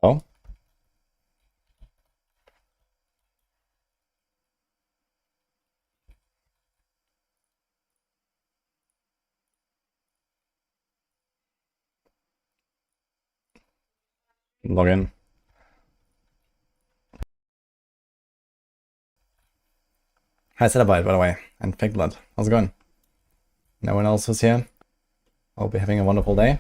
Oh. Log in. Hi, Celebite, by the way, and Fake Blood. How's it going? No one else is here. Hope you're having a wonderful day.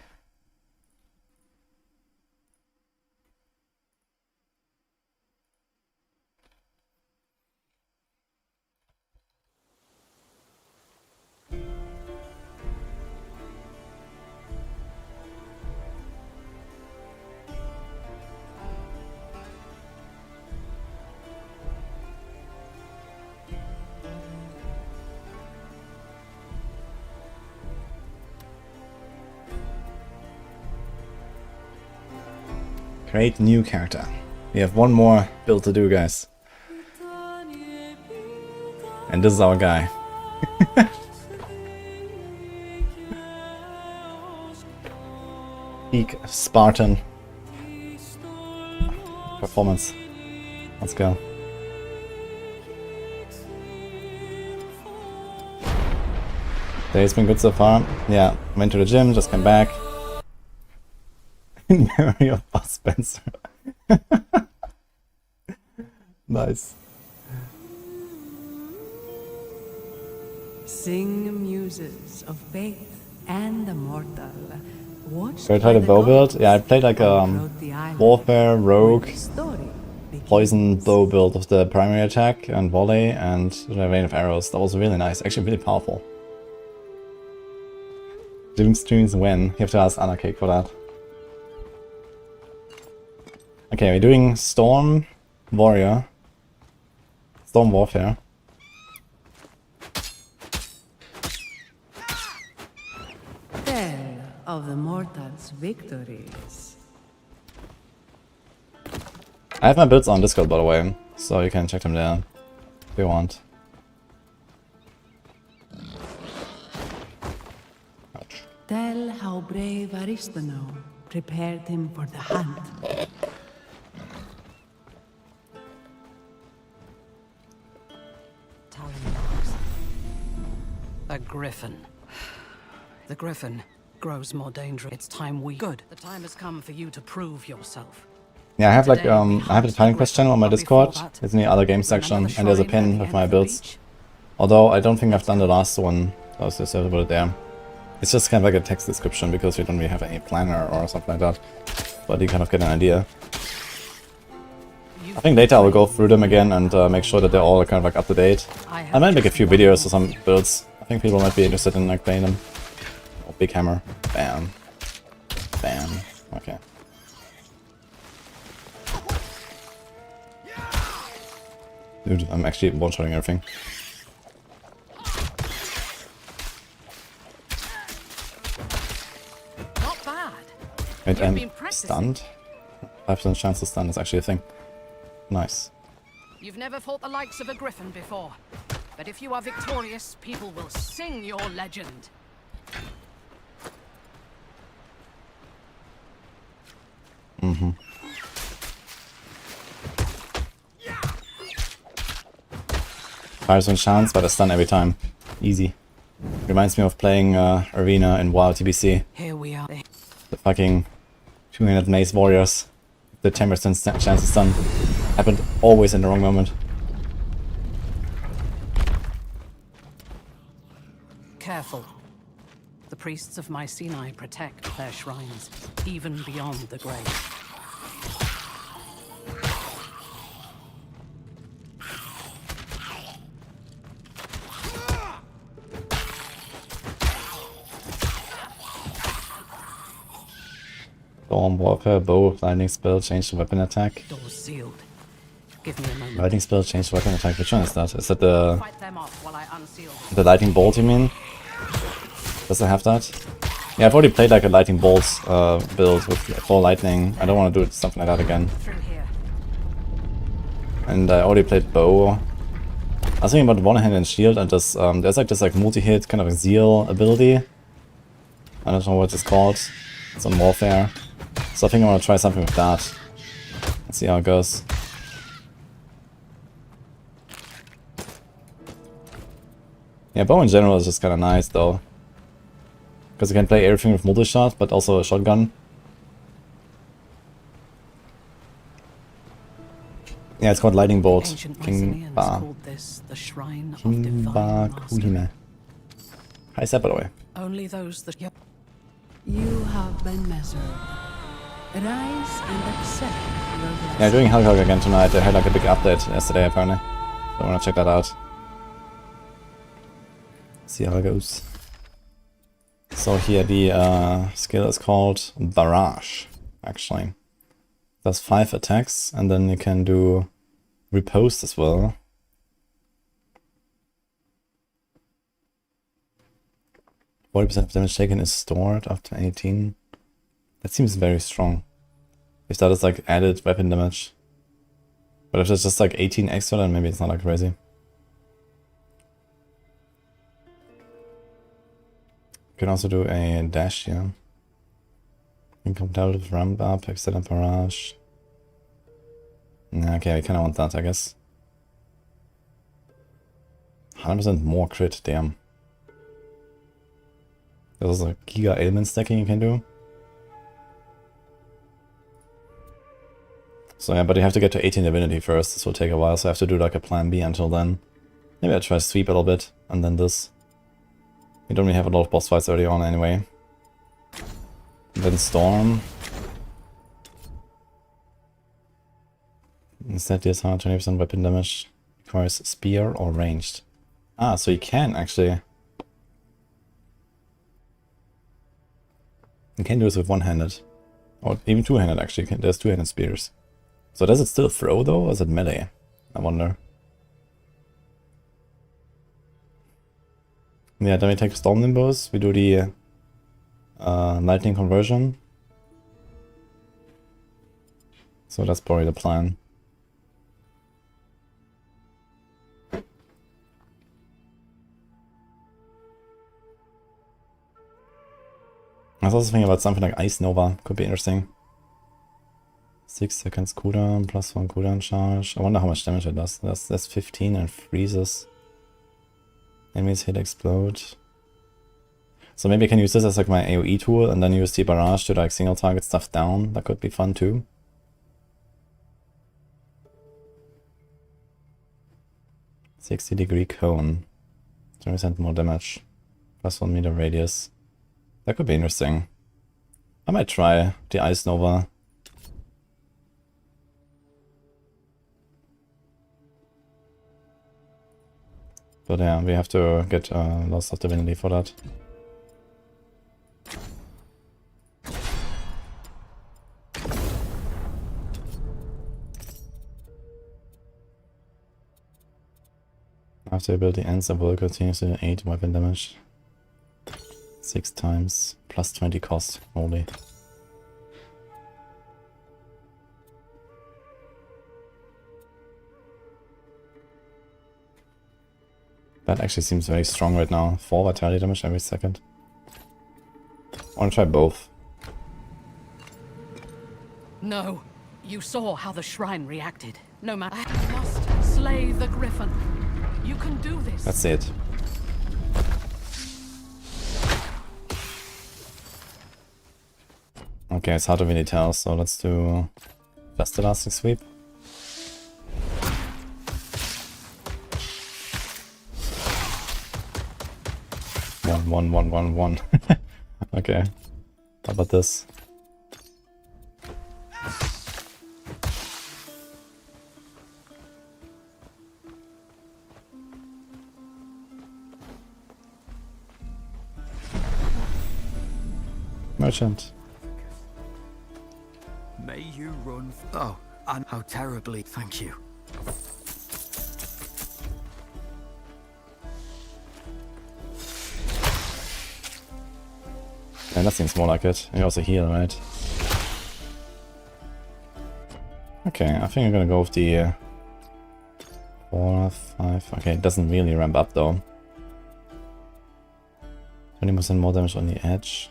Create new character. We have one more build to do, guys. And this is our guy. Peak Spartan performance. Let's go. Day's been good so far. Yeah, went to the gym, just came back. Memory of Buzz Spencer. Nice. Sing muses of faith and the mortal. So I tried a bow build. Yeah, I played like a warfare, rogue, poison bow build of the primary attack and volley and the rain of arrows. That was really nice. Actually really powerful. Doing streams when? You have to ask Anarcake for that. Okay, we're doing Storm Warrior. Storm Warfare. Tell of the mortals' victories. I have my builds on Discord, by the way, so you can check them there if you want. Ouch. Tell how brave Aristano prepared him for the hunt. A griffin. The griffin grows more dangerous. It's time we... Good. The time has come for you to prove yourself. Yeah, I have like I have the Titan Quest channel on my Discord. It's in the other game section, and there's a pin with my builds. Although I don't think I've done the last one, so I'll just put it there. It's just kind of like a text description because we don't really have any planner or something like that. But you kind of get an idea. I think later I will go through them again and make sure that they're all kind of like up to date. I might make a few videos or some builds. I think people might be interested in like playing them. Oh, big hammer. Bam. Bam. Okay. Dude, I'm actually one-shotting everything. Not bad. Wait, I'm stunned? 5% chance to stun is actually a thing. Nice. You've never fought the likes of a griffin before. But if you are victorious, people will sing your legend. Mm-hmm. 5% chance, but a stun every time. Easy. Reminds me of playing Arena in WoW TBC. Here we are. The fucking 200 Mace Warriors. The 10% chance to stun. Happened always in the wrong moment. Careful. The priests of Mycenae protect their shrines, even beyond the grave. Storm, Warfare, Bow, Lightning Spell, change to weapon attack. Doors sealed. Give me a moment. Lightning Spell, change to weapon attack. Which one is that? Is that the... Fight them off while I unseal them. The Lightning Bolt, you mean? Does it have that? Yeah, I've already played like a Lightning Bolt build with 4 lightning. I don't want to do something like that again. Through here. And I already played Bow. I was thinking about one hand and shield and this, there's like this like multi-hit kind of a zeal ability. I don't know what it's called. It's on Warfare. So I think I want to try something with that. Let's see how it goes. Yeah, bow in general is just kind of nice though. Because you can play everything with multi-shot, but also a shotgun. Yeah, it's called Lightning Bolt. King Ba. King Ba Kuhime. Hi, Sep, by the way. Only those that You have been measured. Rise and accept your blessing. Yeah, doing Hell Clock again tonight. They had like a big update yesterday apparently. So I wanna check that out. See how it goes. So here the skill is called Barrage, actually. Does 5 attacks, and then you can do Riposte as well. %40 of damage taken is stored after 18. That seems very strong. If that is like added weapon damage. But if it's just like 18 extra, then maybe it's not like crazy. You can also do a dash here. Incompatible ramp up, excellent barrage. Okay, I kinda want that, I guess. 100% more crit, damn. There's also giga ailment stacking you can do. So yeah, but you have to get to 18 divinity first. This will take a while, so I have to do like a plan B until then. Maybe I'll try sweep a little bit, and then this. We don't really have a lot of boss fights early on anyway. And then storm. Instead deals 120% weapon damage. Requires spear or ranged. Ah, so you can actually... You can do this with one-handed. Or even two-handed actually. There's two-handed spears. So does it still throw though, or is it melee? I wonder. Yeah, then we take Storm Nimbus, we do the lightning conversion. So that's probably the plan. I was also thinking about something like Ice Nova, could be interesting. 6 seconds cooldown, +1 cooldown charge. I wonder how much damage it does. That's 15 and freezes. Enemies hit explode. So maybe I can use this as like my AoE tool and then use the barrage to like single target stuff down. That could be fun too. +60° cone. 20% more damage. +1 meter radius. That could be interesting. I might try the Ice Nova. But yeah, we have to get lots of divinity for that. After ability ends, the will continues to 8 weapon damage. 6 times, +20 cost, only. That actually seems very strong right now. 4 vitality damage every second. I want to try both. No, you saw how the shrine reacted. No matter, I must slay the griffin. You can do this. That's it. Okay, it's hard to really tell, so let's do just the elastic sweep. One. Okay. How about this? Merchant. May you run. Oh, and how terribly. Thank you. Yeah, that seems more like it. You also heal, right? Okay, I think I'm gonna go with the 4, 5. Okay, it doesn't really ramp up though. 20% more damage on the edge.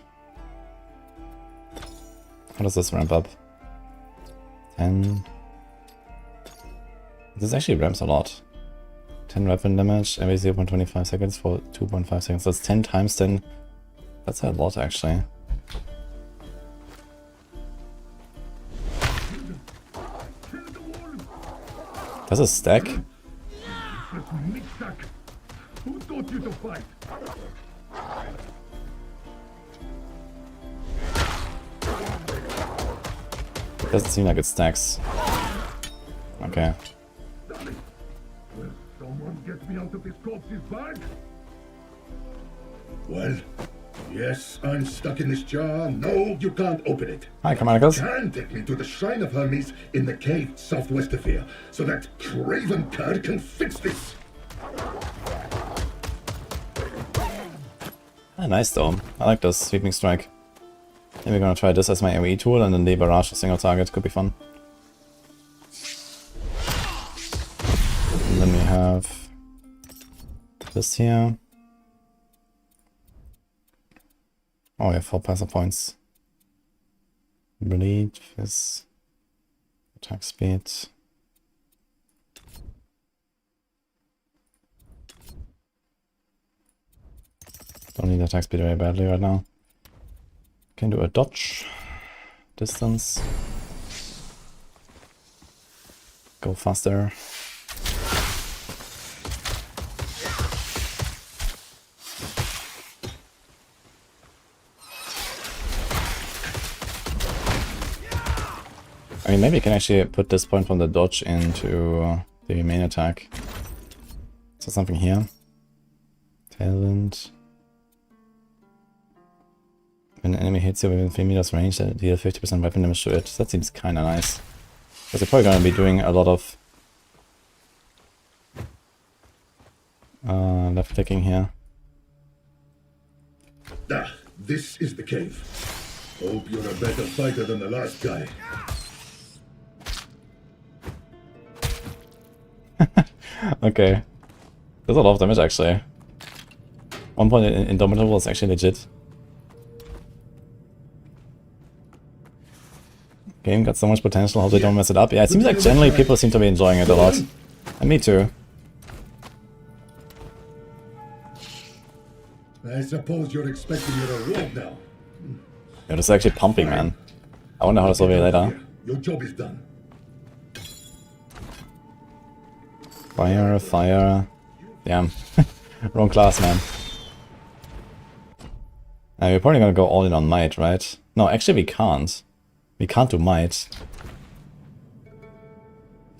How does this ramp up? 10, This actually ramps a lot. 10 weapon damage every 0.25 seconds for 2.5 seconds. That's 10 times 10. That's a lot actually. Does it stack? Who taught you to fight? Doesn't seem like it stacks. Okay. Will someone get me out of this corpse's bag? Well, yes, I'm stuck in this jar. No, you can't open it. Hi, Commanicals. Can take me to the Shrine of Hermes in the cave southwest of here, so that craven cur can fix this. Ah, nice though. I like this sweeping strike. Maybe we're gonna try this as my AoE tool and then the barrage a single target. Could be fun. And then we have this here. Oh, we have 4 passive points. Bleed, Fizz, attack speed. Don't need attack speed very badly right now. Can do a dodge, distance, go faster. I mean, maybe you can actually put this point from the dodge into the main attack. So something here. Tailwind. When an enemy hits you within 3 meters range, then deal 50% weapon damage to it. That seems kinda nice. Because you're probably gonna be doing a lot of left clicking here. Ah, this is the cave. Hope you're a better fighter than the last guy. Okay. There's a lot of damage actually. 1 point in Indomitable is actually legit. Game got so much potential, hope they don't mess it up. Yeah, it seems like generally people seem to be enjoying it a lot. And me too. I suppose you're expecting your reward now. Yeah, this is actually pumping, man. I wonder how this will be later. Your job is done. Fire, fire. Damn. Wrong class, man. We're probably gonna go all in on might, right? No, actually we can't. We can't do might.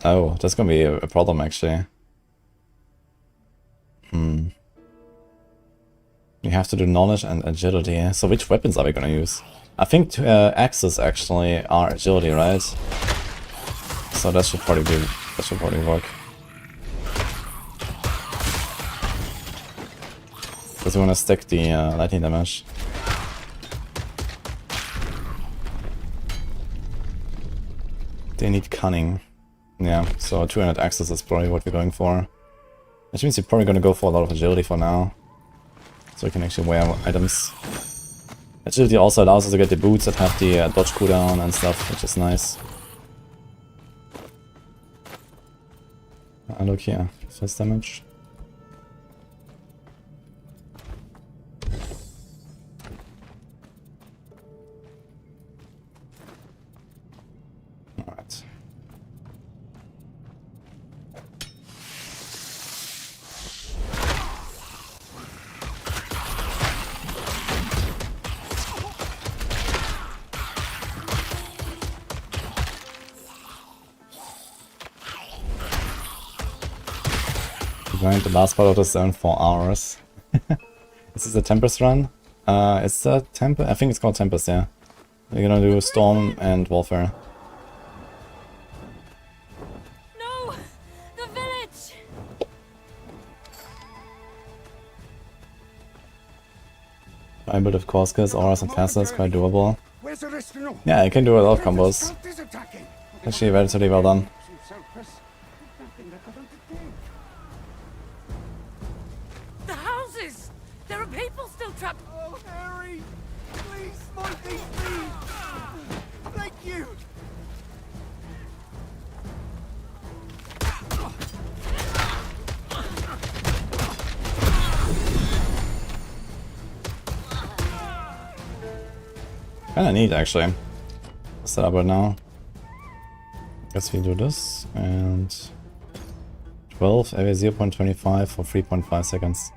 Oh, that's gonna be a problem actually. We have to do knowledge and agility. So which weapons are we gonna use? I think axes actually are agility, right? So that should probably work. Because we wanna stack the lightning damage. They need cunning. Yeah, so 200 axes is probably what we're going for. Which means you're probably gonna go for a lot of agility for now. So we can actually wear items. Agility also allows us to get the boots that have the dodge cooldown and stuff, which is nice. Look here, fist damage. Alright. Grind the last part of the zone for hours. This is a Tempest run. It's a Tempest. I think it's called Tempest, yeah. We're gonna do Storm and Warfare. No! The village! I build of core skills, auras and castles, quite doable. Yeah, I can do a lot of combos. Actually, relatively well done. The houses! There are people still trapped! Oh, Harry! Please smite these thieves! Thank you! Kinda neat actually. Set up right now. Guess we do this and 12 area 0.25 for 3.5 seconds.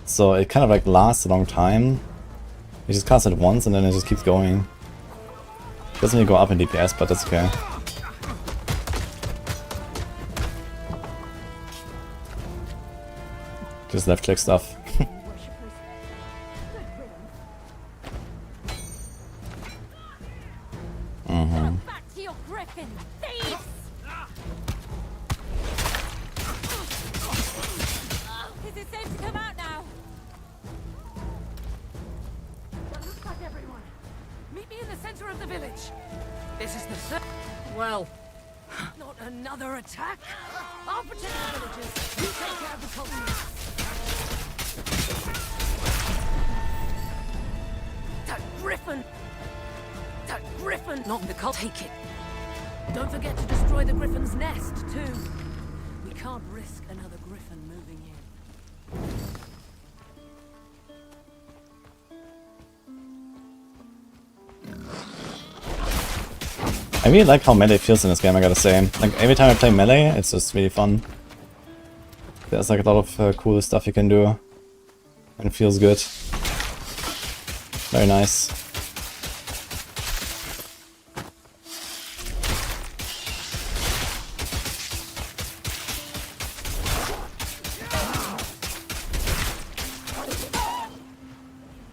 So it kind of like lasts a long time. You just cast it once and then it just keeps going. Doesn't really go up in DPS, but that's okay. Just left click stuff. Back to your griffin, thieves! Is it safe to come out now? That looks like everyone. Meet me in the center of the village. This is the Well, not another attack. I'll protect the villagers. You take care of the colonists. That griffin! That griffin! Not the cult. Take it. Don't forget to destroy the griffin's nest, too. We can't risk another griffin moving in. I really like how melee feels in this game, I gotta say. Like, every time I play melee, it's just really fun. There's like a lot of cool stuff you can do. And it feels good. Very nice.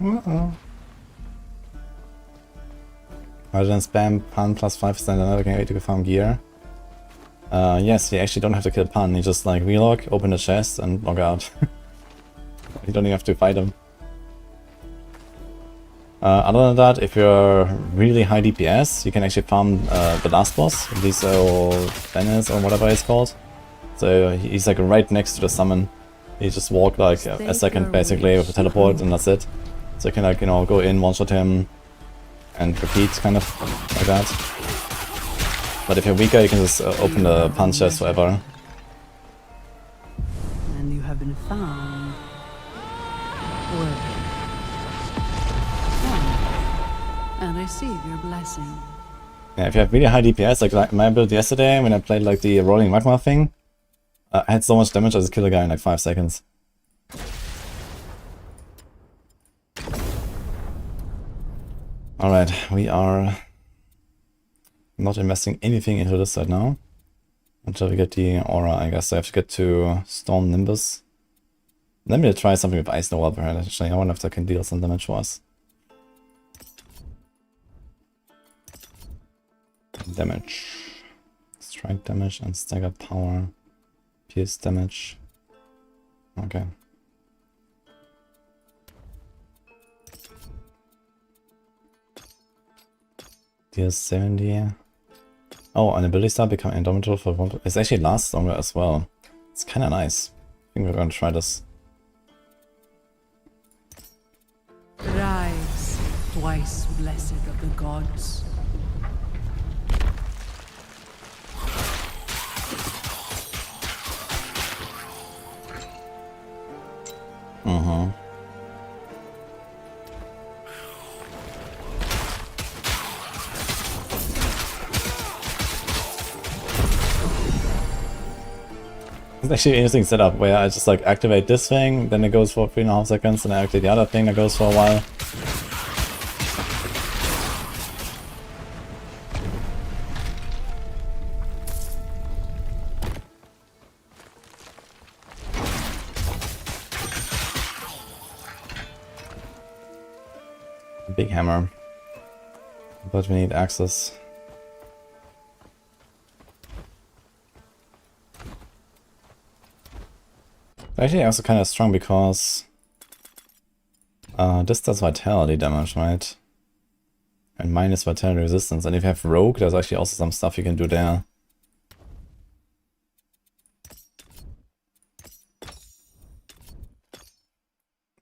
Uh-oh. Rather than spam Pan plus 5% another way to farm gear. Yes, you actually don't have to kill Pan, you just like relog, open the chest and log out. You don't even have to fight him. Other than that, if you're really high DPS, you can actually farm the last boss, Diesel Venice or whatever it's called. So he's like right next to the summon. You just walk like a second basically with a teleport and that's it. So you can like, you know, go in, one-shot him, and repeat, kind of, like that. But if you're weaker, you can just open the punch chest forever. And you have been found. Well. And receive your blessing. Yeah, if you have really high DPS, like my build yesterday, when I played like the rolling magma thing, I had so much damage I just killed a guy in like 5 seconds. Alright, we are not investing anything into this right now. Until we get the aura, I guess. I have to get to Storm Nimbus. Let me try something with Ice Nova actually. I wonder if that can deal some damage for us. Damage. Strike damage and staggered power. Pierce damage. Okay. Deals 70. Oh, an ability star become indomitable for 1. It actually lasts longer as well. It's kinda nice. I think we're gonna try this. Rise, twice blessed of the gods. It's actually an interesting setup where I just like activate this thing, then it goes for 3.5 seconds, and I activate the other thing that goes for a while. Big hammer. But we need access. Actually also kind of strong because this does vitality damage, right? And minus vitality resistance. And if you have rogue, there's actually also some stuff you can do there.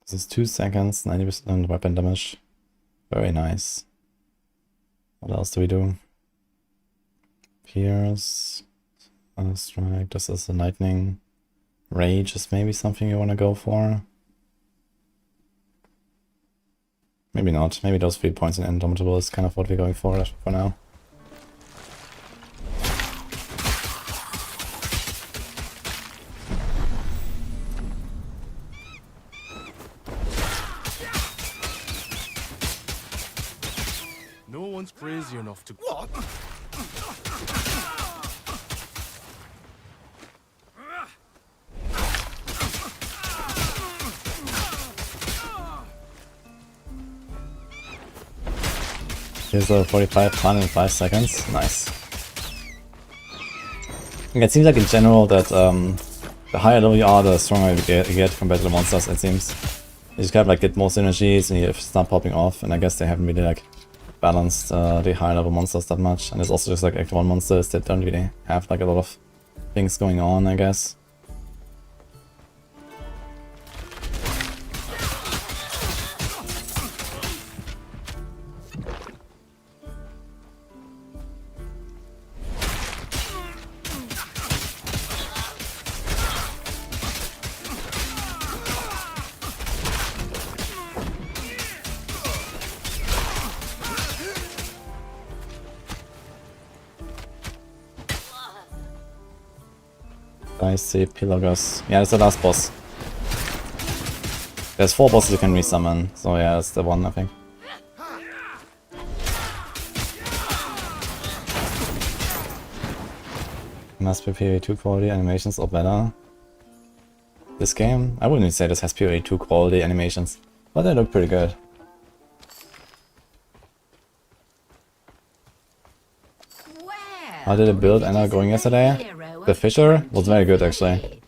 This is 2 seconds, 90% weapon damage. Very nice. What else do we do? Pierce, strike, this is the lightning. Rage is maybe something you want to go for. Maybe not. Maybe those 3 points in Indomitable is kind of what we're going for now. No one's crazy enough to. What? Here's a 45 ton in 5 seconds. Nice. It seems like in general that the higher level you are, the stronger you get compared to the monsters, it seems. You just kind of like get more synergies and you start popping off, and I guess they haven't really like balanced the higher level monsters that much. And there's also just like Act 1 monsters that don't really have like a lot of things going on, I guess. I see Pilagus. Yeah, it's the last boss. There's 4 bosses you can resummon, so yeah, that's the one, I think. Must be PoE2 quality animations or better. This game? I wouldn't even say this has PoE2 quality animations, but they look pretty good. How did the build end up going yesterday? The Fisher was very good actually.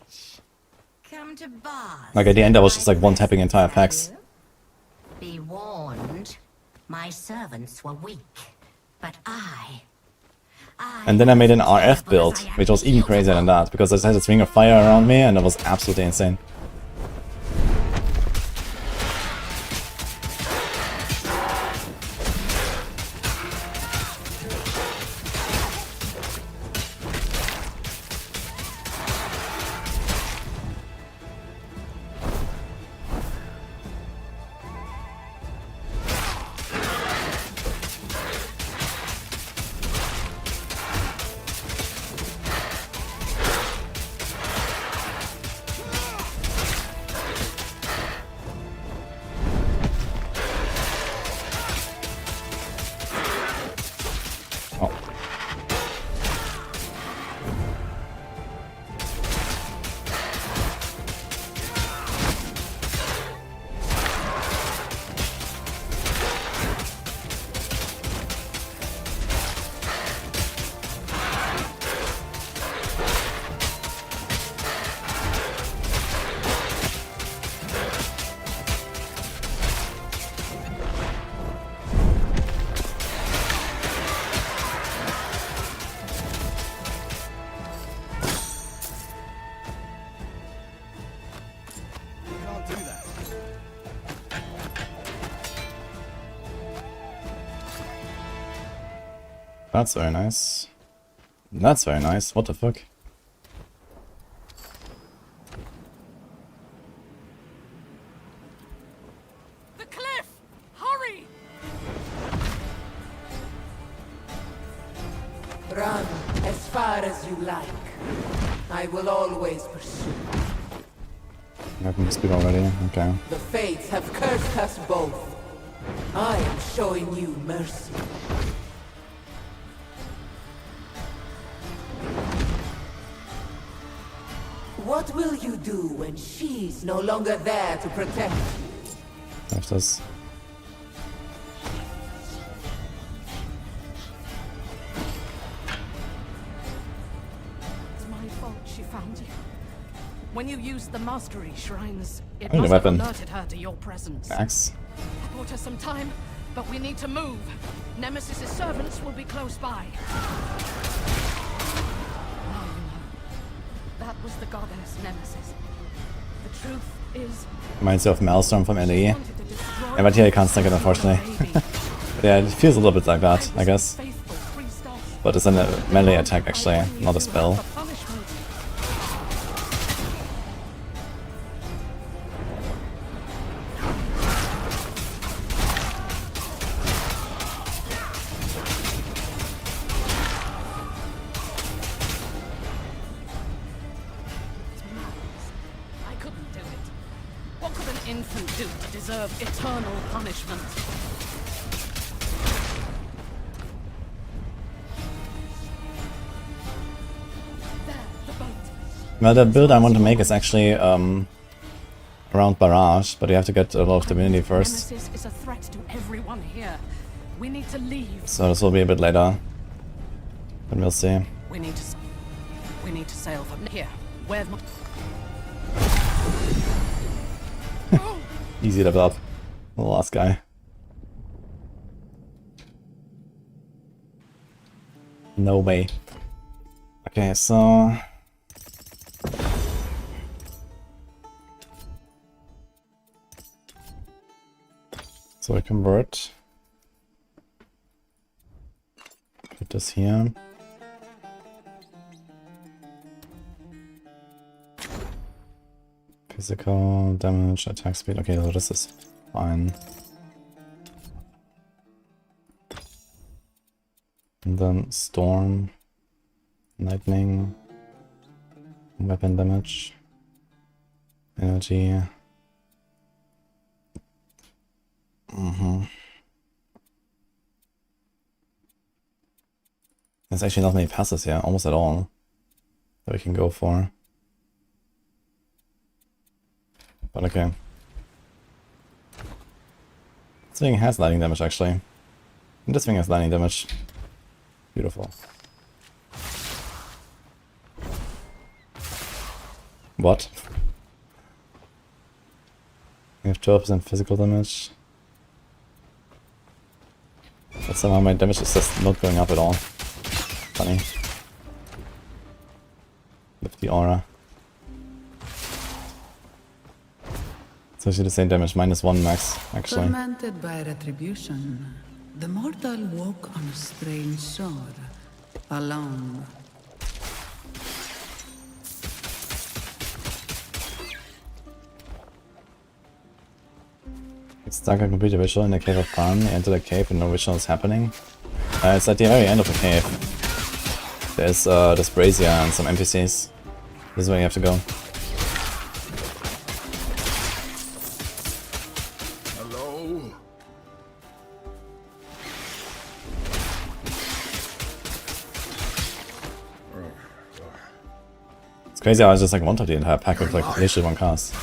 Like at the end I was just like one-tapping entire packs. Be warned, my servants were weak, but And then I made an RF build, which was even crazier than that, because I just had a string of fire around me and it was absolutely insane. That's very nice. That's very nice. What the fuck? The cliff! Hurry! Run as far as you like. I will always pursue. I can speed already. Okay. The fates have cursed us both. I am showing you mercy. What will you do when she's no longer there to protect you? Have this. It's my fault she found you. When you used the mastery shrines, it I need a must have weapon. alerted her to your presence. Axe. I bought her some time, but we need to move. Nemesis's servants will be close by. Now you know. That was the goddess Nemesis. The truth is, Reminds you of Maelstrom from LE. she wanted to destroy Yeah, but here you can't stack it, unfortunately. baby. Yeah, it feels a little bit like that, I guess. Faithful priestess. But it's a melee attack actually, not a spell. For punishment. Griffin do deserve eternal punishment. Well, the build I want to make is actually around Barrage, but you have to get a lot of Divinity first. Nemesis is a threat to everyone here. We need to leave. So this will be a bit later. But we'll see. We need to sail from here. Where's my... Easy level up. The last guy. No way. Okay, so... So I convert. Put this here. Physical damage, attack speed. Okay, so this is fine. And then storm, lightning, weapon damage, energy. There's actually not many passes here, almost at all, that we can go for. But okay. This thing has lightning damage actually. And this thing has lightning damage. Beautiful. What? We have 12% physical damage. But somehow my damage is just not going up at all. Funny. With the aura. It's actually the same damage, -1 max, actually. Tormented by retribution, the mortal woke on a strange shore, alone. It's dark and complete visual in the cave of Barb. You enter the cave and no ritual is happening. It's at the very end of the cave. There's this brazier and some NPCs. This is where you have to go. Hello? It's crazy how I just like one-tap the entire pack with like literally one cast.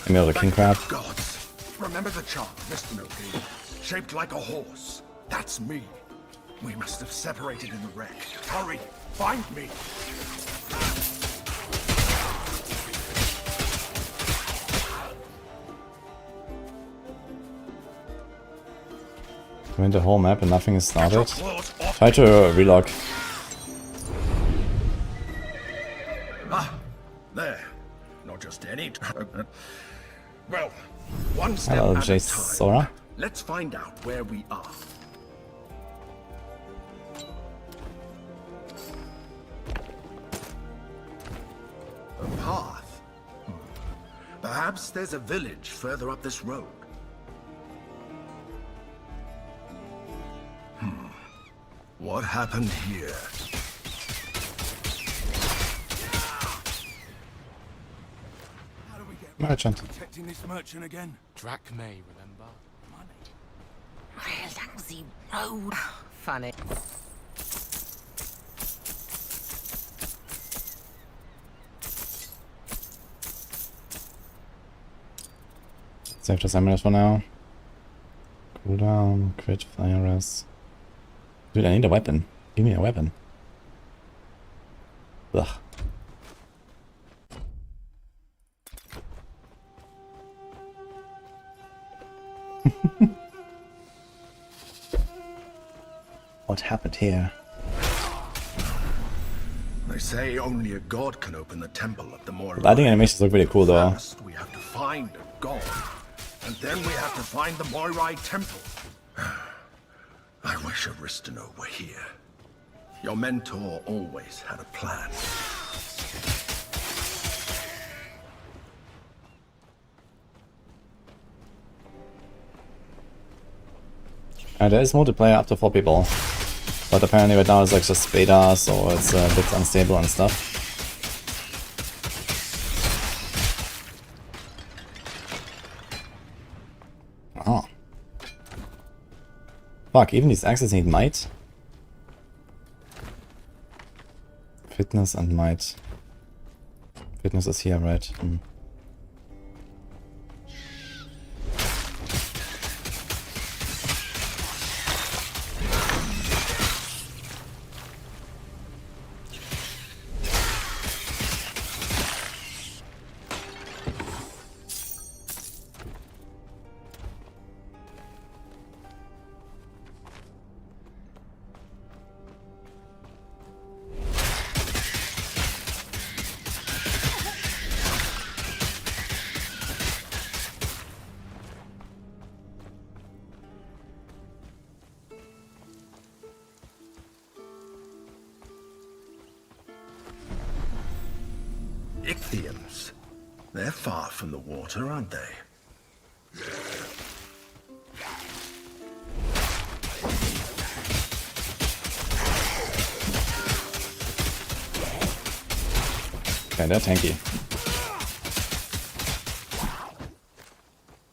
I mean, the king crab. Gods, remember the charm Mr. No gave? Shaped like a horse. That's me. We must have separated in the wreck. Hurry, find me. I mean, the whole map and nothing is started. Try to relog. Ah, there. Not just any. Well, one step Hello, at a J. time. Sora. Let's find out where we are. A path. Perhaps there's a village further up this road. What happened here? How do we get Merchant. protecting this merchant again? Drac May, remember? Money. Relaxy road. Funny. Save the stamina for now. Cooldown, crit, fire res. Dude, I need a weapon. Give me a weapon. Ugh. What happened here? They say only a god can open the temple of the Moirai. Lighting animations look really cool though. First, we have to find a god, and then we have to find the Moirai temple. I wish Aristano were here. Your mentor always had a plan. There is multiplayer up to 4 people. But apparently right now it's like just beta, so it's a bit unstable and stuff. Fuck, even these axes need might? Fitness and might. Fitness is here, right? Ichthians. They're far from the water, aren't they? Okay, they're tanky.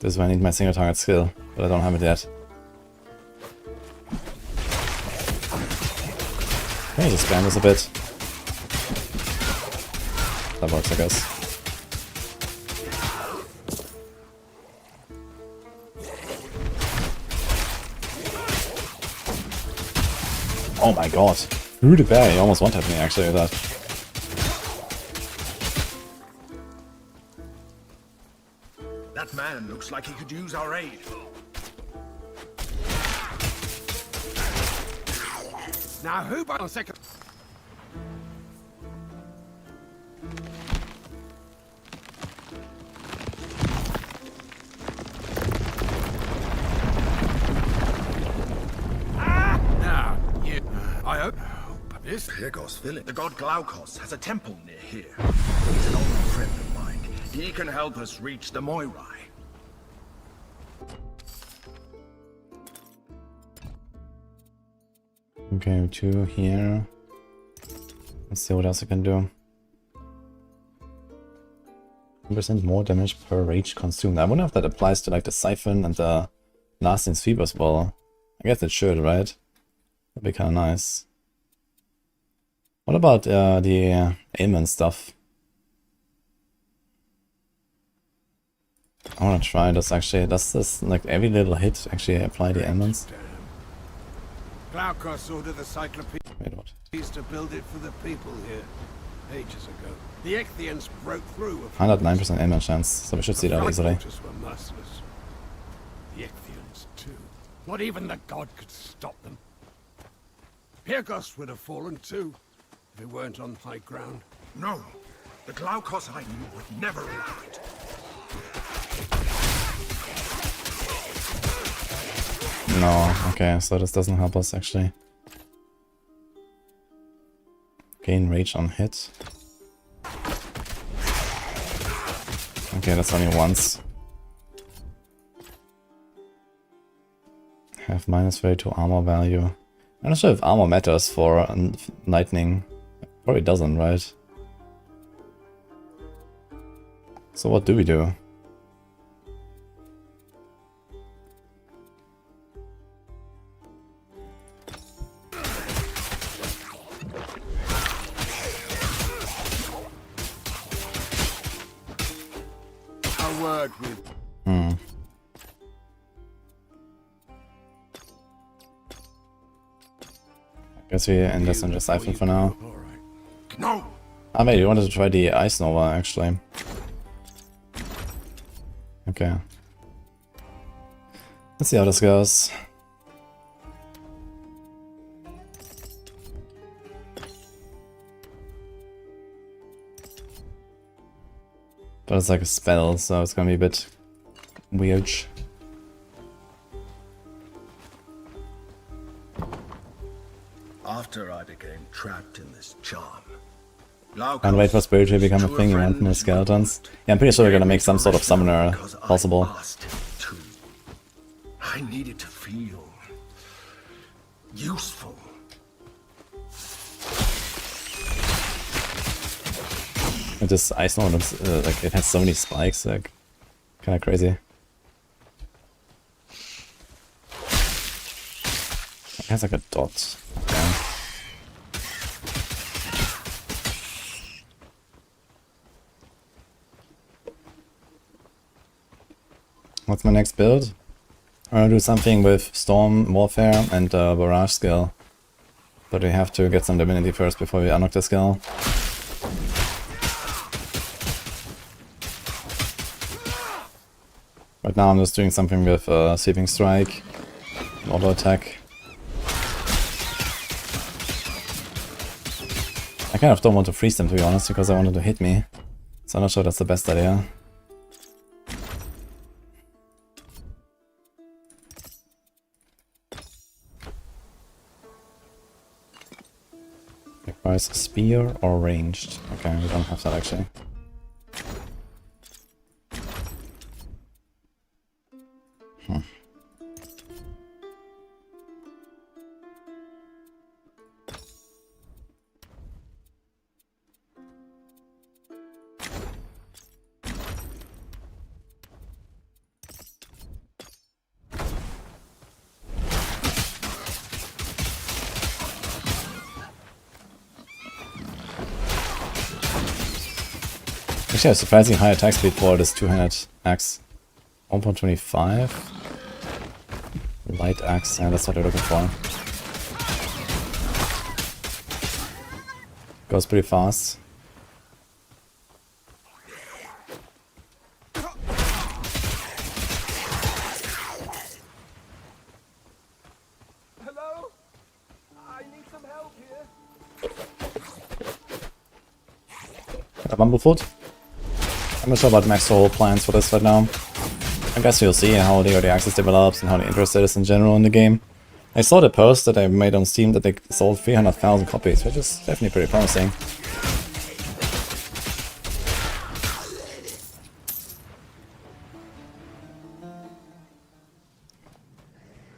This is why I need my single target skill, but I don't have it yet. Okay, just spam this a bit. That works, I guess. Oh my god. Through the bear, he almost one-tapped me actually with that. That man looks like he could use our aid. Now who by a second? This Pyrgos village. The god Glaukos has a temple near here. He's an old friend of mine. He can help us reach the Moirai. Okay, 2 here. Let's see what else I can do. 10% more damage per rage consumed. I wonder if that applies to like the Siphon and the lasting sweep as well. I guess it should, right? That'd be kinda nice. What about the ailment stuff? I wanna try this actually. Does this, like every little hit, actually apply the ailments? Glaukos ordered the Cyclopedia Wait, what? to build it for the people here ages ago. The Ichthians broke through. 109% ailment chance, so we should see that easily. Were merciless. The Ichthians too. Not even the god could stop them. Pyrgos would have fallen too, if it weren't on high ground. No, the Glaukos I knew would never allow it. No, okay, so this doesn't help us actually. Gain rage on hit. Okay, that's only once. Have -32 armor value. I'm not sure if armor matters for lightning. Probably doesn't, right? So what do we do? A word with. Guess we end this on the Siphon for now. No. Ah wait, you wanted to try the Ice Nova actually. Okay. Let's see how this goes. But it's like a spell, so it's gonna be a bit weird. After I became trapped in this charm, Can't wait for Spirit to become a thing you want more skeletons. Yeah, I'm pretty sure we're gonna make some sort of summoner possible. I needed to feel useful. And this Ice Nova looks like it has so many spikes, like kinda crazy. has like a dot. Okay. What's my next build? I'm gonna do something with Storm Warfare and Barrage skill. But we have to get some Divinity first before we unlock the skill. Right now I'm just doing something with Sweeping Strike, Auto Attack. I kind of don't want to freeze them, to be honest, because I wanted to hit me. So I'm not sure that's the best idea. Requires a spear or ranged. Okay, we don't have that actually. Actually, a surprisingly high attack speed for this two-handed axe. 1.25. Light axe, yeah, that's what we're looking for. Goes pretty fast. Hello? I need some help here. A Bumblefoot. I'm not sure about Maxroll plans for this right now. I guess we'll see how the early access develops and how the interest is in general in the game. I saw the post that I made on Steam that they sold 300,000 copies, which is definitely pretty promising.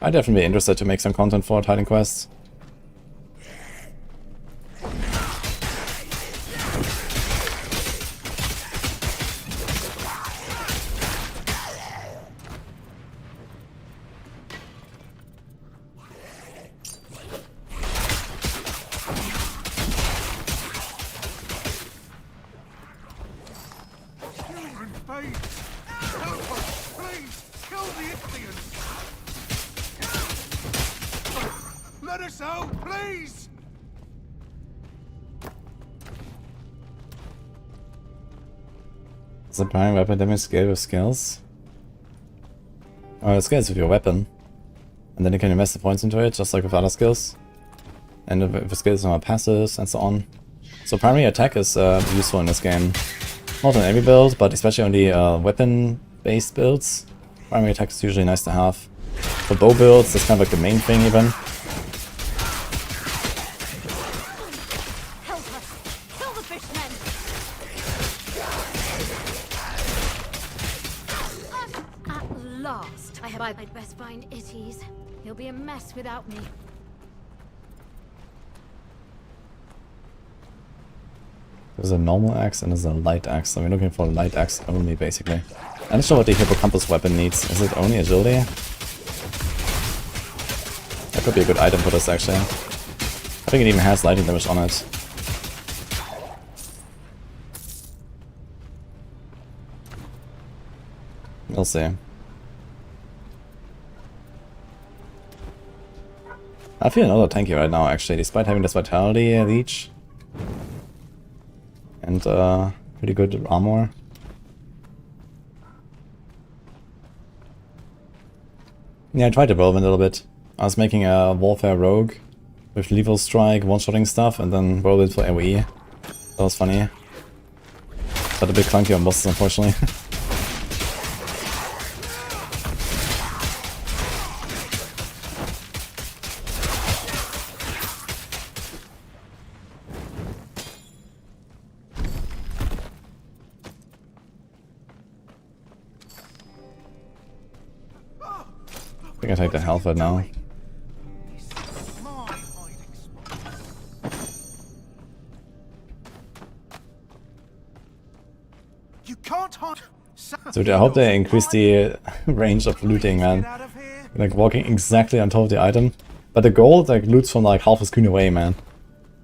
I'd definitely be interested to make some content for Titan Quest. Let us out, please! Is applying weapon damage scale with skills? Oh, it scales with your weapon. And then you can invest the points into it, just like with other skills. And with the skills on passives and so on. So primary attack is useful in this game. Not on every build, but especially on the weapon-based builds. Primary attack is usually nice to have. For bow builds, that's kind of like the main thing even. I'd best find Itties. He'll be a mess without me. There's a normal axe and there's a light axe, so we're looking for a light axe only, basically. I'm not sure what the Hippocampus weapon needs. Is it only agility? That could be a good item for this, actually. I think it even has lightning damage on it. We'll see. I feel another tanky right now, actually, despite having this Vitality Leech. And pretty good armor. Yeah, I tried to whirlwind a little bit. I was making a Warfare Rogue with Lethal Strike, one-shotting stuff, and then whirlwind for AoE. That was funny. But a bit clunky on bosses, unfortunately. I think I take the health right now. So I hope they increase the range of looting, man. Like walking exactly on top of the item. But the gold like loots from like half a screen away, man.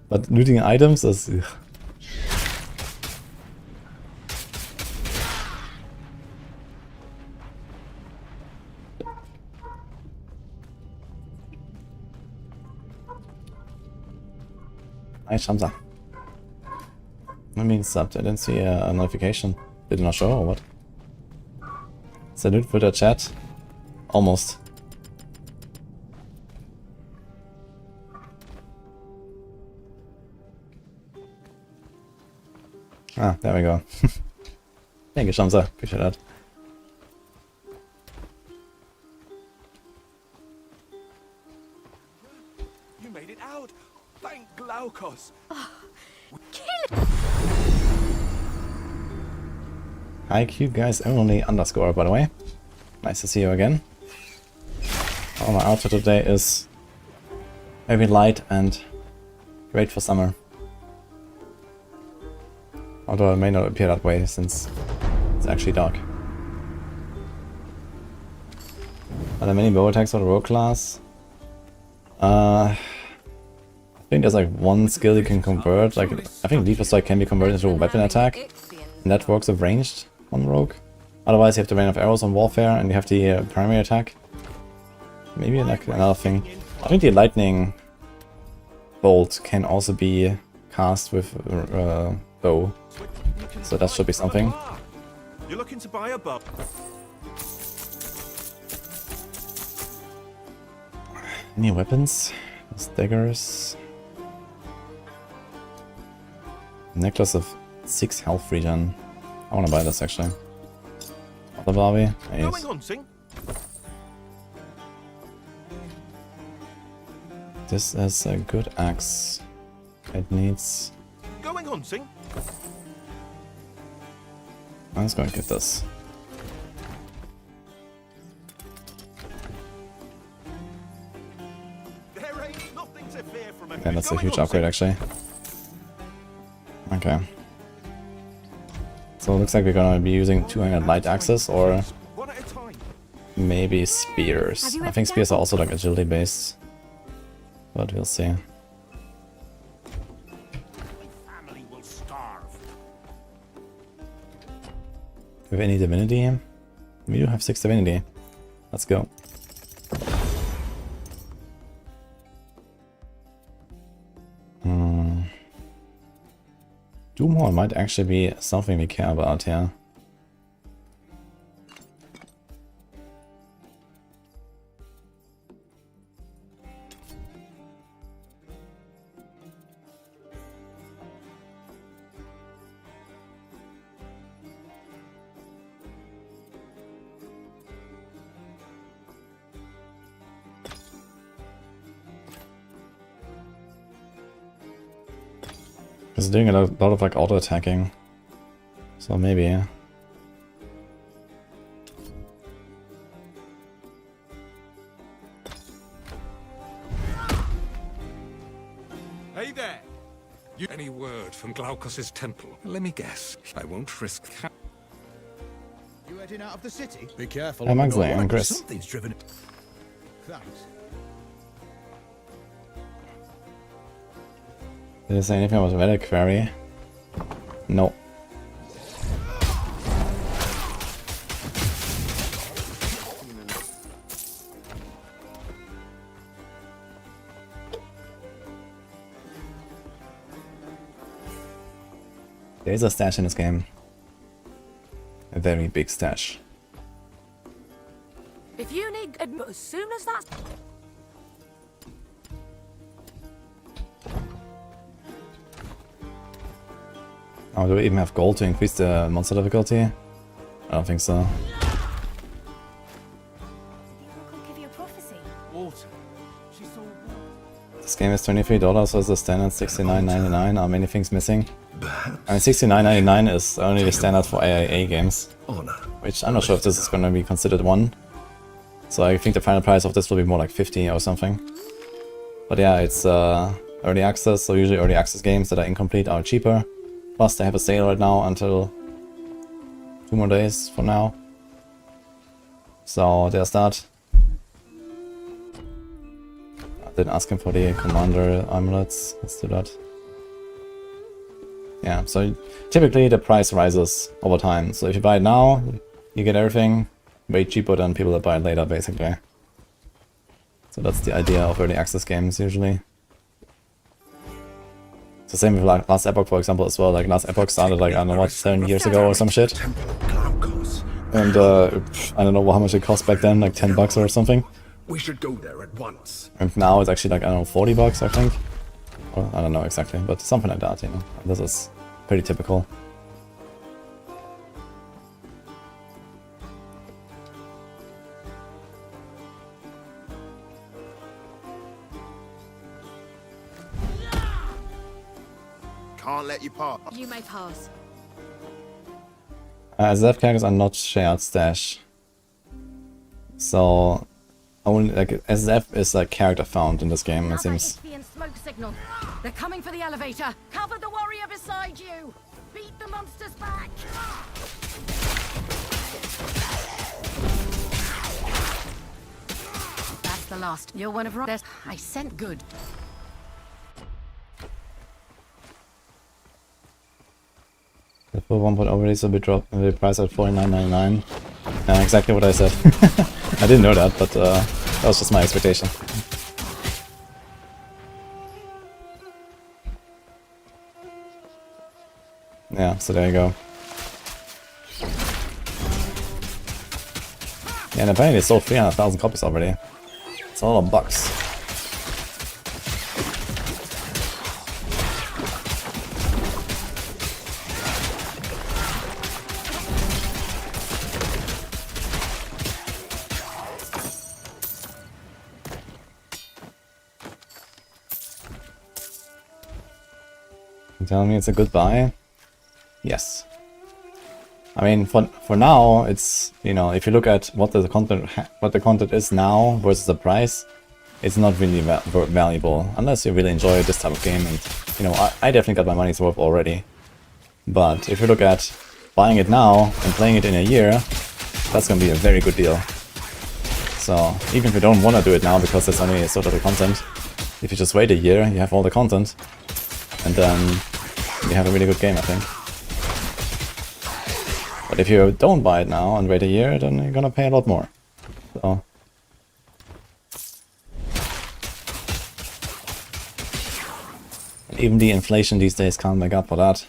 But looting items is... Ugh. Nice, Hamza. That means subbed. I didn't see a notification. Did it not show or what? Salute for the chat. Almost. Ah, there we go. Thank you, Shamsa. Appreciate that. You made it out. Thank Glaukos. Hi, cute guys. Only underscore, by the way. Nice to see you again. Oh, my outfit today is very light and great for summer. Although it may not appear that way since it's actually dark. Are there many bow attacks for the rogue class? I think there's like one skill you can convert. Like I think Leaper Strike can be converted into a weapon attack, and that works with ranged on rogue. Otherwise, you have the rain of arrows on warfare, and you have the primary attack. Maybe like another thing. I think the lightning bolt can also be cast with bow, so that should be something. You're looking to buy a bow. Any weapons? Daggers. Necklace of 6 health regen. I wanna buy this actually. Other Barbie? Nice. This is a good axe. It needs... Going hunting? I'm just gonna get this. There ain't nothing to fear from Yeah, that's a huge upgrade actually. Okay. So it looks like we're gonna be using 200 light axes or maybe spears. I think spears are also like agility based. But we'll see. Do we have any divinity? We do have 6 divinity. Let's go. Doomhorn might actually be something we care about here. It's doing a lot of like auto attacking, so maybe. Hey there! Any word from Glaukos' temple? Let me guess. I won't risk. You heading out of the city? Be careful. Hi Maxroll, I'm Chris. Something's driven. Thanks. Did it say anything about Relic Quarry? No. There's a stash in this game. A very big stash. If you need, as soon as that's. Oh, do we even have gold to increase the monster difficulty? I don't think so. This game is $23, so it's the standard $69.99. Are many things missing? I mean, $69.99 is only the standard for AAA games, which I'm not sure if this is going to be considered one. So I think the final price of this will be more like 50 or something. But yeah, it's early access, so usually early access games that are incomplete are cheaper. Plus they have a sale right now until 2 more days from now. So there's that. Then ask him for the commander amulets. Let's do that. Yeah, so typically the price rises over time. So if you buy it now, you get everything way cheaper than people that buy it later, basically. So that's the idea of early access games usually. It's the same with like Last Epoch, for example, as well. Like Last Epoch started like, I don't know what, 7 years ago or some shit. And I don't know how much it cost back then, like $10 or something. We should go there at once. And now it's actually like, I don't know, $40, I think. Or, I don't know exactly, but something like that, you know. This is pretty typical. Can't let you pass. You may pass. SSF characters are not shared stash. So only like SSF is a character found in this game, it seems. Smoke signal. They're coming for the elevator. Cover the warrior beside you. Beat the monsters back. That's the last. You're one of Rob's. I sent good. The full 1.0 release will be dropped the price at $49.99. Yeah, exactly what I said. I didn't know that, but that was just my expectation. Yeah, so there you go. Yeah, and apparently it sold 300,000 copies already. It's a lot of bucks. You telling me it's a good buy? Yes. I mean, for now, it's, you know, if you look at what the content is now versus the price, it's not really valuable unless you really enjoy this type of game. And you know, I definitely got my money's worth already. But if you look at buying it now and playing it in a year, that's gonna be a very good deal. So even if you don't want to do it now because it's only sort of the content, if you just wait a year, you have all the content, and then you have a really good game, I think. But if you don't buy it now and wait a year, then you're gonna pay a lot more. So even the inflation these days can't make up for that.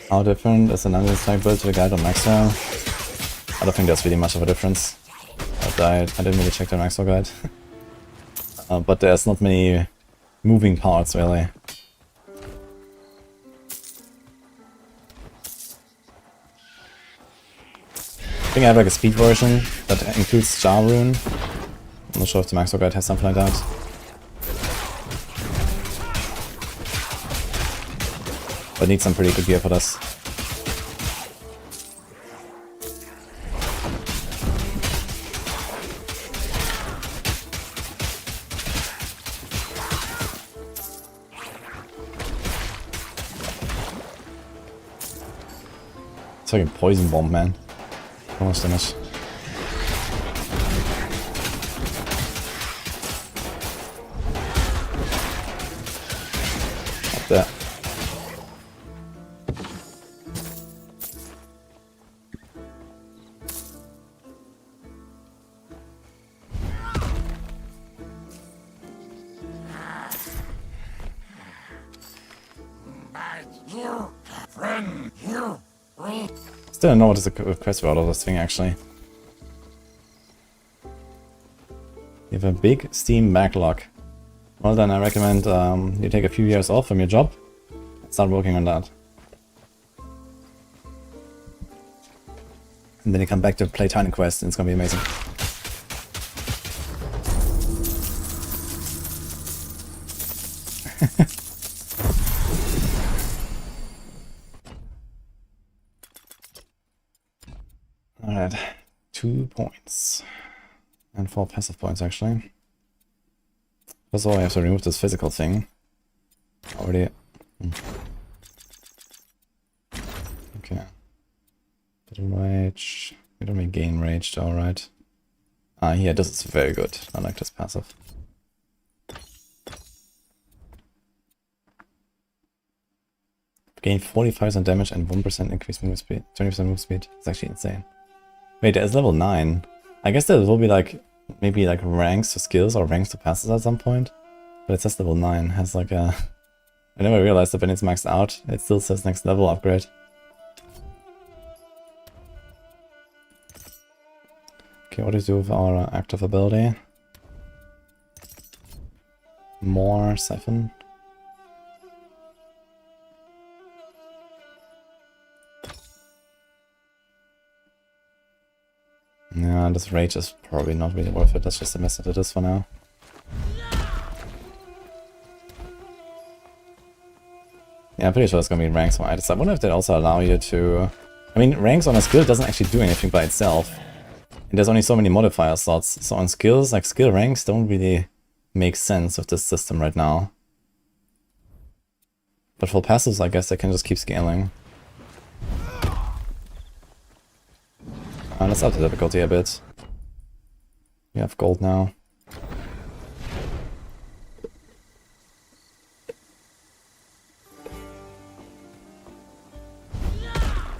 How different is an undecided build to the guide on Maxroll? I don't think there's really much of a difference. I didn't really check the Maxroll guide. But there's not many moving parts, really. I think I have like a speed version that includes Jar Rune. I'm not sure if the Maxroll guide has something like that. But need some pretty good gear for this. It's like a poison bomb, man. So much damage. Up there. Still don't know what is the quest route of this thing, actually. You have a big Steam backlog. Well then, I recommend you take a few years off from your job and start working on that. And then you come back to play Tiny Quest and it's gonna be amazing. Alright, 2 points. And 4 passive points, actually. First of all, I have to remove this physical thing. Already. Rage. We don't really gain rage though, right? Ah, yeah, this is very good. I like this passive. Gain 45% damage and 1% increased move speed. 20% move speed. It's actually insane. Wait, there's level 9. I guess there will be like, maybe like ranks to skills or ranks to passes at some point. But it says level 9. Has like a... I never realized that when it's maxed out, it still says next level upgrade. Okay, what do we do with our active ability? More siphon. Yeah, this rage is probably not really worth it. Let's just invest into this for now. Yeah, I'm pretty sure it's gonna be ranks on items. I wonder if they also allow you to... I mean, ranks on a skill doesn't actually do anything by itself. And there's only so many modifier slots. So on skills, like skill ranks don't really make sense with this system right now. But for passives, I guess I can just keep scaling. Let's up the difficulty a bit. We have gold now.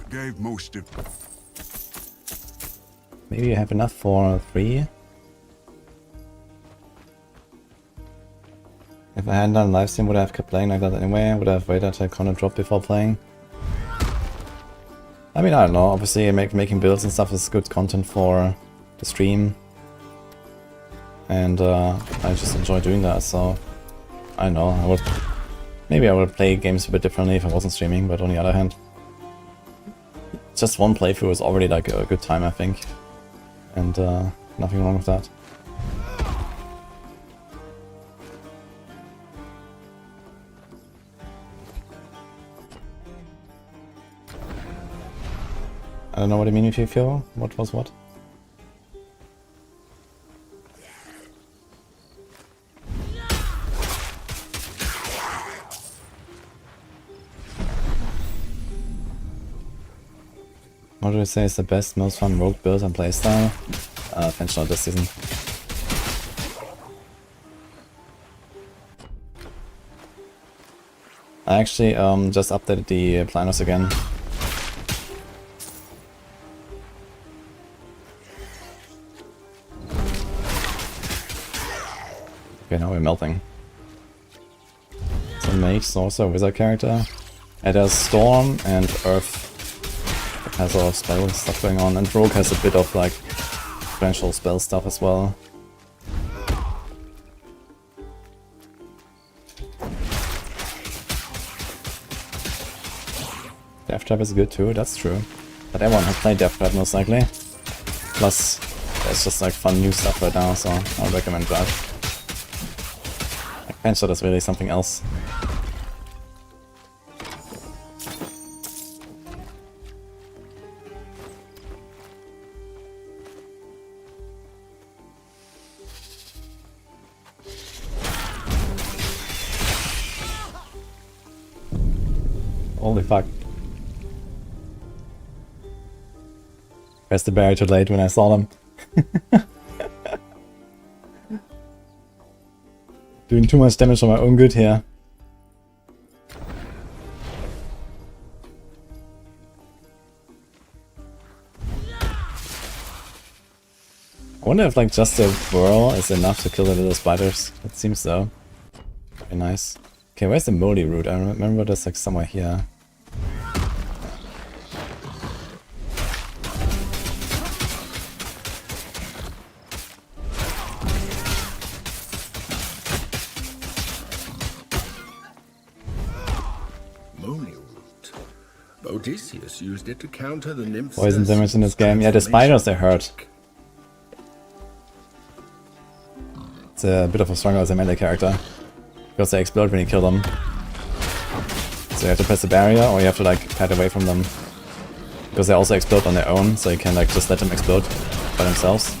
Gave most of. Maybe you have enough for 3. If I hadn't done live stream, would I have kept playing like that anyway? Would I have waited until content drop before playing? I mean, I don't know. Obviously, making builds and stuff is good content for the stream. And I just enjoy doing that, so... I don't know. Maybe I would play games a bit differently if I wasn't streaming, but on the other hand... Just one playthrough is already like a good time, I think. And nothing wrong with that. I don't know what you mean if you feel. What was what? What do you say is the best, most fun rogue build and playstyle? Fenchel this season. I actually just updated the planners again. Okay, now we're melting. So mage, sorcerer, wizard character. It has storm and earth. It has a lot of spell stuff going on, and rogue has a bit of like potential spell stuff as well. Death Trap is good too, that's true. But everyone has played Death Trap most likely. Plus, there's just like fun new stuff right now, so I'll recommend that. Like Penshot is really something else. Holy fuck. Pressed the barrier too late when I saw them. Doing too much damage for my own good here. I wonder if like just a whirl is enough to kill the little spiders. It seems so. Very nice. Okay, where's the moldy root? I remember there's like somewhere here. Odysseus used it to counter the nymphs. Poison damage in this game. Yeah, the spiders they hurt. It's a bit of a stronger as a melee character. Because they explode when you kill them. So you have to press the barrier or you have to like pat away from them. Because they also explode on their own, so you can like just let them explode by themselves.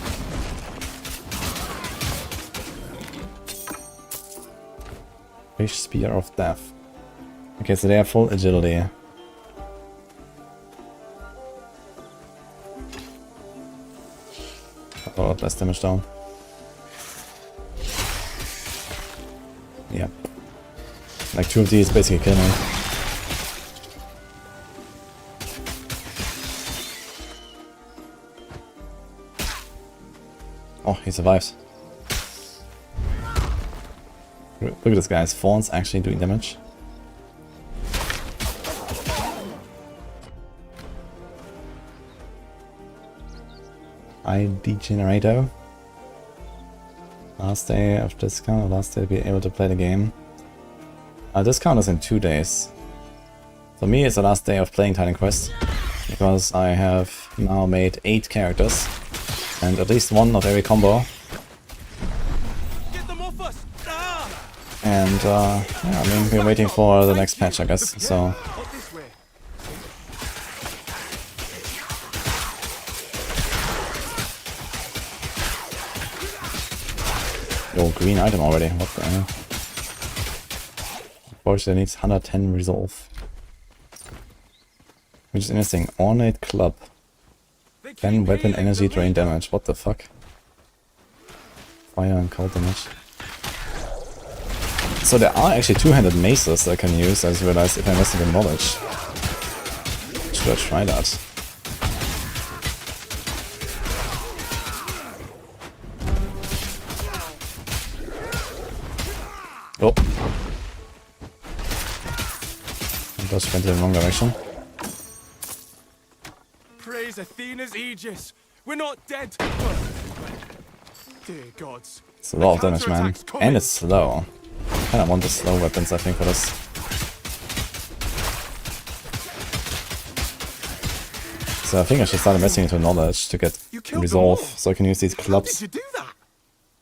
Fish Spear of Death. Okay, so they have full agility. A lot less damage though. Yeah. Like 2 of these basically kill me. Oh, he survives. Look at this guy, his Fawn's actually doing damage. ID Generator. Last day of discount, last day to be able to play the game. Discount is in 2 days. For me it's the last day of playing Titan Quest, because I have now made 8 characters, and at least 1 of every combo. And yeah, I mean, we're waiting for the next patch, I guess, so... Yo, green item already, what the hell? Unfortunately, needs 110 resolve. Which is interesting. Ornate club. 10 weapon energy drain damage, what the fuck? Fire and cold damage. So there are actually 2-handed maces that I can use, I just realized, if I invest in knowledge. Should I try that? Oh. I just went in the wrong direction. Praise Athena's aegis. We're not dead. Dear gods. It's a lot of damage, man. And it's slow. I kinda want the slow weapons, I think, for this. So I think I should start investing into knowledge to get resolve, so I can use these clubs.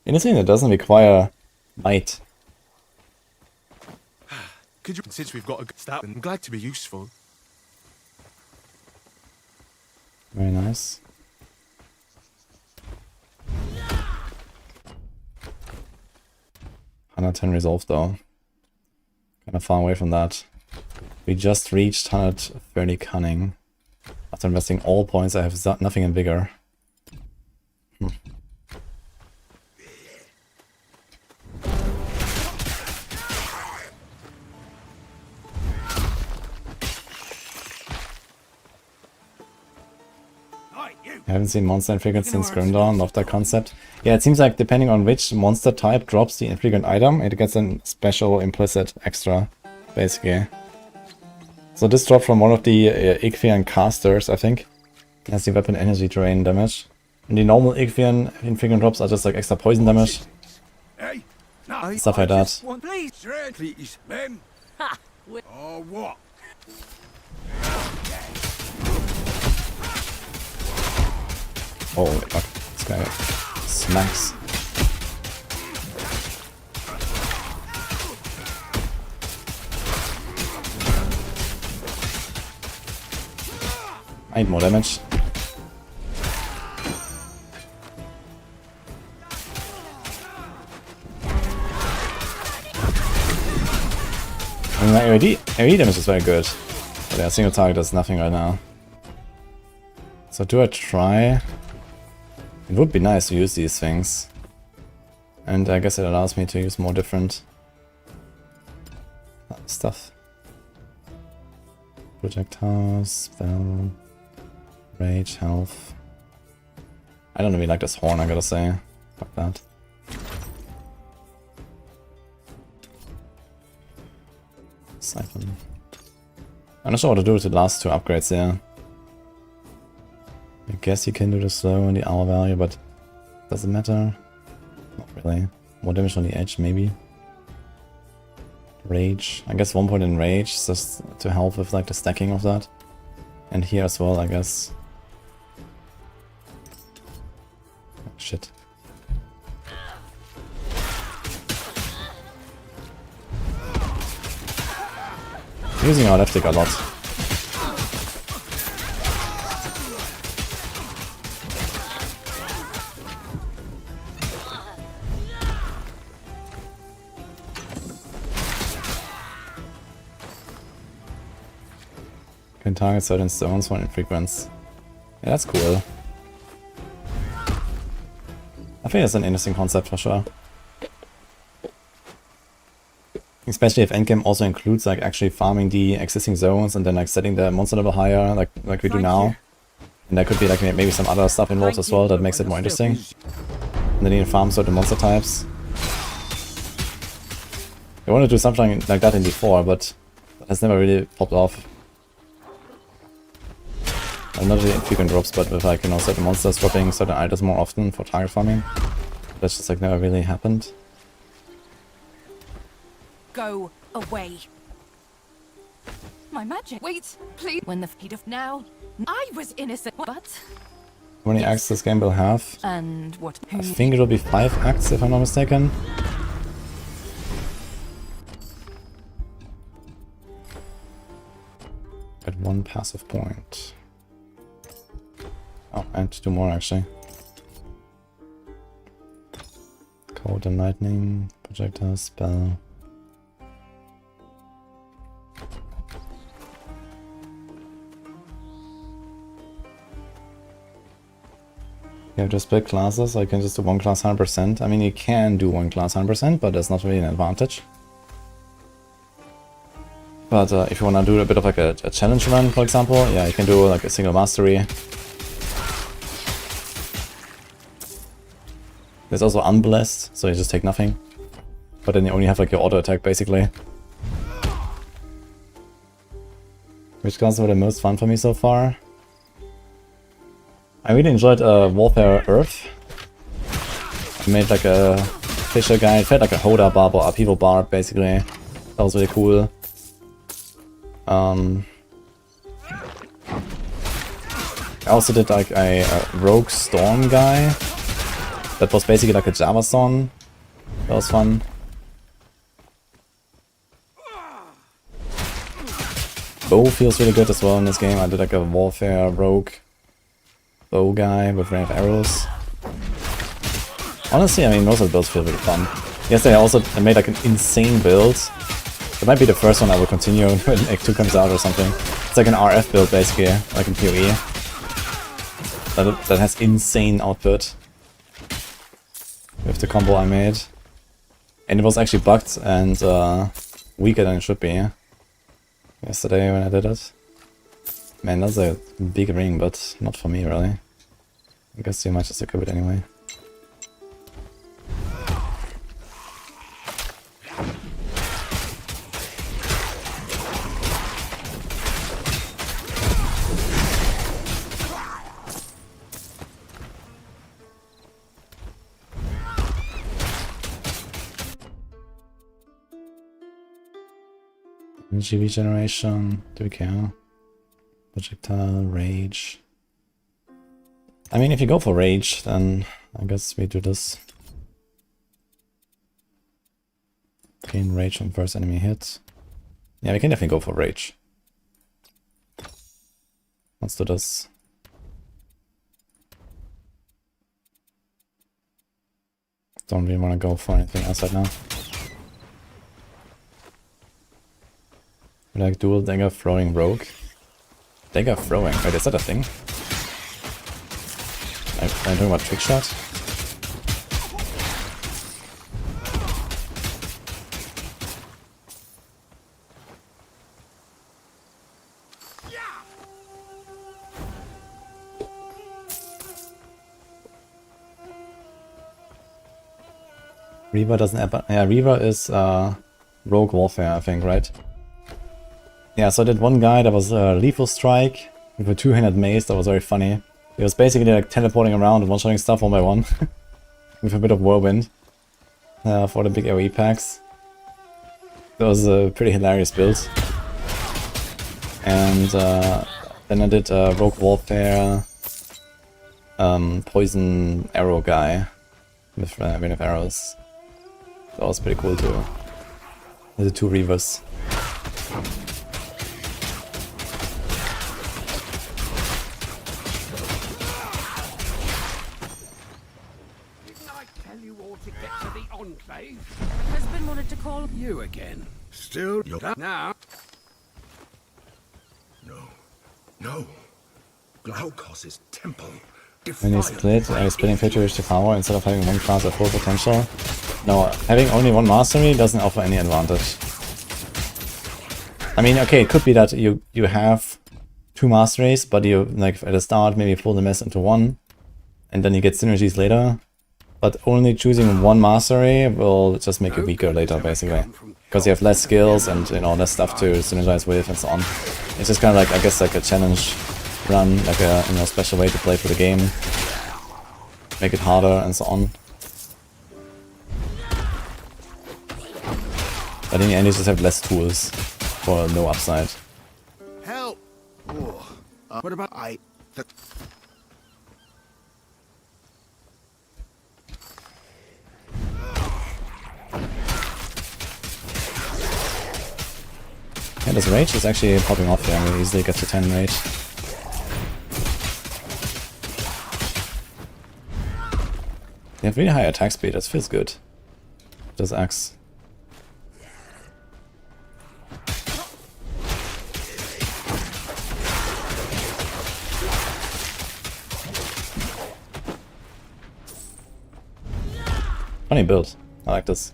Anything that doesn't require might. Could you, since we've got a good start, I'm glad to be useful. Very nice. $110 resolve though. Kinda far away from that. We just reached 130 cunning. After investing all points, I have nothing in vigor. I haven't seen monster infrequent since Grimdawn, love that concept. Yeah, it seems like depending on which monster type drops the infrequent item, it gets a special implicit extra, basically. So this dropped from one of the Ichthyan casters, I think. It has the weapon energy drain damage. And the normal Ichthyan infrequent drops are just like extra poison damage. Stuff like that. Please, men. Or what? Holy fuck, this guy smacks. I need more damage. I mean, my AoE damage is very good. But yeah, single target does nothing right now. So do I try? It would be nice to use these things. And I guess it allows me to use more different stuff. Projectile, spell, rage, health. I don't really like this horn, I gotta say. Fuck that. Siphon. I'm not sure what to do with the last 2 upgrades here. I guess you can do the slow and the hour value, but does it matter? Not really. More damage on the edge, maybe. Rage. I guess 1 point in rage, just to help with like the stacking of that. And here as well, I guess. Oh, shit. Using our left stick a lot. Can target certain stones when it frequents. Yeah, that's cool. I think it's an interesting concept for sure. Especially if endgame also includes like actually farming the existing zones and then like setting the monster level higher like we do now. And there could be like maybe some other stuff involved as well that makes it more interesting. And then you can farm certain monster types. I want to do something like that in D4, but that has never really popped off. Not really infrequent drops, but with like, you know, certain monsters dropping certain items more often for target farming. That's just like never really happened. Go away. My magic. Wait, please. When the feet of now, I was innocent, but How many acts this game will have? and what? I think it'll be 5 acts if I'm not mistaken. At 1 passive point. Oh, and 2 more actually. Cold and lightning, projectile, spell. You have just split classes, so you can just do one class 100%. I mean, you can do one class 100%, but that's not really an advantage. But if you want to do a bit of like a challenge run, for example, yeah, you can do like a single mastery. There's also unblessed, so you just take nothing. But then you only have like your auto attack basically. Which classes were the most fun for me so far? I really enjoyed Warfare Earth. I made like a fisher guy, it felt like a Hoda Barb or Upheaval Barb basically. That was really cool. I also did like a Rogue Storm guy. That was basically like a Java song. That was fun. Bow feels really good as well in this game. I did like a Warfare Rogue bow guy with ran of arrows. Honestly, I mean, most of the builds feel really fun. Yesterday I also made like an insane build. It might be the first one I will continue when Act 2 comes out or something. It's like an RF build basically, like in PoE. That has insane output. With the combo I made. And it was actually bugged and weaker than it should be. Yesterday when I did it. Man, that's a big ring, but not for me really. I guess you might just equip it anyway. Energy regeneration, do we care? Projectile, rage. I mean, if you go for rage, then I guess we do this. Gain rage on first enemy hit. Yeah, we can definitely go for rage. Let's do this. Don't really want to go for anything else right now. Like dual dagger throwing rogue. Dagger throwing. Wait, is that a thing? I'm talking about trick shot. Reaver doesn't ever. Yeah, Reaver is rogue warfare, I think, right? Yeah, so I did one guy that was a lethal strike with a two-handed mace. That was very funny. He was basically like teleporting around and one-shotting stuff one by one with a bit of whirlwind for the big AoE packs. That was a pretty hilarious build. And then I did rogue warfare poison arrow guy with rain of arrows. That was pretty cool too. With the two reavers. Husband wanted to call you again. Still, you're done now. No. No. Glaukos' temple. When you split, are you splitting 50 power instead of having one class at full potential? No, having only one mastery doesn't offer any advantage. I mean, okay, it could be that you have 2 masteries, but you, like, at the start maybe pull the mess into one, and then you get synergies later. But only choosing one mastery will just make you weaker later, basically. Because you have less skills and, you know, less stuff to synergize with and so on. It's just kind of like, I guess, like a challenge run, like a, you know, special way to play for the game. Make it harder and so on. But in the end you just have less tools for no upside. Help! What about Yeah, this rage is actually popping off here. We easily get to 10 rage. They have really high attack speed, that feels good. This axe. Funny build. I like this.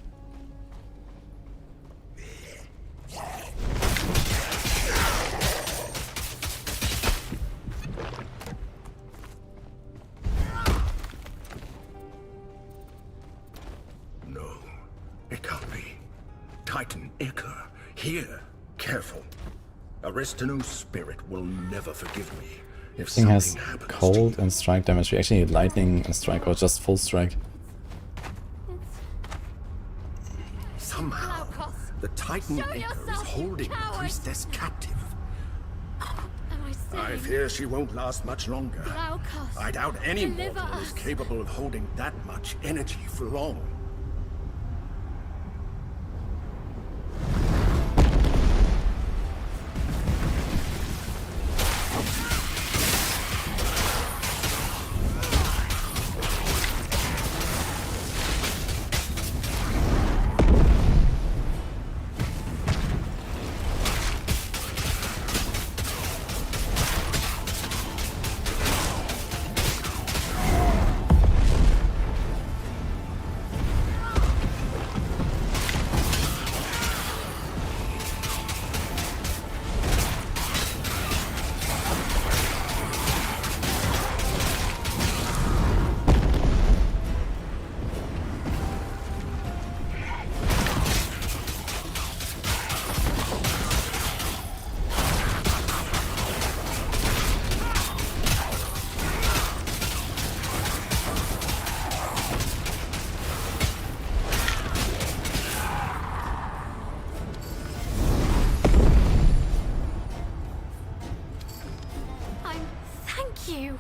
No, it can't be. Titan Iker, here. Careful. Aristino's spirit will never forgive me if Thing has something happens. cold and strike damage. We actually need lightning and strike, or just full strike. Somehow, the Titan Iker is holding the priestess captive. I fear she won't last much longer. I doubt any mortal is capable of holding that much energy for long.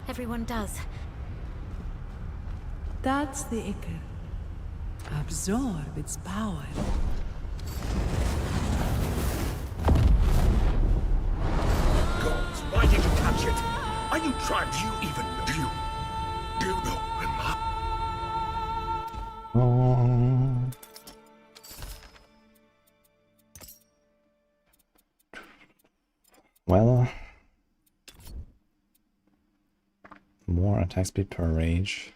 Everyone does. That's the Iker. Absorb its power. Gods, why did you touch it? Are you trying? Do you even know? Do you know enough? Well, more attack speed per rage.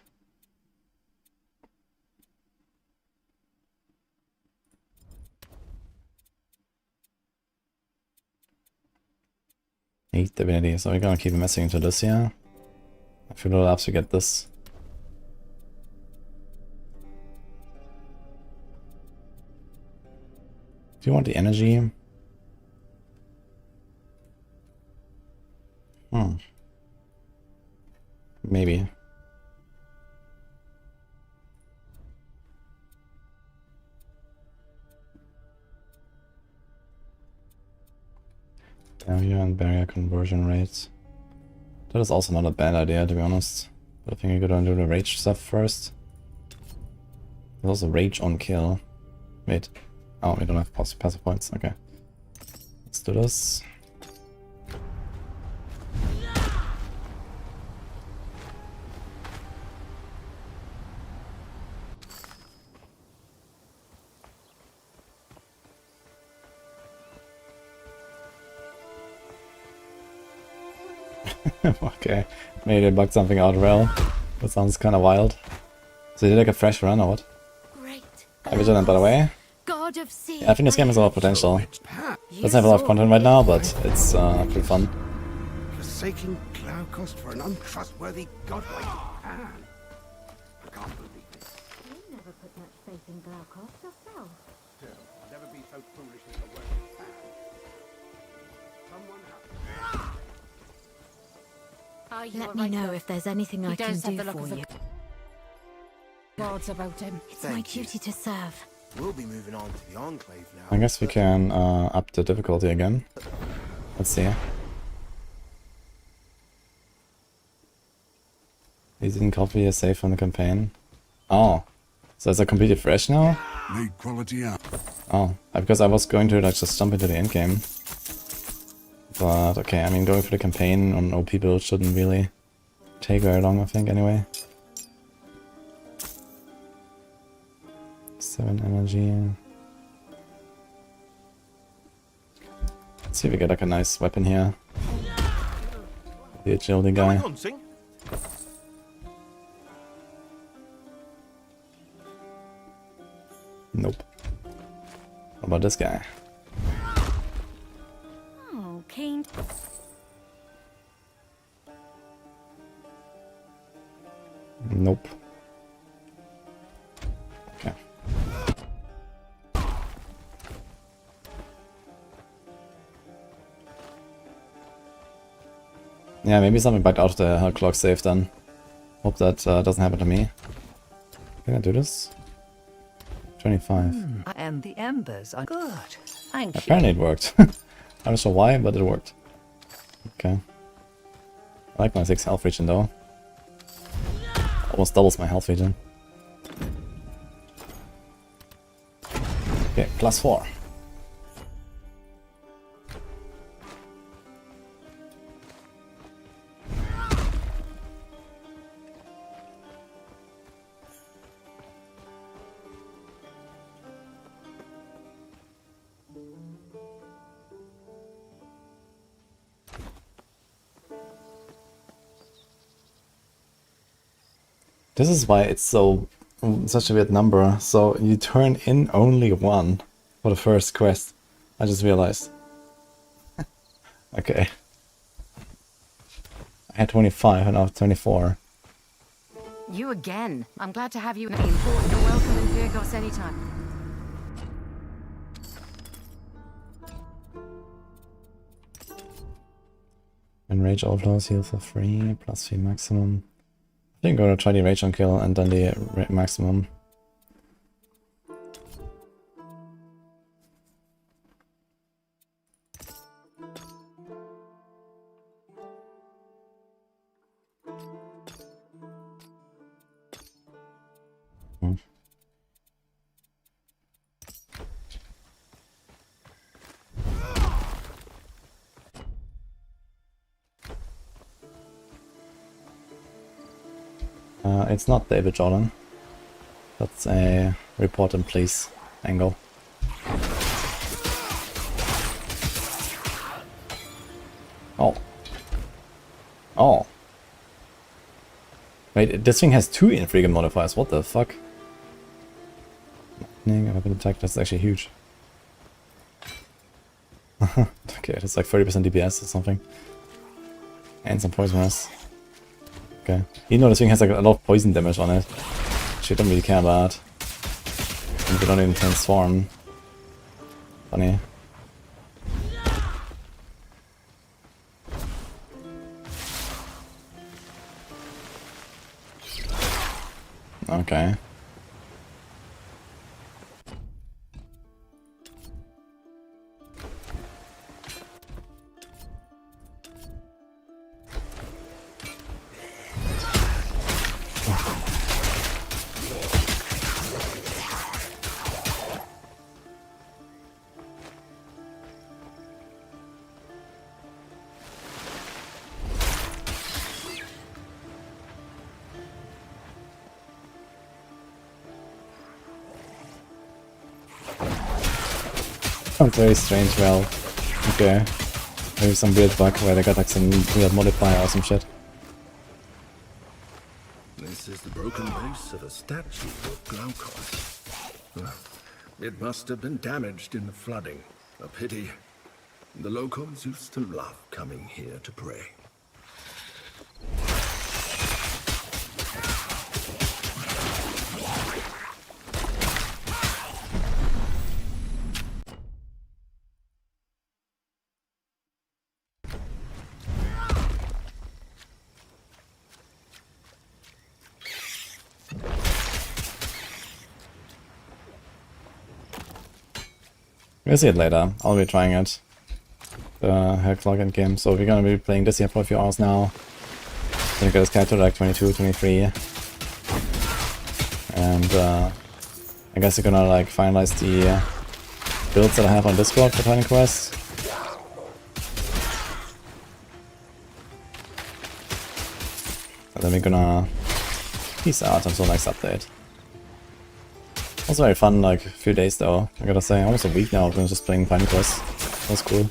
Eight divinity, so we're gonna keep messing into this here. I feel it'll have to get this. Do you want the energy? Maybe. Barrier and barrier conversion rates. That is also not a bad idea, to be honest. But I think we're gonna do the rage stuff first. There's also rage on kill. Wait. Oh, we don't have passive points. Okay. Let's do this. Okay, maybe they bugged something out well. That sounds kind of wild. So you did like a fresh run or what? Vigilant, by the way. Yeah, I think this game has a lot of potential. Doesn't have a lot of content right now, but it's pretty fun. Forsaking Glaucus for an untrustworthy godlike Pan. I can't believe it. You never put much faith in Glaucus yourself. Still, I'll never be so foolish as to work with Pan. Someone Let me know if there's anything I can do for you. Guards about him. It's my duty to serve. We'll be moving on to the Enclave now. I guess we can up the difficulty again. Let's see. He didn't copy a save from the campaign. Oh. So is it completely fresh now? Make quality up. Oh. Because I was going to like just jump into the endgame. But okay, I mean going for the campaign on OP build shouldn't really take very long, I think, anyway. 7 energy. Let's see if we get like a nice weapon here. The agility guy. Nope. What about this guy? Oh, Kane. Nope. Okay. Yeah, maybe something backed out of the Hell Clock save then. Hope that doesn't happen to me. Can I do this? 25. And the embers are good. Thank you. Apparently it worked. I'm not sure why, but it worked. Okay. I like my 6 health regen though. Almost doubles my health regen. Okay, +4. This is why it's so such a weird number. So you turn in only 1 for the first quest. I just realized. Okay. I had 25 and now 24. You again. I'm glad to have you. Important. You're welcome in Virgos anytime. And rage overflows heal for free, +3 maximum. I think I'm gonna try the rage on kill and then the maximum. It's not David Jordan. That's a report and police angle. Oh. Oh. Wait, this thing has 2 infrequent modifiers. What the fuck? Lightning, weapon attack, that's actually huge. Okay, that's like 30% DPS or something. And some poisonous. Okay. Even though this thing has like a lot of poison damage on it, which I don't really care about. And we don't even transform. Funny. Okay. Very strange, well. Okay. Maybe some weird bug where they got like some weird modifier or some shit. This is the broken base of a statue of Glaukos. It must have been damaged in the flooding. A pity. The locals used to love coming here to pray. We'll see it later. I'll be trying it. The Hell Clock Endgame. So we're gonna be playing this here for a few hours now. Gonna get this character like 22, 23. And I guess we're gonna like finalize the builds that I have on Discord for Titan Quest. And then we're gonna peace out until next update. It was very fun, like a few days though, I gotta say. Almost a week now, I've been just playing Titan Quest. That was cool.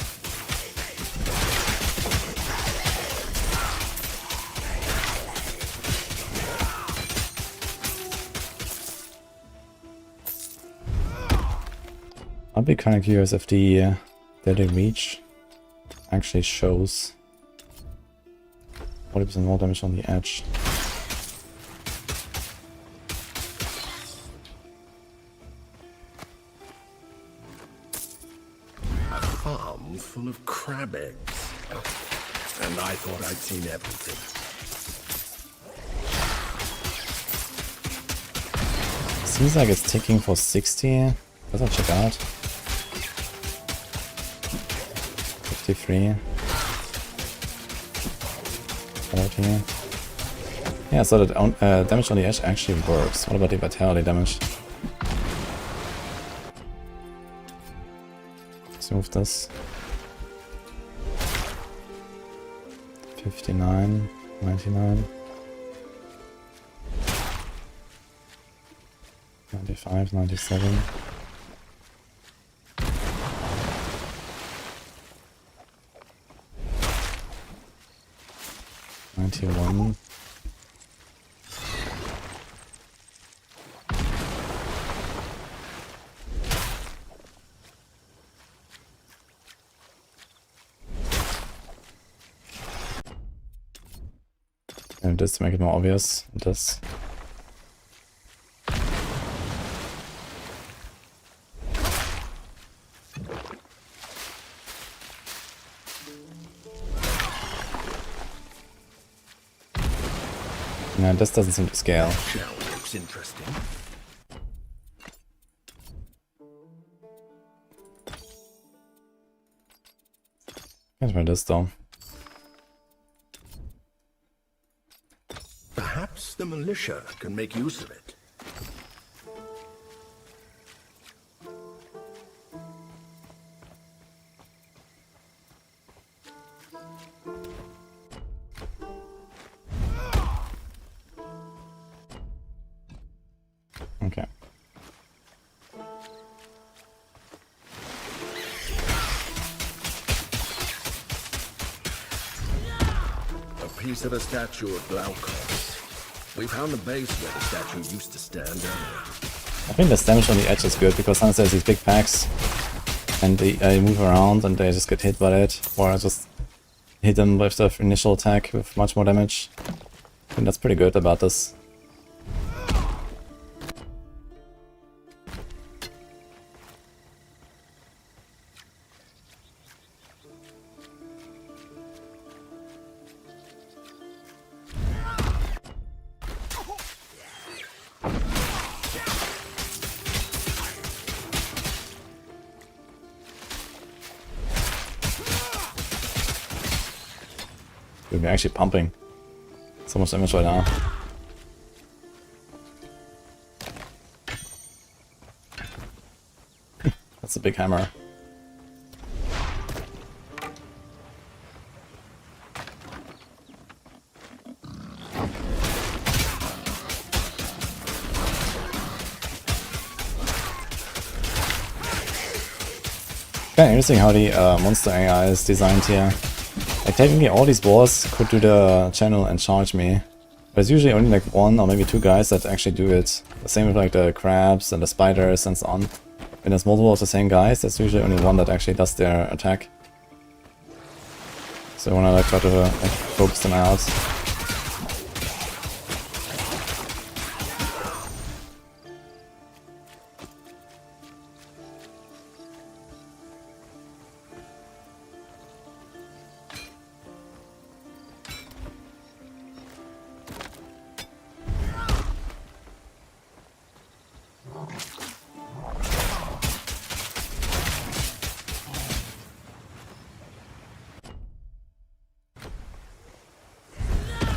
I'd be kinda curious if the deadly reach actually shows 40% more damage on the edge. Full of crab eggs. And I thought I'd seen everything. Seems like it's ticking for 60. Let's check out. 53. 40. Yeah, so that damage on the edge actually works. What about the vitality damage? Let's move this. 59, 99, 95, 97. $91. And this to make it more obvious. This. No, this doesn't seem to scale. Shell looks interesting. Let's try this though. Perhaps the militia can make use of it. Okay. A piece of a statue of Glaukos. We found the base where the statue used to stand earlier. I think this damage on the edge is good because sometimes there's these big packs and they move around and they just get hit by it, or I just hit them with the initial attack with much more damage. I think that's pretty good about this. We're actually pumping so much damage right now. That's a big hammer. Kinda interesting how the monster AI is designed here. Like technically all these walls could do the channel and charge me. There's usually only like 1 or maybe 2 guys that actually do it. The same with like the crabs and the spiders and so on. When there's multiple of the same guys, there's usually only 1 that actually does their attack. So when I like try to like, focus them out.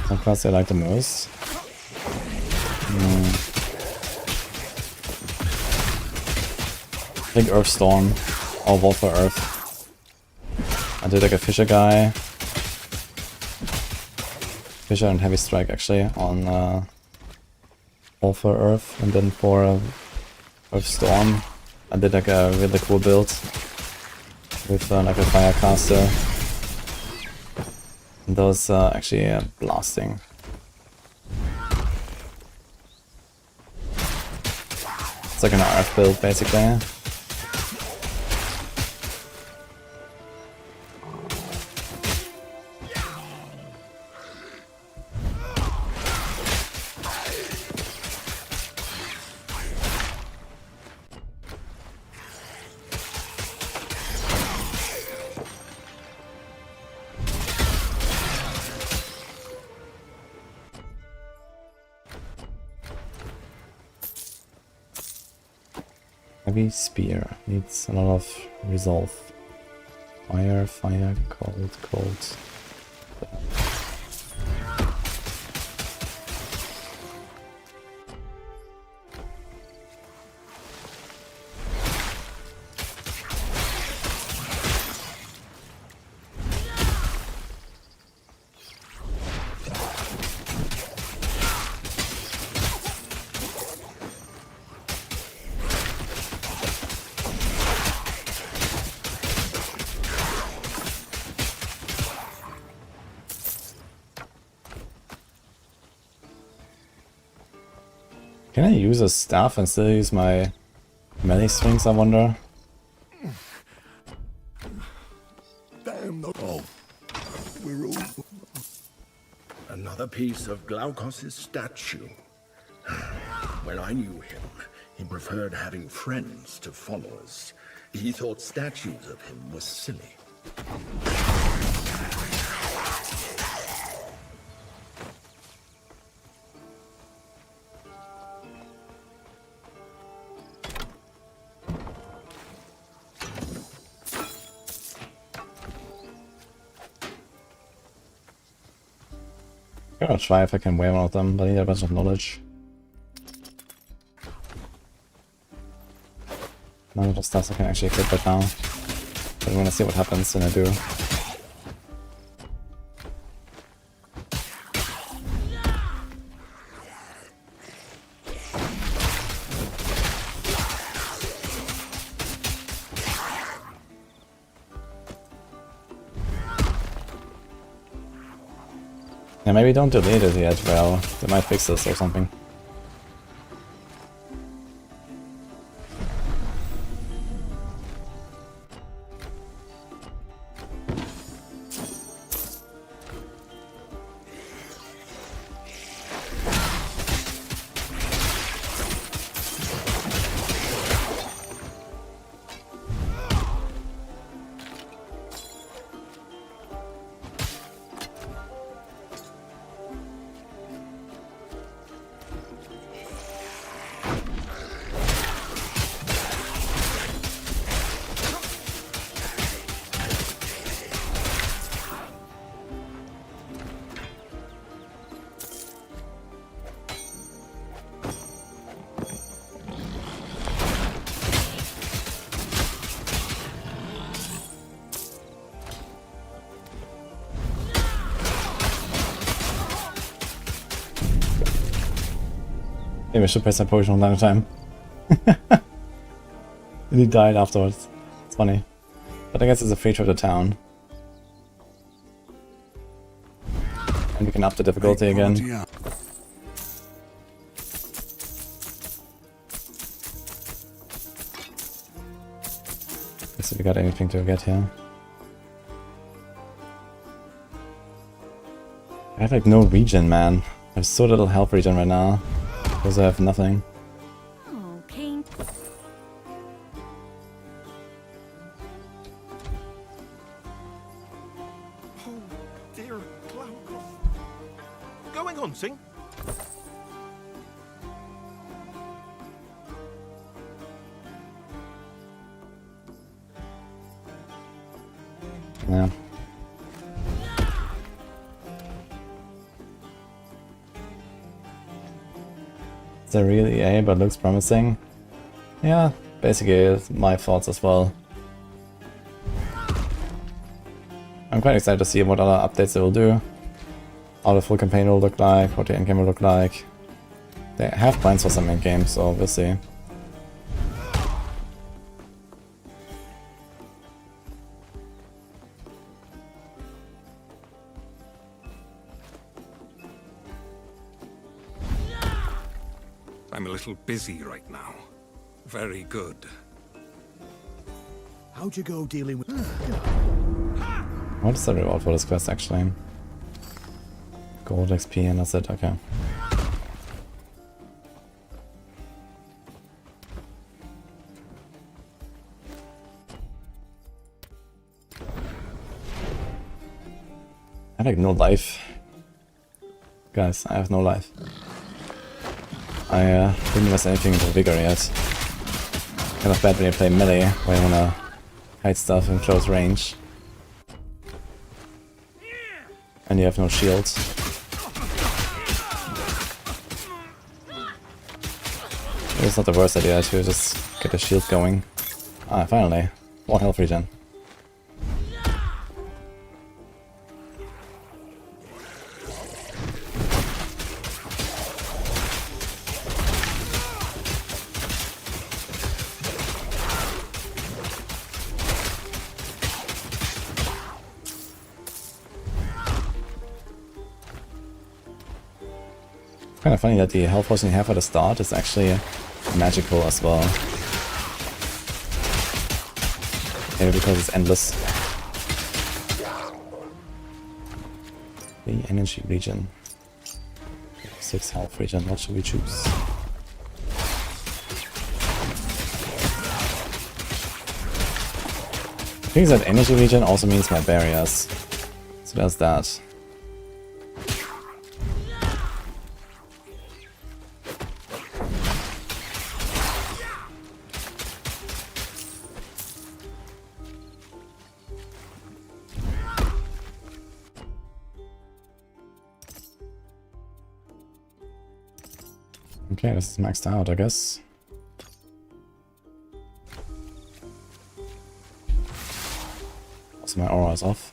What class I like the most? I think Earth Storm or Wolf for Earth. I did like a Fisher guy. Fisher and Heavy Strike actually on Wolf for Earth, and then for Earth Storm I did like a really cool build with like a Firecaster. And those actually blasting. It's like an RF build basically. Heavy Spear needs a lot of resolve. Fire, fire, cold, cold. Can I use a staff and still use my melee strings, I wonder? Damn the we're all... Another piece of Glaukos' statue. When I knew him, he preferred having friends to followers. He thought statues of him were silly. I'm gonna try if I can wear one of them, but I need a bunch of knowledge. None of the stuff I can actually equip right now. But I wanna see what happens when I do. Yeah, maybe don't delete it yet, well, they might fix this or something. Maybe I should press that potion one time. And he died afterwards. It's funny. But I guess it's a feature of the town. And we can up the difficulty again. if we got anything to get here. I have like no regen, man. I have so little health regen right now. Because I have nothing. Okay. Oh, dear Glaucus. Going hunting? Yeah. It's a real EA, but looks promising. Yeah, basically it's my thoughts as well. I'm quite excited to see what other updates they will do. How the full campaign will look like, what the endgame will look like. They have plans for some endgame, so we'll see. I'm a little busy right now. Very good. How'd you go dealing with... What is the reward for this quest actually? Gold XP and that's it, okay. I have like no life. Guys, I have no life. I didn't invest anything into vigor yet. Kind of bad when you play melee, where you wanna hide stuff in close range. And you have no shield. It's not the worst idea to just get the shield going. Ah, finally. More health regen. Kind of funny that the health potion you have at the start is actually magical as well. Maybe because it's endless. The energy regen. 6 health regen, what should we choose? I think that energy regen also means my barriers. So there's that. Okay, this is maxed out, I guess. Also, my aura is off.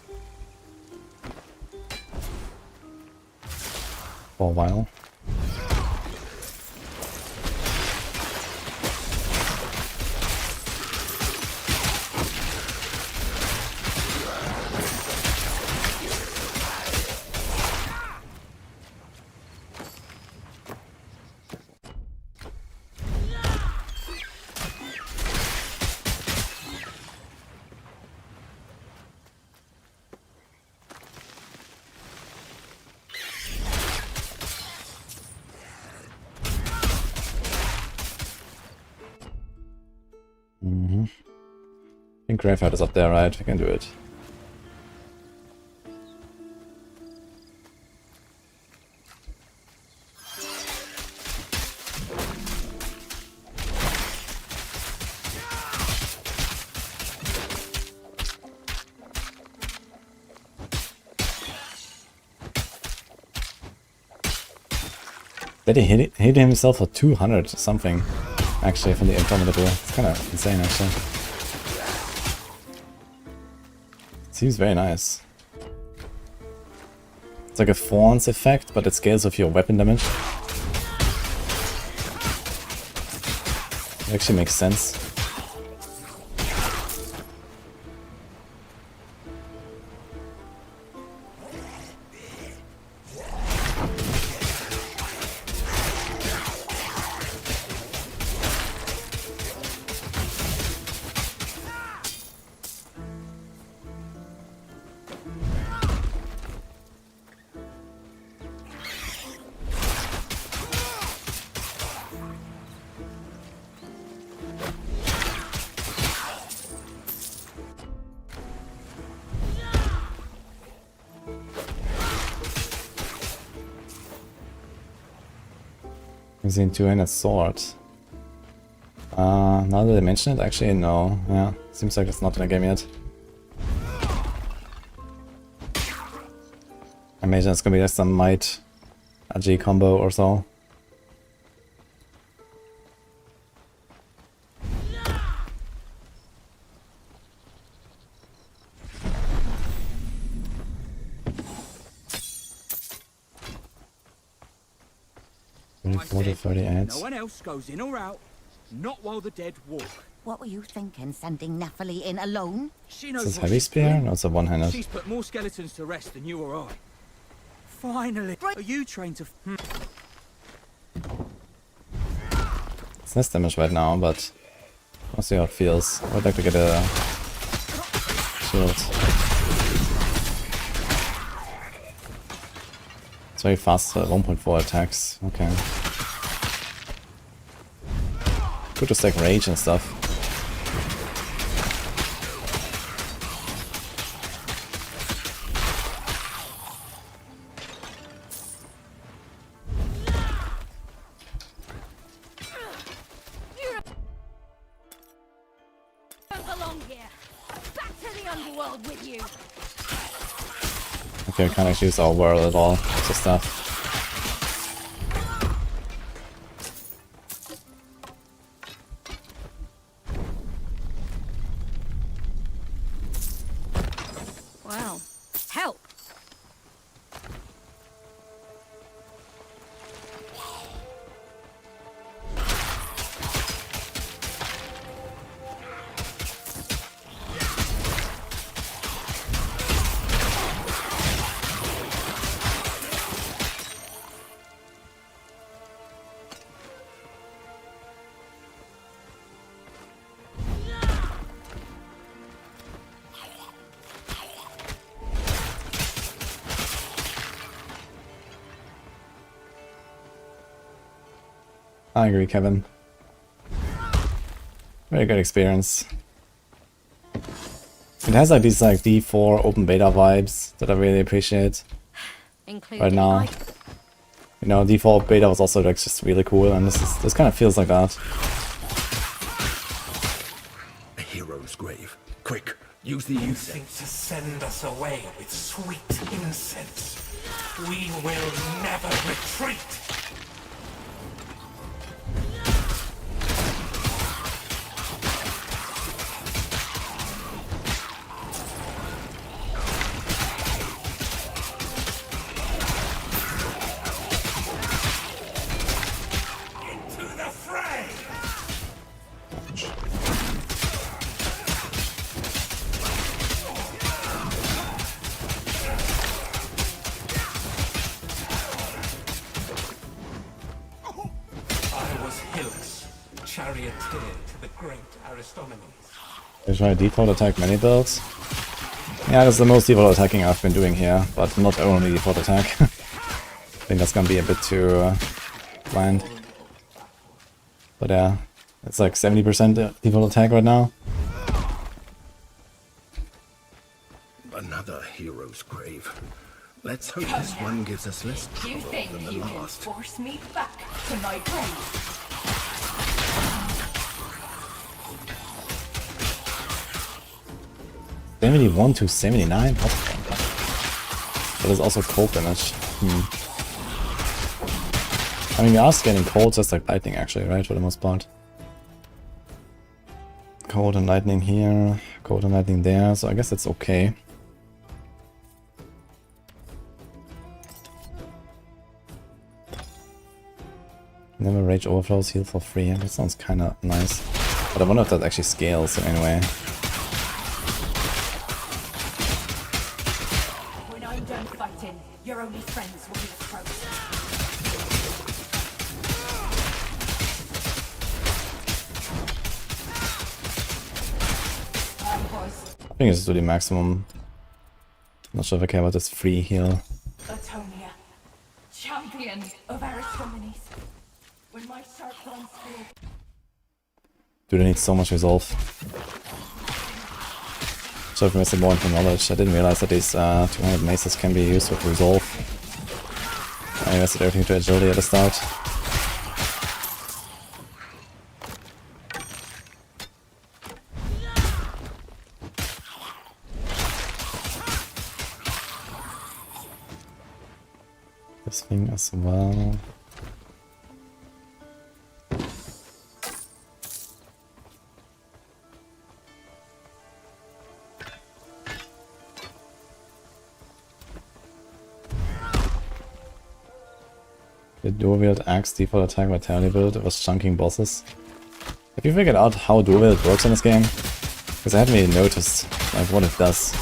For a while. I think Graveyard is up there, right? We can do it. Did he hit himself for 200 something, actually, from the Indomitable. It's kind of insane, actually. Seems very nice. It's like a Thorns effect, but it scales with your weapon damage. It actually makes sense. Using two-handed sword. Now that I mention it, actually no. Yeah, seems like it's not in the game yet. I imagine it's gonna be just some might HUGE combo or so. No one else goes in or out, not while the dead walk. What were you thinking, sending Nephilim in alone? She knows Is this what heavy she's spear? doing. No, it's a one-handed. She's put more skeletons to rest than you or I. Finally, are you trained to? It's less damage right now, but we'll see how it feels. I would like to get a shield. It's very fast, 1.4 attacks. Okay. Good to stack rage and stuff. Okay, we can't actually use our world at all. So stuff. Well, help. I agree, Kevin. Very good experience. It has like these like D4 open beta vibes that I really appreciate right now. You know, D4 beta was also like just really cool, and this kind of feels like that. A hero's grave. Quick, use the incense. To send us away with sweet incense. We will never retreat. I try default attack many builds. Yeah, that's the most default attacking I've been doing here, but not only default attack. I think that's gonna be a bit too blind. But yeah, it's like 70% default attack right now. Another hero's grave. Let's hope this one gives us less trouble than the last. Force me back to my grave. 71 to 79? But there's also cold damage. I mean, we are scanning cold just like lightning actually, right? For the most part. Cold and lightning here, cold and lightning there, so I guess it's okay. Never rage overflows, heal for free. That sounds kinda nice. But I wonder if that actually scales in any way. When I'm done fighting, your only friends will be frozen. I think it's to the maximum. Not sure if I care about this free heal. Latonia, champion of Aristophanes. When my Sorc runs through. Dude, I need so much resolve. Sorry for missing more info knowledge. I didn't realize that these 200 maces can be used with resolve. I invested everything to agility at the start. this thing as well. The dual wield axe default attack vitality build was chunking bosses. Have you figured out how dual wield works in this game? Because I haven't really noticed like what it does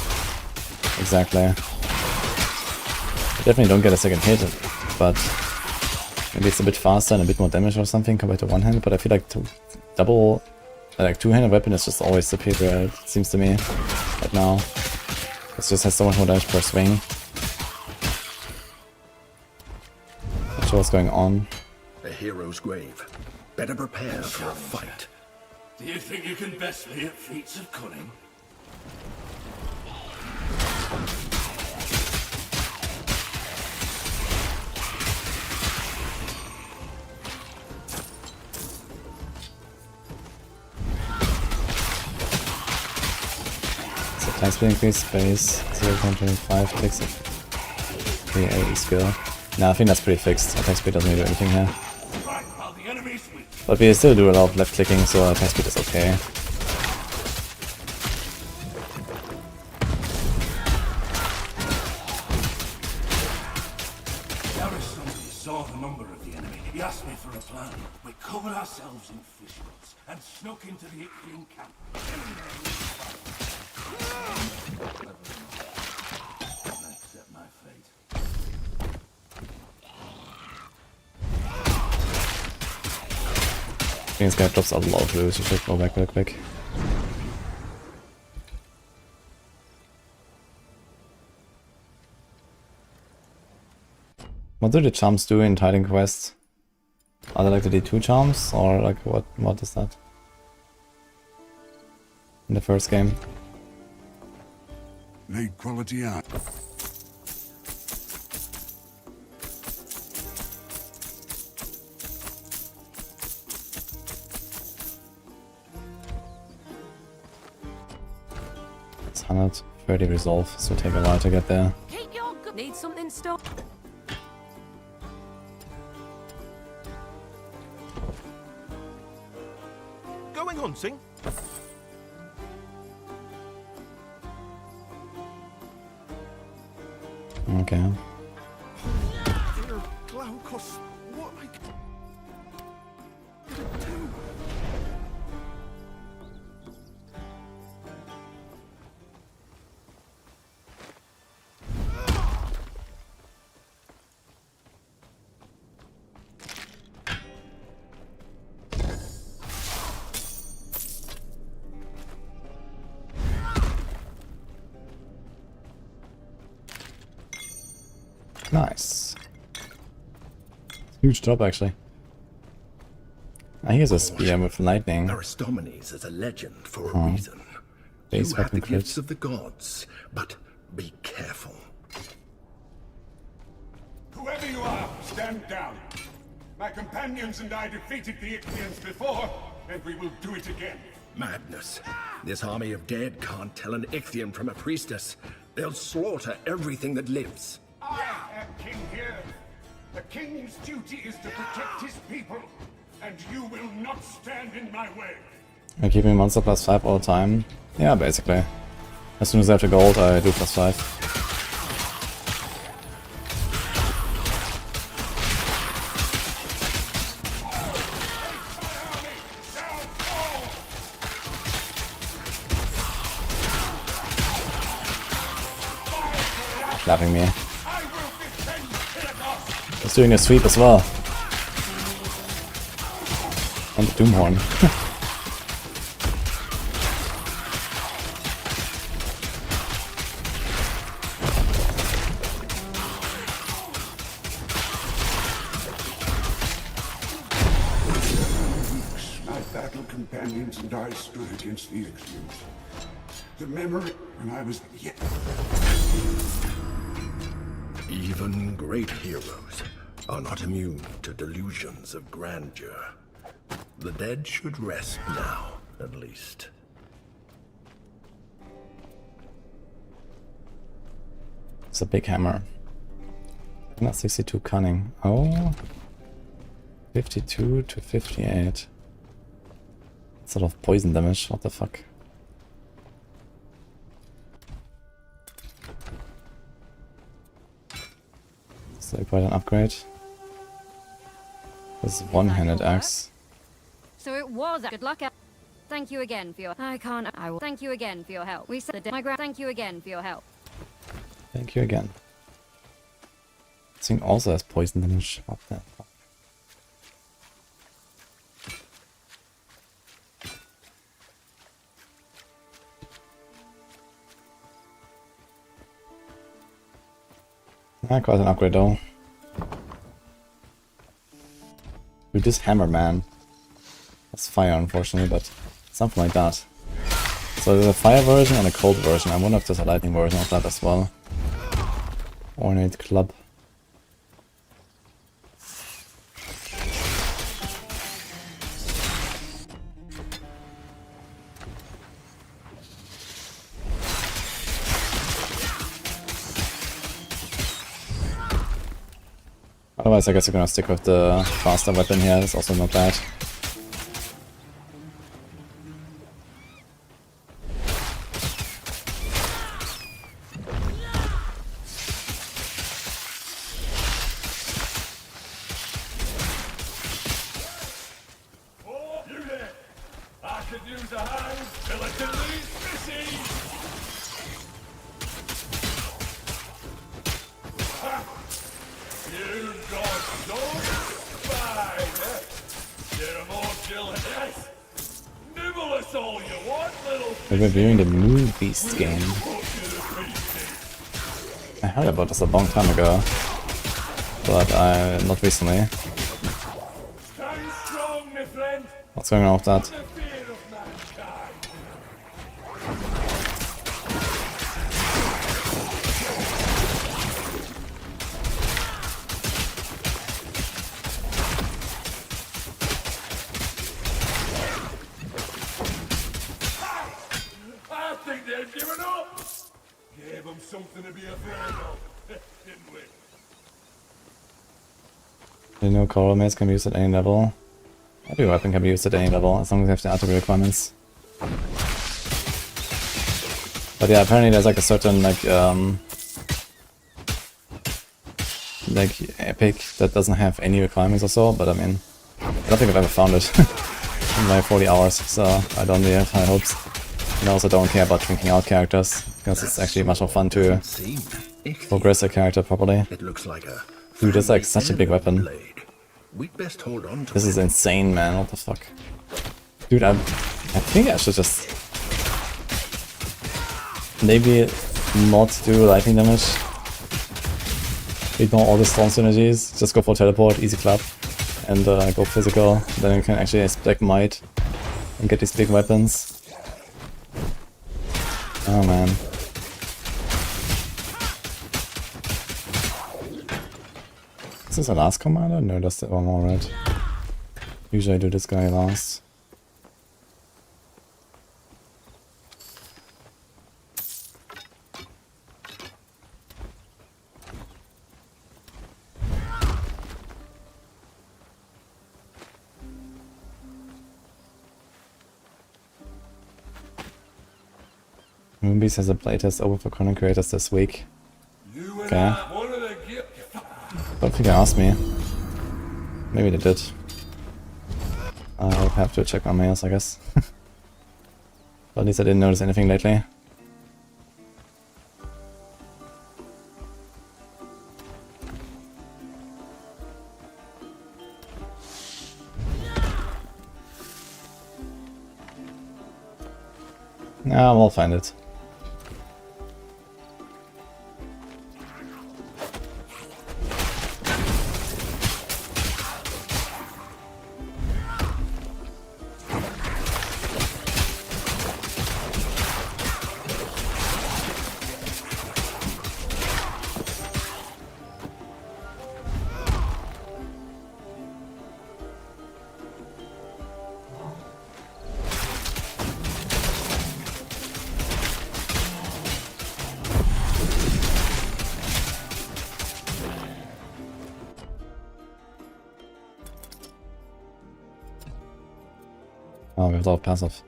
exactly. I definitely don't get a second hit, but maybe it's a bit faster and a bit more damage or something compared to one-handed, but I feel like two-handed weapon is just always superior, it seems to me, right now. It just has so much more damage per swing. Not sure what's going on. A hero's grave. Better prepare for a fight. Do you think you can best me at feats of cunning? So attack speed increase, space, 0.25, takes it. The AE skill. Nah, I think that's pretty fixed. Attack speed doesn't really do anything here. But we still do a lot of left clicking, so attack speed is okay. Somebody saw the number of the enemy. He asked me for a plan. We covered ourselves in fish hooks and snuck into the Ichthyan camp. I accept my fate. I think this guy drops a lot of loot, so should go back real quick. What do the charms do in Titan Quest? Are they like the D2 charms, or like what is that? In the first game? Made quality art. It's 130 resolve, so take a while to get there. Keep your good. Need something stopped. Going hunting? Okay. Dear Glaucus, what am I gonna do? Nice. Huge drop, actually. Here's a spear with lightning. Aristomenes is a legend for a reason. Base You have the weapon crit. gifts of the gods, but be careful. Whoever you are, stand down. My companions and I defeated the Ichthyians before, and we will do it again. Madness. This army of dead can't tell an Ichthyan from a priestess. They'll slaughter everything that lives. I am king here. The king's duty is to protect his people, and you will not stand in my way. I'm keeping monster +5 all the time. Yeah, basically. As soon as I have the gold, I do +5. Slapping me. He's doing a sweep as well. And the Doomhorn. My battle companions and I stood against the Exile. The memory when I was yet. Even great heroes are not immune to delusions of grandeur. The dead should rest now, at least. It's a big hammer. Not 62 cunning. Oh. 52 to 58. That's a lot of poison damage. What the fuck? Is that quite an upgrade? This is one-handed axe. So it was. Good luck. Thank you again for your. I will. Thank you again for your help. We said the. Thank you again for your help. Thank you again. This thing also has poison damage. What the fuck? Quite an upgrade though. Dude, this hammer, man. That's fire, unfortunately, but something like that. So there's a fire version and a cold version. I wonder if there's a lightning version of that as well. Ornate club. Otherwise, I guess I'm gonna stick with the faster weapon here. It's also not bad. We're reviewing the Moon Beast game. I heard about this a long time ago, but not recently. What's going on with that? Something to be afraid of, didn't we? You know, coral mace can be used at any level. Every weapon can be used at any level, as long as you have the attribute requirements. But yeah, apparently there's like a certain like epic that doesn't have any requirements or so, but I mean, I don't think I've ever found it in my 40 hours, so I don't really have high hopes. And I also don't care about drinking out characters, because it's actually much more fun to progress a character properly. It looks like a dude, that's like such a big weapon. We'd best hold on to This is insane, man. What the fuck? Dude, I think I should just maybe not do lightning damage. Ignore all the storm synergies. Just go for teleport, easy clap, and go physical. Then you can actually expect might and get these big weapons. Oh man. Is this the last commander? No, that's the one more, right? Usually I do this guy last. Moonbeast has a playtest open for content creators this week. Okay. Don't think they asked me. Maybe they did. I'll have to check my mails, I guess. But at least I didn't notice anything lately. Nah, we'll find it. Oh, we have a lot of passive.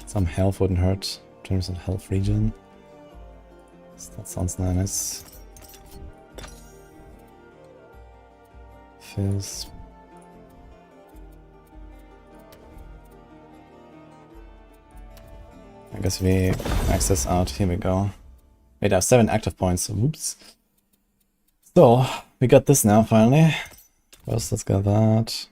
Some health wouldn't hurt. 20% health regen. That sounds nice. Fizz. I guess we max this out. Here we go. Wait, I have 7 active points. Whoops. So, we got this now finally. First, let's get that.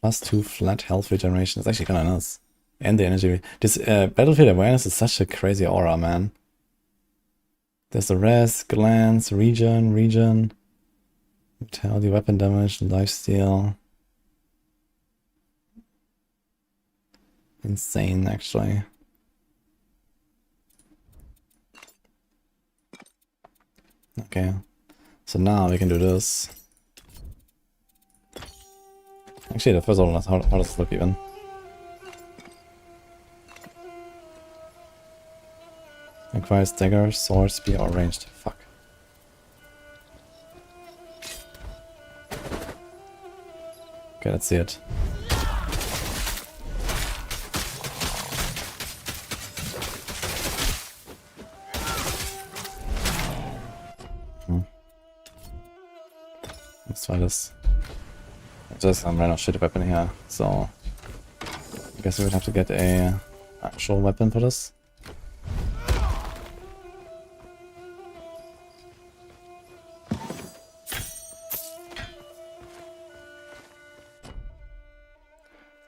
+2 flat health regeneration. It's actually kind of nice. And the energy. This battlefield awareness is such a crazy aura, man. There's the res, glance, regen, vitality, weapon damage, lifesteal. Insane, actually. Okay, so now we can do this. Actually, the first one, how does it look even? Requires dagger, sword, spear, or ranged. Fuck. Okay, let's see it. Let's try this. Just ran out of shit weapon here, so I guess we would have to get a actual weapon for this.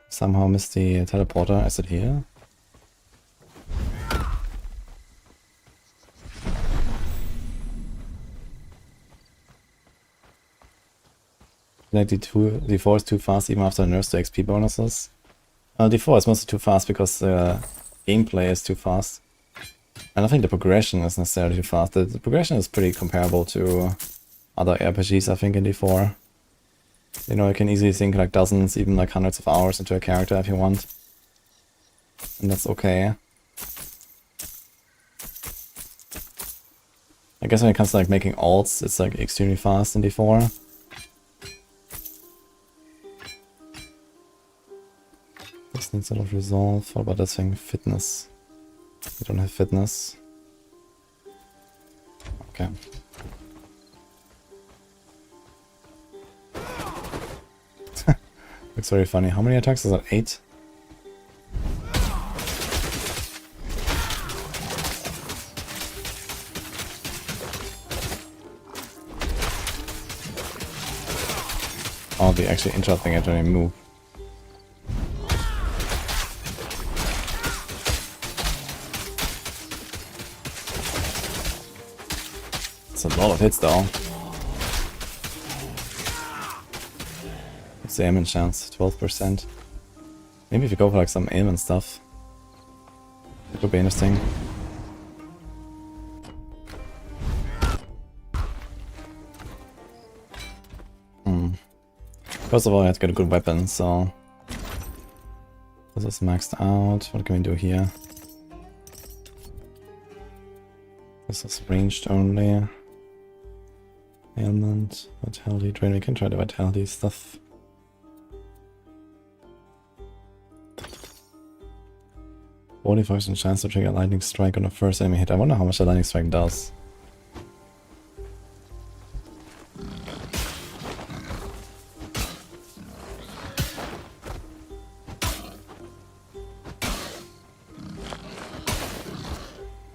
Somehow missed the teleporter. Is it here? Like D4 is too fast even after nerfs to XP bonuses. D4 is mostly too fast because the gameplay is too fast. And I think the progression is necessarily too fast. The progression is pretty comparable to other RPGs, I think, in D4. You know, you can easily sink like dozens, even like hundreds of hours into a character if you want. And that's okay. I guess when it comes to like making alts, it's like extremely fast in D4. This needs a lot of resolve. What about this thing? Fitness. We don't have fitness. Okay. Looks very funny. How many attacks is that? 8? Oh, the actually interrupting it when you move. It's a lot of hits though. What's the aiming chance? 12%. Maybe if you go for like some aim and stuff, it could be interesting. First of all, I have to get a good weapon, so this is maxed out. What can we do here? This is ranged only. Ailment, vitality drain. We can try the vitality stuff. %45% chance to trigger a lightning strike on the first enemy hit. I wonder how much a lightning strike does.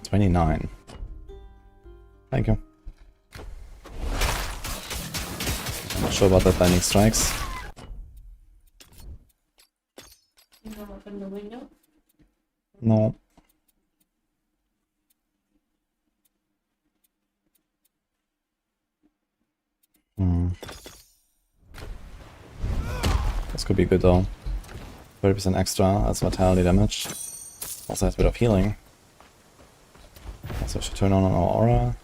$29. Thank you. I'm not sure about that lightning strikes. You can open the window? No. This could be good though. 30% extra, that's vitality damage. Also has a bit of healing. So I should turn on our aura.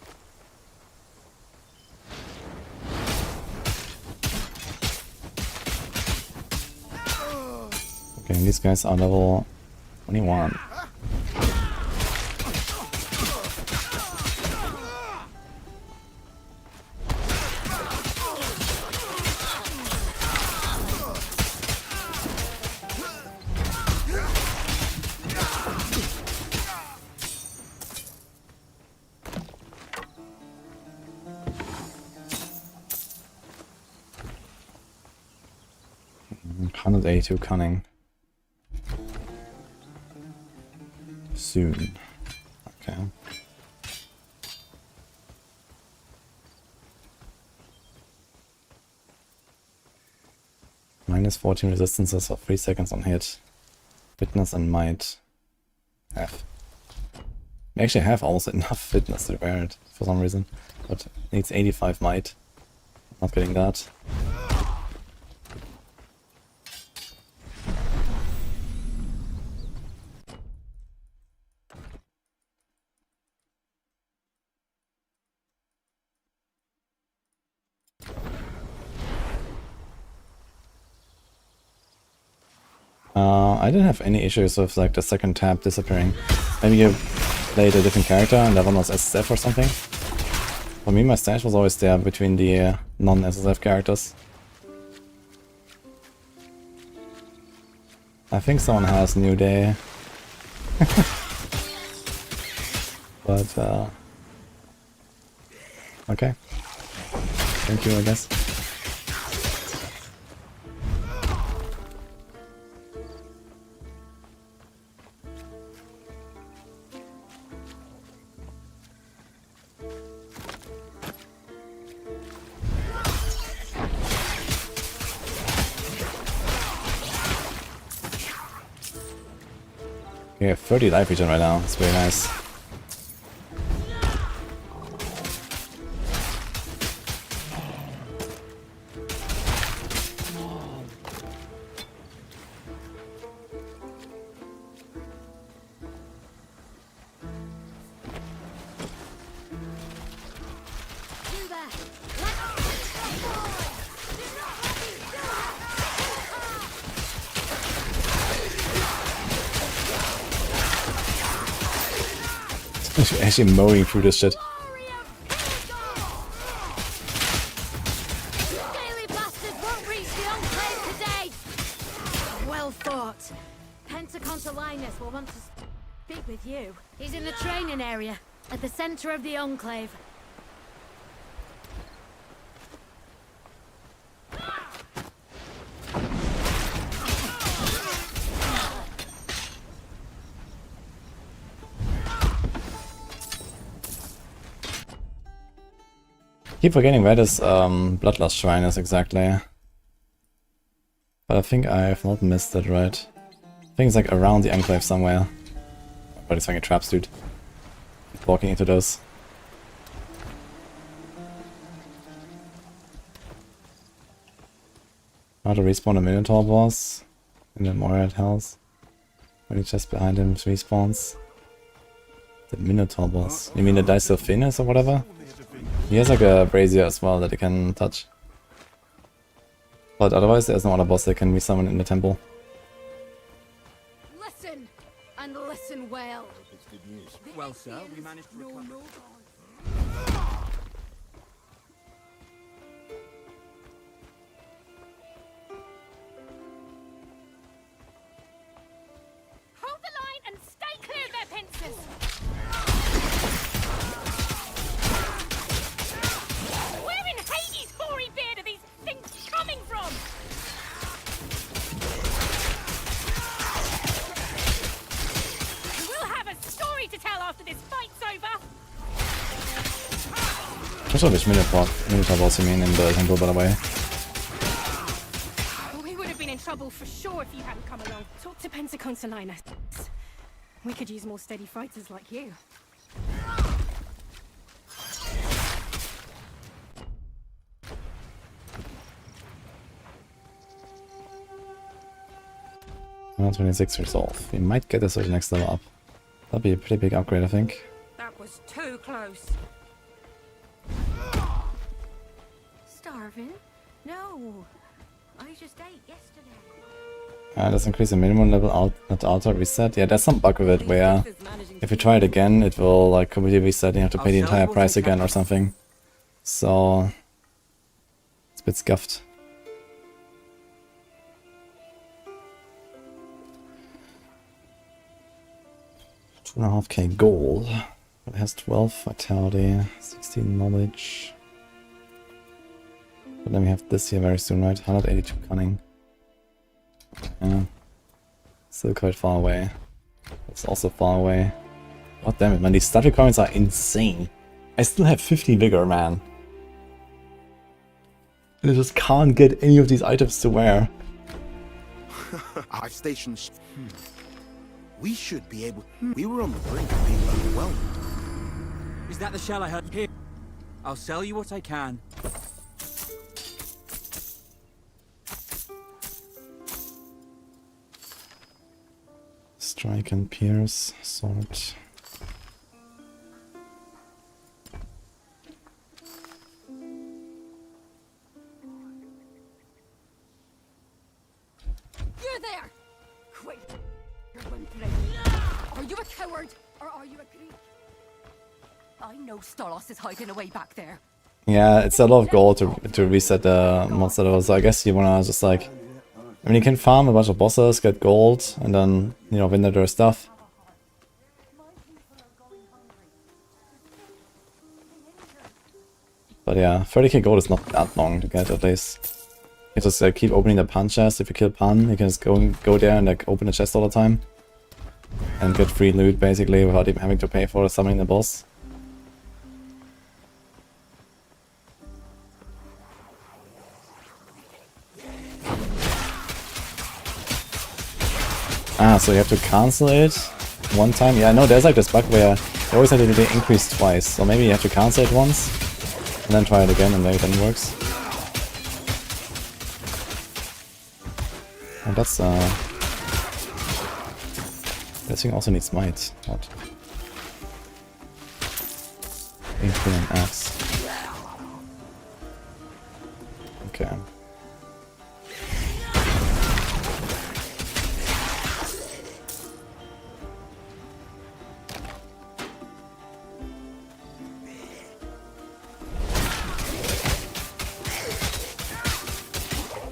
Okay, and these guys are level 21. 182 cunning. Soon. Okay. Minus 14 resistances for 3 seconds on hit. Fitness and might. Have. We actually have also enough fitness to wear it for some reason. But needs 85 might. Not getting that. I didn't have any issues with like the second tab disappearing. Maybe you played a different character and that one was SSF or something. For me, my stash was always there between the non-SSF characters. I think someone has New Day. But, okay. Thank you, I guess. We have 30 life regen right now, it's very nice. Actually mowing through this shit. Well thought. Pentacontalinus will want to speak with you. He's in the training area, at the center of the Enclave. Keep forgetting where this Bloodlust Shrine is exactly. But I think I have not missed it, right? I think it's like around the Enclave somewhere. But it's like a traps, dude. Walking into those. How to respawn a Minotaur boss in the Moirhead Hells. When he's just behind him respawns. The Minotaur boss. You mean the Dice of Venus or whatever? He has like a brazier as well that he can touch. But otherwise there's no other boss that can be summoned in the temple. Listen, and listen well. Well, sir, we managed to recover. Hold the line and stay clear of their pincers. Where in Hades' hoary beard are these things coming from? We'll have a story to tell after this fight's over. Not sure which Minotaur boss you mean in the temple, by the way. We would have been in trouble for sure if you hadn't come along. Talk to Pentacontalinus. We could use more steady fighters like you. Now 26 resolve. We might get this next level up. That'd be a pretty big upgrade, I think. That was too close. Starving? No. I just ate yesterday. Let's increase the minimum level out at altar reset. Yeah, there's some bug with it where if you try it again, it will like completely reset and you have to pay the entire price again or something. So it's a bit scuffed. $2.5k gold. It has 12 vitality, 16 knowledge. But then we have this here very soon, right? 182 cunning. Yeah. Still quite far away. It's also far away. God damn it, man, these stat requirements are insane. I still have 50 vigor, man. And I just can't get any of these items to wear. I've stationed. We should be able. We were on the brink of being overwhelmed. Is that the shell I heard here? I'll sell you what I can. Strike and pierce, sword. You're there! Quick! You're one friend. Are you a coward, or are you a Greek? I know Stolos is hiding away back there. Yeah, it's a lot of gold to reset the monster level, so I guess you wanna just like... I mean, you can farm a bunch of bosses, get gold, and then, you know, win their stuff. But yeah, 30k gold is not that long to get, at least. You just keep opening the pan chest. If you kill pan, you can just go there and like open the chest all the time. And get free loot, basically, without even having to pay for summoning the boss. Ah, so you have to cancel it one time? Yeah, no, there's like this bug where you always have to do the increase twice. So maybe you have to cancel it once, and then try it again, and maybe then it works. And that's, this thing also needs might. What? HP and axe. Okay.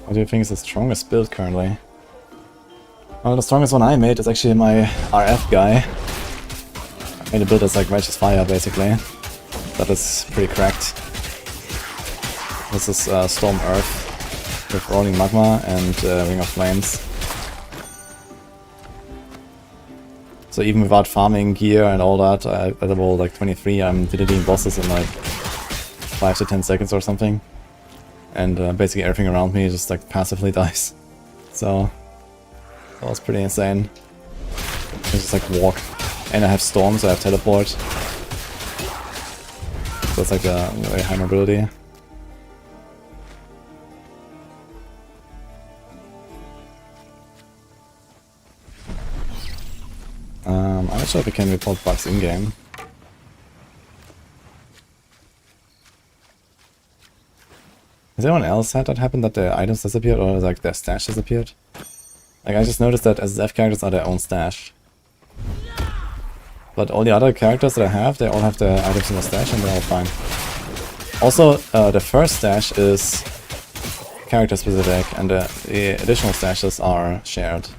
What do you think is the strongest build currently? Well, the strongest one I made is actually my RF guy. I made a build that's like Righteous Fire, basically. That is pretty cracked. This is Storm Earth with Rolling Magma and Ring of Flames. So even without farming gear and all that, at level like 23, I'm deleting bosses in like 5 to 10 seconds or something. And basically everything around me just like passively dies. So that was pretty insane. I just like walk. And I have storm, so I have teleport. So it's like a very high mobility. I'm not sure if we can report bugs in-game. Has anyone else had that happen, that their items disappeared or like their stash disappeared? Like I just noticed that SSF characters are their own stash. But all the other characters that I have, they all have their items in the stash and they're all fine. Also, the first stash is character specific and the additional stashes are shared.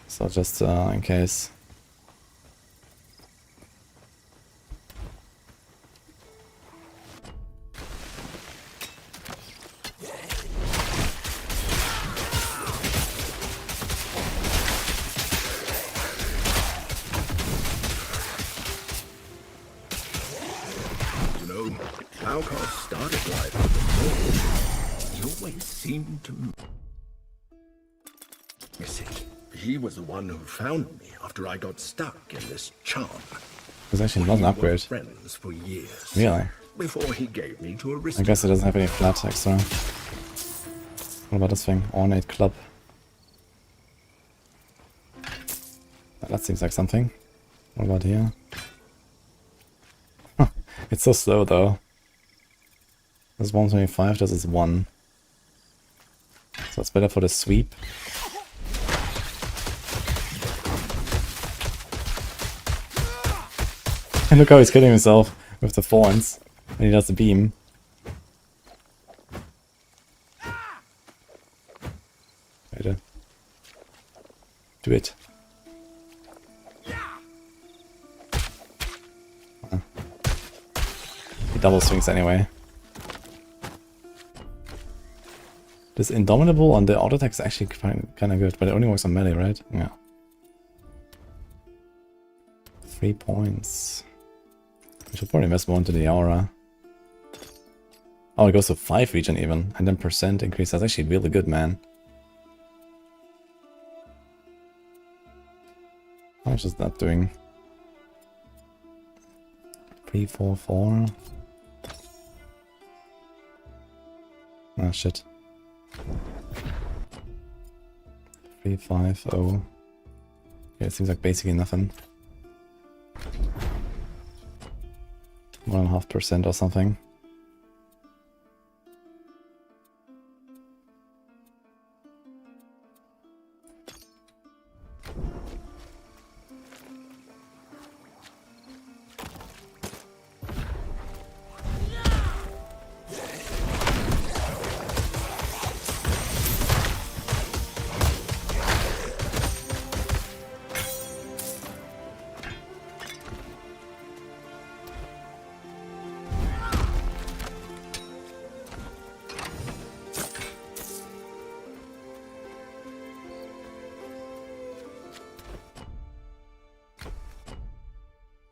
So just in case. Alcor started life with the Lord. He always seemed to miss it. He was the one who found me after I got stuck in this charm. There's actually not an upgrade. Friends for years. Really? Before he gave me to a I guess it doesn't have any flat extra. What about this thing? Ornate Club. That seems like something. What about here? It's so slow though. This 125, this is 1. So it's better for the sweep. And look how he's killing himself with the thorns when he does the beam. Wait. Do it. He double swings anyway. This Indomitable on the auto attack is actually kind of good, but it only works on melee, right? Yeah. 3 points. I should probably invest more into the aura. Oh, it goes to 5 regen even, and then percent increase. That's actually really good, man. How much is that doing? 3, 4, 4. Ah, shit. 3, 5, 0. Yeah, it seems like basically nothing. 1.5% or something.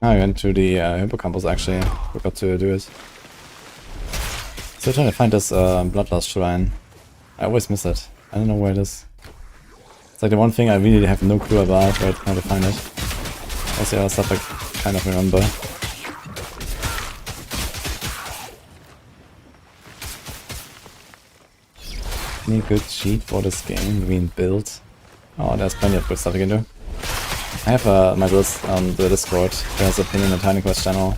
I went to the hippocampus actually, forgot to do it. Still trying to find this Bloodlust Shrine. I always miss it. I don't know where it is. It's like the one thing I really have no clue about, where to find it. Also the other stuff I kind of remember. Any good cheat for this game being built? Oh, there's plenty of good stuff you can do. I have my builds on the Discord. There's a pin in the Tiny Quest channel.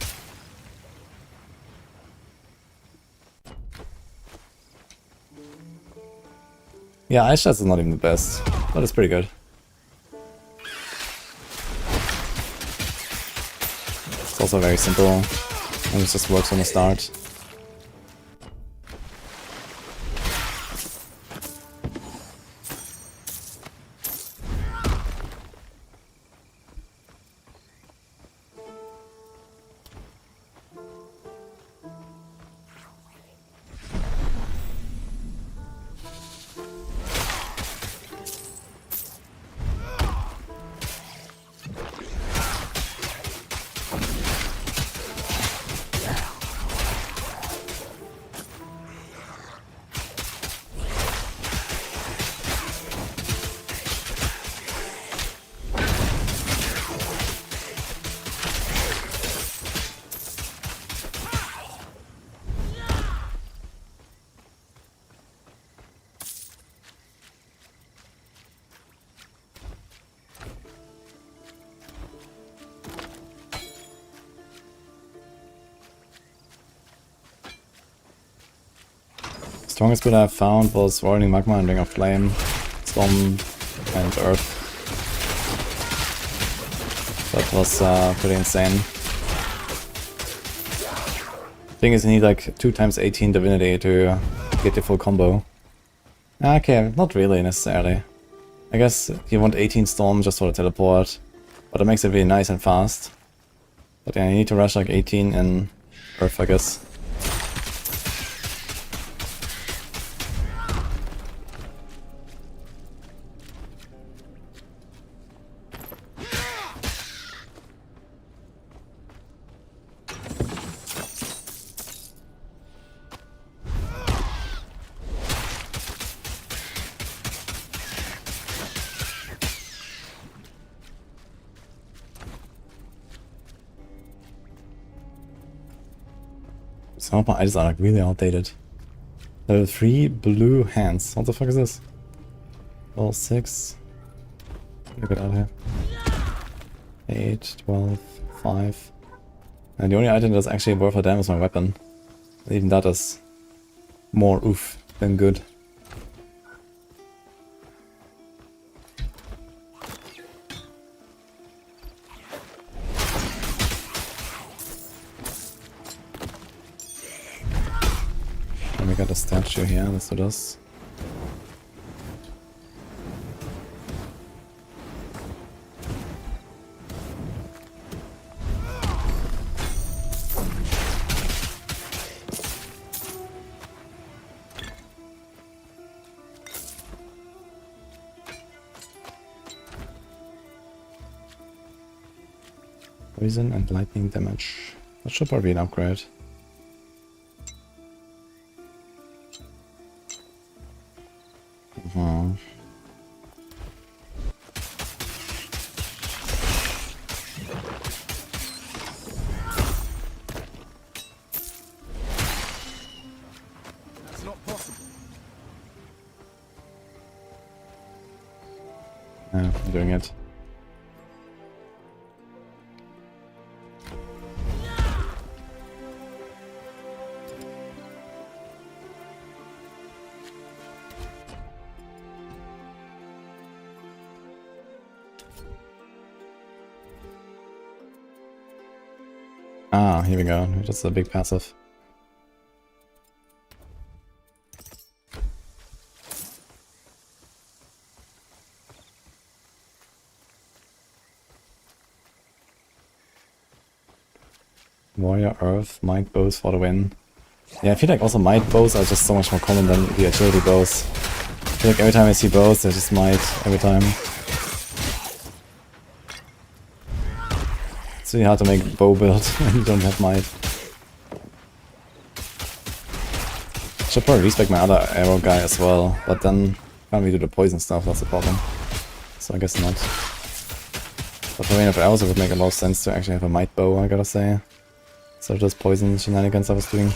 Yeah, Ice Shots is not even the best, but it's pretty good. It's also very simple, and it just works from the start. Strongest build I've found was Roiling Magma and Ring of Flame, Storm and Earth. That was pretty insane. Thing is, you need like 2 times 18 Divinity to get the full combo. Okay, not really necessarily. I guess you want 18 Storm just for the teleport, but it makes it really nice and fast. But yeah, you need to rush like 18 in Earth, I guess. Some of my items are like really outdated. Level 3 blue hands. What the fuck is this? Level 6. Look at that here. 8, 12, 5. And the only item that's actually worth a damn is my weapon. Even that is more oof than good. And we got a statue here, let's do this. Poison and lightning damage. That should probably be an upgrade. That's not possible. Yeah, I'm doing it. Ah, here we go. Just a big passive. Warrior, Earth, Might bows for the win. Yeah, I feel like also Might bows are just so much more common than the agility bows. I feel like every time I see bows, there's just Might every time. It's really hard to make bow build when you don't have Might. Should probably respec my other arrow guy as well, but then can't really do the poison stuff, that's the problem. So I guess not. But for rain of arrows it would make a lot of sense to actually have a Might bow, I gotta say. So just poison shenanigans I was doing.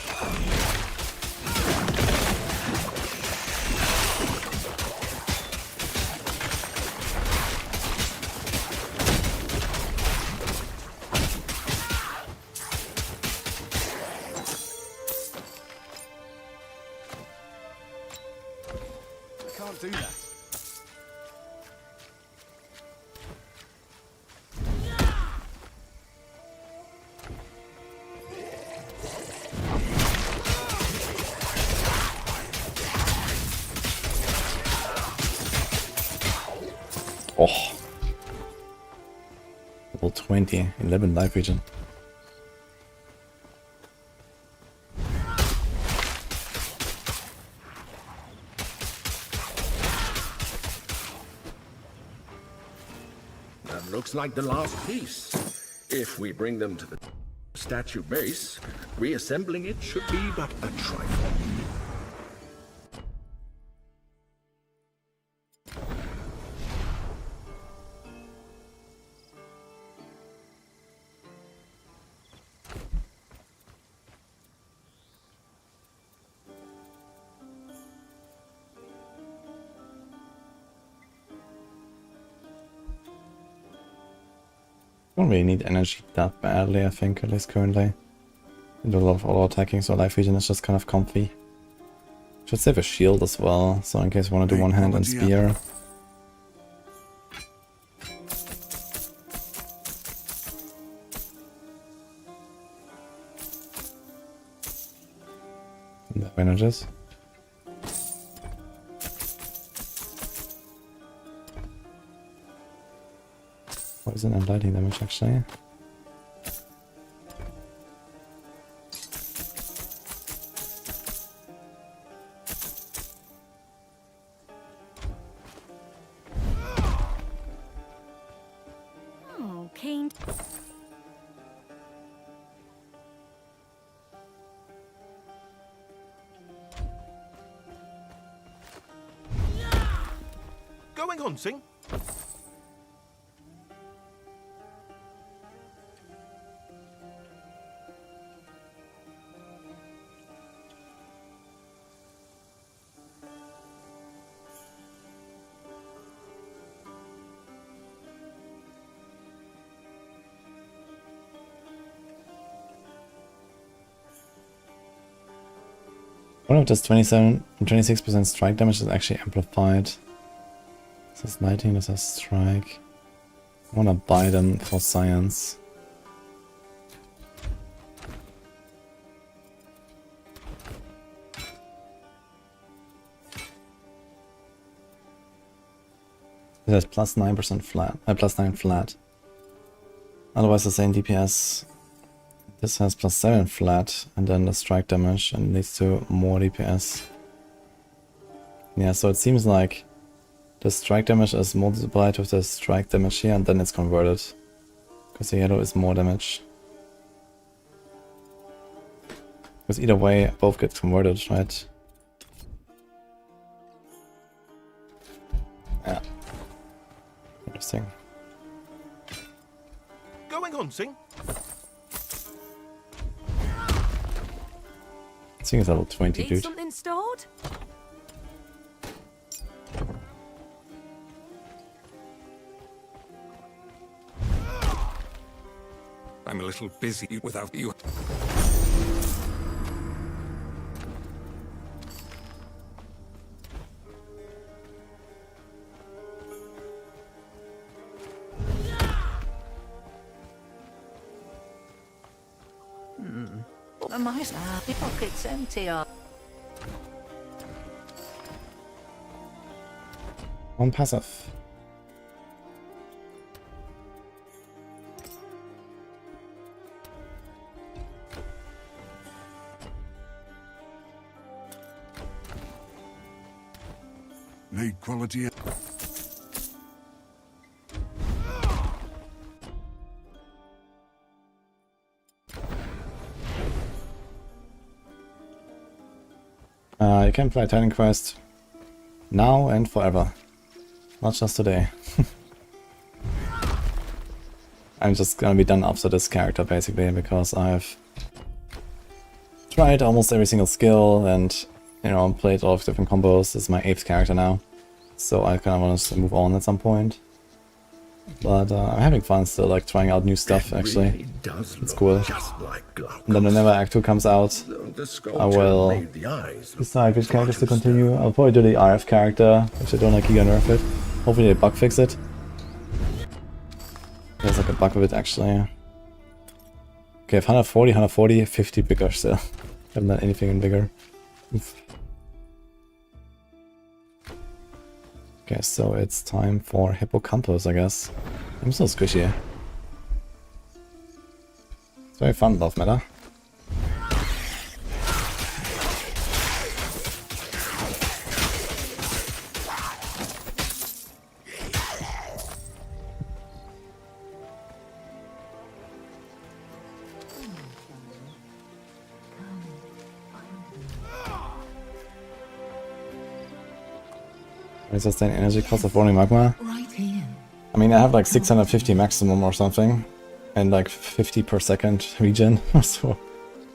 Can't do that. Oh. Level 20, 11 life region. That looks like the last piece. If we bring them to the statue base, reassembling it should be but a trifle. Don't really need energy that badly, I think, at least currently. I do a lot of auto attacking, so life region is just kind of comfy. Should save a shield as well, so in case you want to do one hand and spear. And the advantages. Poison and lightning damage actually. Oh, Kane. Going hunting? One of this 27 and 26% strike damage is actually amplified. This is lightning, this is strike. I wanna buy them for science. It has plus 9% flat, plus 9 flat. Otherwise the same DPS. This has plus 7 flat, and then the strike damage, and leads to more DPS. Yeah, so it seems like the strike damage is multiplied with the strike damage here, and then it's converted. Because the yellow is more damage. Because either way, both get converted, right? Yeah. Interesting. Going hunting? This thing is level 20, Need dude. something stored? I'm a little busy without you. My pocket's empty. One passive. Need quality. You can play Titan Quest now and forever. Not just today. I'm just gonna be done after this character basically, because I've tried almost every single skill and, you know, played all of different combos. This is my 8th character now, so I kind of want to move on at some point. But I'm having fun still, like trying out new stuff actually. It's cool. And then whenever Act 2 comes out, I will decide which characters to continue. I'll probably do the RF character, if I don't like Giga nerf it. Hopefully they bug fix it. There's like a bug with it actually. Okay, I have 140, 140, 50 bigger still. Haven't done anything in bigger. Oof. Okay, so it's time for Hippocampus, I guess. I'm so squishy. It's very fun, Love Meta. Is that the energy cost of rolling magma? Right here. I mean, I have like 650 maximum or something, and like 50 per second regen. So,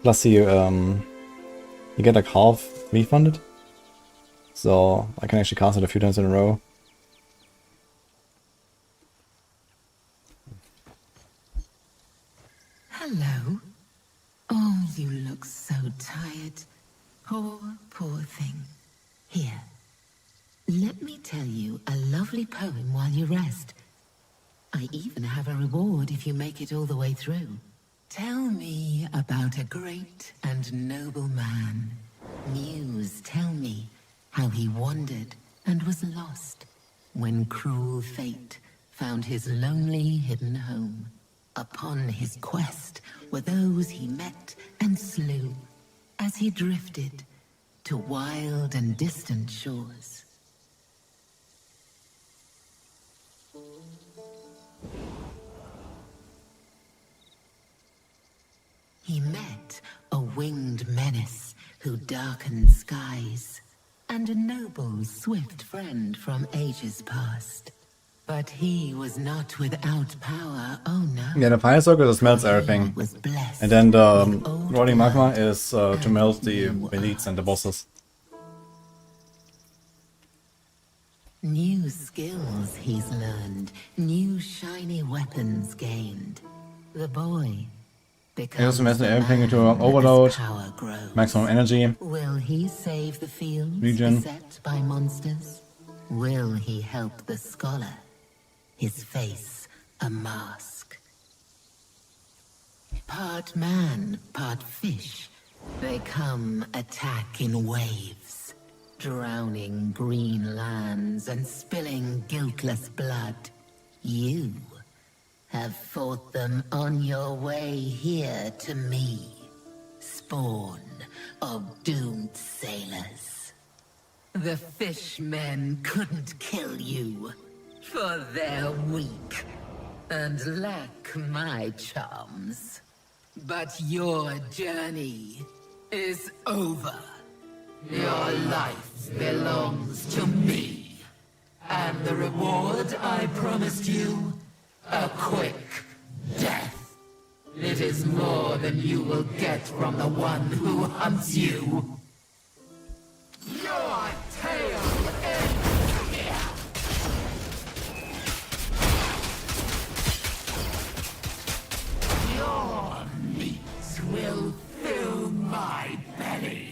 plus you get like half refunded. So I can actually cast it a few times in a row. Hello. Oh, you look so tired. Poor, poor thing. Here. Let me tell you a lovely poem while you rest. I even have a reward if you make it all the way through. Tell me about a great and noble man. Muse, tell me how he wandered and was lost when cruel fate found his lonely hidden home. Upon his quest were those he met and slew as he drifted to wild and distant shores. He met a winged menace who darkened skies, and a noble, swift friend from ages past. But he was not without power, oh no. Yeah, the fire circle just melts everything. And then the rolling magma is to melt the elites and the bosses. New skills he's learned, new shiny weapons gained. The boy I also mess everything into overload, maximum energy, will he save the fields regen. beset by monsters? Will he help the scholar? His face a mask. Part man, part fish, they come attack in waves, drowning green lands and spilling guiltless blood. You have fought them on your way here to me, spawn of doomed sailors. The fishmen couldn't kill you, for they're weak. and lack my charms. But your journey is over. Your life belongs to me. And the reward I promised you? A quick death. It is more than you will get from the one who hunts you. Your tale ends here. Your meat will fill my belly.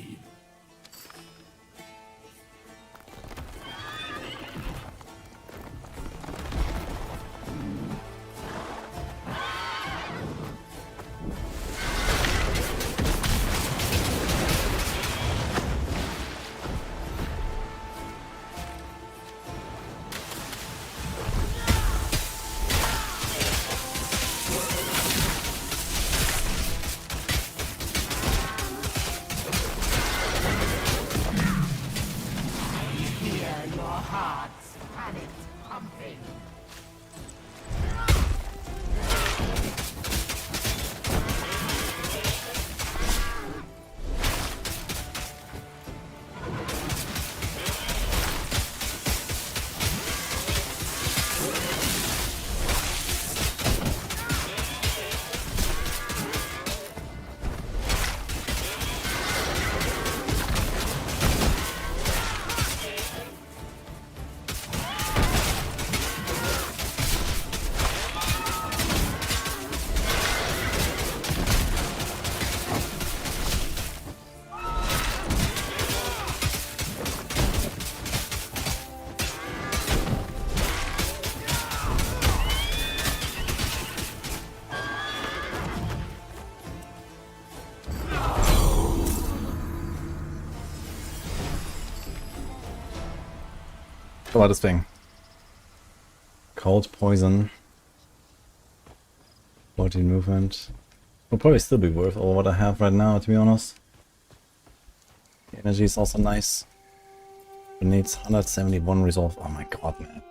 What about this thing? Cold poison. 14 movement. Will probably still be worth all what I have right now, to be honest. The energy is also nice. It needs 171 resolve. Oh my god, man.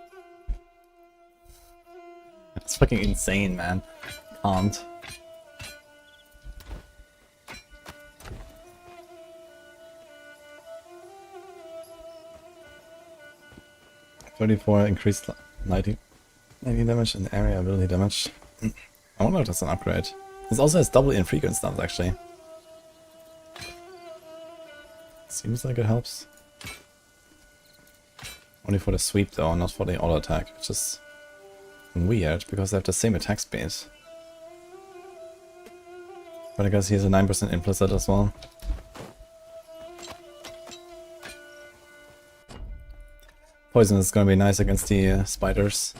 That's fucking insane, man. Can't. Increased 90 damage and area ability damage. I wonder if that's an upgrade. This also has double infrequent stuff, actually. Seems like it helps. Only for the sweep though, not for the auto attack, which is weird because they have the same attack speed. But I guess he has a 9% implicit as well. Poison is gonna be nice against the spiders.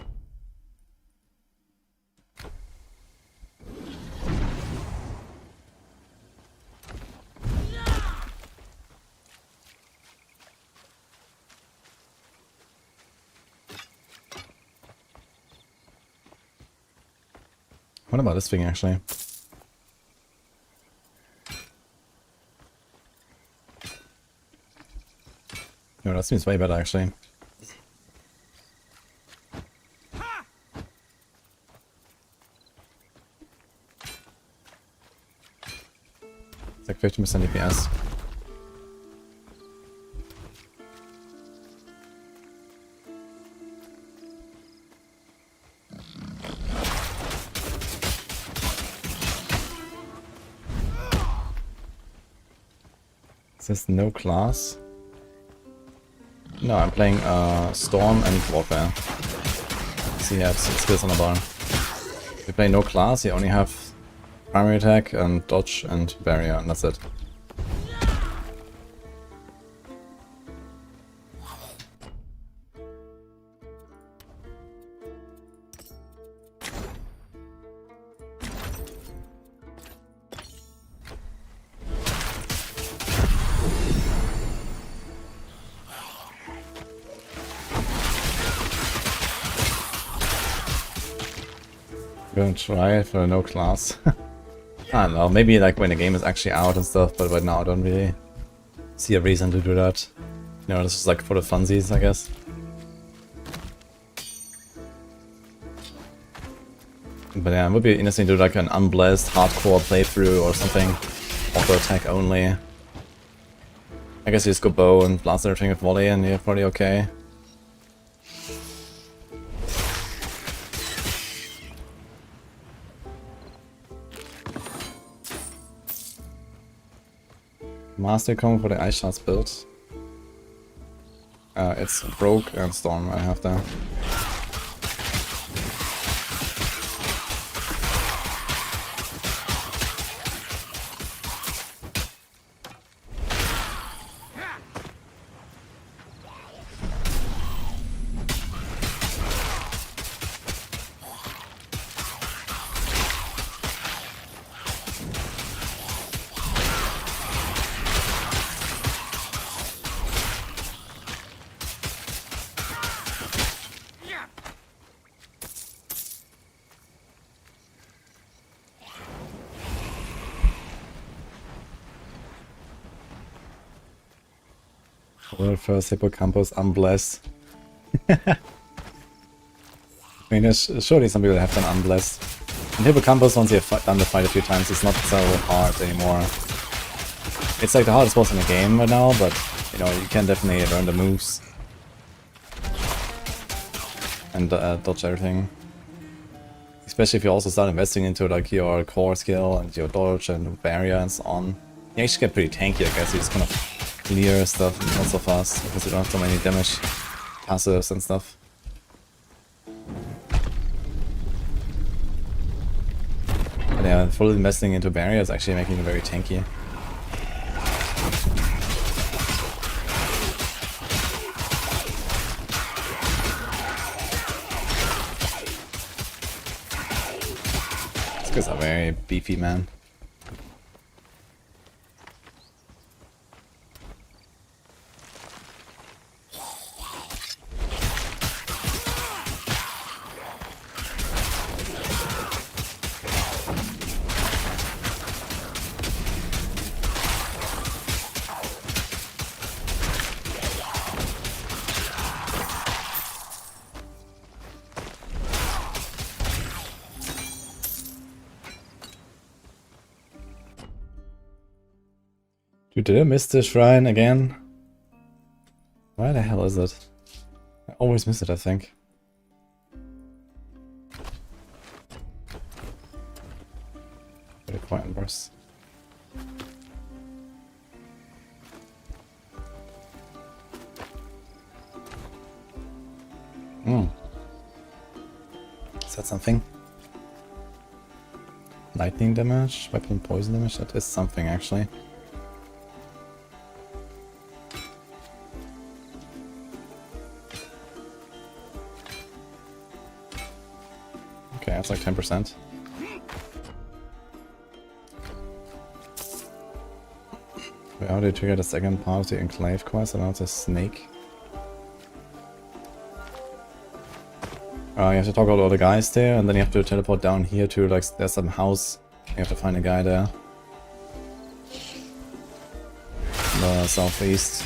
What about this thing actually? No, that seems way better actually. It's like 15% DPS. Is this no class? No, I'm playing Storm and Warfare. So he has skills on the bar. If you play no class, you only have primary attack and dodge and barrier, and that's it. Gonna try for no class. I don't know, maybe like when the game is actually out and stuff, but right now I don't really see a reason to do that. You know, this is like for the funsies, I guess. But yeah, it would be interesting to do like an unblessed hardcore playthrough or something. Auto attack only. I guess you just go bow and blast everything with volley and you're probably okay. Master combo for the Ice Shards build. It's Broke and Storm I have there. World first hippocampus unblessed. I mean, there's surely some people have done unblessed. And hippocampus, once you've done the fight a few times, it's not so hard anymore. It's like the hardest boss in the game right now, but you know, you can definitely learn the moves. And dodge everything. Especially if you also start investing into like your core skill and your dodge and barrier and so on. You actually get pretty tanky, I guess. You just kind of clear stuff not so fast because you don't have so many damage passives and stuff. But yeah, full investing into barrier is actually making it very tanky. These guys are very beefy, man. Dude, did I miss the shrine again? Where the hell is it? I always miss it, I think. Very quiet and burst. Is that something? Lightning damage? Weapon poison damage? That is something, actually. Okay, that's like 10%. Wait, how do you trigger the second part of the Enclave quest? I know it's a snake. You have to talk about all the guys there, and then you have to teleport down here to, like, there's some house. You have to find a guy there. In the southeast.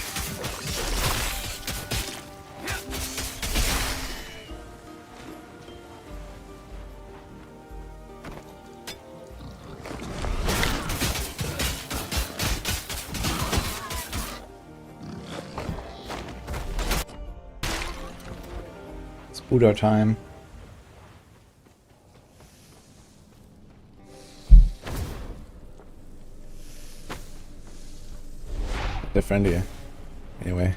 Buddha time. They're friendly, anyway.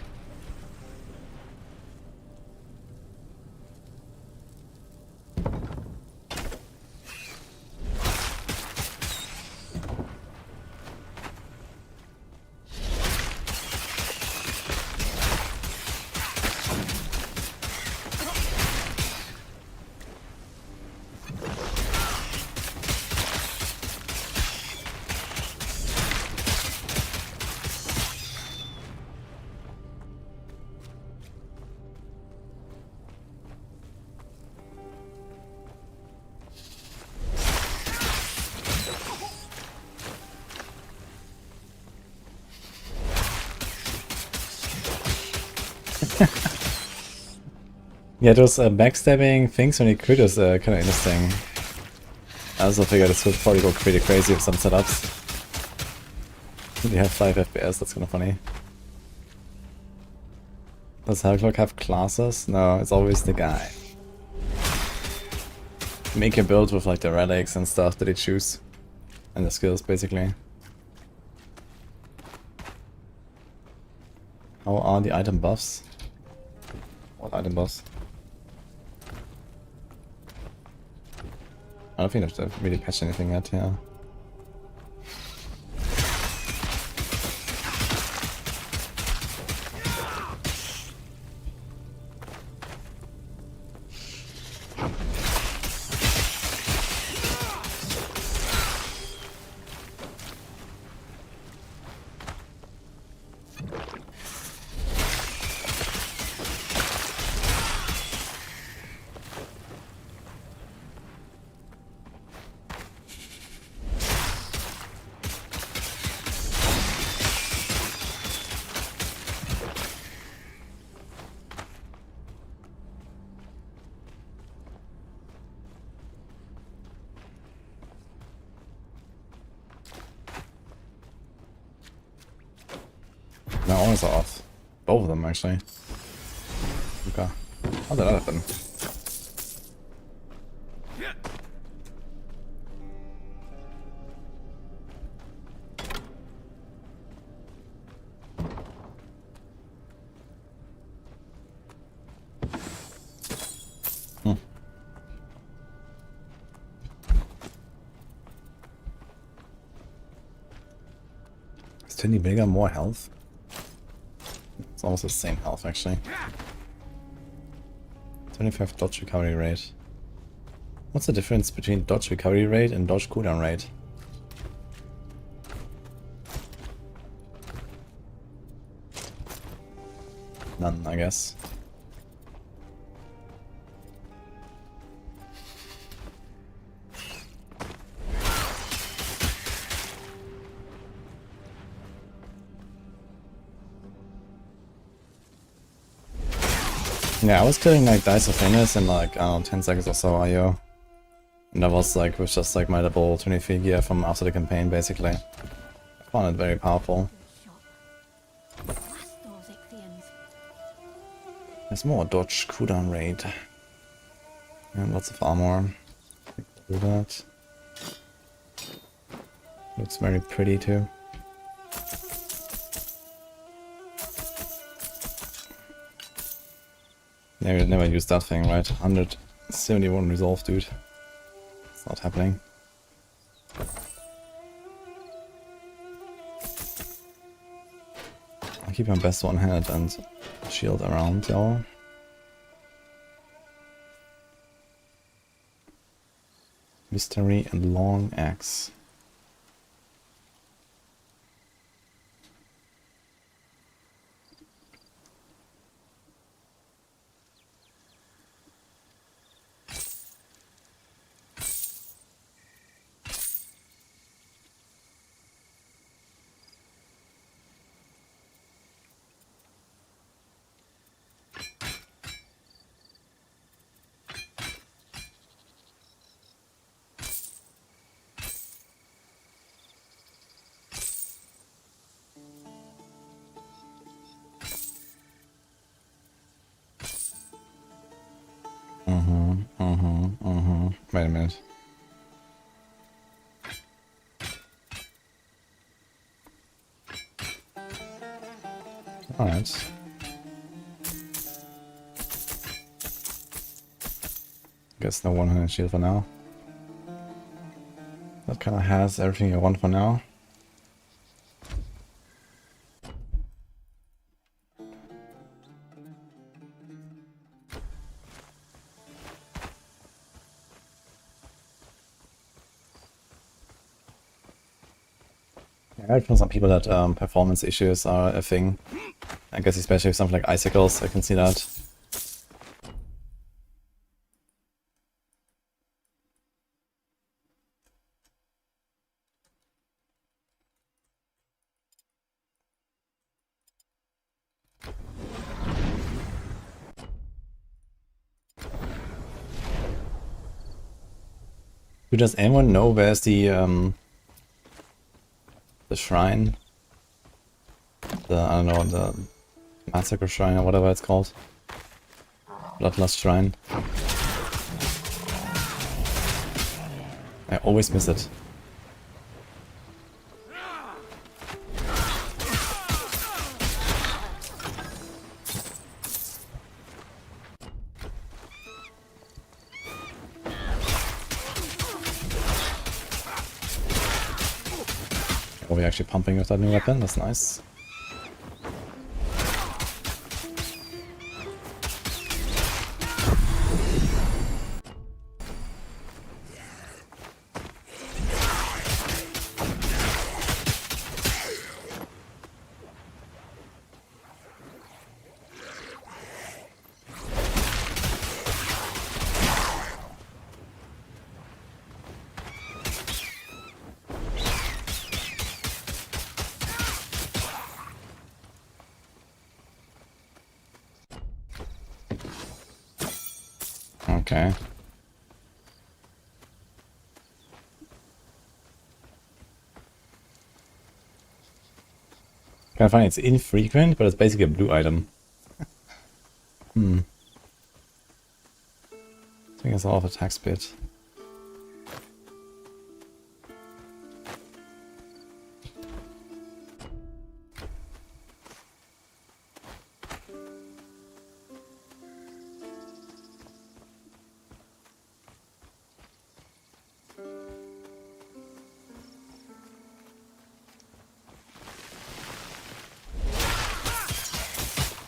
Yeah, those backstabbing things when you crit is kind of interesting. I also figured this would probably go pretty crazy with some setups. You have 5 FPS, that's kinda funny. Does Hell Clock have classes? No, it's always the guy. Make your build with like the relics and stuff that you choose. And the skills, basically. How are the item buffs? What item buffs? I don't think they've really patched anything yet, yeah. My arms are off. Both of them, actually. Okay. How did that happen? Is Tindy bigger, more health? It's almost the same health, actually. 25 dodge recovery rate. What's the difference between dodge recovery rate and dodge cooldown rate? None, I guess. Yeah, I was killing like Dice of Fingers in like, I don't know, 10 seconds or so IO. And that was like, with just like my double 23 gear from after the campaign, basically. I found it very powerful. There's more dodge cooldown rate. And lots of armor. Do that. Looks very pretty too. Never used that thing, right? 171 resolve, dude. It's not happening. I'll keep my best one hand and shield around, y'all. Mystery and long axe. Wait a minute. Alright. Guess no 100 shield for now. That kinda has everything I want for now. I heard from some people that performance issues are a thing. I guess especially with something like icicles, I can see that. does anyone know where's the shrine? The, I don't know, the Massacre Shrine or whatever it's called. Bloodlust Shrine. I always miss it. Oh, we're actually pumping with that new weapon, that's nice. Okay. Kind of funny, it's infrequent, but it's basically a blue item. I think it's all of attack speed.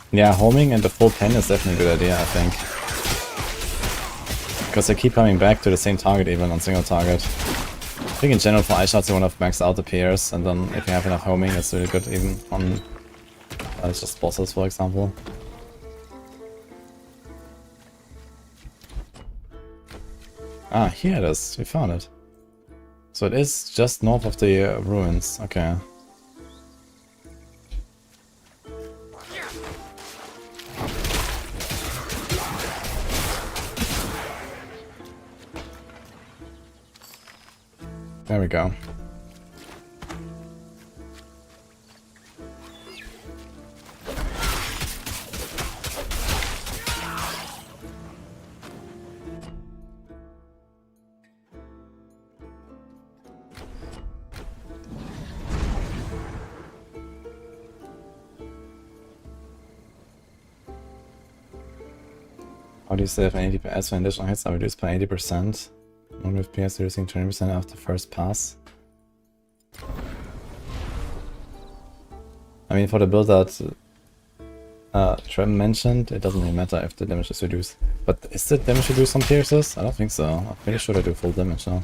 Yeah, homing and the full pen is definitely a good idea, I think. Because they keep coming back to the same target even on single target. I think in general for eye shots you want to max out the pairs, and then if you have enough homing it's really good even on just bosses, for example. Ah, here it is, we found it. So it is just north of the ruins, okay. There we go. How do you save an 80% when additional hits are reduced by 80%? One with PS reducing 20% after first pass. I mean, for the build that Trem mentioned, it doesn't really matter if the damage is reduced. But is the damage reduced on pierces? I don't think so. I'm pretty sure they do full damage now.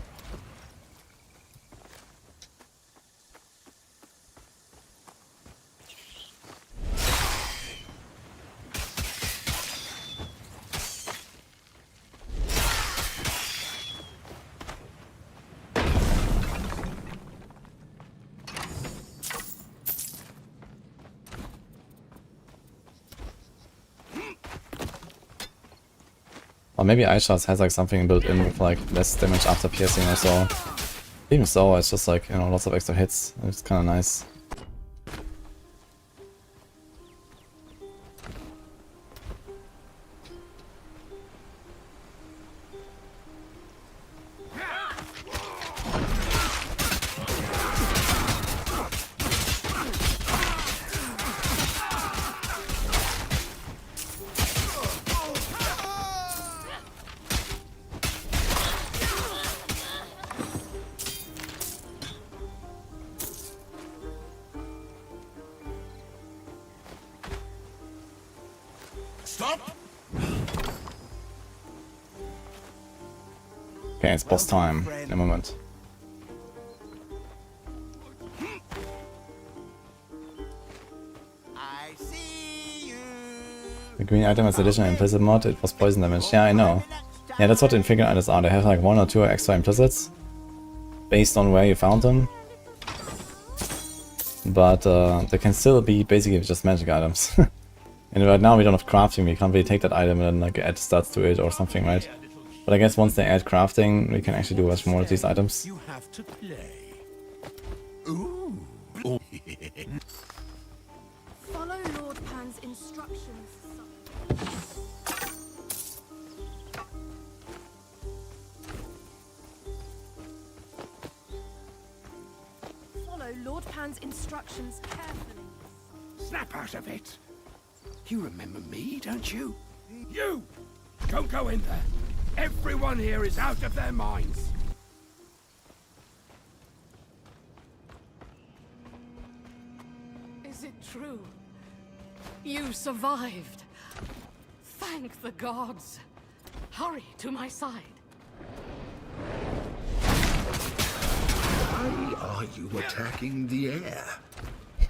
Or maybe Eye Shots has like something built in with like less damage after piercing or so. Even so, it's just like, you know, lots of extra hits. It's kind of nice. Okay, it's boss time in a moment. The green item has additional implicit mod, it was poison damage. Yeah, I know. Yeah, that's what the inflicted items are. They have like 1 or 2 extra implicits based on where you found them. But they can still be basically just magic items. And right now we don't have crafting, we can't really take that item and then like add stats to it or something, right? But I guess once they add crafting, we can actually do much more with these items. You have to play. Ooh. Follow Lord Pan's instructions. Follow Lord Pan's instructions carefully. Snap out of it! You remember me, don't you? You! Don't go in there! Everyone here is out of their minds! Is it true? You survived. Thank the gods. Hurry to my side. Why are you attacking the air?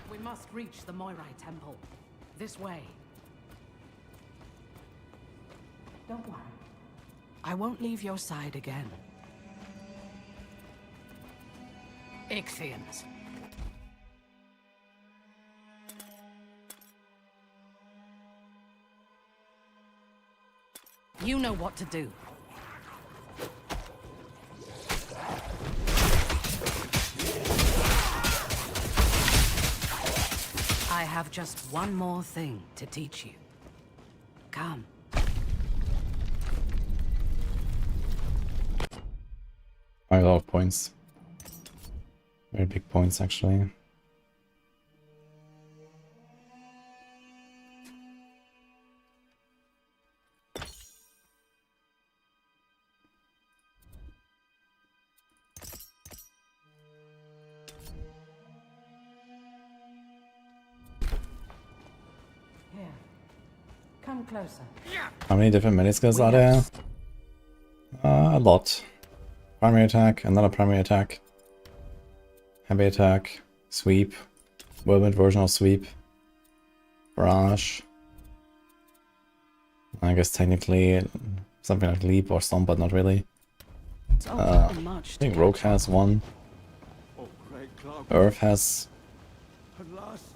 We must reach the Moirai Temple. This way. Don't worry. I won't leave your side again. Ixians. You know what to do. I have just one more thing to teach you. Come. A lot of points. Very big points, actually. Here. Come closer. How many different melee skills are there? A lot. Primary attack, another primary attack. Heavy attack, sweep, whirlwind version of sweep, barrage. I guess technically something like leap or stomp, but not really. I think rogue has one. Earth has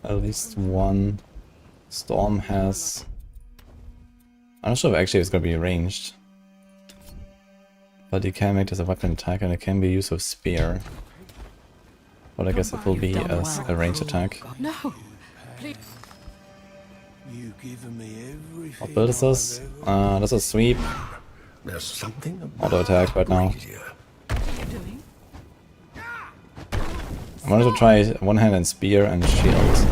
at least one. Storm has. I'm not sure if actually it's gonna be ranged. But you can make this a weapon attack and it can be used with spear. But I guess it will be as a ranged attack. No. Please. What build is this? This is sweep. There's something Auto attack right now. I wanted to try one hand and spear and shield.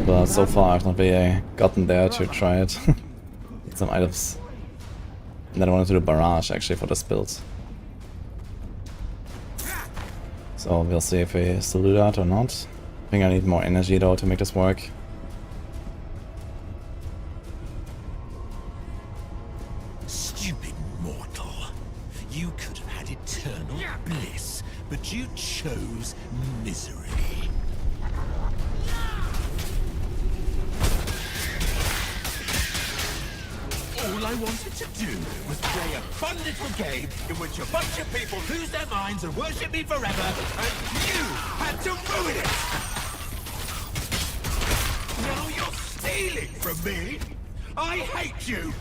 But so far I've not really gotten there to try it. Some items. And then I wanted to do barrage actually for this build. So we'll see if we still do that or not. I think I need more energy though to make this work. Stupid mortal. You could have had eternal bliss, but you chose misery. All I wanted to do was play a fun little game in which a bunch of people lose their minds and worship me forever, and you had to ruin it! Now you're stealing from me! I hate you!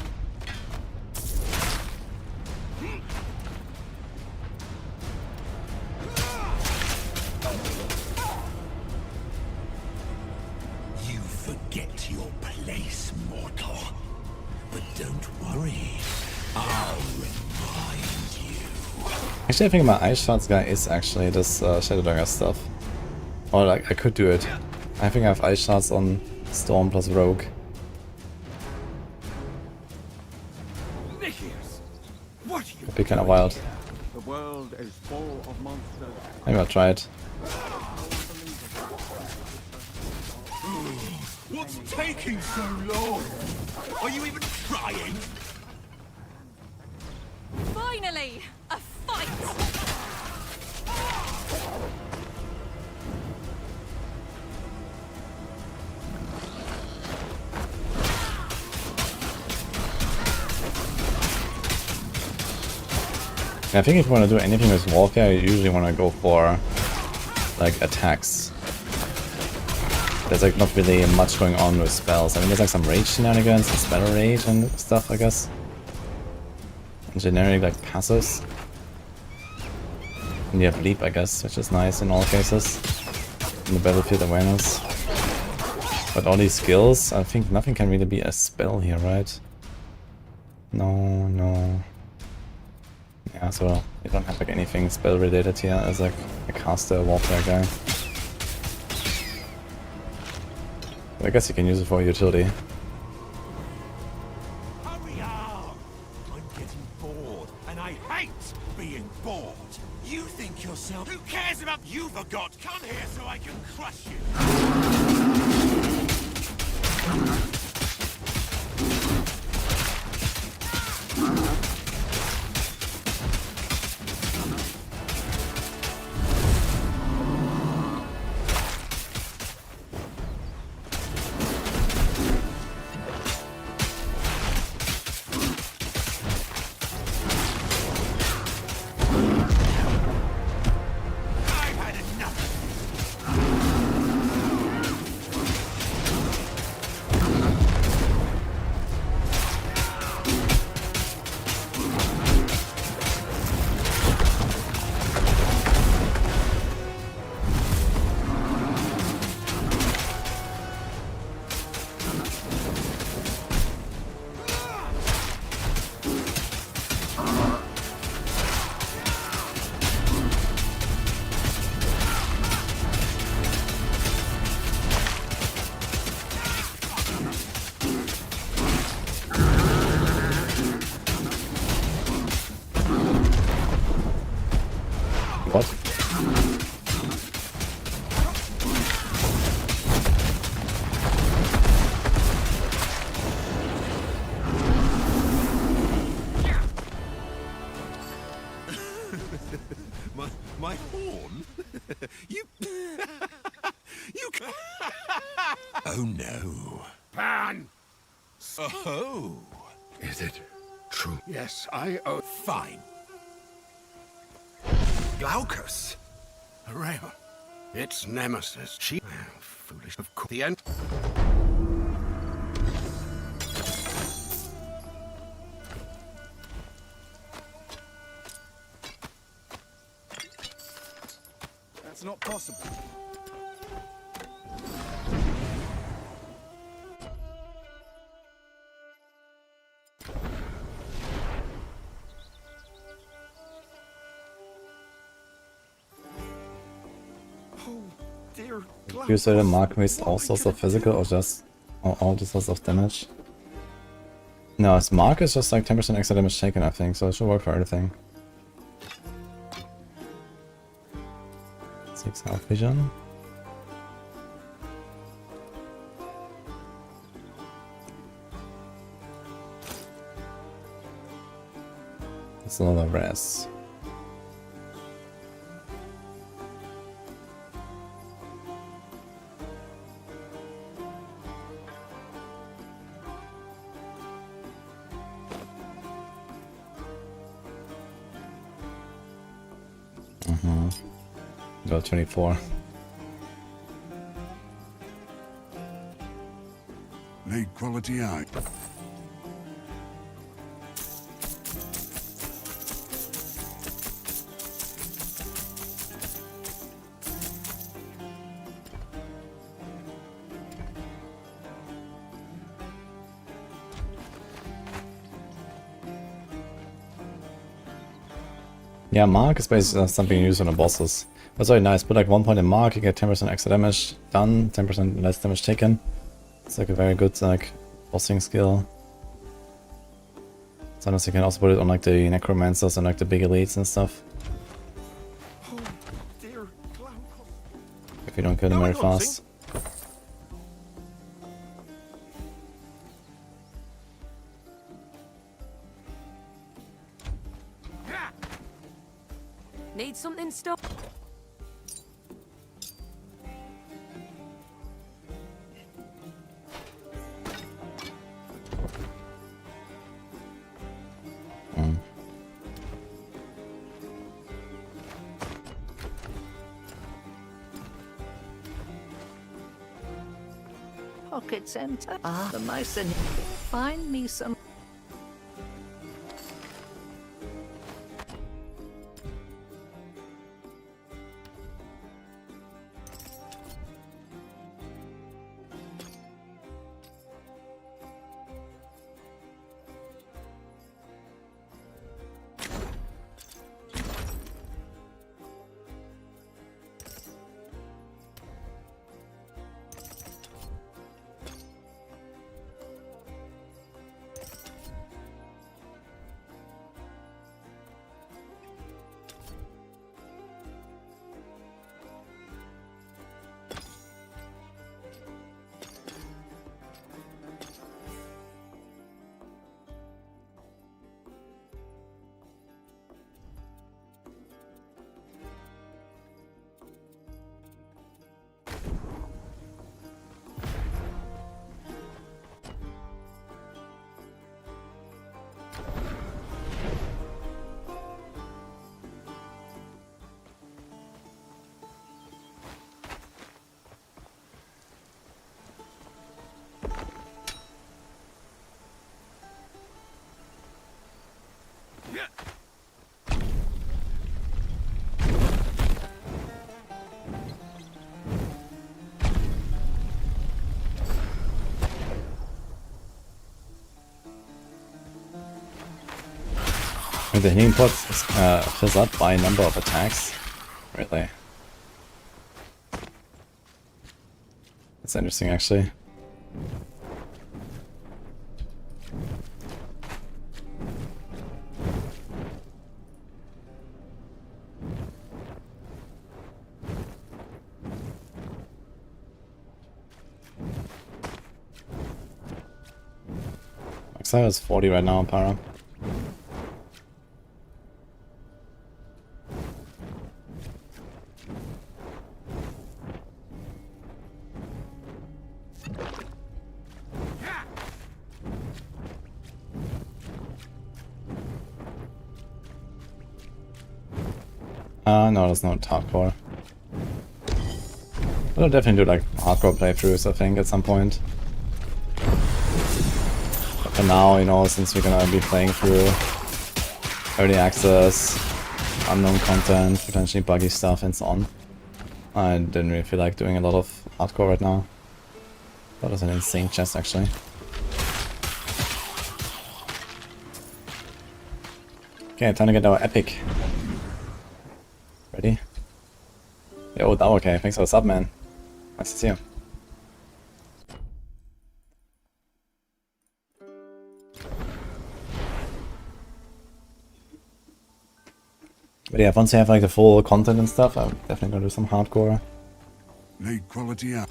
You forget your place, mortal. But don't worry, I'll remind you. Actually, I think my Ice Shots guy is actually this Shadow Dagger stuff. Or like, I could do it. I think I have Ice Shots on Storm plus Rogue. It'd be kind of wild. The world is full of monsters. Maybe I'll try it. What's taking so long? Are you even trying? Finally, a fight! I think if you want to do anything with warfare, you usually want to go for like attacks. There's like not really much going on with spells. I mean, there's like some rage shenanigans and spell rage and stuff, I guess. And generic like passes. And you have leap, I guess, which is nice in all cases. In the battlefield awareness. But all these skills, I think nothing can really be a spell here, right? No, no. Yeah, so you don't have like anything spell related here as like a caster, warfare guy. I guess you can use it for utility. Hurry up! I'm getting bored, and I hate being bored. You think yourself... Who cares about you forgot? Come here so I can crush you. My horn? You... you... Oh no. Pan! Oh. Is it true? Yes, I owe... Fine. Glaucus! Rail. It's Nemesis. She... foolish of course. The end... That's not possible. Oh dear. You say the mark wastes all sorts of physical or just all the sorts of damage? No, its mark is just like 10% extra damage taken, I think, so it should work for everything. 6 health vision. It's another res. Got 24. Need quality eye. Yeah, mark is basically something you use on the bosses. That's very nice. Put like 1 point in mark, you get 10% extra damage done, 10% less damage taken. It's like a very good like bossing skill. Sometimes you can also put it on like the necromancers and like the big elites and stuff. Oh dear. If you don't kill them very fast. Need something stuff? Pockets empty. Ah, the mice in. Find me some. And the healing pot fills up by number of attacks. Really? That's interesting, actually. Exile is 40 right now, Para. No, there's no hardcore. But I'll definitely do like hardcore playthroughs, I think, at some point. But for now, you know, since we're gonna be playing through early access, unknown content, potentially buggy stuff, and so on, I didn't really feel like doing a lot of hardcore right now. That was an insane chest, actually. Okay, time to get our epic. Ready? Yo, that okay. Thanks for the sub, man. Nice to see you. But yeah, once you have like the full content and stuff, I'm definitely gonna do some hardcore. Need quality up.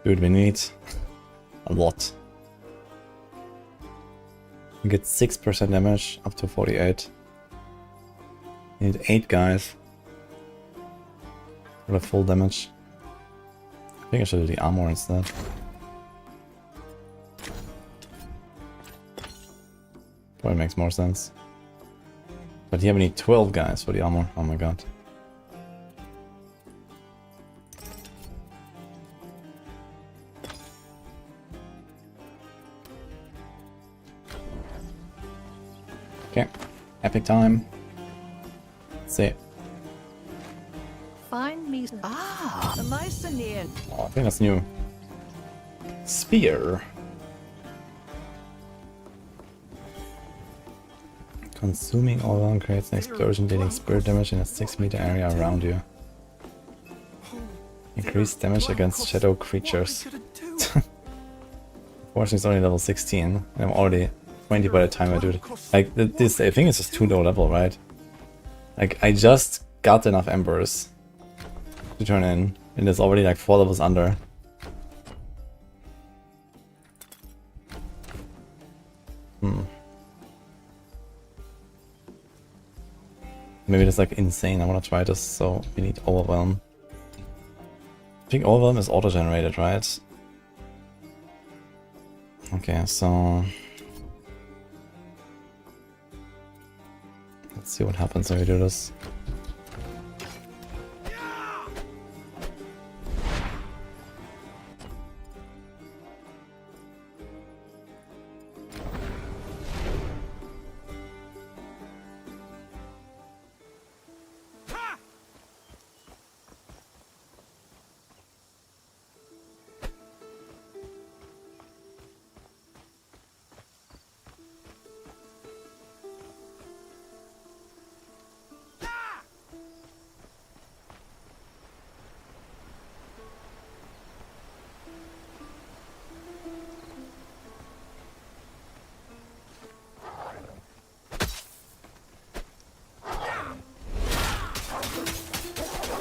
Dude, we need a lot. We get 6% damage up to 48. We need 8 guys for the full damage. I think I should do the armor instead. Probably makes more sense. But here we need 12 guys for the armor. Oh my god. Okay, epic time. Let's see. Find me. Ah, the mice are near. Oh, I think that's new. Spear. Consuming all around creates an explosion dealing spirit damage in a 6-meter area around you. Increased damage against shadow creatures. Unfortunately, it's only level 16. And I'm already 20 by the time I do it. Like, this, I think it's just too low level, right? Like, I just got enough embers to turn in, and it's already like 4 levels under. Maybe that's like insane. I want to try this, so we need Overwhelm. I think Overwhelm is auto-generated, right? Okay, so let's see what happens when we do this.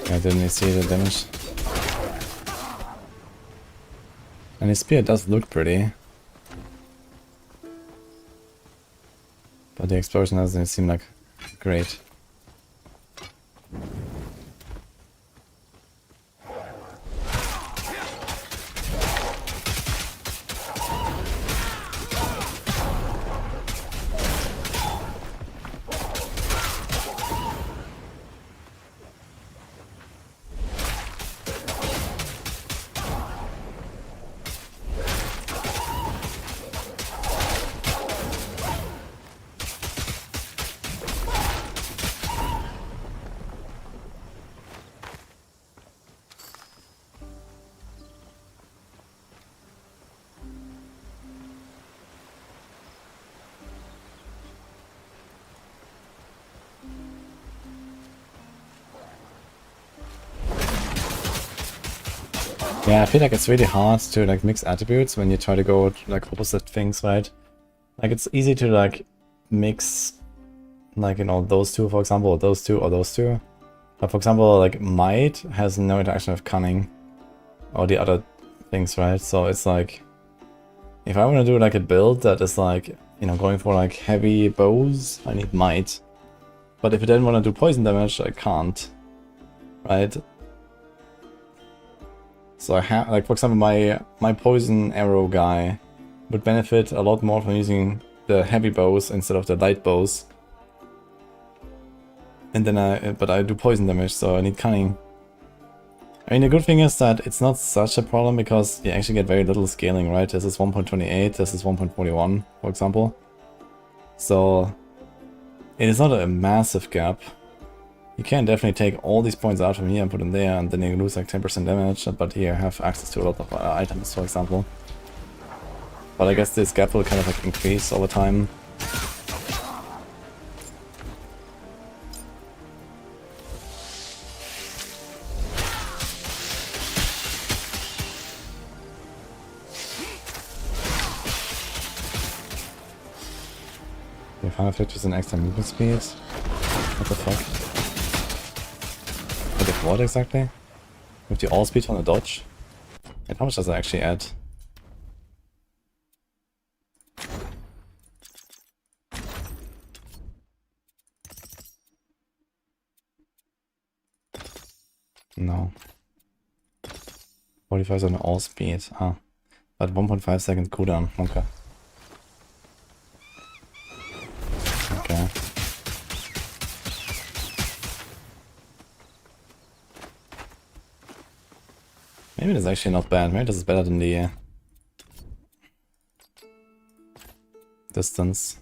I didn't see the damage. And his spear does look pretty. But the explosion doesn't seem like great. Yeah, I feel like it's really hard to like mix attributes when you try to go like opposite things, right? Like it's easy to like mix like, you know, those two, for example, or those two, or those two. But for example, like might has no interaction with cunning or the other things, right? So it's like, if I want to do like a build that is like, you know, going for like heavy bows, I need might. But if I then want to do poison damage, I can't, right? So I have, like, for example, my poison arrow guy would benefit a lot more from using the heavy bows instead of the light bows. And then but I do poison damage, so I need cunning. I mean, the good thing is that it's not such a problem because you actually get very little scaling, right? This is 1.28, this is 1.41, for example. So it is not a massive gap. You can definitely take all these points out from here and put them there, and then you lose like 10% damage, but here I have access to a lot of items, for example. But I guess this gap will kind of like increase over time. Okay, 550% extra movement speed. What the fuck? With what exactly? With the all speed on the dodge? And how much does it actually add? No. 45 on all speed. Ah. But 1.5 second cooldown. Okay. Okay. Maybe that's actually not bad. Maybe this is better than the distance.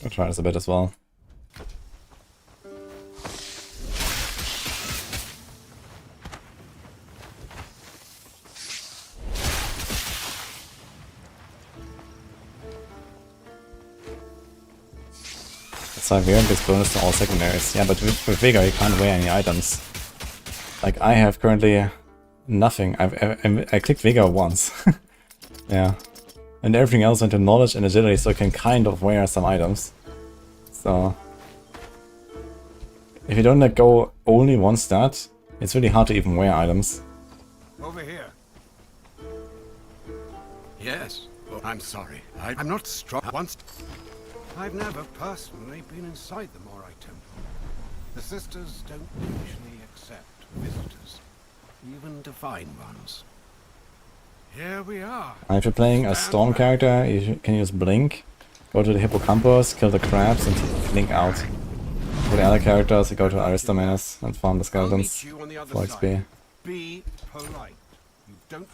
I'll try this a bit as well. It's like weird, this bonus to all secondaries. Yeah, but with Vega you can't wear any items. Like I have currently nothing. I clicked Vega once. Yeah. And everything else went to knowledge and agility, so I can kind of wear some items. So if you don't let go only one stat, it's really hard to even wear items. Over here. Yes. Oh, I'm sorry. I'm not strong. Once I've never personally been inside the Morai Temple. The sisters don't usually accept visitors, even divine ones. Here we are. If you're playing a storm character, you can use Blink, go to the Hippocampus, kill the crabs, and Blink out. For the other characters, you go to Aristomenes and farm the skeletons for XP. Be polite. You don't.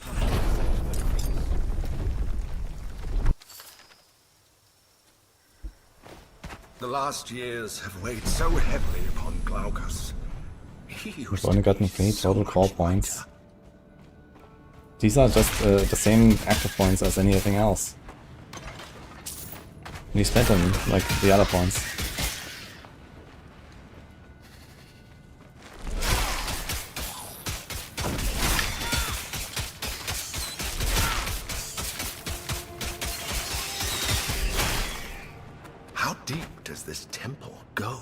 The last years have weighed so heavily upon Glaucus. We've only gotten 3 total core points. These are just the same active points as anything else. You spent them like the other points. How deep does this temple go?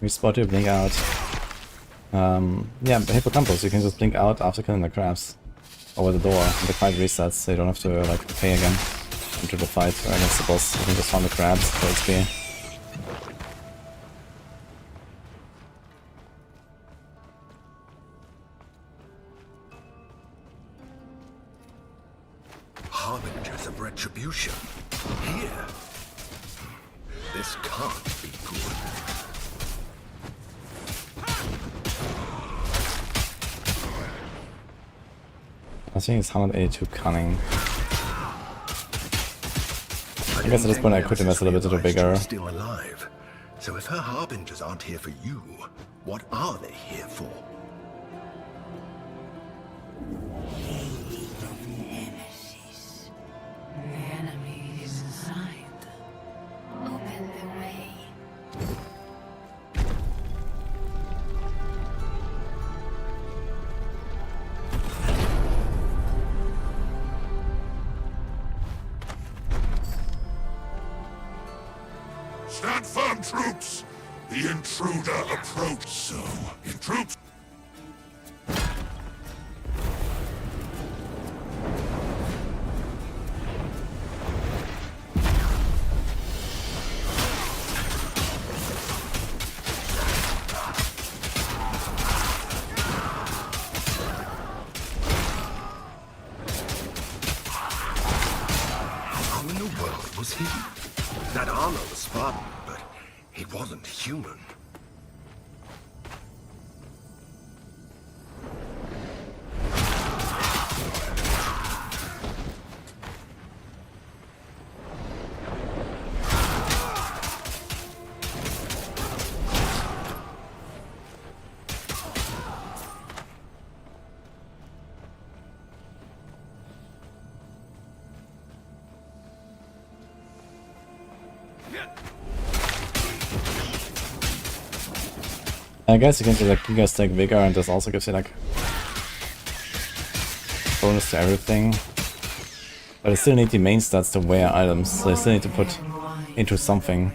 We spot you blink out. Yeah, Hippocampus, you can just blink out after killing the crabs. Over the door, and the fight resets, so you don't have to like pay again into the fight against the boss. You can just farm the crabs for XP. Harbingers of retribution. Here. This can't be good. I think it's 182 cunning. I guess at this point I could invest a little bit into bigger. Still alive. So if her harbingers aren't here for you, what are they here for? Nemesis. The enemy is inside. Open the way. Stand firm, troops! The intruder approach. So, troops. How in the world was he? That armor was Spartan, but he wasn't human. I guess you can do like Giga Stack Vigor, and this also gives you like bonus to everything. But I still need the main stats to wear items, so I still need to put into something.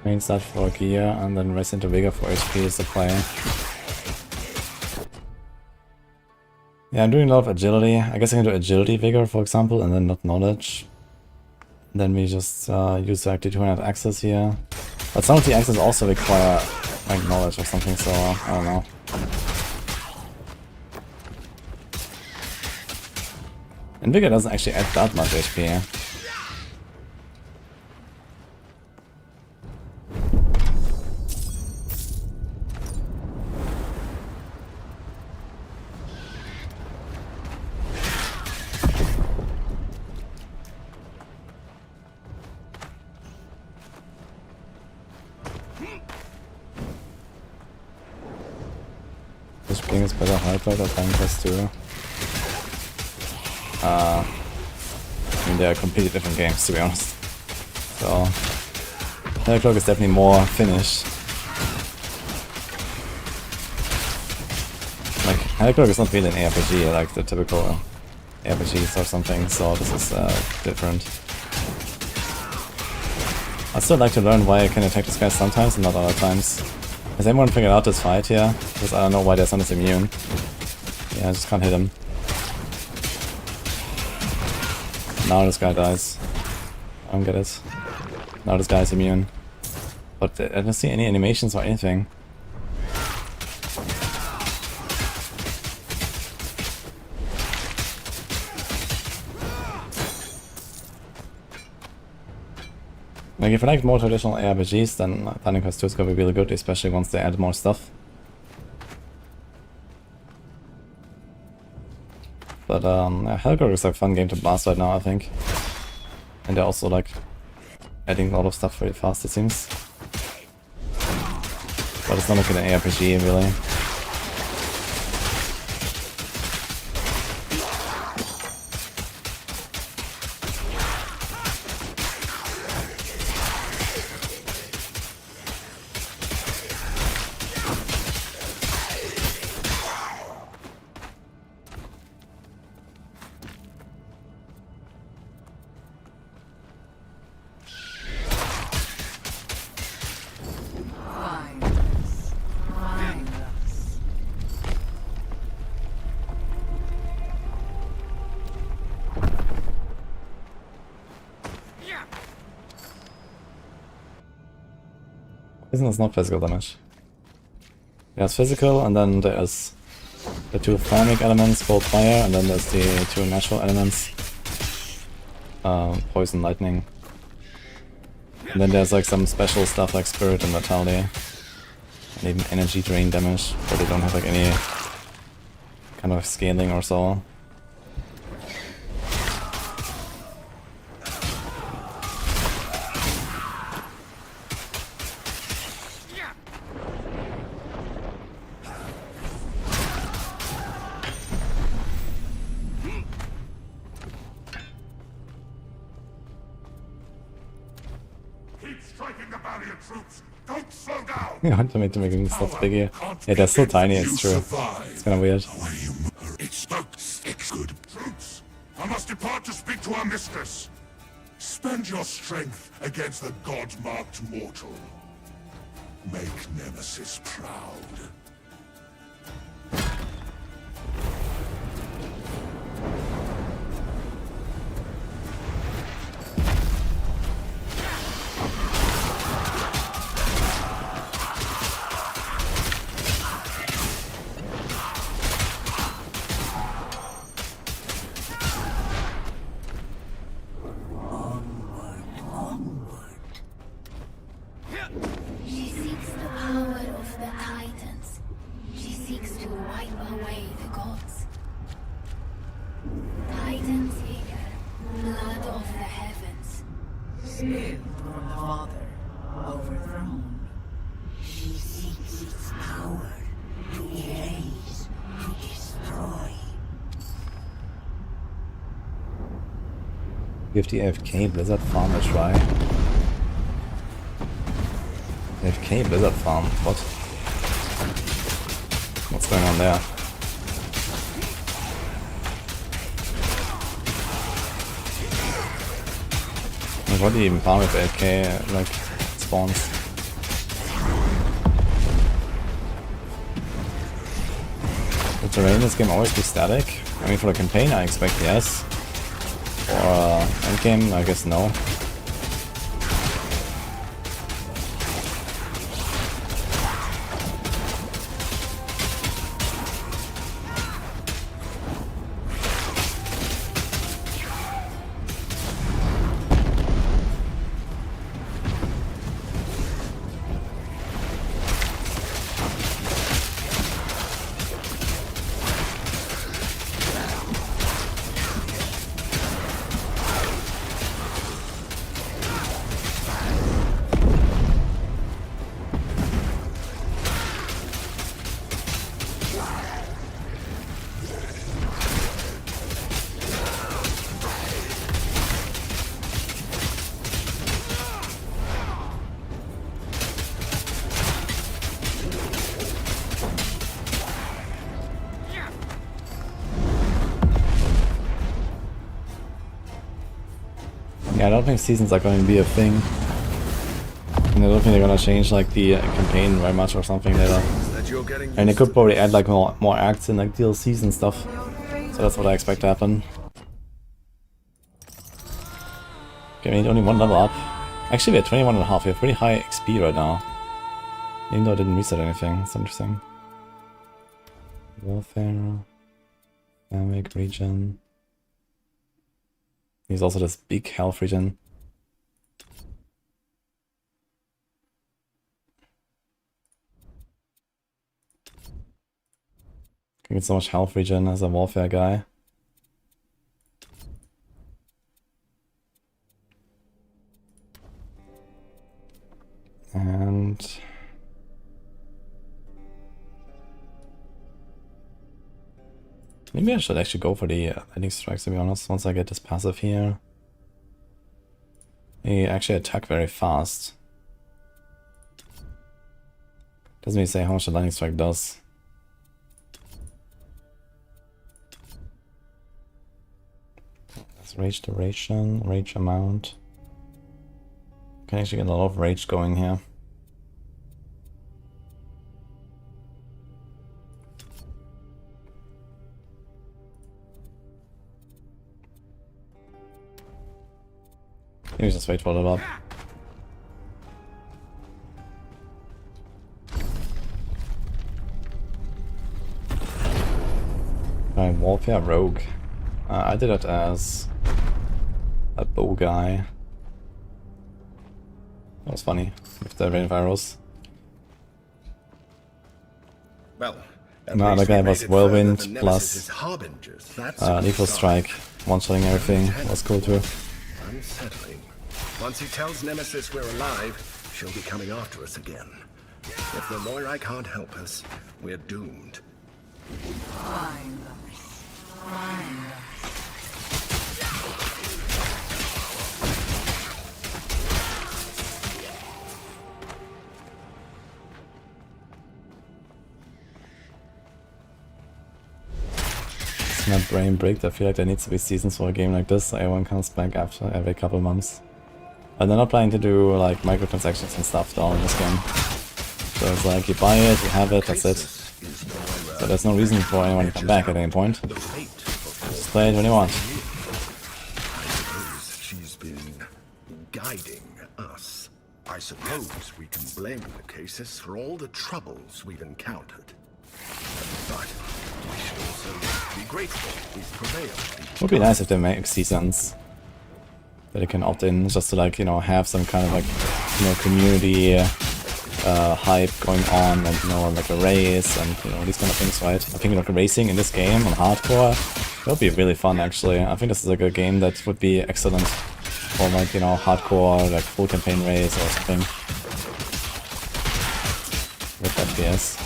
Main stat for gear, and then rest into Vigor for HP is the play. Yeah, I'm doing a lot of agility. I guess I can do agility Vigor, for example, and then not knowledge. Then we just use like the 200 access here. But some of the access also require like knowledge or something, so I don't know. And Vigor doesn't actually add that much HP. This brings better Hyper or Time Quest too. I mean, they are completely different games, to be honest. So, Hell Clock is definitely more finished. Like, Hell Clock is not really an ARPG like the typical ARPGs or something, so this is different. I'd still like to learn why I can attack this guy sometimes and not other times. Has anyone figured out this fight here? Because I don't know why their son is immune. Yeah, I just can't hit him. Now this guy dies. I don't get it. Now this guy is immune. But I don't see any animations or anything. Like if you like more traditional ARPGs, then Tiny Quest 2 is gonna be really good, especially once they add more stuff. But yeah, Hell Clock is a fun game to blast right now, I think. And they're also like adding a lot of stuff really fast, it seems. But it's not like an ARPG, really. Isn't this not physical damage? There's physical, and then there's the 2 thermic elements, both fire, and then there's the 2 natural elements, poison, lightning. And then there's like some special stuff like spirit and vitality, and even energy drain damage, but they don't have like any kind of scaling or so. Yeah, to making stuff bigger. Yeah, they're so tiny, it's true. It's kinda weird. It's good troops. I must depart to speak to our mistress. Spend your strength against the god-marked mortal. Make Nemesis proud. Give the AFK Blizzard Farm a try. AFK Blizzard Farm, what? What's going on there? Like, what do you even farm if AFK like spawns? Will terrain in this game always be static? I mean, for the campaign I expect yes. For endgame, I guess no. Yeah, I don't think seasons are going to be a thing. And I don't think they're going to change like the campaign very much or something later. And they could probably add like more acts and like DLCs and stuff. So that's what I expect to happen. Okay, we need only 1 level up. Actually, we're at 21.5. We have pretty high XP right now. Even though I didn't reset anything. That's interesting. Warfare. Dynamic regen. He's also this big health regen. Can get so much health regen as a warfare guy. And maybe I should actually go for the lightning strikes, to be honest, once I get this passive here. He actually attack very fast. Doesn't really say how much the lightning strike does. That's rage duration, rage amount. Can actually get a lot of rage going here. Maybe just wait for the Barb. Alright, warfare rogue. I did it as a bow guy. That was funny with the rain of arrows. Well, no, the guy was whirlwind plus lethal strike, one-shotting everything. Was cool too. Unsettling. Once he tells Nemesis we're alive, she'll be coming after us again. If the Moirai can't help us, we're doomed. It's my brain bricked. I feel like there needs to be seasons for a game like this. Everyone comes back after every couple months. And they're not planning to do like microtransactions and stuff down in this game. So it's like you buy it, you have it, that's it. So there's no reason for anyone to come back at any point. Just play it when you want. She's been guiding us. I suppose we can blame the cases for all the troubles we've encountered. But we should also be grateful we've prevailed. Would be nice if they make seasons that you can opt in, just to like, you know, have some kind of like, you know, community hype going on, and you know, like a race and you know, these kind of things, right? I think like racing in this game on hardcore, that would be really fun actually. I think this is like a game that would be excellent for like, you know, hardcore, like full campaign race or something. With FPS.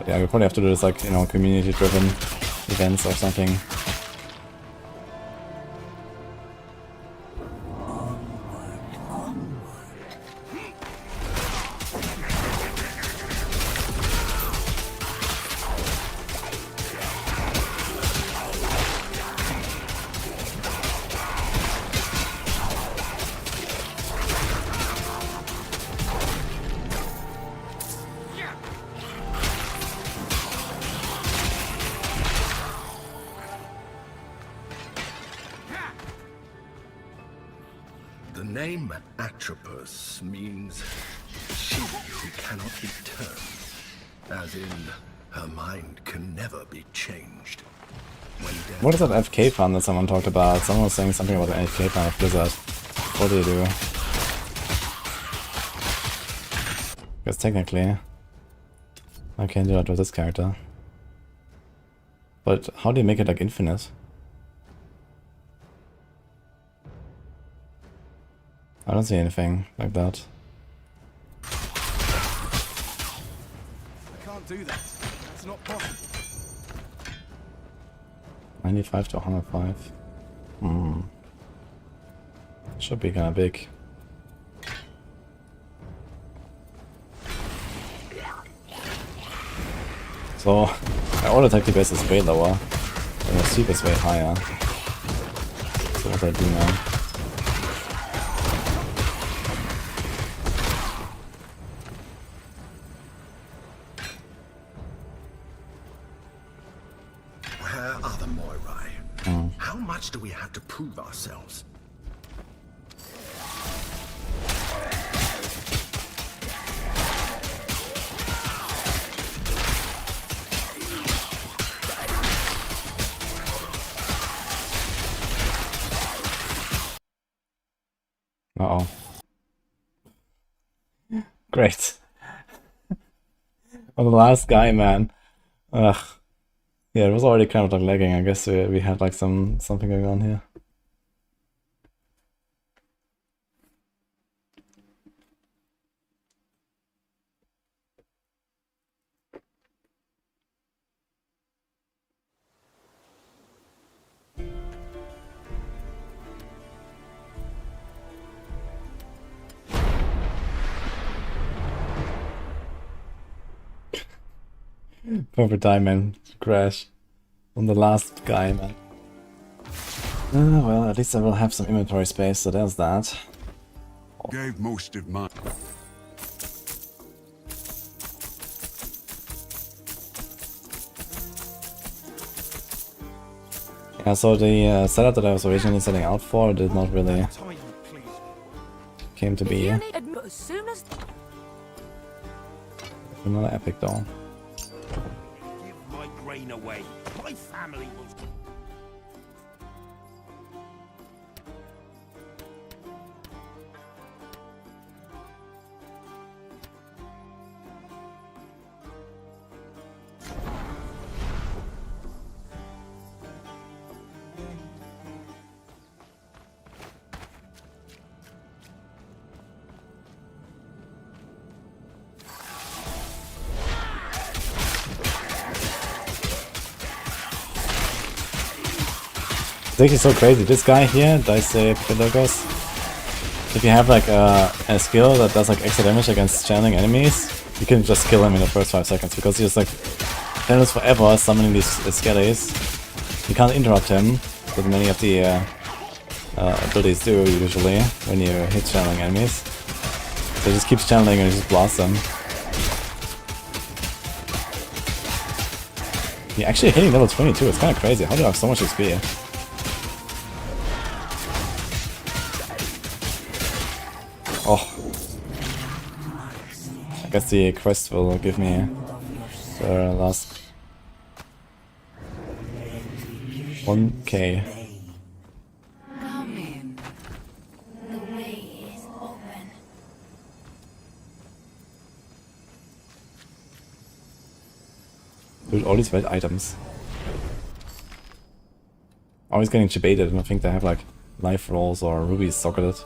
Yeah, we probably have to do this like, you know, community-driven events or something. The name Atropos means she who cannot be turned. As in, her mind can never be changed. What is that FK farm that someone talked about? Someone was saying something about the FK farm of Blizzard. What do you do? Because technically, I can't do that with this character. But how do you make it like infinite? I don't see anything like that. I can't do that. That's not possible. 95 to 105. Should be kinda big. So, my auto attack DPS is way lower, and the sweep is way higher. So what do I do now? Where are the Moirai? How much do we have to prove ourselves? Uh-oh. Great. Oh, the last guy, man. Ugh. Yeah, it was already kind of like lagging. I guess we had like something going on here. Perfect time, man. Crash on the last guy, man. Well, at least I will have some inventory space, so there's that. Gave most of mine. Yeah, so the setup that I was originally setting out for did not really came to be. As soon as Another epic though. Give my grain away. My family will. It's actually so crazy. This guy here, Dice Pedagogos, if you have like a skill that does like extra damage against channeling enemies, you can just kill him in the first 5 seconds because he just like channels forever summoning these skellies. You can't interrupt him, but many of the abilities do usually when you hit channeling enemies. So he just keeps channeling and he just blasts them. You're actually hitting level 22, it's kind of crazy. How do you have so much XP? Oh. I guess the quest will give me the last 1k. Come in. The way is open. Dude, all these red items. Always getting debated, and I think they have like life rolls or rubies socketed.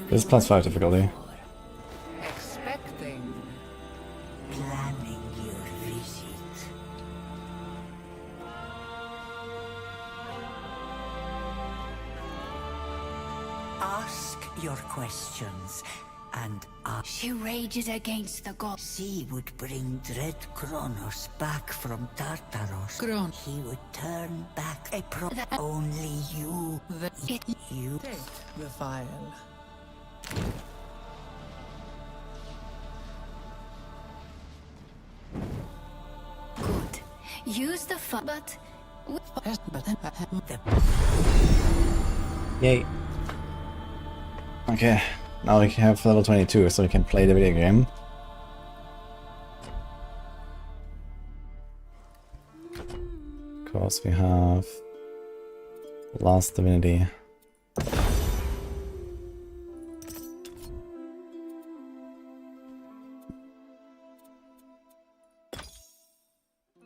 This is +5 difficulty. Expecting. Planning your visit. Ask your questions, and She rages against the gods. she would bring Dread Kronos back from Tartaros. He would turn back a only you. You. Take the file. Good. Use the but Yay. Okay, now we have level 22, so we can play the video game. Of course, we have Last Divinity.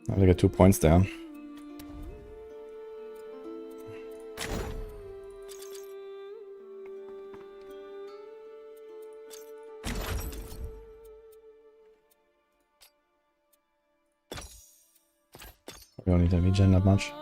I only got 2 points there. We don't need to regen that much.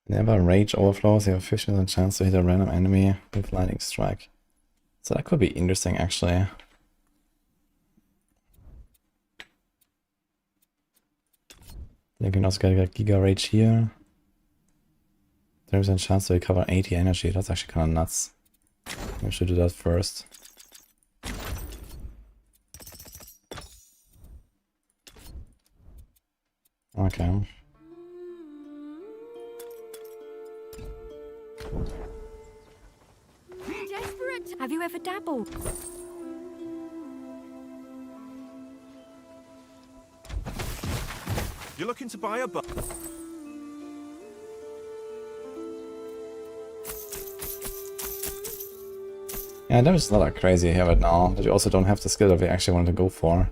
Whenever rage overflows, you have a 50% chance to hit a random enemy with lightning strike. So that could be interesting actually. You can also get a Giga Rage here. 30% chance to recover 80 energy. That's actually kind of nuts. We should do that first. Okay. Desperate. Have you ever dabbled? You're looking to buy a book? Yeah, that was not that crazy here right now, but you also don't have the skill that we actually want to go for.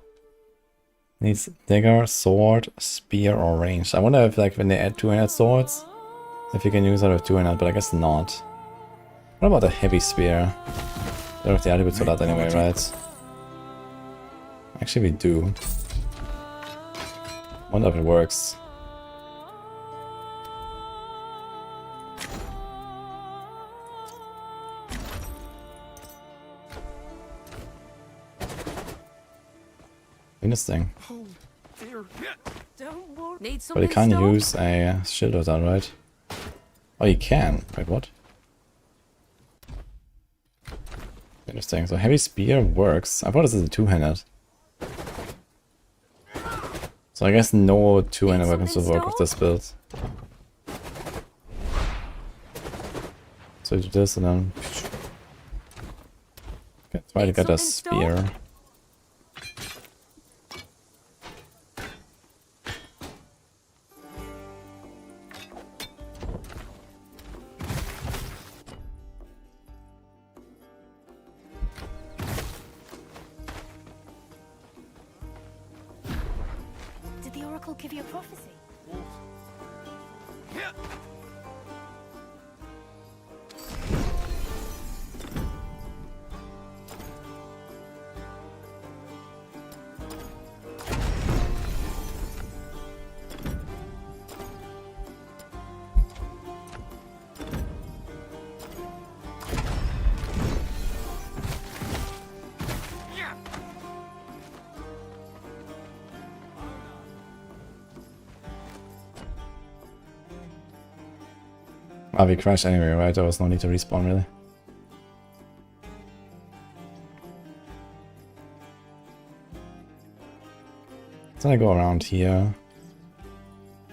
Needs dagger, sword, spear, or range. I wonder if, like, when they add 200 swords, if you can use it with 200, but I guess not. What about a heavy spear? They don't have the attributes for that anyway, right? Actually, we do. Wonder if it works. Interesting. Oh, dear. Don't worry. Need But something you can't stopped? use a shield with that, right? Oh, you can. Wait, what? Interesting. So heavy spear works. I thought this is a two-handed. So I guess no two-handed weapons will work with this build. So you do this and then try to get a spear. Did the oracle give you a prophecy? Ah, we crashed anyway, right? There was no need to respawn, really. So I go around here.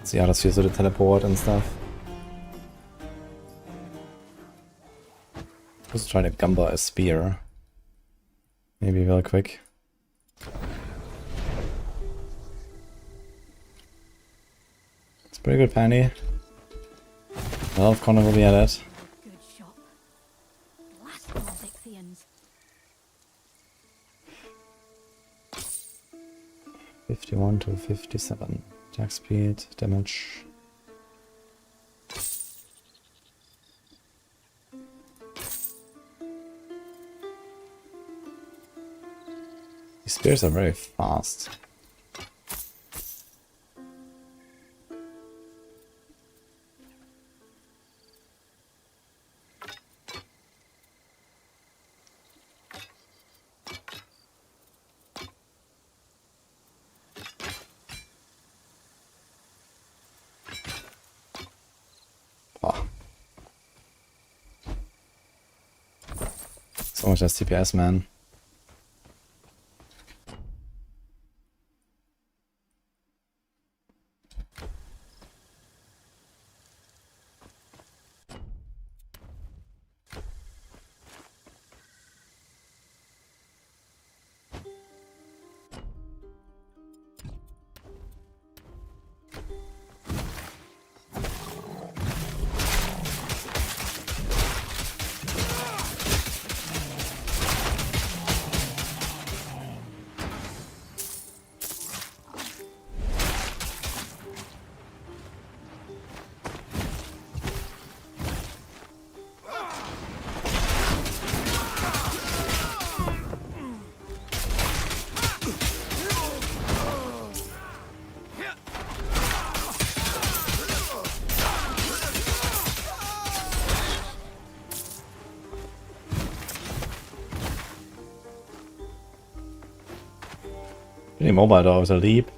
See how this feels with the teleport and stuff. Just try to gumba a spear. Maybe real quick. It's pretty good, Pandy. Well, Connor will be at it. Good shot. Blast all Vixians. 51 to 57. Attack speed, damage. These spears are very fast. So much as TPS, man. Pretty mobile though, with a leap.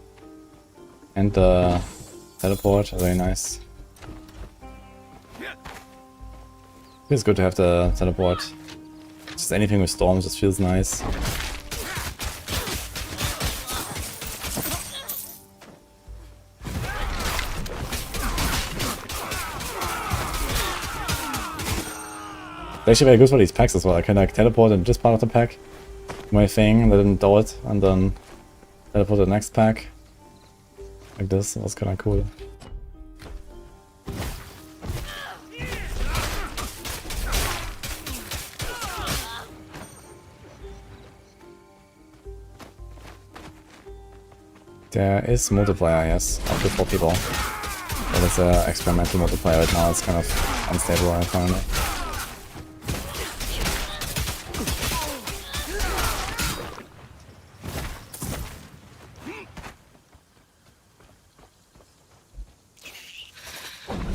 And the teleport, very nice. Feels good to have the teleport. Just anything with storms just feels nice. It's actually very good for these packs as well. I can like teleport in this part of the pack, my thing, and then do it, and then teleport to the next pack. Like this, that was kinda cool. There is multiplayer, yes, up to 4 people. But it's an experimental multiplayer right now, it's kind of unstable, I find it.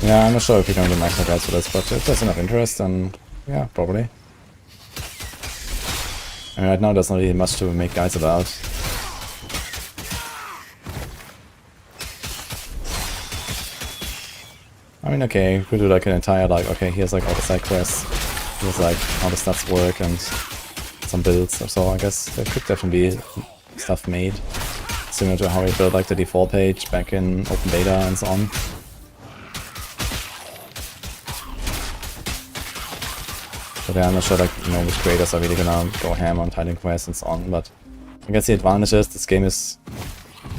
Yeah, I'm not sure if you're going to do Maxroll guides for this, but if there's enough interest, then yeah, probably. I mean, right now there's not really much to make guides about. I mean, okay, we could do like an entire, like, okay, here's like all the side quests, here's like how the stats work and some builds or so. I guess there could definitely be stuff made, similar to how we built like the default page back in open beta and so on. But yeah, I'm not sure, like, you know, which creators are really gonna go ham on tiling quests and so on, but I guess the advantage is this game is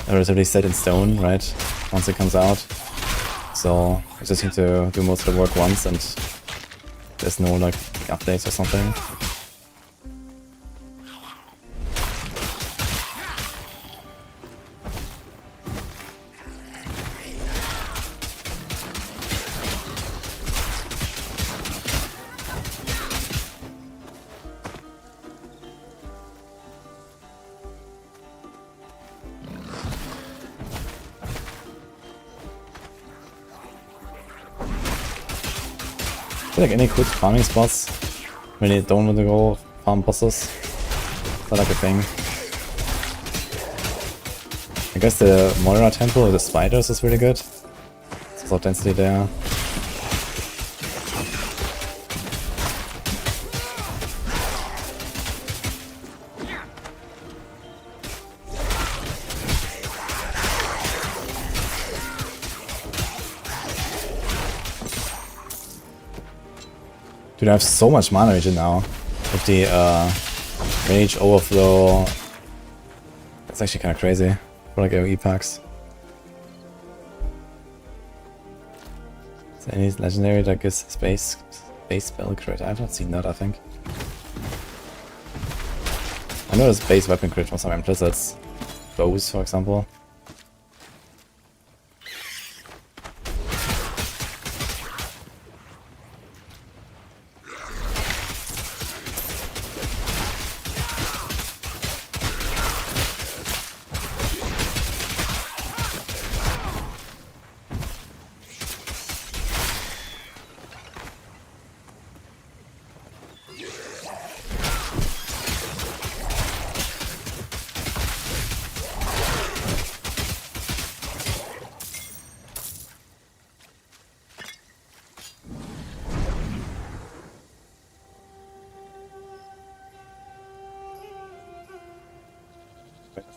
relatively set in stone, right, once it comes out. So I just need to do most of the work once and there's no, like, updates or something. I feel like any quick farming spots when you don't want to go farm bosses. Is that like a thing? I guess the Moira temple with the spiders is really good. There's a lot of density there. Dude, I have so much mana regen now. With the rage overflow. That's actually kind of crazy for like AoE packs. Is there any legendary that gives space spell crit? I have not seen that, I think. I know there's base weapon crit from some Implicits. Bows, for example.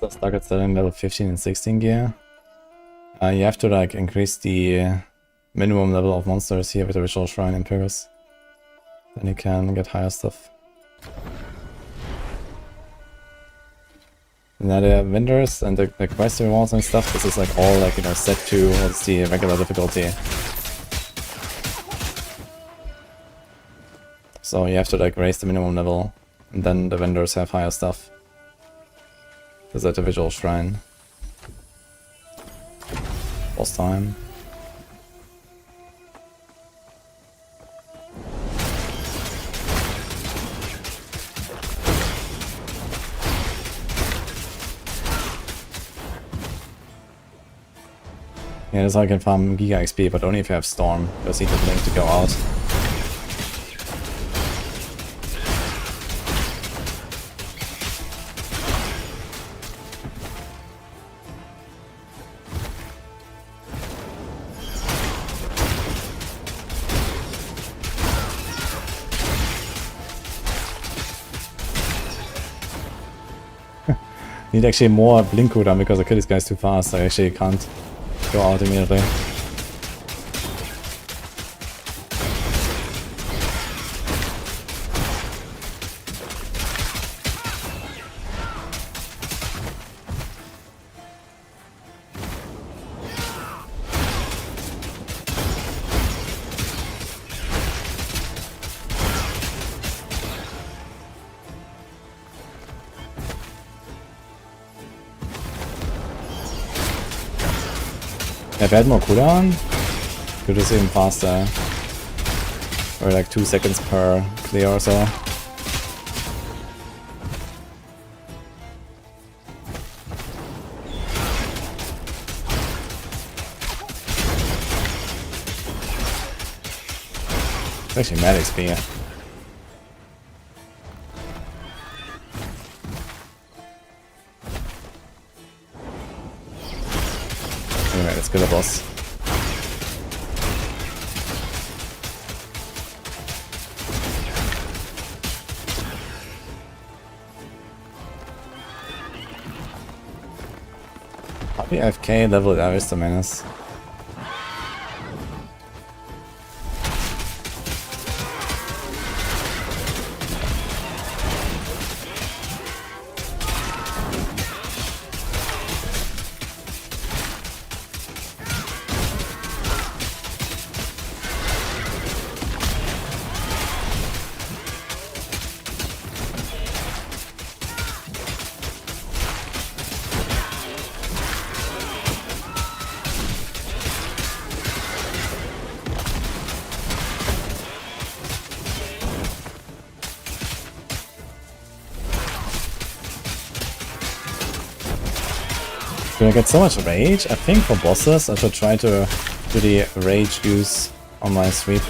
Stuck at selling level 15 and 16 gear. You have to like increase the minimum level of monsters here with the Ritual Shrine in Enquiries. Then you can get higher stuff. Now the vendors and the quest rewards and stuff, this is like all like, you know, set to what's the regular difficulty. So you have to like raise the minimum level and then the vendors have higher stuff. Is that a visual shrine? Boss time. Yeah, that's how I can farm Giga XP, but only if you have Storm, because you need the blink to go out. Need actually more blink cooldown because I kill these guys too fast. I actually can't go out immediately. If I had more cooldown, could do this even faster. Or like 2 seconds per clear or so. It's actually mad XP. Anyway, let's kill the boss. Probably AFK level is the menace. Do I get so much rage? I think for bosses I should try to do the rage use on my sweep.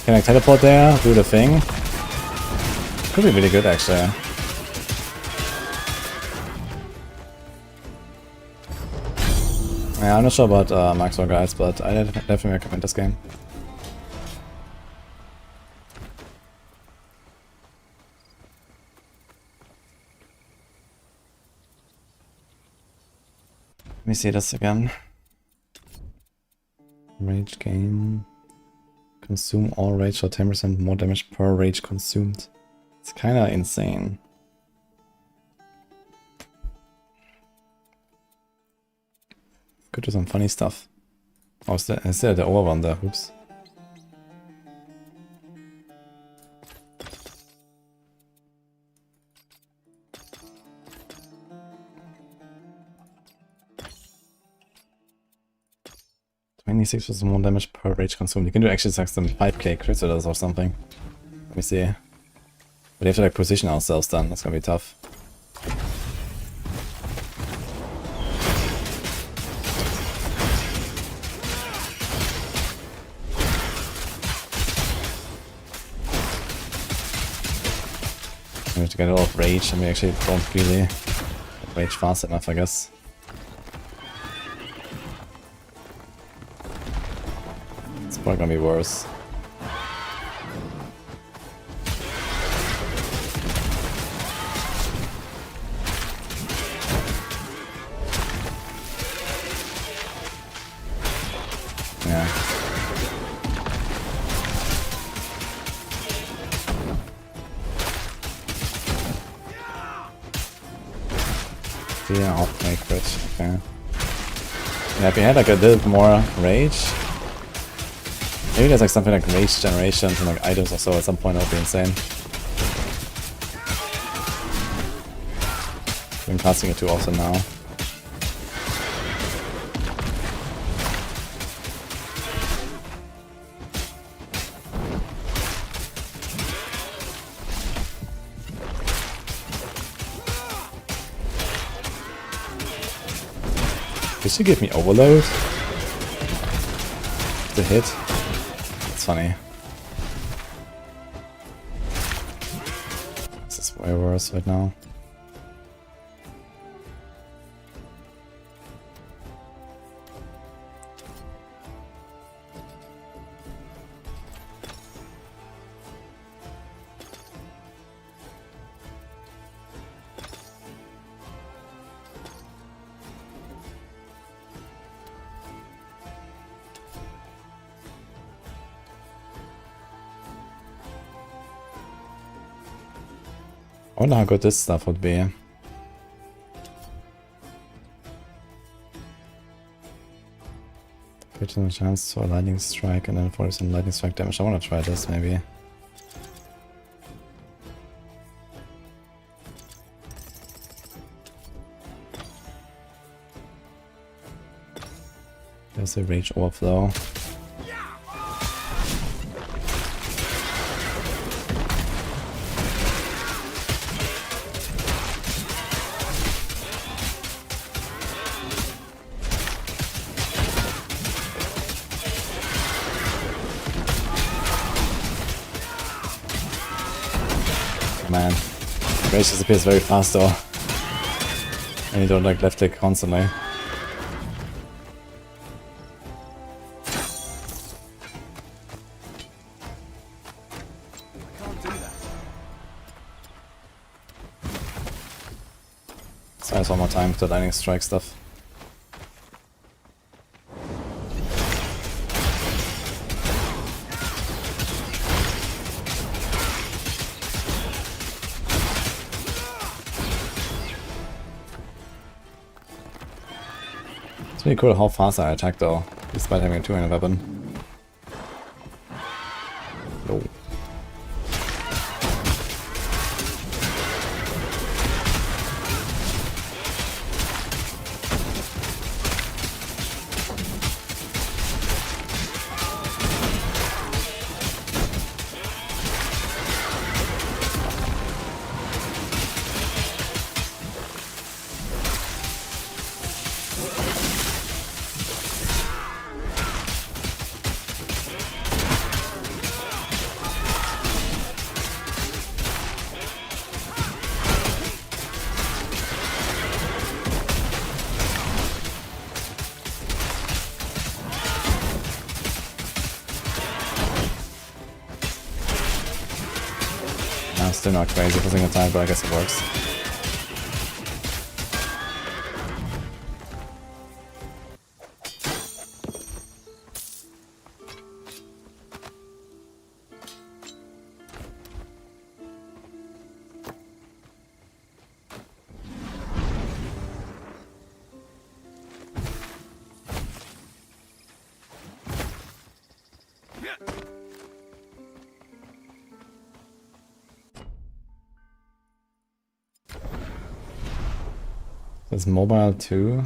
Can I teleport there? Do the thing? Could be really good actually. Yeah, I'm not sure about Maxroll guys, but I definitely recommend this game. Let me see this again. Rage game. Consume all rage or 10% more damage per rage consumed. It's kinda insane. Could do some funny stuff. Oh, is there the over one there? Oops. $26% more damage per rage consumed. You can do actually like some 5k crits with us or something. Let me see. But we have to like position ourselves then. That's gonna be tough. We have to get a lot of rage, and we actually don't really rage fast enough, I guess. It's probably gonna be worse. Yeah. Yeah, off make crit, okay. Yeah, if you had like a little more rage, maybe there's like something like rage generation from like items or so at some point. That would be insane. I've been casting it too often now. Did she give me overload? The hit? It's funny. This is way worse right now. I wonder how good this stuff would be. Critical chance for a lightning strike and then 40% lightning strike damage. I want to try this maybe. There's a rage overflow. Man, rage disappears very fast though. And you don't like left click constantly. Let's try this one more time with the lightning strike stuff. It's really cool how fast I attack though, despite having a two-handed weapon. No. Still not crazy for a single time, but I guess it works. It's mobile too?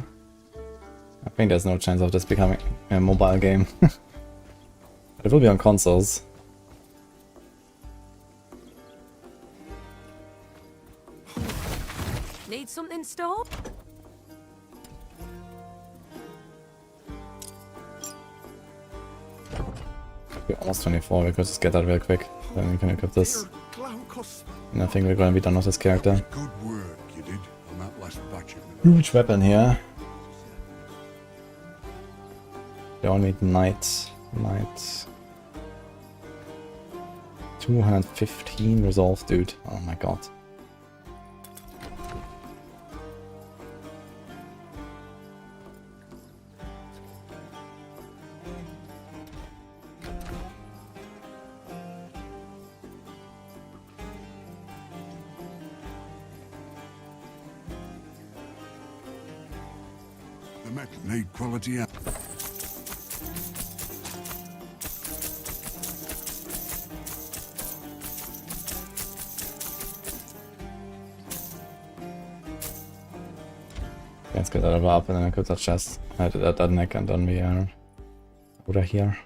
I think there's no chance of this becoming a mobile game. But it will be on consoles. Need something stored? We're almost 24, we could just get that real quick. Then we can equip this. And I think we're gonna be done with this character. Good work you did on that last batch of Huge weapon here. They all need Knight. 215 resolve, dude. Oh my god. the metal need quality out. Jetzt geht er aber ab in einer kurzer Chest. That neck and dann wir oder hier.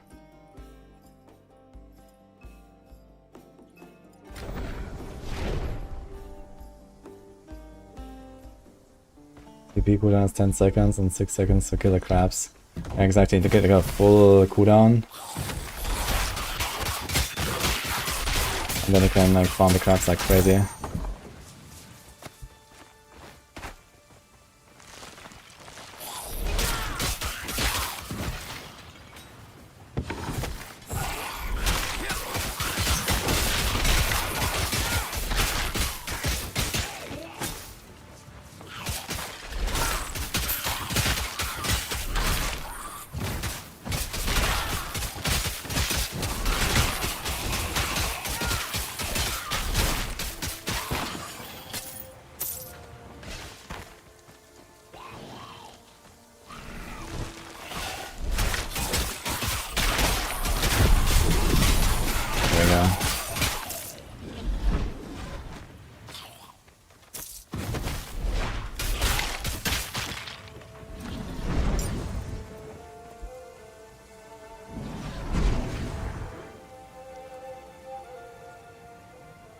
TP cooldown is 10 seconds and 6 seconds to kill the crabs. Yeah, exactly, to get a full cooldown. And then you can like farm the crabs like crazy.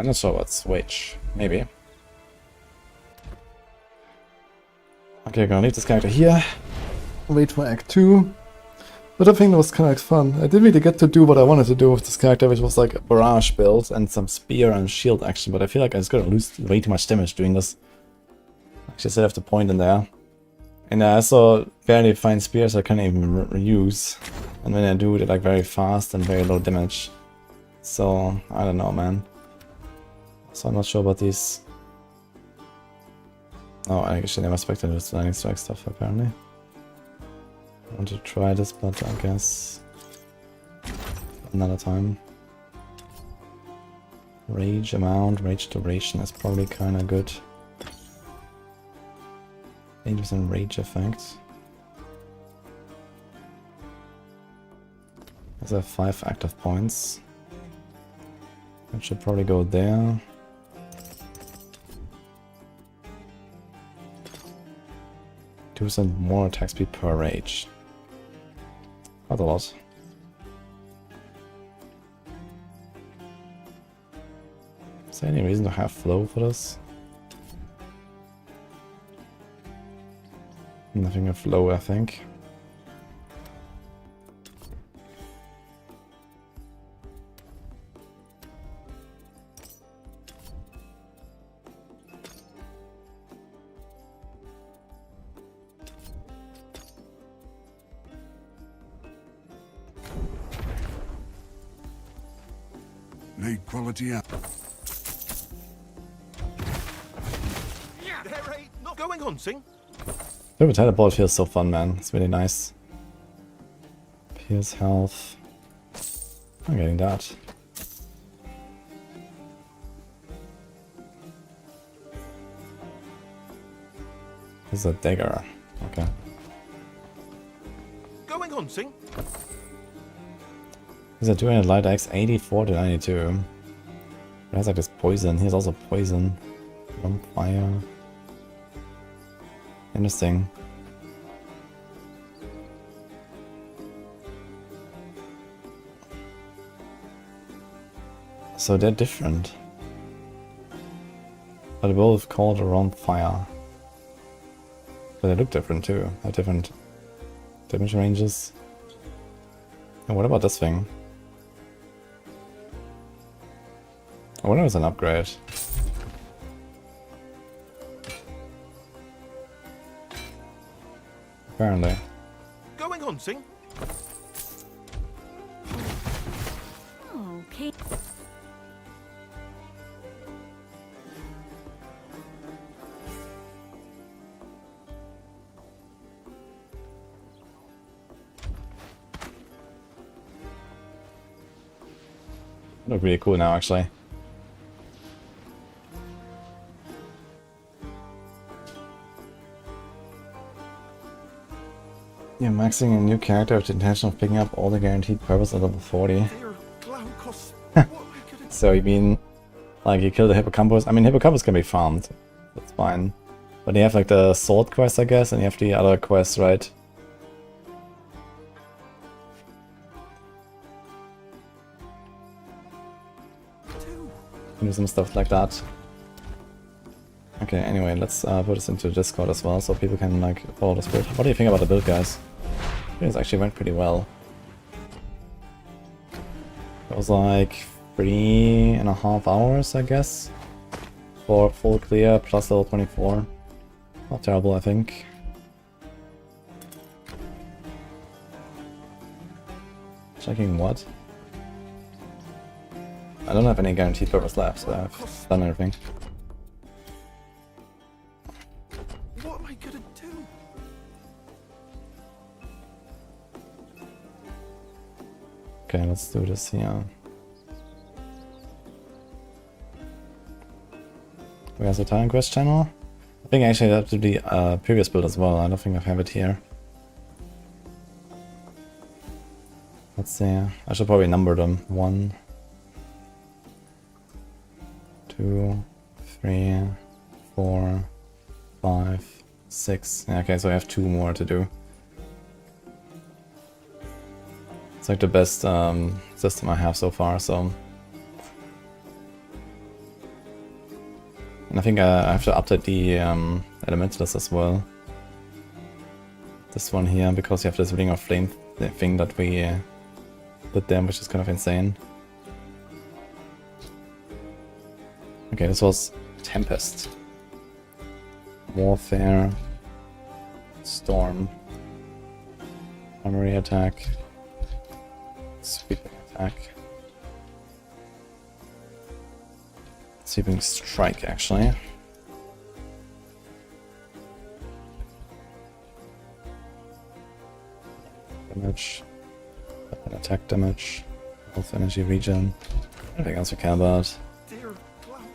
I'm not sure about switch. Maybe. Okay, gonna leave this character here. Wait for Act 2. But I think it was kind of fun. I didn't really get to do what I wanted to do with this character, which was like a barrage build and some spear and shield action, but I feel like I was gonna lose way too much damage doing this. Actually, I still have the point in there. And I also barely find spears I can't even reuse. And when I do, they're like very fast and very low damage. So, I don't know, man. So I'm not sure about these. Oh, I actually never expected this lightning strike stuff, apparently. I want to try this, but I guess another time. Rage amount, rage duration is probably kinda good. 80% rage effect. There's a 5 active points. That should probably go there. More attack speed per rage. Not a lot. Is there any reason to have flow for this? Nothing of flow, I think. Need quality out. There ain't not going hunting. The teleport feels so fun, man. It's really nice. Pierce health. I'm getting that. This is a dagger. Okay. Going hunting. He's a 200 light axe, 84 to 92. He has like this poison. He has also poison. From fire. Interesting. So they're different. But they both called around fire. But they look different too. They have different damage ranges. And what about this thing? I wonder if it's an upgrade. Apparently. Going hunting. Okay. Look really cool now, actually. You're maxing a new character with the intention of picking up all the guaranteed purples at level 40. So you mean, like, you kill the hippocampus? I mean, hippocampus can be farmed. That's fine. But you have, like, the sword quest, I guess, and you have the other quests, right? Do some stuff like that. Okay, anyway, let's put this into Discord as well, so people can, like, follow the spirit. What do you think about the build, guys? I think it actually went pretty well. It was like 3.5 hours, I guess, for full clear plus level 24. Not terrible, I think. Checking what? I don't have any guaranteed purpose left, so I've done everything. What am I gonna do? Okay, let's do this here. Where's the Titan Quest channel? I think actually I have to do the previous build as well. I don't think I have it here. Let's see. I should probably number them. 1, 2, 3, 4, 5, 6. Yeah, okay, so I have 2 more to do. It's like the best system I have so far, so And I think I have to update the elementalist as well. This one here, because you have this Ring of Flame thing that we did there, which is kind of insane. Okay, this was Tempest. Warfare. Storm. Armory attack. Sweeping attack. Sweeping strike, actually. Damage. Weapon attack damage. Health energy regen. Anything else we care about?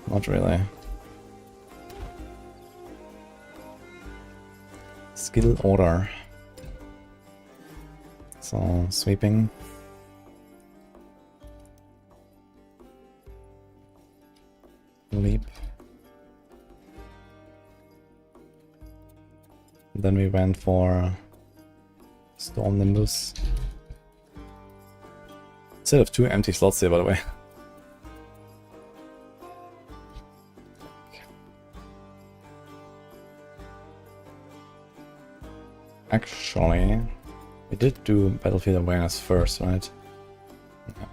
Not really. Skill order. So, sweeping. Leap. Then we went for Storm Nimbus. Instead of 2 empty slots here, by the way. Actually, we did do Battlefield Awareness first, right? Yeah.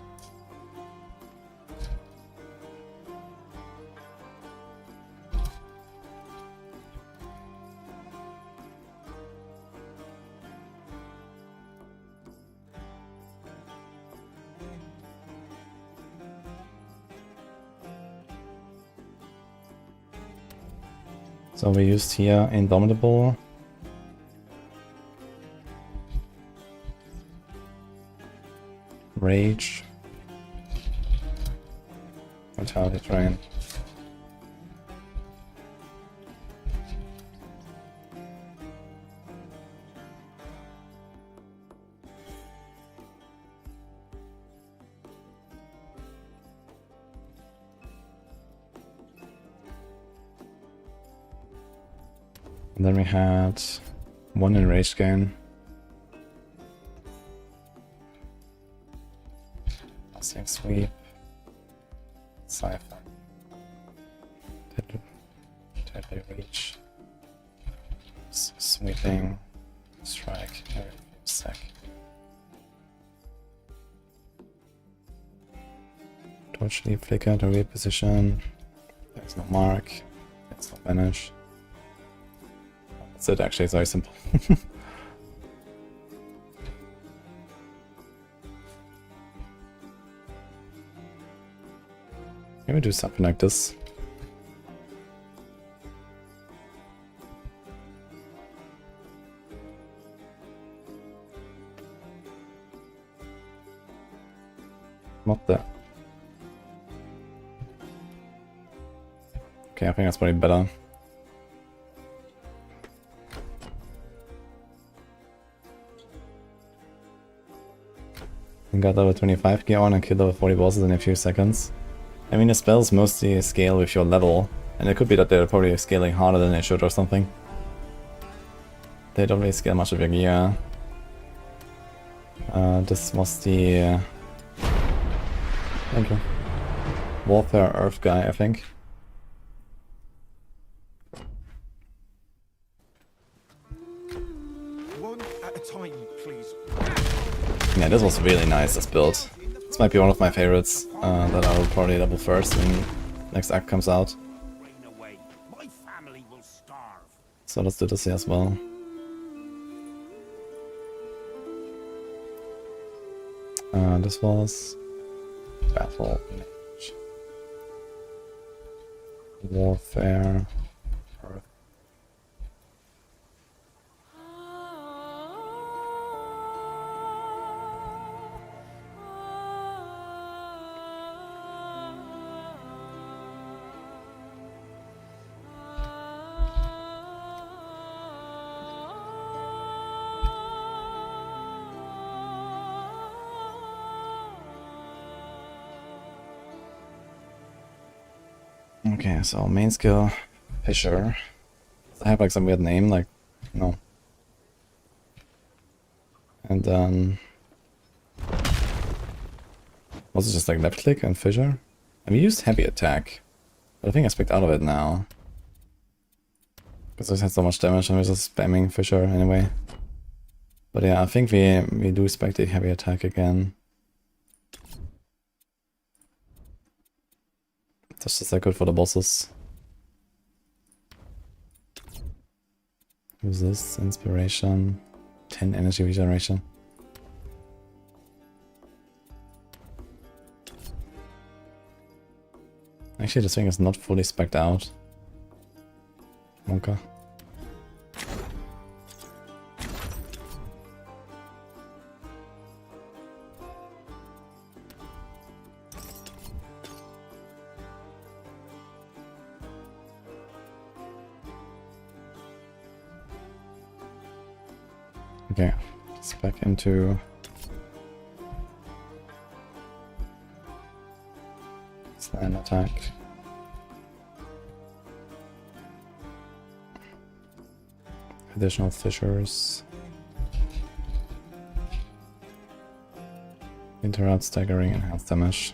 So we used here Indomitable. Rage. Vitality Drain. And then we had 1 enraged gain. Same sweep. Cypher. Deadly reach. Sweeping. Strike. Sec. Torch leap flicker to reposition. There's no mark. There's no banish. That's it, actually, it's very simple. Can we do something like this? Not that. Okay, I think that's probably better. We got level 25 gear on and killed over 40 bosses in a few seconds. I mean, the spells mostly scale with your level, and it could be that they're probably scaling harder than they should or something. They don't really scale much of your gear. This was the... thank you. Warfare Earth guy, I think. One at a time, please. Yeah, this was really nice, this build. This might be one of my favorites that I will probably level first when next act comes out. So let's do this here as well. This was Battle Mage. Warfare. Earth. Okay, so main skill, Fisher. Does I have like some weird name? Like, no. And then... was it just like left click and Fisher? And we used heavy attack, but I think I specked out of it now. Because this has so much damage and we're just spamming Fisher anyway. But yeah, I think we do expect a heavy attack again. That's just that good for the bosses. Who's this? Inspiration. 10 energy regeneration. Actually, this thing is not fully spec'd out. Monka. Okay, just back into slam attack. Additional fissures. Interrupt, staggering, and health damage.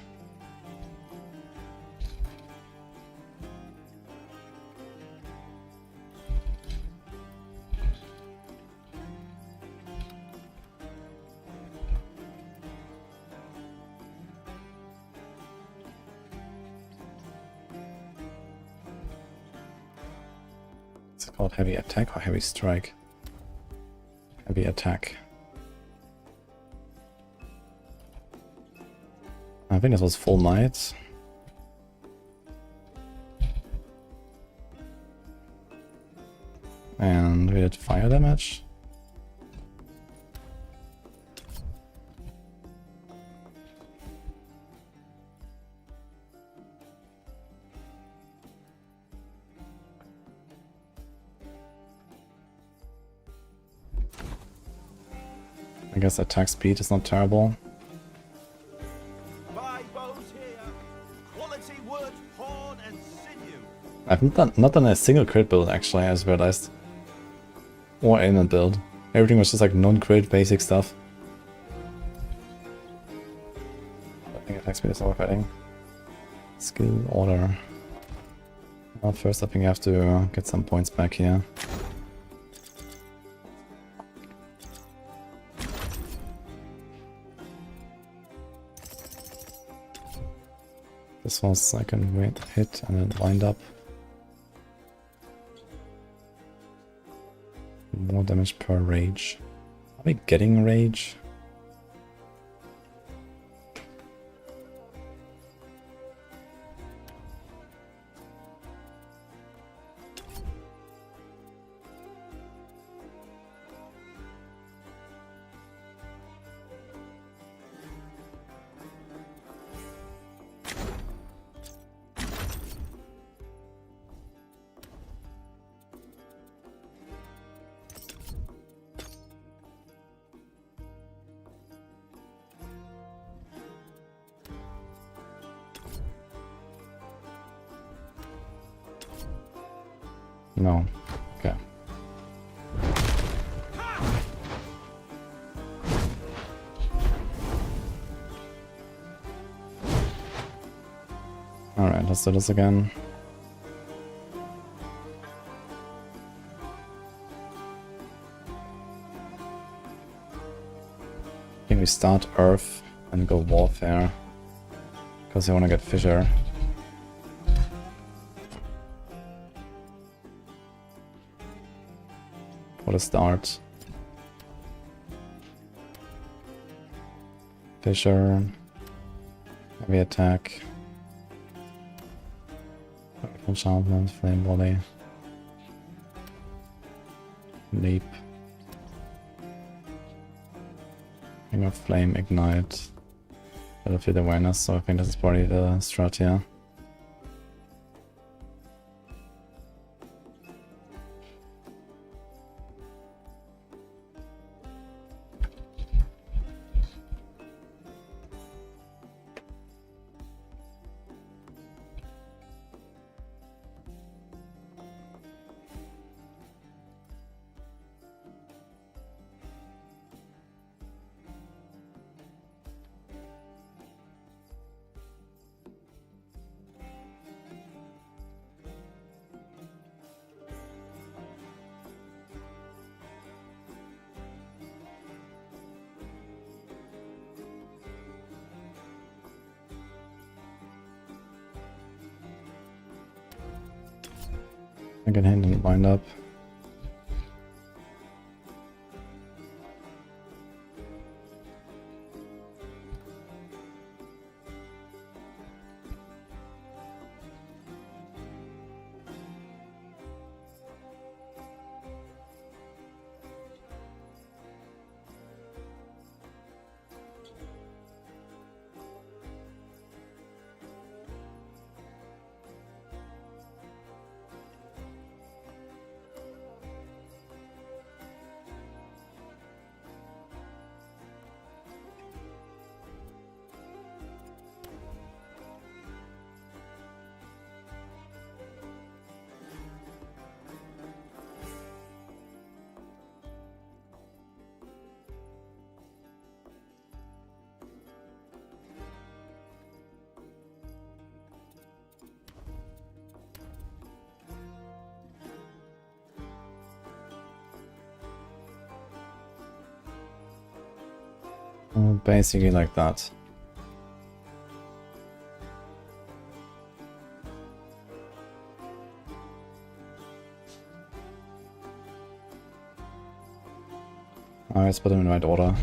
Is it called heavy attack or heavy strike? Heavy attack. I think this was full might. And we did fire damage. I guess attack speed is not terrible. I've not done a single crit build actually, I just realized. Or ailment build. Everything was just like non-crit basic stuff. I think attack speed is overfitting. Skill order. Well, first I think I have to get some points back here. This was I can hit and then wind up. More damage per rage. Are we getting rage? No. Okay. Alright, let's do this again. I think we start Earth and go Warfare. Because I want to get Fissure. For the start. Fissure. Heavy attack. Enchantment, flame volley. Leap. Ring of flame, ignite. Battlefield awareness, so I think this is probably the strat here. I can hand and wind up. Basically like that. Alright, let's put them in the right order.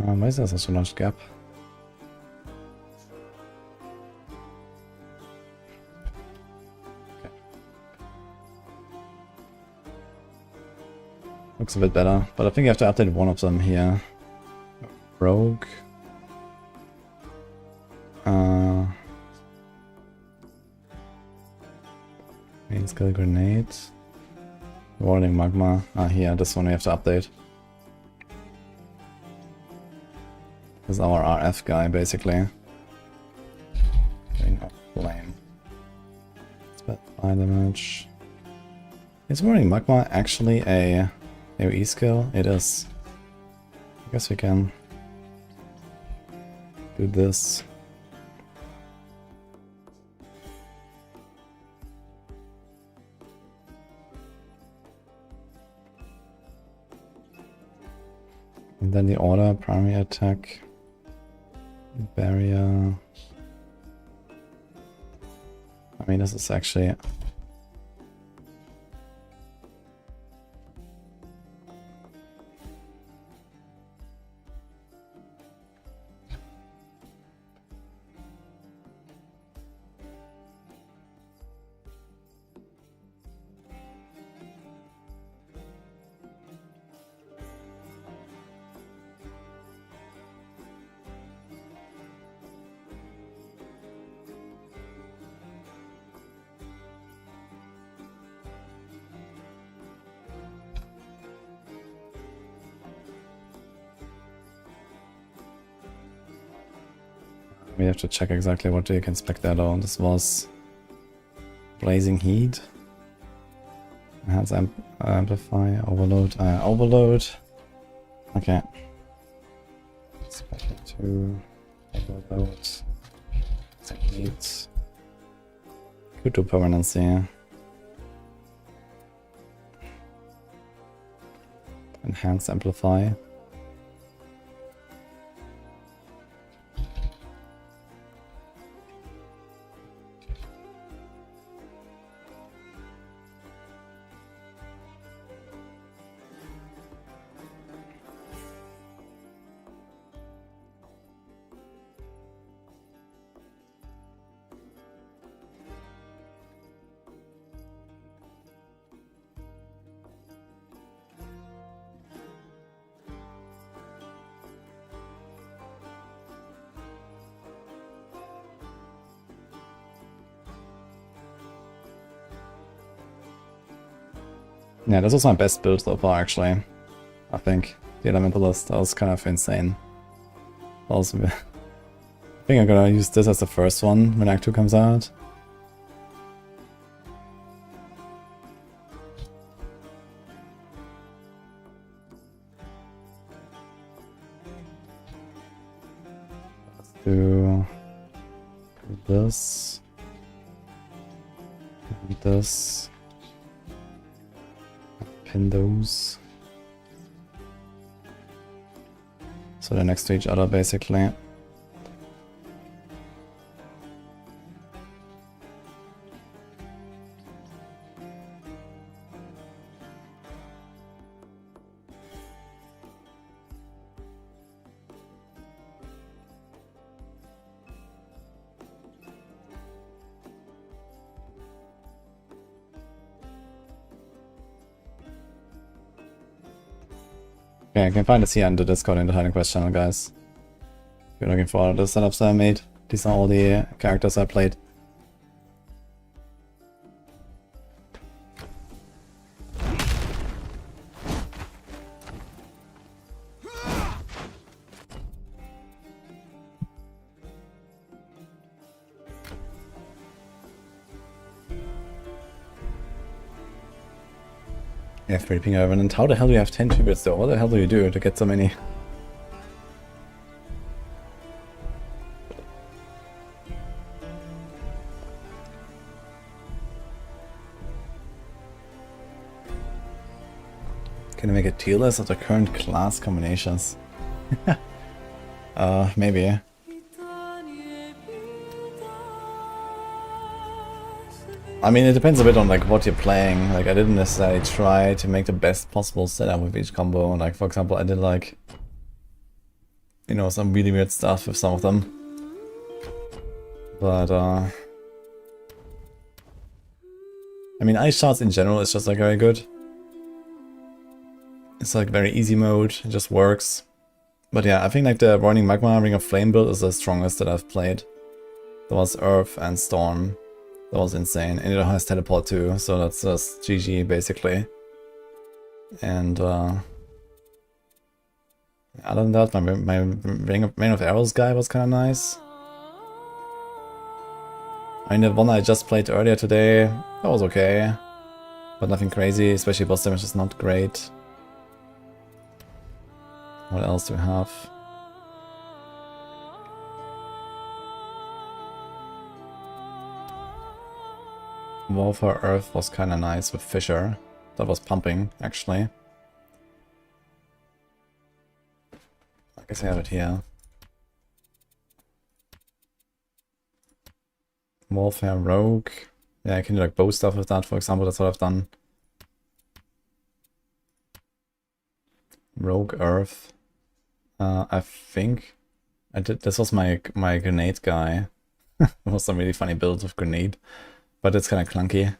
Why is there so much gap? Okay. Looks a bit better, but I think I have to update one of them here. Rogue. Main skill grenade. Rolling magma. Here, this one we have to update. This is our RF guy, basically. Doing flame. It's bad fire damage. Is Rolling Magma actually a AoE skill? It is. I guess we can do this. And then the order, primary attack, barrier. I mean, this is actually... We have to check exactly what you can spec that on. This was Blazing Heat. Enhance Amplify, Overload, Overload. Okay. Spec it to Overload. Heat. Could do permanency. Enhance Amplify. Yeah, this was my best build so far, actually. I think. The Elementalist, that was kind of insane. Also, I think I'm gonna use this as the first one when Act 2 comes out. Let's do this. And this. Pin those. So they're next to each other, basically. Okay, I can find this here in the Discord in the Hiding Quest channel, guys. If you're looking for the setups that I made, these are all the characters I played. Yeah, 3 ping over, and how the hell do you have 10 tributes though? What the hell do you do to get so many? Can I make a tier list of the current class combinations? Maybe. I mean, it depends a bit on like what you're playing. Like, I didn't necessarily try to make the best possible setup with each combo. Like, for example, I did like, you know, some really weird stuff with some of them. But I mean, Ice Shards in general is just like very good. It's like very easy mode. It just works. But yeah, I think like the Burning Magma Ring of Flame build is the strongest that I've played. There was Earth and Storm. That was insane, and it has teleport too, so that's just GG basically. And other than that, my Rain of Arrows guy was kind of nice. I mean, the one I just played earlier today, that was okay, but nothing crazy, especially boss damage is not great. What else do we have? Warfare Earth was kinda nice with Fisher. That was pumping, actually. guess I have it here. Warfare Rogue. Yeah, I can do like bow stuff with that, for example. That's what I've done. Rogue Earth. I think I did. This was my grenade guy. It was some really funny build of grenade, but it's kind of clunky.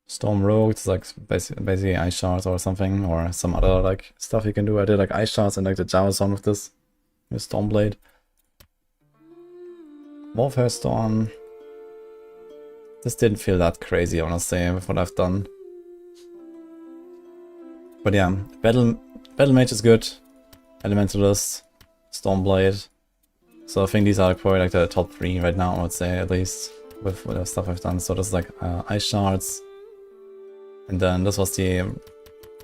Storm Rogue, it's like basically ice shards or something, or some other like stuff you can do. I did like ice shards and like the Java Zone with this, with Stormblade. Warfare Storm. This didn't feel that crazy, honestly, with what I've done. But yeah, Battle Mage is good. Elementalist, Stormblade. So I think these are probably like the top 3 right now, I would say, at least, with the stuff I've done. So this is like ice shards. And then this was the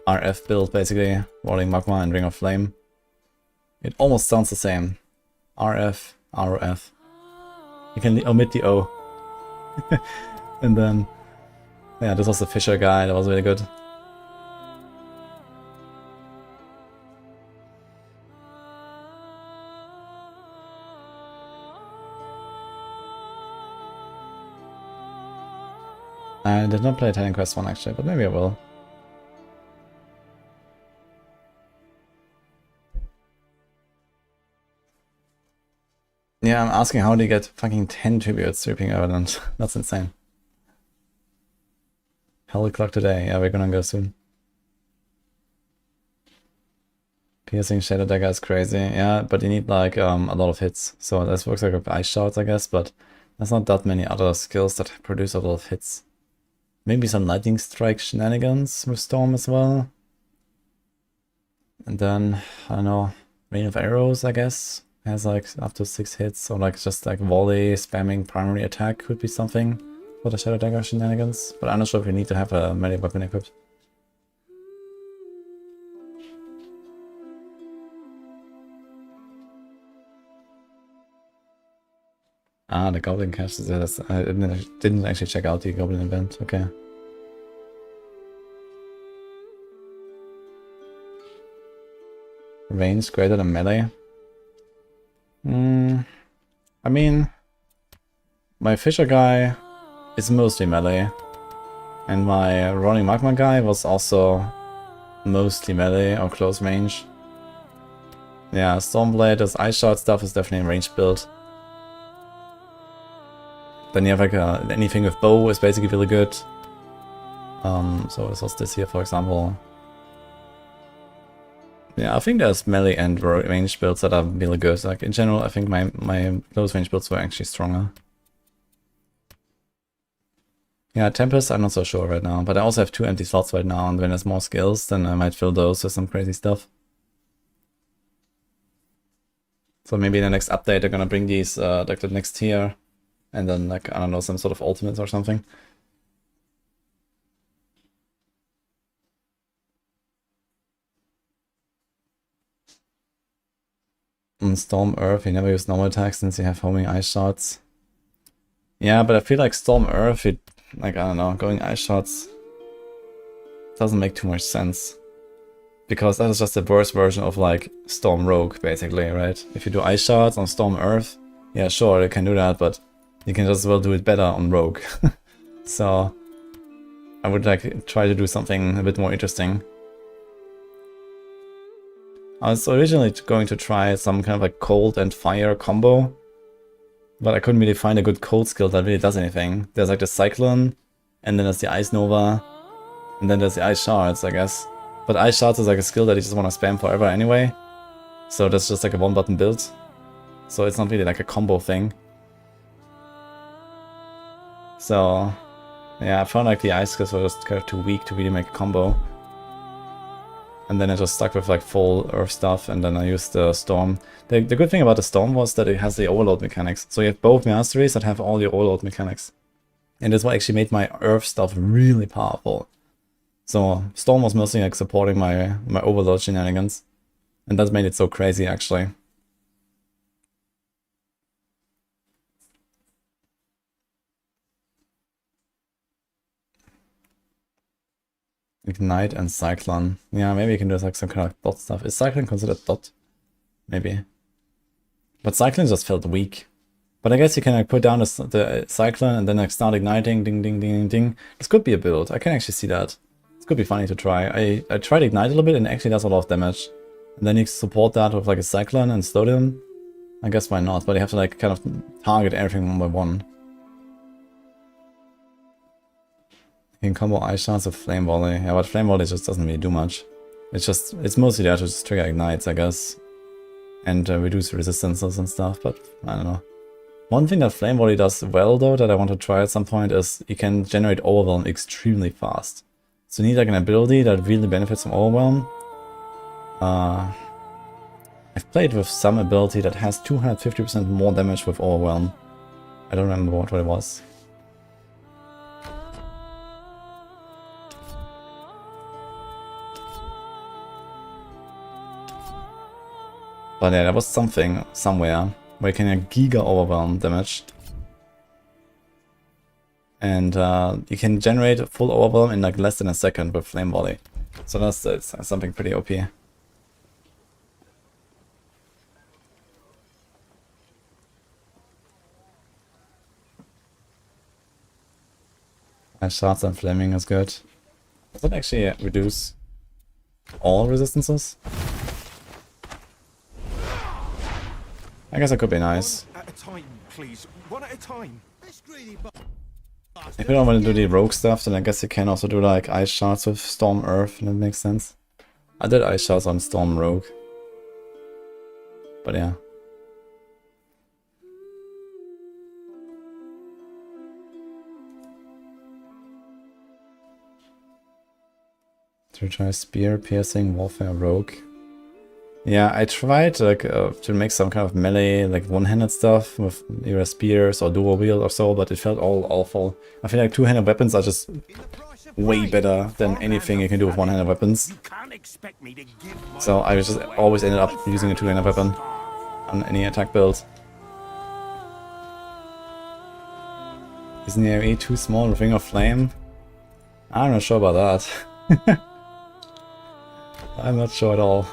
RF build, basically, Rolling Magma and Ring of Flame. It almost sounds the same. RF, ROF. You can omit the O. And then, yeah, this was the Fisher guy, that was really good. I did not play Titan Quest 1 actually, but maybe I will. Yeah, I'm asking how do you get fucking 10 tributes reaping evidence. That's insane. Hell Clock today, yeah, we're gonna go soon. Piercing Shadow Dagger is crazy, yeah, but you need like a lot of hits. So this works like with ice shards, I guess, but there's not that many other skills that produce a lot of hits. Maybe some Lightning Strike shenanigans with Storm as well. And then, I don't know, Rain of Arrows, I guess, has like up to 6 hits, or like just like volley spamming primary attack could be something for the Shadow Dagger shenanigans, but I'm not sure if you need to have a melee weapon equipped. Ah, the Goblin Cache, I didn't actually check out the Goblin event, okay. Range greater than melee? I mean, my Fisher guy is mostly melee, and my Rolling Magma guy was also mostly melee or close range. Yeah, Stormblade, this ice shard stuff is definitely a range build. Then you have like anything with bow is basically really good. So this was this here, for example. Yeah, I think there's melee and range builds that are really good. Like in general, I think my close range builds were actually stronger. Yeah, Tempest, I'm not so sure right now, but I also have 2 empty slots right now, and when there's more skills, then I might fill those with some crazy stuff. So maybe in the next update they're gonna bring these like the next tier, and then like, I don't know, some sort of ultimates or something. Storm Earth, you never use normal attacks since you have homing ice shots. Yeah, but I feel like Storm Earth, like, I don't know, going ice shots doesn't make too much sense. Because that is just the worst version of like Storm Rogue, basically, right? If you do ice shots on Storm Earth, yeah, sure, you can do that, but you can just as well do it better on Rogue. So I would like try to do something a bit more interesting. I was originally going to try some kind of like cold and fire combo, but I couldn't really find a good cold skill that really does anything. There's like the Cyclone, and then there's the Ice Nova, and then there's the Ice Shards, I guess. But Ice Shards is like a skill that you just want to spam forever anyway, so that's just like a one-button build. So it's not really like a combo thing. So yeah, I found like the ice skills were just kind of too weak to really make a combo. And then I just stuck with like full earth stuff, and then I used the storm. The good thing about the storm was that it has the overload mechanics. So you have both masteries that have all the overload mechanics. And that's what actually made my earth stuff really powerful. So storm was mostly like supporting my overload shenanigans. And that made it so crazy actually. Ignite and Cyclone. Yeah, maybe you can do like some kind of dot stuff. Is Cyclone considered dot? Maybe. But Cyclone just felt weak. But I guess you can like put down the Cyclone and then like start igniting, ding ding ding ding ding. This could be a build. I can actually see that. This could be funny to try. I tried Ignite a little bit and it actually does a lot of damage. And then you support that with like a Cyclone and slow them. I guess why not, but you have to like kind of target everything one by one. You can combo Ice Shards with Flame Volley. Yeah, but Flame Volley just doesn't really do much. It's mostly there to just trigger Ignites, I guess. And reduce resistances and stuff, but I don't know. One thing that Flame Volley does well though, that I want to try at some point, is you can generate Overwhelm extremely fast. So you need like an ability that really benefits from Overwhelm. I've played with some ability that has 250% more damage with Overwhelm. I don't remember what it was. But yeah, there was something somewhere where you can get Giga Overwhelm damage. And you can generate a full Overwhelm in like less than a second with Flame Volley. So that's something pretty OP. And Shards and Flaming is good. Does it actually reduce all resistances? I guess that could be nice. One at a time, please. One at a time. If you don't want to do the rogue stuff, then I guess you can also do like Ice Shards with Storm Earth, and that makes sense. I did Ice Shards on Storm Rogue. But yeah. To try Spear, Piercing, Warfare, Rogue. Yeah, I tried like to make some kind of melee, like one-handed stuff with either spears or dual wield or so, but it felt all awful. I feel like two-handed weapons are just way better than anything you can do with one-handed weapons. So I just always ended up using a two-handed weapon on any attack build. Isn't the AoE too small with Ring of Flame? I'm not sure about that. I'm not sure at all.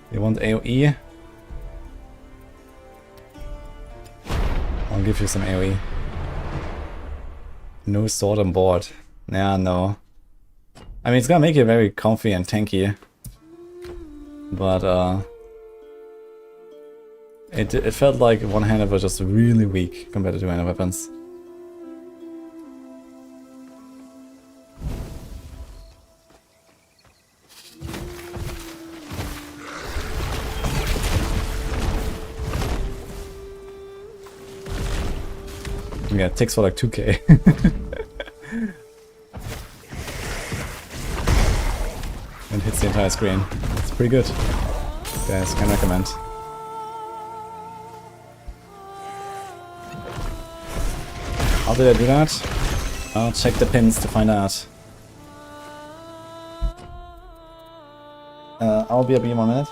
You want AoE? I'll give you some AoE. No sword on board. Yeah, no. I mean, it's gonna make you very comfy and tanky. But, it felt like one-handed was just really weak compared to two-handed weapons. Yeah, it takes for like 2k. And hits the entire screen. It's pretty good. Guys, can recommend. How did I do that? I'll check the pins to find out. I'll be 1 minute.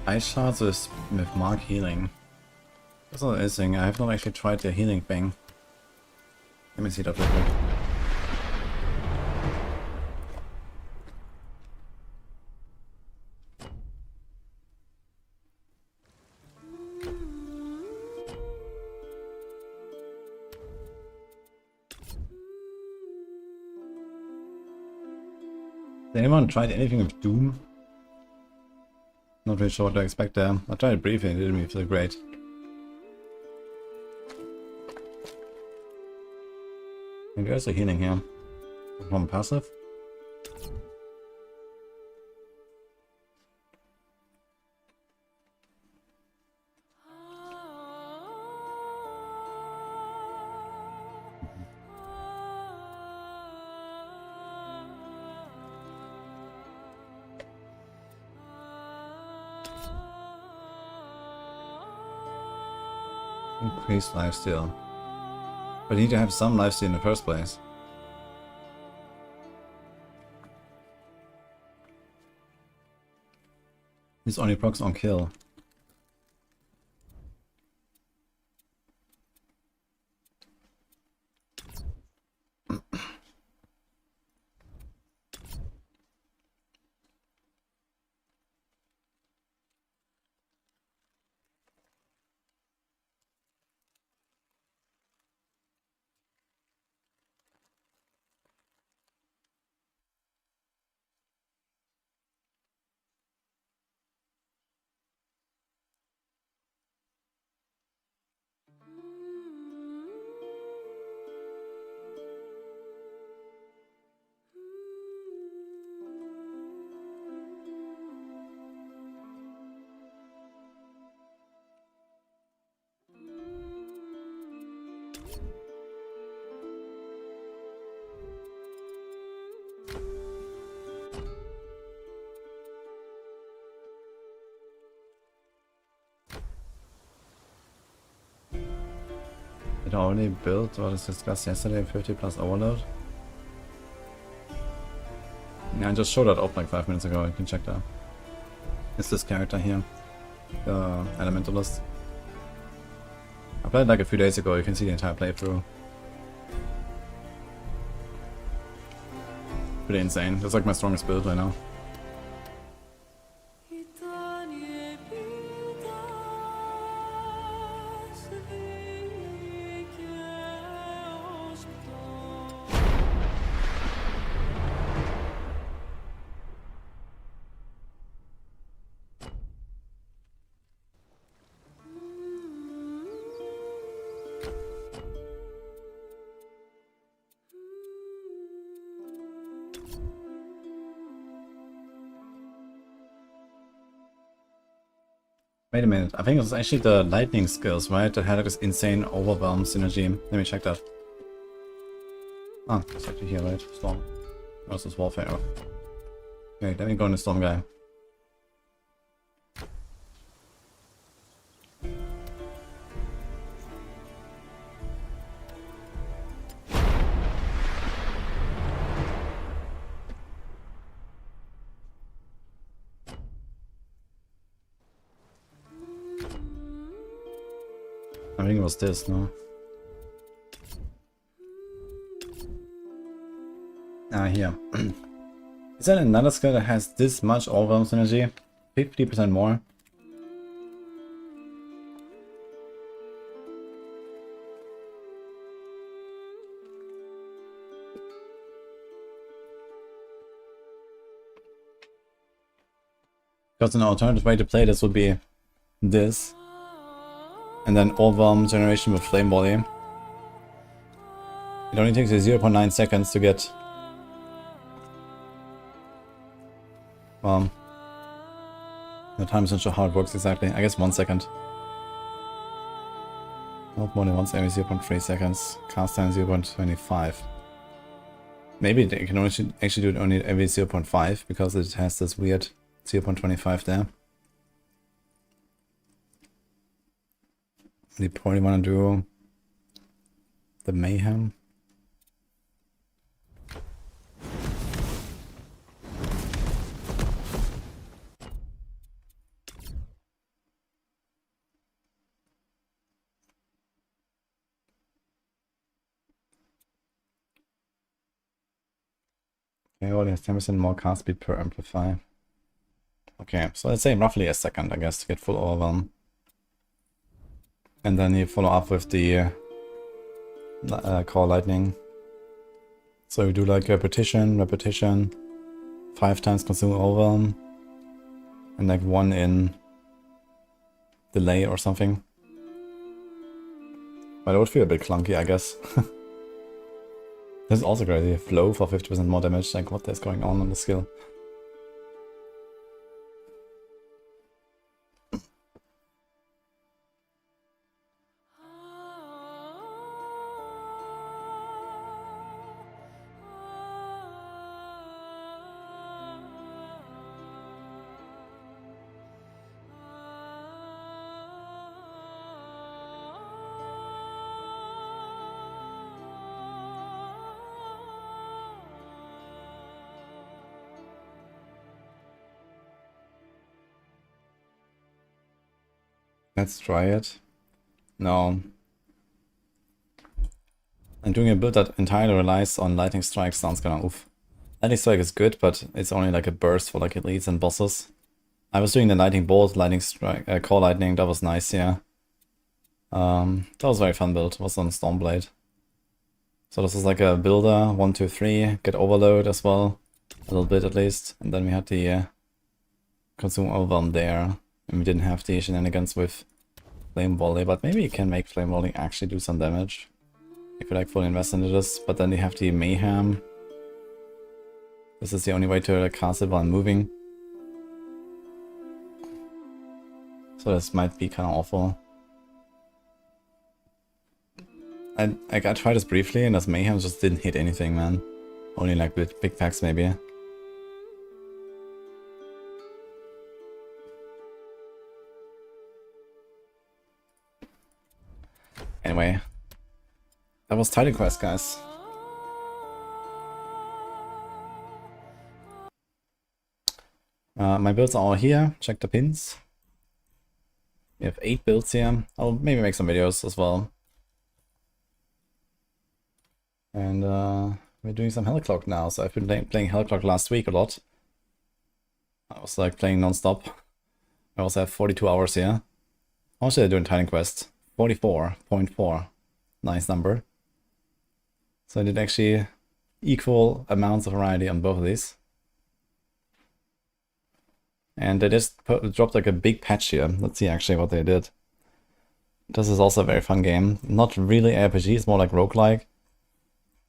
Ice Shards is with Mark healing. That's not interesting. I have not actually tried the healing thing. Let me see that real quick. Did anyone tried anything with Doom? Not really sure what to expect there. I tried it briefly and it didn't really feel great. Maybe there's a healing here. From passive? Increased lifesteal. But you need to have some lifesteal in the first place. This only procs on kill. It already built what is discussed yesterday, 50 plus overload. Yeah, I just showed that up like 5 minutes ago, you can check that. It's this character here, the Elementalist. I played like a few days ago, you can see the entire playthrough. Pretty insane, that's like my strongest build right now. Wait a minute, I think it was actually the lightning skills, right? That had like this insane overwhelm synergy. Let me check that. Ah, it's actually here, right? Storm. Oh, this is Warfare. Okay, let me go in the Storm guy. I think it was this, no? Ah, here. Is that another skill that has this much overwhelm synergy? 50% more? Because an alternative way to play this would be this. And then overwhelm generation with flame volley. It only takes you 0.9 seconds to get... Well... The time isn't sure how it works exactly. I guess 1 second. Not more than once every 0.3 seconds. Cast time 0.25. Maybe they can only actually do it only every 0.5 because it has this weird 0.25 there. You probably want to do the Mayhem. Okay, only has 10% more cast speed per amplify. Okay, so let's say roughly a second, I guess, to get full overwhelm. And then you follow up with the core lightning. So you do like repetition, 5 times consume overwhelm, and like 1 in delay or something. But it would feel a bit clunky, I guess. This is also crazy. Flow for 50% more damage. Like, what is going on the skill? Let's try it. No. I'm doing a build that entirely relies on Lightning Strike. Sounds kinda oof. Lightning Strike is good, but it's only like a burst for like elites and bosses. I was doing the Lightning Bolt, Lightning Strike, Core Lightning. That was nice, yeah. That was a very fun build. It was on Stormblade. So this is like a builder, 1, 2, 3. Get Overload as well. A little bit at least. And then we had the Consume Overwhelm there. And we didn't have the shenanigans with Flame Volley, but maybe you can make Flame Volley actually do some damage. If you like fully invest into this, but then you have the Mayhem. This is the only way to cast it while moving. So this might be kind of awful. I tried this briefly and this Mayhem just didn't hit anything, man. Only like big packs maybe. Anyway, that was Titan Quest, guys. My builds are all here. Check the pins. We have 8 builds here. I'll maybe make some videos as well. And we're doing some Hell Clock now. So I've been playing Hell Clock last week a lot. I was like playing non-stop. I also have 42 hours here. Also they're doing Titan Quest. 44.4. Nice number. So I did actually equal amounts of variety on both of these. And they just dropped like a big patch here. Let's see actually what they did. This is also a very fun game. Not really RPG, it's more like roguelike.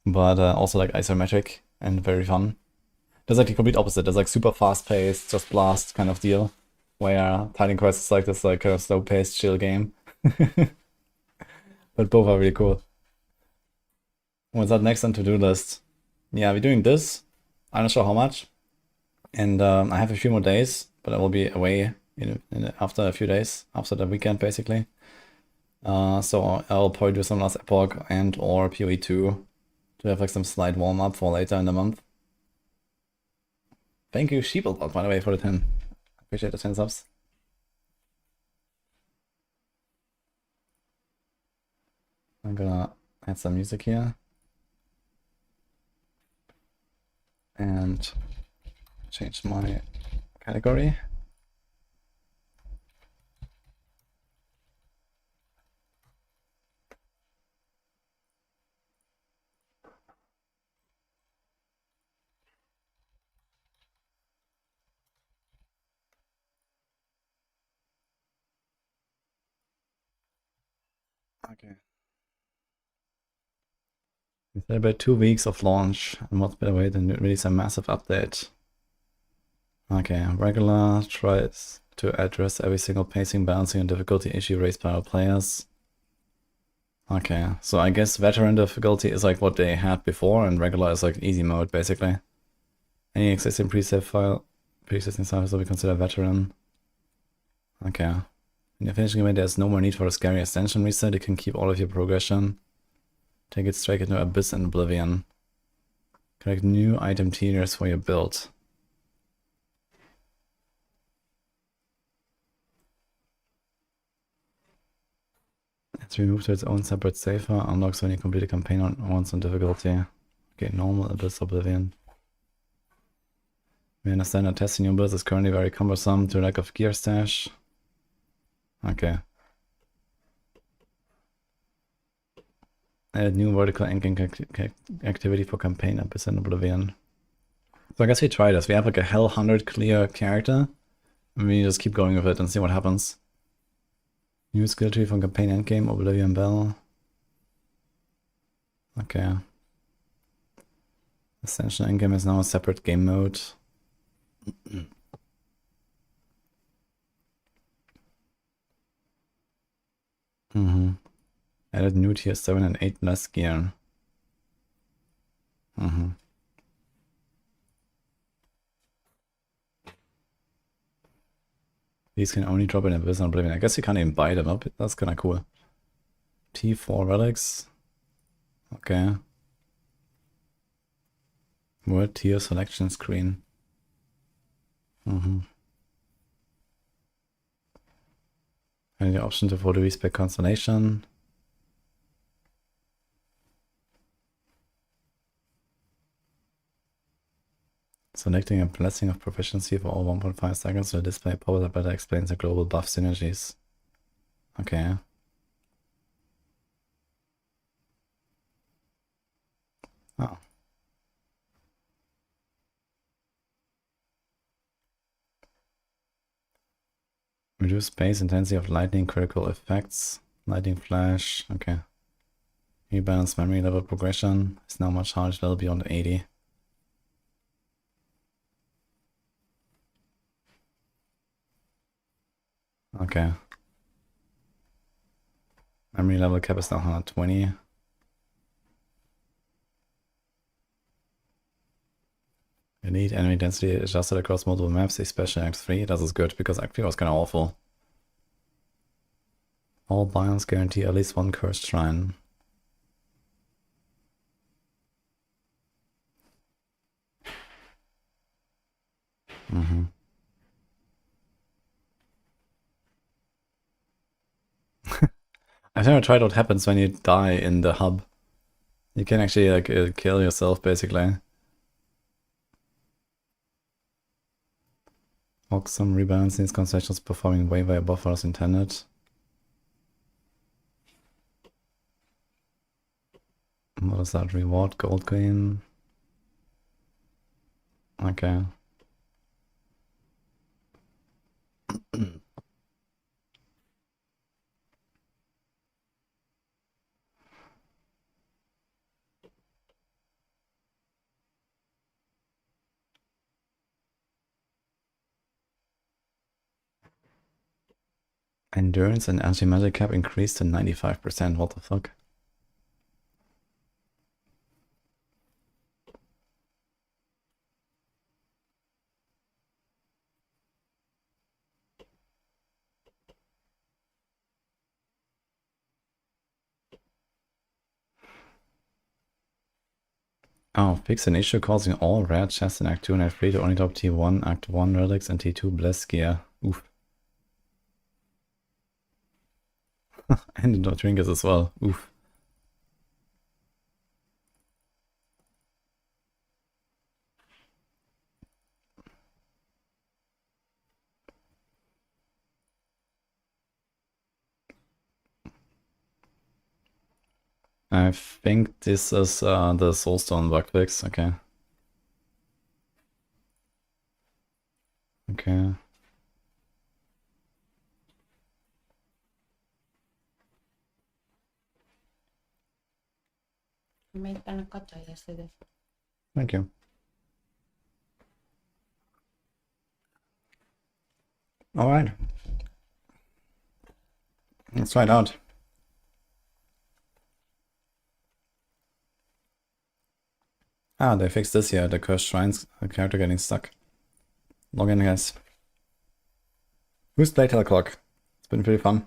But also like isometric and very fun. There's like the complete opposite. There's like super fast paced, just blast kind of deal. Where Titan Quest is like this like kind of slow paced chill game. But both are really cool. What's up next on to-do list? Yeah, we're doing this. I'm not sure how much. And I have a few more days, but I will be away after a few days, after the weekend basically. So I'll probably do some last Epoch and or PoE 2 to have like some slight warm-up for later in the month. Thank you, Sheeple, by the way, for the 10. Appreciate the 10 subs. I'm gonna add some music here. And change my category. Okay. We celebrate 2 weeks of launch, and what's better way than release a massive update? Okay, regular tries to address every single pacing, balancing, and difficulty issue raised by our players. Okay, so I guess veteran difficulty is like what they had before, and regular is like easy mode basically. Any existing preset file, pre-existing files will be considered veteran. Okay. In your finishing event, there's no more need for a scary extension reset. You can keep all of your progression. Take it straight into Abyss and Oblivion. Collect new item tiers for your build. It's removed to its own separate save file. Unlocks when you complete a campaign on once on difficulty. Okay, normal, Abyss, Oblivion. We understand that testing new builds is currently very cumbersome to lack of gear stash. Okay. Added new vertical endgame activity for campaign episode in Oblivion. So I guess we try this. We have like a Hell 100 clear character. And we just keep going with it and see what happens. New skill tree from campaign endgame, Oblivion Bell. Okay. Ascension endgame is now a separate game mode. Added new tier 7 and 8 less gear. These can only drop in Abyss and Oblivion. I guess you can't even buy them up. That's kinda cool. T4 relics. Okay. Word tier selection screen. And the option to photo respec constellation. Selecting a blessing of proficiency for all 1.5 seconds to display power that better explains the global buff synergies. Okay. Oh. Reduce space intensity of lightning critical effects. Lightning flash. Okay. Rebalance memory level progression is now much harder level beyond 80. Okay. Memory level cap is now 120. Elite enemy density adjusted across multiple maps, especially Act 3. This is good because Act 3 was kind of awful. All biomes guarantee at least one cursed shrine. I've never tried what happens when you die in the hub. You can actually like kill yourself basically. Some rebalancing these concessions performing way above what was intended. What is that? Reward gold gain. Okay. Endurance and anti-magic cap increased to 95%. What the fuck? Oh, fix an issue causing all rare chests in Act 2 and Act 3 to only drop T1, Act 1 relics and T2 blessed gear. Oof. And the trinkets as well. Oof. I think this is the soulstone bug fix. Okay. Okay. I made panna cotta yesterday. Thank you. Alright. Let's try it out. Ah, they fixed this here, the cursed shrines, the character getting stuck. Log in, guys. Who's played Hell Clock? It's been pretty fun.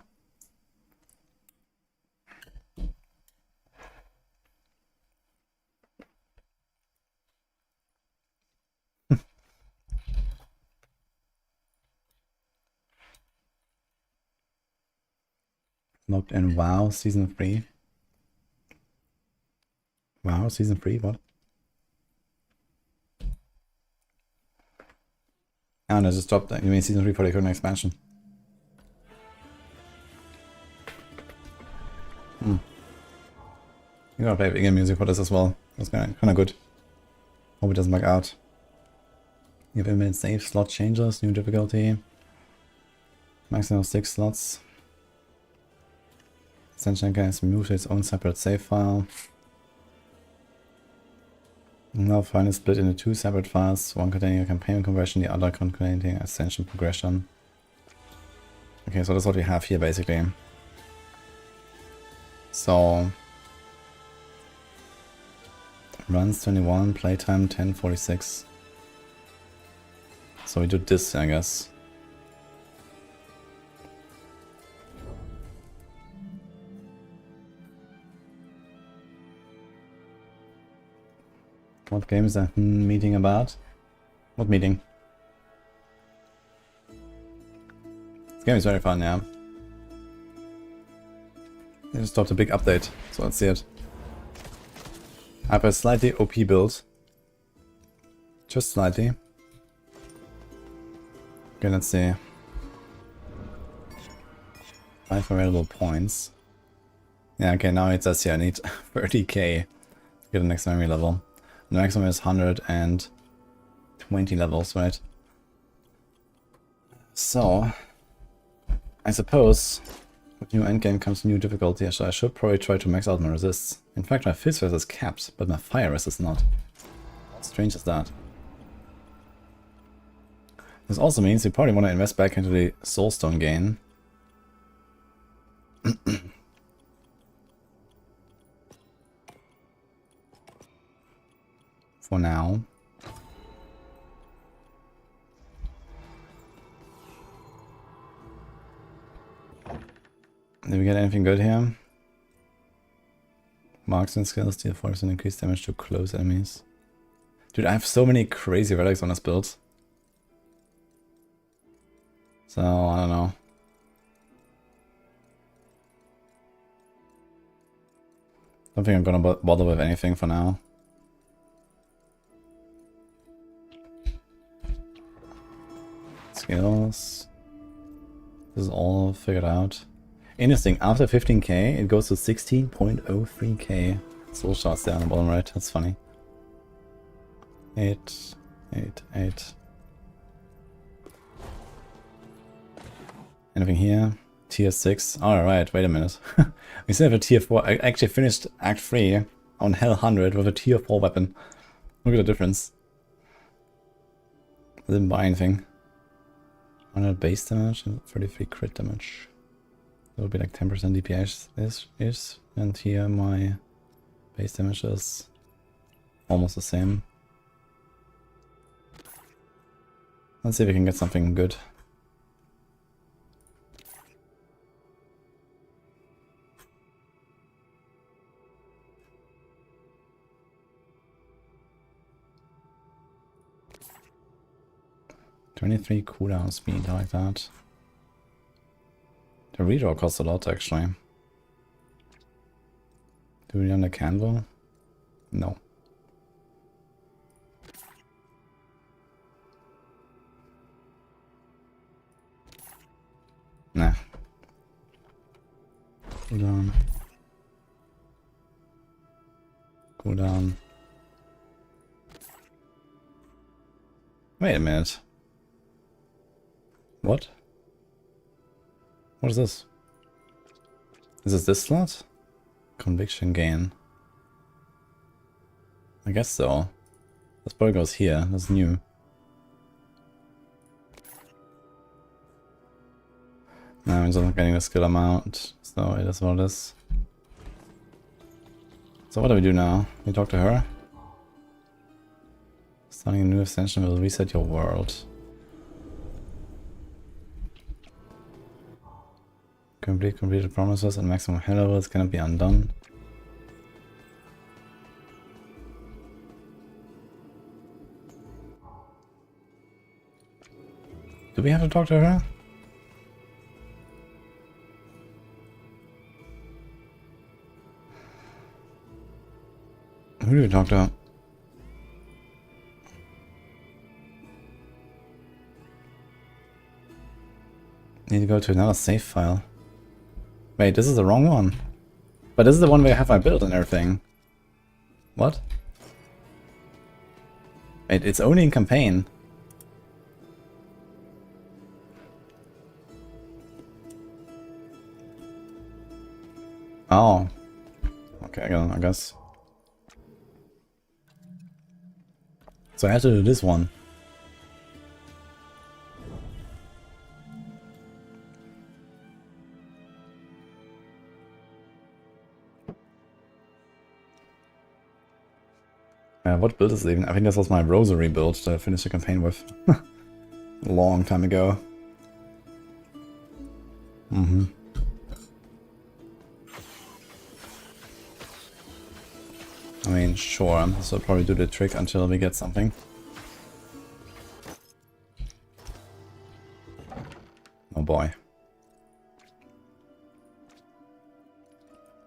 Logged in. WoW Season 3. WoW Season 3, what? and I just dropped anime season 3 for the current expansion. You gotta play in-game music for this as well. That's kinda good. Hope it doesn't bug out. You've implemented save slot changes, new difficulty. Maximum 6 slots. Ascension has moved its own separate save file. Now finally split into 2 separate files, one containing a campaign conversion, the other containing Ascension progression. Okay, so that's what we have here basically. So runs 21, playtime 10:46. So we do this, I guess. What game is that meeting about? What meeting? This game is very fun, yeah. They just dropped a big update, so let's see it. I have a slightly OP build. Just slightly. Okay, let's see. 5 available points. Yeah, okay, now it says here I need 30k to get the next memory level. The maximum is 120 levels, right? So, I suppose with new endgame comes new difficulty, so I should probably try to max out my resists. In fact, my fist resist is capped, but my fire resist is not. How strange is that? This also means you probably want to invest back into the soulstone gain. For now. Did we get anything good here? Marksman skills deal 4% increased damage to close enemies. Dude, I have so many crazy relics on this build. So, I don't know. Don't think I'm gonna bother with anything for now. Skills. This is all figured out. Interesting, after 15k it goes to 16.03k. Soul shots there on the bottom right, that's funny. 8, 8, 8. Anything here? Tier 6. Alright, wait a minute. We still have a tier 4. I actually finished Act 3 on Hell 100 with a tier 4 weapon. Look at the difference. I didn't buy anything. 100 base damage and 33 crit damage. That would be like 10% DPS is. And here my base damage is almost the same. Let's see if we can get something good. $23 cooldown speed, I like that. The redraw costs a lot actually. Do we run the candle? No. Nah. Cooldown. Cooldown. Wait a minute. What? What is this? Is this slot? Conviction gain. I guess so. This probably goes here. That's new. No, I'm just not getting the skill amount. So it is what it is. So what do we do now? We talk to her. Starting a new ascension will reset your world. Completed promises and maximum hell levels cannot be undone. Do we have to talk to her? Who do we talk to? Need to go to another save file. Wait, this is the wrong one. But this is the one where I have my build and everything. What? Wait, it's only in campaign. Oh. Okay, I guess. So I have to do this one. What build is it even? I think this was my Rosary build that I finished the campaign with. A long time ago. Mm-hmm. I mean, sure, this will probably do the trick until we get something. Oh boy.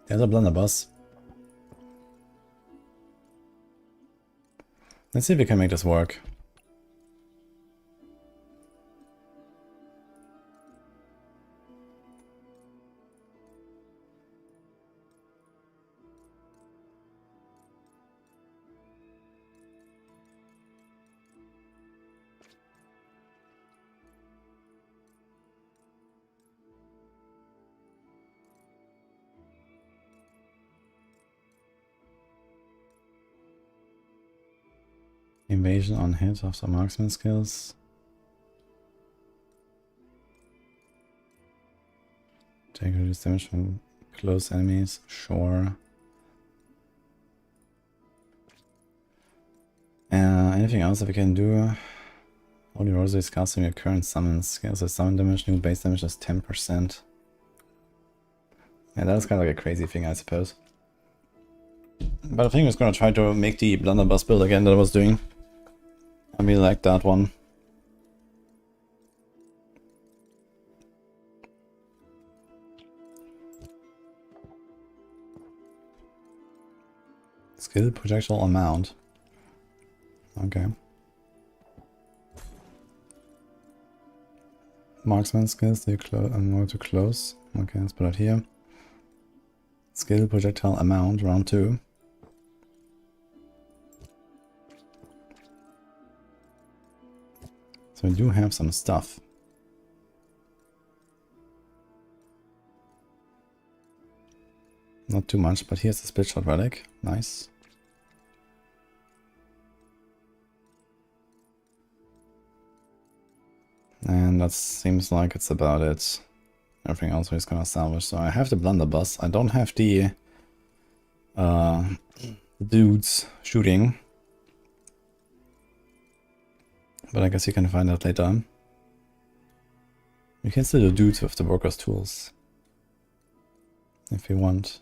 There's a blunderbuss. Let's see if we can make this work. Invasion on hit after marksman skills. Take reduced damage from close enemies, sure. Anything else that we can do? Holy Rosary is casting your current summons. Scales of summon damage, new base damage is 10%. Yeah, that's kind of like a crazy thing, I suppose. But I think I was gonna try to make the blunderbuss build again that I was doing. I really like that one. Skill projectile amount. Okay. Marksman skills, they more to close. Okay, let's put it here. Skill projectile amount, round 2. So we do have some stuff. Not too much, but here's the split shot relic. Nice. And that seems like it's about it. Everything else we're just gonna salvage. So I have the blunderbuss. I don't have the dudes shooting. But I guess you can find out later. You can still do dudes with the worker's tools. If you want.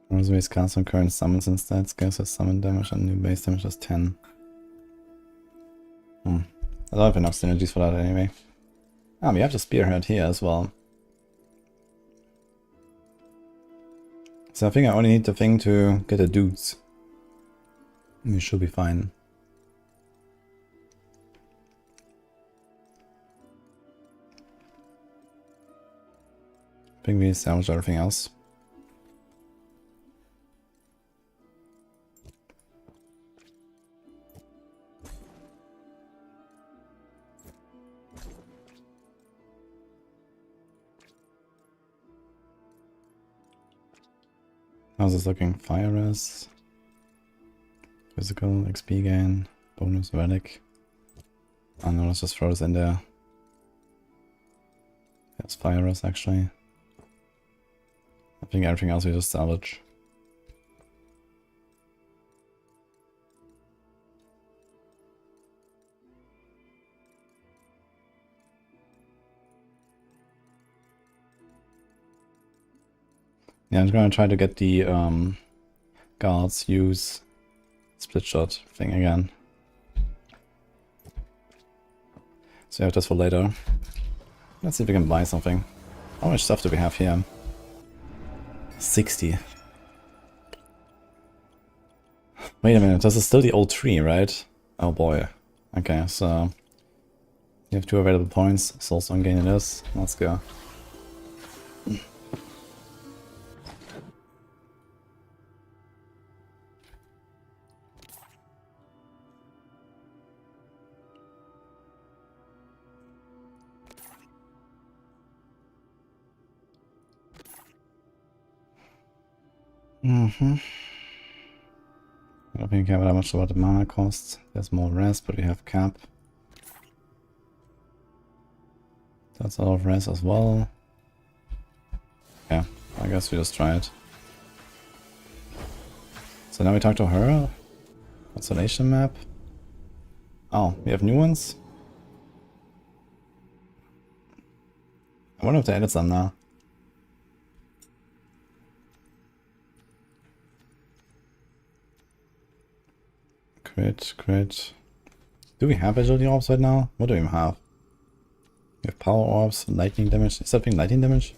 Rosary's cast on current summons instead. Scales of summon damage and new base damage is 10. I don't have enough synergies for that anyway. Ah, we have the spearhead here as well. So I think I only need the thing to get the dudes. We should be fine. I think we salvaged everything else. How's this looking? Fire res, physical, XP gain, bonus relic. Oh no, let's just throw this in there. That's fire res actually. I think everything else we just salvage. Yeah, I'm gonna try to get the guards use split shot thing again. So I have this for later. Let's see if we can buy something. How much stuff do we have here? 60. Wait a minute, this is still the old tree, right? Oh boy. Okay, so you have 2 available points. Soulstone gain it is. Let's go. I don't think I care that much about the mana cost. There's more res, but we have cap. That's a lot of res as well. Yeah, I guess we just try it. So now we talk to her. Constellation map. Oh, we have new ones? I wonder if they added some now. Crit. Do we have agility orbs right now? What do we have? We have power orbs, lightning damage. Is that being lightning damage?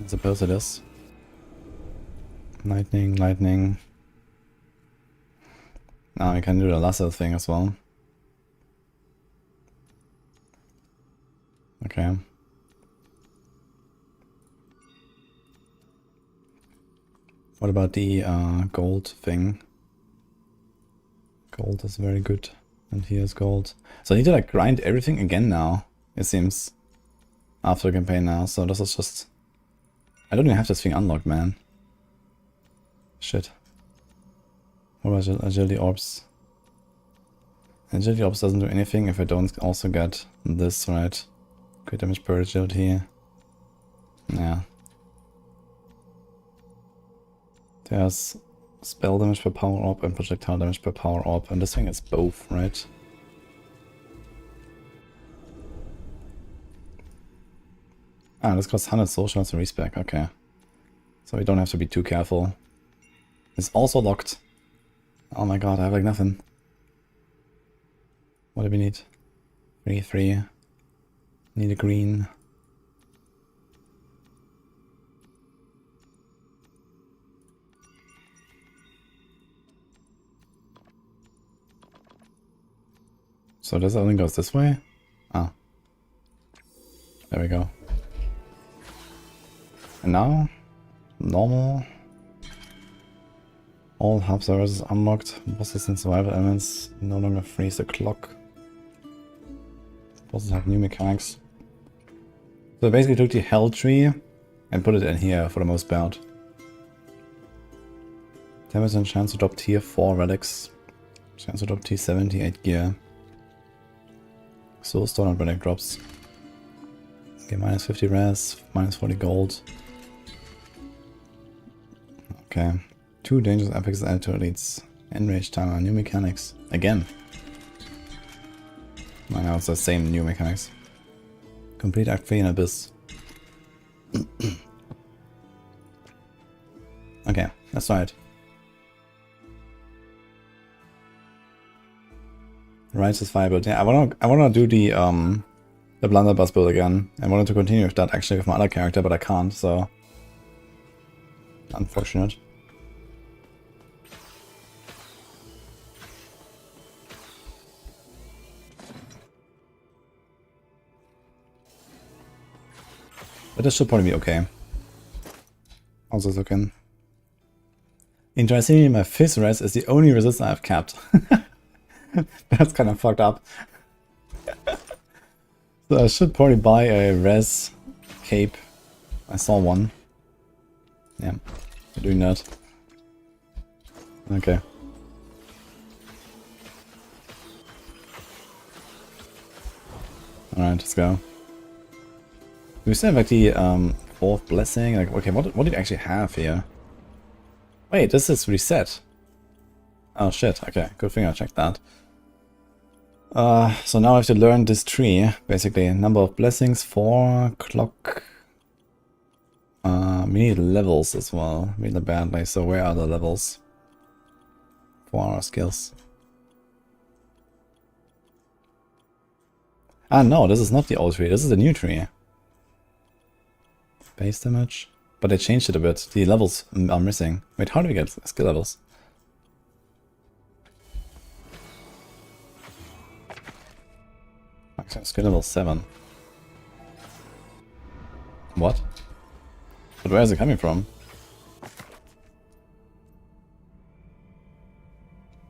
I suppose it is. Lightning. Now we can do the lasso thing as well. Okay. What about the gold thing? Gold is very good. And here's gold. So I need to like grind everything again now, it seems. After the campaign now, so this is just... I don't even have this thing unlocked, man. Shit. What about agility orbs? Agility orbs doesn't do anything if I don't also get this, right? Crit damage per agility. Yeah. There's spell damage per power orb and projectile damage per power orb, and this thing is both, right? Ah, this costs 100 soul shards and respec, okay. So we don't have to be too careful. It's also locked. Oh my god, I have like nothing. What do we need? 3. Need a green. So this only goes this way? Ah. There we go. And now? Normal. All hub services unlocked. Bosses and survival elements no longer freeze the clock. Bosses have new mechanics. So I basically took the hell tree and put it in here for the most part. 10% chance to drop tier 4 relics. Chance to drop tier 78 gear. Soulstone and relic drops. Okay, minus 50 res, minus 40 gold. Okay. 2 dangerous epics added to elites. Enrage timer, new mechanics. Again. I know it's the same new mechanics. Complete Act 3 in Abyss. Okay, let's try it. Righteous fire build. Yeah, I wanna do the blunderbuss build again. I wanted to continue with that actually with my other character, but I can't, so unfortunate. But this should probably be okay. Also looking. Interestingly, my Fizz res is the only resist I have capped. That's kind of fucked up. So I should probably buy a res cape. I saw one. Yeah, we're doing that. Okay. Alright, let's go. We still have like the 4th blessing. Like, okay, what did we actually have here? Wait, this is reset. Oh shit, okay, good thing I checked that. So now I have to learn this tree, basically. Number of blessings, 4, clock. We need levels as well, really badly. So where are the levels for our skills? Ah no, this is not the old tree, this is the new tree. Base damage, but they changed it a bit. The levels are missing. Wait, how do we get skill levels? Okay, skill level 7. What? But where is it coming from?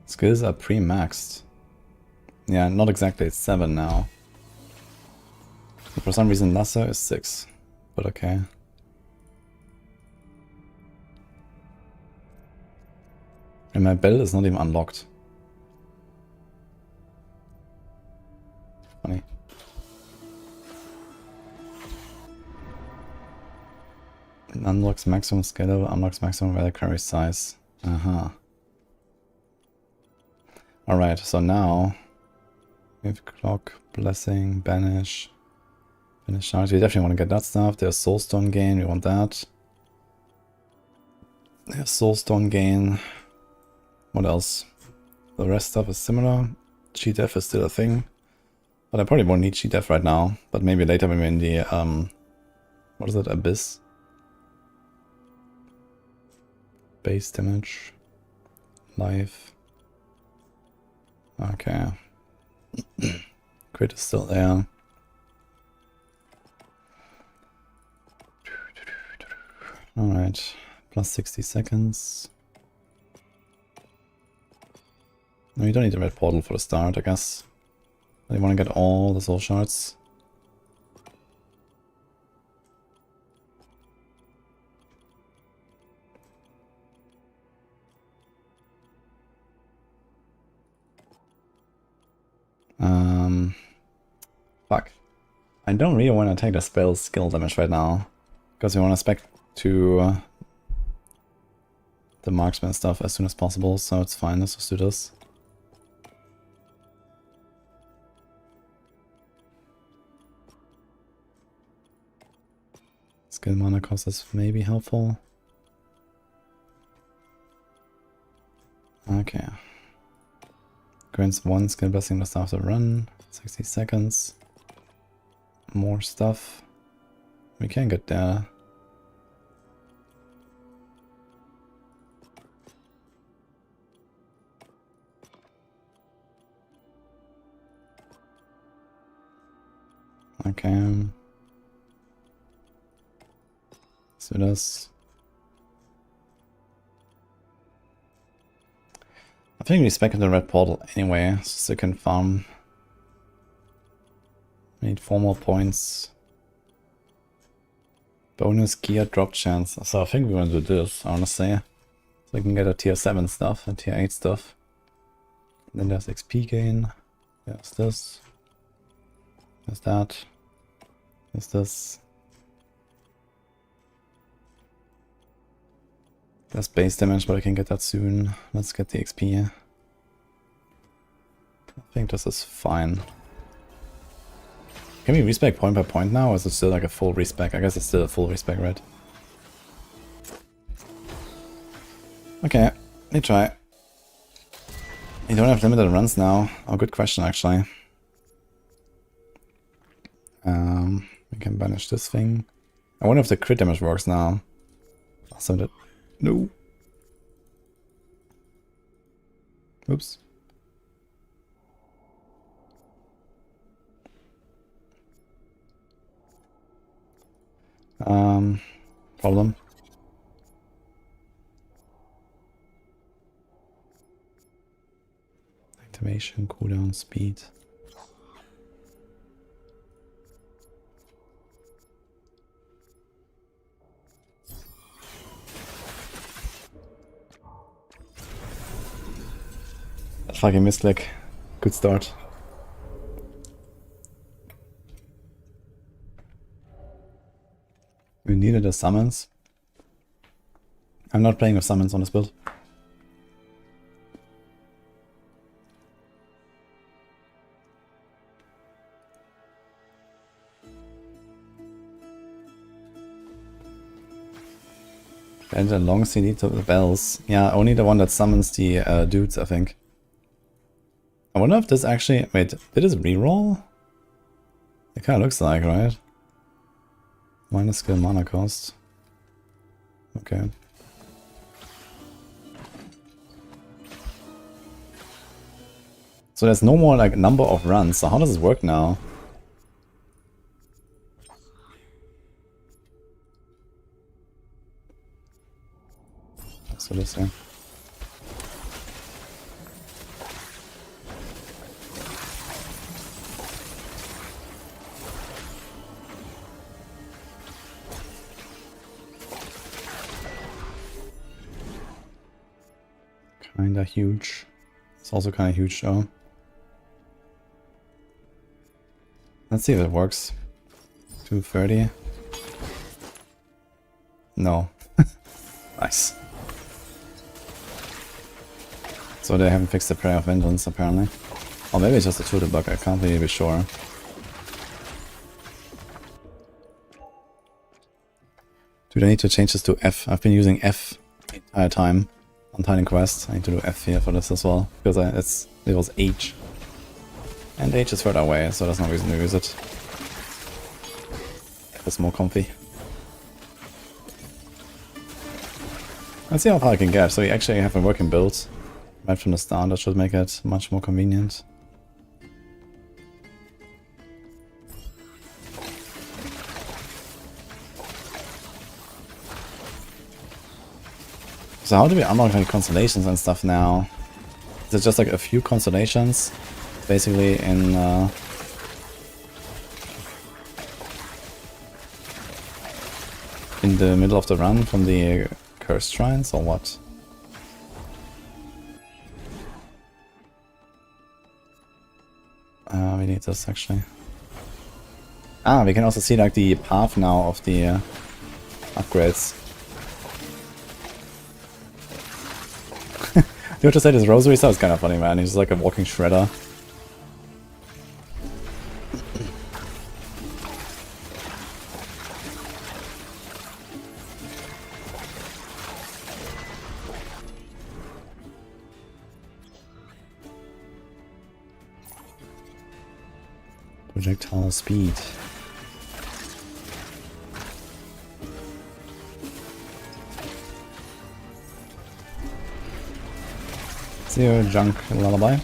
Skills are pre-maxed. Yeah, not exactly, it's 7 now. For some reason Lasso is 6, but okay. And my belt is not even unlocked. Funny. It unlocks maximum skill level, unlocks maximum reliquary size. Alright, so now we have clock, blessing, banish, finish charge. We definitely want to get that stuff. There's soulstone gain, we want that. There's soulstone gain. What else? The rest stuff is similar. G-Def is still a thing. But I probably won't need G-Def right now. But maybe later when we're in the what is it? Abyss? Base damage. Life. Okay. Crit is still there. Alright. Plus 60 seconds. No, you don't need a red portal for the start, I guess. But you want to get all the soul shards. Fuck. I don't really want to take the spell skill damage right now. Because we want to spec to the marksman stuff as soon as possible, so it's fine, let's just do this. Skill mana cost is maybe helpful. Okay. Grants 1 skill blessing just after run. 60 seconds. More stuff. We can get there. Okay. Let's do this. I think we spec in the red portal anyway, so we can farm. We need 4 more points. Bonus gear drop chance. So I think we're gonna do this, honestly. So we can get a tier 7 stuff and tier 8 stuff. And then there's XP gain. There's this. There's that. There's this. There's base damage, but I can get that soon. Let's get the XP. I think this is fine. Can we respec point by point now, or is it still like a full respec? I guess it's still a full respec, right? Okay, let me try. You don't have limited runs now. Oh, good question, actually. We can banish this thing. I wonder if the crit damage works now. So that... No. Oops. Problem. Activation, cooldown, speed. Fucking misclick. Good start. We needed a summons. I'm not playing with summons on this build. And a long CD to the bells. Yeah, only the one that summons the dudes, I think. I wonder if this actually... Wait, did this reroll? It kind of looks like, right? Minus skill mana cost. Okay. So there's no more like number of runs, so how does it work now? So this here. Kinda huge. It's also kinda huge though. Let's see if it works. 230. No. Nice. So they haven't fixed the Prayer of Vengeance apparently. Or maybe it's just a total bug, I can't really be sure. Dude, I need to change this to F. I've been using F the entire time on Titan Quest. I need to do F here for this as well, because it was H. And H is further away, so there's no reason to use it. It's more comfy. Let's see how far I can get. So we actually have a working build right from the start. That should make it much more convenient. So how do we unlock like constellations and stuff now? Is it just like a few constellations? Basically in the middle of the run from the cursed shrines, or what? We need this actually. Ah, we can also see like the path now of the upgrades. You just said his rosary stuff is kind of funny, man. He's like a walking shredder. Projectile speed. Zero junk lullaby.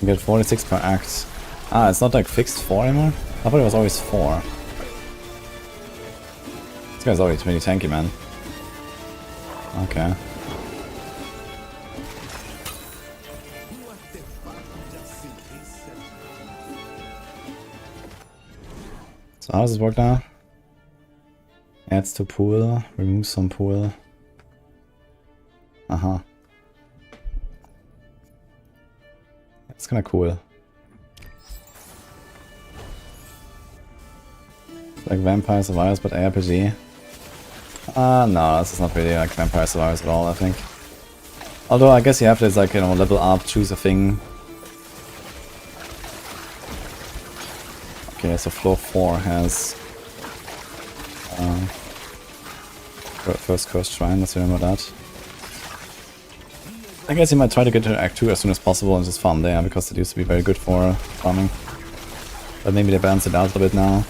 You get 46 per act. Ah, it's not like fixed 4 anymore? I thought it was always 4. This guy's always really tanky, man. Okay. So how does this work now? Adds to pool, removes some pool. Aha. That's kinda cool. Like Vampire Survivors but ARPG. No, this is not really like Vampire Survivors at all, I think. Although I guess you have this like, you know, level up, choose a thing. Okay, so floor 4 has first cursed shrine, let's remember that. I guess you might try to get to Act 2 as soon as possible and just farm there, because it used to be very good for farming. But maybe they balance it out a bit now.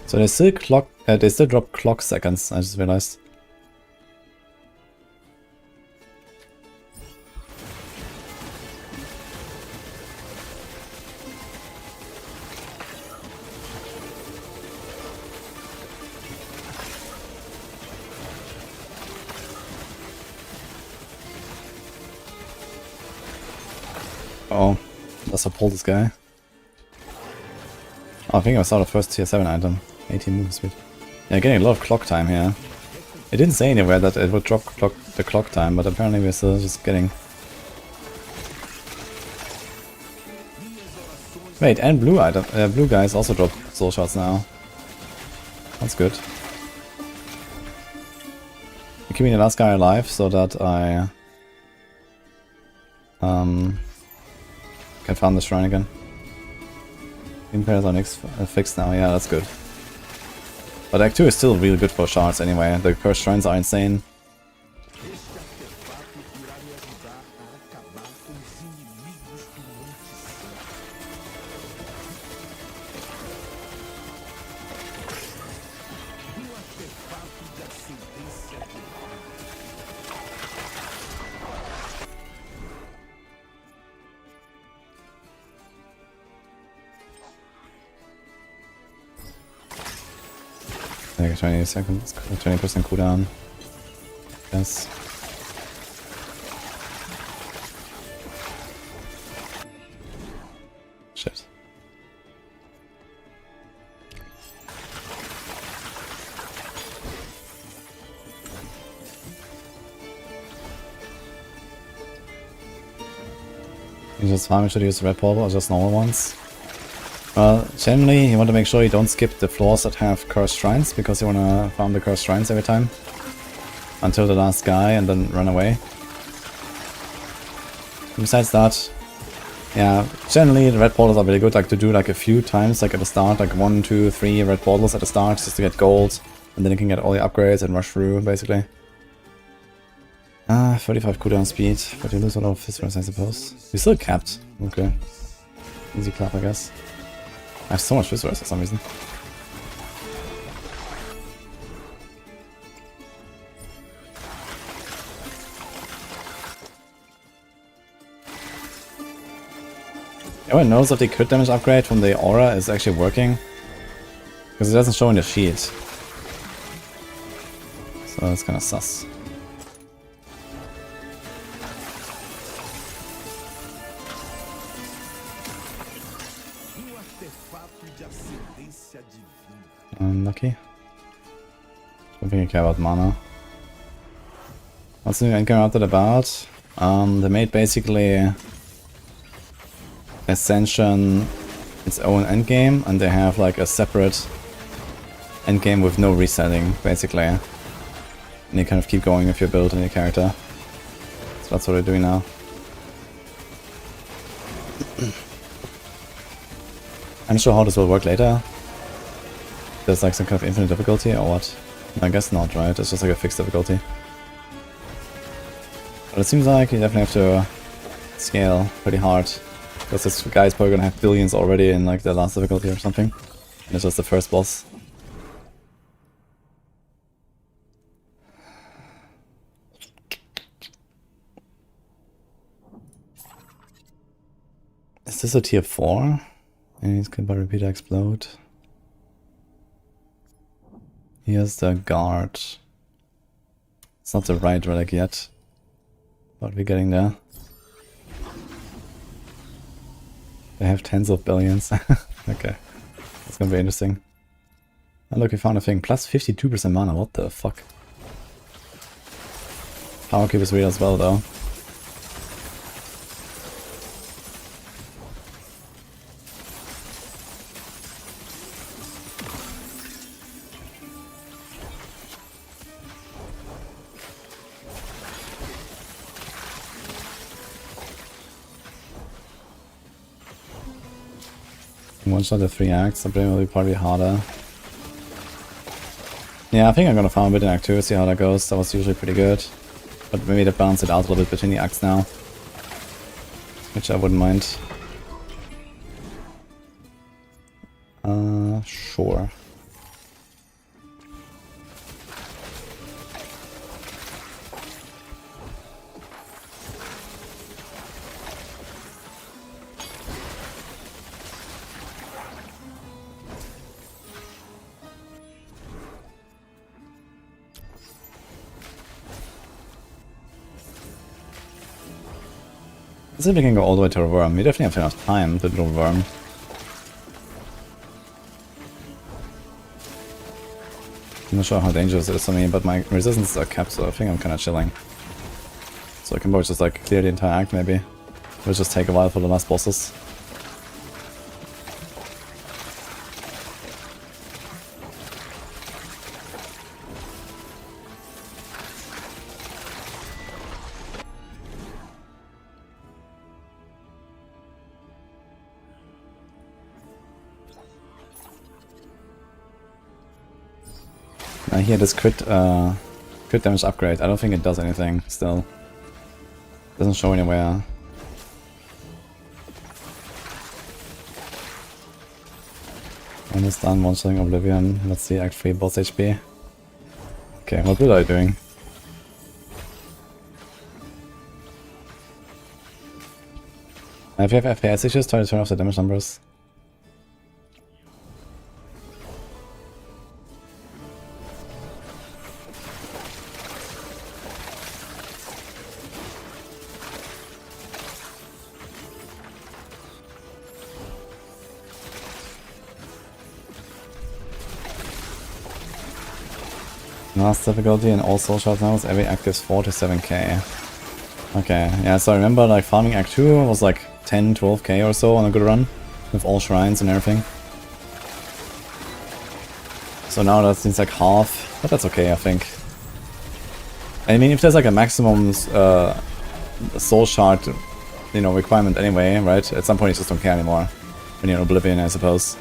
So they still drop clock seconds, I just realized. Oh, let's pull this guy. Oh, I think I saw the first tier 7 item. 18 movement speed. Yeah, getting a lot of clock time here. It didn't say anywhere that it would drop the clock time, but apparently we're still just getting... Wait, and blue guys also drop soul shots now. That's good. You're keeping the last guy alive so that I Can farm the shrine again. Impairs are fixed now, yeah, that's good. But Act 2 is still really good for shards anyway. The cursed shrines are insane. Like 20 seconds, 20% cooldown. Yes. Shit. You just farming should use red portal or just normal ones? Well, generally you want to make sure you don't skip the floors that have cursed shrines, because you want to farm the cursed shrines every time. Until the last guy and then run away. Besides that, yeah, generally the red portals are really good, like to do like a few times, like at the start, like 1, 2, 3 red portals at the start, just to get gold. And then you can get all the upgrades and rush through, basically. 35 cooldown speed, but you lose a lot of physicals, I suppose. You're still capped. Okay. Easy clap, I guess. I have so much physicals for some reason. Everyone knows if the crit damage upgrade from the aura is actually working, because it doesn't show in the sheet. So that's kind of sus. Unlucky. Don't think I care about mana. What's the new endgame update about? They made basically Ascension its own endgame, and they have like a separate endgame with no resetting, basically. And you kind of keep going with your build and your character. So that's what they're doing now. I'm not sure how this will work later. There's like some kind of infinite difficulty or what? I guess not, right? It's just like a fixed difficulty. But it seems like you definitely have to scale pretty hard. Because this guy's probably gonna have billions already in like the last difficulty or something. And it's just the first boss. Is this a tier 4? And he's killed by repeater explode. Here's the guard. It's not the right relic yet, but we're getting there. They have tens of billions. Okay, that's gonna be interesting. And look, we found a thing. Plus 52% mana, what the fuck? Power Cube is real as well though. One shot the 3 acts, so will be probably harder. Yeah, I think I'm gonna farm a bit in Act 2, see how that goes. That was usually pretty good. But maybe they balance it out a little bit between the acts now. Which I wouldn't mind. Sure. Let's see if we can go all the way to a worm. We definitely have enough time to do a worm. I'm not sure how dangerous it is for me, but my resistances are capped, so I think I'm kinda chilling. So I can probably just like clear the entire act maybe. It'll just take a while for the last bosses. Here, this crit damage upgrade. I don't think it does anything still. Doesn't show anywhere. One is done, one showing Oblivion. Let's see, Act 3 boss HP. Okay, what build are you doing? If you have FPS issues, try to turn off the damage numbers. Last difficulty in all soul shards now is every act gives 4 to 7k. Okay, yeah, so I remember like farming Act 2 was like 10, 12k or so on a good run, with all shrines and everything. So now that seems like half, but that's okay, I think. I mean, if there's like a maximum soul shard, you know, requirement anyway, right? At some point you just don't care anymore when you're in Oblivion, I suppose.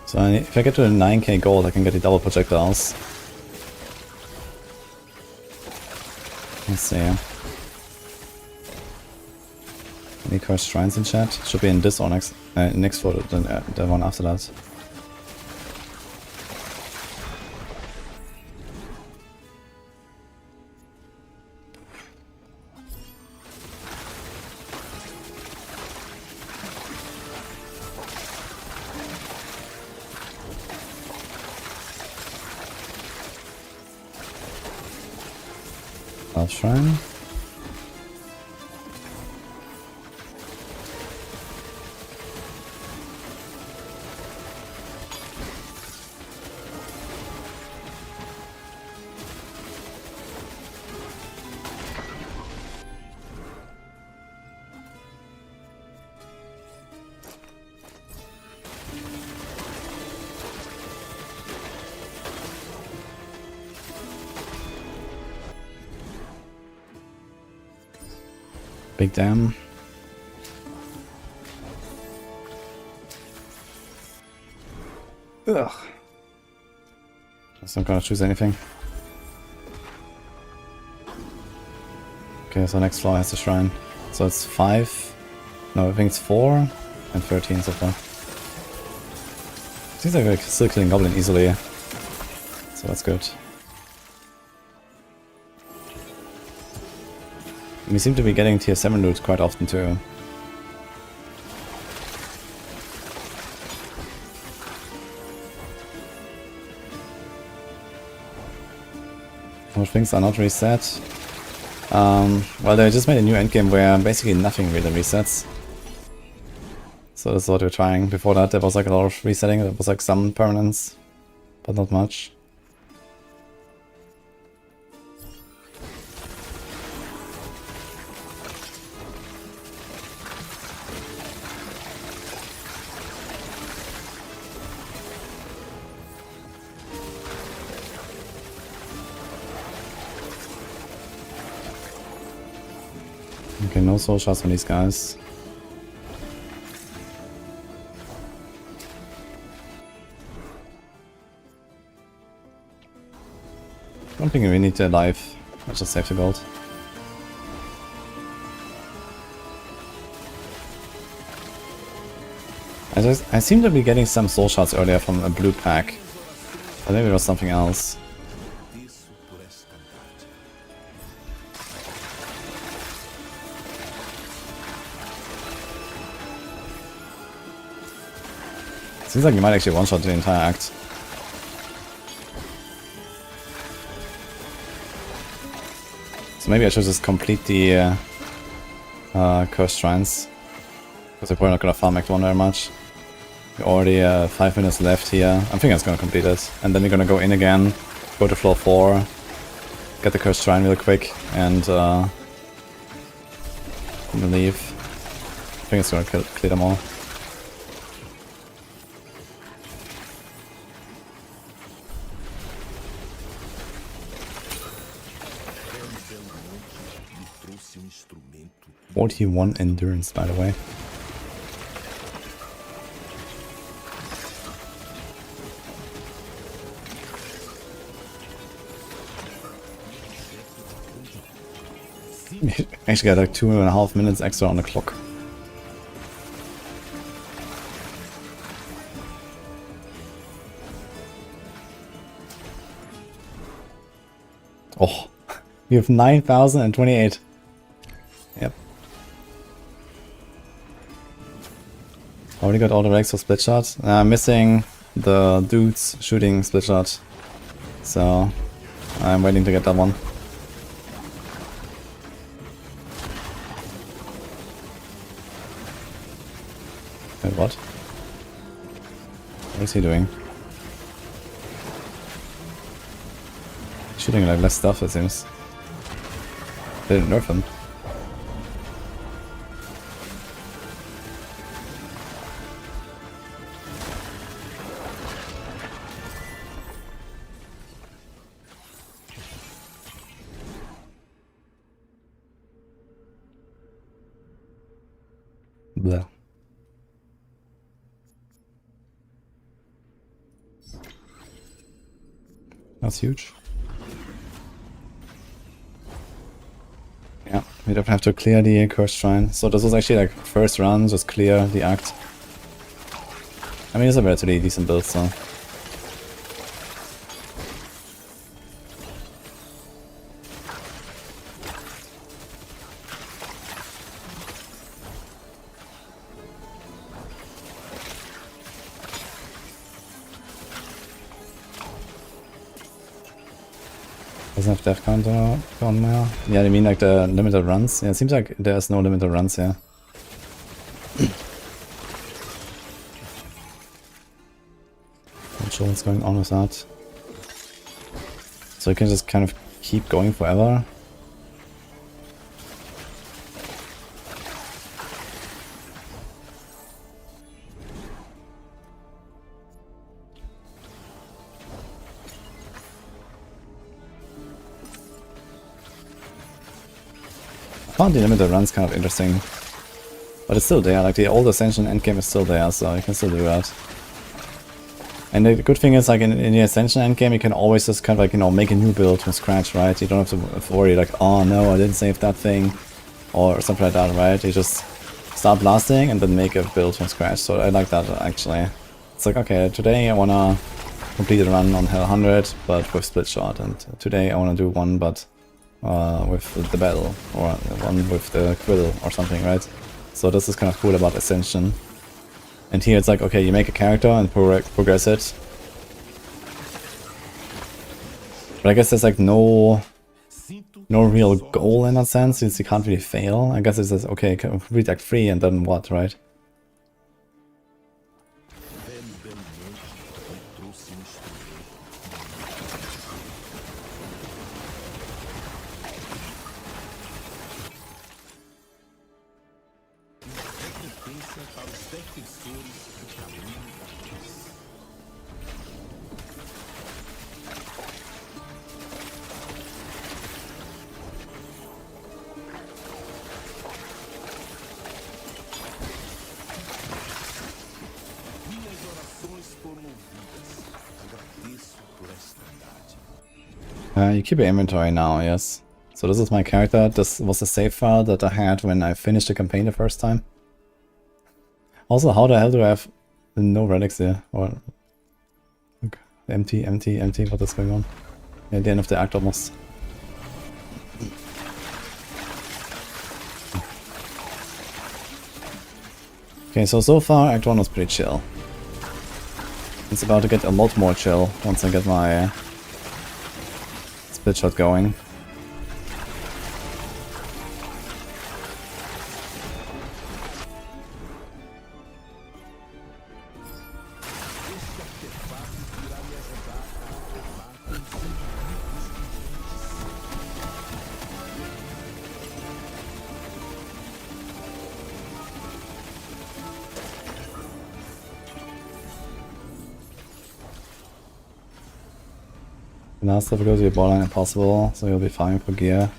So if I get to the 9k gold, I can get the double projectiles. Let's see. Any cursed shrines in chat? Should be in this or next for the one after that. Shrine. Big dam. Ugh. Just not gonna choose anything. Okay, so next floor has the shrine. So it's 5. No, I think it's 4 and 13 so far. Seems like we're still killing Goblin easily. So that's good. We seem to be getting tier 7 loot quite often too. More things are not reset. Well, they just made a new endgame where basically nothing really resets. So that's what we're trying. Before that there was like a lot of resetting, there was like some permanence, but not much. Okay, no soul shots on these guys. I don't think we need to alive. Let's just save the gold. I seem to be getting some soul shots earlier from a blue pack. But maybe it was something else. Seems like you might actually one-shot the entire act. So maybe I should just complete the cursed shrines. Because we're probably not gonna farm Act 1 very much. We're already 5 minutes left here. I think I'm gonna complete it. And then we're gonna go in again, go to floor 4, get the cursed shrine real quick, and leave. I think it's gonna clear them all. 41 endurance, by the way. Actually got like 2.5 minutes extra on the clock. Oh, we have 9,028. Yep. Already got all the relics for split shot. I'm missing the dudes shooting split shot. So I'm waiting to get that one. Wait, what? What is he doing? Shooting like less stuff, it seems. They didn't nerf him. Blah. That's huge. Yeah, we don't have to clear the Cursed Shrine. So this was actually like first run, just clear the Act. I mean, it's a relatively decent build, so. Doesn't have death counter on there. Yeah, you mean like the limited runs? Yeah, it seems like there's no limited runs here. Not sure what's going on with that. So you can just kind of keep going forever. I found the limited runs kind of interesting, but it's still there, like the old Ascension endgame is still there, so you can still do that. And the good thing is, like in the Ascension endgame, you can always just kind of like, you know, make a new build from scratch, right? You don't have to worry like, oh no, I didn't save that thing, or something like that, right? You just start blasting and then make a build from scratch, so I like that actually. It's like, okay, today I wanna complete a run on Hell 100, but with split shot, and today I wanna do one, but with the battle, or one with the quill or something, right? So this is kind of cool about Ascension. And here it's like, okay, you make a character and progress it. But I guess there's like no real goal in that sense, since you can't really fail. I guess it's just, okay, complete Act 3 and then what, right? You keep your inventory now, yes. So this is my character. This was a save file that I had when I finished the campaign the first time. Also, how the hell do I have no relics here? Or okay, empty, what is going on? At the end of the act almost. Okay, so far Act 1 was pretty chill. It's about to get a lot more chill once I get my split shot going. Now stuff goes to your borderline impossible, so you'll be fine for gear.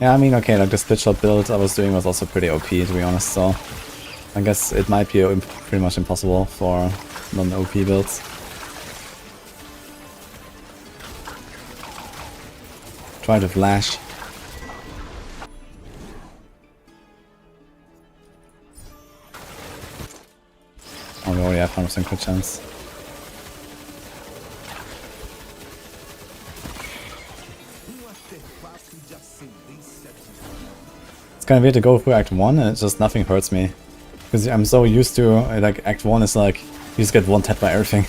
Yeah, I mean, okay, like the split shot build I was doing was also pretty OP, to be honest, so I guess it might be pretty much impossible for non-OP builds. Try to flash. Oh, we already have 100% crit chance. It's kind of weird to go through Act 1 and it's just nothing hurts me. Because I'm so used to, like, Act 1 is like, you just get one tap by everything.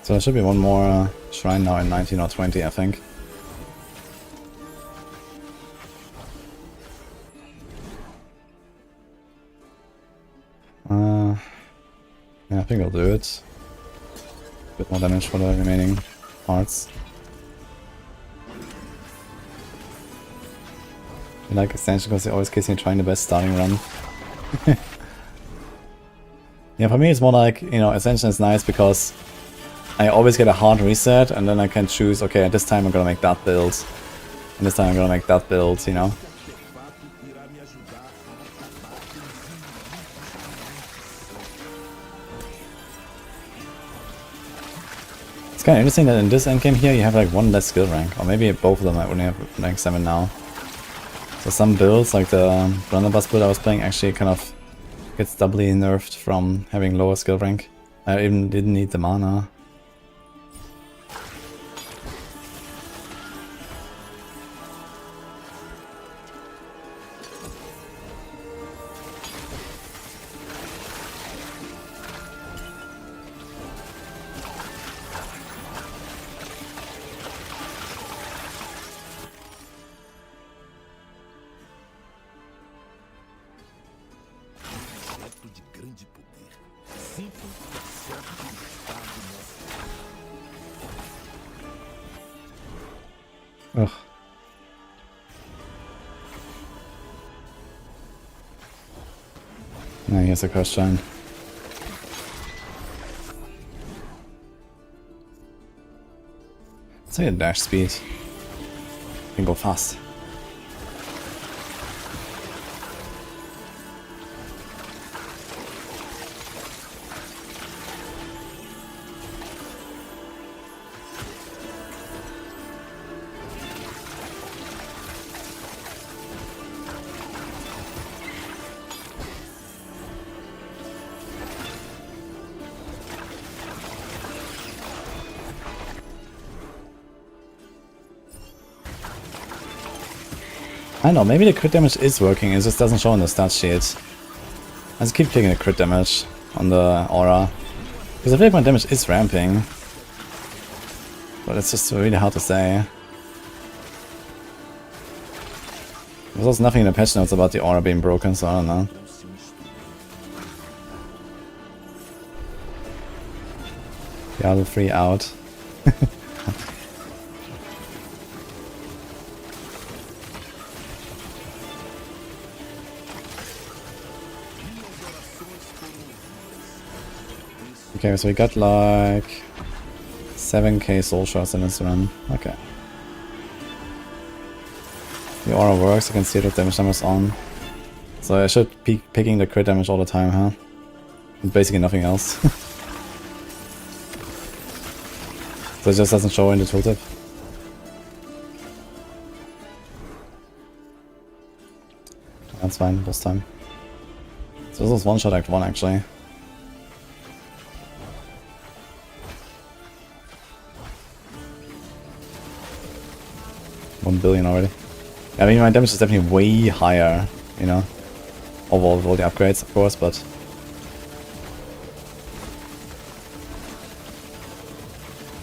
So there should be one more shrine now in 19 or 20, I think. Yeah, I think I'll do it. A bit more damage for the remaining parts. I like Extension because it always gives me trying the best starting run. Yeah, for me it's more like, you know, Ascension is nice because I always get a hard reset and then I can choose, okay, at this time I'm gonna make that build. And this time I'm gonna make that build, you know. It's kind of interesting that in this endgame here you have like one less skill rank, or maybe both of them I only have rank 7 now. So some builds, like the blunderbuss build I was playing, actually kind of gets doubly nerfed from having lower skill rank. I even didn't need the mana. Ugh. Now here's a question. Let's say a dash speed. Can go fast. I don't know, maybe the crit damage is working, it just doesn't show on the stat sheet. I just keep clicking the crit damage on the aura. Because I feel like my damage is ramping. But it's just really hard to say. There's also nothing in the patch notes about the aura being broken, so I don't know. Diablo 3 out. Okay, so we got like 7k soul shards in this run. Okay. The aura works, you can see the damage numbers on. So I should be picking the crit damage all the time, huh? And basically nothing else. So it just doesn't show in the tooltip. That's fine, this time. So this was one shot act 1 actually. 1 billion already. I mean, my damage is definitely way higher, you know, overall with all the upgrades, of course, but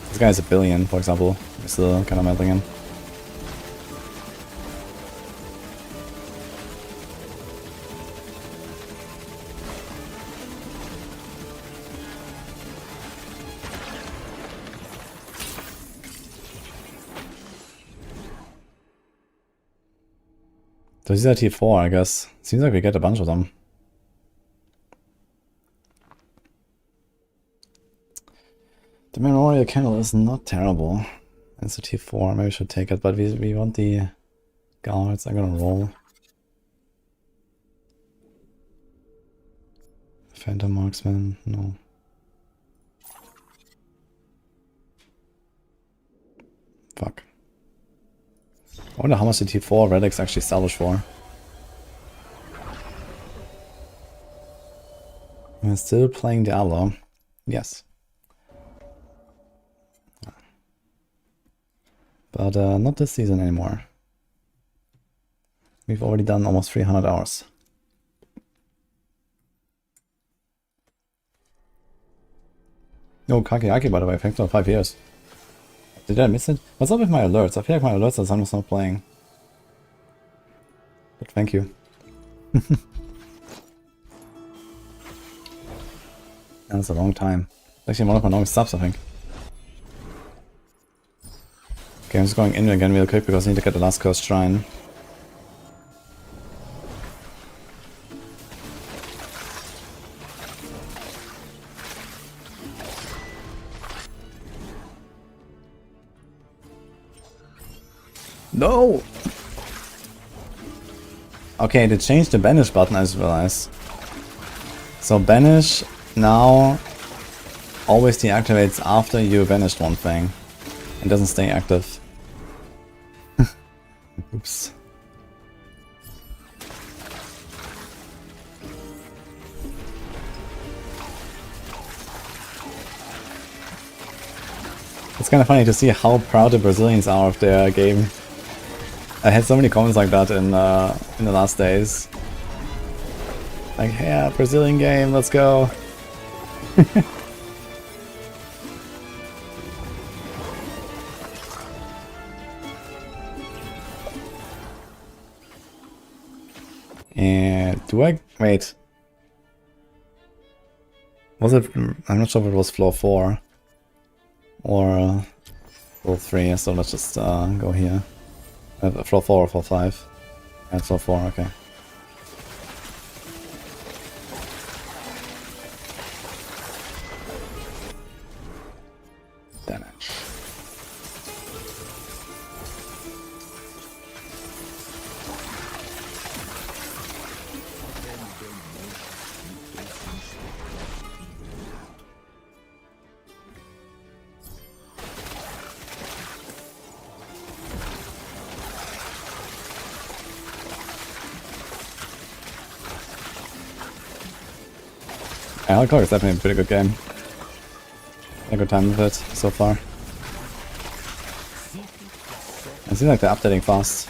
this guy is 1 billion, for example. We're still kind of melting him. So these are T4, I guess. Seems like we get a bunch of them. The Memorial Candle is not terrible. It's a T4, maybe we should take it, but we want the guards. I'm gonna roll. Phantom Marksman, no. Fuck. I wonder how much the T4 relics actually salvage for. We're still playing Diablo. Yes. But not this season anymore. We've already done almost 300 hours. No, Kakiaki, by the way, thanks for 5 years. Did I miss it? What's up with my alerts? I feel like my alerts are sometimes not playing. But thank you. That's a long time. It's actually one of my longest subs, I think. Okay, I'm just going in again real quick because I need to get the last cursed shrine. No! Okay, they changed the banish button, I just realized. So banish now always deactivates after you banished one thing. It doesn't stay active. Oops. It's kind of funny to see how proud the Brazilians are of their game. I had so many comments like that in the last days. Like, yeah, Brazilian game, let's go. And do I wait? Was it? I'm not sure if it was floor 4 or floor 3. So let's just go here. Floor 4 or floor 5? Yeah, floor 4. Okay. Damage. Hell Clock is definitely a pretty good game. Had a good time with it so far. It seems like they're updating fast.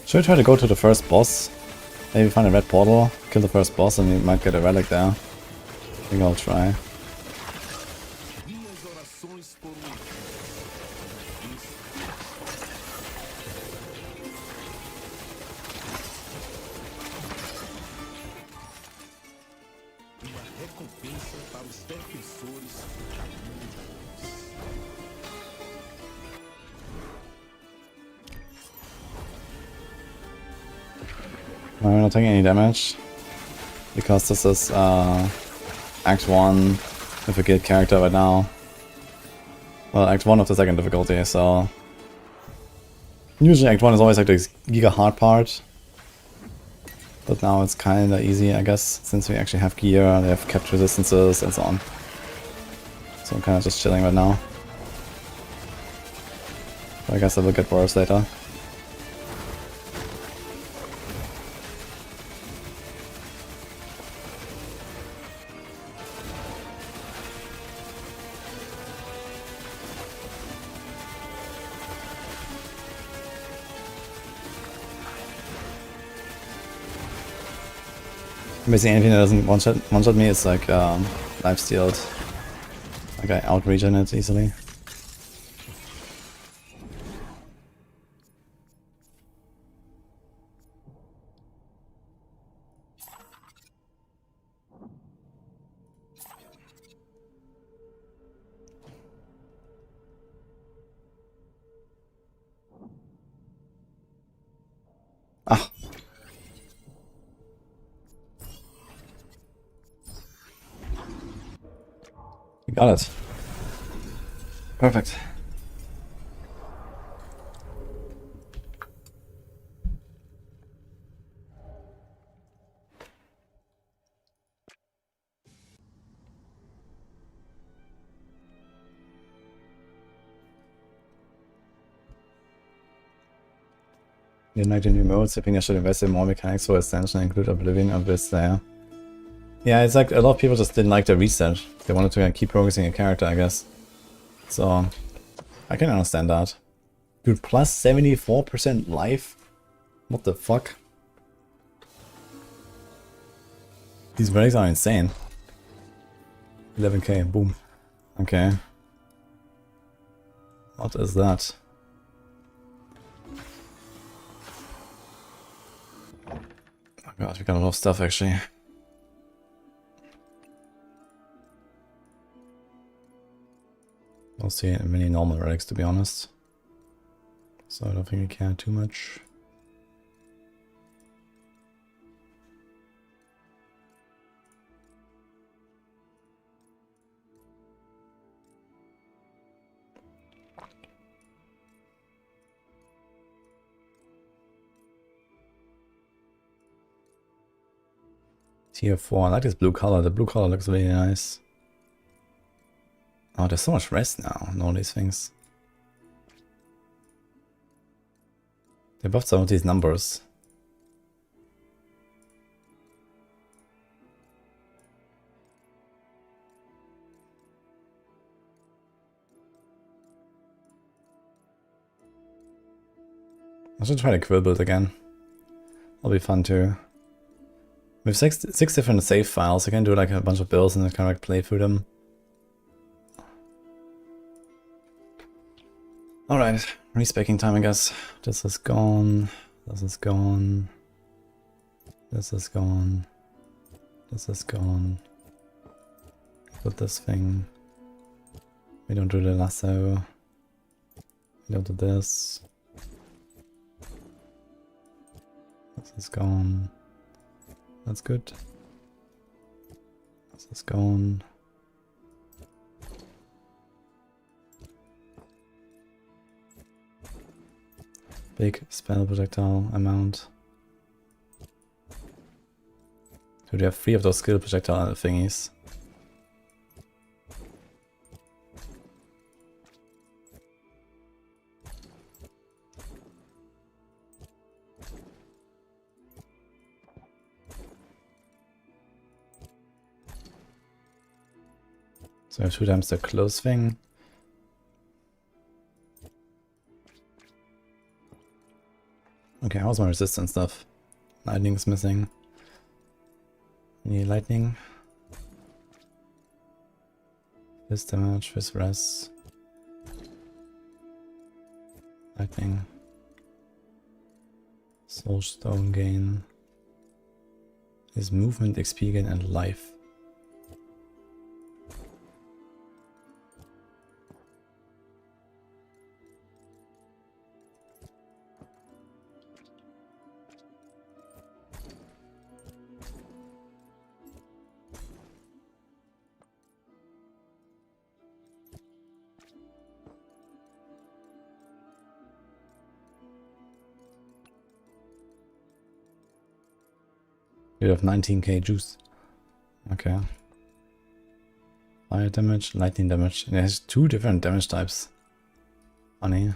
Should we try to go to the first boss? Maybe find a red portal, kill the first boss, and we might get a relic there. I think I'll try. We're not taking any damage because this is Act 1 with a guild character right now. Well, Act 1 of the second difficulty, so usually Act 1 is always like the giga hard part, but now it's kinda easy, I guess, since we actually have gear, they have kept resistances and so on. So I'm kinda just chilling right now. But I guess I will get worse later. Basically anything that doesn't one-shot me is like life-stealed. Like I out-regen it easily. Got it. Perfect. You like the new modes, I think I should invest in more mechanics for Ascension, include Oblivion Abyss there. Yeah, it's like a lot of people just didn't like the reset. They wanted to keep progressing a character, I guess. So, I can understand that. Dude, plus 74% life? What the fuck? These relics are insane. 11k, boom. Okay. What is that? Oh god, we got a lot of stuff actually. Don't see many normal relics to be honest. So I don't think I care too much. Tier 4, I like this blue color. The blue color looks really nice. Oh, there's so much rest now and all these things. They buffed some of these numbers. I should try the quill build again. That'll be fun too. We have six different save files. I can do like a bunch of builds and kind of like play through them. Alright, respecking time I guess. This is gone. This is gone. This is gone. This is gone. Put this thing. We don't do the lasso. We don't do this. This is gone. That's good. This is gone. Big spell projectile amount. So we have 3 of those skill projectile thingies. So I have 2 times the close thing. Okay, how's my resistance stuff? Lightning is missing. Any lightning? This damage, this res. Lightning. Soul stone gain. His movement, XP gain, and life. You have 19k juice. Okay. Fire damage, lightning damage. It has 2 different damage types. Funny.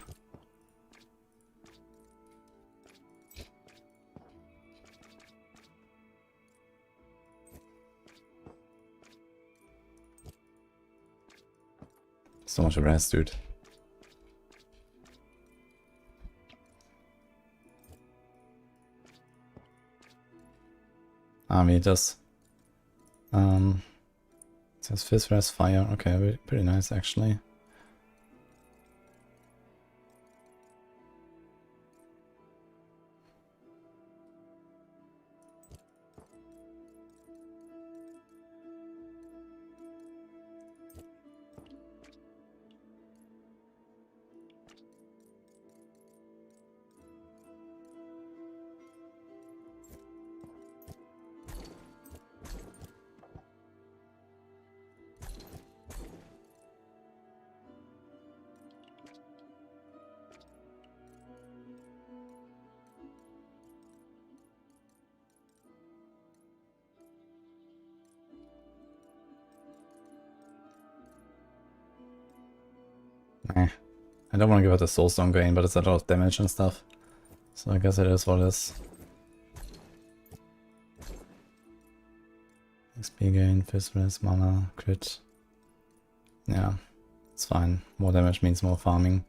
So much rest, dude. It does. It says fist rest, fire. Okay, pretty nice actually. I don't want to give it a soulstone gain, but it's a lot of damage and stuff. So I guess it is what it is. XP gain, fist rest, mana, crit. Yeah, it's fine. More damage means more farming.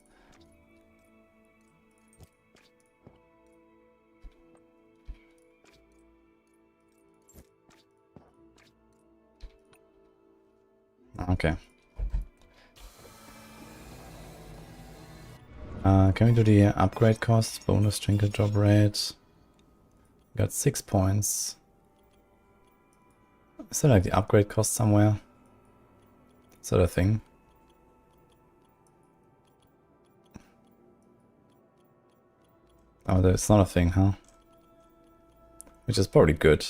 Okay. Can we do the upgrade cost? Bonus trinket drop rate. Got 6 points. Is there like the upgrade cost somewhere? Is that a thing? Oh, it's not a thing, huh? Which is probably good.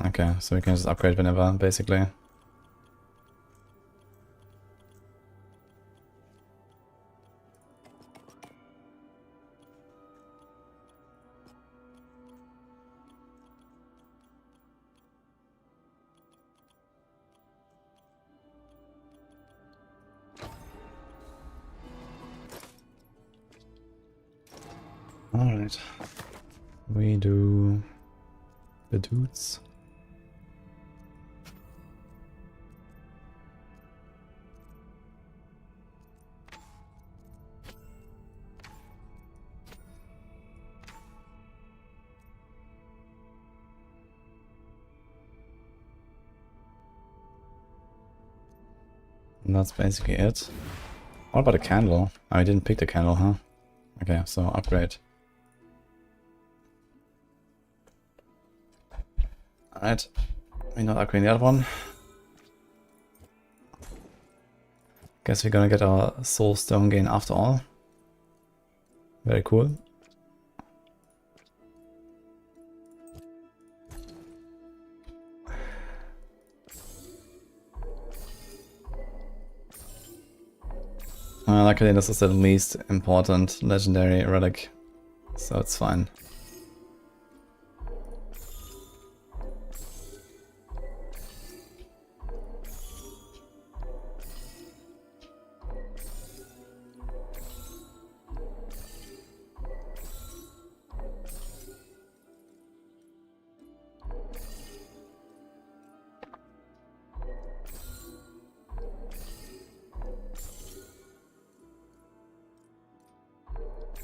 Okay, so we can just upgrade whenever, basically. Alright. We do the dudes. And that's basically it. What about a candle? Oh, I didn't pick the candle, huh? Okay, so upgrade. Alright. We're not upgrading the other one. Guess we're gonna get our soul stone gain after all. Very cool. Luckily this is the least important legendary relic, so it's fine.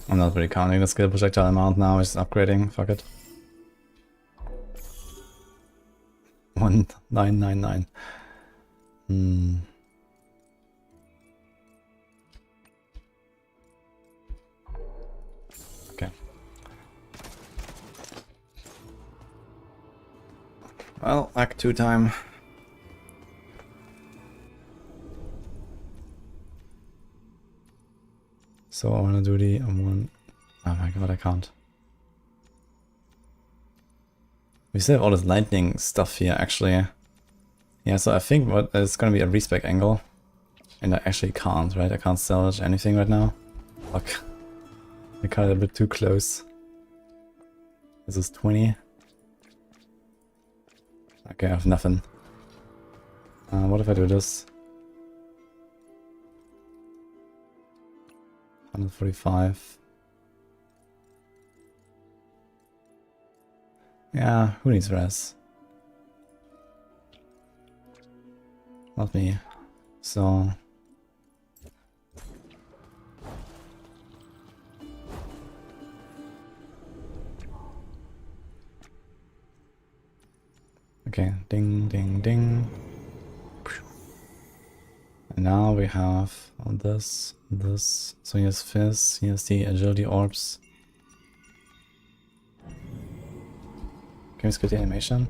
I'm not really counting the skill projectile amount now, it's upgrading, fuck it. 1999. Okay. Well, Act 2 time. So I wanna do the one. Oh my god, I can't. We still have all this lightning stuff here, actually. Yeah, so I think what is gonna be a respec angle. And I actually can't, right? I can't salvage anything right now. Fuck. I got it a bit too close. This is 20. Okay, I have nothing. What if I do this? 145. Yeah, who needs res? Not me. So... Okay, ding, ding, ding. And now we have all this, this. So here's Fizz, here's the agility orbs. Can we skip the animation?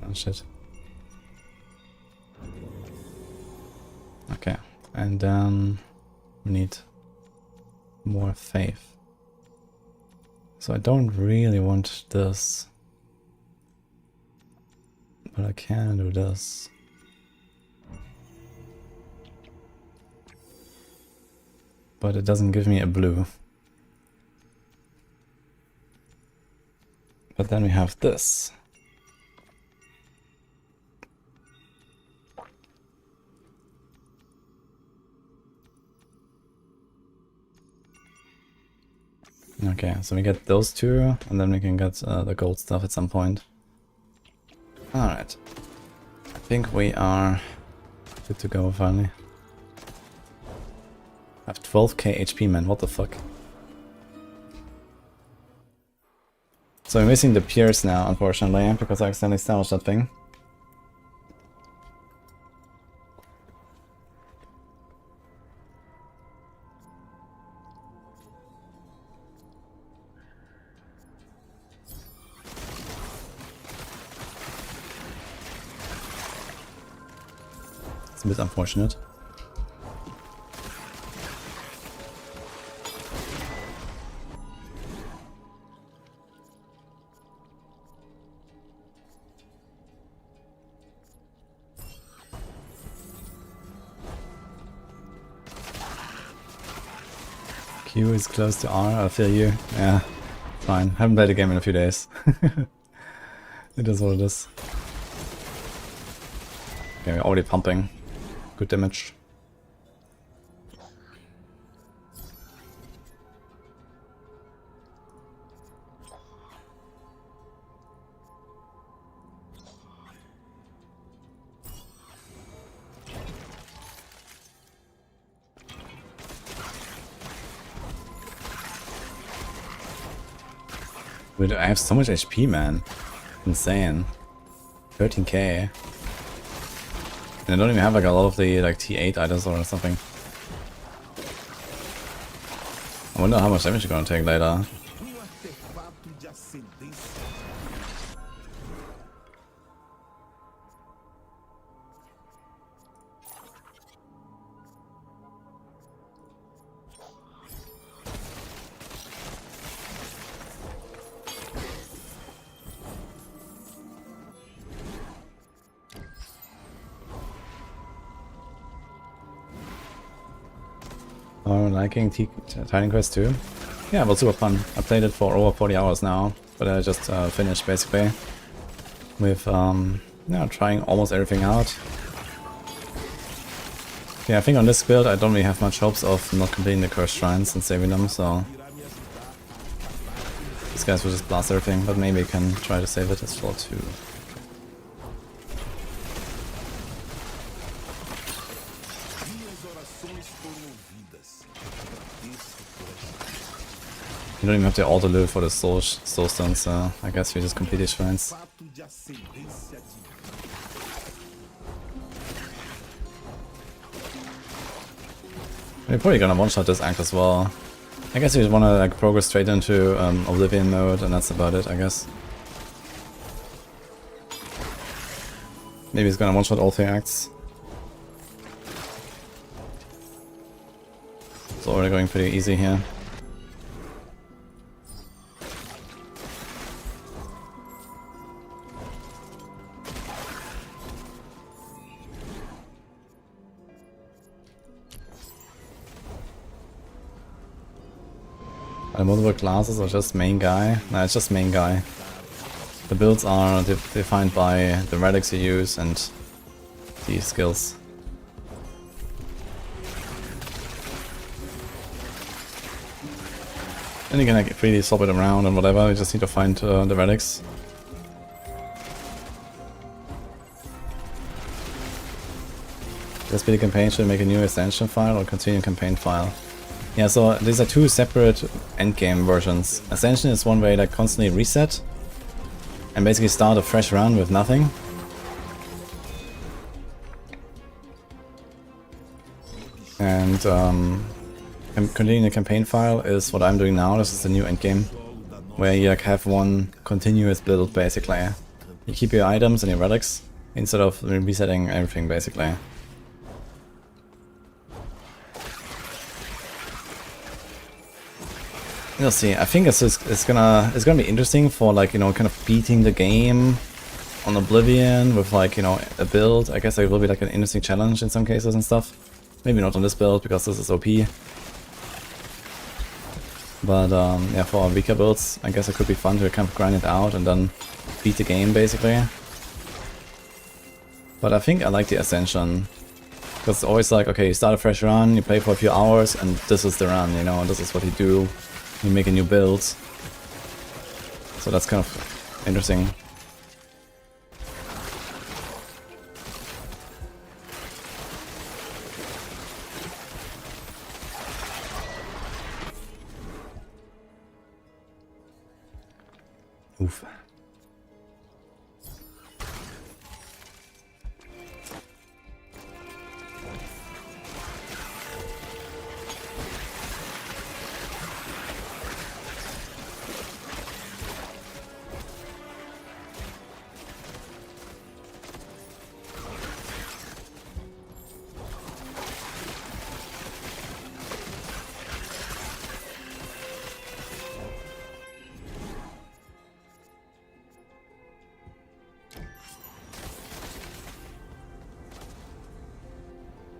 Oh shit. Okay, and then we need more faith. So I don't really want this. But I can do this. But it doesn't give me a blue. But then we have this. Okay, so we get those two, and then we can get the gold stuff at some point. Alright. I think we are good to go finally. I have 12k HP, man, what the fuck? So I'm missing the Pierce now, unfortunately, because I accidentally established that thing. It's a bit unfortunate. Q is close to R, I feel you. Yeah, fine. Haven't played the game in a few days. It is what it is. Okay, we're already pumping. Good damage. Dude, I have so much HP, man. Insane. 13k. And I don't even have like a lot of the like T8 items or something. I wonder how much damage you're gonna take later. Liking Titan Quest 2? Yeah, it was super fun. I played it for over 40 hours now, but I just finished basically with yeah, trying almost everything out. Yeah, I think on this build I don't really have much hopes of not completing the cursed shrines and saving them, so these guys will just blast everything, but maybe I can try to save it as well too. You don't even have to auto loot for the soul stone, so I guess we just complete these shrines. We're probably gonna one-shot this act as well. I guess we just wanna like progress straight into Oblivion mode, and that's about it, I guess. Maybe he's gonna one-shot all 3 acts. So we're going pretty easy here. Multiple classes or just main guy? No, it's just main guy. The builds are defined by the relics you use and the skills. And you can like freely swap it around and whatever, you just need to find the relics. Just be the campaign should make a new extension file or continue campaign file. Yeah, so these are 2 separate endgame versions. Ascension is one way like constantly reset and basically start a fresh run with nothing. And continuing the campaign file is what I'm doing now. This is the new endgame, where you like have one continuous build basically. You keep your items and your relics instead of resetting everything basically. You'll see. I think it's gonna be interesting for like, you know, kind of beating the game on Oblivion with like, you know, a build. I guess it will be like an interesting challenge in some cases and stuff. Maybe not on this build because this is OP. But yeah, for weaker builds, I guess it could be fun to kind of grind it out and then beat the game basically. But I think I like the Ascension. Because it's always like, okay, you start a fresh run, you play for a few hours, and this is the run, you know, and this is what you do. You make a new build. So that's kind of interesting. Oof.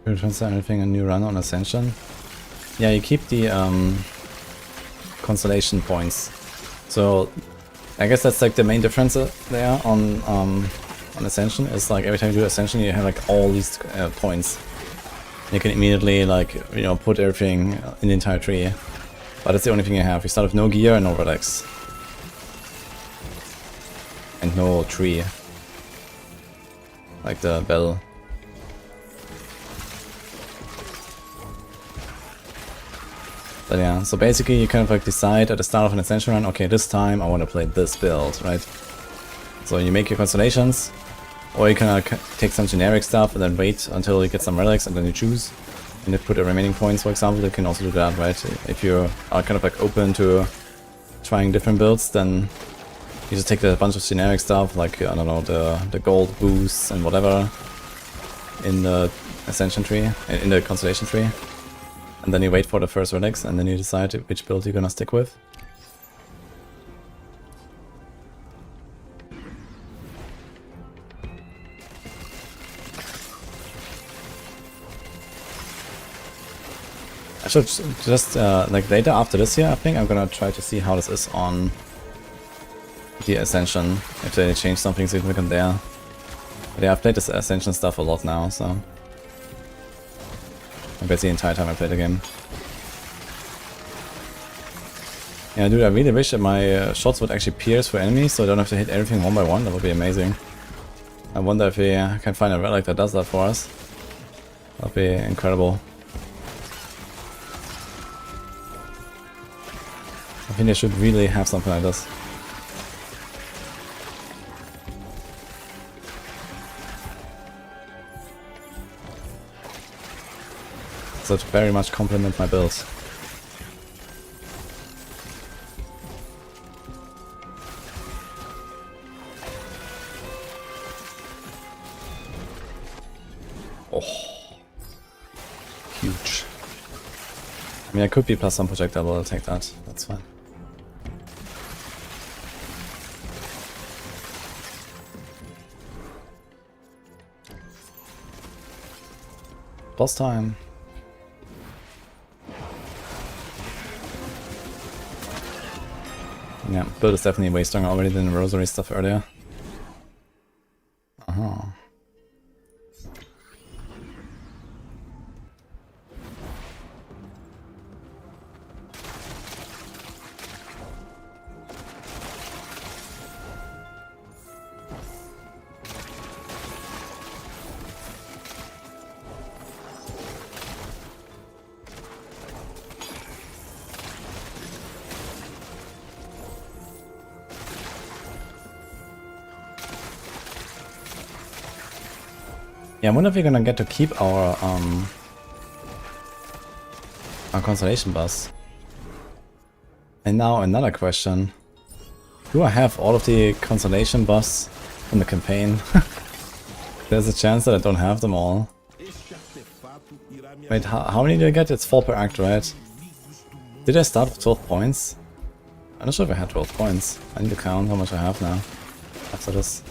You transfer anything a new run on Ascension? Yeah, you keep the constellation points. So I guess that's like the main difference there on Ascension. Is like every time you do Ascension, you have like all these points. You can immediately like, you know, put everything in the entire tree. But that's the only thing you have. You start with no gear and no relics. And no tree. Like the bell. But yeah, so basically you kind of like decide at the start of an Ascension run, okay, this time I want to play this build, right? So you make your constellations, or you can take some generic stuff and then wait until you get some relics and then you choose. And you put the remaining points, for example, you can also do that, right? If you are kind of like open to trying different builds, then you just take a bunch of generic stuff, like, I don't know, the gold boosts and whatever in the Ascension tree, in the constellation tree. And then you wait for the first relics, and then you decide which build you're gonna stick with. I should just, like later after this here, I think I'm gonna try to see how this is on the Ascension, if they change something significant there. But yeah, I've played this Ascension stuff a lot now, so... I bet the entire time I played the game. Yeah, dude, I really wish that my shots would actually pierce for enemies, so I don't have to hit everything one by one. That would be amazing. I wonder if we can find a relic that does that for us. That would be incredible. I think they should really have something like this. So to very much complement my build. Oh, huge. I mean, I could be plus some projectile, but I'll take that. That's fine. Boss time. Yeah, build is definitely way stronger already than the rosary stuff earlier. Yeah, I wonder if we're gonna get to keep our constellation bus. And now another question. Do I have all of the constellation bus from the campaign? There's a chance that I don't have them all. Wait, how many did I get? It's 4 per act, right? Did I start with 12 points? I'm not sure if I had 12 points. I need to count how much I have now after this.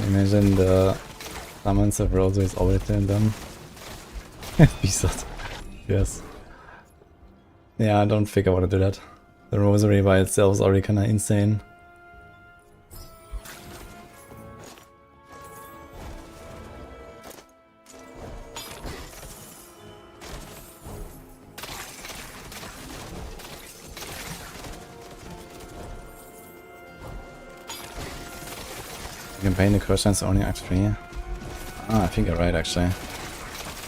Imagine the summons of rosaries already done. Bizarre. Yes. Yeah, I don't think I want to do that. The rosary by itself is already kinda insane. Campaign the questions only Act 3. Ah, I think you're right actually.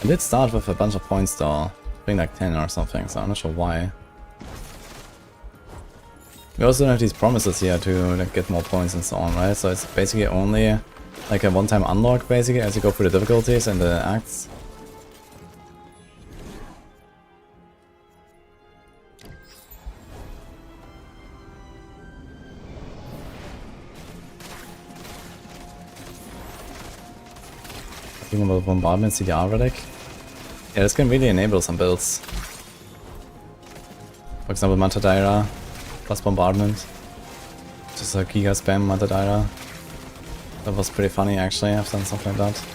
I did start with a bunch of points though. I think like 10 or something, so I'm not sure why. We also have these promises here to like, get more points and so on, right? So it's basically only like a one-time unlock basically as you go through the difficulties and the acts. Thinking about bombardment CDR relic. Yeah, this can really enable some builds. For example, Matadaira plus bombardment. Just a giga spam Matadaira. That was pretty funny actually, I've done something like that.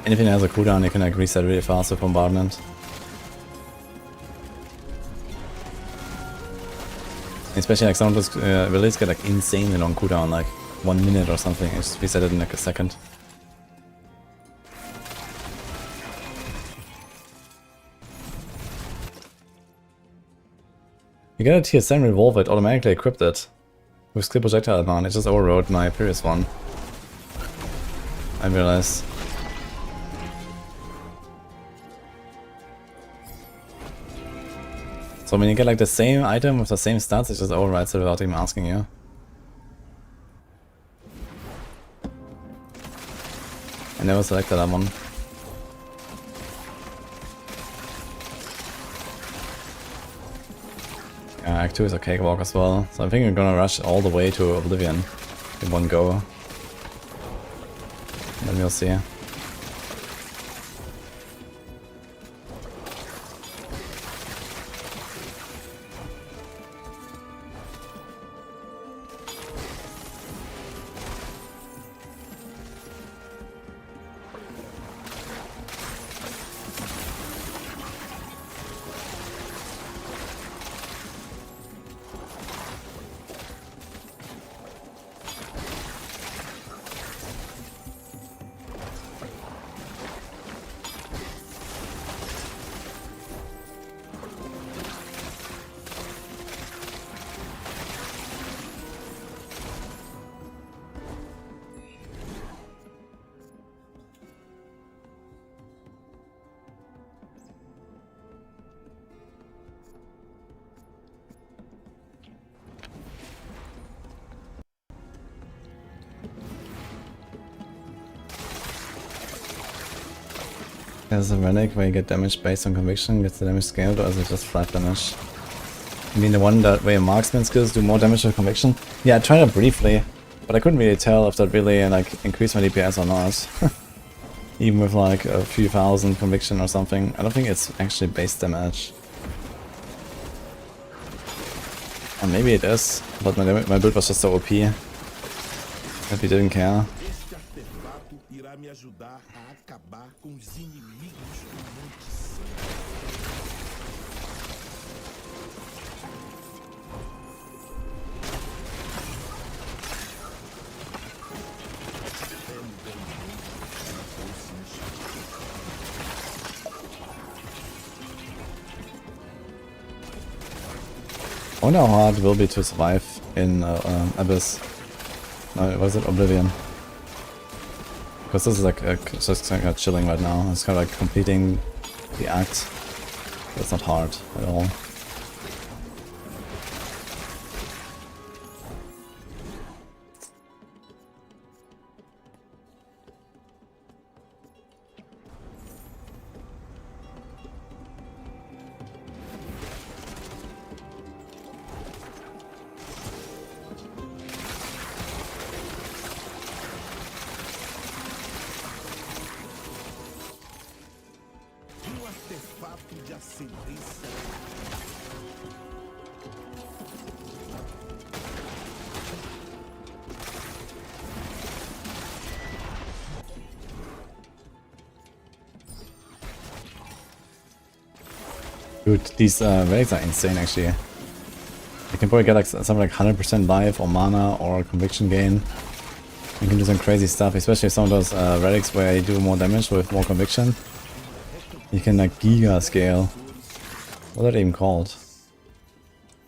Anything that has a cooldown you can like reset really fast with bombardment. Especially like some of those abilities get like insanely long cooldown, like 1 minute or something. I just reset it in like a second. You get a tier 7 revolver, it automatically equipped it. With skill projectile mount, I just overrode my previous one. I realize. So when you get like the same item with the same stats, it just overrides it without even asking you. I never selected that one. Yeah, Act 2 is a cakewalk as well, so I think I'm gonna rush all the way to Oblivion in one go. Then we'll see. There's a relic where you get damage based on conviction, gets the damage scaled, or is it just flat damage? You mean the one that where your marksman skills do more damage with conviction? Yeah, I tried it briefly, but I couldn't really tell if that really like increased my DPS or not. Even with like a few thousand conviction or something. I don't think it's actually base damage. And maybe it is, but my build was just so OP that we didn't care. I wonder how hard it will be to survive in Abyss. No, was it Oblivion? Because this is like just kind of chilling right now. It's kind of like completing the act. It's not hard at all. Dude, these relics are insane actually. You can probably get like something like 100% life or mana or conviction gain. You can do some crazy stuff, especially some of those relics where you do more damage with more conviction. You can like giga scale. What are they even called?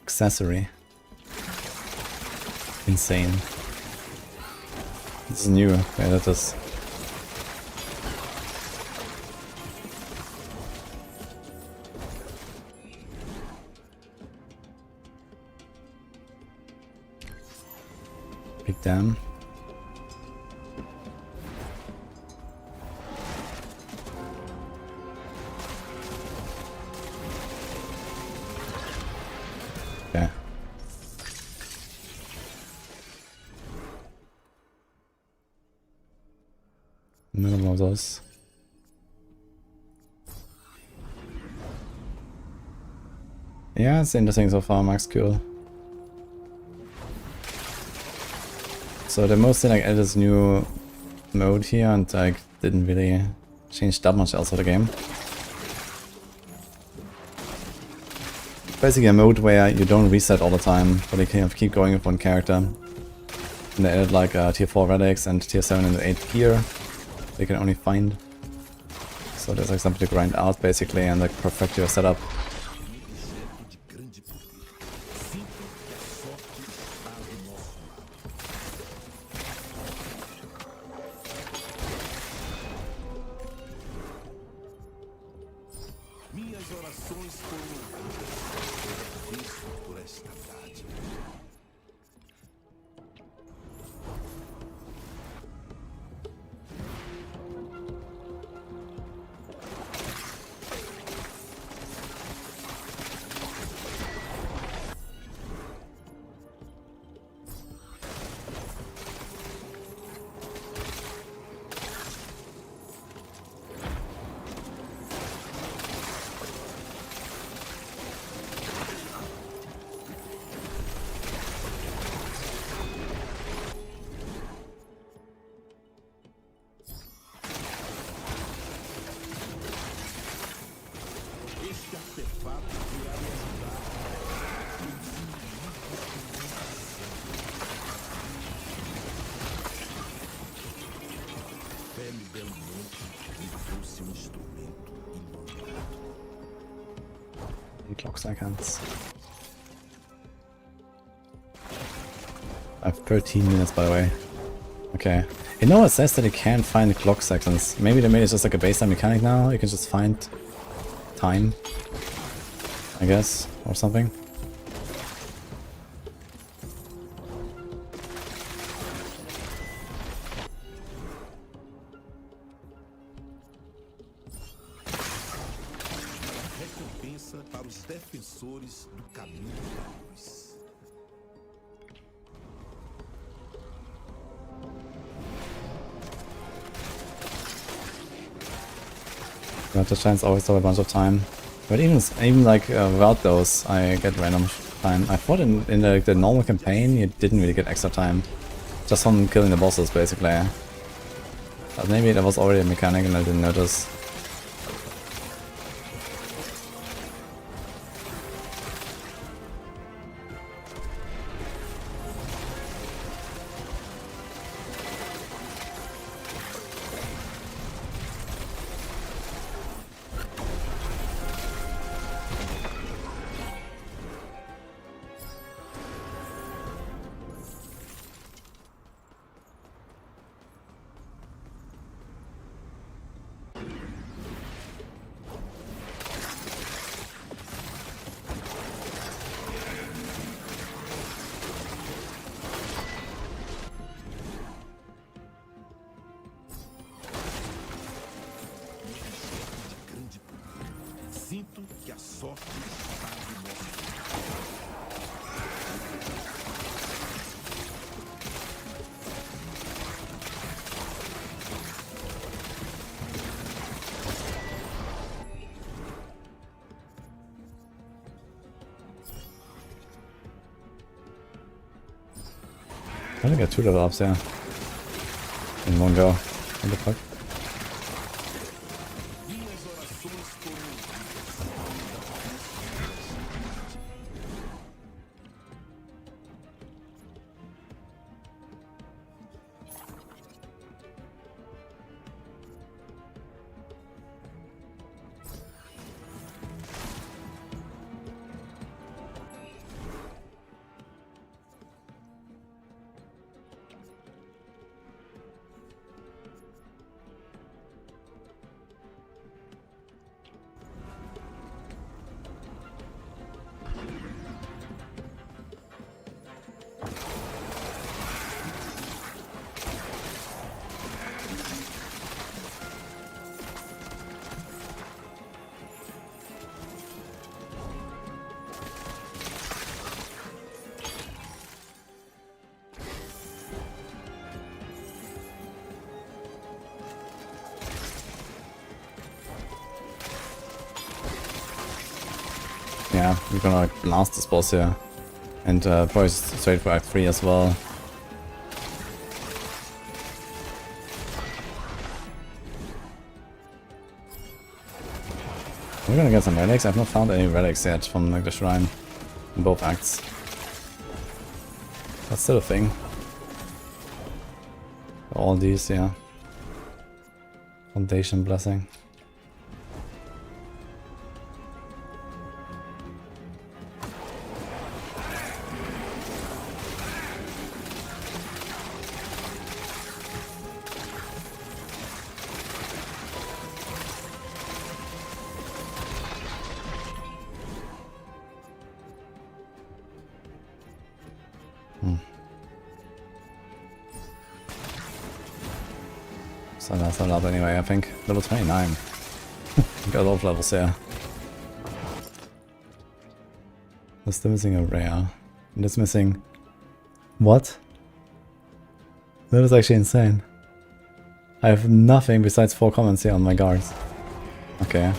Accessory. Insane. This is new. Okay, that is. Big damn. Okay. Minimum of those. Yeah, it's interesting so far, Max. Cool. So they mostly like added this new mode here and like didn't really change that much else of the game. Basically a mode where you don't reset all the time, but you kind of keep going with one character. And they added like tier 4 relics and tier 7 and 8 gear they can only find. So there's like something to grind out basically and like perfect your setup. Clock seconds. I have 13 minutes by the way. Okay. You know it says that you can't find clock seconds. Maybe they made it just like a baseline mechanic now. You can just find time, I guess, or something. But the chance always have a bunch of time. But even like without those, I get random time. I thought in the normal campaign you didn't really get extra time. Just from killing the bosses basically. But maybe that was already a mechanic and I didn't notice. Sinto que a sorte está do nosso I think I got 2 level ups, yeah. In one go. What the fuck? yeah, we're gonna like blast this boss here. And probably straight for Act 3 as well. We're gonna get some relics. I've not found any relics yet from like the shrine in both acts. That's still a thing. All these, yeah. Foundation blessing. So that's a lot anyway, I think. Level 29. Got a lot of levels here. We're still missing a rare. And it's missing... What? That is actually insane. I have nothing besides 4 comments here on my guards. Okay.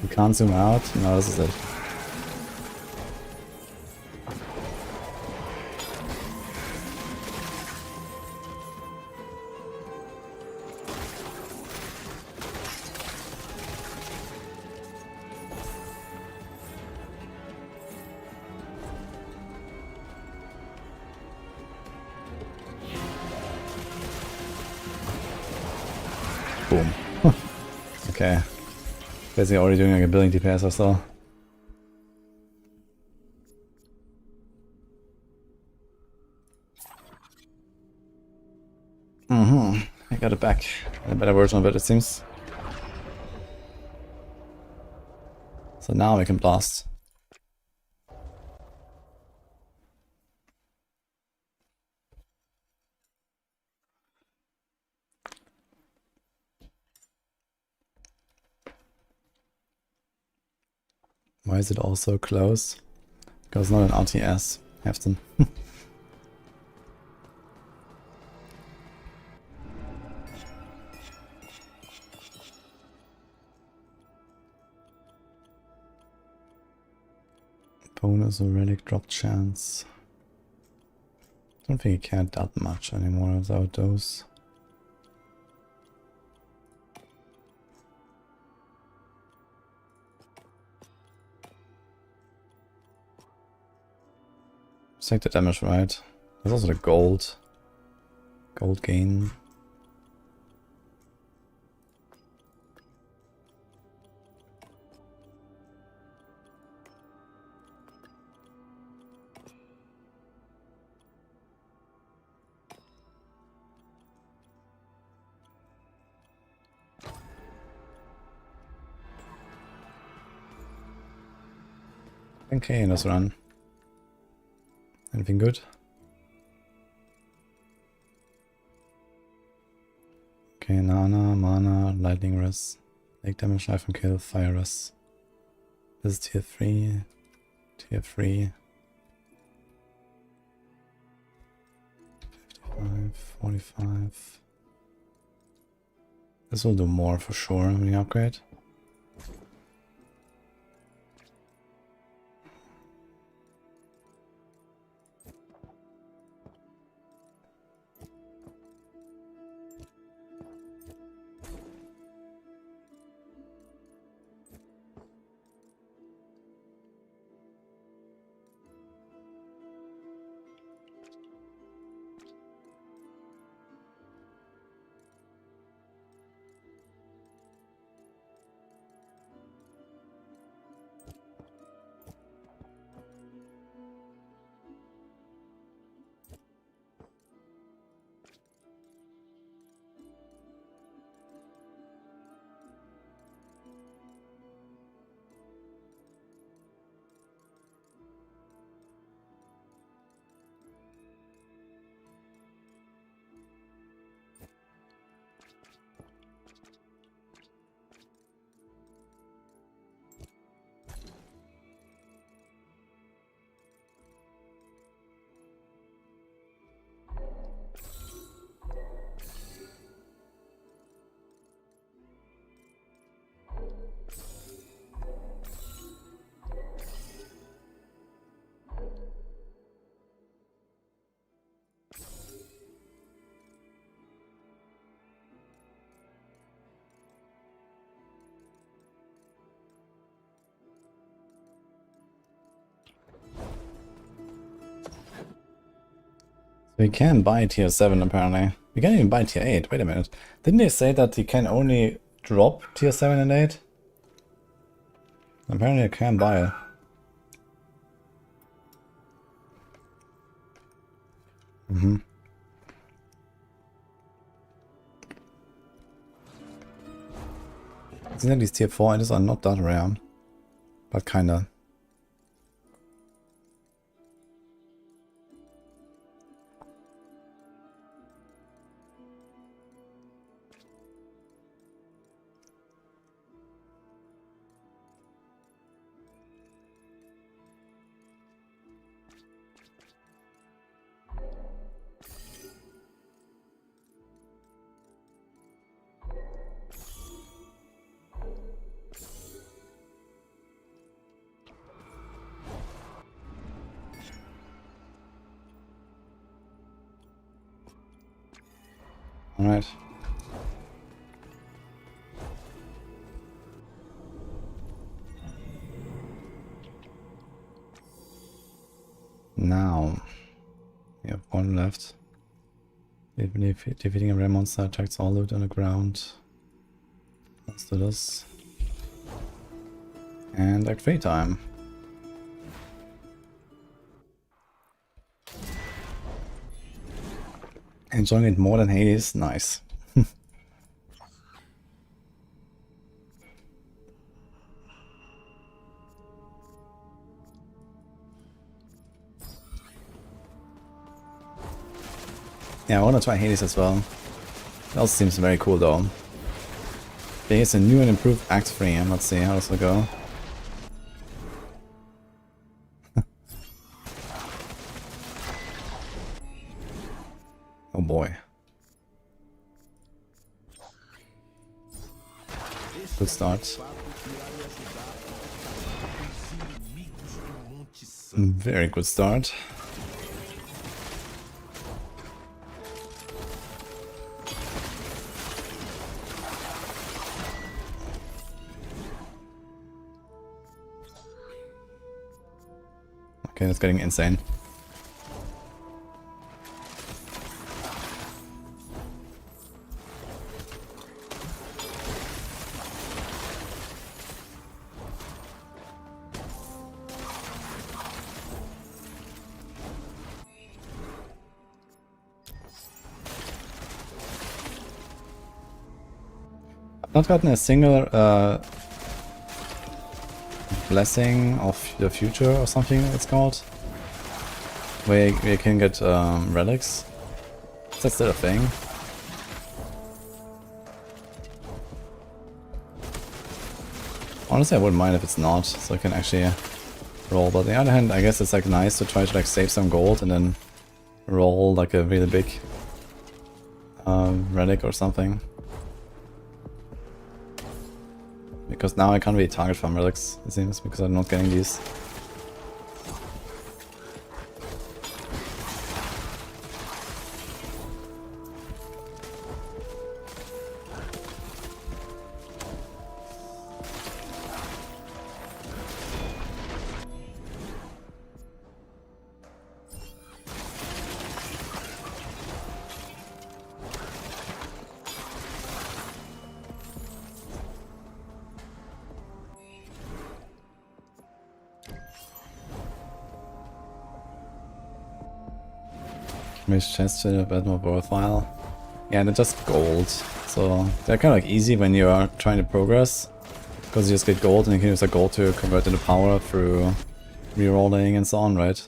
You can't zoom out? No, this is it. Boom. Okay. Basically already doing like a billion DPS or so. I got it back. A better version of it, it seems. So now we can blast. Why is it all so close? Because it's not an RTS, Hefton. Bonus or relic drop chance. Don't think you cared that much anymore without those. Let's take the damage, right? There's also the gold. Gold gain. Okay, let's run. Anything good? Okay, Nana, Mana, Lightning Res, Take Damage, Life and Kill, Fire Res. This is tier 3, tier 3. 55, 45. This will do more for sure when you upgrade. We can buy tier 7 apparently. We can't even buy tier 8. Wait a minute. Didn't they say that you can only drop tier 7 and 8? Apparently I can buy it. Isn't that these tier 4 items are not that rare, but kinda. Alright. Now, we have one left. Defeating a rare monster attacks all loot on the ground. Let's do this. And Act 3 time. Enjoying it more than Hades? Nice. Yeah, I want to try Hades as well. It also seems very cool though. There's a new and improved Act 3. Let's see, how does it go? Oh boy. Good start. Very good start. Okay, that's getting insane. I've not gotten a single blessing of the future or something it's called, where you can get relics. Is that still a thing? Honestly, I wouldn't mind if it's not, so I can actually roll. But on the other hand, I guess it's like nice to try to like save some gold and then roll like a really big relic or something. Because now I can't really target farm relics, it seems, because I'm not getting these. Makes chests a bit more worthwhile. Yeah, and they're just gold. So they're kind of like easy when you are trying to progress. Because you just get gold and you can use the gold to convert into power through rerolling and so on, right?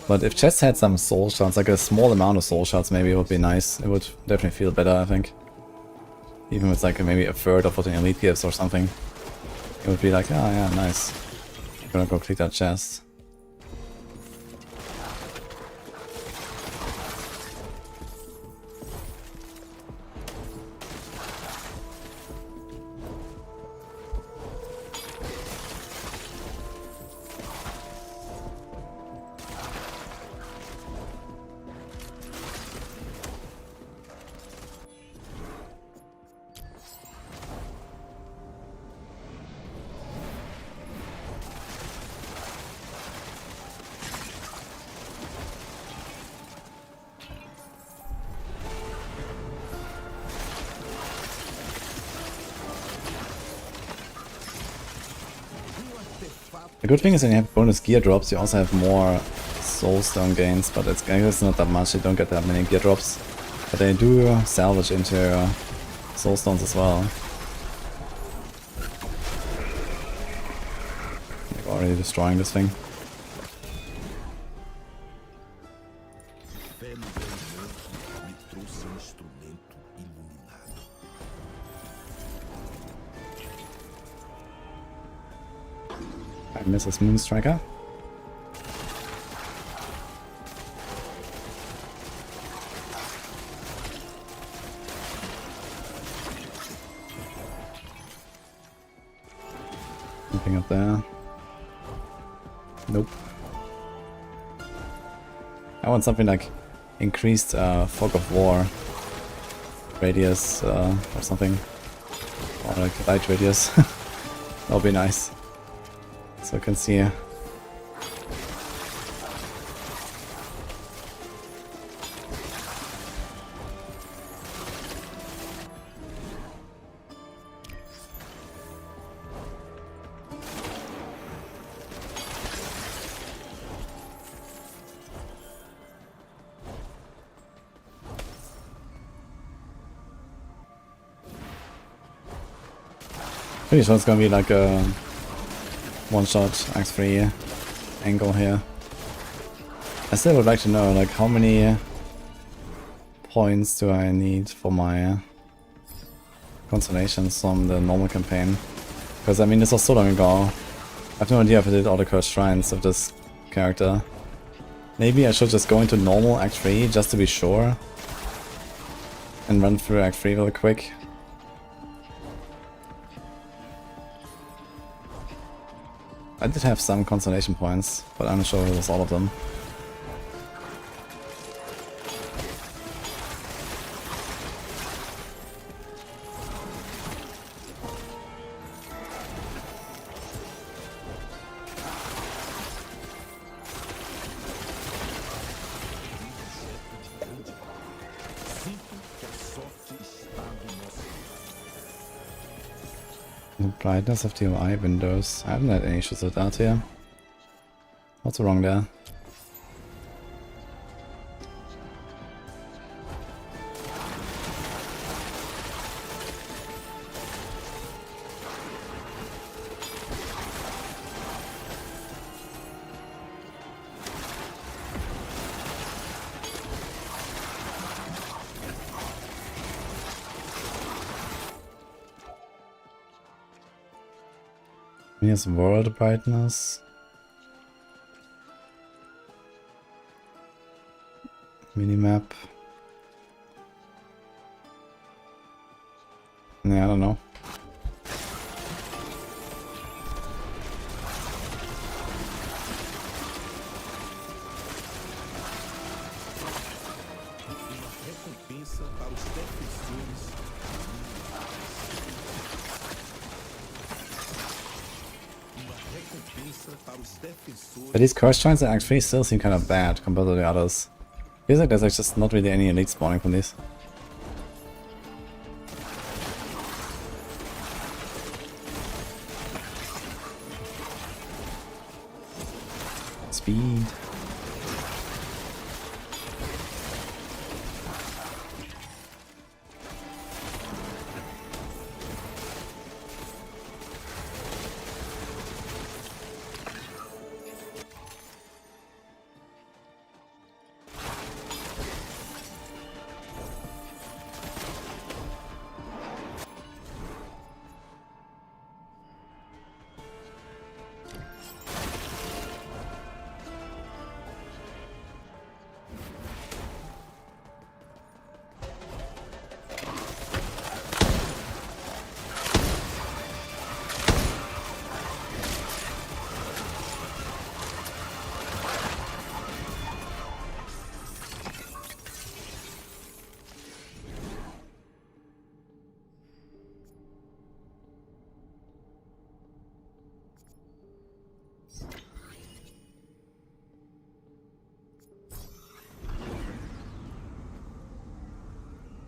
But if chests had some soul shards, like a small amount of soul shards maybe, it would be nice. It would definitely feel better, I think. Even with like maybe a third of what an elite gives or something. It would be like, oh yeah, nice. I'm gonna go click that chest. The good thing is when you have bonus gear drops, you also have more soulstone gains, but it's, I guess, not that much. You don't get that many gear drops, but they do salvage into soulstones as well. Like already destroying this thing. I miss his Moonstriker. Anything up there? Nope. I want something like increased fog of war radius or something, or like light radius. That'll be nice. So I can see. Pretty sure it's gonna be like a one-shot Axe-3 angle here. I still would like to know, like, how many points do I need for my consolations from the normal campaign? Because I mean, this was so long ago. I have no idea if I did all the cursed shrines of this character. Maybe I should just go into normal Axe-3 just to be sure, and run through Axe-3 real quick. I did have some consolation points, but I'm not sure it was all of them. The brightness of the UI windows. I haven't had any issues with that here. What's wrong there? Here's world brightness. Minimap. Yeah, I don't know. But these curse shrines actually still seem kind of bad compared to the others. Feels like there's like just not really any elite spawning from these. Speed.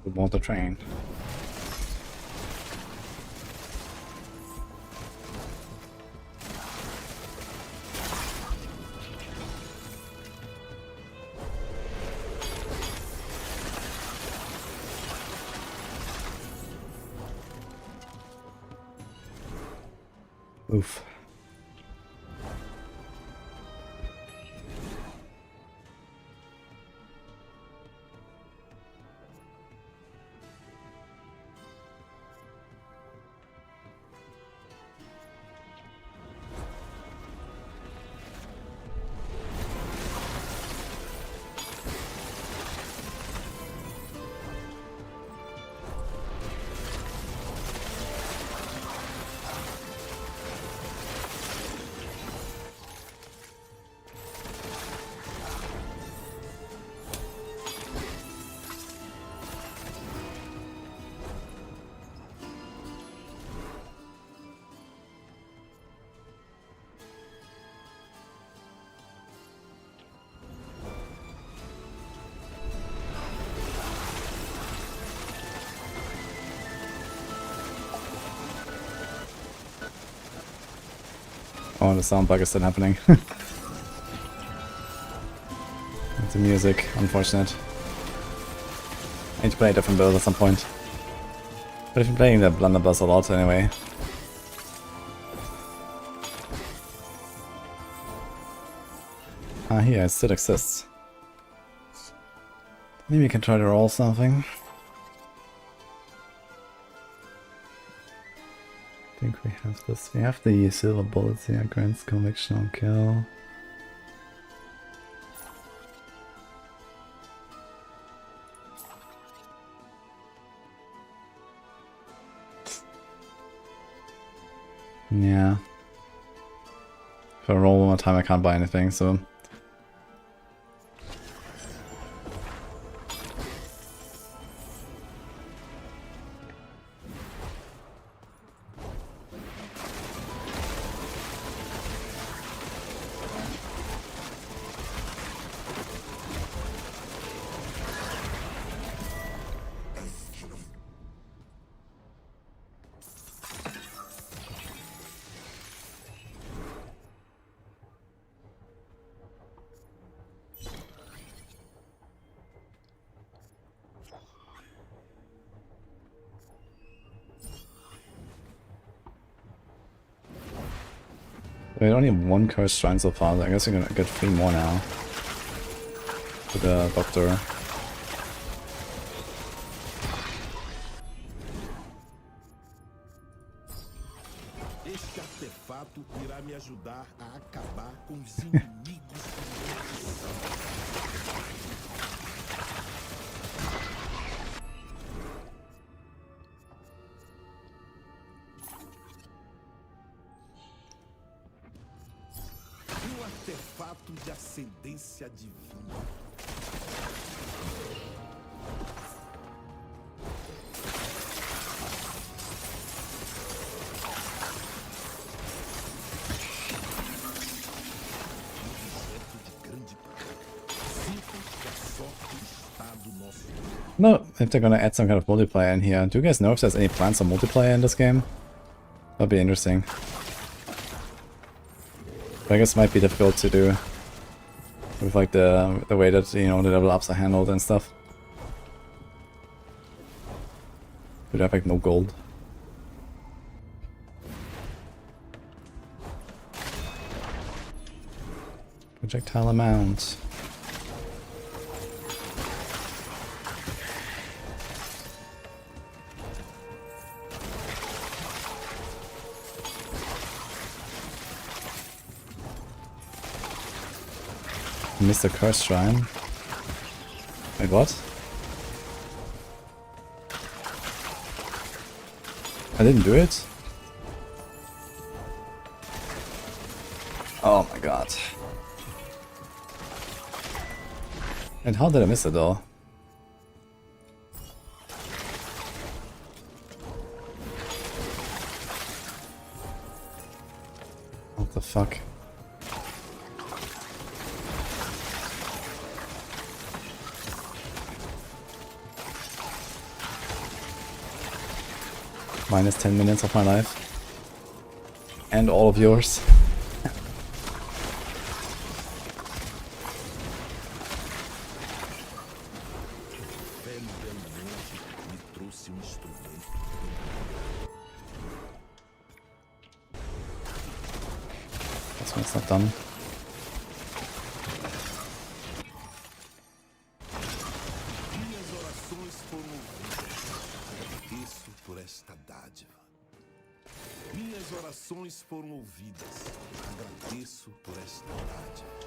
Aboard the train. Oof. Oh, the sound bug is still happening. It's the music, unfortunate. I need to play a different build at some point. But I've been playing the blunderbuss a lot anyway. Ah, here, it still exists. Maybe we can try to roll something. I think we have this. We have the silver bullets here, grants conviction on kill. Yeah. If I roll one more time I can't buy anything, so... We only have one cursed shrine so far, so I guess we're gonna get 3 more now. For the doctor. Este artefato irá me ajudar a acabar com os inimigos. Artefato de ascendência divina. No, if they're gonna add some kind of multiplayer in here. Do you guys know if there's any plans on multiplayer in this game? That'd be interesting. But I guess it might be difficult to do with like the way that, you know, the level ups are handled and stuff. But I have like no gold. Projectile amount. Missed the curse shrine. Wait, what? I didn't do it? Oh my god. And how did I miss it though? What the fuck? Minus 10 minutes of my life. And all of yours. so it's not done. Minhas orações foram ouvidas. Agradeço por esta dádiva. Minhas orações foram ouvidas. Agradeço por esta dádiva.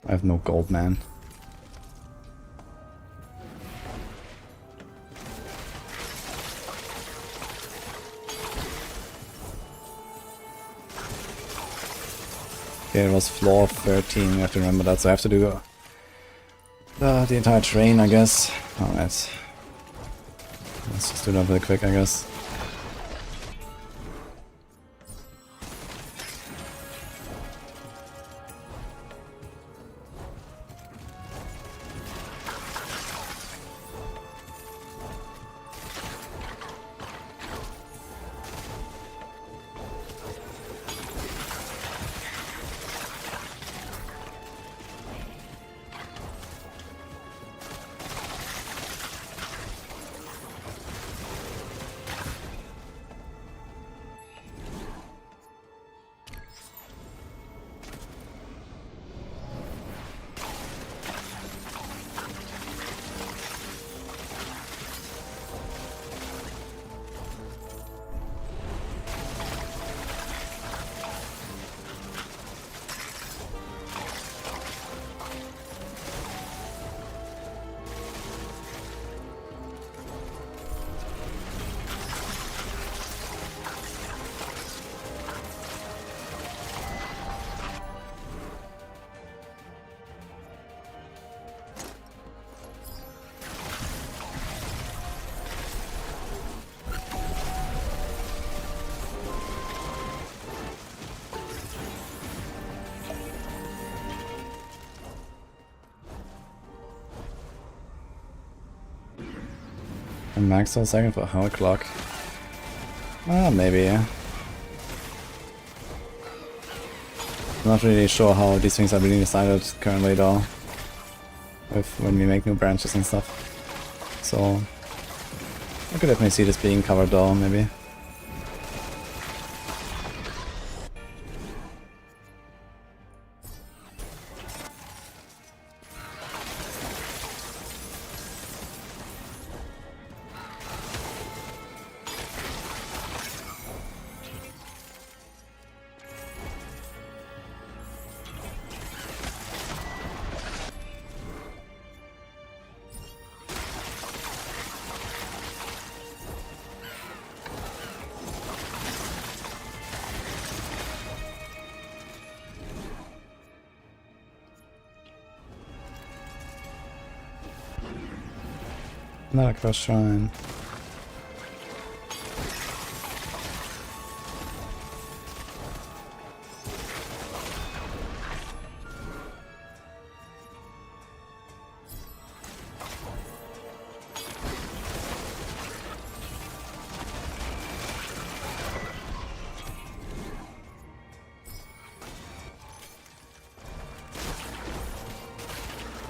I have no gold, man. Okay, it was floor 13, you have to remember that, so I have to do the entire train, I guess. Alright. Let's just do that really quick, I guess. And Maxroll second for HUGE Clock. Ah, maybe, yeah. I'm not really sure how these things are being decided currently though. When we make new branches and stuff. So I could definitely see this being covered though, maybe. Another cross shrine.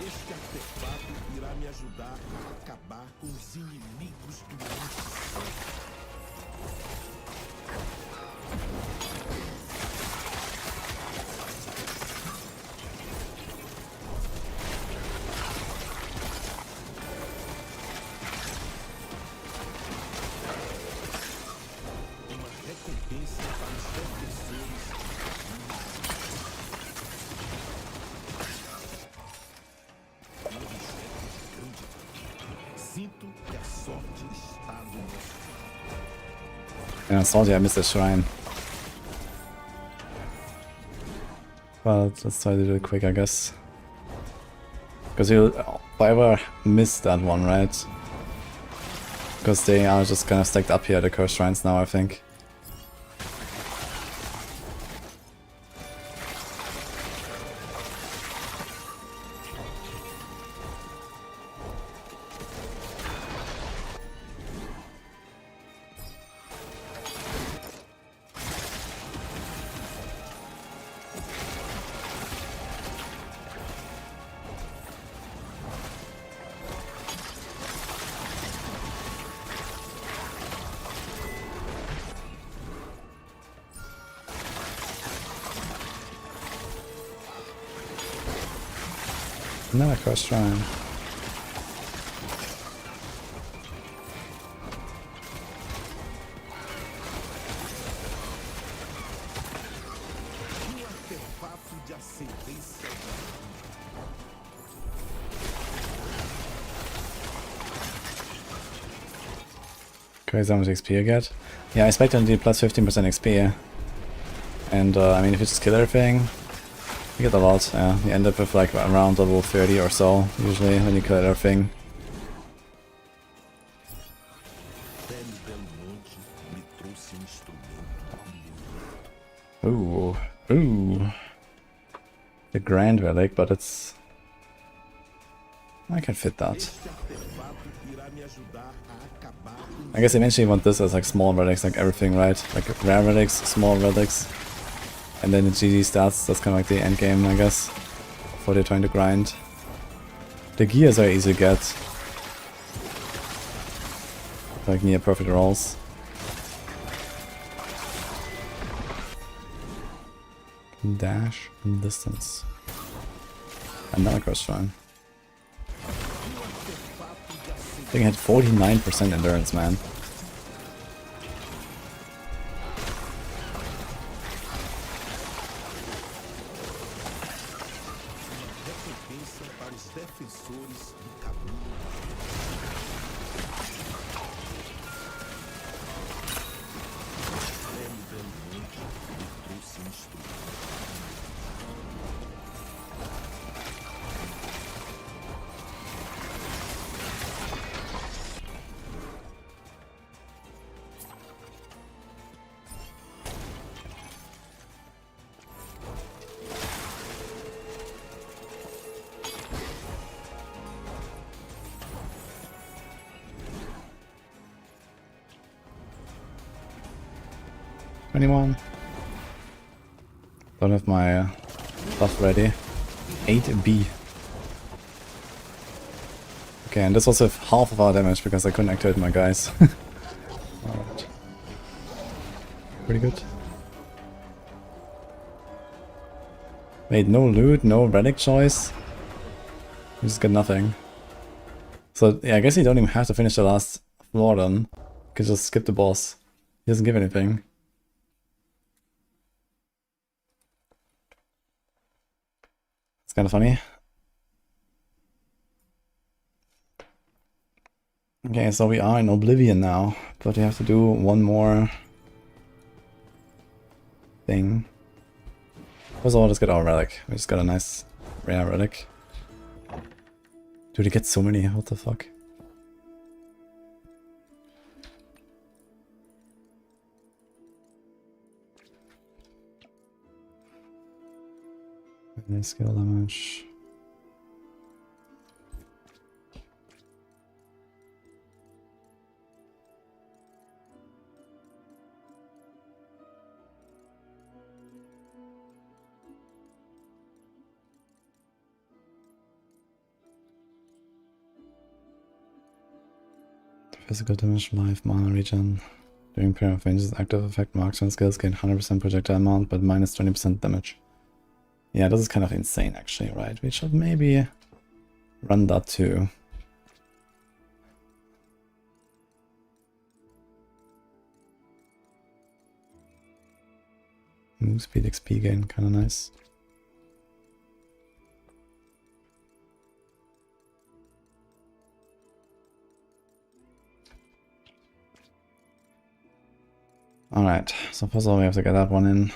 Este artefato irá me ajudar a acabar com os inimigos do mundo. Uma recompensa para os defensores. Sinto que a sorte está do nosso lado. Yeah, salty, I missed the shrine. But let's try to do it quick, I guess. Because you'll forever miss that one, right? Because they are just kind of stacked up here, the cursed shrines now, I think. Another cross shrine. Crazy how much XP I get. Yeah, I expect to do plus 15% XP. And I mean, if you just kill everything, you get a lot. Yeah, you end up with like around level 30 or so, usually, when you kill everything. Ooh, ooh. The Grand Relic, but it's... I can fit that. I guess eventually you want this as like small relics, like everything, right? Like rare relics, small relics. And then the GG stats, that's kind of like the end game, I guess. Before they're trying to grind. The gears are easy to get. Like near perfect rolls. Dash and distance. Another cross shrine. I think I had 49% endurance, man. Anyone? Don't have my buff ready. 8B. Okay, and this was with half of our damage because I couldn't activate my guys. Alright. Pretty good. Wait, no loot, no relic choice? You just get nothing. So, yeah, I guess you don't even have to finish the last floor then. You can just skip the boss. He doesn't give anything. Kind of funny. Okay, so we are in Oblivion now, but we have to do one more thing. First of all, let's get our relic. We just got a nice rare relic. Dude, you get so many, what the fuck? Skill damage. Physical damage, life, mana regen. During pair of ranges, active effect marksman skills gain 100% projectile amount, but minus 20% damage. Yeah, this is kind of insane actually, right? We should maybe run that too. Move speed XP gain, kinda nice. Alright, so first of all we have to get that one in.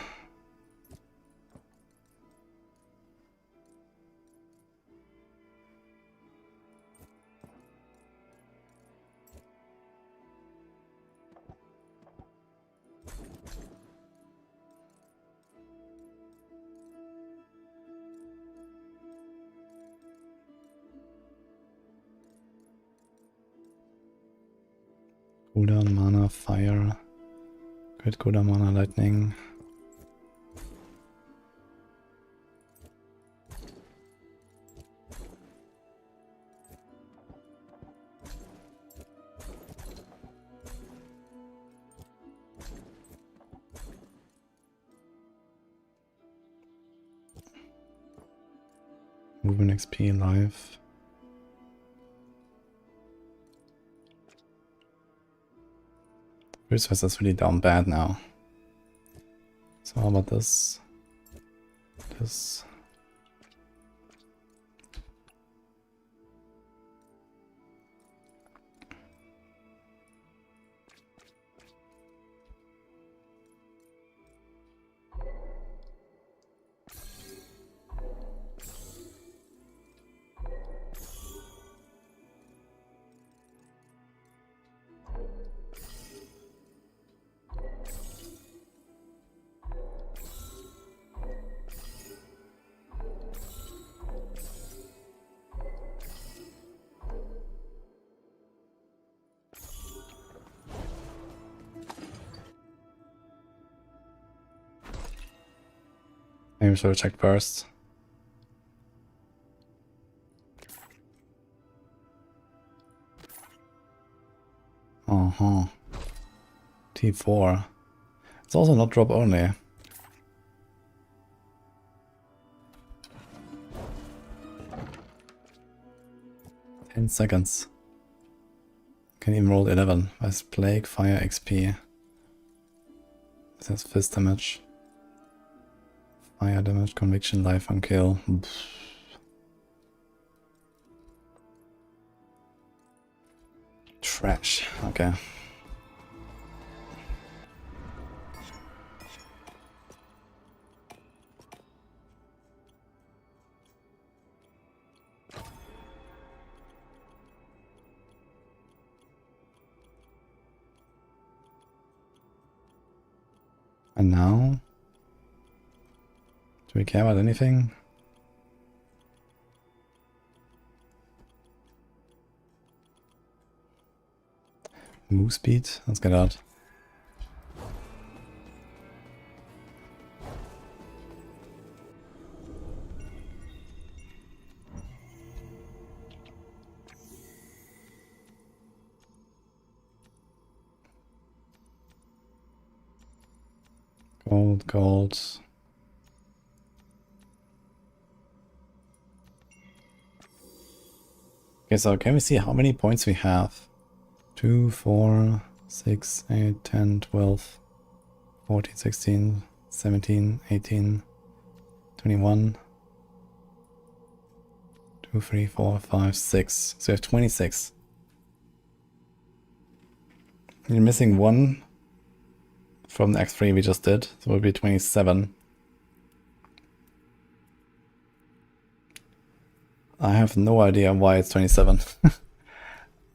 Cooldown, mana, fire. Crit cooldown, mana, lightning. Movement XP live. Resource is really down bad now. So how about this? This. Maybe we should check first. T4. It's also not drop only. "10 seconds. Can even roll 11. As Plague, Fire, XP. This has fist damage. Fire damage, Conviction, Life on Kill. Trash. Okay. And now? Do we care about anything? Move speed? Let's get out. Gold, gold. Okay, so can we see how many points we have? 2, 4, 6, 8, 10, 12, 14, 16, 17, 18, 21, 2, 3, 4, 5, 6. So we have 26. You're missing 1 from the X3 we just did, so it will be 27. I have no idea why it's 27.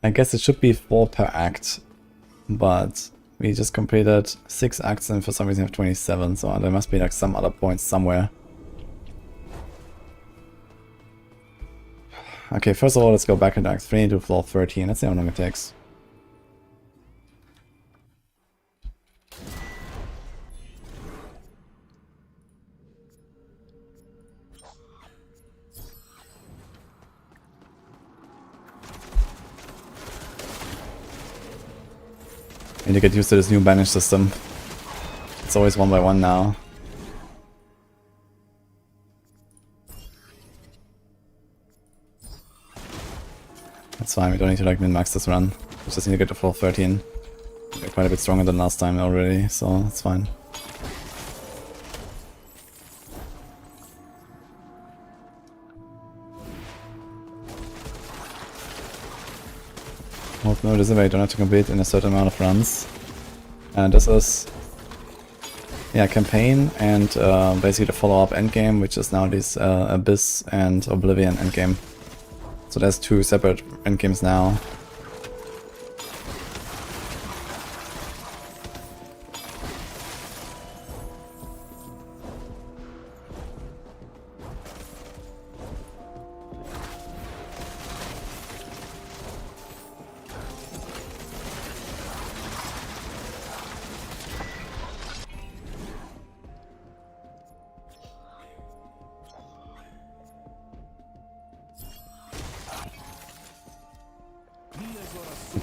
I guess it should be 4 per act, but we just completed 6 acts and for some reason have 27, so there must be like some other points somewhere. Okay, first of all, let's go back into Act 3 to floor 13. Let's see how long it takes. I need to get used to this new banish system. It's always 1 by 1 now. That's fine, we don't need to like min-max this run. We just need to get to floor 13. We're quite a bit stronger than last time already, so it's fine. Well, notice if I don't have to complete in a certain amount of runs. And this is, yeah, campaign and basically the follow-up endgame, which is now this Abyss and Oblivion endgame. So there's 2 separate endgames now.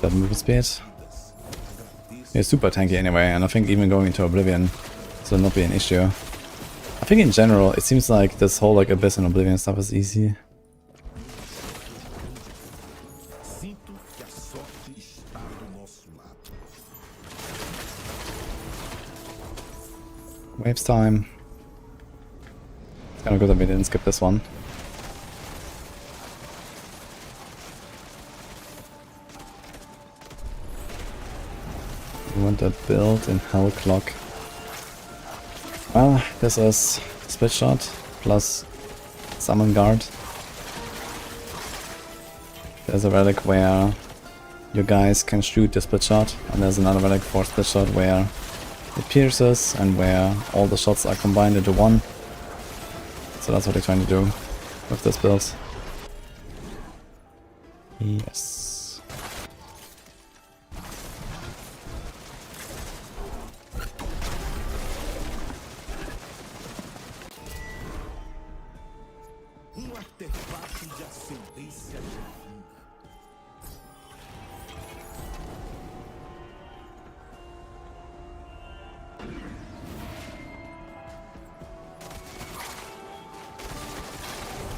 That move speed. It's super tanky anyway, and I think even going into Oblivion will not be an issue. I think in general, it seems like this whole like Abyss and Oblivion stuff is easy. Waves time. It's kind of good that we didn't skip this one. We want that build in Hell Clock. Well, this is Split Shot plus Summon Guard. There's a relic where you guys can shoot the Split Shot, and there's another relic for Split Shot where it pierces and where all the shots are combined into one. So that's what they're trying to do with this build. Yes.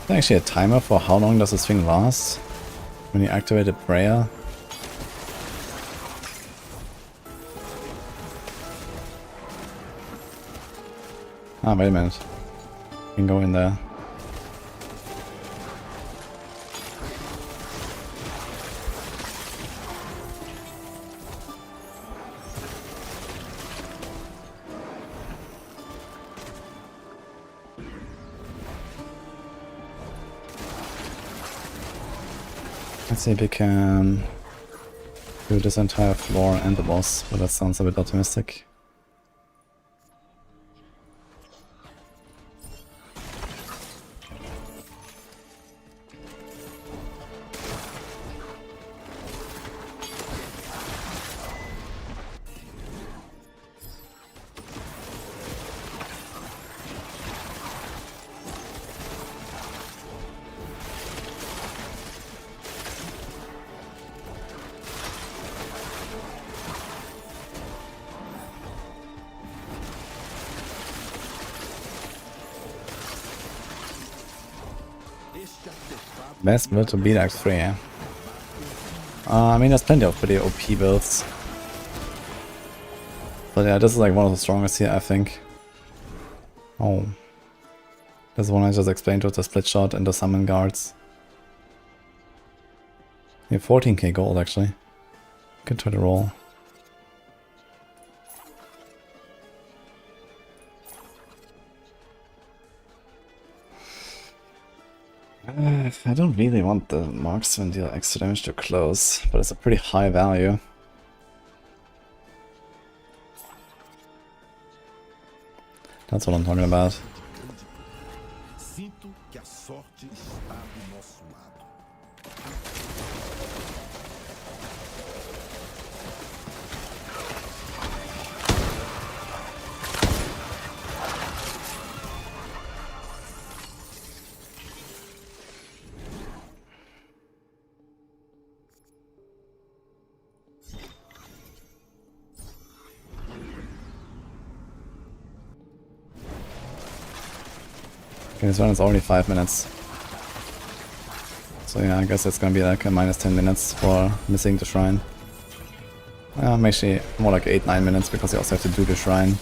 Actually a timer for how long does this thing last when you activate a prayer. Ah, wait a minute. You can go in there. Let's see if we can do this entire floor and the boss, but that sounds a bit optimistic. Best build to beat Act 3, yeah. I mean, there's plenty of pretty OP builds. But yeah, this is like one of the strongest here, I think. Oh. This one I just explained with the Split Shot and the Summon Guards. Yeah, 14k gold actually. Can try to roll. I don't really want the marksman deal extra damage to close, but it's a pretty high value. That's what I'm talking about. Sinto que a sorte está do nosso lado. Okay, this run is already 5 minutes. So yeah, I guess it's gonna be like a minus 10 minutes for missing the shrine. Actually more like 8-9 minutes because you also have to do the shrine.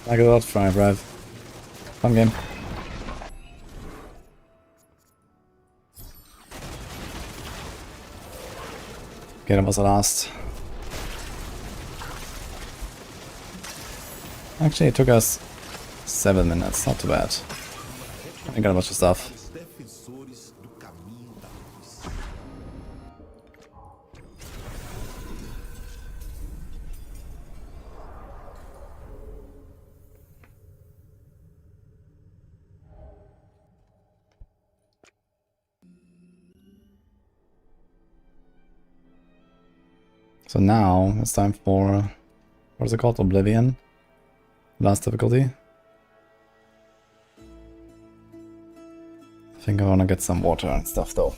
I got out, Fry Rev. Fun game. Okay, that was the last. Actually, it took us 7 minutes, not too bad. I got a bunch of stuff. So now it's time for, what is it called? Oblivion? Last difficulty. I think I want to get some water and stuff though.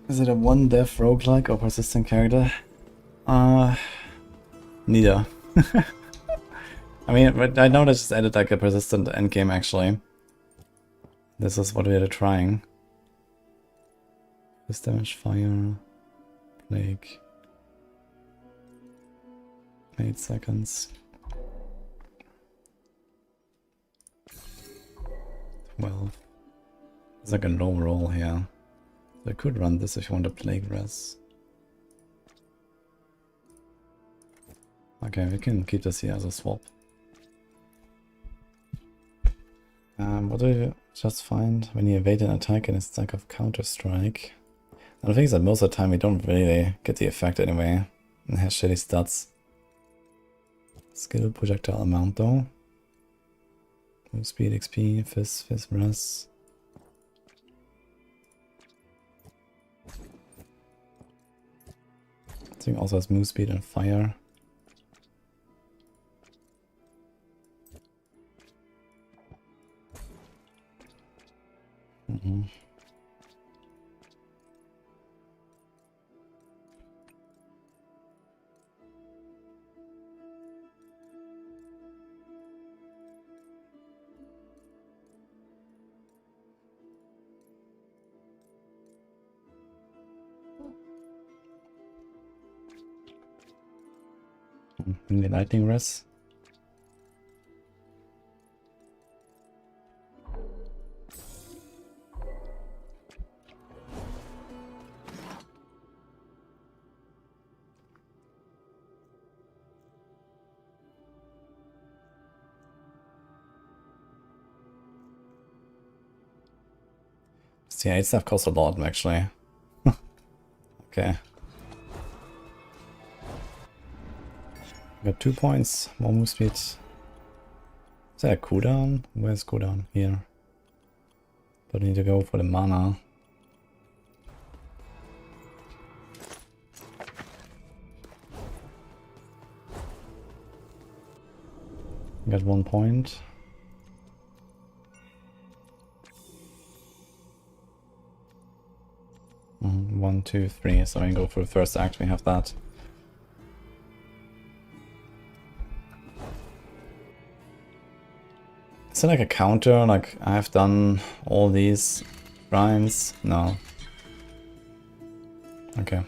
Is it a one death roguelike or persistent character? Neither. I mean, I know they just added like a persistent endgame actually. This is what we are trying. This damage, fire, plague. 8 seconds. 12. It's like a low roll here. I could run this if you want to plague res. Okay, we can keep this here as a swap. What do you just find when you evade an attack in a stack of Counter-Strike? And the thing is that most of the time we don't really get the effect anyway. It has shitty stats. Skill projectile amount though. Move speed, XP, fizz, res. This thing also has move speed and fire. The lightning res. Yeah, 8 stuff costs a lot actually. Okay. Got 2 points, more move speed. Is that a cooldown? Where's cooldown? Here. But I need to go for the mana. Got 1 point. One, two, three. So I can go for the first act. We have that. Is it like a counter? Like I have done all these grinds? No. Okay.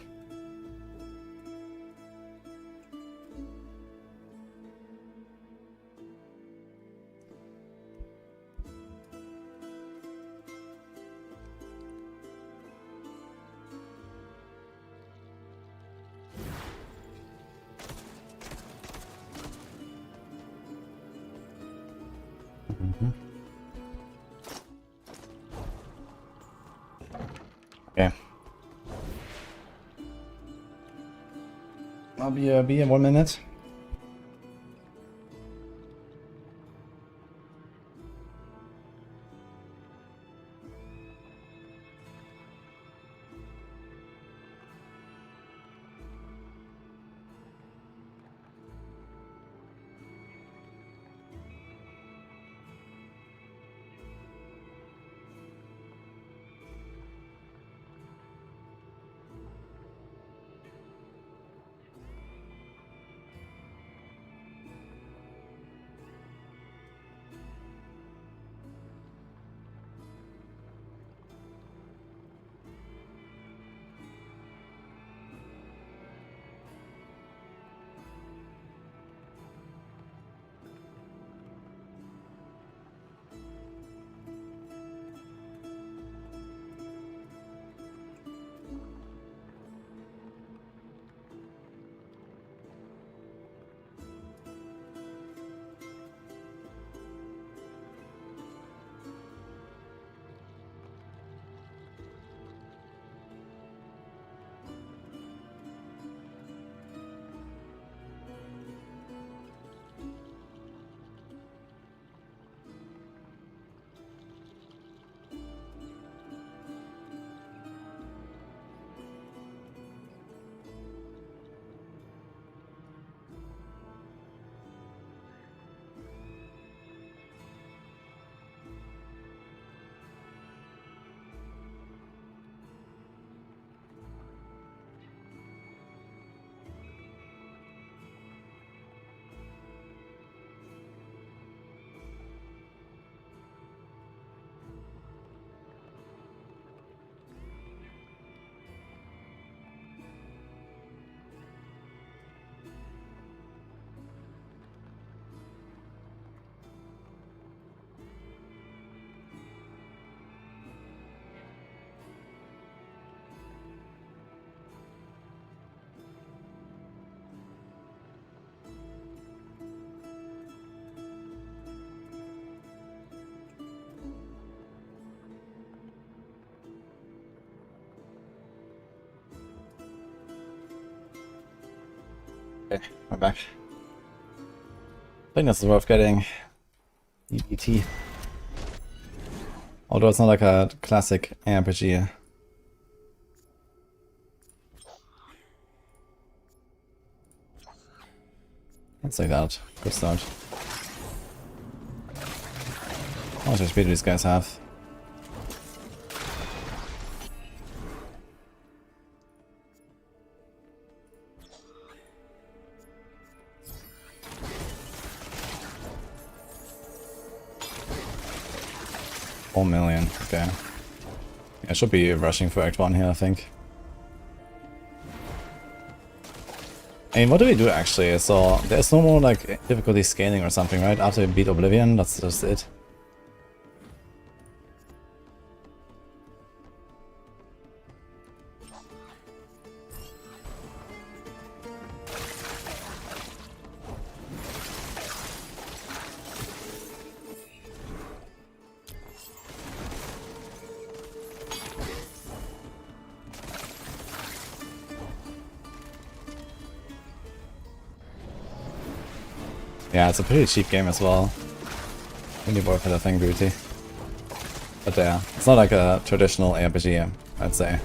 Okay. I'll be in 1 minute. Okay, I'm back. I think that's worth getting. EBT. Although it's not like a classic RPG. Let's like that. Good start. How much HP do these guys have? $4 million, okay. I should be rushing for Act 1 here, I think. I mean, what do we do actually? So, there's no more like difficulty scaling or something, right? After we beat Oblivion, that's just it. Yeah, it's a pretty cheap game as well. Really worth it, I think, beauty. But yeah, it's not like a traditional RPG, I'd say.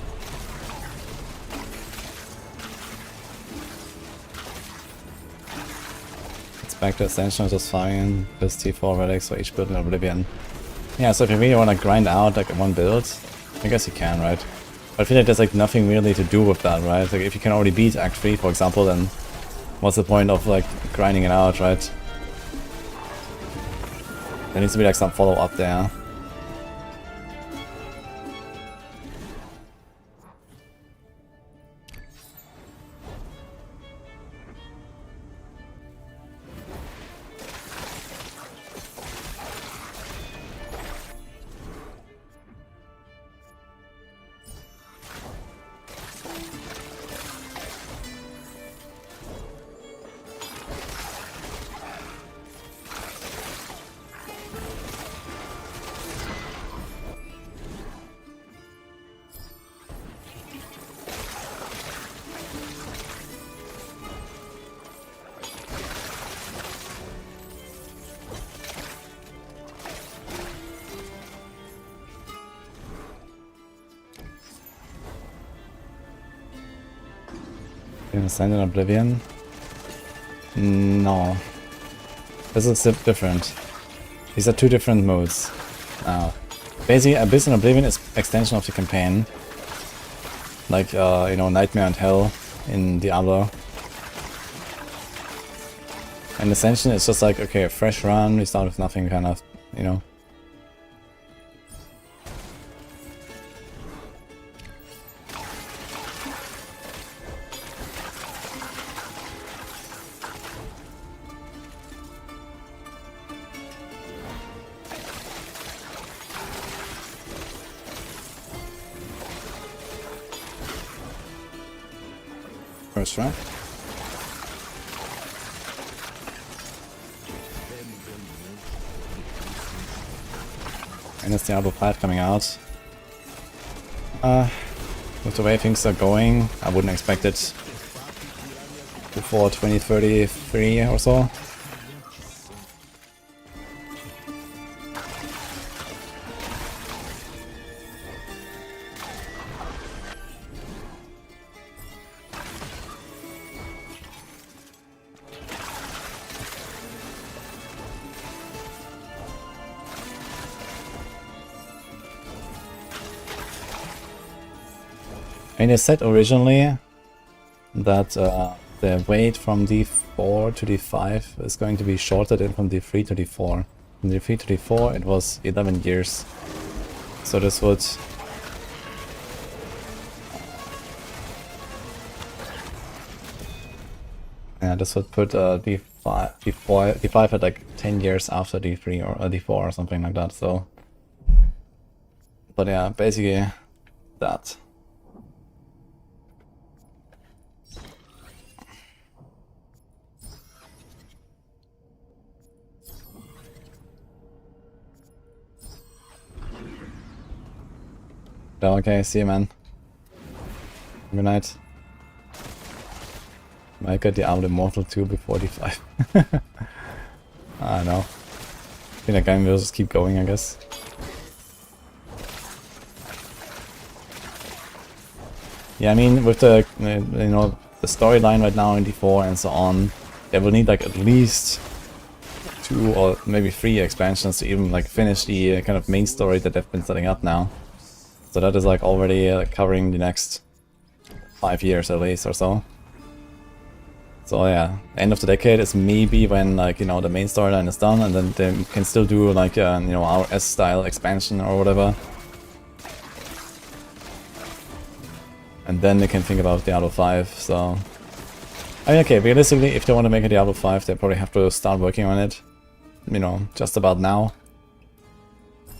It's back to Ascension, which is fine. Plus T4 relics for each build in Oblivion. Yeah, so if you really want to grind out like one build, I guess you can, right? But I feel like there's like nothing really to do with that, right? Like if you can already beat Act 3, for example, then what's the point of like grinding it out, right? There needs to be like some follow-up there. Ascend in Oblivion? No. This is different. These are two different modes. Basically, Abyss in Oblivion is extension of the campaign. Like, you know, Nightmare and Hell in Diablo. And Ascension is just like, okay, a fresh run, we start with nothing, kind of, you know. First try. And it's Diablo 5 coming out. With the way things are going, I wouldn't expect it before 2033 or so. And they said originally that the wait from D4 to D5 is going to be shorter than from D3 to D4. From D3 to D4 it was 11 years. So this would... yeah, this would put D5 at like 10 years after D3 or D4 or something like that, so... But yeah, basically that. Okay, see you, man. Good night. Might get Diablo Immortal 2 before D5. I don't know. I think that game will just keep going, I guess. Yeah, I mean, with the, you know, the storyline right now in D4 and so on, they will need like at least 2 or maybe 3 expansions to even like finish the kind of main story that they've been setting up now. So that is like already covering the next 5 years at least or so. So yeah, end of the decade is maybe when like, you know, the main storyline is done, and then they can still do like you know, our S-style expansion or whatever. And then they can think about Diablo 5, so... I mean, okay, realistically, if they want to make a Diablo 5, they probably have to start working on it, you know, just about now.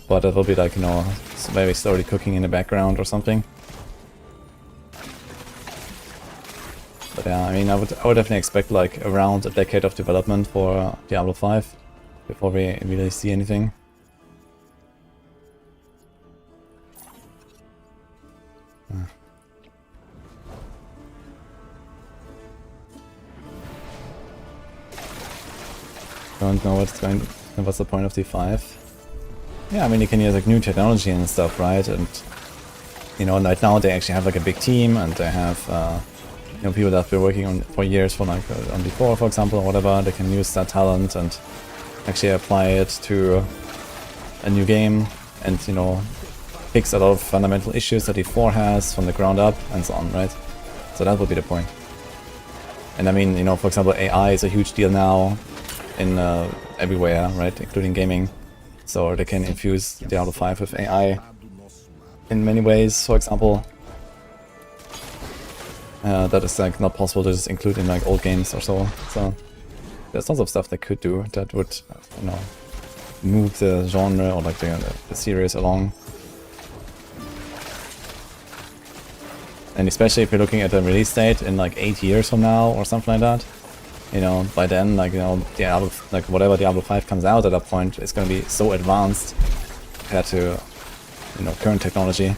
But it will be like, you know, maybe slowly cooking in the background or something. But yeah, I mean, I would definitely expect like around a decade of development for Diablo 5 before we really see anything. Don't know what's the point of D5. Yeah, I mean, you can use like new technology and stuff, right? And you know, right now they actually have like a big team, and they have you know, people that have been working on for years for like on D4, for example, or whatever. They can use that talent and actually apply it to a new game, and you know, fix a lot of fundamental issues that D4 has from the ground up and so on, right? So that would be the point. And I mean, you know, for example, AI is a huge deal now in everywhere, right, including gaming. So they can infuse Diablo 5 with AI in many ways. For example, that is like not possible to just include in like old games or so. So there's lots of stuff they could do that would, you know, move the genre or like the series along. And especially if you're looking at the release date in like 8 years from now or something like that. You know, by then, like, you know, Diablo, like whatever Diablo 5 comes out at that point, it's gonna be so advanced compared to, you know, current technology.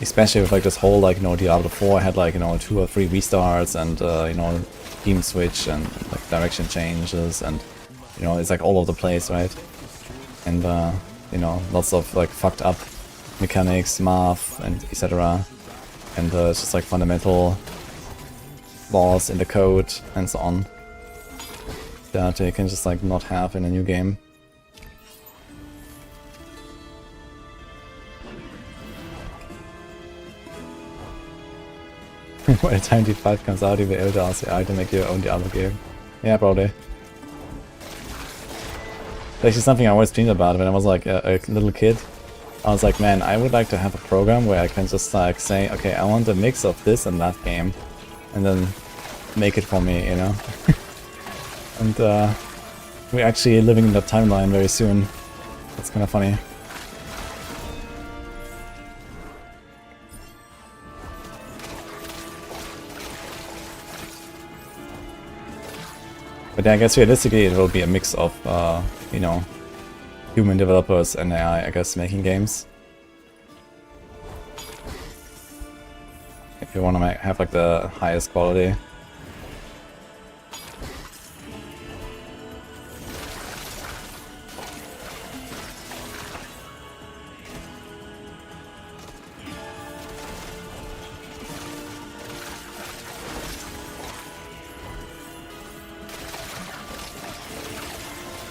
Especially with like this whole, like, you know, Diablo 4 had like, you know, 2 or 3 restarts and, you know, team switch and like direction changes, and, you know, it's like all over the place, right? And, you know, lots of like fucked up mechanics, math, and etc. And it's just like fundamental laws in the code and so on that you can just like not have in a new game. By the time D5 comes out, you'll be able to ask AI to make your own Diablo game. Yeah, probably. It's actually something I always dreamed about when I was like a little kid. I was like, man, I would like to have a program where I can just like say, okay, I want a mix of this and that game, and then make it for me, you know? And we're actually living in that timeline very soon. That's kind of funny. But I guess realistically it will be a mix of, you know, human developers and AI, I guess, making games. If you want to have like the highest quality.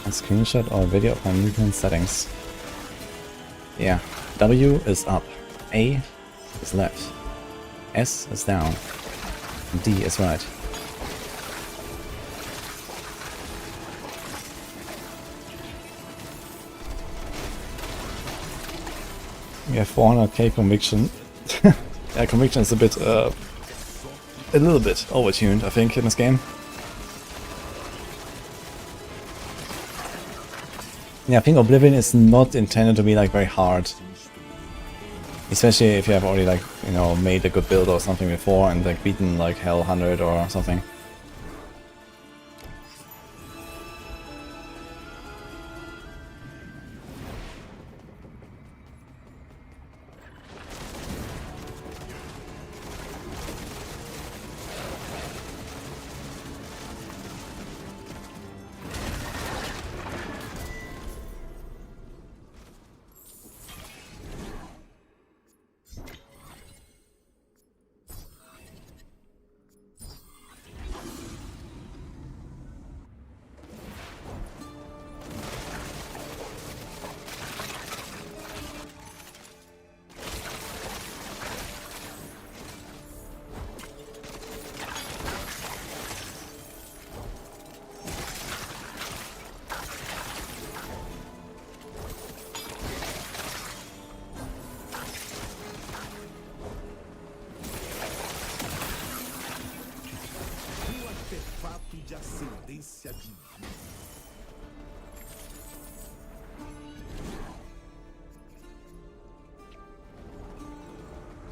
A screenshot or video of my movement settings. Yeah, W is up, A is left, S is down, and D is right. We have 400k conviction. Yeah, conviction is a little bit overtuned, I think, in this game. Yeah, I think Oblivion is not intended to be like very hard. Especially if you have already like, you know, made a good build or something before and like beaten like Hell 100 or something.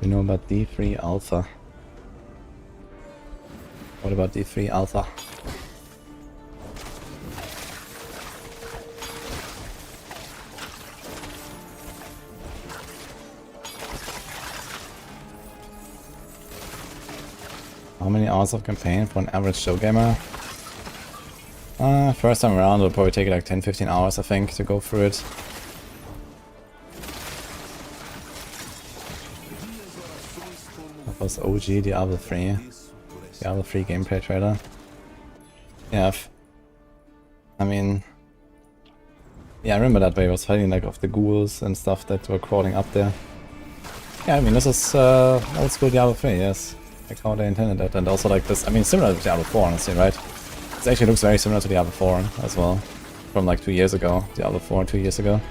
You know about D3 Alpha? What about D3 Alpha? How many hours of campaign for an average show gamer? First time around it'll probably take like 10-15 hours I think to go through it. That was OG Diablo 3. Diablo 3 gameplay trailer. Yeah, I mean... Yeah, I remember that way I was fighting like of the ghouls and stuff that were crawling up there. Yeah, I mean this is old school Diablo 3, yes. Like how they intended it, and also like this, I mean similar to Diablo 4 honestly, right? It actually looks very similar to Diablo 4 as well. From like 2 years ago, Diablo 4 2 years ago.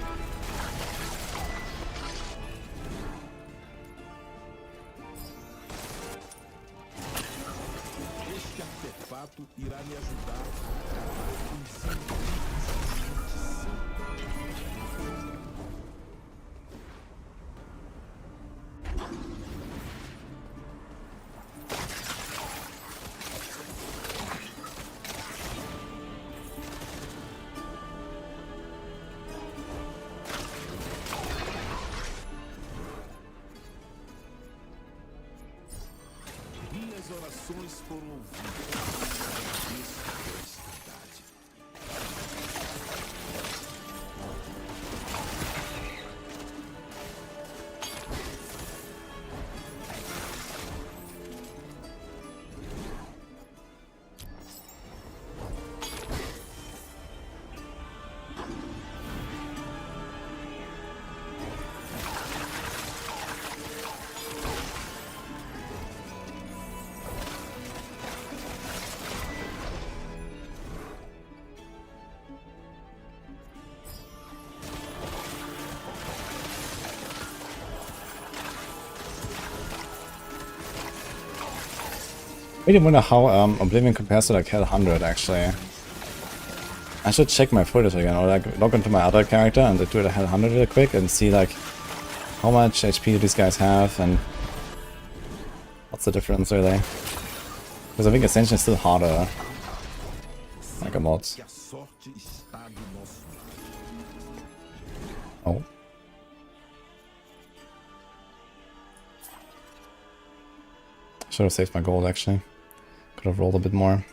I really wonder how Oblivion compares to like Hell 100 actually. I should check my footage again, or like log into my other character and do the Hell 100 real quick and see like how much HP do these guys have and what's the difference really. Because I think Ascension is still harder. Like a mod. Oh. Should have saved my gold actually. Could have rolled a bit more.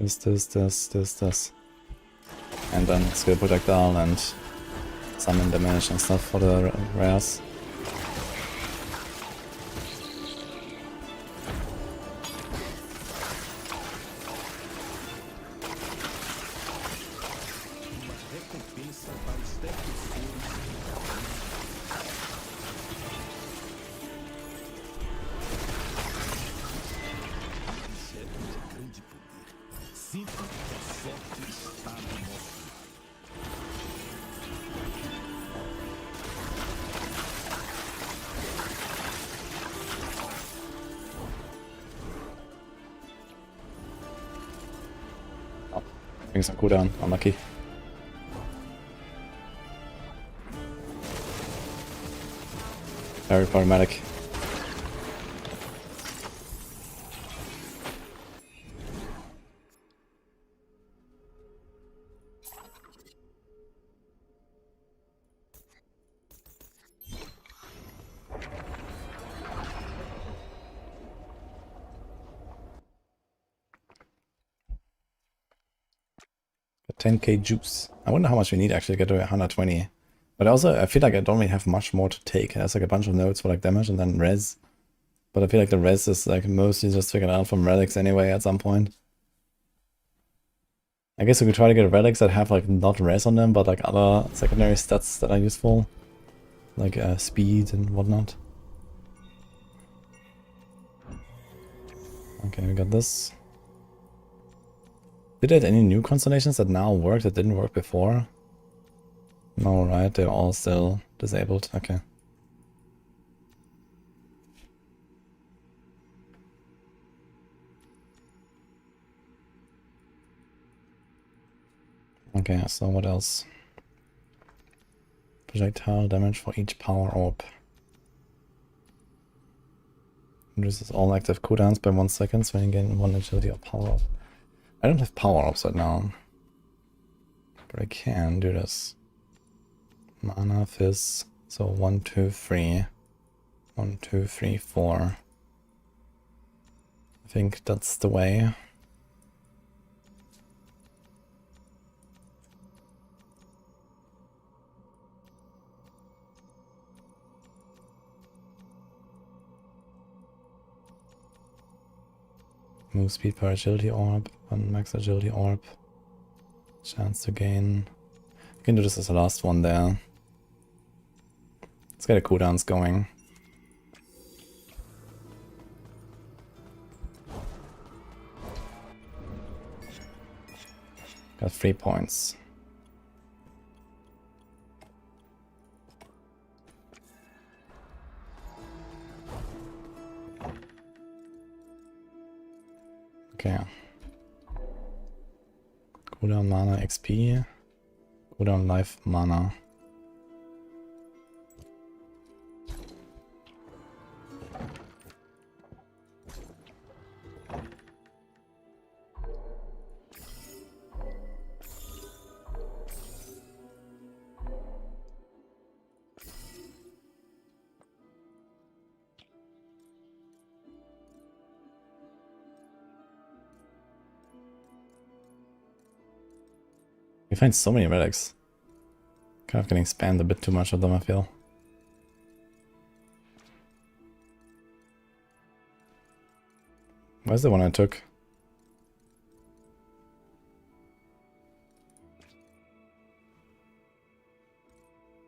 This. And then skill projectile and summon damage and stuff for the rares. Some cooldown, unlucky. Very problematic. Got 10k juice. I wonder how much we need actually to get to 120. But also, I feel like I don't really have much more to take. There's like a bunch of nodes for like damage and then res. But I feel like the res is like mostly just figured out from relics anyway at some point. I guess we could try to get relics that have like not res on them, but like other secondary stats that are useful. Like speed and whatnot. Okay, we got this. Did it any new constellations that now work that didn't work before? No, right? They're all still disabled. Okay. Okay, so what else? Projectile damage for each power orb. Reduces all active cooldowns by 1 second, so you gain 1 agility or power orb. I don't have power orbs right now, but I can do this. Mana, fizz, so 1, 2, 3. 1, 2, 3, 4. I think that's the way. Move speed per agility orb, 1 max agility orb. Chance to gain. I can do this as the last one there. Let's get the cooldowns going. Got 3 points. Okay. Cooldown mana XP. Cooldown life mana. We find so many relics. Kind of getting spammed a bit too much of them, I feel. Where's the one I took?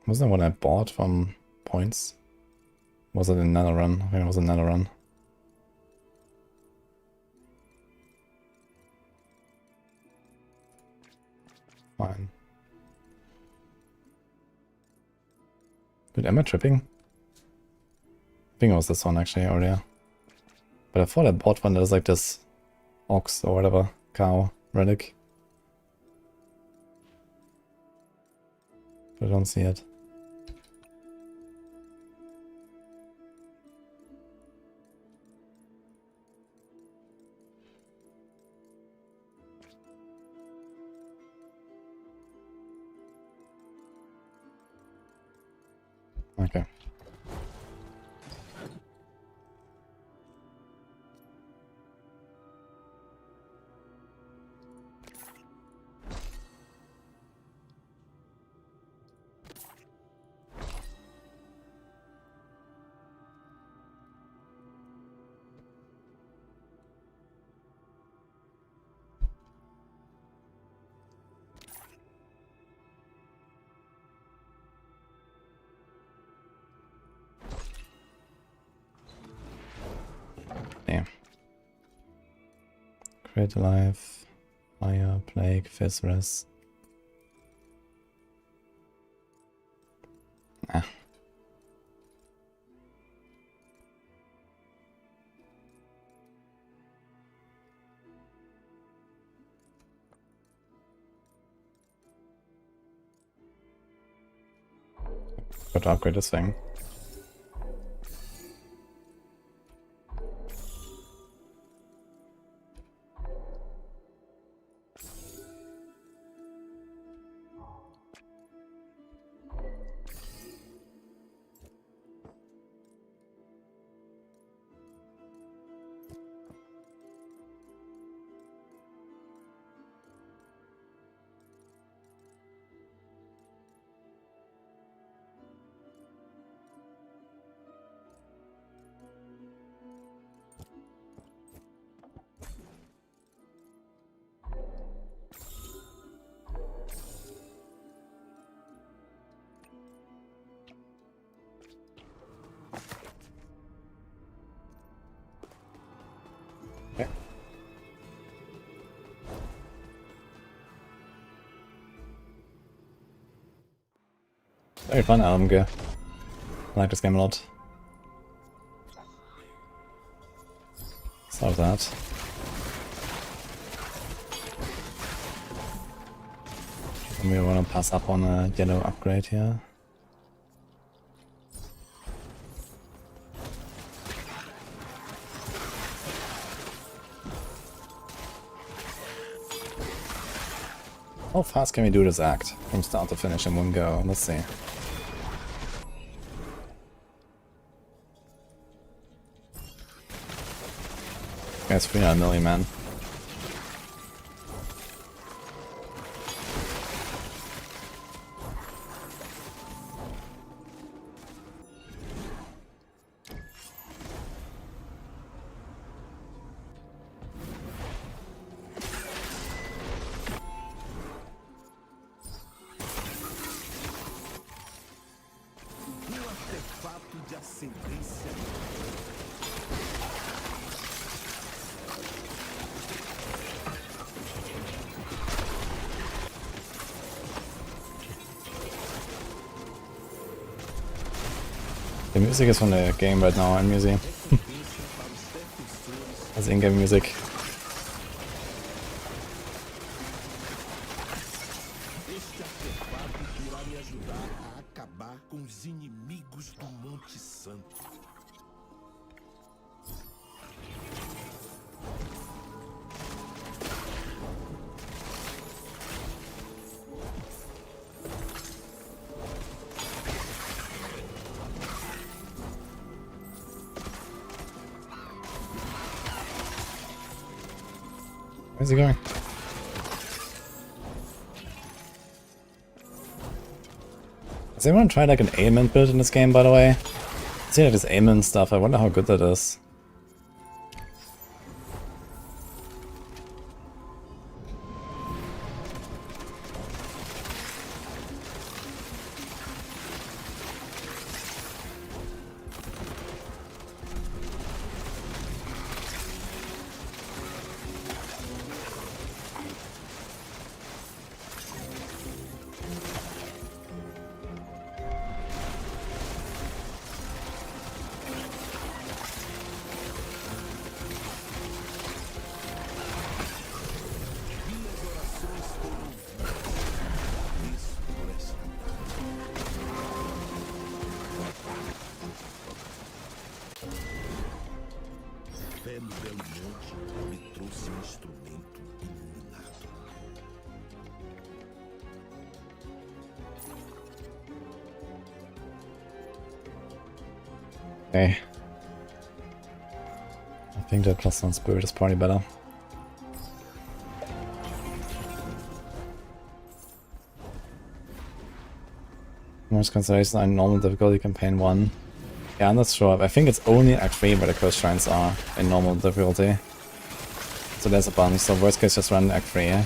Wasn't that one I bought from points? Was it another run? I think it was another run. Fine. Dude, am I tripping? I think it was this one actually earlier. But I thought I bought one that is like this ox or whatever, cow relic. But I don't see it. Okay. Damn. Create life, fire, plague, fizz, res. Ah. Got to upgrade this thing. Very fun album gear. I like this game a lot. Solve that. And we want to pass up on a yellow upgrade here. How fast can we do this act from start to finish in one go? Let's see. That's 300 million, man. The music is from the game right now in museum. That's in-game music. Este artefato irá me ajudar a acabar com os inimigos do Monte Santo. Where's he going? Has anyone tried like an ailment build in this game, by the way? I see like this ailment stuff, I wonder how good that is. Okay. I think that plus one spirit is probably better. Most consideration on normal difficulty campaign 1. Yeah, I'm not sure. I think it's only Act 3 where the curse shrines are in normal difficulty. So there's a bunch, so worst case just run Act 3, yeah?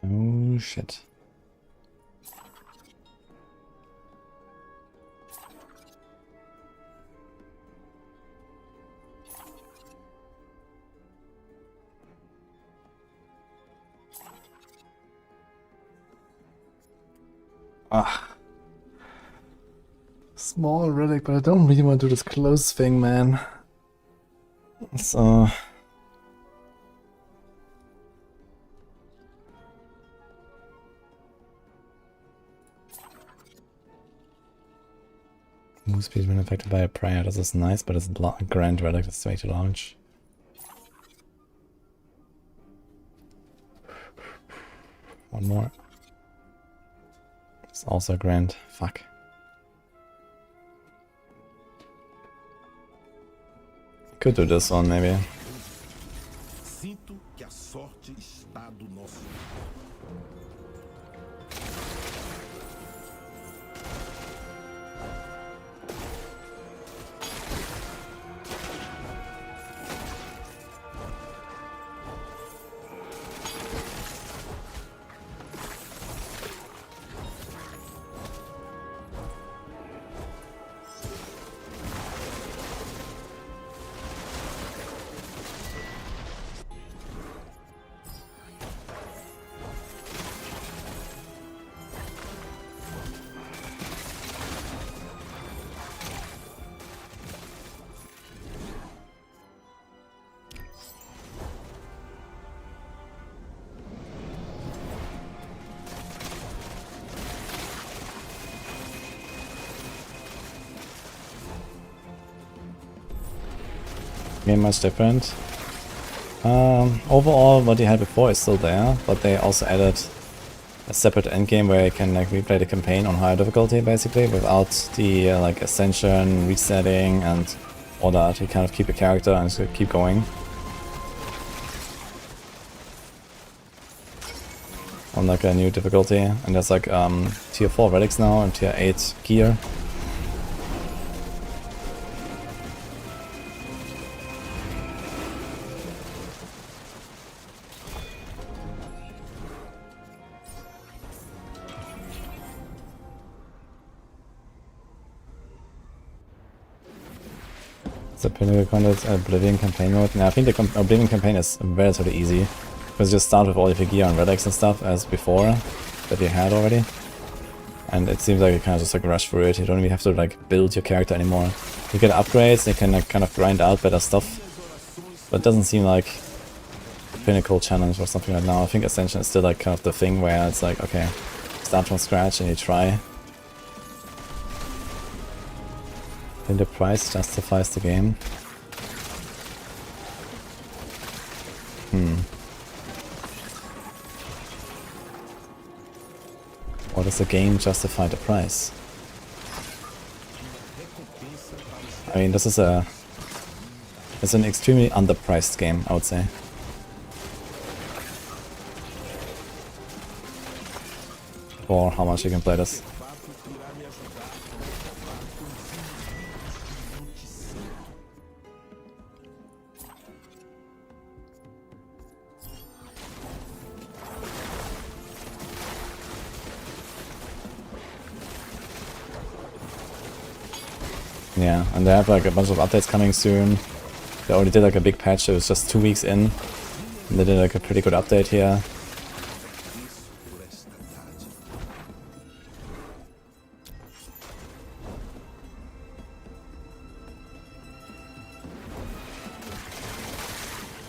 Oh shit. Ah. Small relic, but I don't really want to do this close thing, man. So... Move speed when affected by a prayer. This is nice, but it's a grand relic. That's way too large. One more. It's also grand. Fuck. Could do this one, maybe. Sinto que a sorte está do nosso. Game much different. Overall, what you had before is still there, but they also added a separate endgame where you can like replay the campaign on higher difficulty, basically, without the like ascension, resetting, and all that. You kind of keep your character and just keep going. On like a new difficulty, and there's like tier 4 relics now and tier 8 gear. The pinnacle content Oblivion campaign mode. Now I think the Oblivion campaign is relatively easy, because you just start with all of your gear and relics and stuff as before that you had already, and it seems like you kind of just like rush through it. You don't even have to like build your character anymore. You get upgrades, you can like kind of grind out better stuff, but it doesn't seem like a pinnacle challenge or something right now. I think Ascension is still like kind of the thing where it's like, okay, start from scratch and you try. Then the price justifies the game. Or does the game justify the price? I mean, this is it's an extremely underpriced game, I would say. for how much you can play this. Yeah, and they have like a bunch of updates coming soon. They already did like a big patch, it was just 2 weeks in. And they did like a pretty good update here.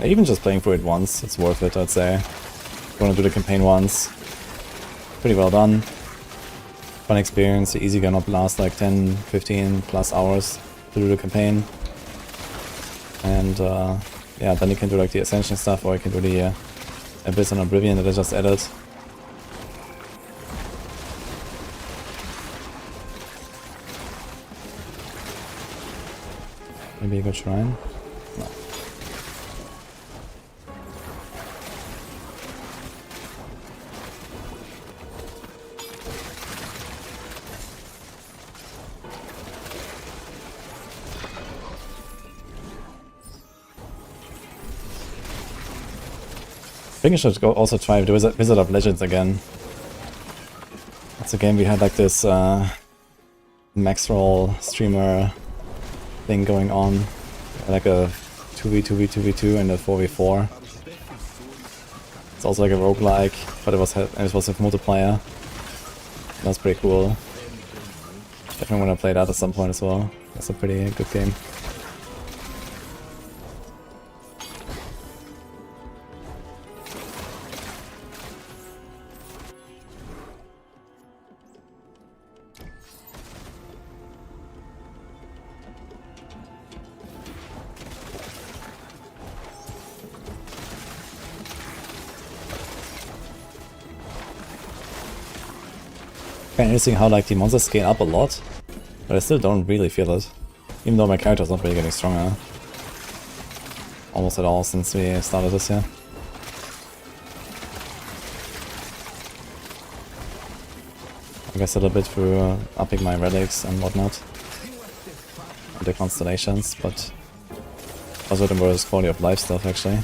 Even just playing through it once, it's worth it, I'd say. If you want to do the campaign once. Pretty well done. Fun experience, the easy gonna last like 10, 15 plus hours to do the campaign. And yeah, then you can do like the Ascension stuff, or you can do the Abyss and Oblivion that I just added. Maybe a good shrine? No. I think I should go also try the Wizard of Legends again. It's a game we had like this Maxroll streamer thing going on. Like a 2v2v2v2 and a 4v4. It's also like a roguelike, but it was a multiplayer. That was pretty cool. Definitely want to play that at some point as well. That's a pretty good game. Kind of interesting how like the monsters scale up a lot, but I still don't really feel it. Even though my character's not really getting stronger. Almost at all since we started this here. I guess a little bit through upping my relics and whatnot. And the constellations, but also the more quality of life stuff actually.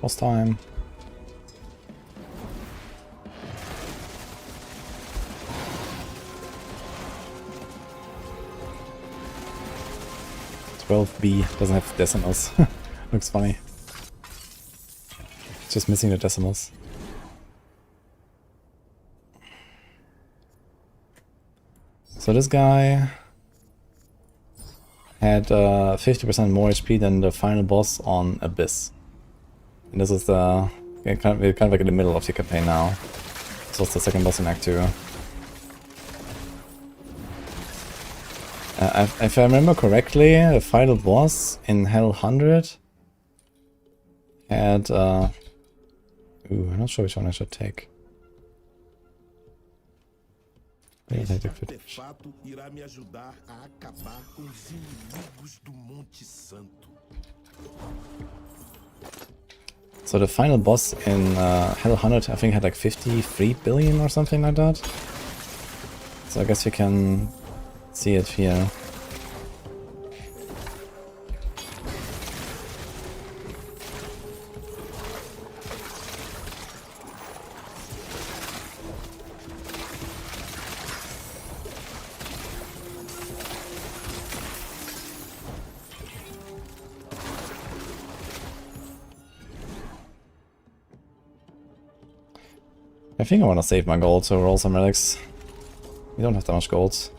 Boss time. B doesn't have decimals. Looks funny. It's just missing the decimals. So this guy had 50% more HP than the final boss on Abyss. And this is the... we're kind of like in the middle of the campaign now. This was the second boss in Act 2. If I remember correctly, the final boss in Hell 100 had... ooh, I'm not sure which one I should take. I think I take the So the final boss in Hell 100 I think had like 53 billion or something like that. So I guess you can see it here. I think I want to save my gold to roll some relics. We don't have that much gold.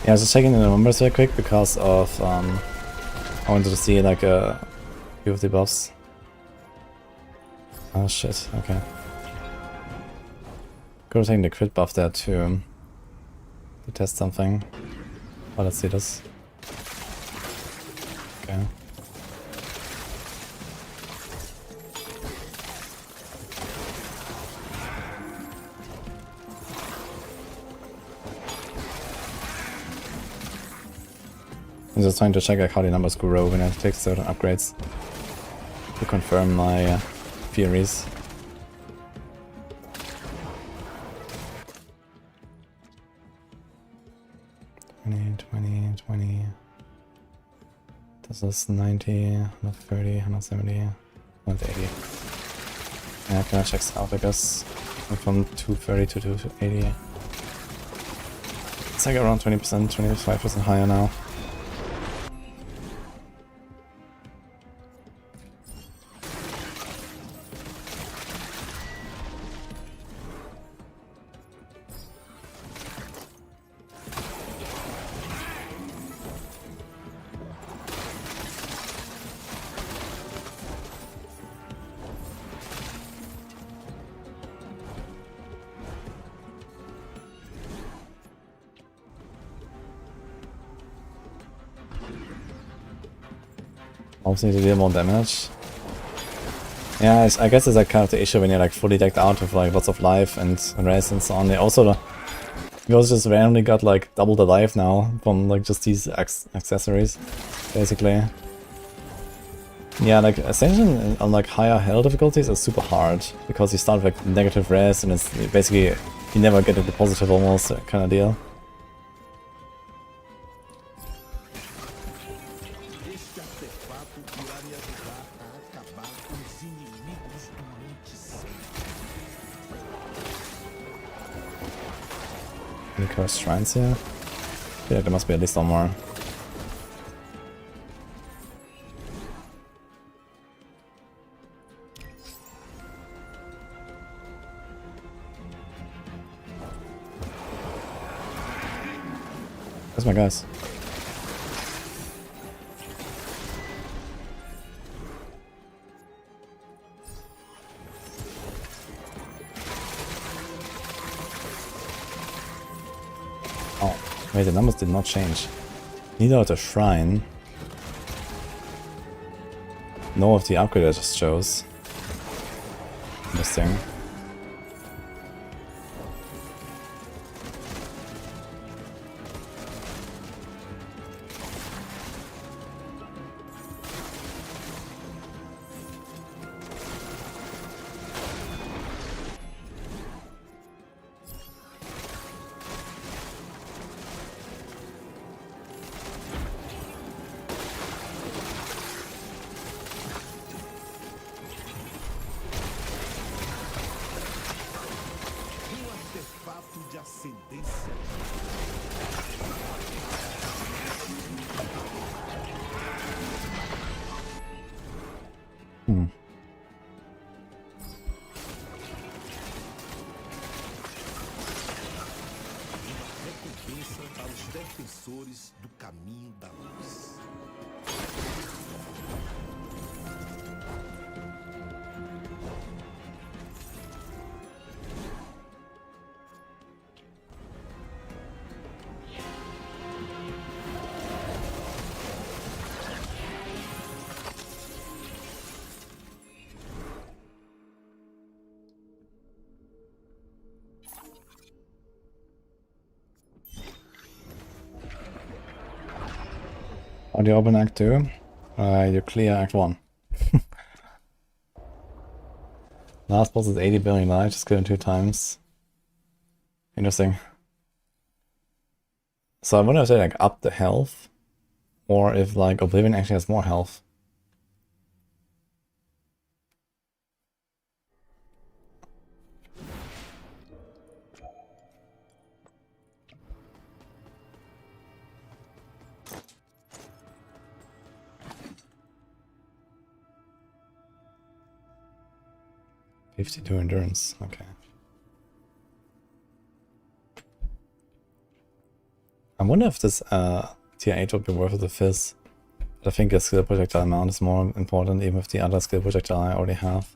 Yeah, I was just checking the numbers real quick because of I wanted to see like a few of the buffs. Oh shit, okay. Could have taken the crit buff there too. To test something. Oh, let's see this. Okay. I'm just trying to check like how the numbers grow when I take certain upgrades to confirm my theories. This is 90, 130, 170, 180. Yeah, can I check this out, I guess? From 230 to 280. It's like around 20%, 25% higher now. Also need to deal more damage. Yeah, I guess it's like kind of the issue when you're like fully decked out with like lots of life and res and so on. They also just randomly got like double the life now from like just these accessories, basically. Yeah, like Ascension on like higher hell difficulties is super hard because you start with like negative res and it's basically you never get into positive almost kind of deal. Any cursed shrines here? Yeah, there must be at least one more. Where's my guys? Oh, wait, the numbers did not change. Neither of the shrine. No of the upgrade I just chose. Interesting. Defensores do caminho da luz. How do you open Act 2? You clear Act 1. Last boss is 80 billion life, just kill him 2 times. Interesting. So I wonder if they like up the health, or if like Oblivion actually has more health. $52 endurance, okay. I wonder if this tier 8 would be worth the fizz. But I think the skill projectile amount is more important, even with the other skill projectile I already have.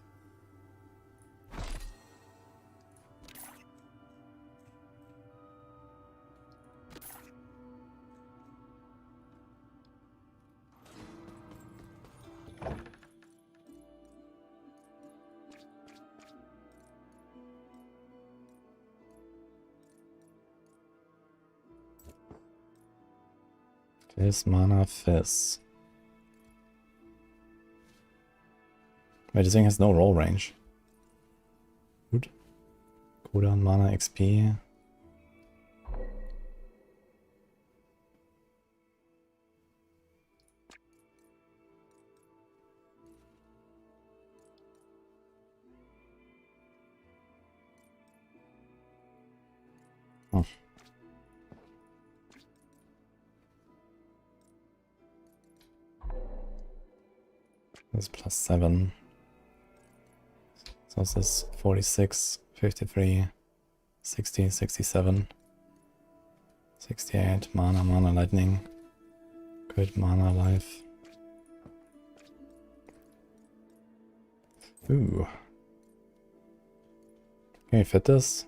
Fizz, mana, fizz. Wait, this thing has no roll range. Good. Cooldown, mana, XP. Oh. That's +7. So this is 46, 53, 60, 67, 68, mana, lightning, good, mana, life. Ooh. Can we fit this?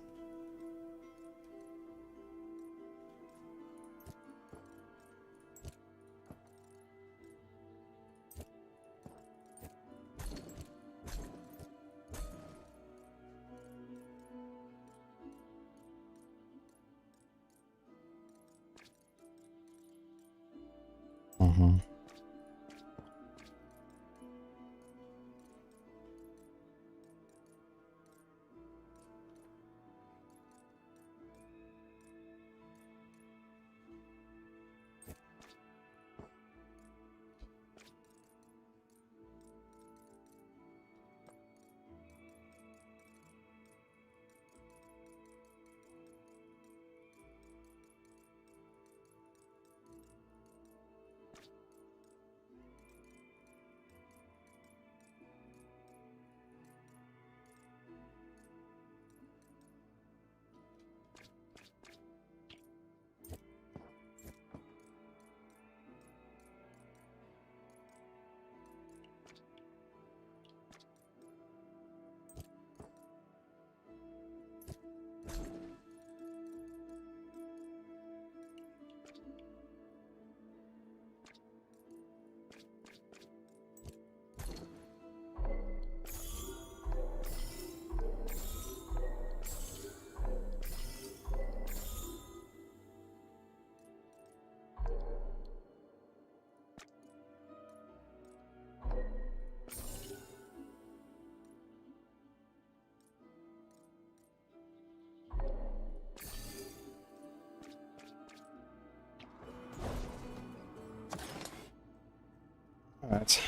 Alright.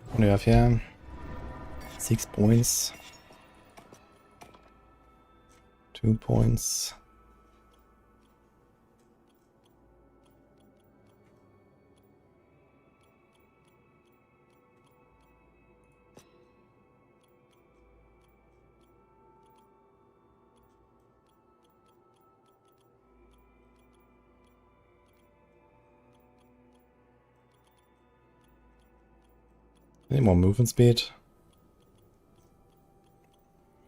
What do we have here? 6 points. 2 points. Any more movement speed?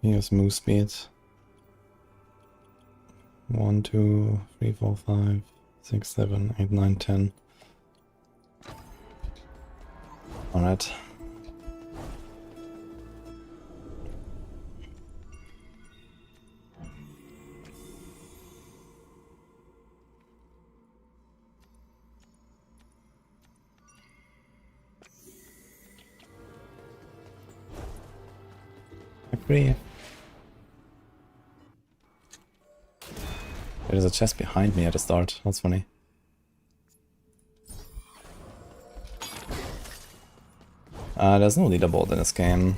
Here's move speed. 1, 2, 3, 4, 5, 6, 7, 8, 9, 10. Alright. Agree. There's a chest behind me at the start. That's funny. There's no leaderboard in this game.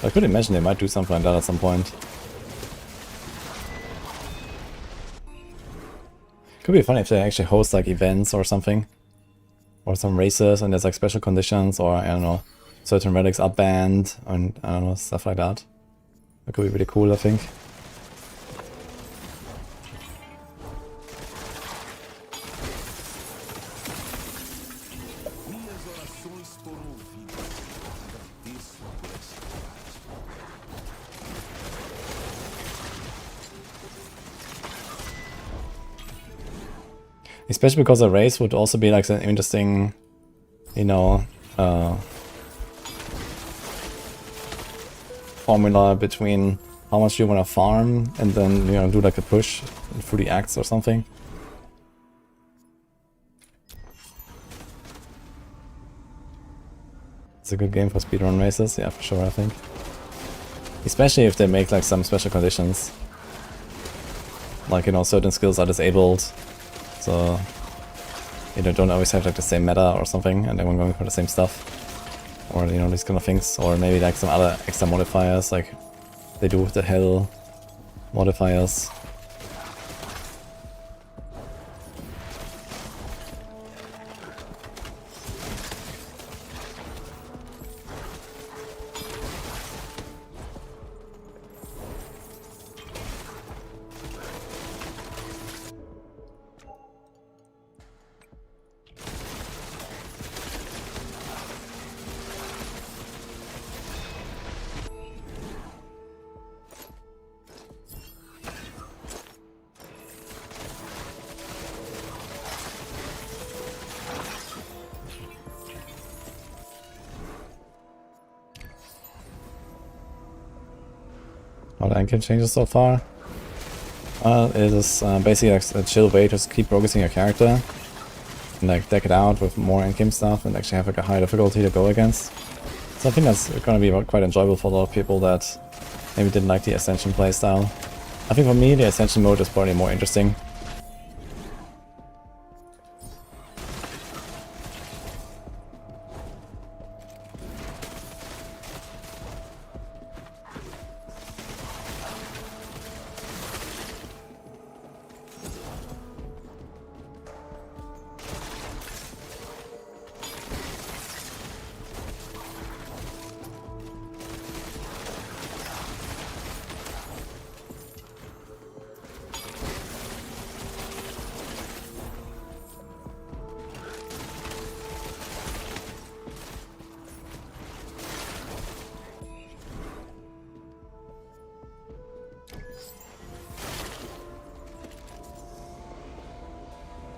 I could imagine they might do something like that at some point. Could be funny if they actually host like events or something. Or some races and there's like special conditions, or I don't know, certain relics are banned and I don't know, stuff like that. That could be really cool, I think. Especially because a race would also be like an interesting, you know, formula between how much you want to farm and then, you know, do like a push through the acts or something. It's a good game for speedrun races, yeah, for sure, I think. Especially if they make like some special conditions. Like, you know, certain skills are disabled, so you know, don't always have like the same meta or something, and everyone going for the same stuff. Or, you know, these kind of things. Or maybe like some other extra modifiers, like they do with the hell modifiers. How the endgame changes so far? It is basically like a chill way to keep progressing your character and like deck it out with more endgame stuff and actually have like a high difficulty to go against. So I think that's gonna be quite enjoyable for a lot of people that maybe didn't like the Ascension playstyle. I think for me the Ascension mode is probably more interesting.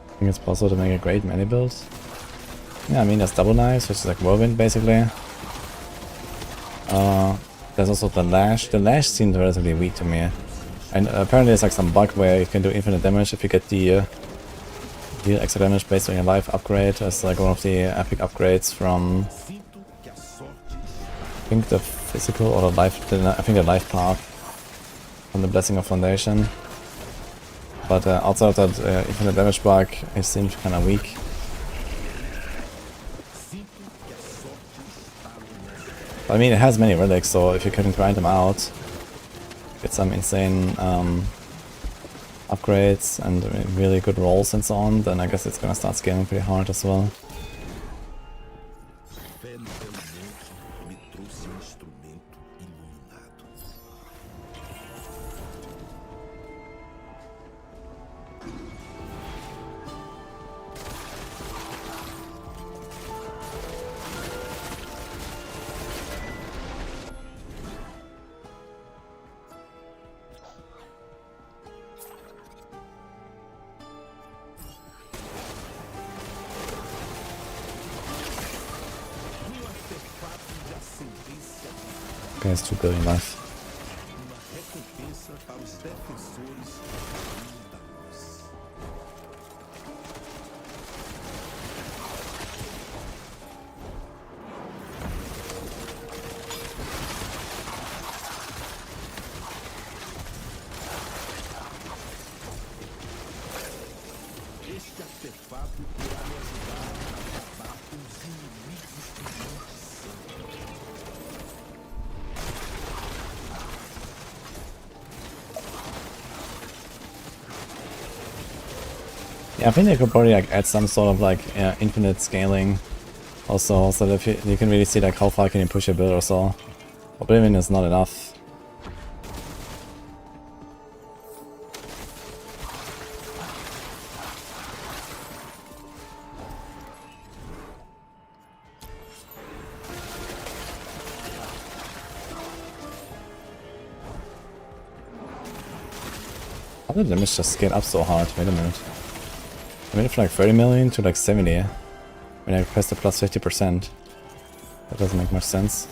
I think it's possible to make a great many build. Yeah, I mean there's Double Knives, which is like Whirlwind basically. There's also the Lash. The Lash seems relatively weak to me. And apparently there's like some bug where you can do infinite damage if you get the deal extra damage based on your life upgrade. As like one of the epic upgrades from I think the physical or the life, I think the life path from the Blessing of Foundation. But outside of that infinite damage bug, it seems kind of weak. But, I mean, it has many relics, so if you can grind them out, get some insane upgrades and really good rolls and so on, then I guess it's gonna start scaling pretty hard as well. Okay, it's 2 billion life. Yeah, I think they could probably like add some sort of like infinite scaling also, so that you can really see like how far can you push your build or so. Oblivion is not enough. How did the damage just scale up so hard? Wait a minute. I made it from like 30 million to like 70 when I pressed the plus 50%. That doesn't make much sense.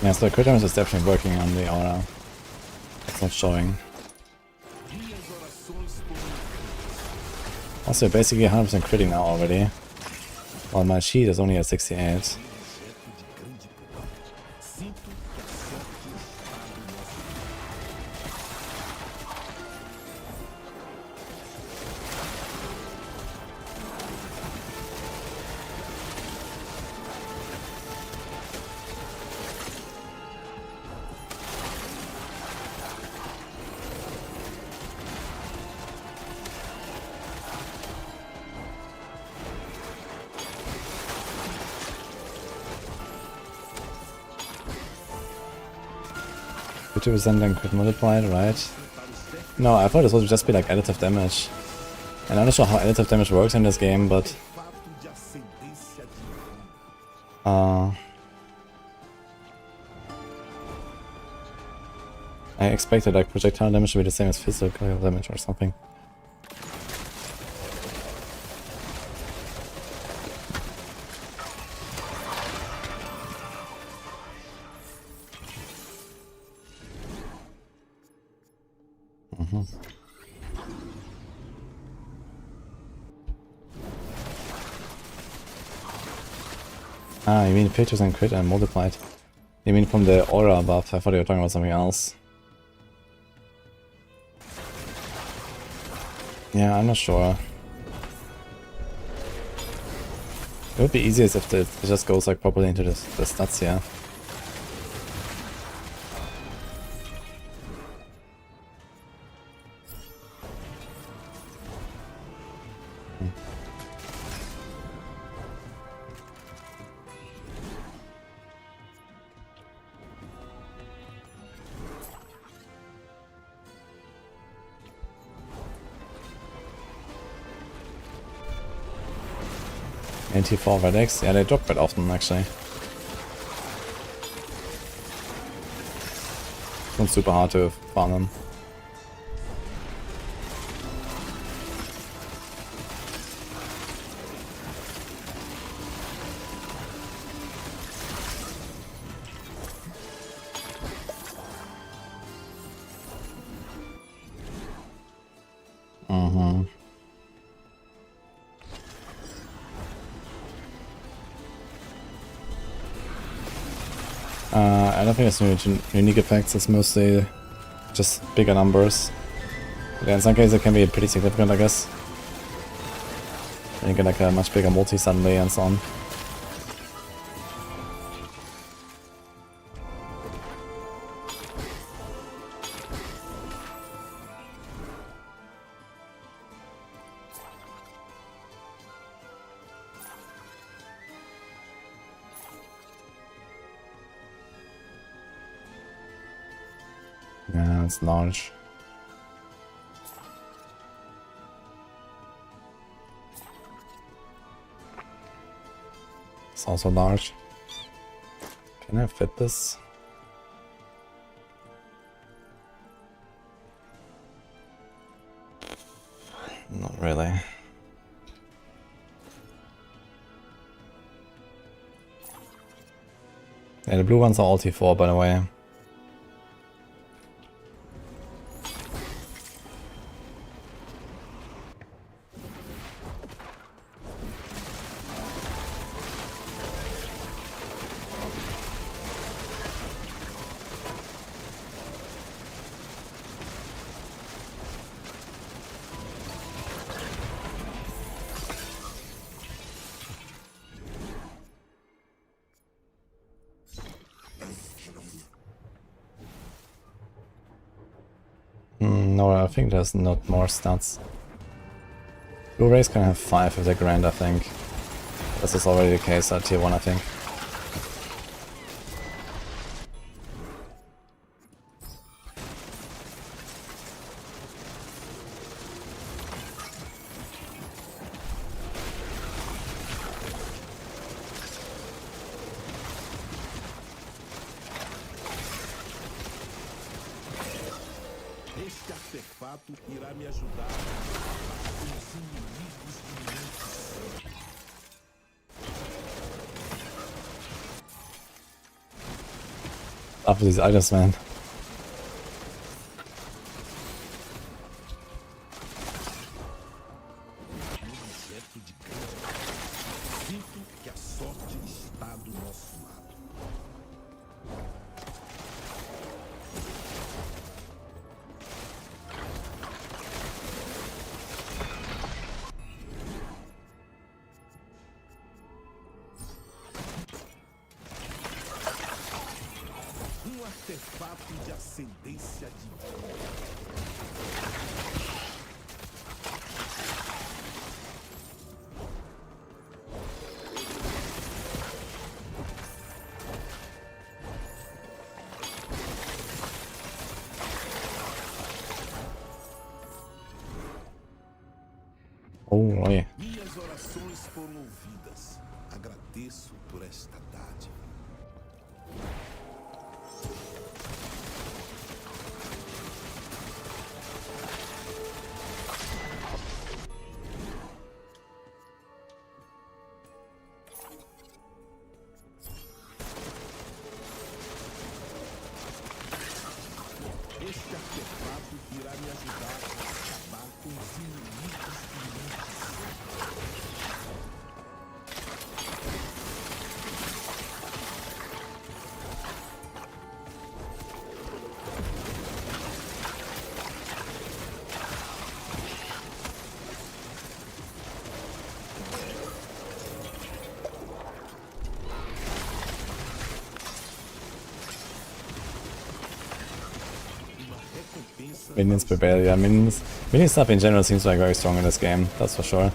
Yeah, so the crit damage is definitely working on the aura. It's not showing. Also, basically 100% critting now already. While my sheet is only at 68. Then crit multiplied, right? No, I thought this would just be like additive damage. And I'm not sure how additive damage works in this game, but I expected like projectile damage to be the same as physical damage or something. Ah, you mean 50% crit and multiplied. You mean from the aura buff? I thought you were talking about something else. Yeah, I'm not sure. It would be easiest if it just goes like properly into the stats here. NT4 Red X, yeah, they drop quite often actually. It's not super hard to farm them. I don't think it's unique effects, it's mostly just bigger numbers. But yeah, in some cases it can be pretty significant, I guess. And you get like a much bigger multi suddenly and so on. Yeah, it's large. It's also large. Can I fit this? Not really. Yeah, the blue ones are all T4, by the way. No, I think there's not more stats. Blue Rays can have 5 if they're grand, I think. This is already the case at tier 1, I think. Este artefato irá me ajudar a os inimigos de After these items, man. objeto de grande. Sinto que a sorte está do nosso lado. Artefato de ascendência divina. Oh, yeah. Minhas orações foram ouvidas. Agradeço por esta dádiva. Este artefato irá me ajudar a acabar com os inimigos Minions prepare, yeah, minion stuff in general seems like very strong in this game, that's for sure.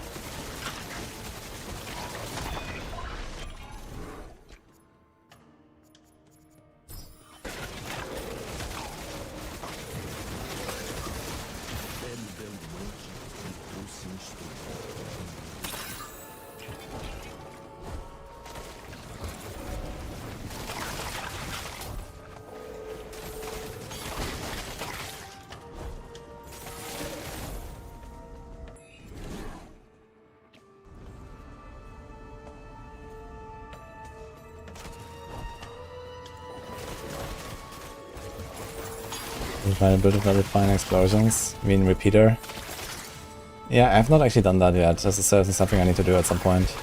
Try a bit of very fine explosions. I mean, repeater. Yeah, I've not actually done that yet. This is certainly something I need to do at some point.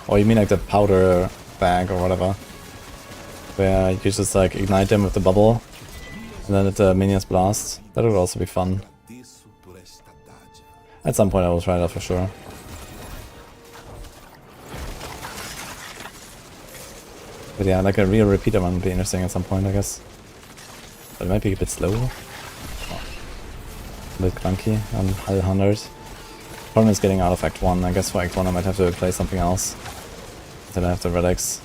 Or you mean like the powder bag or whatever? Where you just like ignite them with the bubble And then it's a Minions Blast. That would also be fun. At some point I will try that for sure. But yeah, like a real repeater one would be interesting at some point, I guess. But it might be a bit slow. Oh. A bit clunky on Hull 100. Problem is getting out of Act 1. I guess for Act 1 I might have to play something else. Then I have the relics.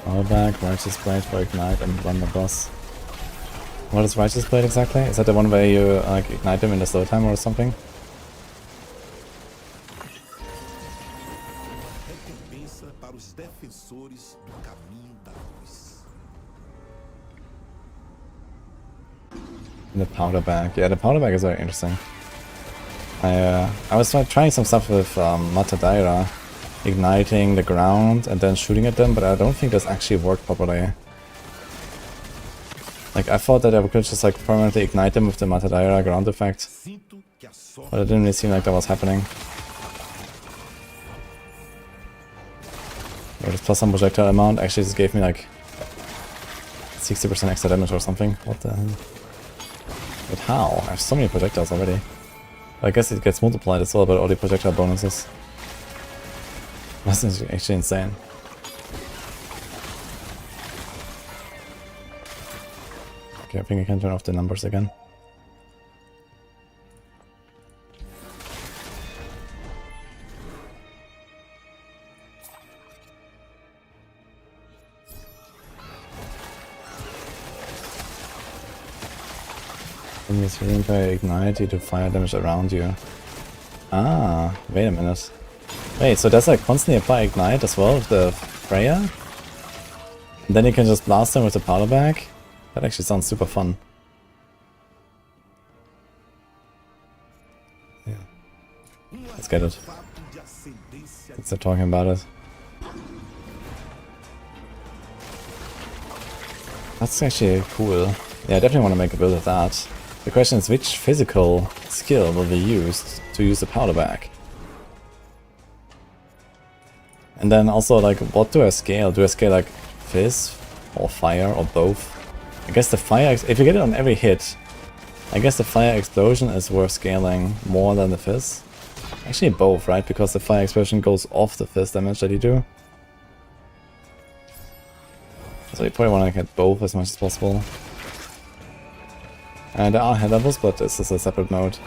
Power back, Righteous Blade for Ignite, and run the boss. What is Righteous Blade exactly? Is that the one where you like ignite them in the slow time or something? And the powder bag. Yeah, the powder bag is very interesting. I was trying some stuff with Matadaira, igniting the ground and then shooting at them, but I don't think this actually worked properly. Like, I thought that I could just like permanently ignite them with the Matadaira ground effect, but it didn't really seem like that was happening. Or just plus some projectile amount actually just gave me like 60% extra damage or something. What the hell? But how? I have so many projectiles already. I guess it gets multiplied as well by all the projectile bonuses. That's actually insane. Okay, I think I can turn off the numbers again. When you healing by ignite, you do fire damage around you. Ah, wait a minute. Wait, so does like constantly apply ignite as well with the Freya? And then you can just blast them with the powder bag? That actually sounds super fun. Yeah. Let's get it. Let's start talking about it. That's actually cool. Yeah, I definitely want to make a build of that. The question is, which physical skill will be used to use the powder bag? And then also, like, what do I scale? Do I scale like Fizz or Fire or both? I guess the Fire, if you get it on every hit, I guess the Fire Explosion is worth scaling more than the Fizz. Actually both, right? Because the Fire Explosion goes off the Fizz damage that you do. So you probably want to get both as much as possible. And there are head levels, but this is a separate mode.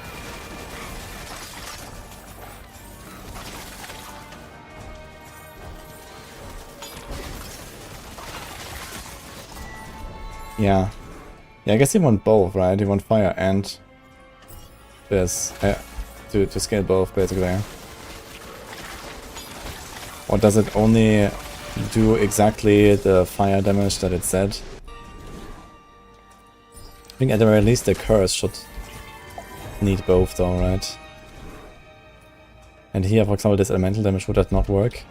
Yeah. Yeah, I guess you want both, right? You want fire and this to scale both, basically. Or does it only do exactly the fire damage that it said? I think at the very least the curse should need both though, right? And here, for example, this elemental damage, would that not work?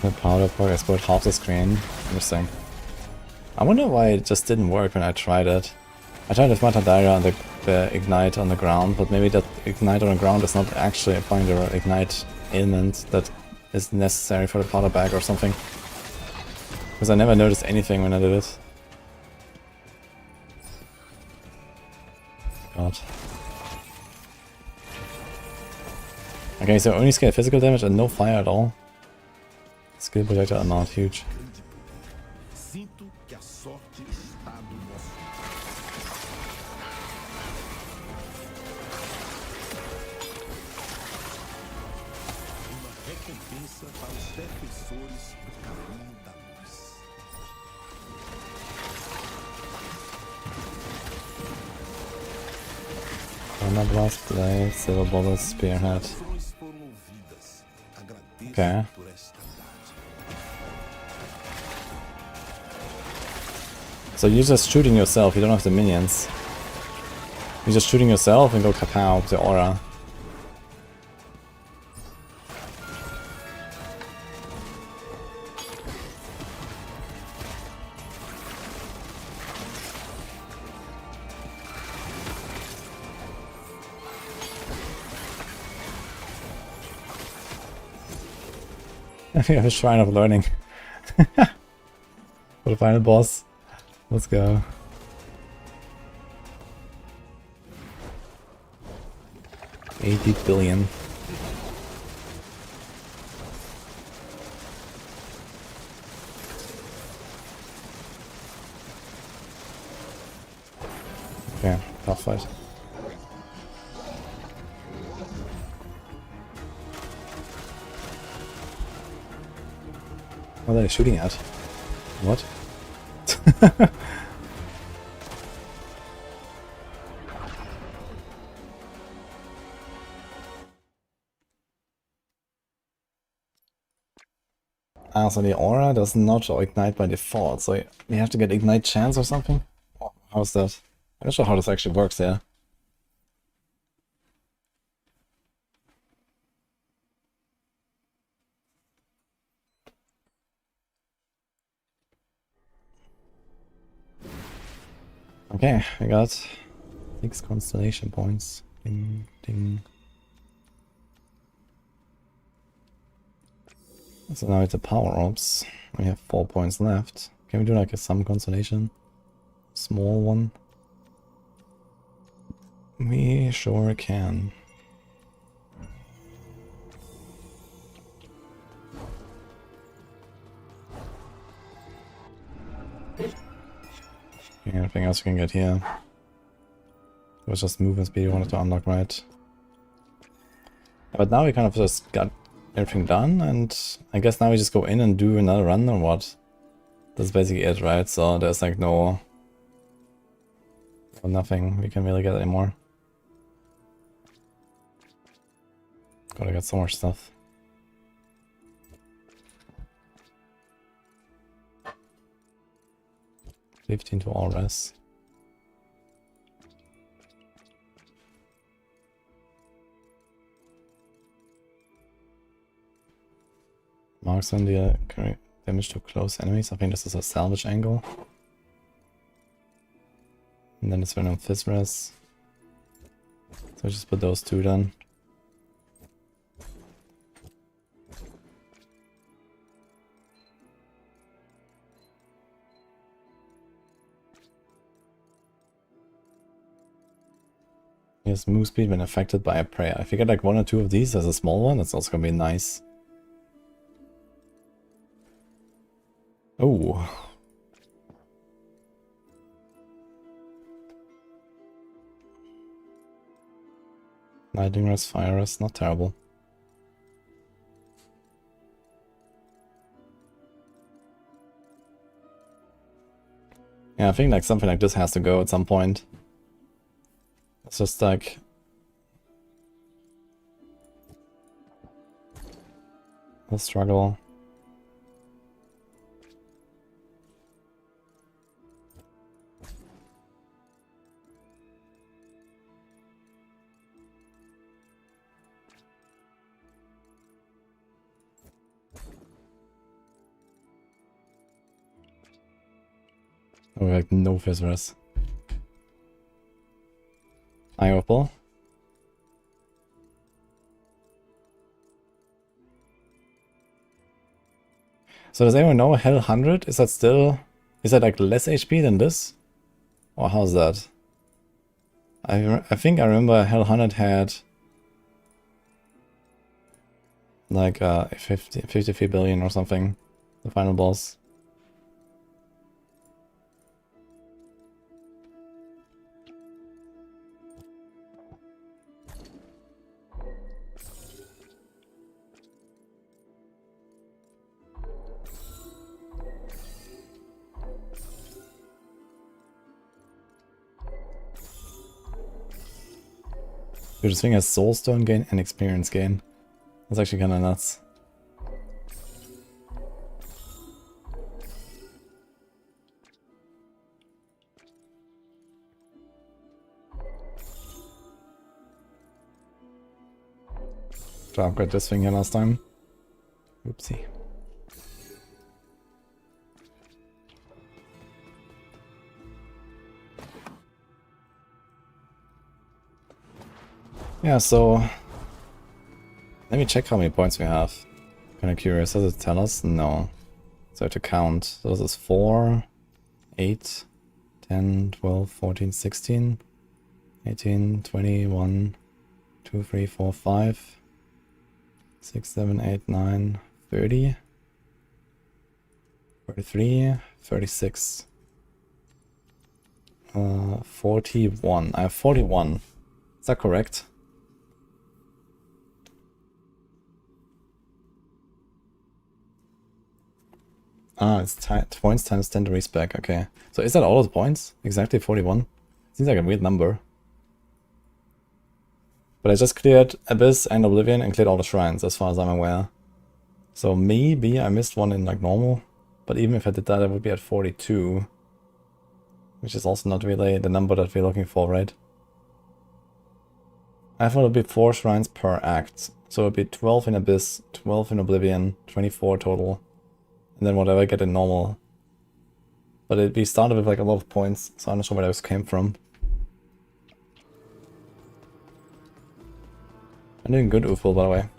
The powder perk, I spoiled half the screen. Interesting. I wonder why it just didn't work when I tried it. I tried with Matadira and the ignite on the ground, but maybe that ignite on the ground is not actually applying the ignite ailment that is necessary for the powder bag or something. Because I never noticed anything when I did it. God. Okay, so only scale physical damage and no fire at all. Skill projectile amount, huge. Sinto que a sorte está do nosso. Uma recompensa para os defensores do caminho da luz. Thunder Blast, Blade, Silver Bullet, Spearhead. Okay. So you're just shooting yourself, you don't have the minions. You're just shooting yourself and go kapow with the aura. We have a Shrine of Learning. For the final boss. Let's go. $80 billion. Okay, tough fight. What are they shooting at? What? Ah, so the aura does not ignite by default, so you have to get ignite chance or something? How's that? I'm not sure how this actually works there. Okay, I got 6 constellation points. Ding, ding. So now it's the power orbs. We have 4 points left. Can we do like a sum constellation? Small one? We sure can. Okay, anything else we can get here? It was just movement speed we wanted to unlock, right? But now we kind of just got everything done, and I guess now we just go in and do another run or what? That's basically it, right? So there's like nothing we can really get anymore. Gotta get some more stuff. $15 to all res. Marks on the damage to close enemies. I think this is a salvage angle. And then it's Venom Fizz res. So just put those two then. Yes, move speed when affected by a prayer. If you get like 1 or 2 of these as a small one, that's also gonna be nice. Oh. Lightning Rest, Fire Rest, not terrible. Yeah, I think like something like this has to go at some point. It's just like... a struggle. Oh, like no Viscerous. Eye Opal. So does anyone know Hell 100? Is that still... Is that like less HP than this? Or how's that? I think I remember Hell 100 had... like 53 billion or something. The final boss. Dude, this thing has Soulstone gain and experience gain. That's actually kinda nuts. Try to upgrade this thing here last time. Oopsie. Yeah, so let me check how many points we have. Kinda curious. Does it tell us? No. So I have to count. So this is 4, 8, 10, 12, 14, 16, 18, 21, 2, 3, 4, 5, 6, 7, 8, 9, 30, 33, 36, 41. I have 41. Is that correct? Ah, it's points times 10 to respec, okay. So is that all of the points? Exactly 41? Seems like a weird number. But I just cleared Abyss and Oblivion and cleared all the shrines, as far as I'm aware. So maybe I missed one in like normal. But even if I did that, I would be at 42. Which is also not really the number that we're looking for, right? I thought it would be 4 shrines per act. So it would be 12 in Abyss, 12 in Oblivion, 24 total. And then whatever I get in normal. But we started with like a lot of points, so I'm not sure where those came from. I'm doing good, Uful, by the way.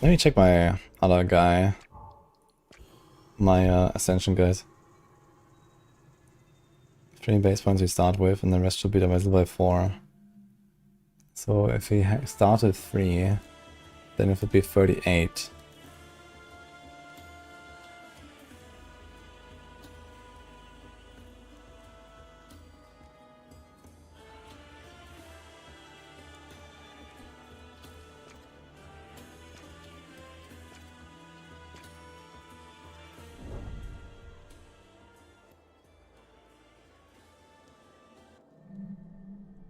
Let me check my other guy. My Ascension guys. 3 base points we start with, and the rest should be divided by 4. So if we start with 3, then it would be 38.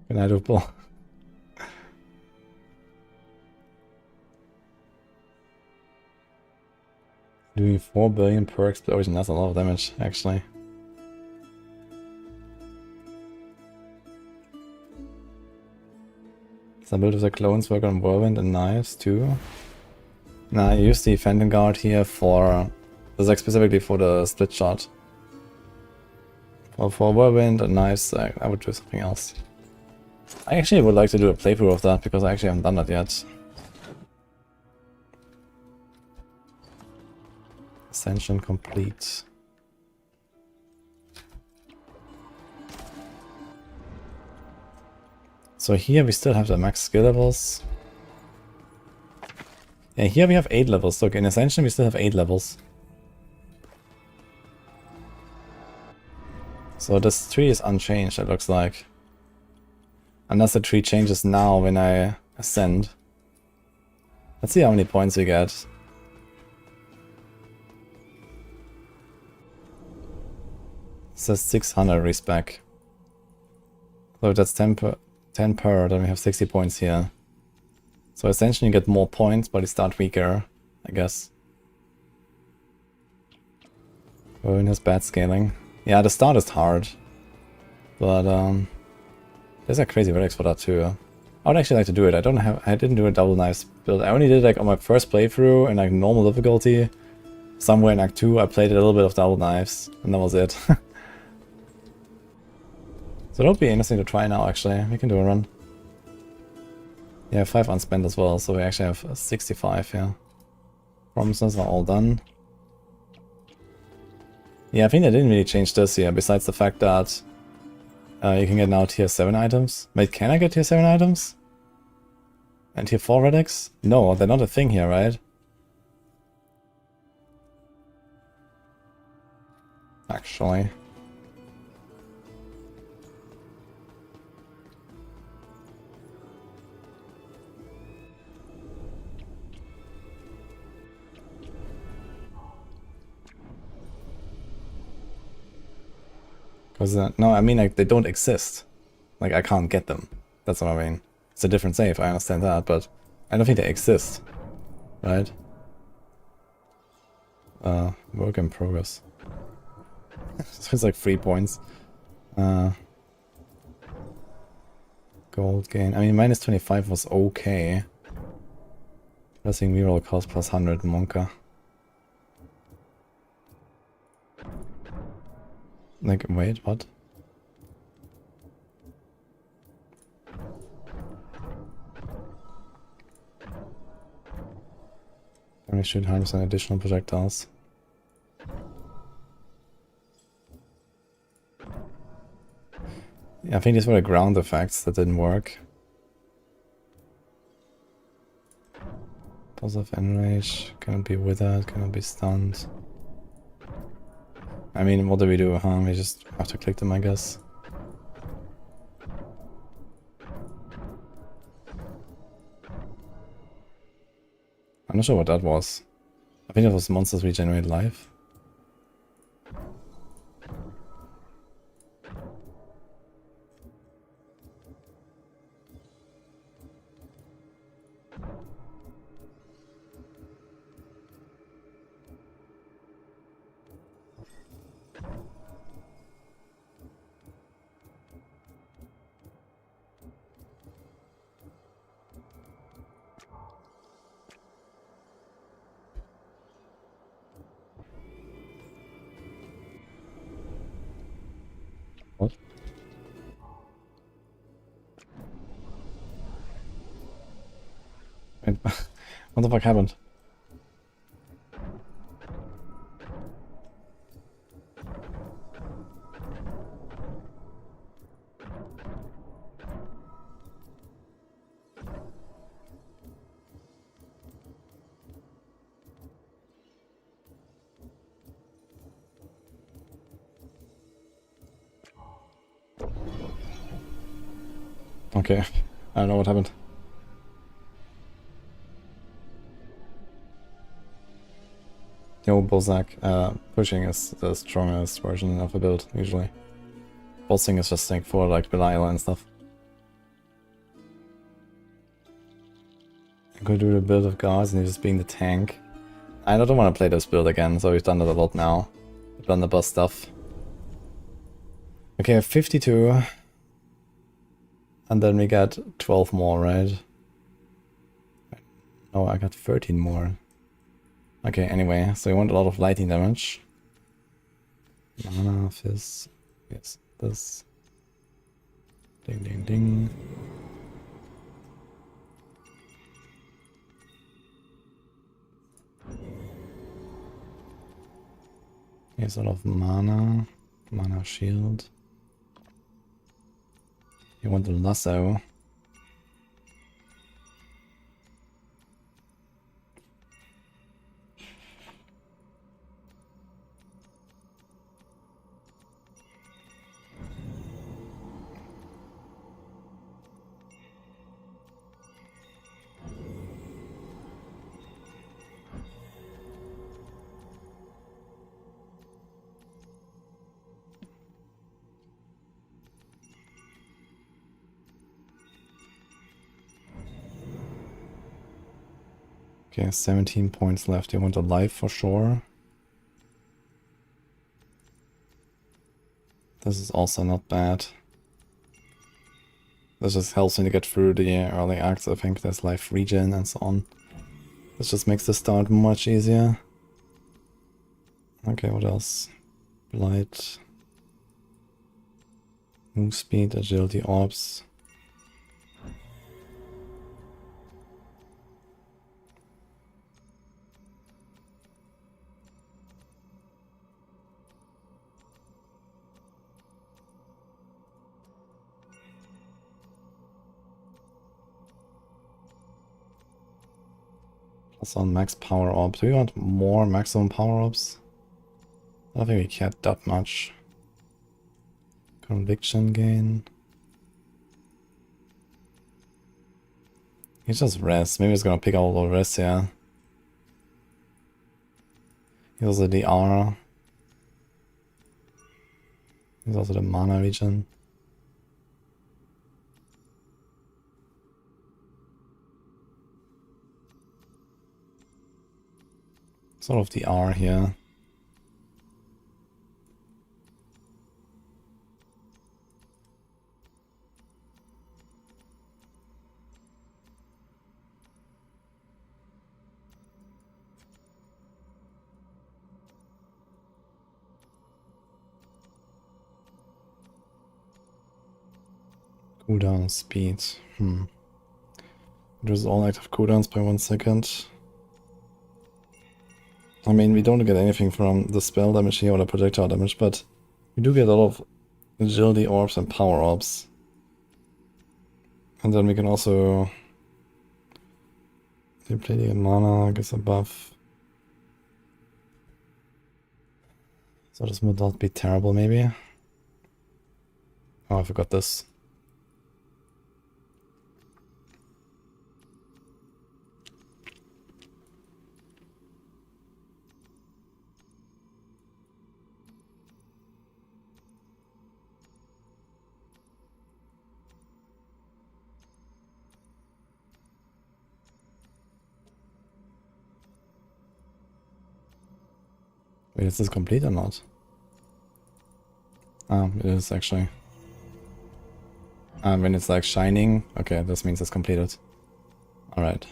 Good night, Opal. Doing 4 billion per explosion, that's a lot of damage, actually. Some build of the clones work on whirlwind and knives too. Nah, I use the Phantom Guard here for... This is like specifically for the split shot. For whirlwind and knives, I would do something else. I actually would like to do a playthrough of that, because I actually haven't done that yet. Ascension complete. So here we still have the max skill levels. Yeah, here we have 8 levels. Look, in Ascension we still have 8 levels. So this tree is unchanged, it looks like. Unless the tree changes now when I ascend. Let's see how many points we get. It says 600 respec. So that's 10 per, then we have 60 points here. So essentially you get more points, but you start weaker, I guess. Ruin has bad scaling. Yeah, the start is hard. But there's a crazy relics for that too. I would actually like to do it. I didn't do a double knives build. I only did it like on my first playthrough in like normal difficulty. Somewhere in Act 2 I played a little bit of double knives and that was it. So it'll be interesting to try now actually. We can do a run. Yeah, 5 unspent as well, so we actually have 65, yeah. Promises are all done. Yeah, I think they didn't really change this here, besides the fact that you can get now tier 7 items. Wait, can I get tier 7 items? And tier 4 relics? No, they're not a thing here, right? Actually. No, I mean like they don't exist. Like I can't get them. That's what I mean. It's a different save, I understand that, but I don't think they exist. Right? Work in progress. So it's like 3 points. Gold gain. I mean minus 25 was okay. Blessing reroll cost plus 100 Monka. Like, wait, what? Only shoot harms and additional projectiles. Yeah, I think these were the ground effects that didn't work. Positive enrage, cannot be withered, cannot be stunned. I mean, what do we do, huh? We just have to click them, I guess. I'm not sure what that was. I think it was monsters regenerate life. What? Wait, what the fuck happened? Okay, I don't know what happened. Yo, Bozak, pushing is the strongest version of a build, usually. Bossing is just like for like Belial and stuff. I could do the build of guards and just being the tank. I don't want to play this build again, so we've done that a lot now. We've done the boss stuff. Okay, 52. And then we got 12 more, right? No, I got 13 more. Okay, anyway, so we want a lot of lightning damage. Mana, fizz. Yes, this. Ding, ding, ding. Here's a lot of mana. Mana shield. You want the lasso. Okay, 17 points left. You want a life for sure. This is also not bad. This just helps me to get through the early acts. I think there's life regen and so on. This just makes the start much easier. Okay, what else? Blight. Move speed, agility, orbs. Plus on max power orbs. Do we want more maximum power orbs? I don't think we cared that much. Conviction gain. He's just rest. Maybe he's gonna pick out all the rest here. He's also the aura. He's also the mana region. Sort of the R here. Cooldown speed. Reduce all active cooldowns by 1 second. I mean, we don't get anything from the spell damage here or the projectile damage, but we do get a lot of agility orbs and power orbs. And then we can also play the mana, I guess, a buff. So this would not be terrible, maybe. Oh, I forgot this. Wait, is this complete or not? Ah, it is actually. When it's like shining, okay, this means it's completed. Alright.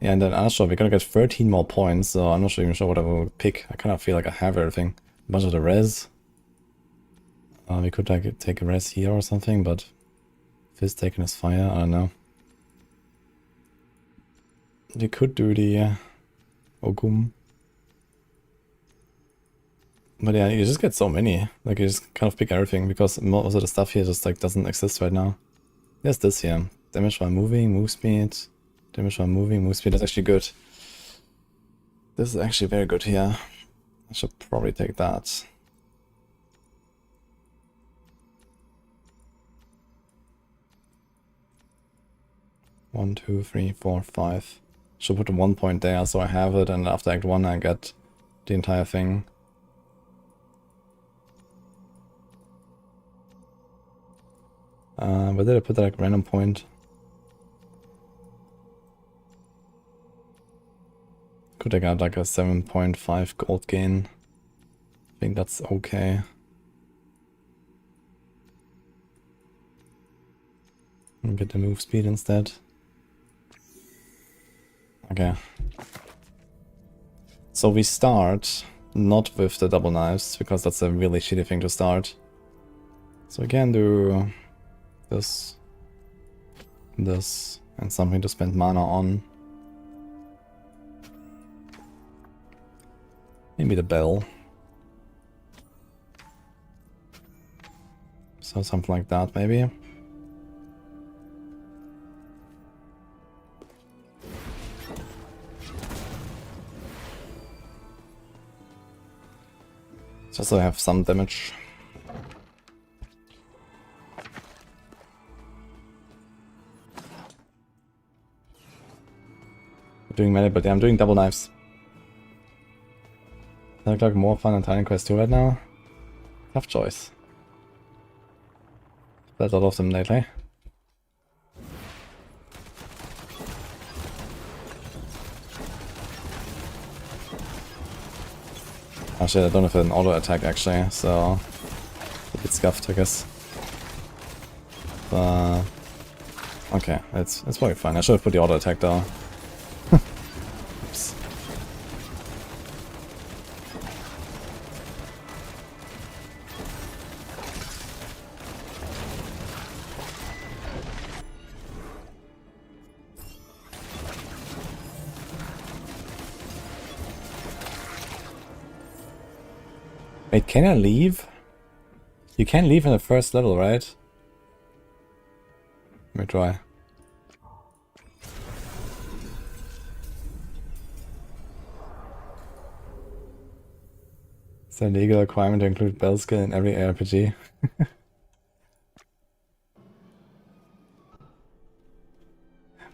Yeah, and then Astro, we're gonna get 13 more points, so I'm not even sure what I will pick. I kind of feel like I have everything. A bunch of the res. We could like take a res here or something, but Fist taking his fire, I don't know. We could do the Ogum. But yeah, you just get so many. Like you just kind of pick everything because most of the stuff here just like doesn't exist right now. There's this here. Damage while moving, move speed. Damage while moving, move speed. That's actually good. This is actually very good here. I should probably take that. One, 2, 3, 4, 5. Should put 1 point there so I have it, and after Act 1 I get the entire thing. Where did I put that like random point? Could I get like a 7.5 gold gain? I think that's okay. And get the move speed instead. Okay. So we start not with the double knives, because that's a really shitty thing to start. So we can do this, this, and something to spend mana on. Maybe the bell. So something like that, maybe. Just so I have some damage. I'm doing melee, but yeah, I'm doing double knives. I look like more fun than Titan Quest 2 right now. Tough choice. Played a lot of them lately. Actually, I don't have an auto attack actually, so a bit scuffed, I guess. But okay, it's probably fine. I should have put the auto attack though. Oops. Wait, can I leave? You can leave in the first level, right? Let me try. It's a legal requirement to include bell skill in every ARPG.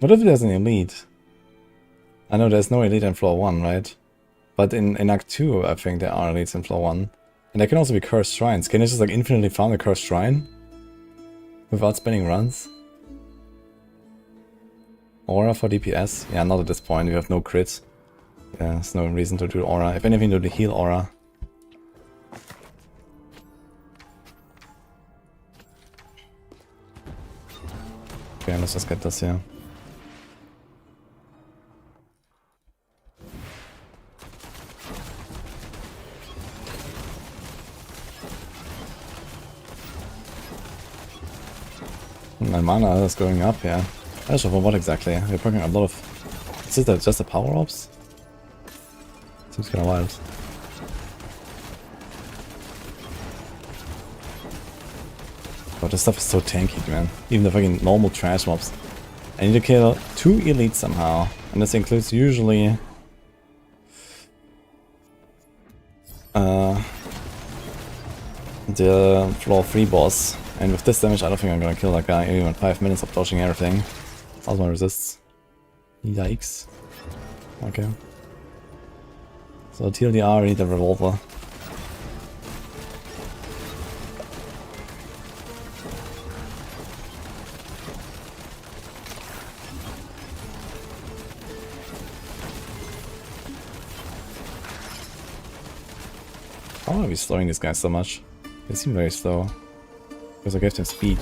What if there's an elite? I know there's no elite in floor 1, right? But in Act 2, I think there are elites in floor 1. And there can also be cursed shrines. Can you just like infinitely farm a cursed shrine? Without spending runs? Aura for DPS? Yeah, not at this point, you have no crit. Yeah, there's no reason to do aura. If anything, do the heal aura. Okay, let's just get this here. My mana is going up, yeah. I don't know for what exactly. We're putting a lot of... Is it just the power-ups? Seems kinda wild. But this stuff is so tanky, man. Even the fucking normal trash mobs. I need to kill 2 elites somehow. And this includes usually... the floor 3 boss. And with this damage, I don't think I'm gonna kill that guy even in 5 minutes of dodging everything. How's my resists? Yikes. Okay. So TLDR, we need a revolver. Why are we slowing these guys so much? They seem very slow. Because I gave them speed.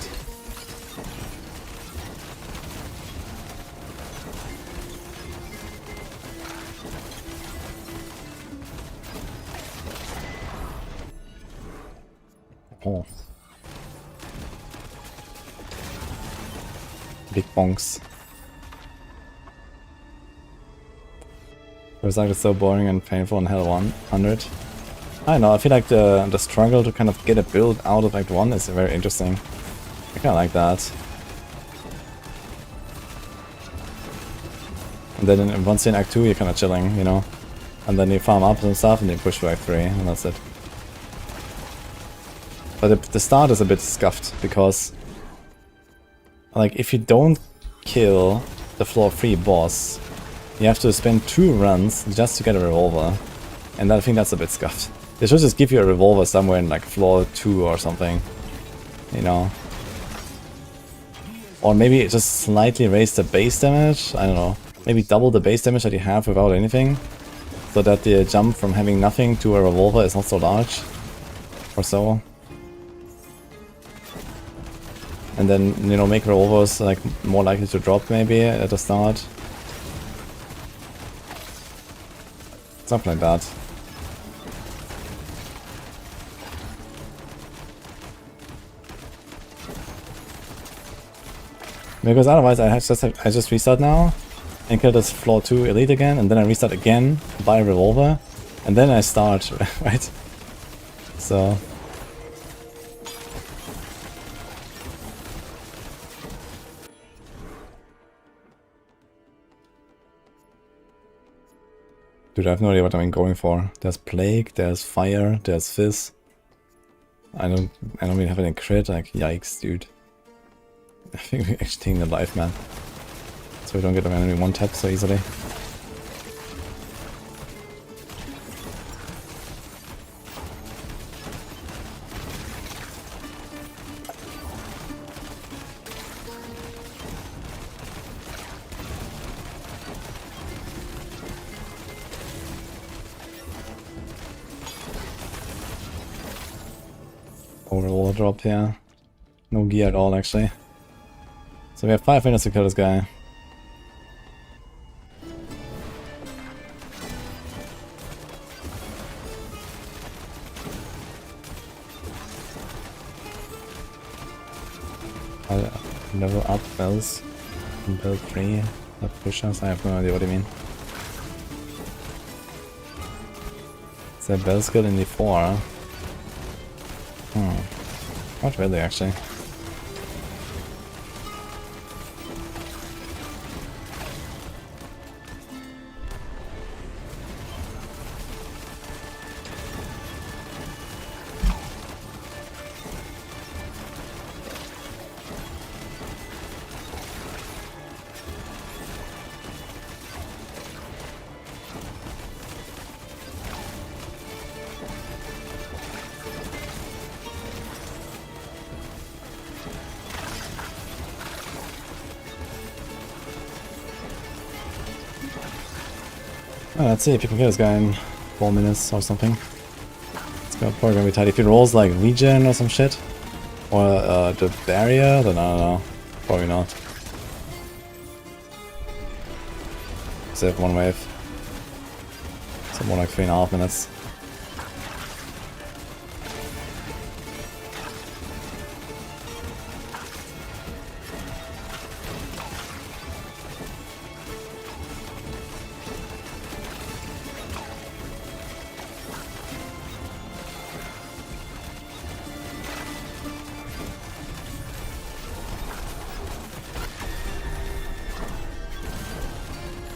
Oh. Big bonks. First act is so boring and painful in Hell 100. I don't know, I feel like the struggle to kind of get a build out of Act 1 is very interesting. I kinda like that. And then once in Act 2 you're kinda chilling, you know? And then you farm up and stuff and you push to Act 3 and that's it. But the start is a bit scuffed because... like, if you don't kill the floor 3 boss, you have to spend 2 runs just to get a revolver. And I think that's a bit scuffed. They should just give you a revolver somewhere in like floor 2 or something, you know. Or maybe just slightly raise the base damage, I don't know. Maybe double the base damage that you have without anything, so that the jump from having nothing to a revolver is not so large, or so. And then, you know, make revolvers like more likely to drop maybe at the start. Something like that. Because otherwise I just restart now and kill this floor 2 elite again, and then I restart again, buy a revolver, and then I start, right? So... dude, I have no idea what I'm going for. There's Plague, there's Fire, there's Fizz. I don't even have any crit, like, yikes, dude. I think we're actually taking the life, man. So we don't get an enemy one tap so easily. Overall drop here. No gear at all, actually. So we have 5 minutes to kill this guy. I'll level up bells and build 3 pushers. I have no idea what you mean. Is a bell skill in the 4? Not really, actually. Oh, let's see if you can kill this guy in 4 minutes or something. It's probably gonna be tight. If he rolls like regen or some shit, or the barrier, then I don't know. Probably not. Save 1 wave. So more like 3.5 minutes.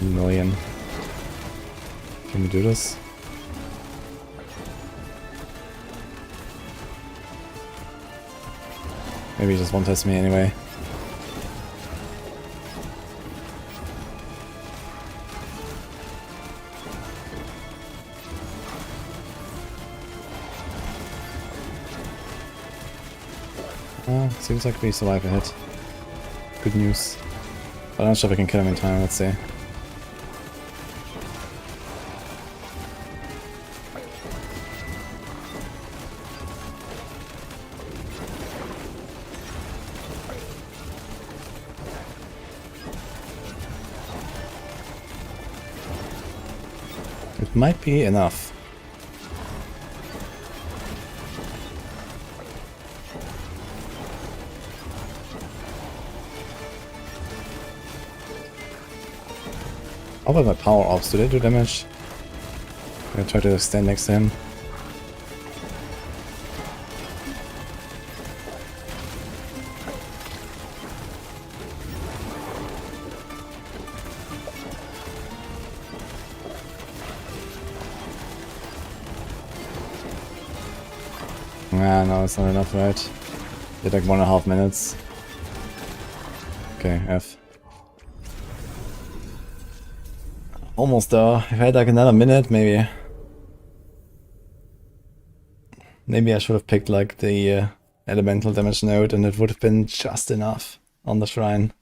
Million. Can we do this? Maybe he just won't test me anyway. Seems like we survive a hit. Good news. But I'm not sure if we can kill him in time, let's see. It might be enough. How about my power orbs? Do they do damage? I'm gonna try to stand next to him. Ah, no, it's not enough, right? Did like 1.5 minutes. Okay, F. Almost though. If I had like another minute, maybe. Maybe I should have picked like the elemental damage node and it would have been just enough on the shrine.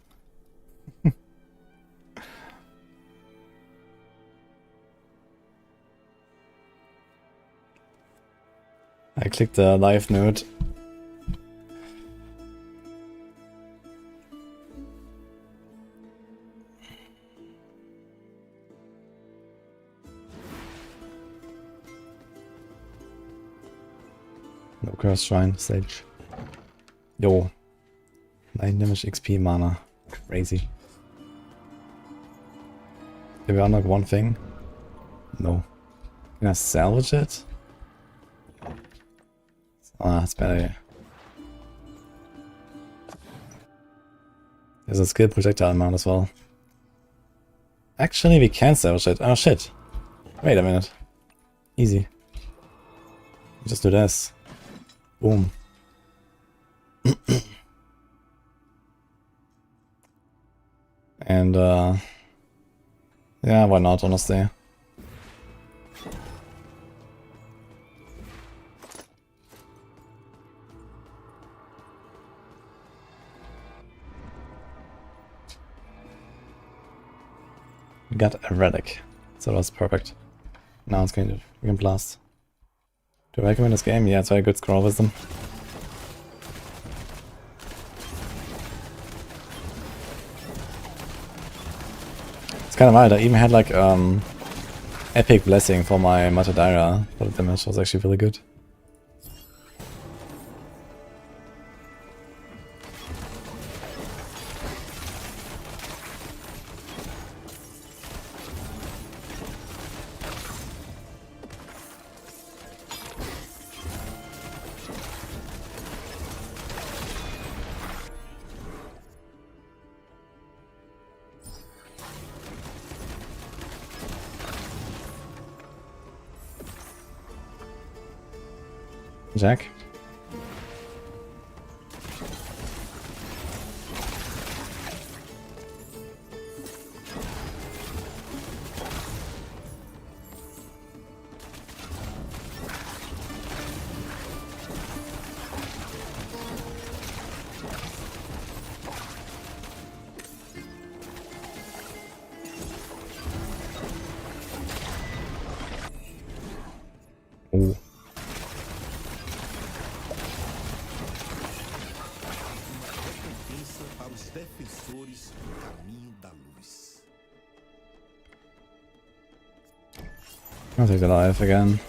I clicked the live node. No curse shrine, sage. Yo. 9 damage XP mana. Crazy. Did we unlock one thing? No. Can I salvage it? Ah, that's a bad idea. There's a skill projectile mount as well. Actually, we can salvage it. Oh shit. Wait a minute. Easy. Just do this. Boom. And yeah, why not, honestly. We got a relic, so that's perfect. Now it's going to we can blast. Do I recommend this game? Yeah, it's very good scroll wisdom. kind of wild. I even had like epic blessing for my Matadara, but the damage was actually really good. Jack. Ooh. I'll take the life again.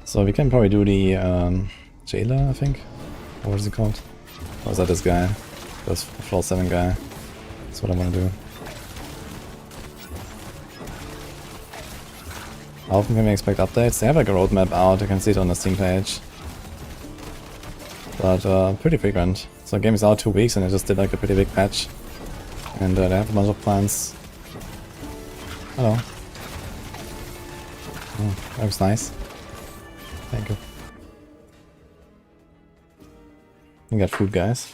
So we can probably do the jailer, I think. What is it called? Or is that this guy? This floor 7 guy. That's what I want to do. How often can we expect updates? They have like a roadmap out, you can see it on the Steam page. But pretty frequent. So the game is out 2 weeks and they just did like a pretty big patch. And they have a bunch of plans. Hello. Oh, that was nice. Thank you. You got food, guys.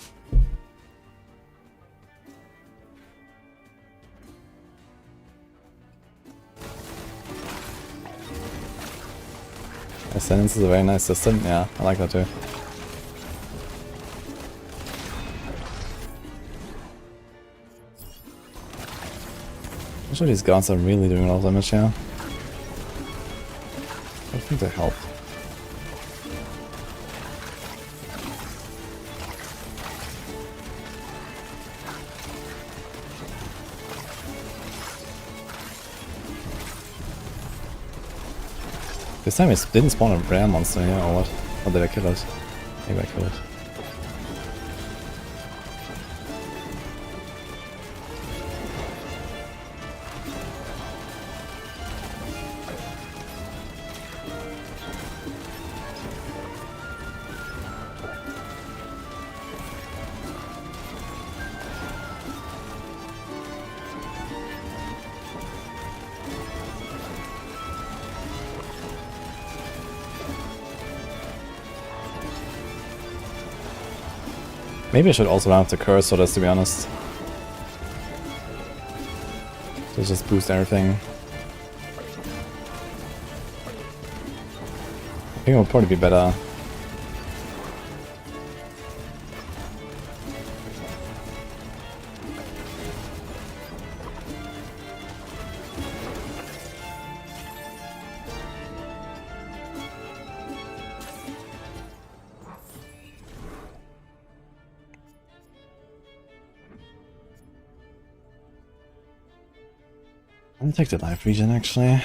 Ascendance is a very nice system. Yeah, I like that too. I'm sure these guards are really doing a lot of damage here. I think they help. This time it didn't spawn a rare monster here, or what? Or did I kill it? Maybe I killed it. Maybe I should also run up the curse for this, to be honest. To just boost everything. I think it would probably be better. I'll take the life regen actually.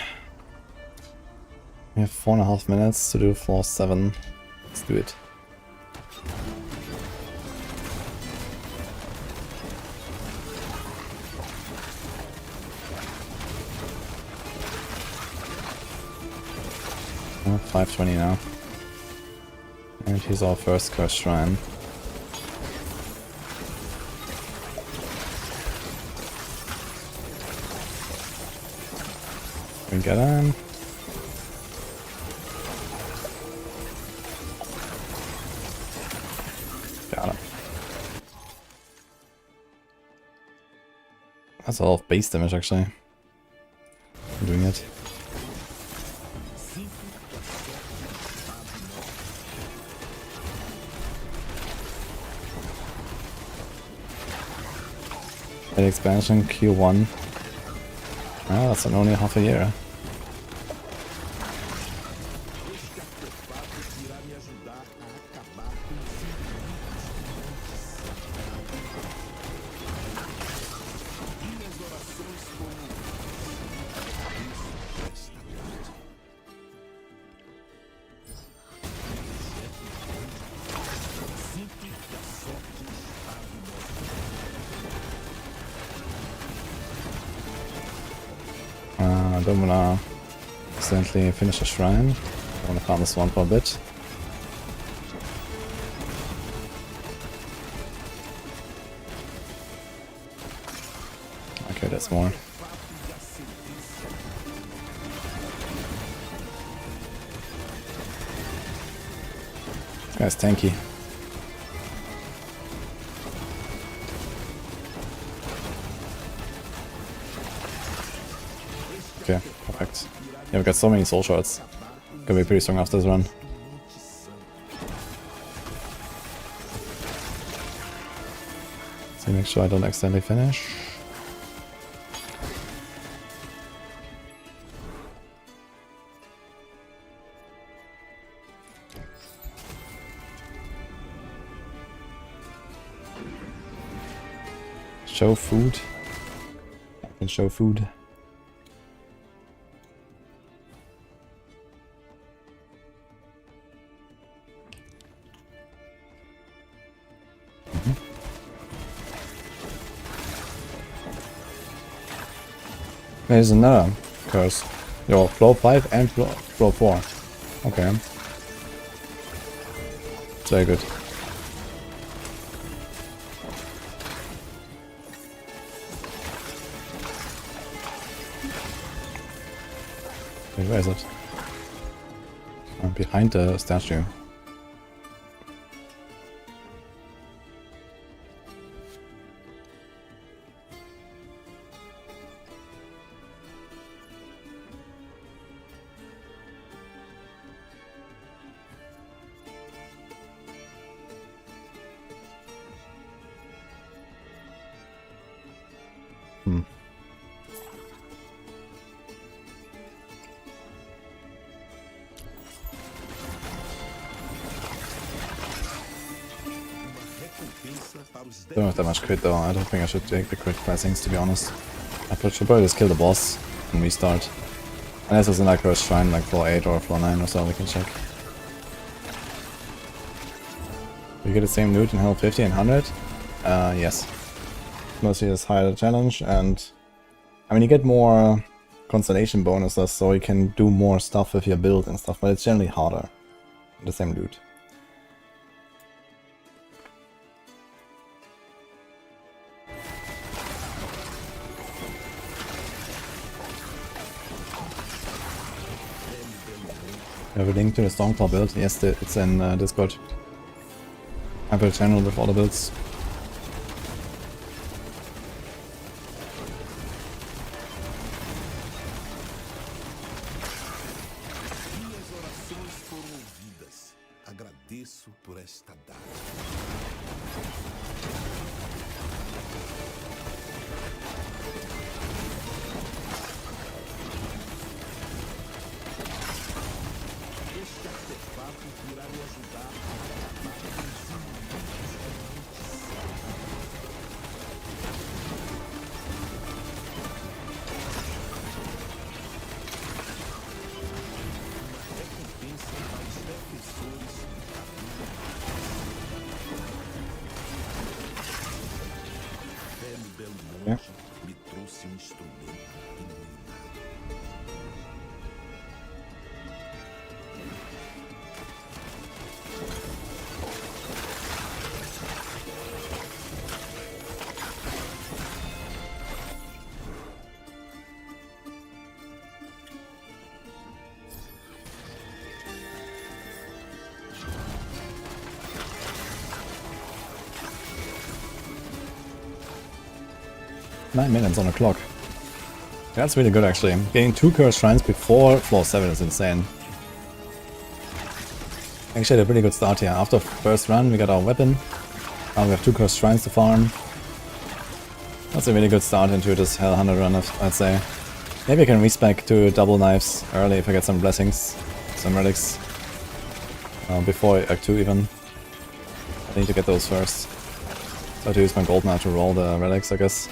We have 4.5 minutes to do floor 7. Let's do it. Oh, 5:20 now. And here's our first curse shrine. We get on. Got him. That's a lot of base damage actually. I'm doing it. That expansion Q1. Oh, that's only half a year. I don't wanna accidentally finish a shrine. I wanna farm this one for a bit. Okay, that's more. This guy's tanky. Okay, perfect. Yeah, we got so many soul shards. Gonna be pretty strong after this run. So make sure I don't accidentally finish. Show food. I can show food. There's another curse. Yo, floor 5 and floor 4. Okay. Very good. Wait, where is it? Behind the statue. Don't have that much crit though. I don't think I should take the crit blessings, to be honest. I should probably just kill the boss and restart. Unless there's a Necro shrine like floor 8 or floor 9 or so, we can check. We get the same loot in Hell 50 and 100? Yes. Mostly just higher challenge, and I mean you get more constellation bonuses, so you can do more stuff with your build and stuff, but it's generally harder. The same loot. You have a link to the Stormclaw build? Yes, it's in Discord. I have a channel with all the builds. Yeah. Nine minutes on the clock. That's really good actually. Getting 2 cursed shrines before floor 7 is insane. Actually, a pretty good start here. After first run, we got our weapon. Now we have 2 cursed shrines to farm. That's a really good start into this Hell 100 run, I'd say. Maybe I can respec to double knives early if I get some blessings, some relics. Before Act 2 even. I need to get those first. So I have to use my gold now to roll the relics, I guess.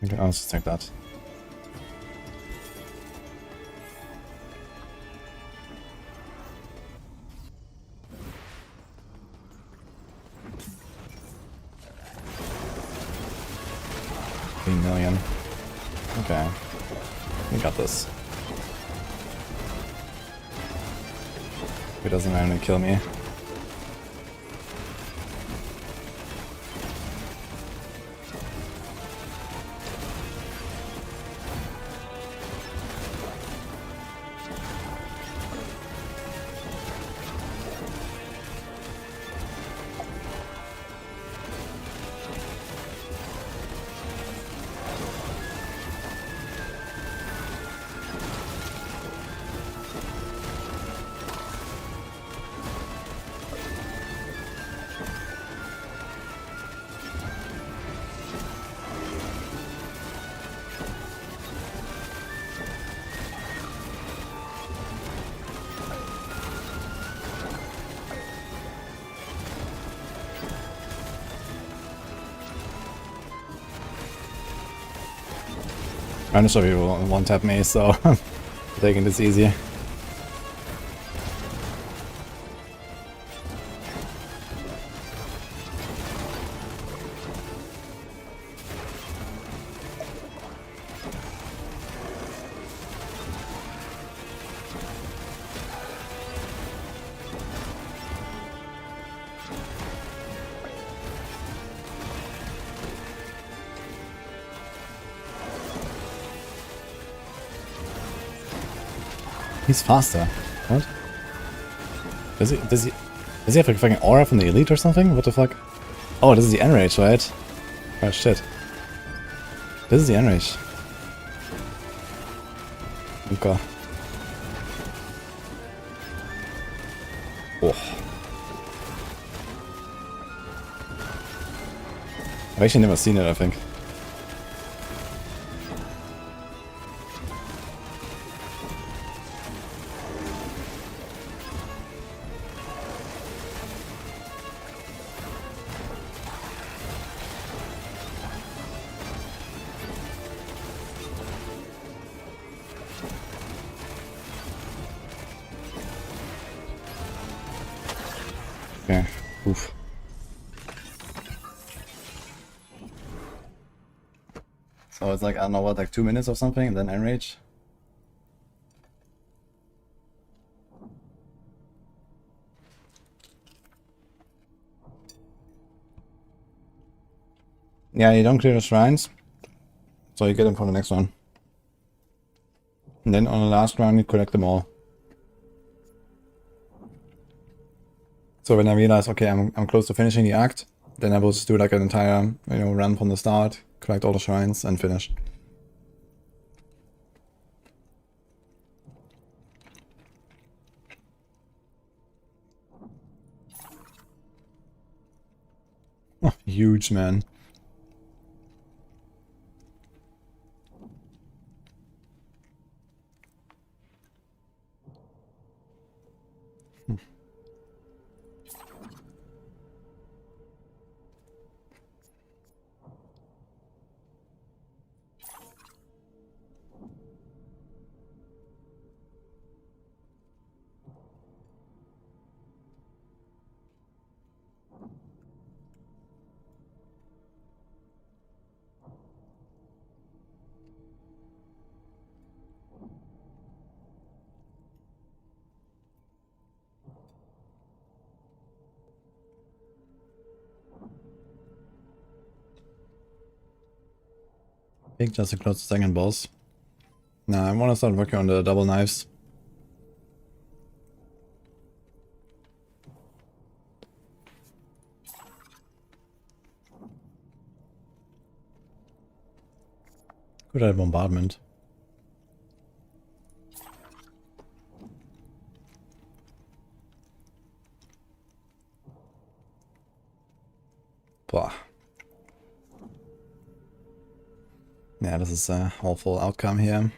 Okay, I'll just take that. million. Okay. We got this. He doesn't randomly kill me. I'm not sure if he will one-tap me, so I'm taking this easy. He's faster. What? Does he have a fucking aura from the elite or something? What the fuck? Oh, this is the enrage, right? Oh shit. This is the enrage. Okay. Oh. I've actually never seen it, I think. Okay, oof. So it's like, I don't know what, like 2 minutes or something, and then enrage? Yeah, you don't clear the shrines, so you get them for the next one. And then on the last round you collect them all. So when I realize, okay, I'm close to finishing the act, then I will just do like an entire, run from the start, collect all the shrines, and finish. Oh, huge, man. Big just to close the second boss. Nah, I want to start working on the double knives. Could have bombardment. Boah. Yeah, this is an awful outcome here.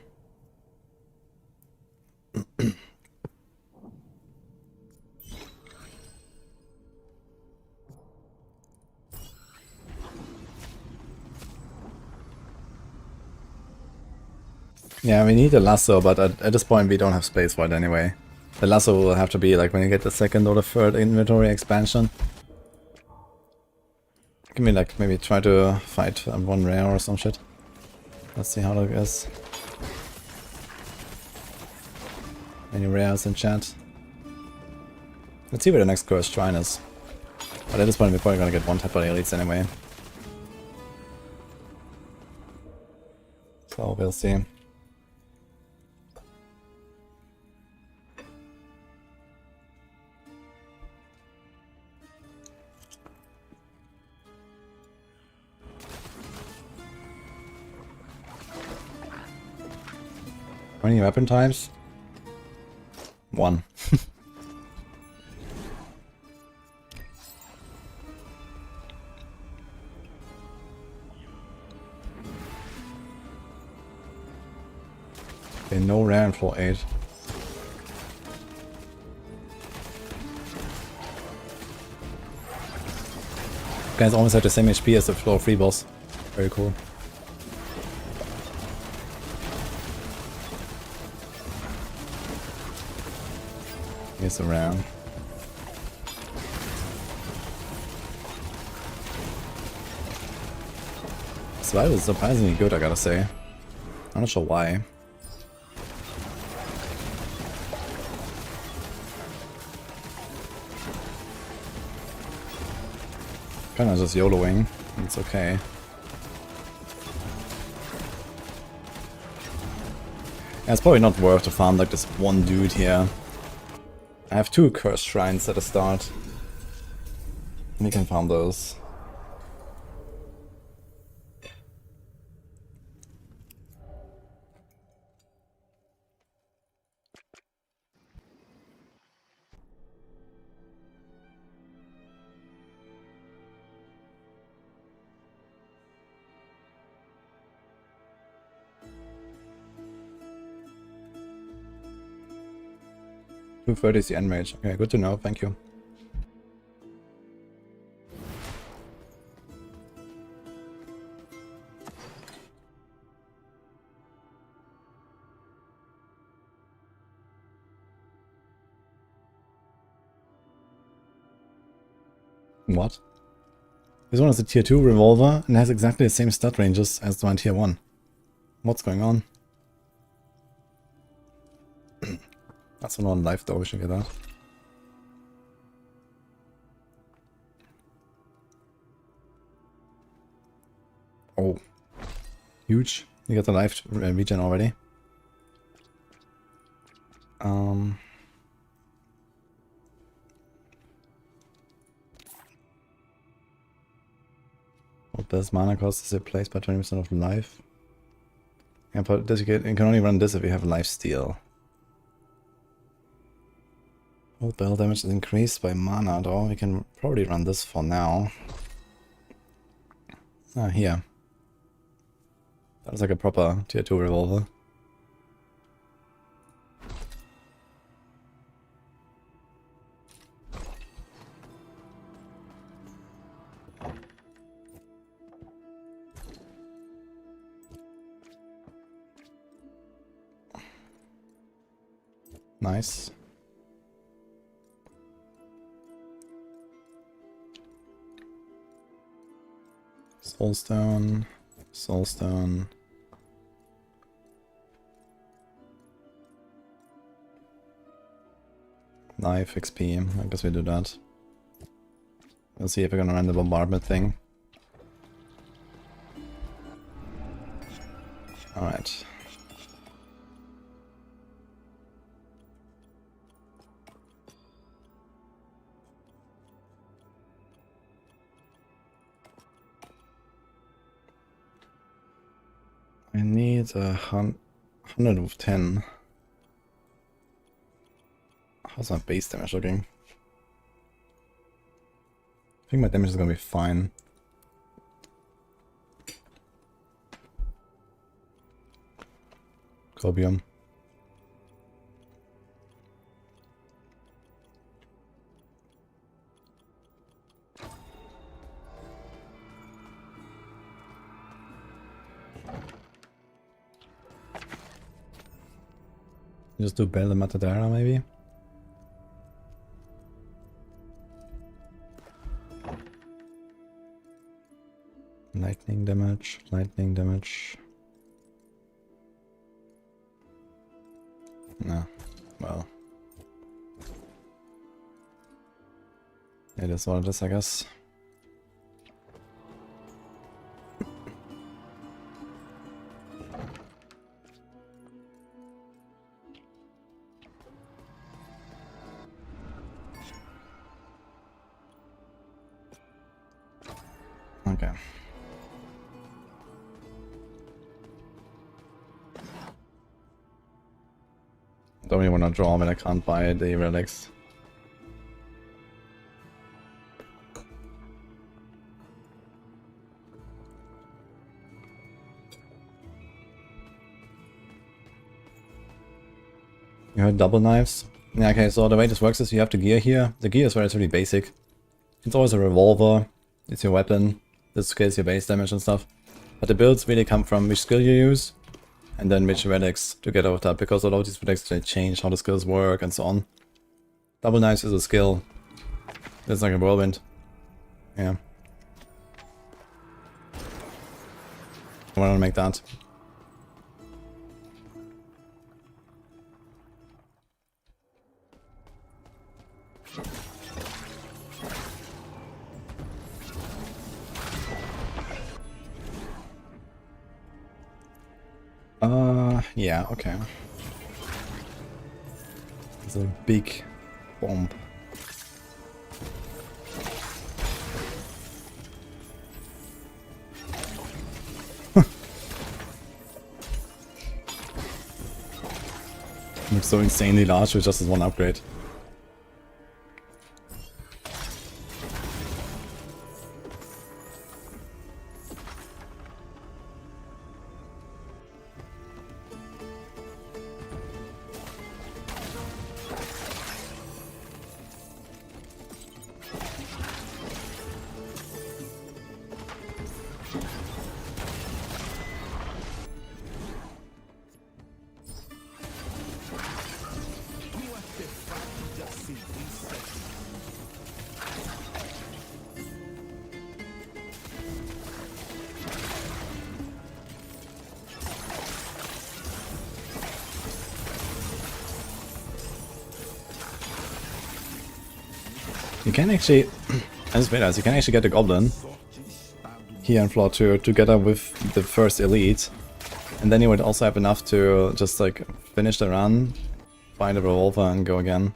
Yeah, we need a lasso, but at this point we don't have space for it anyway. The lasso will have to be like when you get the second or the third inventory expansion. Can we like maybe try to fight one rare or some shit? Let's see how that goes. Any rares in chat? Let's see where the next cursed shrine is. But at this point we're probably gonna get one tap by the elites anyway. So we'll see. How many weapon types? 1. Okay, no rare in floor 8. Guys almost have the same HP as the floor 3 boss. Very cool. Here's a rare. Survival is surprisingly good, I gotta say. I'm not sure why. Kinda just YOLOing. It's okay. Yeah, it's probably not worth to farm like this one dude here. I have 2 cursed shrines at the start. We can farm those. .230 is the end mage. Okay, good to know, thank you. What? This one is a tier 2 revolver and has exactly the same stat ranges as the one tier 1. What's going on? That's one on life though, we should get that. Oh. Huge. You got the life regen already. What does mana cost is replaced by 20% of life? Yeah, but this you can only run this if you have life steal. Hold battle damage is increased by mana though. We can probably run this for now. Ah, here. That is like a proper tier 2 revolver. Nice. Soulstone, Soulstone. Life XP, I guess we do that. We'll see if we're gonna run the bombardment thing. Alright. I need 110. How's my base damage looking? I think my damage is gonna be fine. Cobium. Just do Bell and Matadera maybe? Lightning damage, lightning damage. No. Well. It is what it is, I guess. Okay. Don't really want to draw when I can't buy the relics. You heard double knives? Yeah, okay, so the way this works is you have the gear here. The gear is relatively basic. It's always a revolver, it's your weapon, this scales your base damage and stuff. But the builds really come from which skill you use, and then which relics together with that, because a lot of these relics they change how the skills work and so on. Double knives is a skill. It's like a whirlwind. Yeah. I want to make that. Yeah, okay. It's a big bomb. Looks so insanely large with just this one upgrade. You can actually, I just realized, you can actually get a goblin here on floor 2 together with the first elite, and then you would also have enough to just like finish the run, find a revolver and go again.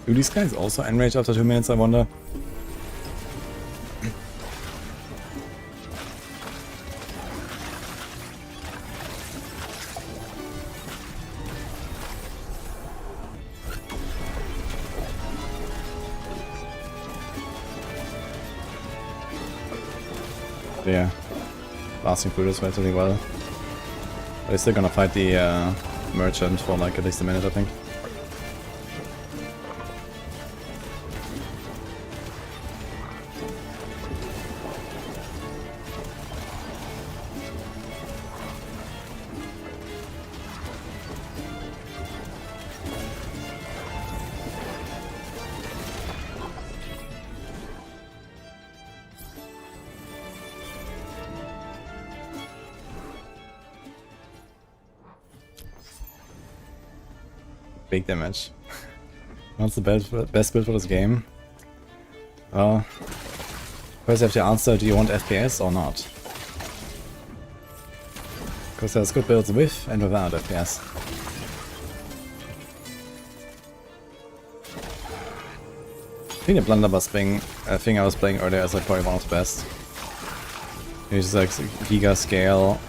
Do these guys also enrage after 2 minutes, I wonder? Yeah, lasting through this relatively well. But he's still gonna fight the merchant for like at least a minute, I think. Big damage. What's the best build for this game? First you have to answer, do you want FPS or not? Because there's good builds with and without FPS. I think the blunderbuss thing I was playing earlier is like probably one of the best. It's like giga scale,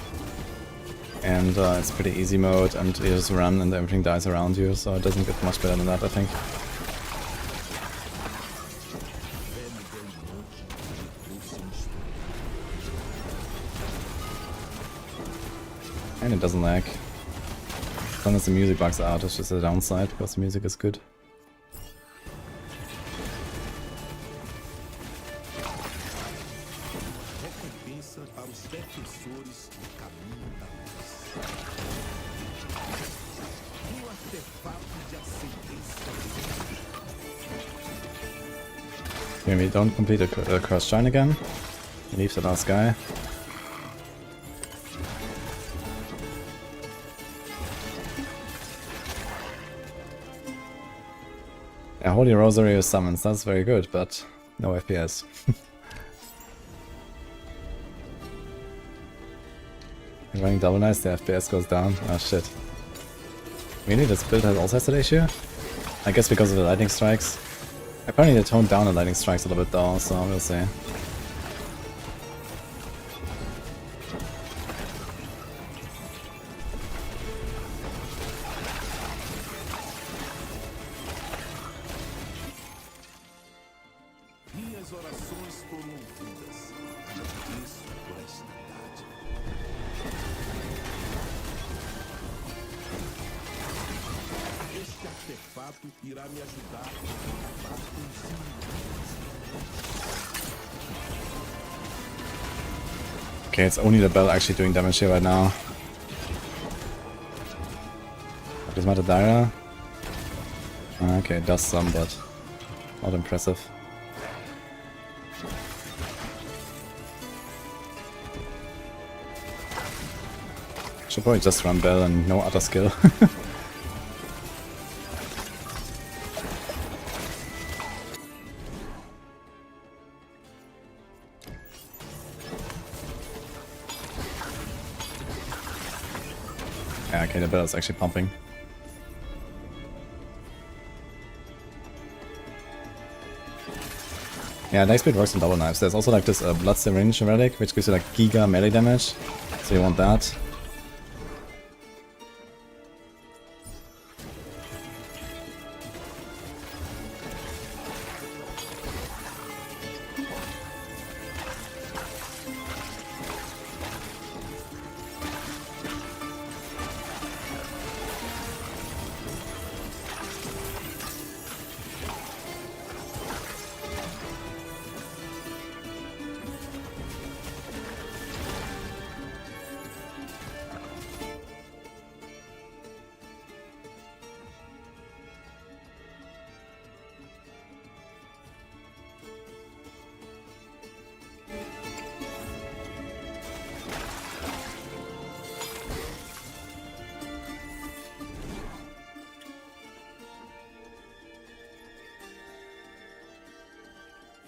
and it's pretty easy mode, and you just run and everything dies around you, so it doesn't get much better than that, I think. And it doesn't lag. As long as the music bugs out, it's just a downside, because the music is good. Okay, we don't complete a Cursed Shrine again. Leave the last guy. Yeah, Holy Rosary of Summons, that's very good, but no FPS. Running double knights, the FPS goes down. Oh shit. Really? This build also has that issue? I guess because of the lightning strikes. I probably need to tone down the lightning strikes a little bit though, so we'll see. Okay, it's only the bell actually doing damage here right now. What is Matadira? Okay, it does some, but not impressive. Should probably just run bell and no other skill. Yeah, okay, the bell is actually pumping. Yeah, next speed works on double knives. There's also like this blood syringe relic, which gives you like giga melee damage. So you want that.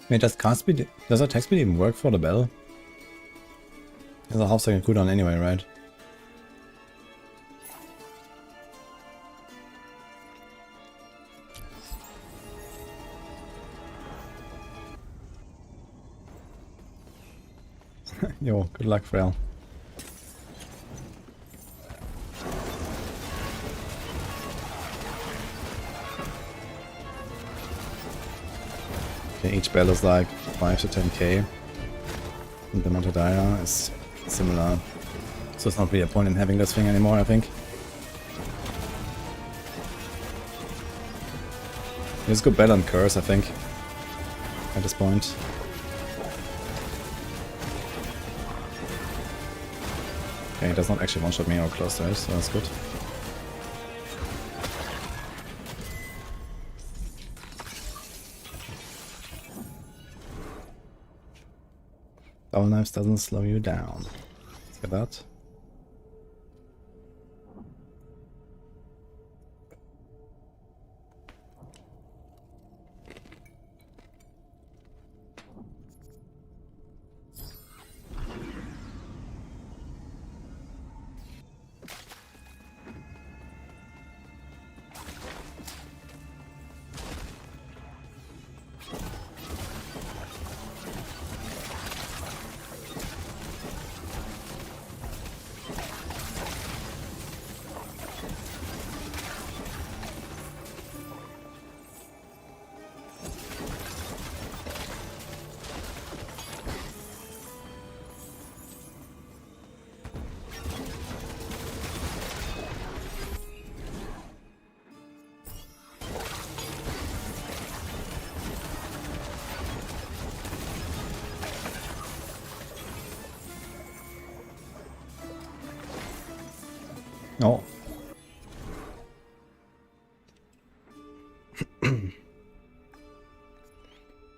Wait, does attack speed even work for the bell? There's a half-second cooldown anyway, right? Yo, good luck, Frail. Okay, each bell is like 5 to 10k. And the Matadira is similar. So it's not really a point in having this thing anymore, I think. Let's go bell and curse, I think. At this point. Okay, it does not actually one-shot me or close to it, so that's good. Double knives doesn't slow you down. Let's get that. Oh.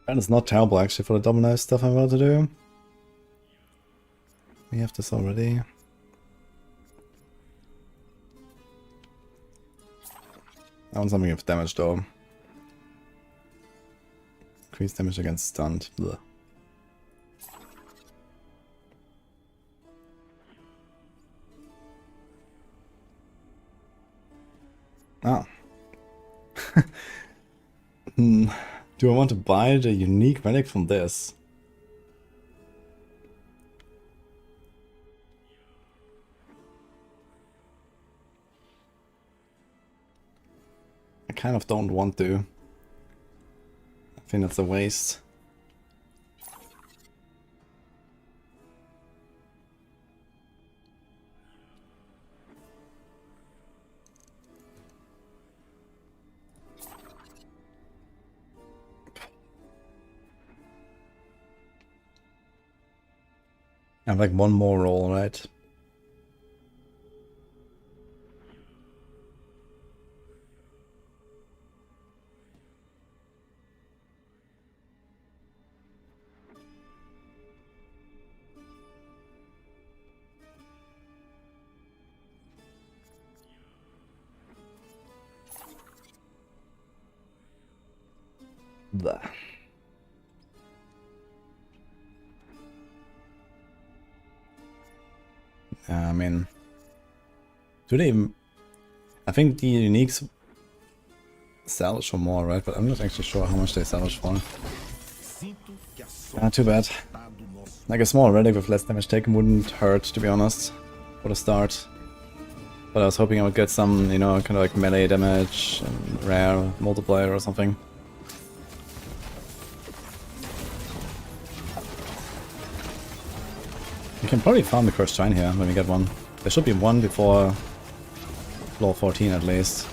And it's not terrible actually for the double knife stuff I'm about to do. We have this already. I want something with damage though. Increase damage against stunned. Blech. Ah. Do I want to buy the unique relic from this? I kind of don't want to. I think that's a waste. I have like one more roll, right? Blah. I mean, do they even... I think the uniques salvage for more, right? But I'm not actually sure how much they salvage for. Ah, too bad. Like a small relic with less damage taken wouldn't hurt, to be honest, for the start. But I was hoping I would get some, you know, kind of like melee damage and rare multiplier or something. We can probably farm the Cursed Shrine here when we get one. There should be one before floor 14 at least.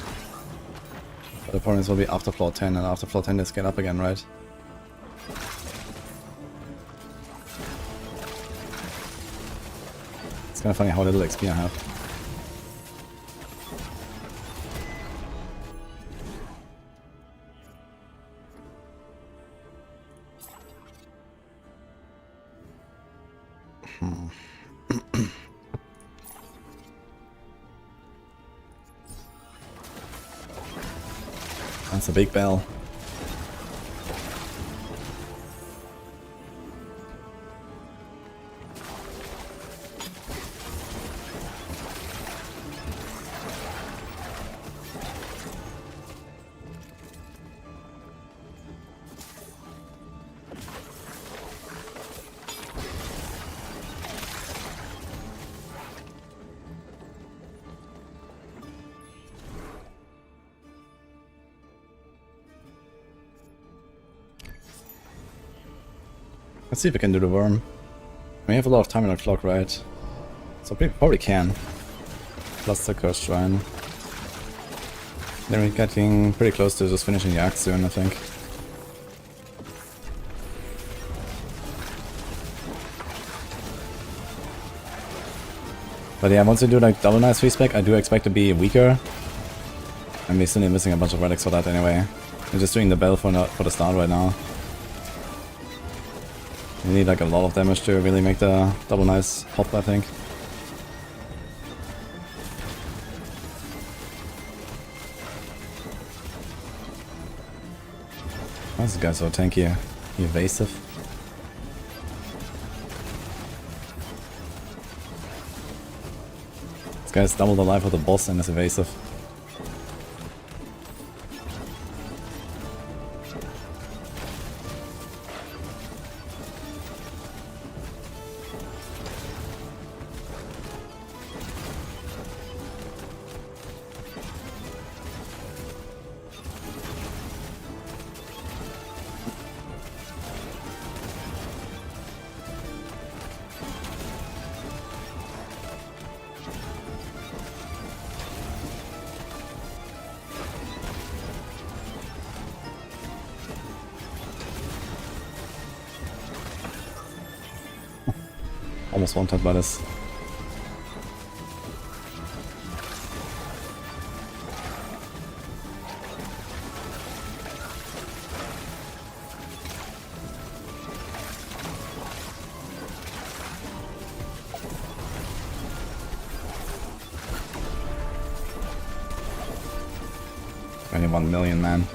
But the problem will be after floor 10, and after floor 10 they scale up again, right? It's kind of funny how little XP I have. That's a big bell. Let's see if we can do the worm. We have a lot of time on our clock, right? So we probably can. Plus the Cursed Shrine. Then we're getting pretty close to just finishing the act soon, I think. But yeah, once we do like double nice respec, I do expect to be weaker. And we're still missing a bunch of relics for that anyway. We're just doing the bell for the start right now. We need like a lot of damage to really make the double nice pop, I think. Why is this guy so tanky? Evasive. This guy's double the life of the boss and is evasive. Almost one-tapped by this. Only 1 million, man.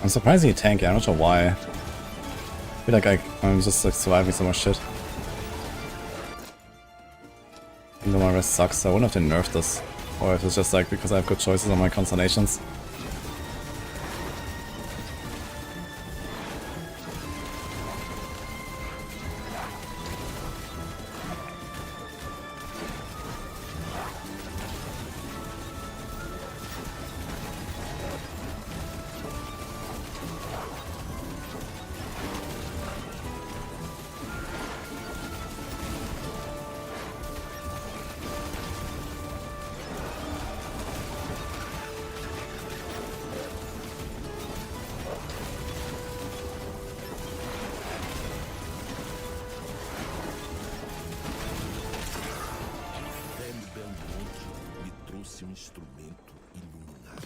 I'm surprisingly tanky, I'm not sure why. I feel like I'm just like surviving so much shit. Even though my rest sucks, so I wouldn't have to nerf this. Or if it's just like because I have good choices on my constellations.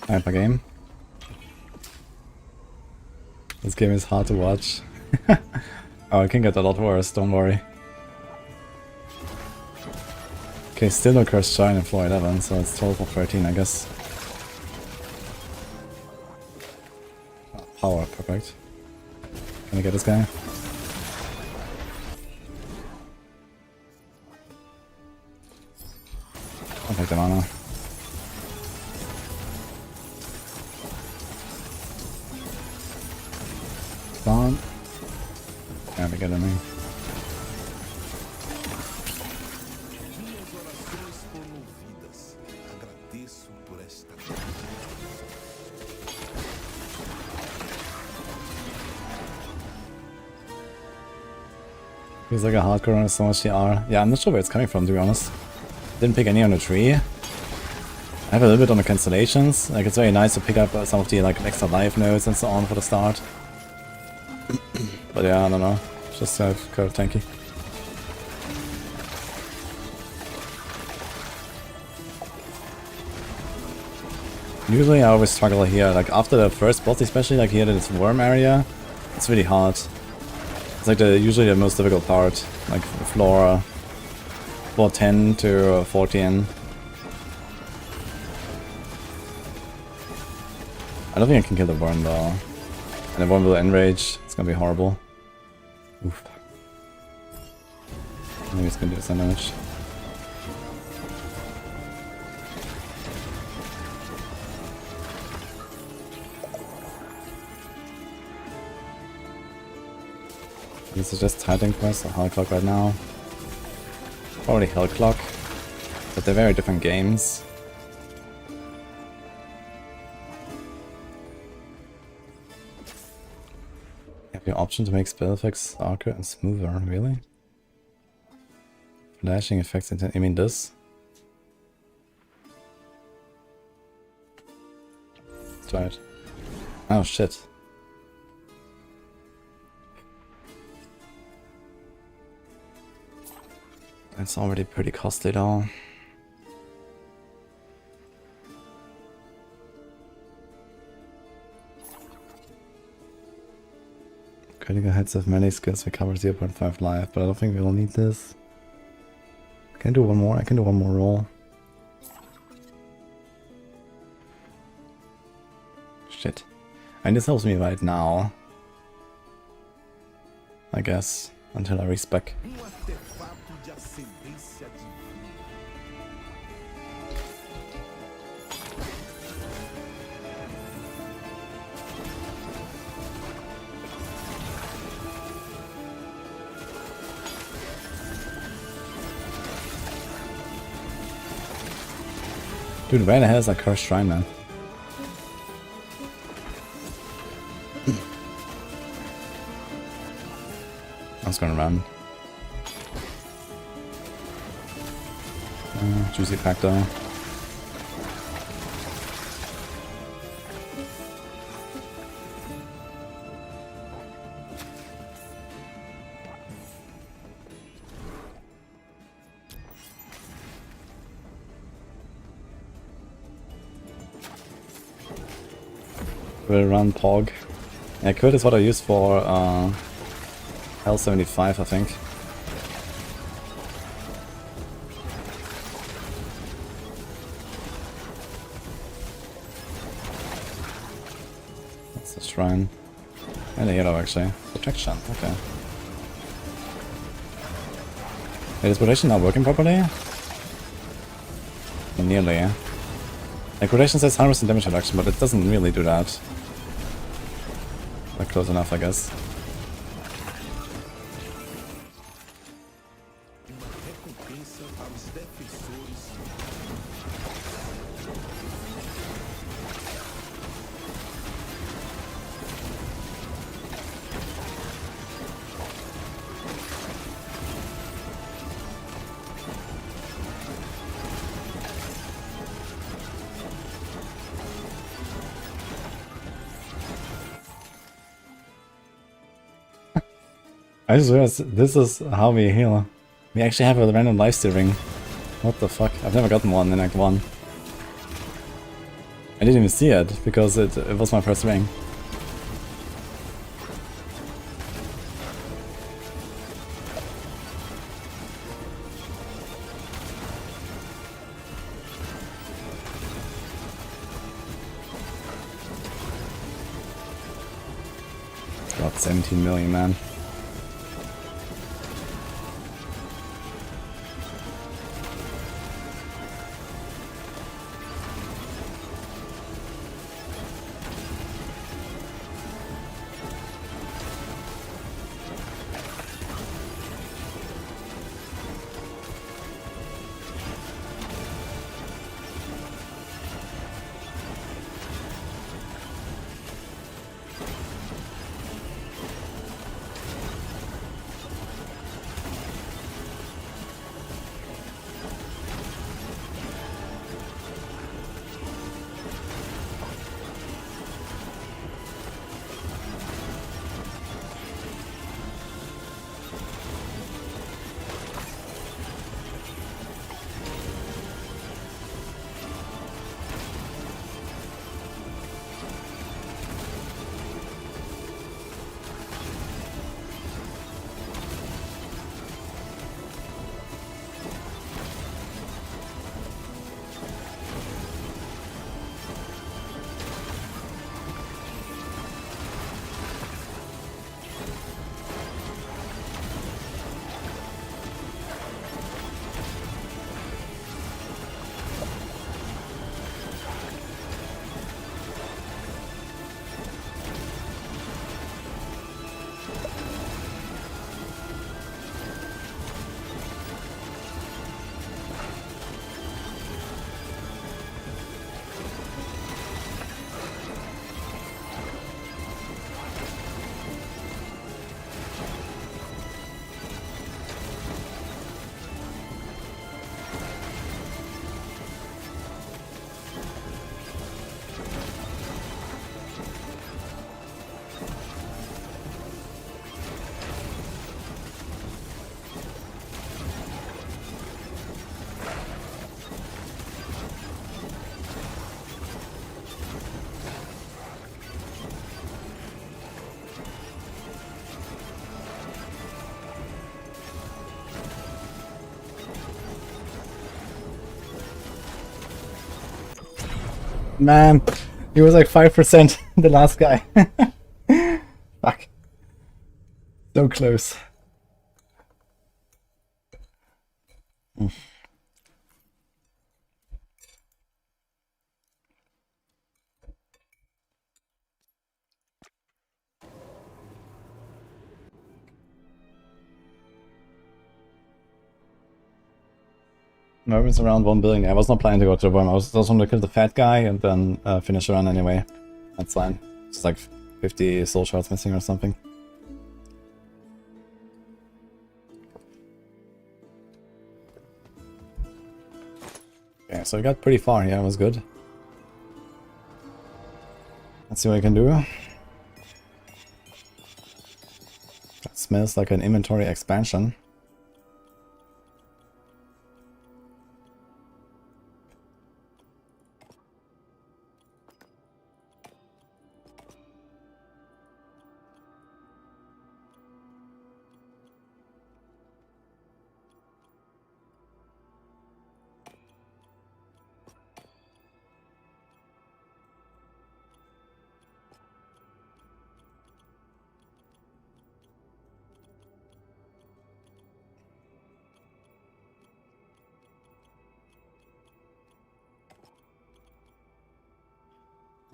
Hyper game. This game is hard to watch. Oh, it can get a lot worse, don't worry. Okay, still no Cursed Giant in floor 11, so it's 12 of 13, I guess. Power, perfect. Can I get this guy? I'll take the mana. Spawn. Yeah, we get a name. Feels like a hardcore run is so much TR. Yeah, I'm not sure where it's coming from, to be honest. Didn't pick any on the tree. I have a little bit on the cancellations. Like, it's very nice to pick up some of the like extra life nodes and so on for the start. But yeah, I don't know. Just kind of tanky. Usually I always struggle here. Like after the first boss, especially like here in this worm area, it's really hard. It's like usually the most difficult part. Like floor 10 to 14. I don't think I can kill the worm though. And the worm will enrage. It's gonna be horrible. Oof. Maybe it's gonna do some damage. This is just Titan Quest or Hell Clock right now. Probably Hell Clock, but they're very different games. You have the option to make spell effects darker and smoother, really? Flashing effects, I mean this? Let's try it. Oh shit. It's already pretty costly though. Critical hits of melee skills recover 0.5 life, but I don't think we'll need this. Can I do one more? I can do one more roll. Shit. And this helps me right now. I guess. until I respec. Dude, where the hell is that cursed shrine, man? I was gonna run. Juicy pack though. Will run Pog. Yeah, Crit is what I use for Hell 75, I think. That's the shrine. And a hero actually. Protection, okay. Wait, is protection not working properly? Nearly, yeah. Like, rotation says 100% damage reduction, but it doesn't really do that. Not close enough, I guess. I just realized this is how we heal. We actually have a random lifesteal ring. What the fuck? I've never gotten one in Act 1. I didn't even see it, because it was my first ring. God, 17 million, man. Man, he was like 5%, the last guy. Fuck. So close. It's around 1 billion. I was not planning to go to the worm. I was just wanted to kill the fat guy and then finish the run anyway. That's fine. It's like 50 soul shards missing or something. Okay, so we got pretty far here. That was good. Let's see what I can do. That smells like an inventory expansion.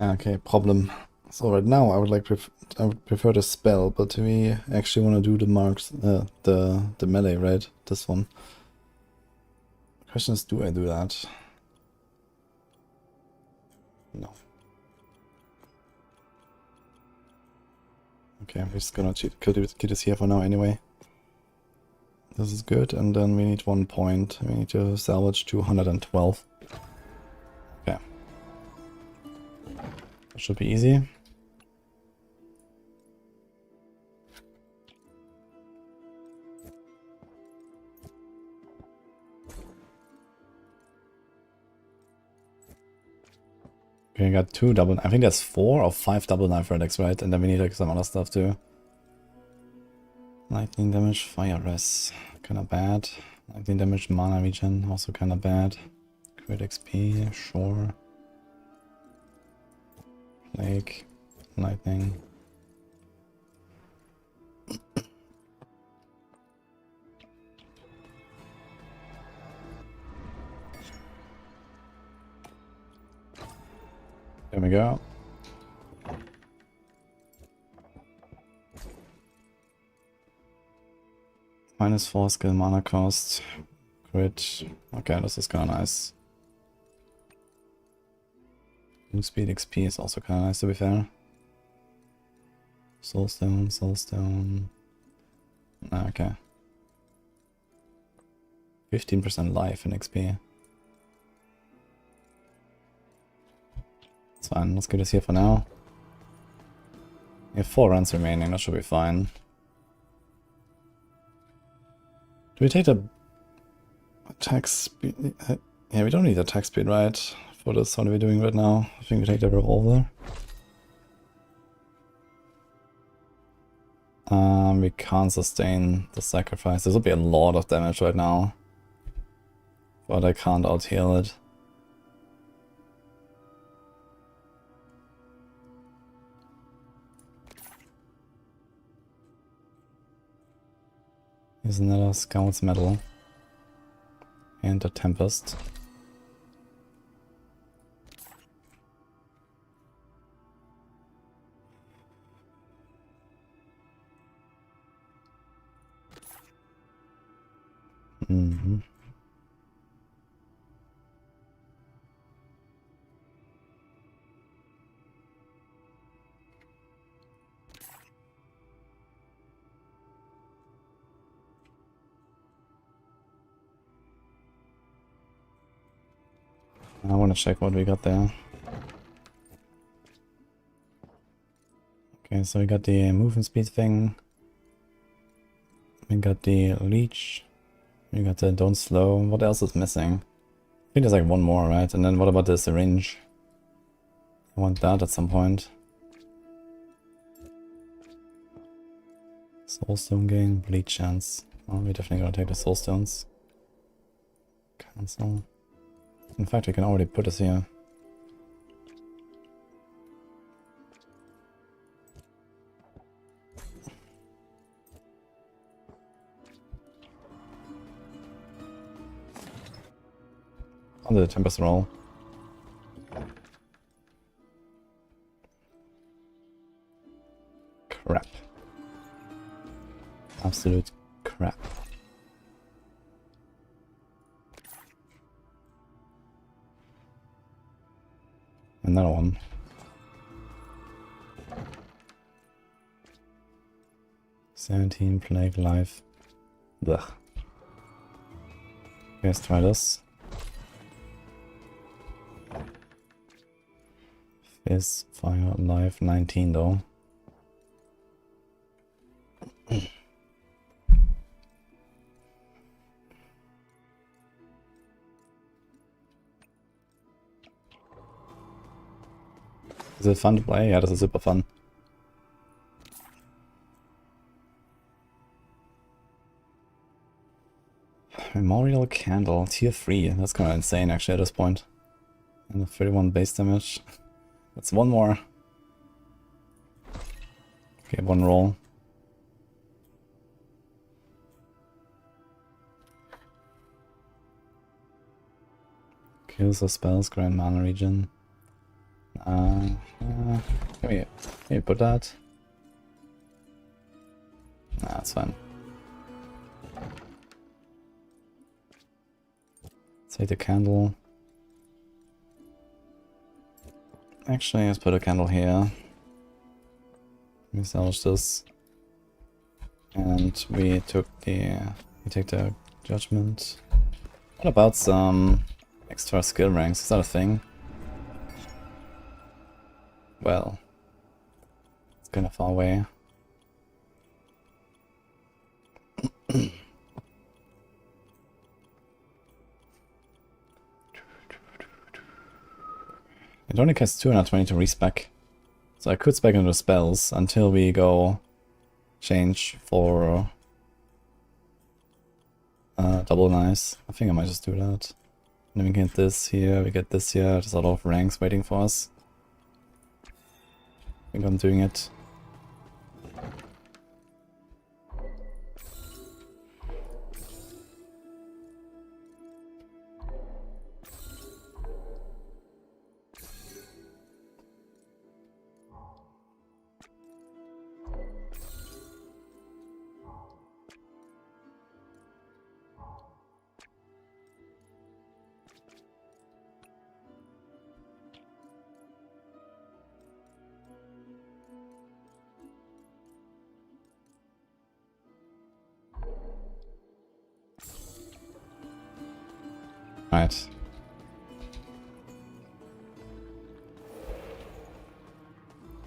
Okay, problem. So right now I would prefer the spell, but do we actually want to do the marks, the melee, right? This one. The question is, do I do that? No. Okay, we're just gonna kill this here for now anyway. This is good, and then we need 1 point. We need to salvage 212. Okay. That should be easy. Okay, I got 2 double... I think there's 4 or 5 double knife relics, right? And then we need like some other stuff too. Lightning damage, fire res. Kinda bad. Lightning damage, mana regen, also kinda bad. Crit XP, sure. Plague, lightning. There we go. -4 skill mana cost. Crit. Okay, this is kinda nice. Move speed XP is also kinda nice, to be fair. Soulstone, soulstone. Okay. 15% life in XP. It's fine, let's get this here for now. We have 4 runs remaining, that should be fine. Do we take the attack speed? Yeah, we don't need attack speed, right? For this, what are we doing right now? I think we take the revolver. We can't sustain the sacrifice. This will be a lot of damage right now. But I can't out-heal it. Here's another Scout's Medal. And a Tempest. Mm-hmm. I want to check what we got there. Okay, so we got the movement speed thing. We got the leech. We got the don't slow. What else is missing? I think there's like 1 more, right? And then what about the syringe? I want that at some point. Soulstone gain, bleed chance. Oh, we're definitely gonna take the soulstones. Cancel. In fact, we can already put this here. On the Tempest roll. Crap. Absolute crap. Another one. "17 Plague Life." Ugh. Let's try this. Fizz, Fire, Life, 19 though. Is it fun to play? Yeah, this is super fun. Memorial Candle, tier 3. That's kind of insane actually at this point. And a 31 base damage. That's one more. Okay, one roll. Kills the spells, grant mana regen. Can we put that? Nah, that's fine. Take the candle. Actually, let's put a candle here. Let me salvage this. And we take the Judgement. What about some extra skill ranks? Is that a thing? Well, it's kind of far away. It only costs 220 to respec. So I could spec into spells until we go change for double nice. I think I might just do that. And then we get this here, we get this here, there's a lot of ranks waiting for us. I think I'm doing it. Right.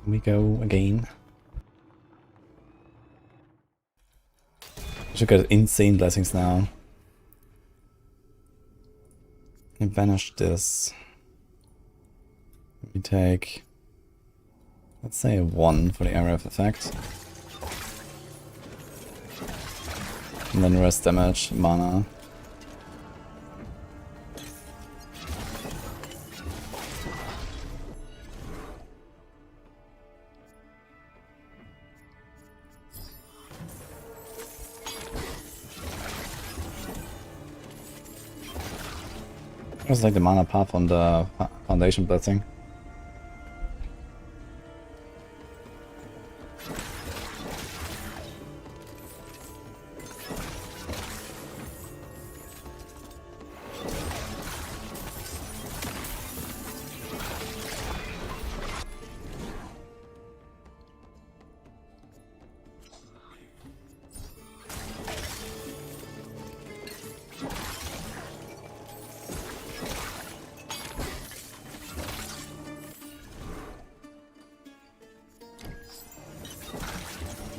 We go again. I should get insane blessings now. And banish this. We take, let's say, 1 for the area of effect. And then rest damage, mana. It was like the mana path on the Foundation Blessing.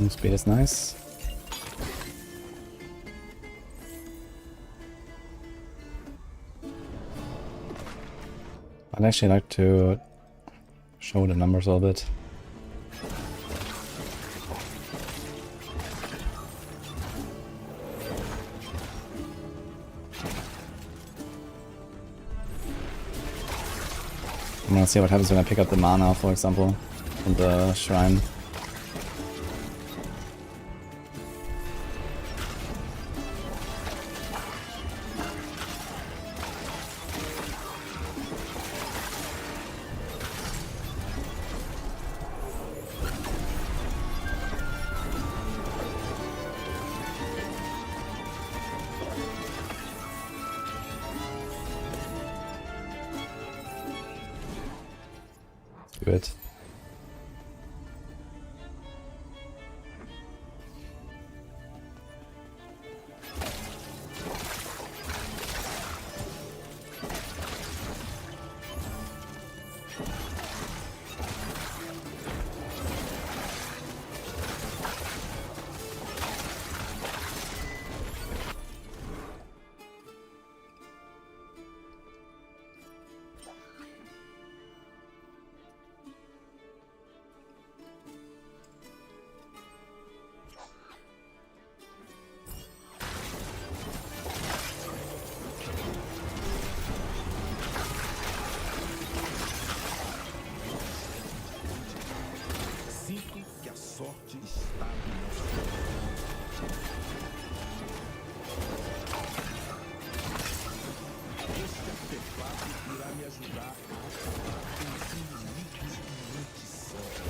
Speed is nice. I'd actually like to show the numbers a little bit. I'm gonna see what happens when I pick up the mana, for example, from the shrine. Good. Sinto que a sorte está do nosso lado. Este artefato irá me ajudar a acabar com os inimigos do Monte Santo.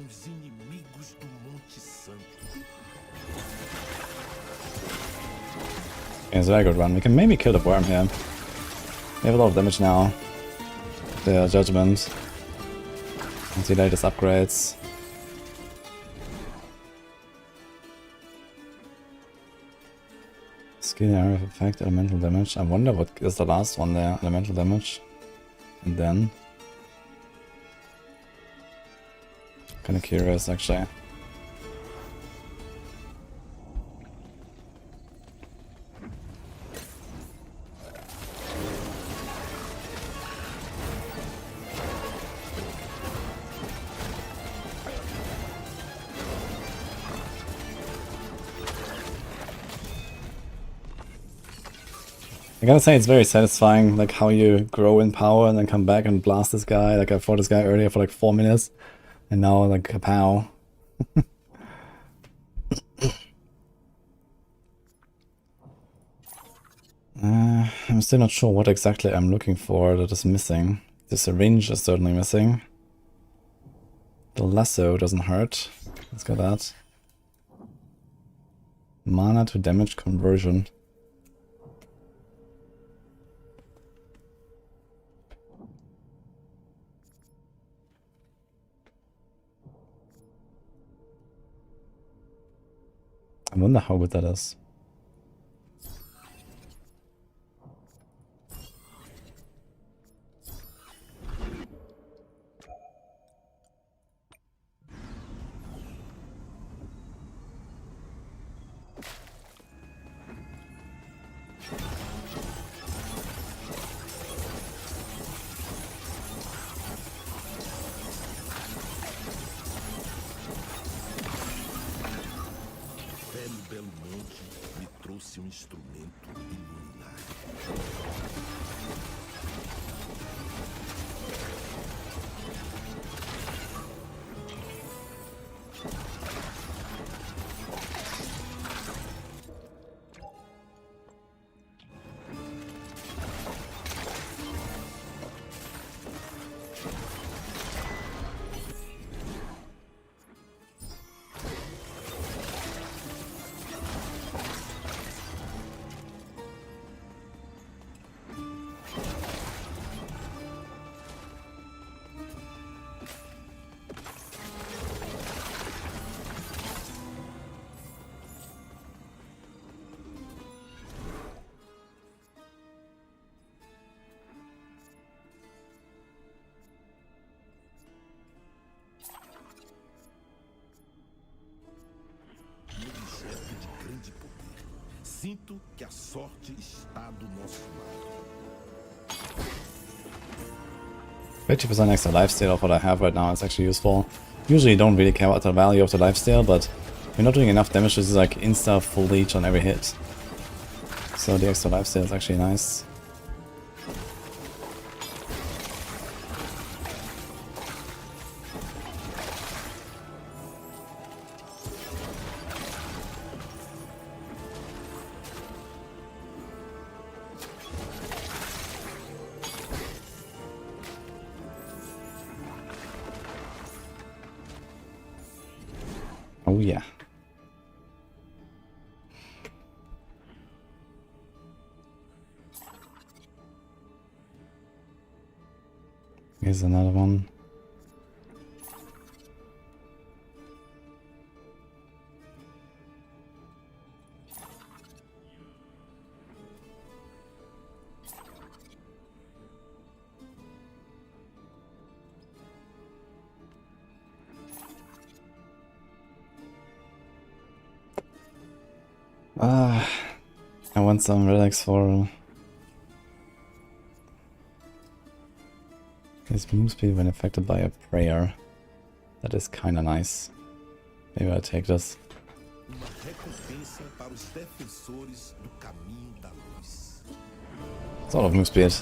Os inimigos do Monte Santo. Okay, it's a very good run. We can maybe kill the worm here. We have a lot of damage now. The Judgement. And the latest upgrades. Skill area of effect, elemental damage. I wonder what is the last one there. Elemental damage. And then... Kinda curious actually. I gotta say it's very satisfying, like how you grow in power and then come back and blast this guy. Like I fought this guy earlier for like 4 minutes. And now, like, kapow. I'm still not sure what exactly I'm looking for that is missing. The syringe is certainly missing. The lasso doesn't hurt. Let's get that. Mana to damage conversion. I wonder how good that is. instrumento iluminado. Sinto que a sorte está do nosso lado. 50% extra lifesteal of what I have right now is actually useful. Usually you don't really care about the value of the lifesteal, but if you're not doing enough damage, this is like insta full leech on every hit. So the extra lifesteal is actually nice. Oh yeah. Here's another one. I want some relics for his move speed when affected by a prayer. That is kinda nice. Maybe I'll take this. Uma recompensa para os defensores do caminho da luz. It's a lot of move speed.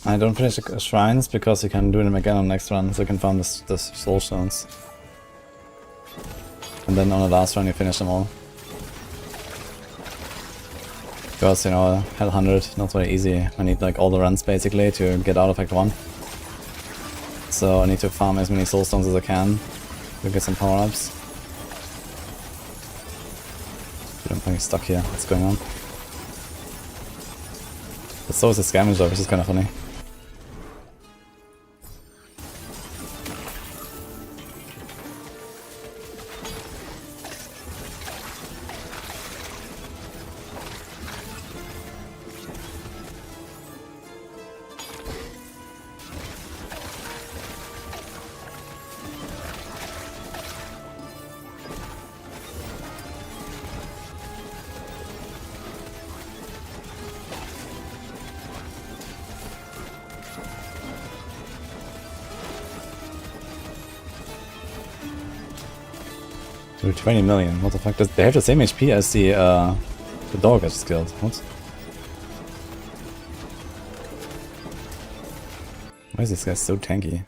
I don't finish the shrines because you can do them again on the next run, so you can farm the soul stones. And then on the last run you finish them all. Because, you know, Hell 100, not very easy. I need like all the runs basically to get out of Act 1. So I need to farm as many soul stones as I can to get some power-ups. I'm getting stuck here, what's going on? But so is the scavenger, which is kind of funny. Dude, 20 million. What the fuck? They have the same HP as the dog I just killed. What? Why is this guy so tanky?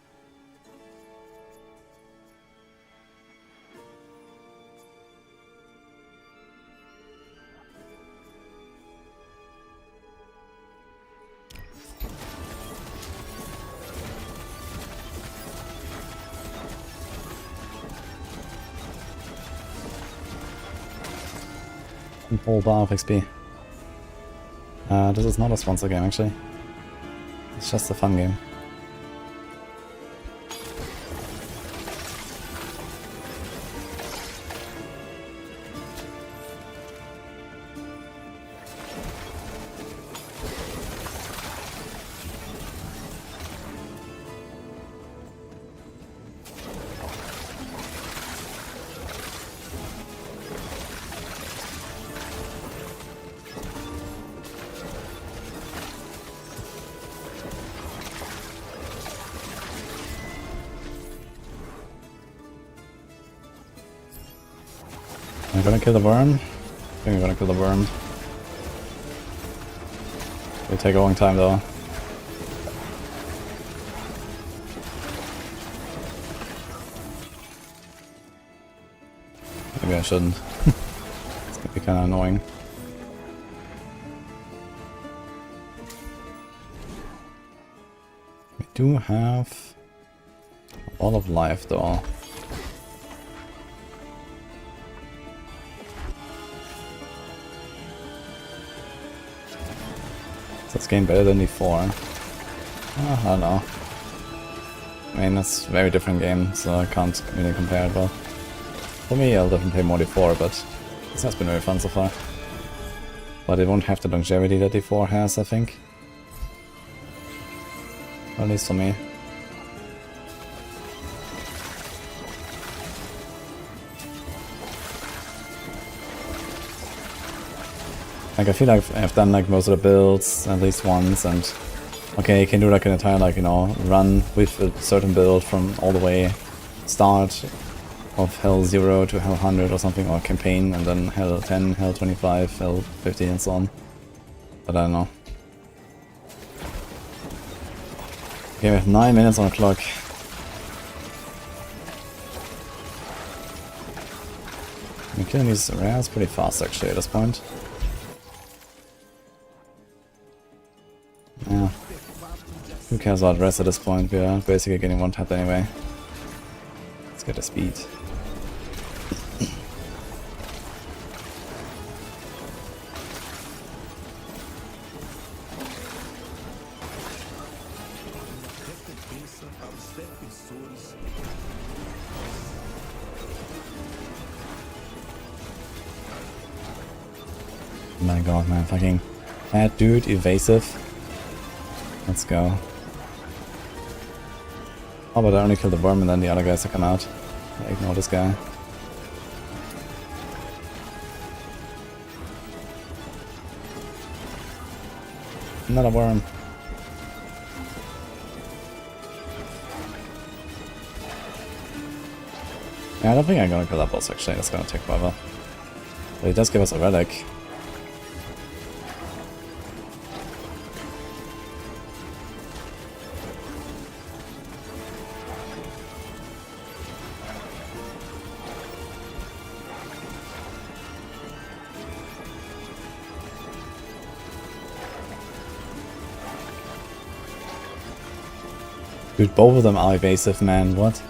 Whole bar of XP. This is not a sponsor game actually. It's just a fun game. I'm gonna kill the worm. I think I'm gonna kill the worm. It'll take a long time though. Maybe I shouldn't. It's gonna be kinda annoying. We do have a lot of life though. This game better than D4. I don't know. I mean, it's a very different game, so I can't really compare it well. For me, I'll definitely play more D4, but this has been very fun so far. But it won't have the longevity that D4 has, I think. Or at least for me. Like, I feel like I've done like most of the builds at least once, and okay, you can do like an entire, like, you know, run with a certain build from all the way start of Hell 0 to Hell 100 or something, or campaign, and then Hell 10, Hell 25, Hell 50 and so on. But I don't know. Okay, we have 9 minutes on the clock. I'm killing these rares pretty fast actually at this point. Yeah. Who cares about rest at this point? We are basically getting one tapped anyway. Let's get the speed. Oh my god, man, fucking bad dude, evasive. Let's go. Oh, but I only killed the worm and then the other guys have come out. I ignore this guy. Another worm. Yeah, I don't think I'm gonna kill that boss actually, that's gonna take forever. But it does give us a relic. Dude, both of them are evasive, man. What?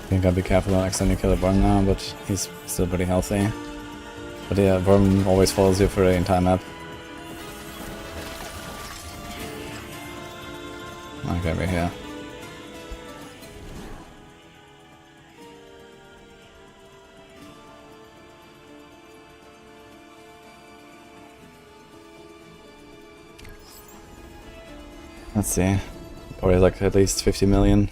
I think I'll be careful not accidentally kill a worm now, but he's still pretty healthy. But yeah, worm always follows you for the entire map. Okay, we're here. Let's see. Probably like at least 50 million.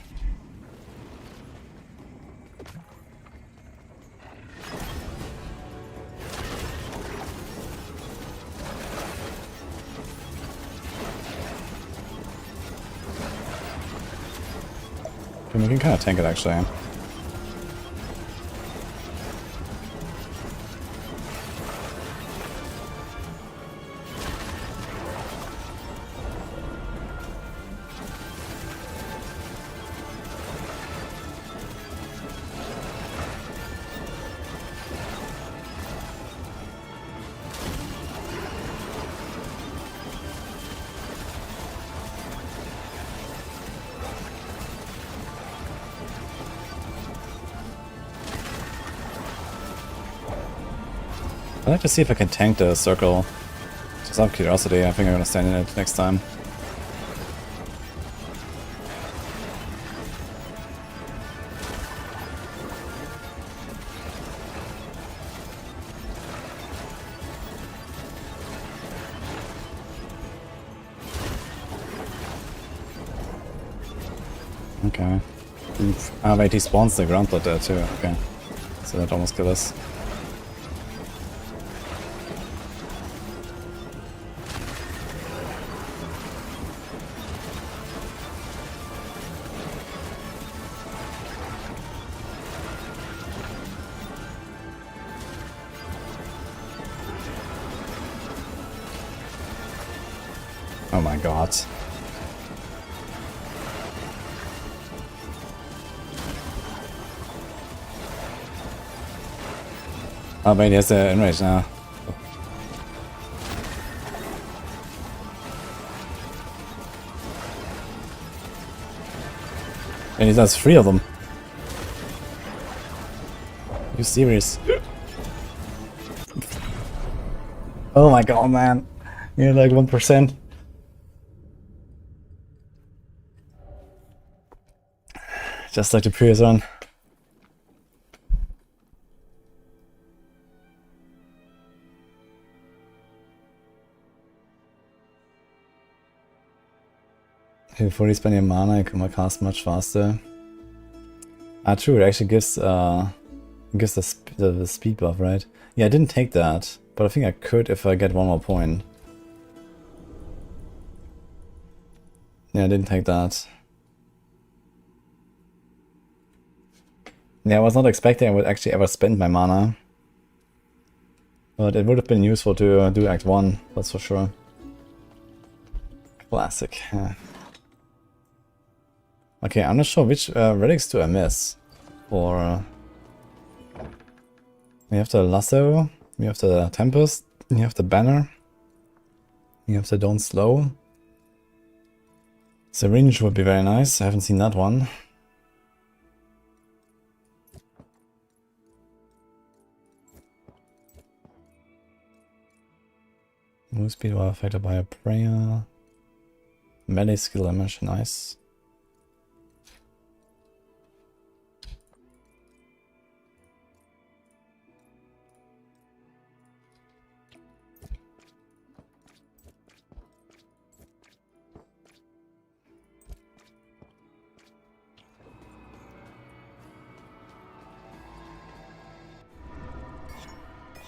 We can kind of tank it actually. I'd like to see if I can tank the circle. Just out of curiosity, I think I'm gonna stand in it next time. Okay. Ah, wait, he spawns the ground blood there too. Okay. So that almost killed us. Oh my god. Oh wait, he has the enrage now. And he does 3 of them. Are you serious? Oh my god, man. You're like 1%. Just like the previous one. Before you spend your mana, you can cast much faster. Ah, true. It actually gives the speed buff, right? Yeah, I didn't take that, but I think I could if I get 1 more point. Yeah, I didn't take that. Yeah, I was not expecting I would actually ever spend my mana. But it would have been useful to do Act 1, that's for sure. Classic. Yeah. Okay, I'm not sure which relics do I miss. Or we have the lasso, we have the tempest, we have the banner, we have the don't slow. Syringe would be very nice. I haven't seen that one. Move speed while affected by a prayer. Melee skill damage, nice.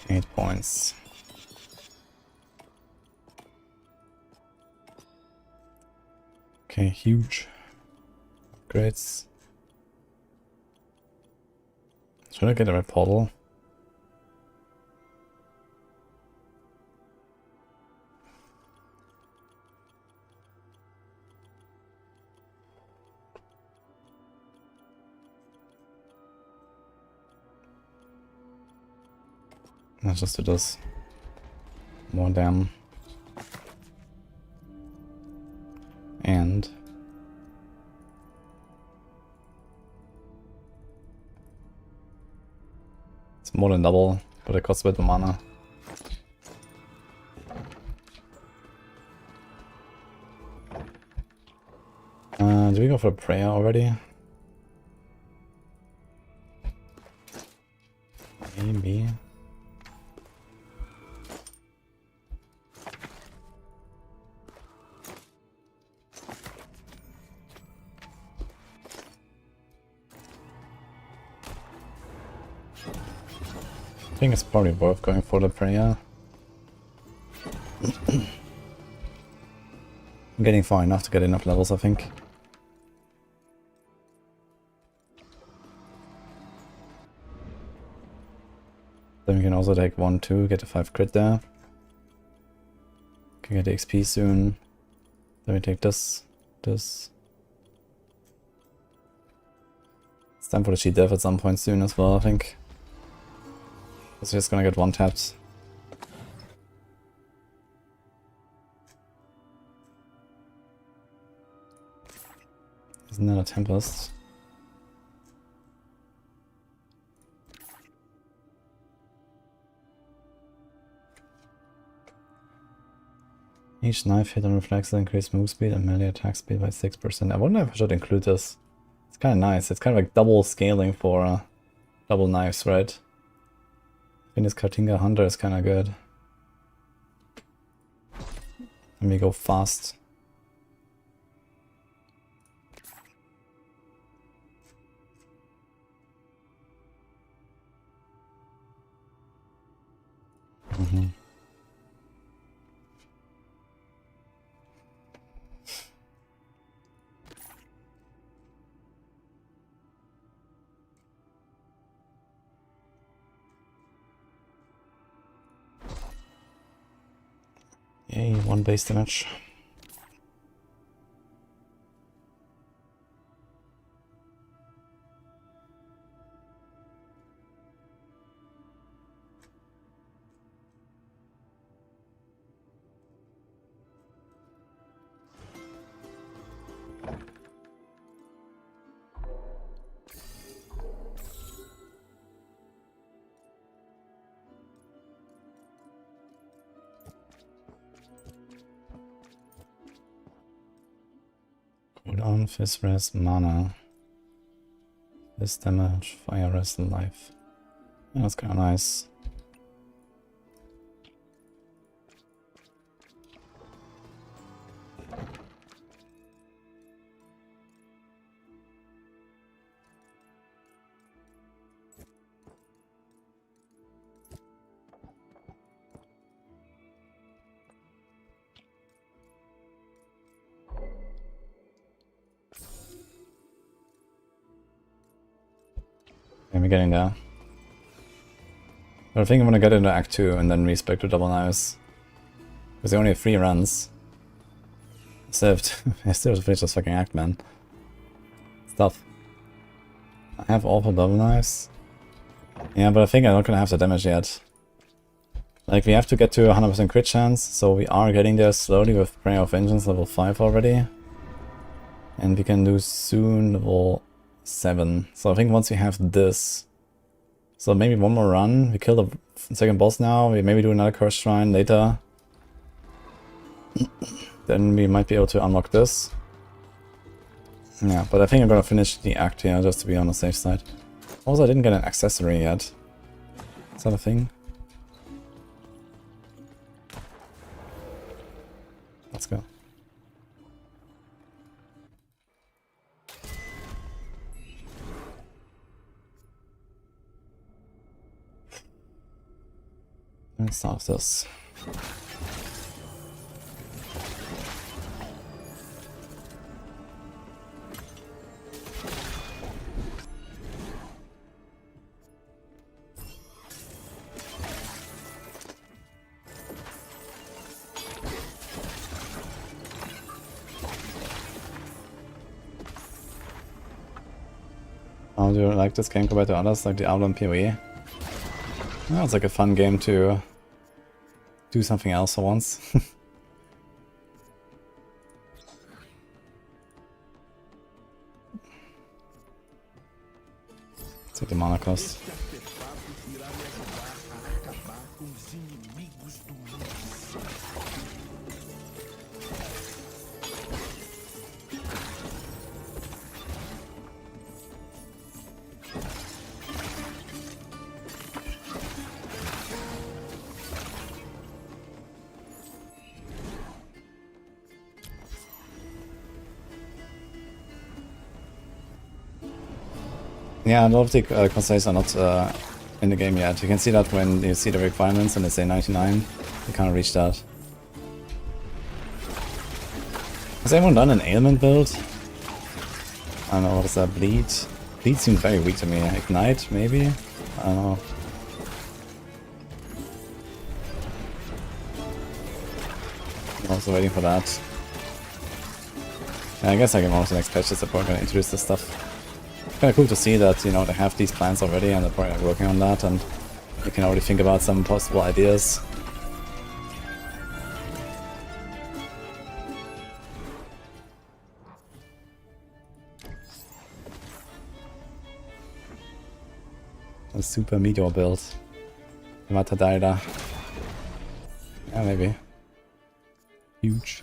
Eight points. Okay, huge upgrades. Should I get a red portal? Let's just do this. More damn. And it's more than double, but it costs a bit of mana. Do we go for a prayer already? Maybe. think it's probably worth going for the prayer. I'm getting far enough to get enough levels, I think. Then we can also take 1-2, get a 5 crit there. Can get the XP soon. Then we take this. It's time for the cheat death at some point soon as well, I think. It's just gonna get one tapped. Isn't that a Tempest? Each knife hit on reflex increase move speed and melee attack speed by 6%. I wonder if I should include this. It's kind of nice. It's kind of like double scaling for double knives, right? I think this Kartinga Hunter is kind of good. Let me go fast. Yay, 1 base damage. Cooldown, Fist Res, Mana. Fist damage, Fire Res, and Life. Yeah, that's kinda nice. I'm getting there. But I think I'm gonna get into Act 2 and then respec to double knives. Because they only have 3 runs. I still have to finish this fucking act, man. It's tough. I have awful double knives. Yeah, but I think I'm not gonna have the damage yet. Like, we have to get to 100% crit chance, so we are getting there slowly with Prayer of Vengeance level 5 already. And we can do soon level 7. So I think once we have this, so maybe one more run, we kill the second boss now, we maybe do another Curse Shrine later. Then we might be able to unlock this. Yeah, but I think I'm gonna finish the act here just to be on the safe side. Also, I didn't get an accessory yet. Is that a thing? Let's go. Let's start with this. How do you like this game compared to others like Diablo and PoE? Well, it's like a fun game to do something else for once. Take the mana cost. Yeah, a lot of the constables are not in the game yet. You can see that when you see the requirements and they say 99, you can't reach that. Has anyone done an ailment build? I don't know, what is that? Bleed? Bleed seems very weak to me. Ignite, maybe? I don't know. I'm also waiting for that. Yeah, I guess I can also next patch is probably gonna introduce this stuff. Kinda cool to see that, you know, they have these plans already and they're probably working on that and you can already think about some possible ideas. A super meteor build. Matadaida. Yeah, maybe. Huge.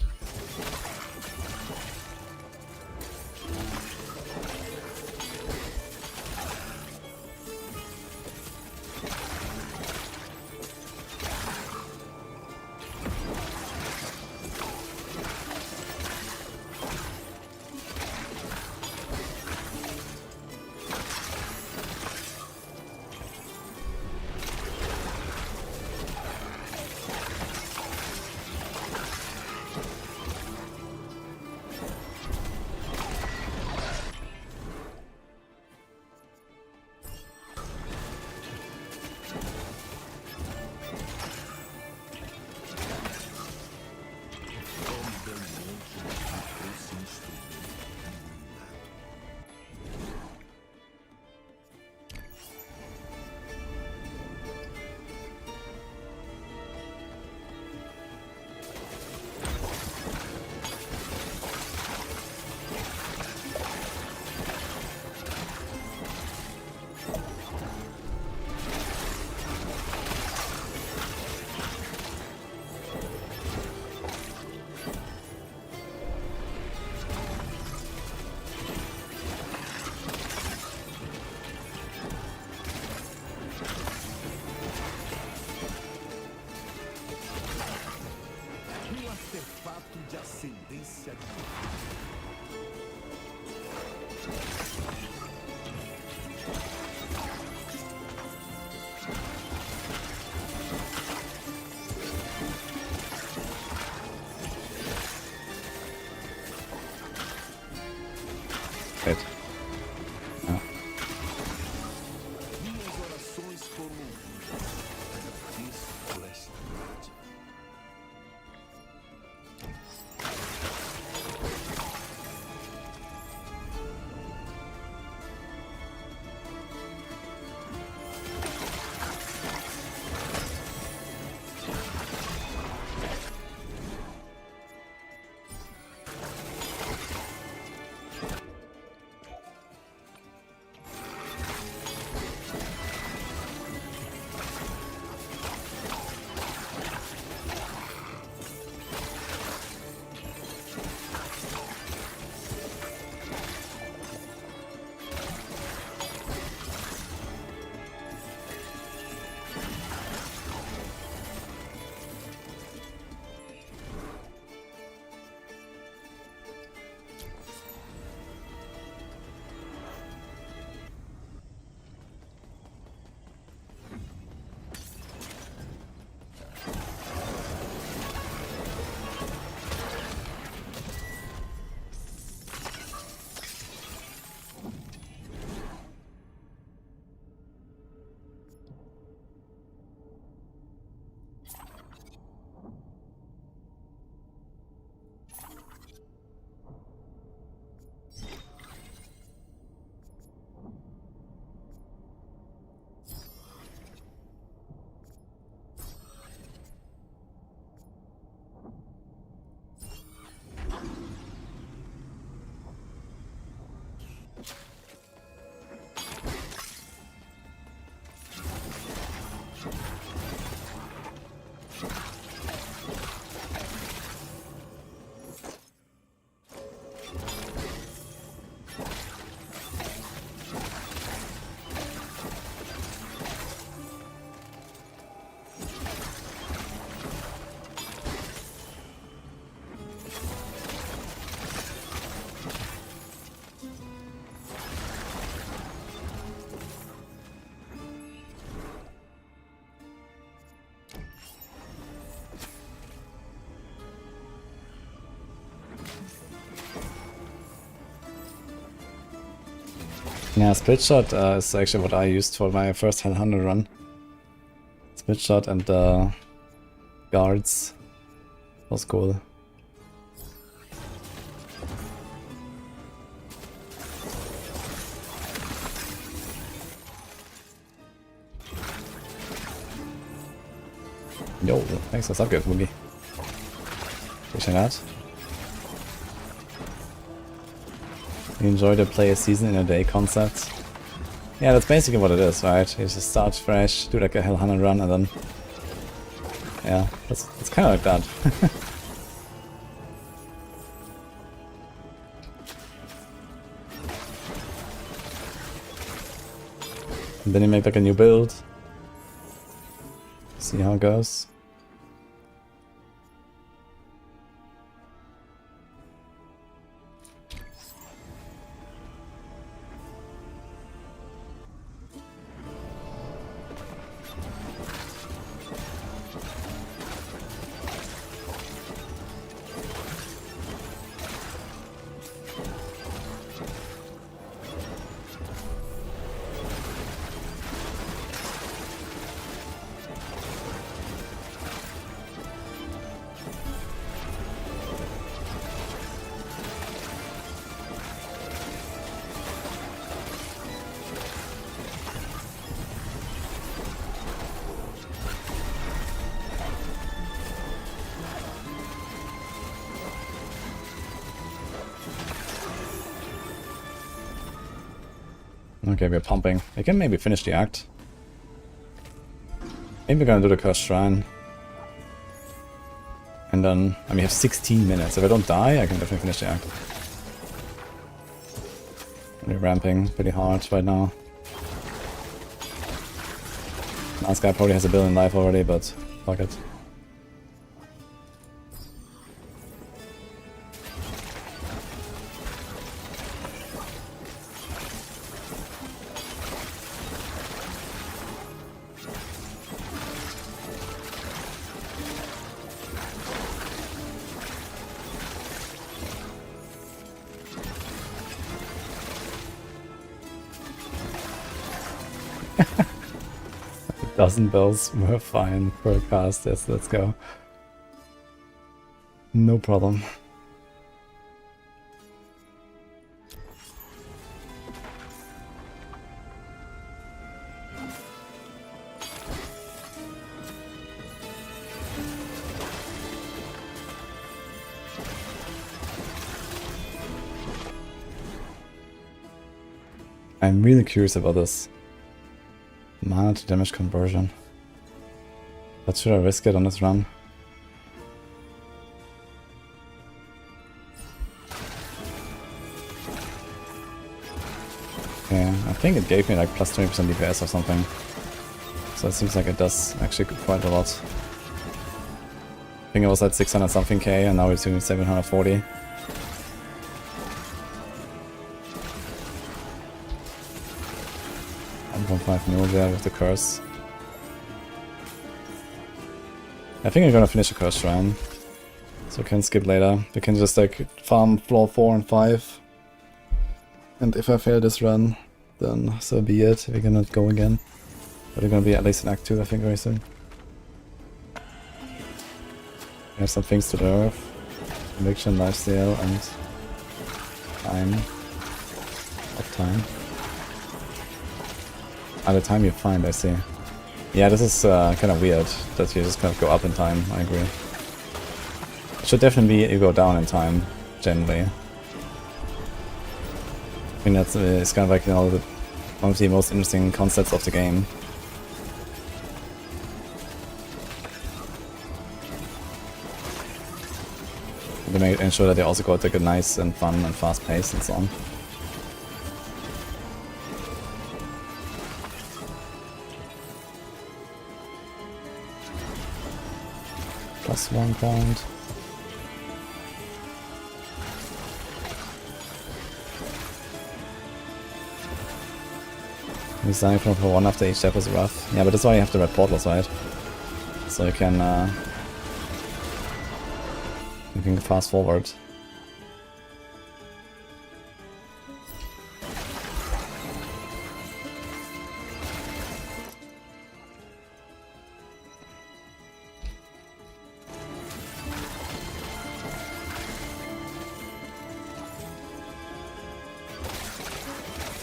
Good. Oh. Yeah, split shot is actually what I used for my first Hell 100 run. Split shot and guards was cool. Yo, thanks for sub gift, Woogie. Appreciate that. You enjoy the play a season in a day concept. Yeah, that's basically what it is, right? You just start fresh, do like a Hell 100 run, and then... yeah, it's kind of like that. And then you make like a new build. See how it goes. Okay, we're pumping. We can maybe finish the act. Maybe we're gonna do the Cursed Shrine. And then, I mean, we have 16 minutes. If I don't die, I can definitely finish the act. We're ramping pretty hard right now. Last guy probably has a billion life already, but fuck it. Dozen bells were fine for a cast. Yes, let's go. No problem. I'm really curious about this. Mana to damage conversion. But should I risk it on this run? Yeah, I think it gave me like plus 20% DPS or something. So it seems like it does actually quite a lot. I think it was at 600 something K and now it's doing 740. Mil there with the curse. I think I'm gonna finish the Curse Shrine. So we can skip later. We can just like farm floor 4 and 5. And if I fail this run, then so be it. We're gonna go again. But we're gonna be at least in Act 2, I think, very soon. We have some things to nerf. Conviction, lifesteal, and time. Uptime. At the time you find, I see. Yeah, this is kind of weird that you just kind of go up in time, I agree. It should definitely be you go down in time, generally. I think that's it's kind of like, you know, one of the most interesting concepts of the game. They make ensure that they also got like a nice and fun and fast pace and so on. Plus 1 point. Design from for 1 after each step was rough. Yeah, but that's why you have the red portals, right? So you can fast forward.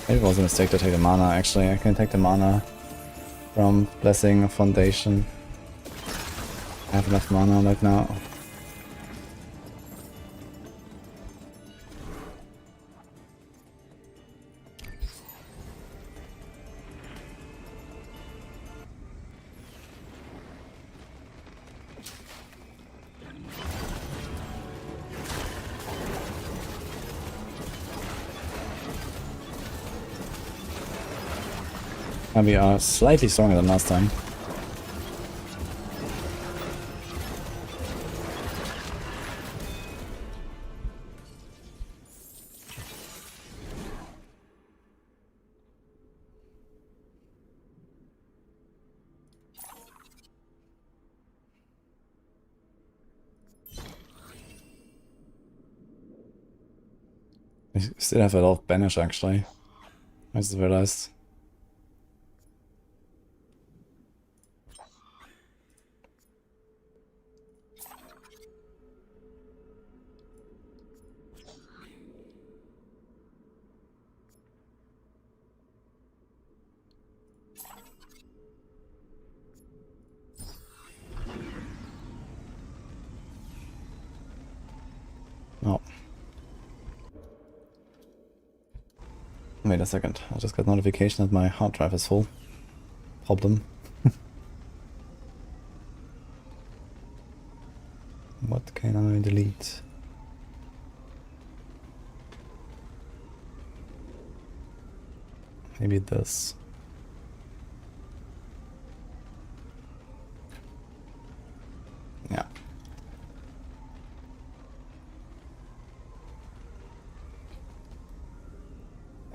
Maybe it was a mistake to take the mana, actually. I can take the mana from Blessing of Foundation. I have enough mana right now. And we are slightly stronger than last time. I still have a lot of banish actually. I just realized. Oh. Wait a second, I just got notification that my hard drive is full. Problem. What can I delete? Maybe this. Yeah.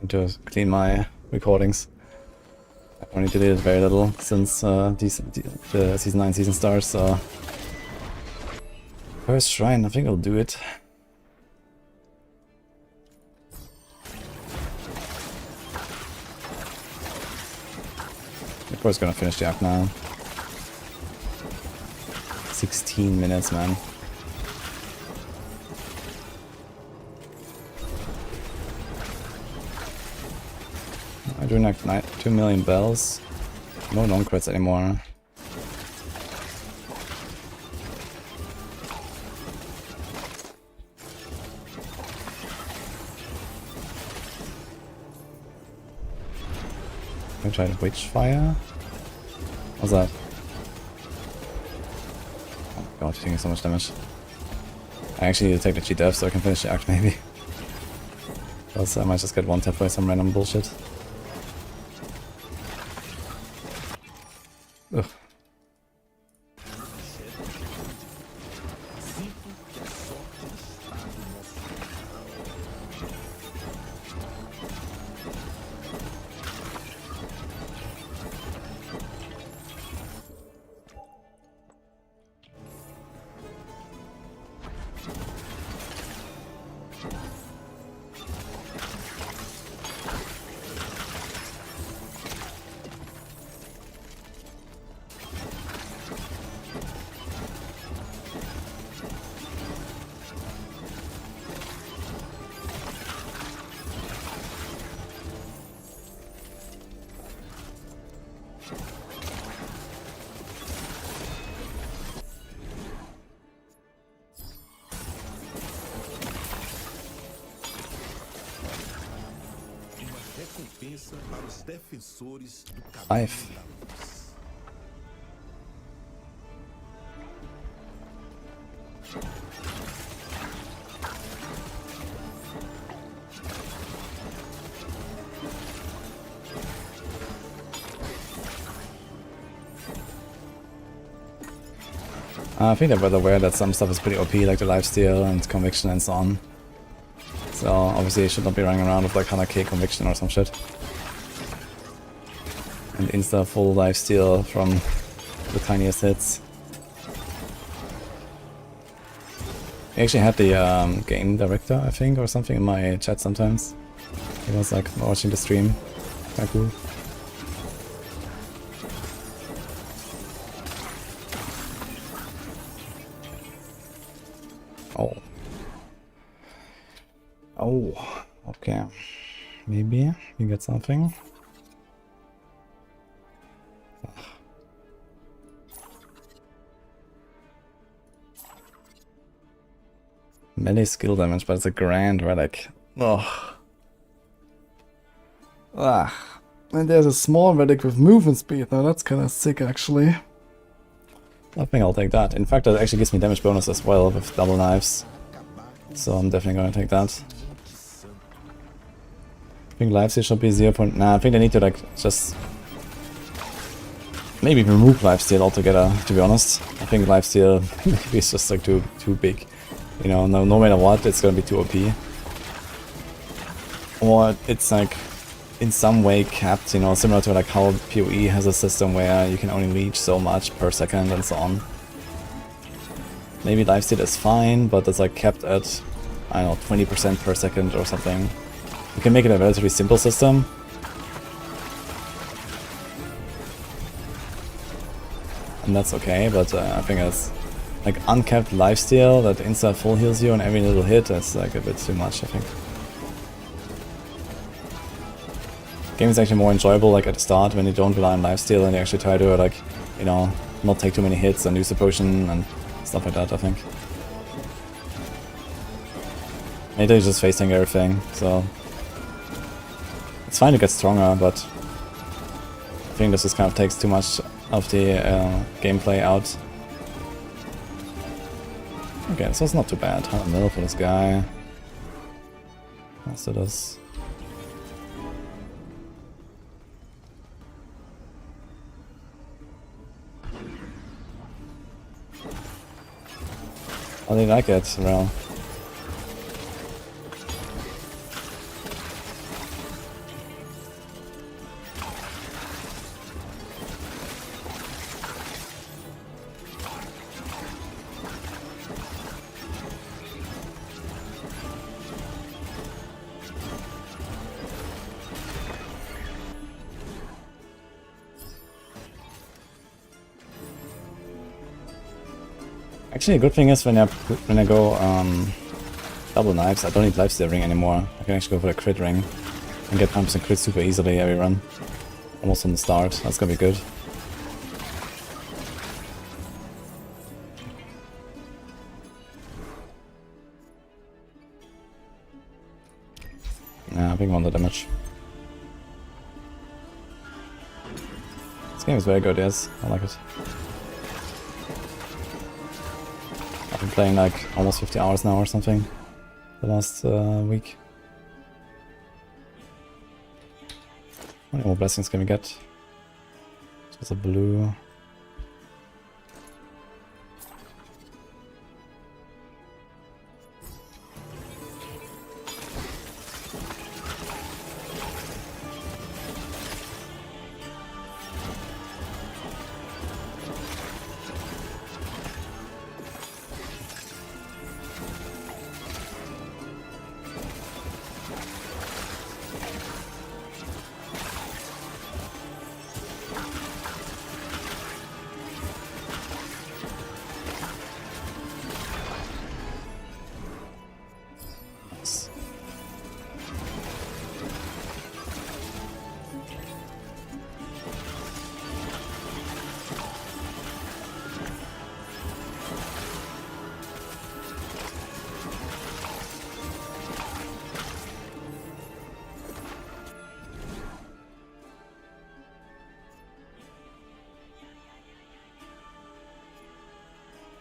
To clean my recordings. I've only deleted very little since the Season 9 season starts, so... First Shrine, I think I'll do it. Of course gonna finish the act now. 16 minutes, man. I'm doing like 2 million bells. No non-crits anymore. I tried Witchfire. What's that? Oh god, you're taking so much damage. I actually need to take the GDF so I can finish the act maybe. Else I might just get one tapped by some random bullshit. Ugh. Five. I think they're well aware that some stuff is pretty OP, like the lifesteal and conviction and so on. So obviously you should not be running around with like 100k conviction or some shit. And insta full lifesteal from the tiniest hits. I actually had the game director, I think, or something in my chat sometimes. He was like watching the stream. Quite cool. Oh. Oh, okay. maybe we get something. Melee skill damage, but it's a grand relic. Oh. Ah. And there's a small relic with movement speed. Now that's kind of sick, actually. I think I'll take that. In fact, that actually gives me damage bonus as well with double knives. So I'm definitely going to take that. I think lifesteal should be 0. Nah, I think they need to like just maybe remove lifesteal altogether, to be honest. I think lifesteal maybe is just like too big. You know, no matter what, it's gonna be too OP. Or it's like in some way capped, you know, similar to like how PoE has a system where you can only reach so much per second and so on. Maybe lifesteal is fine, but it's like capped at, I don't know, 20% per second or something. You can make it a relatively simple system. And that's okay, but I think it's like uncapped lifesteal that insta full heals you on every little hit. That's like a bit too much, I think. Game is actually more enjoyable like at the start when you don't rely on lifesteal and you actually try to like, you know, not take too many hits and use the potion and stuff like that, I think. Later you're just facing everything, so it's fine to get stronger, but I think this just kind of takes too much of the gameplay out. Okay, so it's not too bad. 100 mil for this guy. Let's do this. How do you like it, Rel? Actually, a good thing is when I go double knives, I don't need lifesteal ring anymore. I can actually go for the crit ring and get pumps and crits super easily every run. Almost from the start. That's gonna be good. Yeah, I think 1 damage. This game is very good, yes. I like it. I've been playing like almost 50 hours now or something the last week. How many more blessings can we get? Just a blue.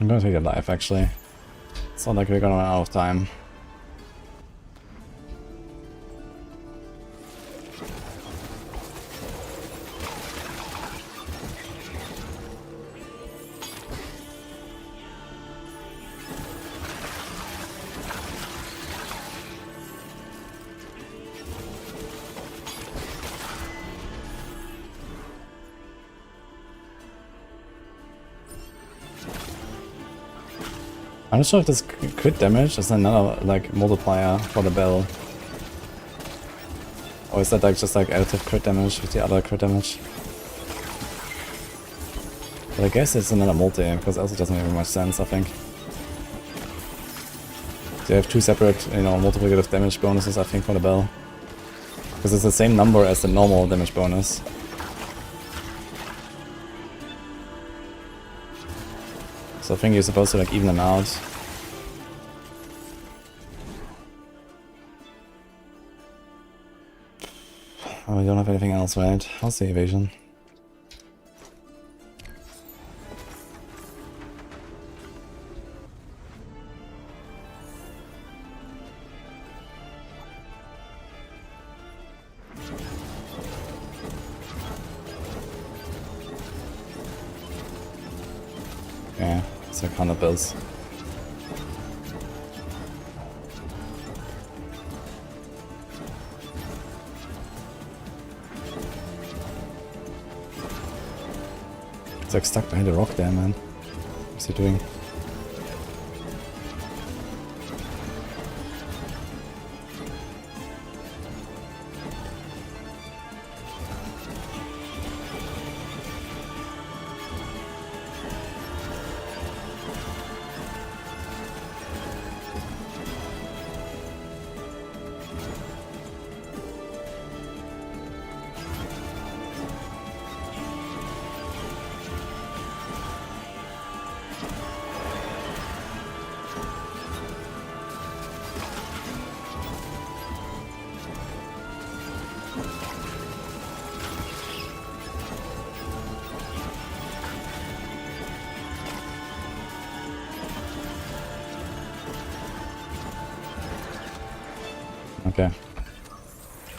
I'm gonna take a dive actually. It's not like we're gonna run out of time. I'm not sure if this crit damage is another like multiplier for the bell. Or is that like just like additive crit damage with the other crit damage? But I guess it's another multi, because else it doesn't make much sense, I think. So you have two separate, you know, multiplicative damage bonuses, I think, for the bell. Because it's the same number as the normal damage bonus. So I think you're supposed to like even them out. Oh, we don't have anything else, right? How's the evasion? Yeah, it's like 100 bills. It's like stuck behind a rock there, man. What's he doing? Okay.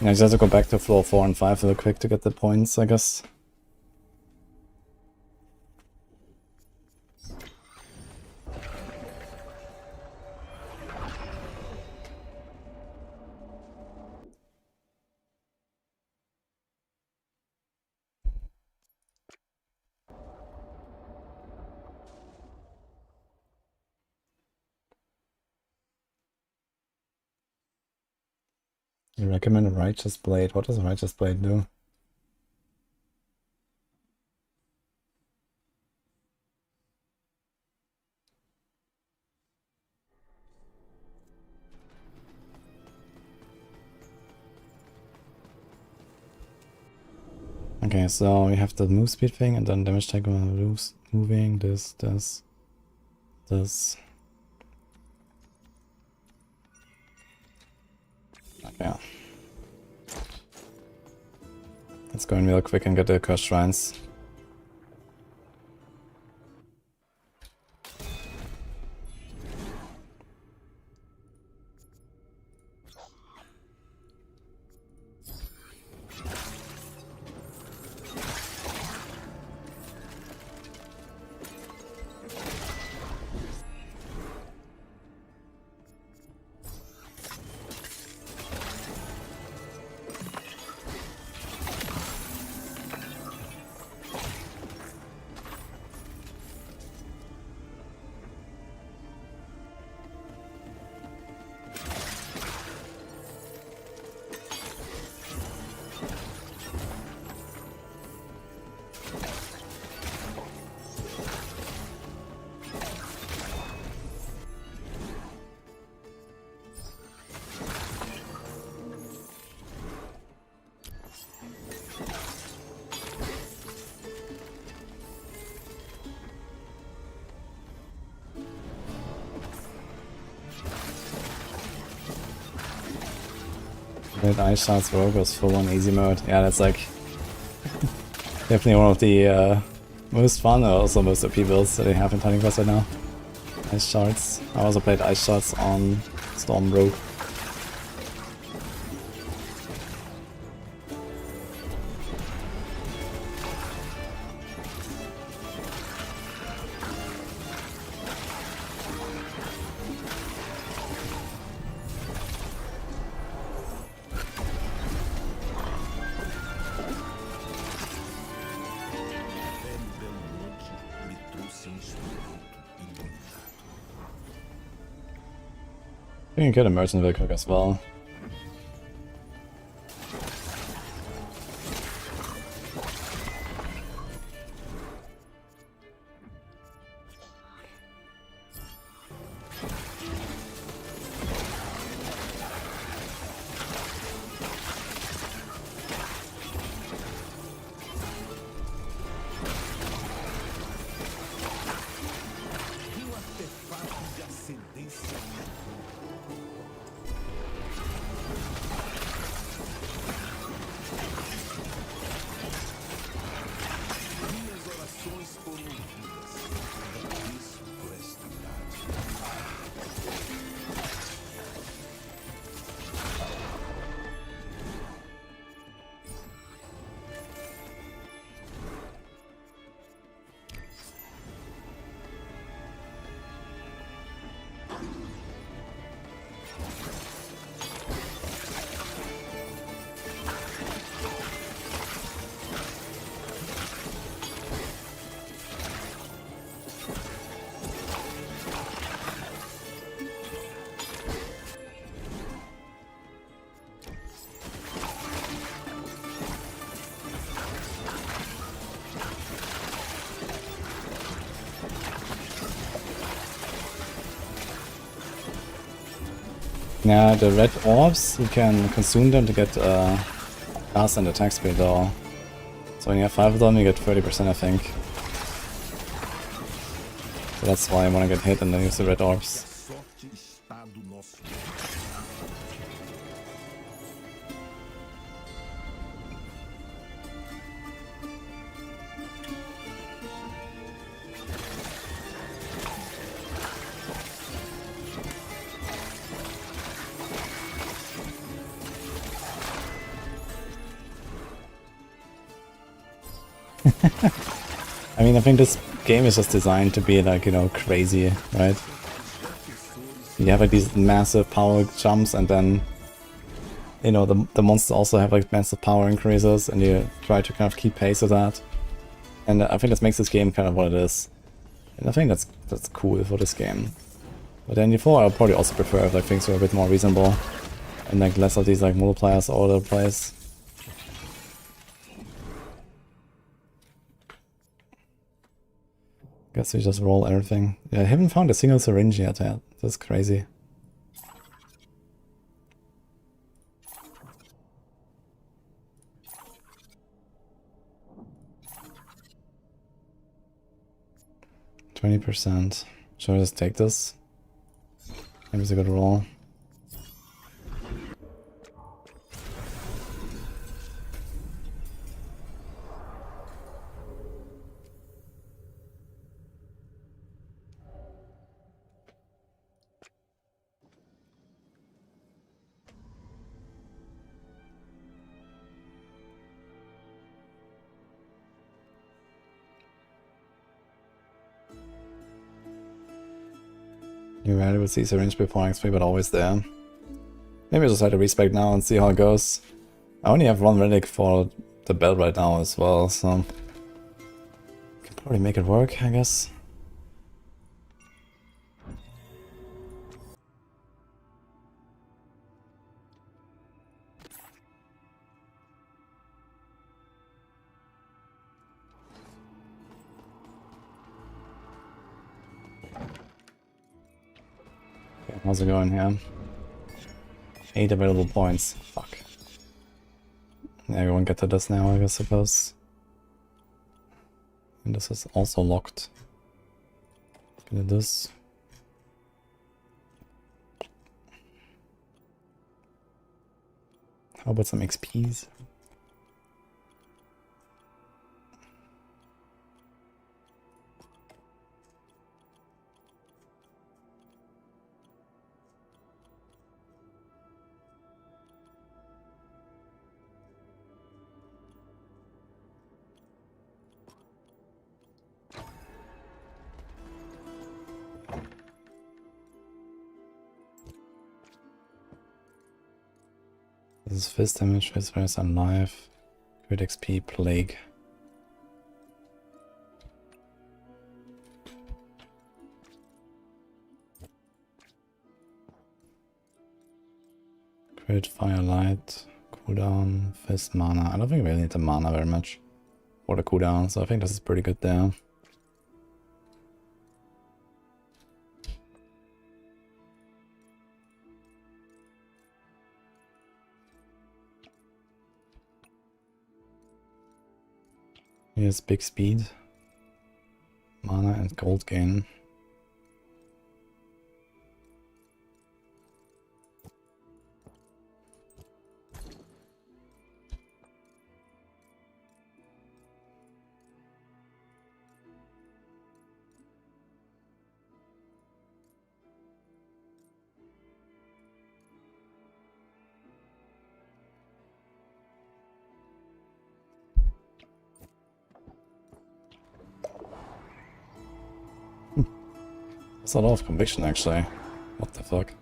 I just have to go back to floor 4 and 5 real quick to get the points, I guess. You recommend a Righteous Blade. What does a Righteous Blade do? Okay, so we have the move speed thing and then damage take on moves, moving, this. Okay. Let's go in real quick and get the Cursed Shrines. Red Ice Shards Rogue was full on easy mode. Yeah, that's like definitely one of the most fun, or also most OP builds that they have in Tiny Quest right now. Ice Shards. I also played Ice Shards on Storm Rogue. We can get a merchant real quick as well. Yeah, the red orbs, you can consume them to get cast and attack speed though. So when you have 5 of them, you get 30%, I think. So that's why I want to get hit and then use the red orbs. I mean, I think this game is just designed to be like, you know, crazy, right? You have like these massive power jumps and then, you know, the monsters also have like massive power increases and you try to kind of keep pace with that. And I think that makes this game kind of what it is. And I think that's cool for this game. But then before, I'll probably also prefer if like things were a bit more reasonable and like less of these like multipliers all over the place. Guess we just roll everything. Yeah, I haven't found a single syringe yet. Yeah, that's crazy. %. Should I just take this? Maybe it's a good roll. You rarely would see syringe before XP, but always there. Maybe I'll just try to respec now and see how it goes. I only have 1 relic for the belt right now as well, so can probably make it work, I guess. Okay, how's it going here? 8 available points. Fuck. Yeah, we won't get to this now, I suppose. And this is also locked. Get this. How about some XPs? This is fist damage, fist virus and life. Crit XP, plague. Crit, fire, light, cooldown, fist, mana. I don't think we really need the mana very much. Or the cooldown, so I think this is pretty good there. Here's big speed, mana and gold gain. That's a lot of conviction, actually. What the fuck?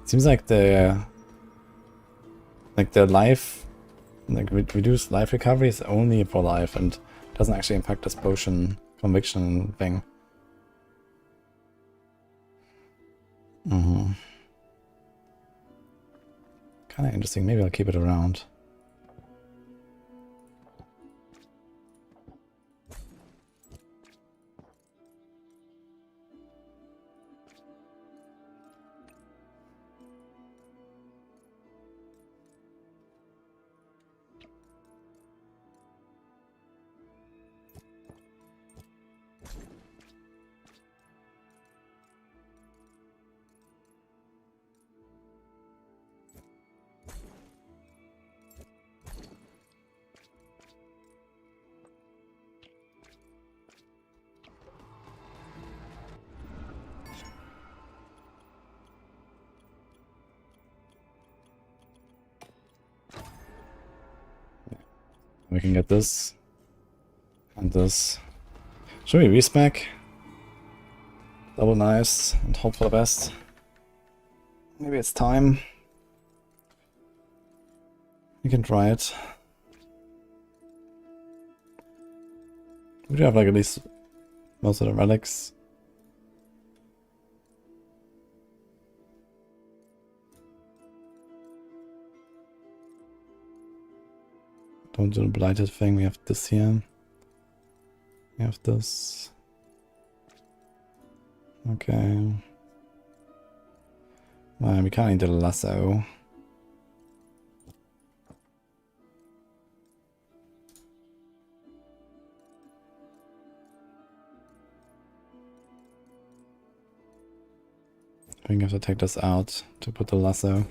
It seems like the life, like reduced life recovery is only for life and doesn't actually impact this potion conviction thing. Kinda interesting. Maybe I'll keep it around. We can get this. And this. Should we respec? Double knives and hope for the best. Maybe it's time. We can try it. We do have like at least most of the relics. Don't do the blighted thing, we have this here. We have this. Okay. We can't need the lasso. I think I have to take this out to put the lasso.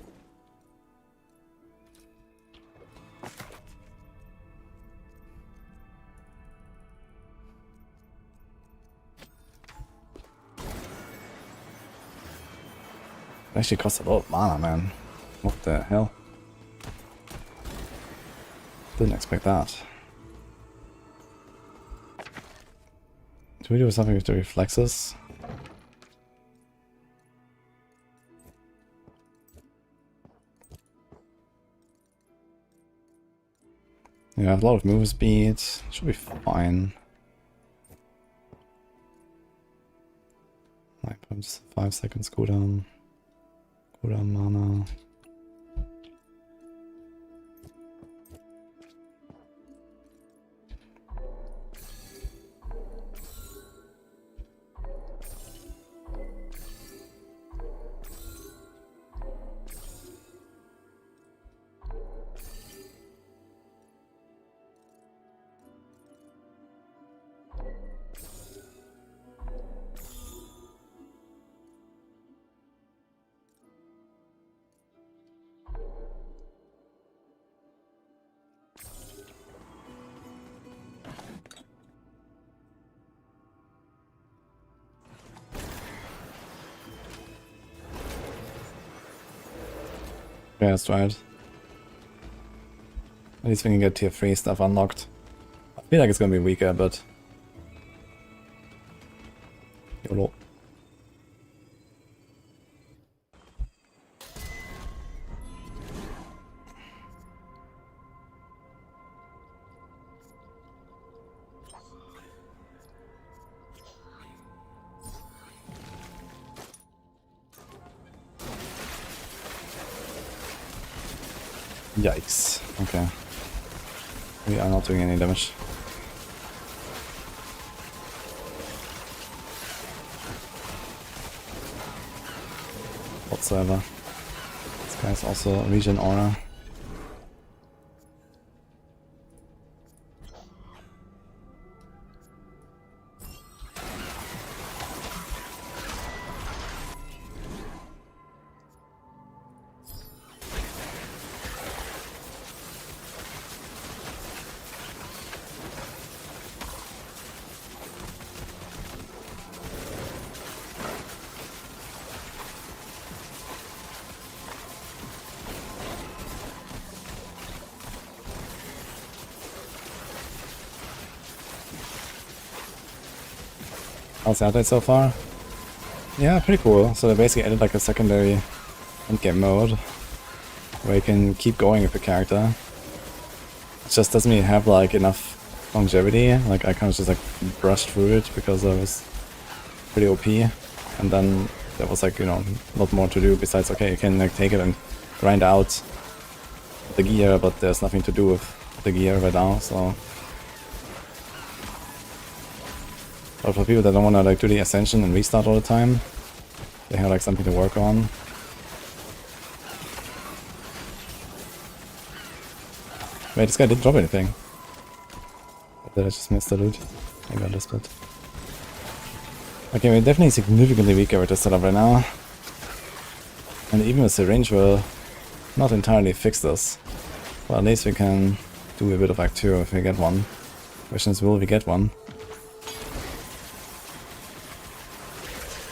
It actually costs a lot of mana, man. What the hell? Didn't expect that. Do we do something with the reflexes? Yeah, I have a lot of move speed. Should be fine. 9.5 seconds cooldown. Cooldown mana. Yeah, that's right. At least we can get tier 3 stuff unlocked. I feel like it's gonna be weaker, but... YOLO. Yikes. Okay. We are not doing any damage. Whatsoever. This guy's also a regen aura. How's the update so far? Yeah, pretty cool. So they basically added like a secondary endgame mode where you can keep going with the character. It just doesn't really have like enough longevity. Like I kind of just like brushed through it because I was pretty OP, and then there was like, you know, a lot more to do besides, okay, you can like take it and grind out the gear, but there's nothing to do with the gear right now, so. But for people that don't want to like do the ascension and restart all the time, they have like something to work on. Wait, this guy didn't drop anything. Or did I just miss the loot? Maybe I missed it. Okay, we're definitely significantly weaker with this setup right now. And even with the range will not entirely fix this. Well, at least we can do a bit of Act 2 if we get one. Question is, will we get one?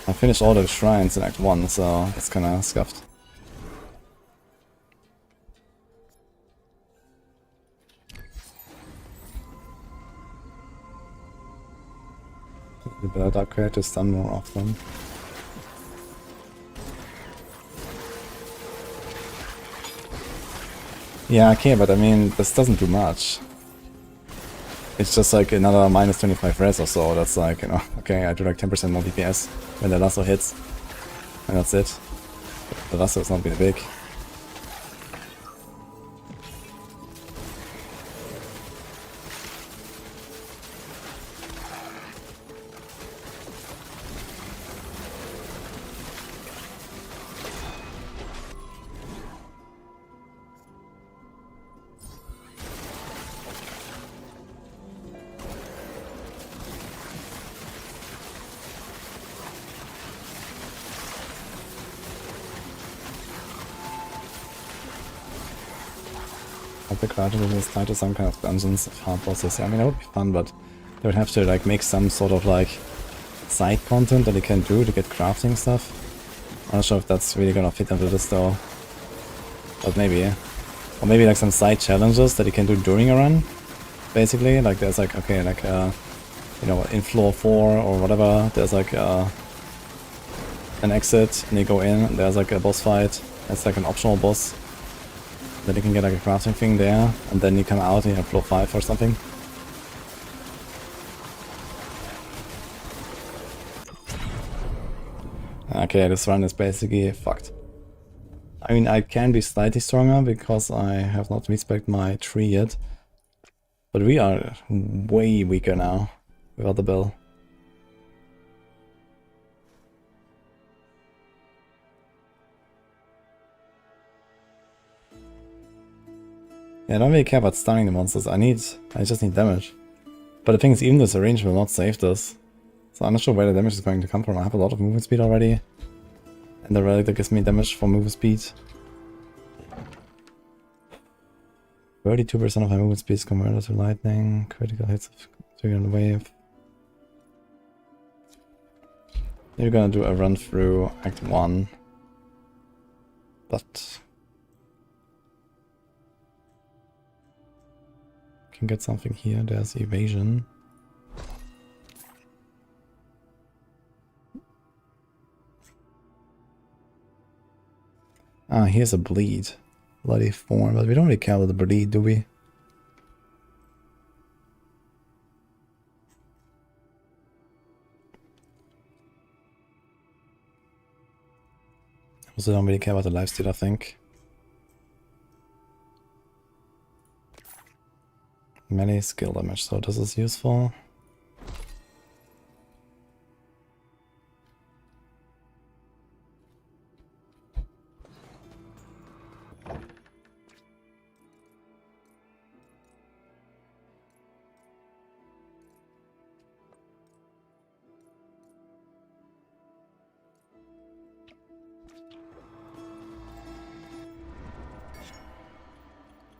I finished all the shrines in Act 1, so it's kinda scuffed. The Dark Creator is done more often. Yeah, okay, but I mean, this doesn't do much. It's just like another minus 25 res or so. That's like, you know, okay, I do like 10% more DPS when the lasso hits. And that's it. The lasso is not really big. The Creator will start to some kind of dungeons of hard bosses. I mean, it would be fun, but they would have to like make some sort of like side content that they can do to get crafting stuff. I'm not sure if that's really gonna fit into this though. But maybe, yeah. Or maybe like some side challenges that you can do during a run. Basically, like there's like, okay, like you know, in floor 4 or whatever, there's like an exit and you go in, and there's like a boss fight. That's like an optional boss. Then you can get like a crafting thing there, and then you come out and you have floor 5 or something. Okay, this run is basically fucked. I mean, I can be slightly stronger because I have not respected my tree yet. But we are way weaker now without the bill. Yeah, I don't really care about stunning the monsters. I just need damage. But the thing is, even this range will not save this. So I'm not sure where the damage is going to come from. I have a lot of movement speed already. And the relic that gives me damage for movement speed. 32% of my movement speed is converted to lightning. Critical hits of trigger on the wave. You're gonna do a run through Act 1. But can get something here. There's evasion. Ah, here's a bleed. Bloody form, but we don't really care about the bleed, do we? Also don't really care about the lifesteal, I think. Melee skill damage, so this is useful.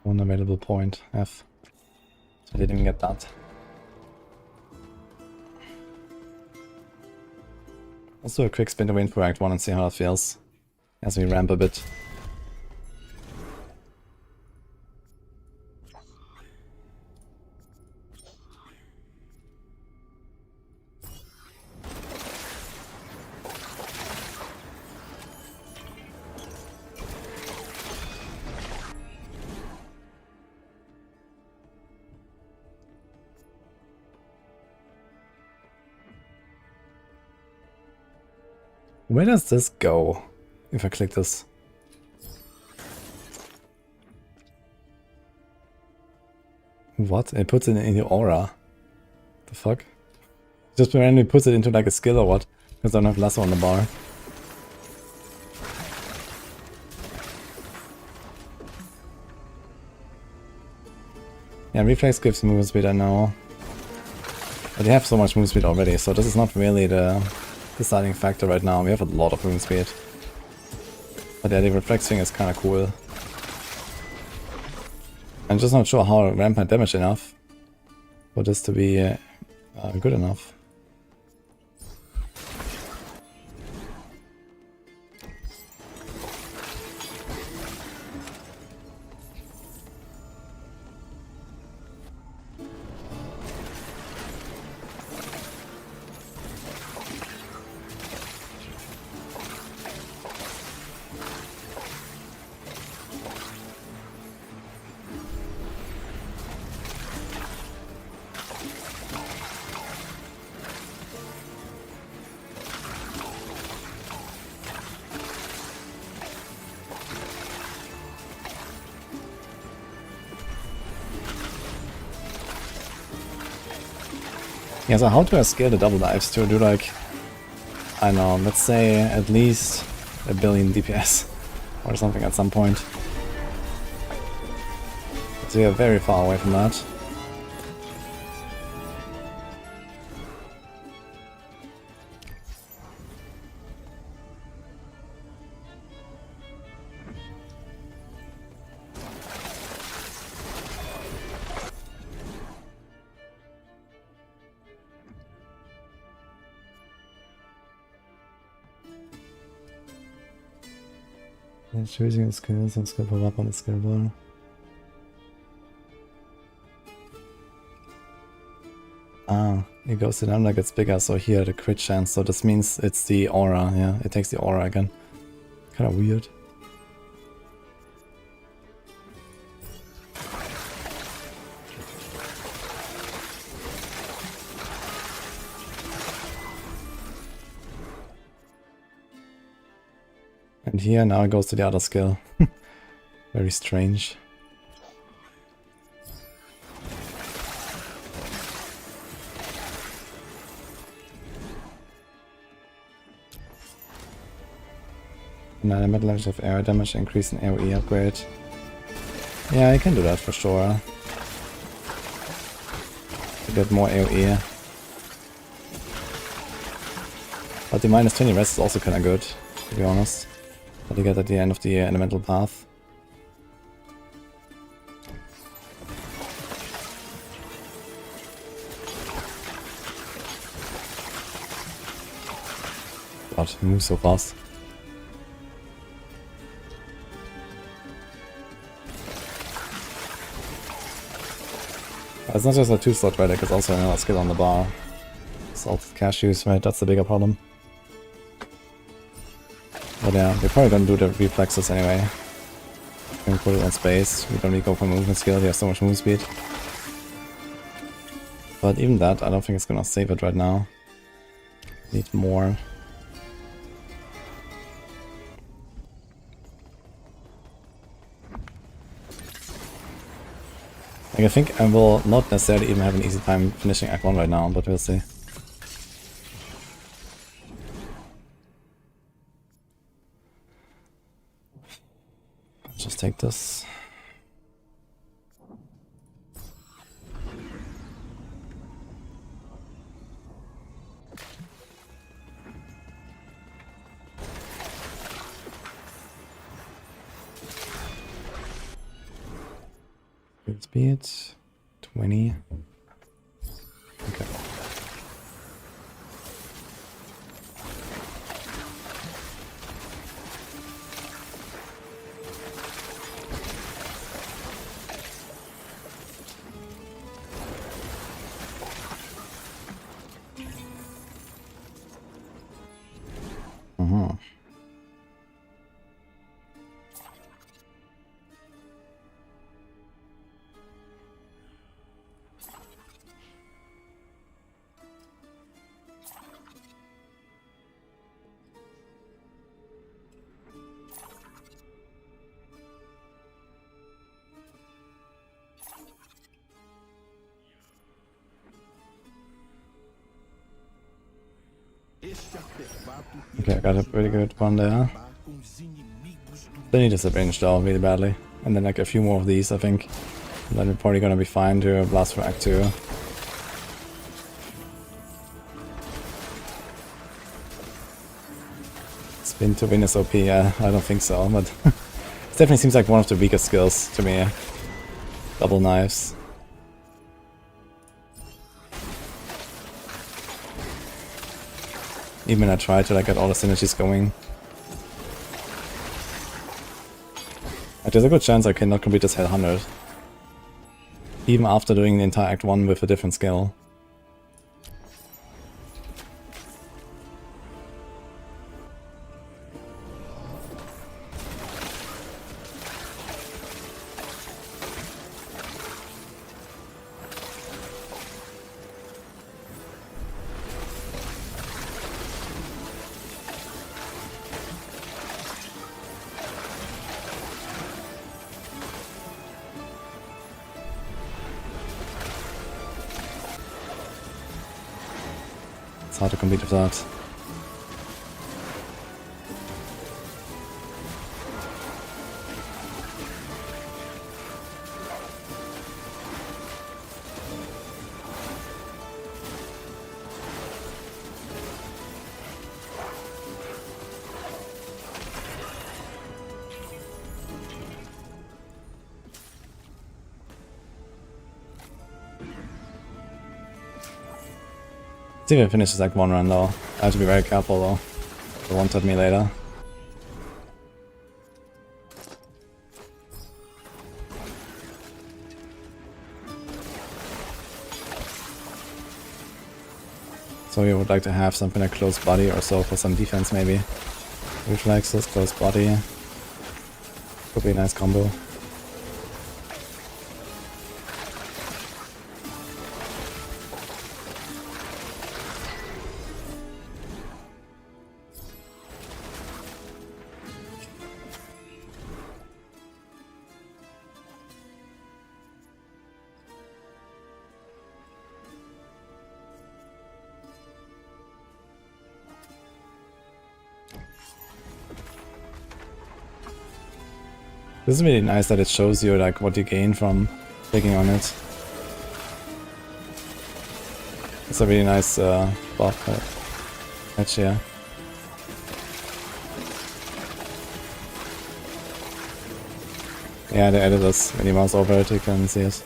One available point, F. So I didn't even get that. Let's do a quick spin to win for Act 1 and see how it feels as we ramp a bit. Where does this go if I click this? What? It puts it in the aura. The fuck? Just randomly puts it into like a skill or what? Because I don't have lasso on the bar. Yeah, reflex gives movement speed, I know. But they have so much movement speed already, so this is not really the deciding factor right now. We have a lot of movement speed. But yeah, the reflex thing is kind of cool. I'm just not sure how to ramp my damage enough for this to be good enough. Yeah, so how do I scale the double dives to do like, I don't know, let's say at least 1 billion DPS or something at some point. So we are very far away from that. Choosing the skills and skill power up on the skill bar. Ah, it goes down like it's bigger, so here the crit chance, so this means it's the aura, yeah, it takes the aura again. Kinda weird. And here now it goes to the other skill. Very strange. Now the metal damage of air damage increase in AoE upgrade. Yeah, I can do that for sure. To get more AoE. But the minus 20 rest is also kinda good, to be honest. That you get at the end of the elemental path. God, he moves so fast. It's not just a 2-slot relic, it's also another skill on the bar. Salted cashews, right? That's the bigger problem. But yeah, we're probably gonna do the reflexes anyway. We can put it on space. We don't need to go for movement skill, he has so much move speed. But even that, I don't think it's gonna save it right now. Need more. Like, I think I will not necessarily even have an easy time finishing Act 1 right now, but we'll see. Just take this. Speed 20. Okay. Okay, I got a pretty good one there. They need to range though really badly. And then like a few more of these, I think. And then we're probably gonna be fine to blast for Act 2. Spin to win is OP, I don't think so, but it definitely seems like one of the weakest skills to me. Double knives. Even when I try to like get all the synergies going. Like, there's a good chance I cannot complete this Hell 100. Even after doing the entire Act 1 with a different skill. It's hard to compete with that. See if it finishes like one run though. I have to be very careful though. They won't hit me later. So you would like to have something like close body or so for some defense maybe. Reflexes, close body. Could be a nice combo. This is really nice that it shows you like what you gain from clicking on it. It's a really nice buff patch here. Yeah, they added this. When you mouse over it, you can see it.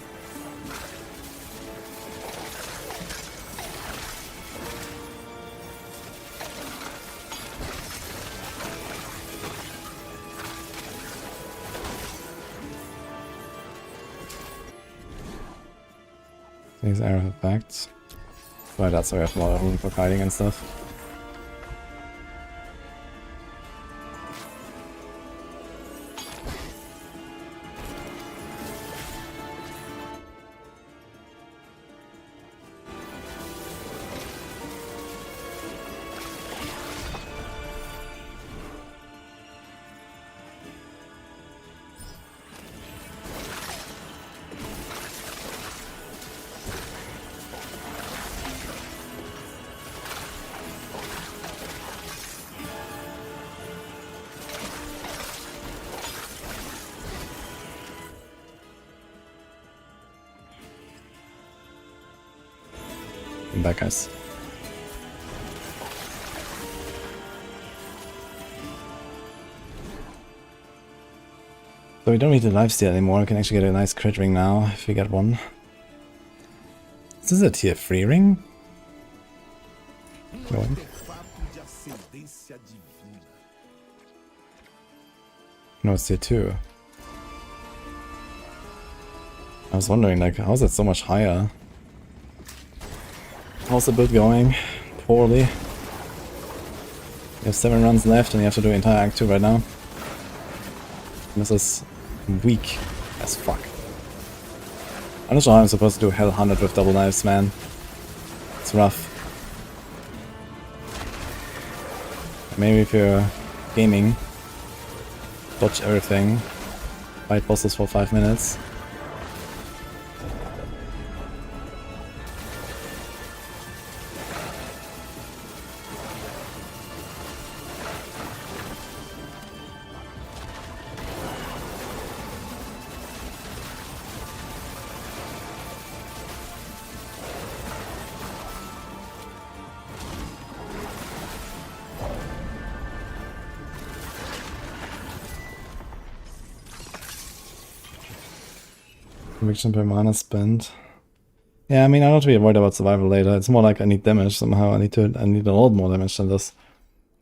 These arrow effects. But that's why we have more room for kiting and stuff. Back, guys. So we don't need the lifesteal anymore. We can actually get a nice crit ring now if we get one. Is this a tier 3 ring? No. No, it's tier 2. I was wondering, like, how is it so much higher? How's the build going? Poorly. You have 7 runs left and you have to do entire Act 2 right now. This is weak as fuck. I'm not sure how I'm supposed to do Hell 100 with double knives, man. It's rough. Maybe if you're gaming, dodge everything, fight bosses for 5 minutes. Conviction per mana spent. Yeah, I mean, I don't really worried about survival later. It's more like I need damage somehow. I need a lot more damage than this.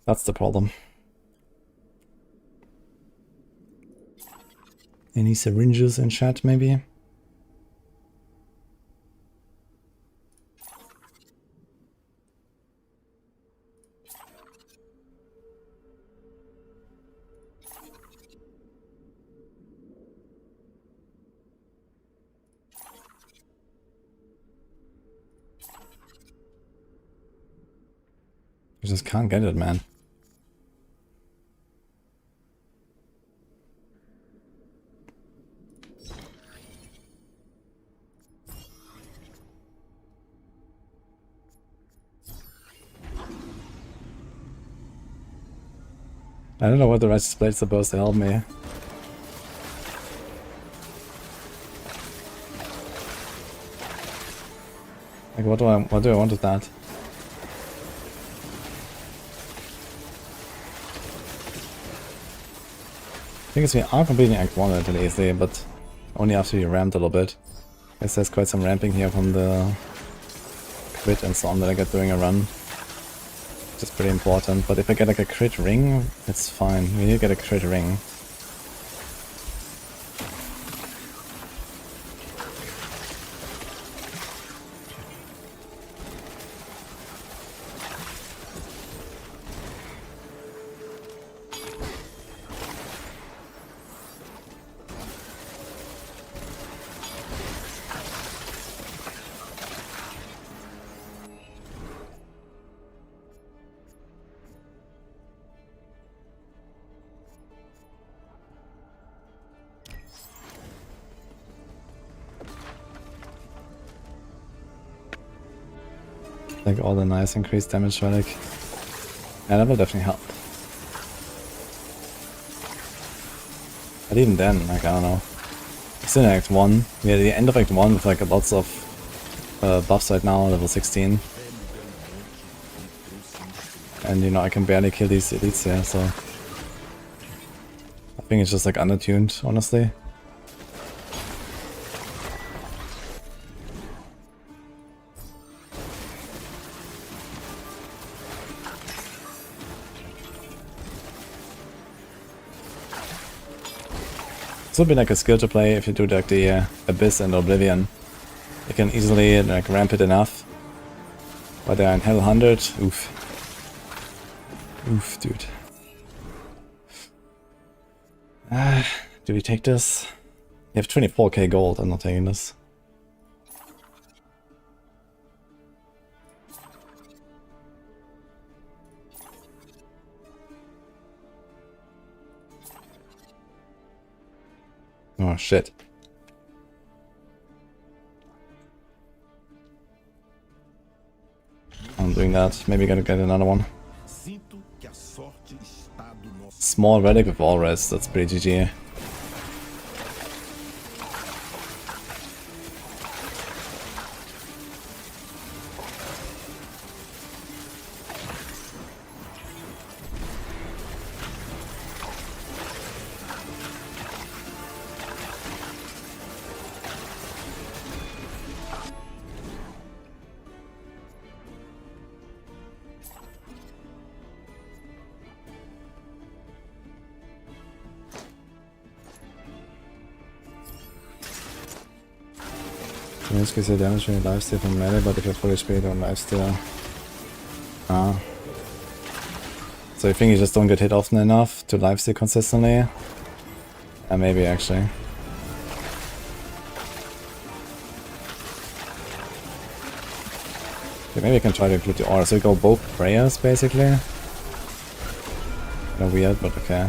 That's the problem. Any syringes in chat, maybe? I just can't get it, man. I don't know what the Righteous Blade's supposed to help me. Like, what do I want with that? I think we are completing Act 1 relatively easily, but only after you ramped a little bit. I guess there's quite some ramping here from the crit and so on that I get during a run. Which is pretty important, but if I get like a crit ring, it's fine. We need to get a crit ring. Like all the nice increased damage relic. Yeah, that will definitely help. But even then, like, I don't know. It's in Act 1. We're at the end of Act 1 with like lots of buffs right now, level 16. And you know, I can barely kill these elites here, so... I think it's just like undertuned, honestly. This would be like a skill to play if you do like the Abyss and Oblivion. You can easily like ramp it enough. But they're in Hell 100, oof. Oof, dude. Do we take this? You have 24k gold, I'm not taking this. Oh shit. I'm doing that. Maybe gotta get another one. Small relic with all rest, that's pretty GG. You increase your damage when you lifesteal from melee, but if you're fully HP, don't lifesteal. Ah. So you think you just don't get hit often enough to lifesteal consistently? Maybe actually. Okay, maybe I can try to include the aura. So we go both prayers basically. Kinda weird, but okay.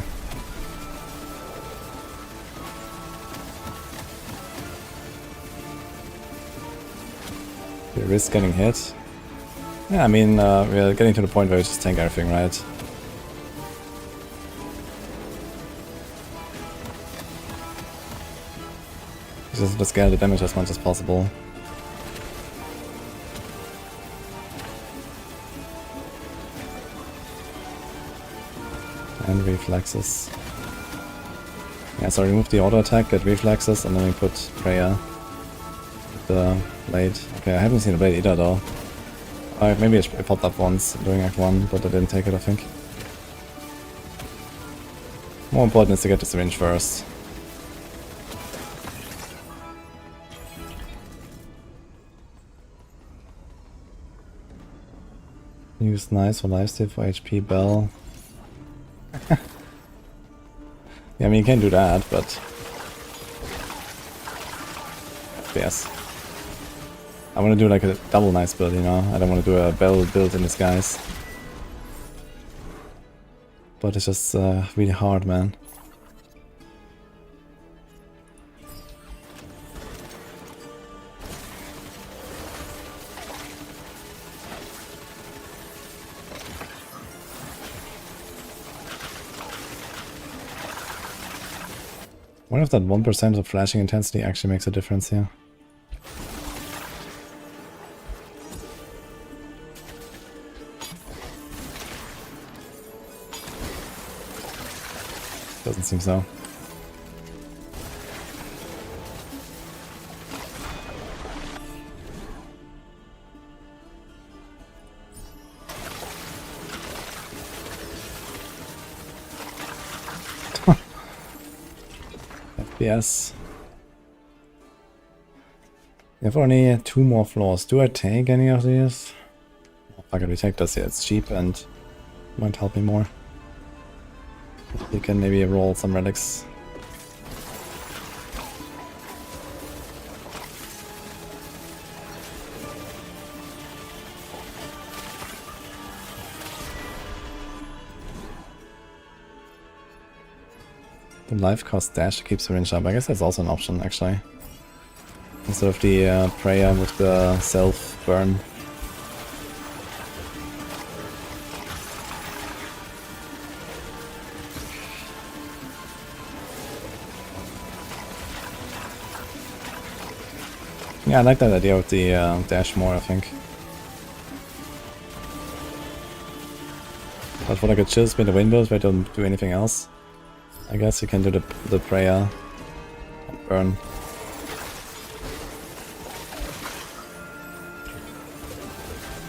Risk getting hit. Yeah, I mean, we're getting to the point where we just tank everything, right? Just scale the damage as much as possible. And reflexes. Yeah, so remove the auto attack, get reflexes, and then we put prayer. The blade. Okay, I haven't seen the blade either though. Maybe it popped up once during Act 1, but I didn't take it, I think. More important is to get the syringe first. Use nice for lifesteal for HP bell. Yeah, I mean you can do that, but... Yes. I want to do like a double nice build, you know? I don't want to do a bell build in disguise. But it's just really hard, man. What if that 1% of flashing intensity actually makes a difference here? Doesn't seem so. FPS. We have only 2 more floors. Do I take any of these? Oh, fuck it, we take this here. It's cheap and might help me more. We can maybe roll some relics. The life cost dash keeps the range up. I guess that's also an option, actually. Instead of the prayer with the self burn. Yeah, I like that idea with the dash more, I think. But for like a chill spin the wind build where I don't do anything else, I guess you can do the prayer and burn.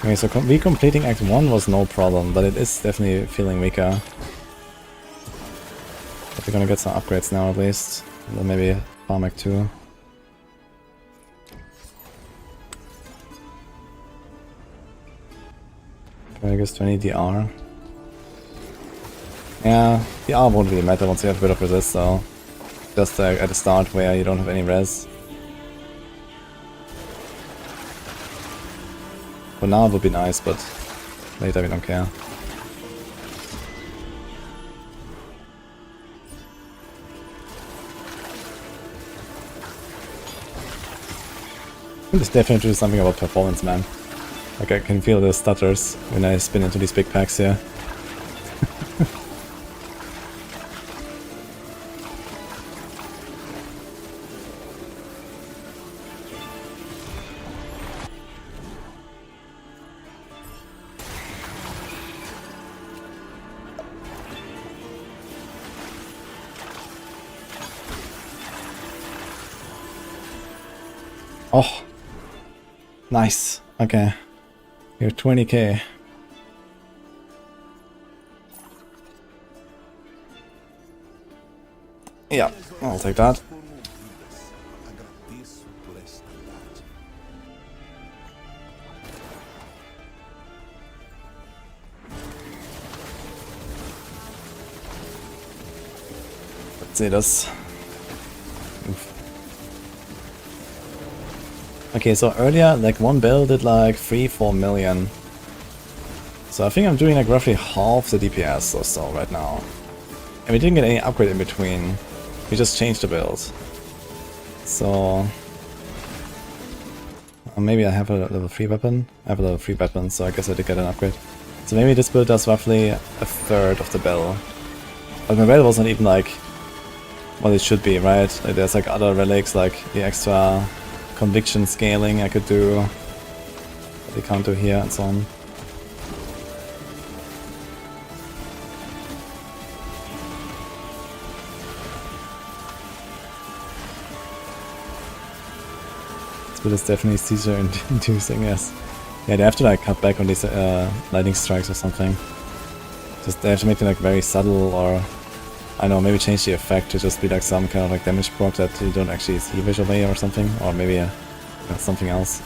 Okay, so completing Act 1 was no problem, but it is definitely feeling weaker. But we're gonna get some upgrades now at least, and then maybe farm Act 2. I guess 20 DR. Yeah, DR won't really matter once you have a bit of resist, so just at the start where you don't have any res. For now it would be nice, but later we don't care. This definitely do something about performance, man. Like I can feel the stutters when I spin into these big packs here. Oh, nice. Okay. You're 20k. Yeah, I'll take that. Let's see this. Okay, so earlier, like one build did like 3-4 million. So I think I'm doing like roughly half the DPS or so right now. And we didn't get any upgrade in between. We just changed the build. So maybe I have a level 3 weapon. I have a level 3 weapon, so I guess I did get an upgrade. So maybe this build does roughly 1/3 of the bell. But my bell wasn't even like what it should be, right? Like there's like other relics, like the extra conviction scaling I could do, that we can't do here, and so on. This build is definitely seizure inducing, yes. Yeah, they have to like cut back on these lightning strikes or something. Just they have to make them like very subtle, or I don't know, maybe change the effect to just be like some kind of like damage proc that you don't actually see visually or something, or maybe something else.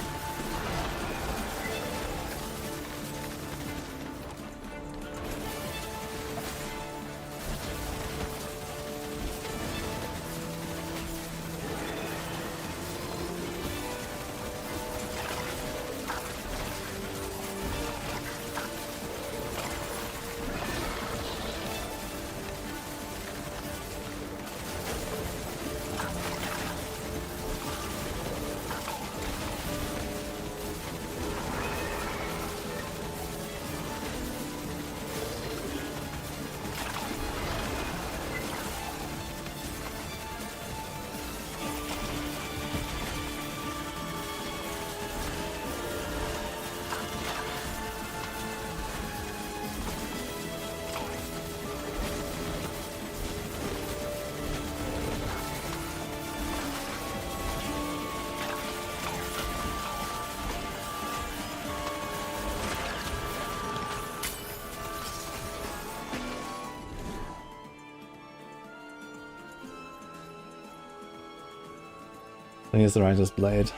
So here's the Righteous Blade.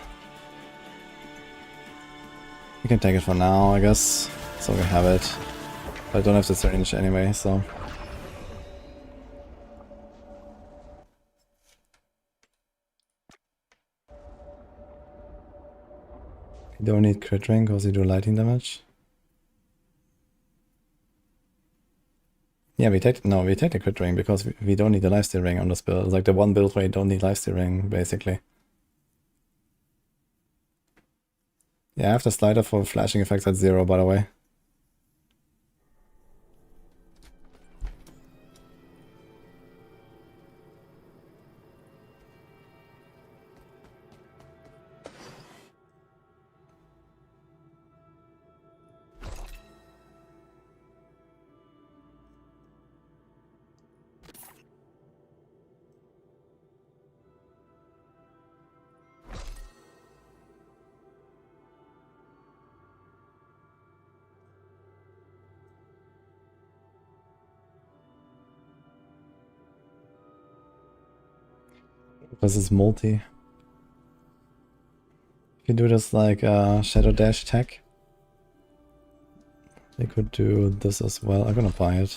We can take it for now, I guess. So we have it. But I don't have the syringe anyway, so... You don't need crit ring because you do lightning damage. Yeah, we take the crit ring because we don't need the lifesteal ring on this build. It's like the one build where you don't need lifesteal ring, basically. Yeah, I have the slider for flashing effects at 0, by the way. This is multi. If you do this like Shadow Dash tech, they could do this as well. I'm gonna buy it.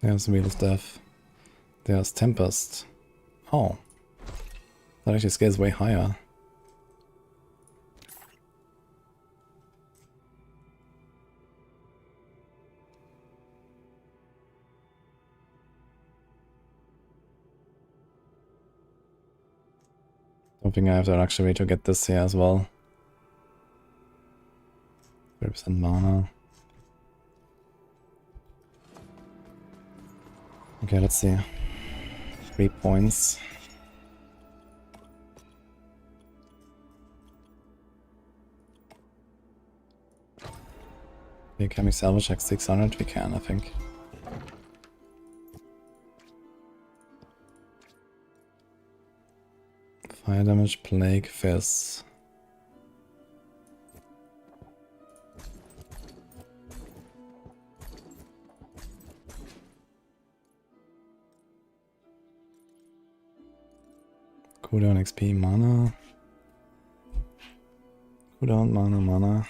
There's Wheel of Death. There's Tempest. Oh. That actually scales way higher. Don't think I have the luxury to get this here as well. 30% mana. Okay, let's see. 3 points. Okay, can we salvage like 600? We can, I think. Fire damage, plague, fizz. Cooldown XP, mana. Cooldown, mana.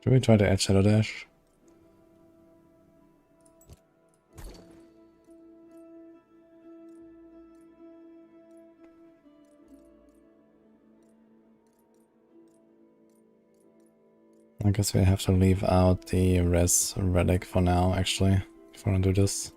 Should we try to add Shadow Dash? I guess we have to leave out the res relic for now, actually, if we want to do this.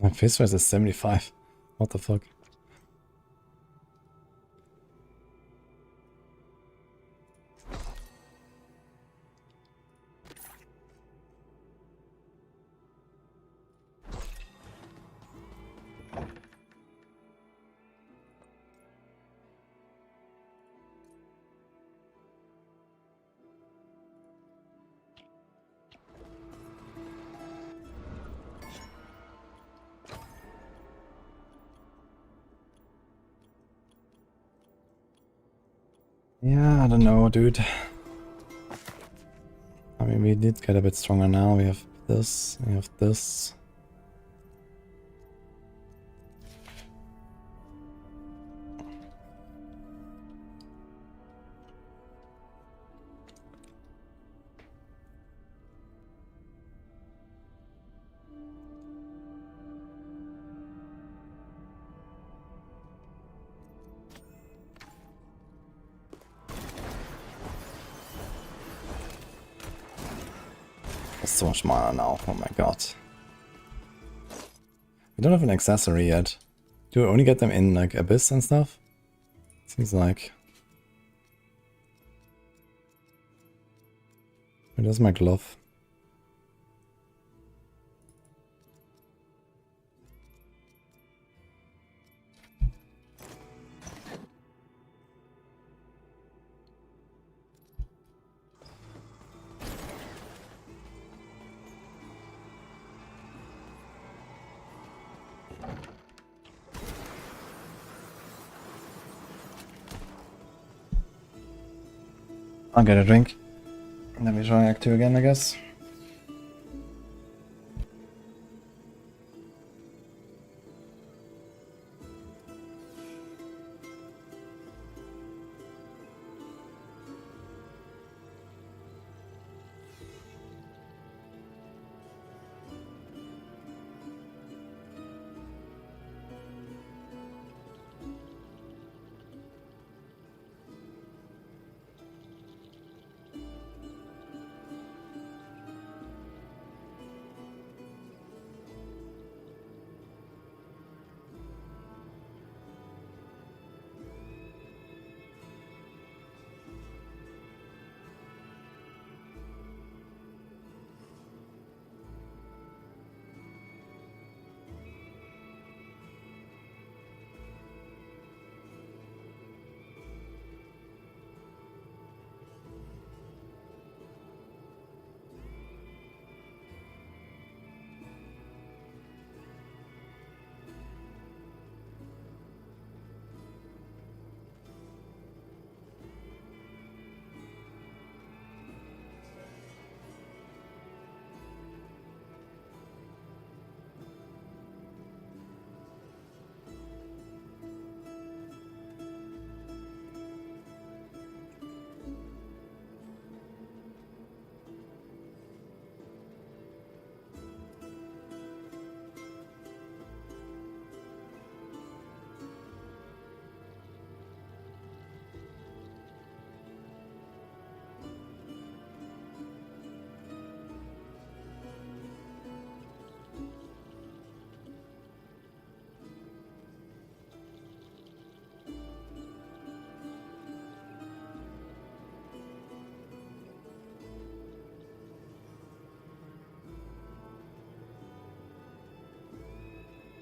My face res is 75. What the fuck? Yeah, I don't know, dude. I mean, we did get a bit stronger now. We have this, we have this. There's so much mana now, oh my god. We don't have an accessory yet. Do we only get them in like Abyss and stuff? Seems like. Where's my glove? I'll get a drink. And then we try Act 2 again, I guess.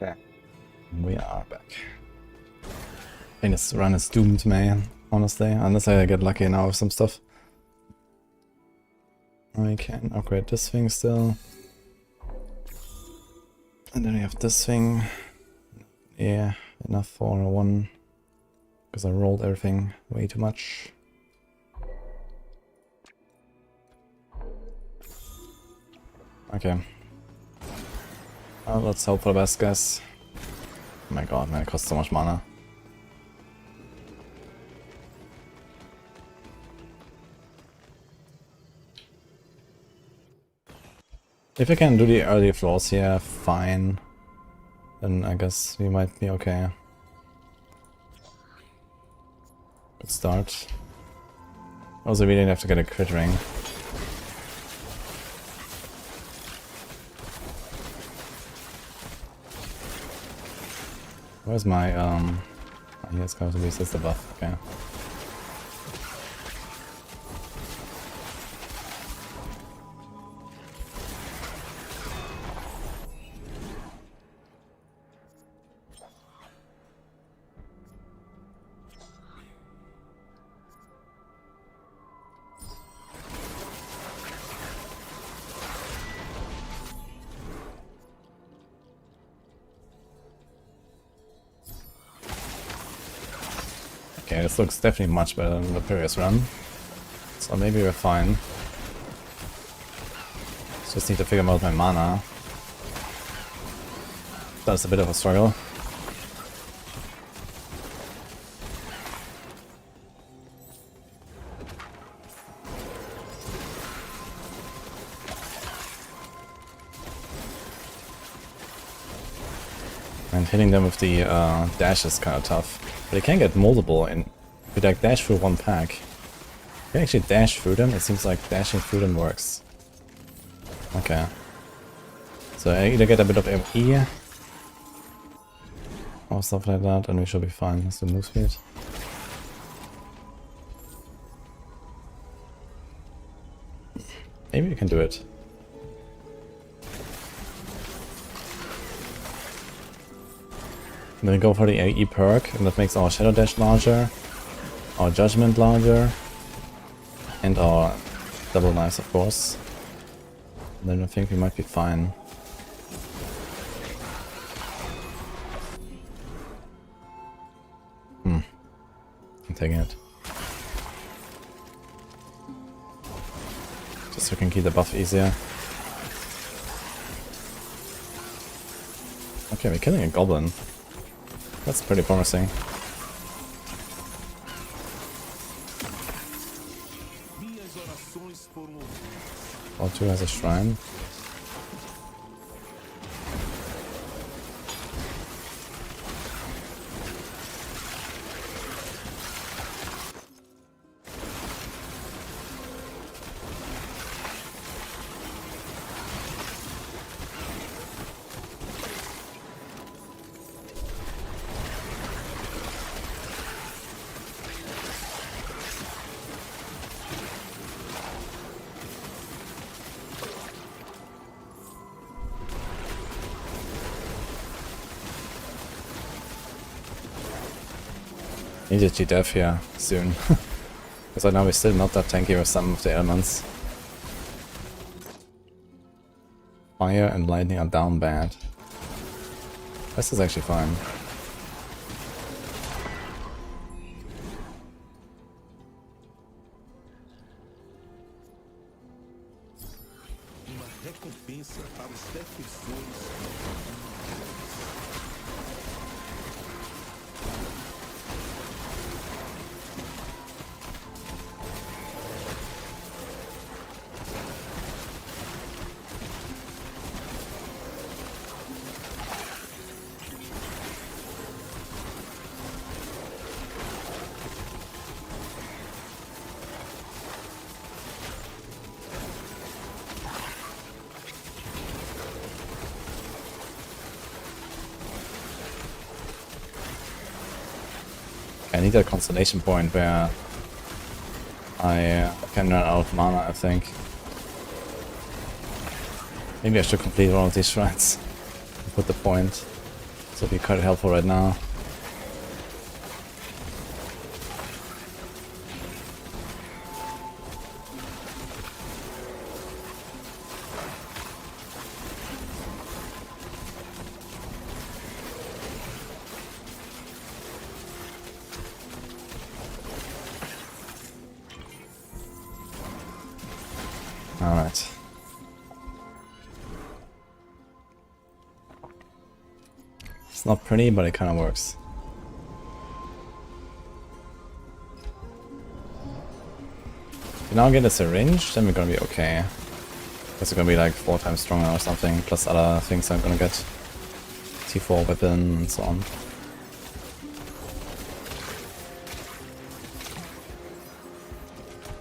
Okay. We are back. I think this run is doomed, man, honestly, unless I get lucky now with some stuff. I can upgrade this thing still. And then we have this thing. Yeah, enough for one. Because I rolled everything way too much. Okay. Well, let's hope for the best, guys. Oh my god, man, it costs so much mana. If you can do the early floors here, fine. Then I guess we might be okay. Good start. Also, we didn't have to get a crit ring. Where's my, here's going to be resist the buff, okay. Okay, this looks definitely much better than the previous run. So maybe we're fine. Just need to figure out my mana. That's a bit of a struggle. And hitting them with the dash is kind of tough. But you can get multiple in. If you like dash through one pack, you can actually dash through them. It seems like dashing through them works. Okay. So I either get a bit of AoE or stuff like that, and we should be fine. That's the move speed. Maybe we can do it. Then we go for the AE perk, and that makes our Shadow Dash larger, our Judgement larger, and our double knives, of course. And then I think we might be fine. I'm taking it. Just so we can keep the buff easier. Okay, we're killing a goblin. That's pretty promising. All 2 has a shrine. Need to GDF here soon. Because right now we're still not that tanky with some of the elements. Fire and lightning are down bad. This is actually fine. I need a constellation point where I can run out of mana, I think. Maybe I should complete one of these shrines and put the point. This will be quite helpful right now. Alright. It's not pretty, but it kind of works. If we now get a syringe, then we're gonna be okay. Because we're gonna be like 4 times stronger or something, plus other things I'm gonna get. T4 weapon and so on.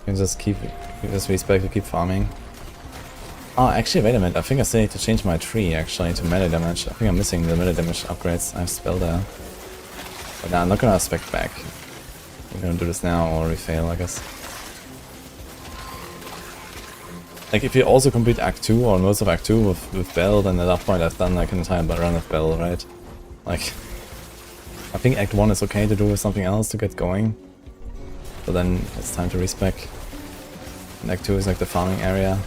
You can just respec to keep farming. Oh, actually, wait a minute. I think I still need to change my tree, actually, to melee damage. I think I'm missing the melee damage upgrades. I have spell there. But nah, I'm not gonna spec back. I'm gonna do this now, or we fail, I guess. Like, if you also complete Act 2, or most of Act 2 with Bell, then at that point I've done like an entire run of Bell, right? Like, I think Act 1 is okay to do with something else to get going. But then it's time to respec. And Act 2 is like the farming area.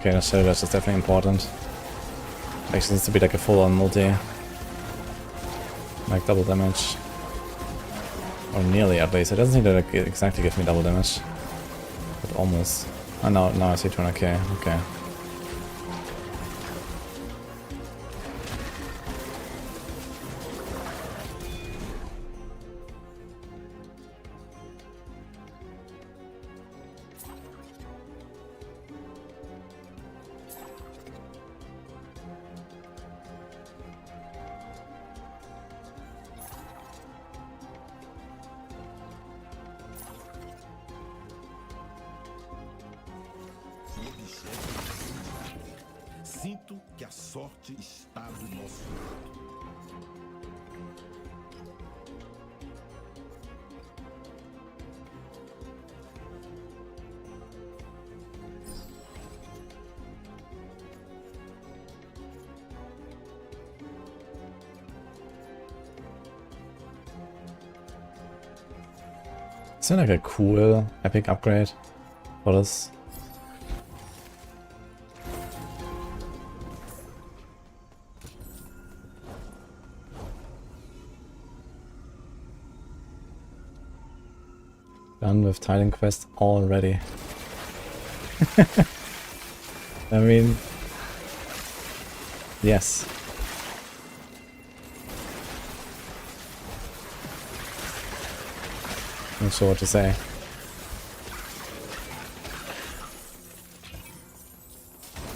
Okay, the Shadow Dash is definitely important. Actually needs to be like a full-on multi. Like double damage. Or nearly at least. It doesn't need to like, exactly give me double damage. But almost. Oh no, now I see 200k. Okay. Sinto que a sorte está do nosso lado. Is there like a cool epic upgrade for this? Done with Titan Quest already. I mean, yes. Not sure what to say.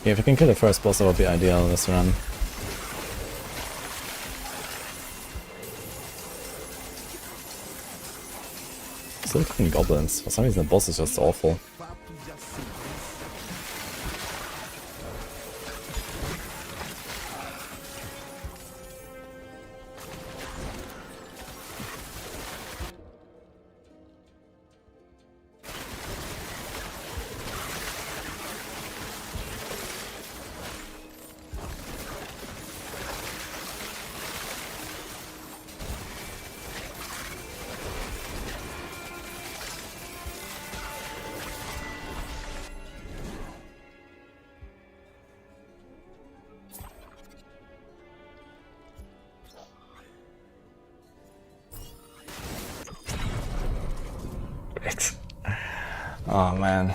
Yeah, if I can kill the first boss, that would be ideal this run. Still killing goblins. For some reason the boss is just awful. Oh man.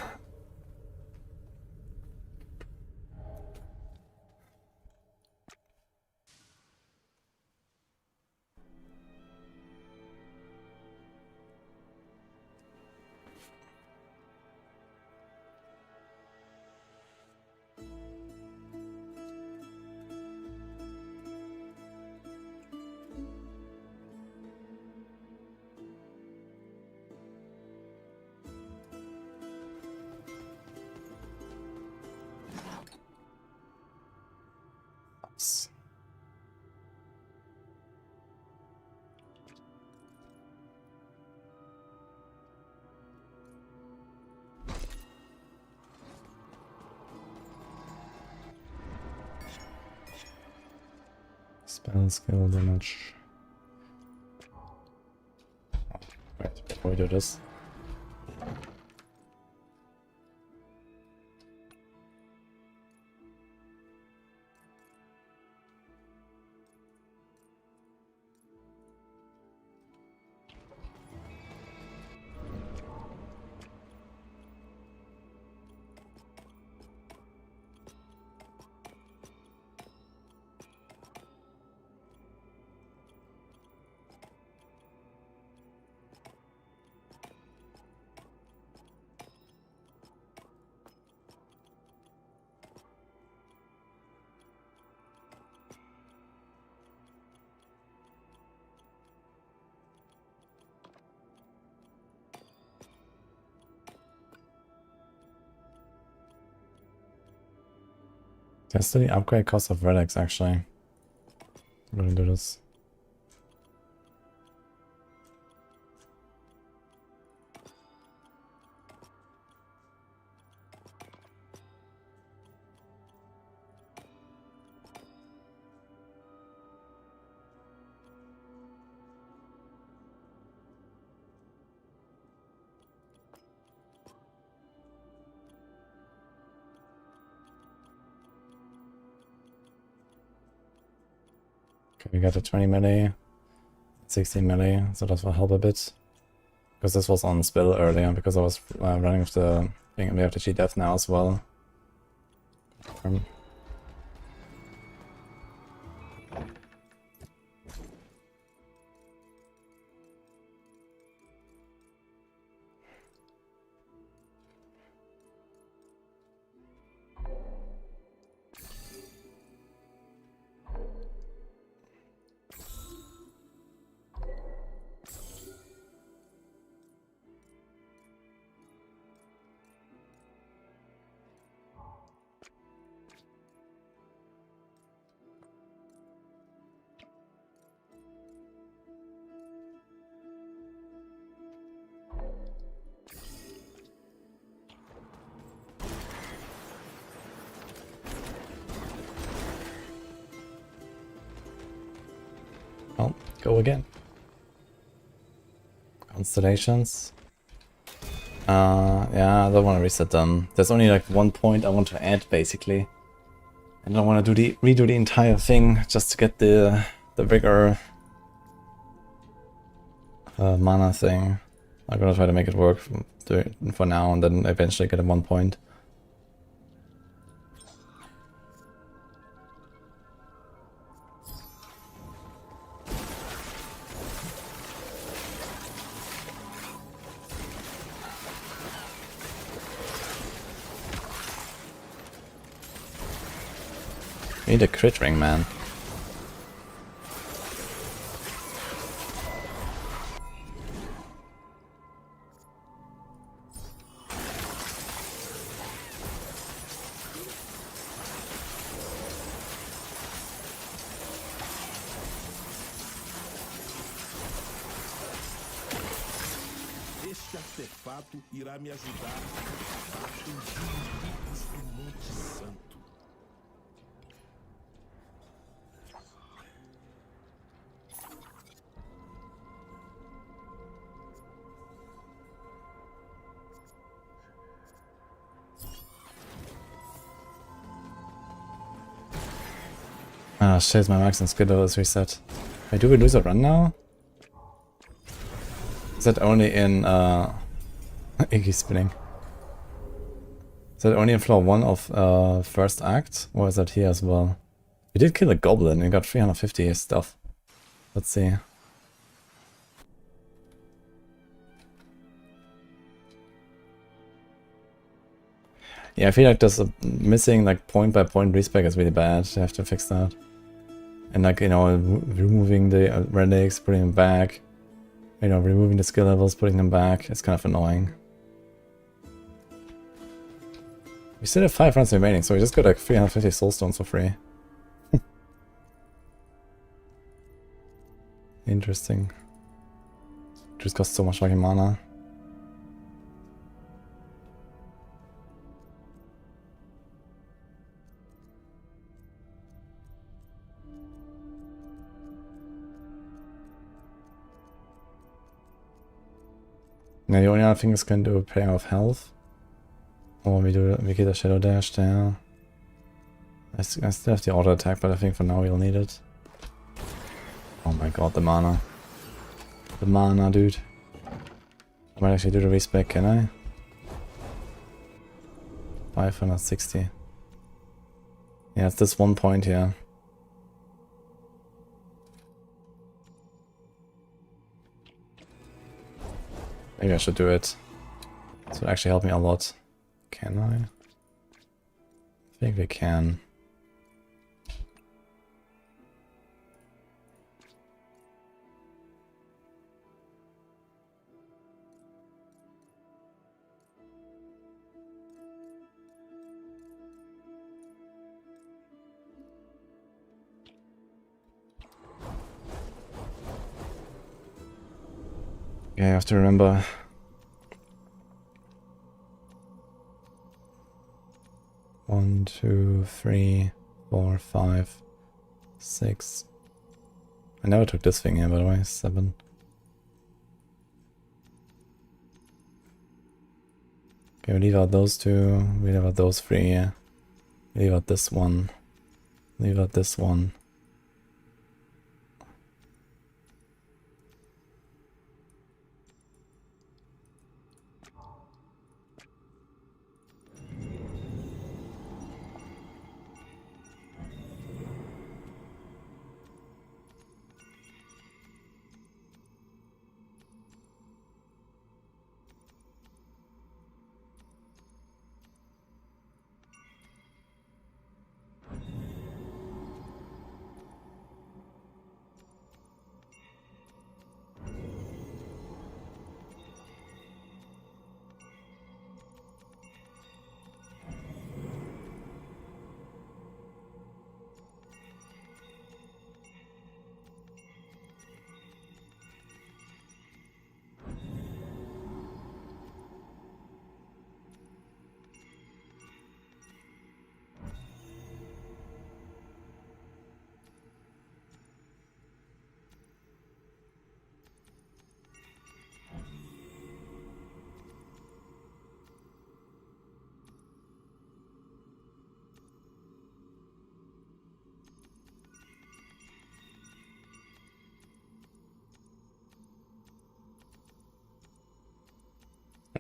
Spell skill damage. Oh, wait, before we do this. That's the upgrade cost of relics, actually. I'm gonna do this. Okay, we got a 20 melee, 16 melee, so that will help a bit. Because this was on spill earlier, because I was running with the thing, and we have the G death now as well. Well, go again. Constellations. Yeah, I don't want to reset them. There's only like 1 point I want to add, basically. And I don't want to redo the entire thing just to get the bigger mana thing. I'm gonna try to make it work for now, and then eventually get a 1 point. We need a crit ring, man. Este artefato irá me ajudar a atingir o limites do Monte Santo. Ah, shit, my max and skill is reset. Wait, do we lose a run now? Is that only in Iggy spinning? Is that only in floor 1 of first act? Or is that here as well? We did kill a goblin, we got 350 stuff. Let's see. Yeah, I feel like there's a missing like point by point respec is really bad. I have to fix that. And like, you know, removing the relics, putting them back. You know, removing the skill levels, putting them back. It's kind of annoying. We still have 5 runs remaining, so we just got like 350 soulstones for free. Interesting. Just costs so much fucking mana. Now the only other thing is going to do a pair of health. Or we get a shadow dash there. I still have the auto attack, but I think for now we'll need it. Oh my god, the mana. The mana, dude. I might actually do the respec, can I? 560. Yeah, it's this 1 point here. Maybe I should do it. This would actually help me a lot. Can I? I think we can. Yeah, I have to remember. One, 2, 3, 4, 5, 6. I never took this thing here, by the way. 7. Okay, we leave out those 2. We leave out those 3 here. Leave out this one. Leave out this one.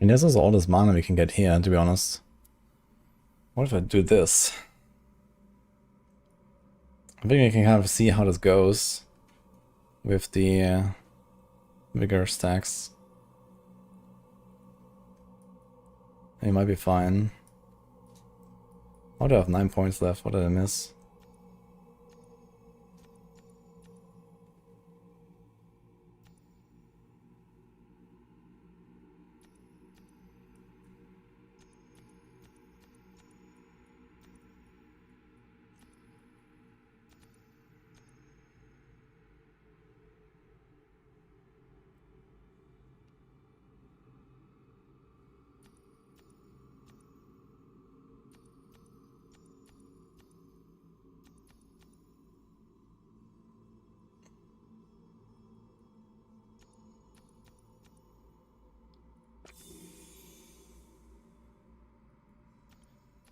mean, there's also all this mana we can get here, to be honest. What if I do this? I think we can kind of see how this goes with the vigor stacks. It might be fine. Oh, do I have 9 points left? What did I miss?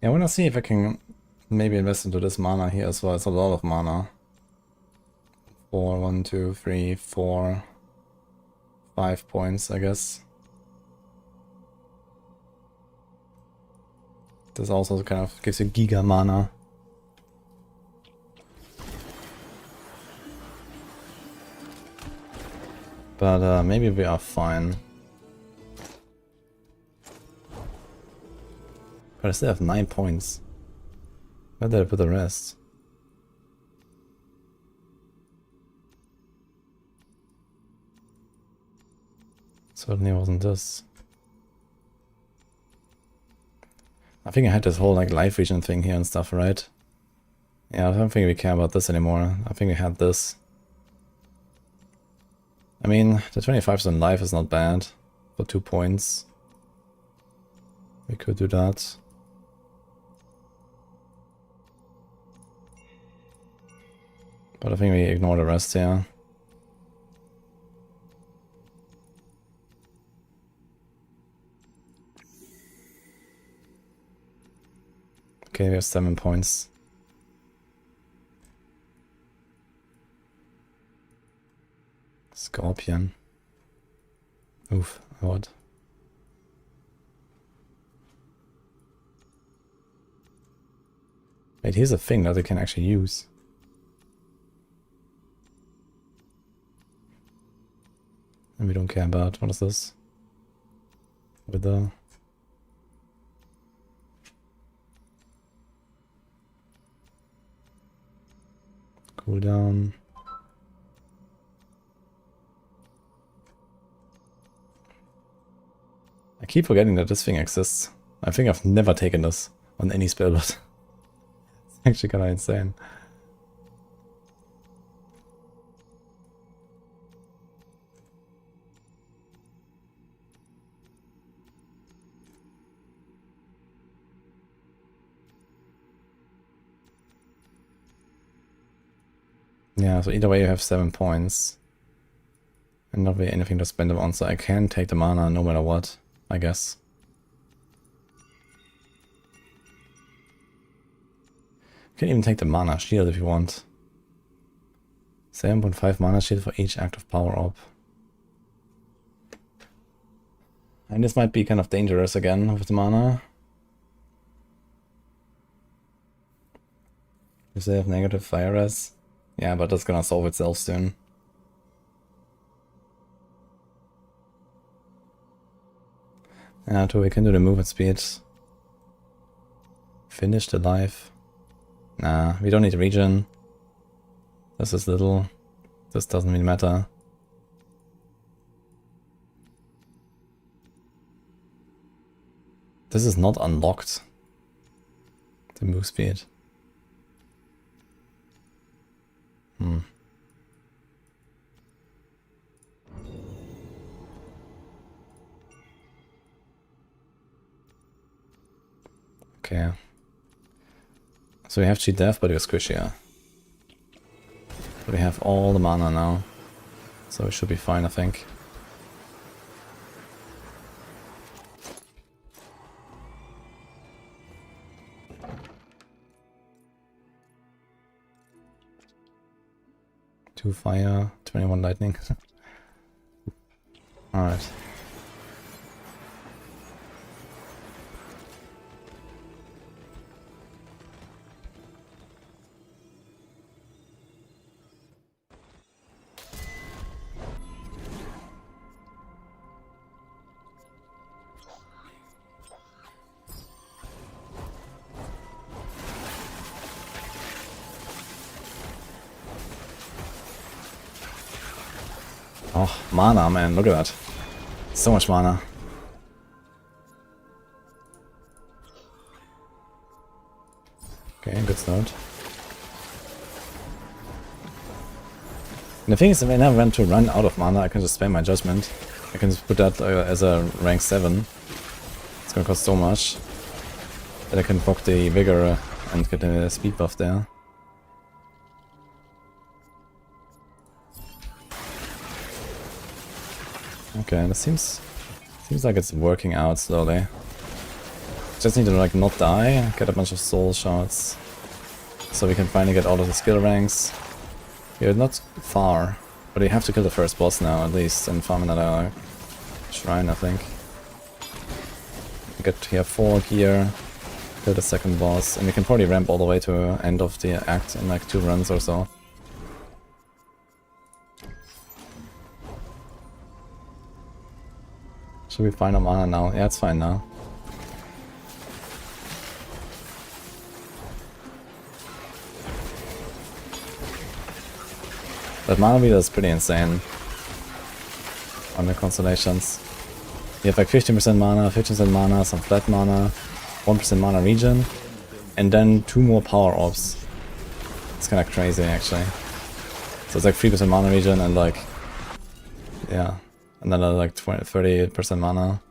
Yeah, I wanna see if I can maybe invest into this mana here as well. It's a lot of mana. 4, 1, 2, 3, 4, 5 points, I guess. This also kind of gives you giga mana. But maybe we are fine. But I still have 9 points. Where did I put the rest? Certainly wasn't this. I think I had this whole like life region thing here and stuff, right? Yeah, I don't think we care about this anymore. I think we had this. I mean, the 25% life is not bad for 2 points. We could do that. But I think we ignore the rest here. Okay, we have 7 points. Scorpion. Oof, what? Wait, here's a thing that we can actually use. And we don't care about. What is this? Wither. Cooldown. I keep forgetting that this thing exists. I think I've never taken this on any spell, but it's actually kind of insane. Yeah, so either way you have 7 points. And not really anything to spend them on, so I can take the mana no matter what, I guess. You can even take the mana shield if you want. 7.5 mana shield for each active power up. And this might be kind of dangerous again with the mana. If they have negative fire res. Yeah, but that's gonna solve itself soon. Yeah, so we can do the movement speed. Finish the life. Nah, we don't need regen. This is little. This doesn't really matter. This is not unlocked. The move speed. Okay. So we have cheat death, but we're squishier. But we have all the mana now. So we should be fine, I think. Two fire, 21 lightning. Alright. Oh, mana, man, look at that. So much mana. Okay, good start. And the thing is, if I never want to run out of mana, I can just spam my Judgement. I can just put that as a rank 7. It's gonna cost so much that I can proc the Vigor and get a speed buff there. Okay, this seems like it's working out slowly. Just need to like not die, get a bunch of soul shards, so we can finally get all of the skill ranks. We're not far, but we have to kill the first boss now at least and farm another shrine, I think. We get here 4 gear, kill the second boss, and we can probably ramp all the way to end of the act in like 2 runs or so. Should we find our mana now? Yeah, it's fine now. That mana wheel is pretty insane on the constellations. You have like 15% mana, 15% mana, some flat mana, 1% mana regen, and then 2 more power orbs. It's kinda crazy actually. So it's like 3% mana regen and like, yeah, another like 38% mana.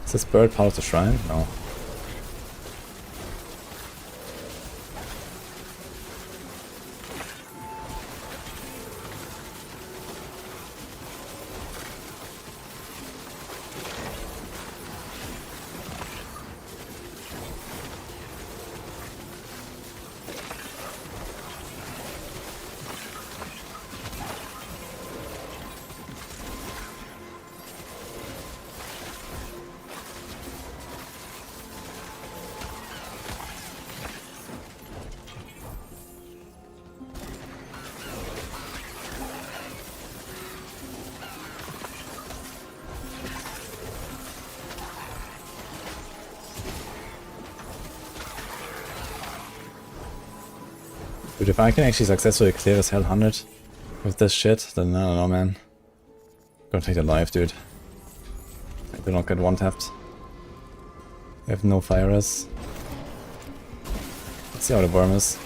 Is this bird part of the shrine? No. Dude, if I can actually successfully clear this Hell 100 with this shit, then I don't know, man. Gonna take the life, dude. I do not get one-tapped. We have no fires. Let's see how the worm is.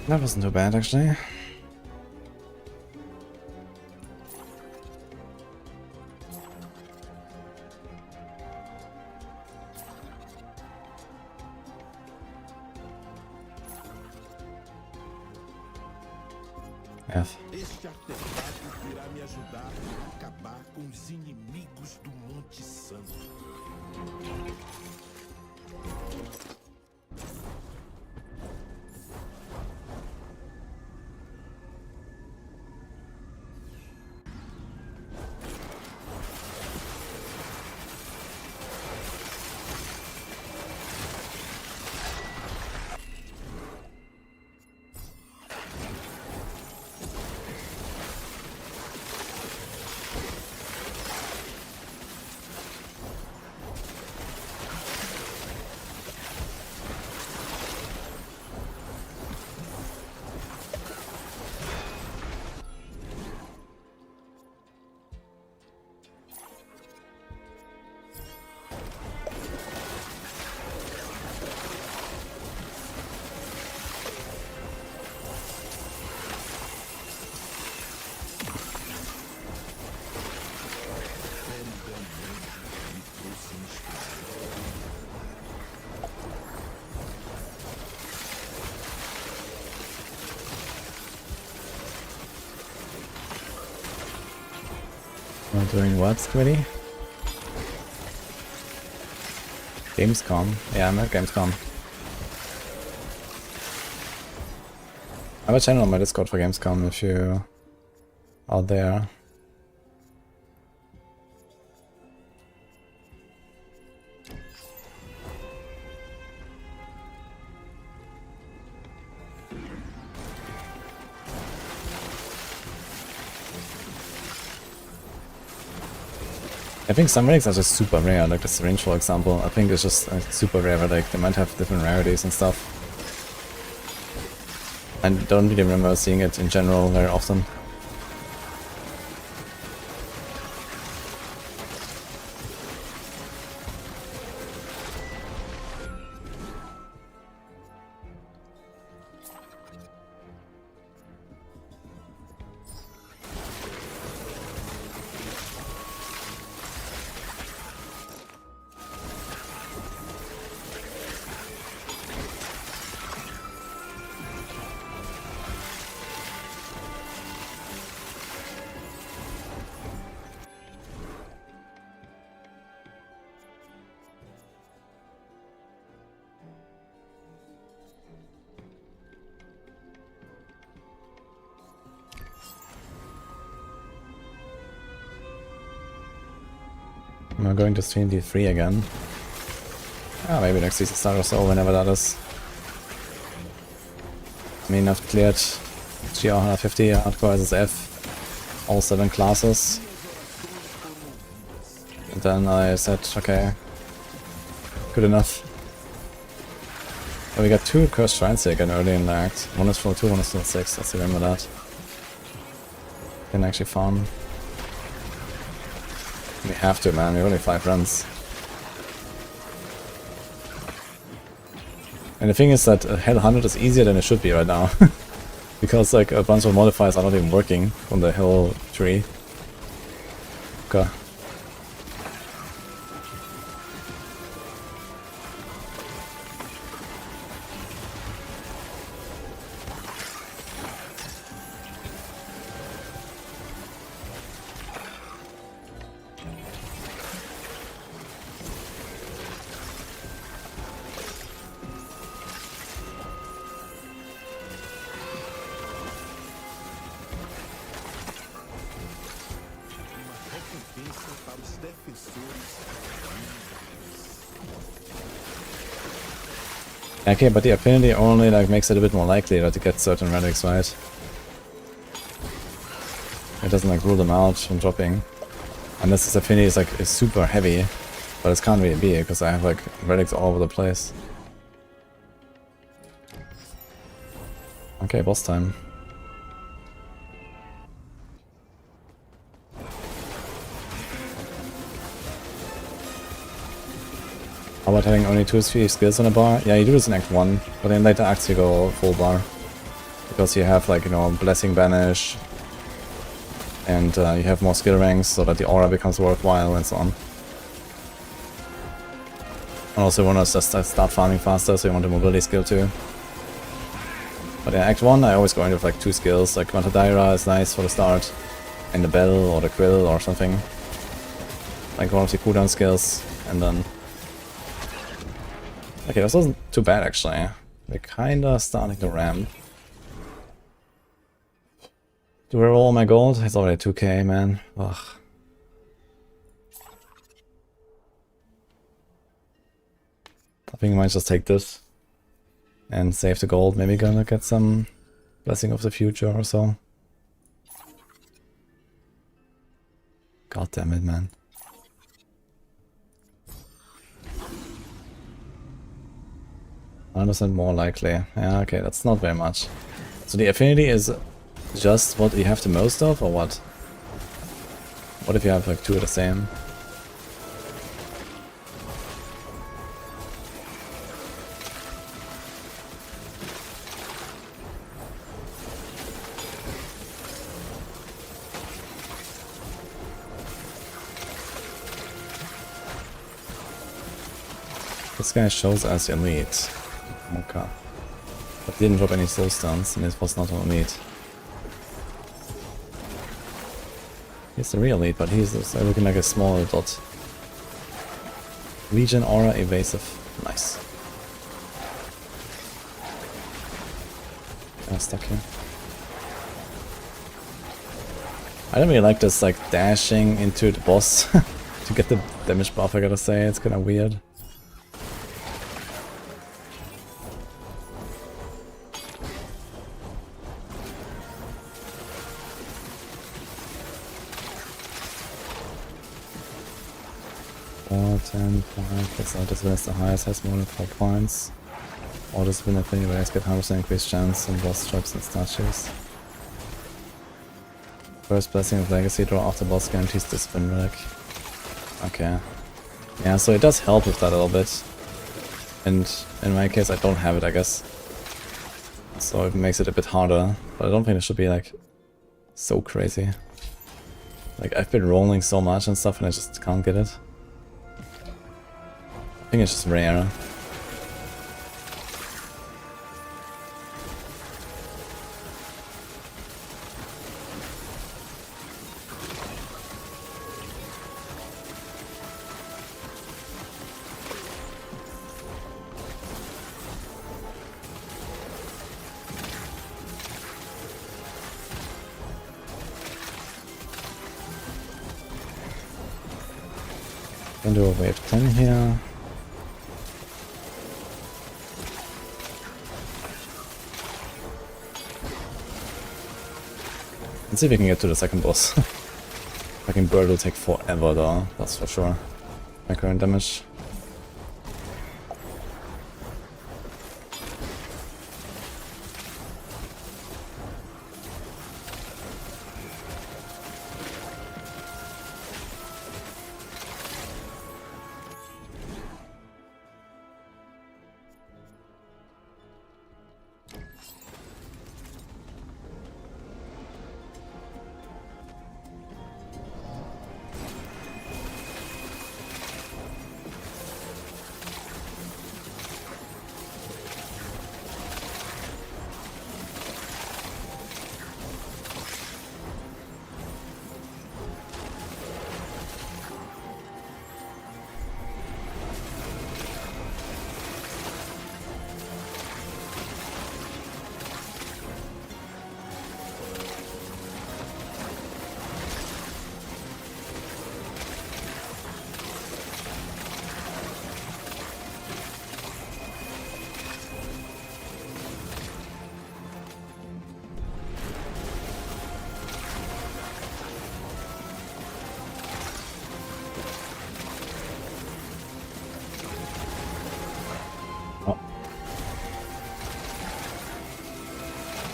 That wasn't too bad, actually. F. Este artefato irá me ajudar a acabar com os inimigos do Monte Santo. Am I doing what, Squiddy? Gamescom? Yeah, I'm at Gamescom. I have a channel on my Discord for Gamescom if you are there. I think some relics are just super rare, like the syringe for example. I think it's just super rare, but like they might have different rarities and stuff. I don't really remember seeing it in general very often. We're going to stream D3 again. Ah, maybe next season start or so, whenever that is. I mean, I've cleared GR 150, Hardcore SSF, all 7 classes. And then I said, okay, good enough. So we got 2 Cursed Heartseeker early in the act. One is full 2, one is full 6, let's remember that. Can actually farm. We have to, man, we're only 5 runs. And the thing is that Hell 100 is easier than it should be right now. Because like a bunch of modifiers are not even working on the Hell tree. Okay. Okay, but the affinity only like makes it a bit more likely that to get certain relics, right? It doesn't like rule them out from dropping. Unless this affinity is super heavy, but it can't really be because I have like relics all over the place. Okay, boss time. How about having only 2 skills on a bar? Yeah, you do this in Act 1, but in later acts you go full bar. Because you have like, you know, Blessing Banish, and you have more skill ranks so that the aura becomes worthwhile and so on. And also you want to just start farming faster, so you want a mobility skill too. But in Act 1 I always go in with like 2 skills, like Mantadaira is nice for the start, and the Bell or the Quill or something. Like one of the cooldown skills, and then... Okay, this wasn't too bad actually. We're kinda starting to ramp. Do I roll all my gold? It's already 2k, man. Ugh. I think I might just take this and save the gold. Maybe gonna get some Blessing of the Future or so. God damn it, man. 100% more likely. Yeah, okay, that's not very much. So the affinity is just what you have the most of, or what? What if you have like 2 of the same? This guy shows us elite. Okay. But didn't drop any soul stones, and it was not on elite. He's the real lead, but he's looking like a small dot. Regen, aura, evasive. Nice. I'm stuck here. I don't really like this like dashing into the boss to get the damage buff, I gotta say. It's kinda weird. That's not this winner the highest, has more than 4 points. Or this winner if anyway, get 100% increased chance in boss traps and statues. First blessing of legacy draw after boss guarantees this win relic. Okay. Yeah, so it does help with that a little bit. And in my case I don't have it, I guess. So it makes it a bit harder. But I don't think it should be like so crazy. Like I've been rolling so much and stuff and I just can't get it. I think it's just rare. Can do a wave 10 here. Let's see if we can get to the second boss. Fucking bird will take forever though, that's for sure. My current damage.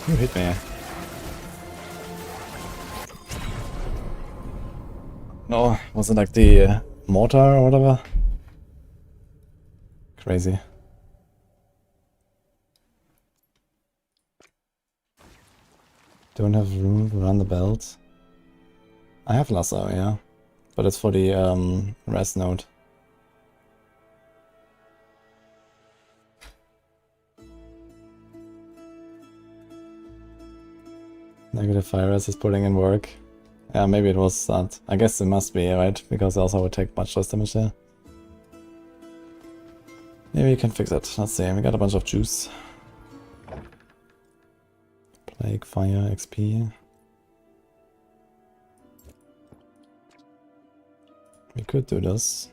You hit me. No, was it like the mortar or whatever? Crazy. Don't have room around the belt. I have lasso, yeah. But it's for the rest node. Negative fire res is putting in work. Yeah, maybe it was that. I guess it must be, right? Because also I would take much less damage there. Maybe you can fix it. Let's see, we got a bunch of juice. Plague, fire, XP. We could do this.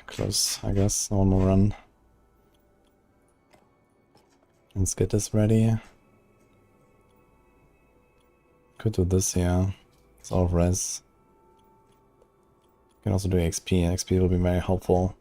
Close, I guess. One more run. Let's get this ready. Could do this here. It's all res. Can also do XP. XP will be very helpful.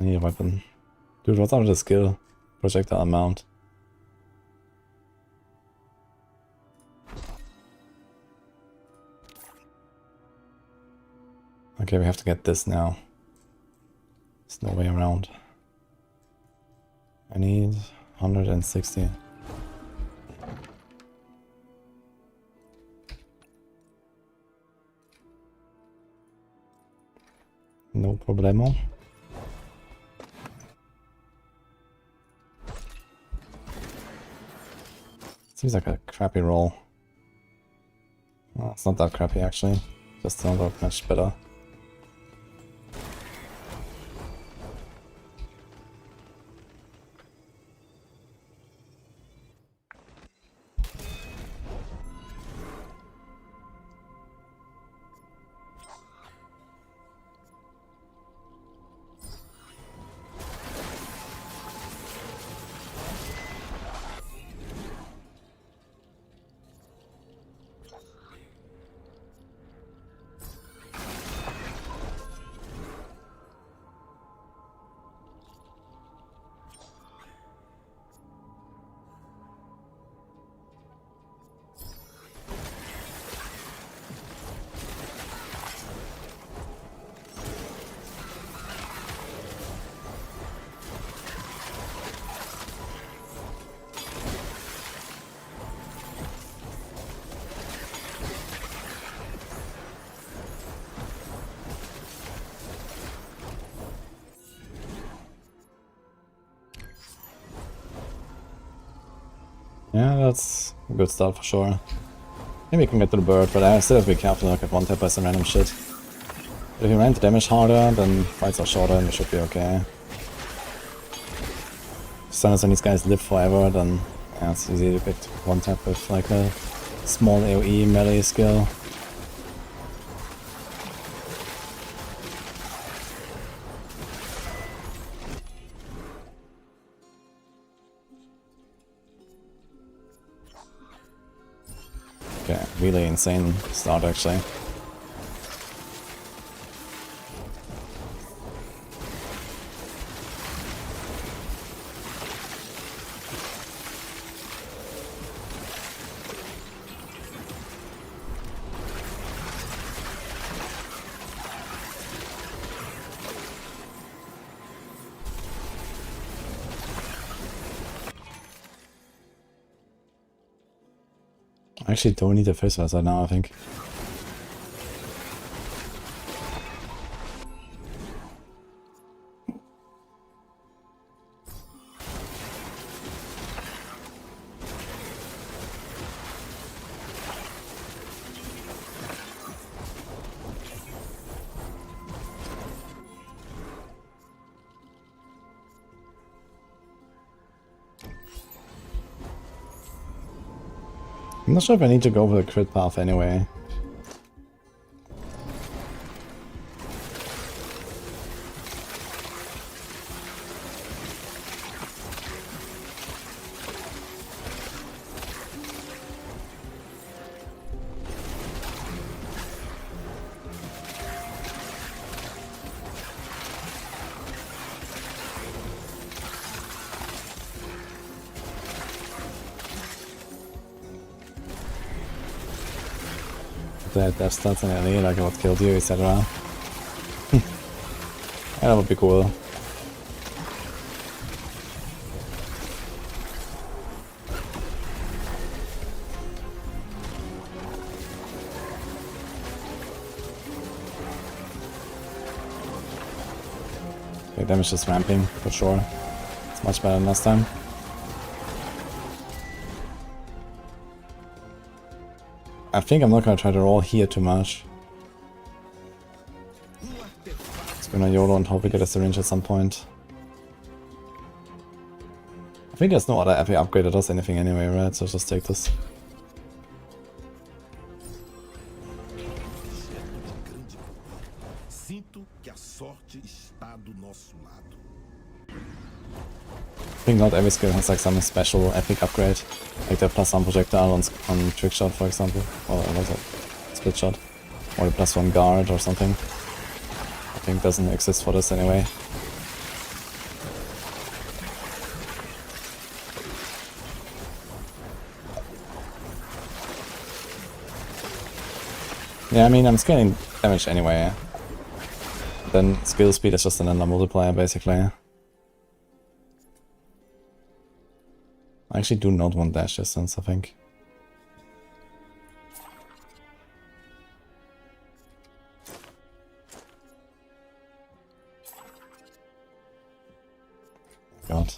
I need a weapon. Dude, what's up with the skill? Projectile amount. Okay, we have to get this now. There's no way around. I need 160. No problemo. Seems like a crappy roll. Well, it's not that crappy actually. Just not that much better. Yeah, that's a good start for sure. Maybe we can get to the bird, but I still have to be careful not get one tap by some random shit. But if we ran the damage harder, then fights are shorter and we should be okay. As long as these guys live forever, then yeah, it's easy to get one tap with like a small AoE melee skill. Okay, really insane start actually. I actually don't need a first right now, I think. I'm not sure if I need to go for the crit path anyway. That death stats in LA, like what killed you, etc. Yeah, that would be cool. Okay, damage is ramping for sure. It's much better than last time. I think I'm not gonna try to roll here too much. Just gonna YOLO and hope we get a syringe at some point. I think there's no other epic upgrade that does anything anyway, right? So just take this. I think not every skill has like some special epic upgrade, like the +1 projectile on trick shot for example, or was it split shot, or the +1 guard or something. I think doesn't exist for this anyway. Yeah, I mean, I'm scaling damage anyway. Then skill speed is just another multiplier, basically. I actually do not want dash distance, I think. God.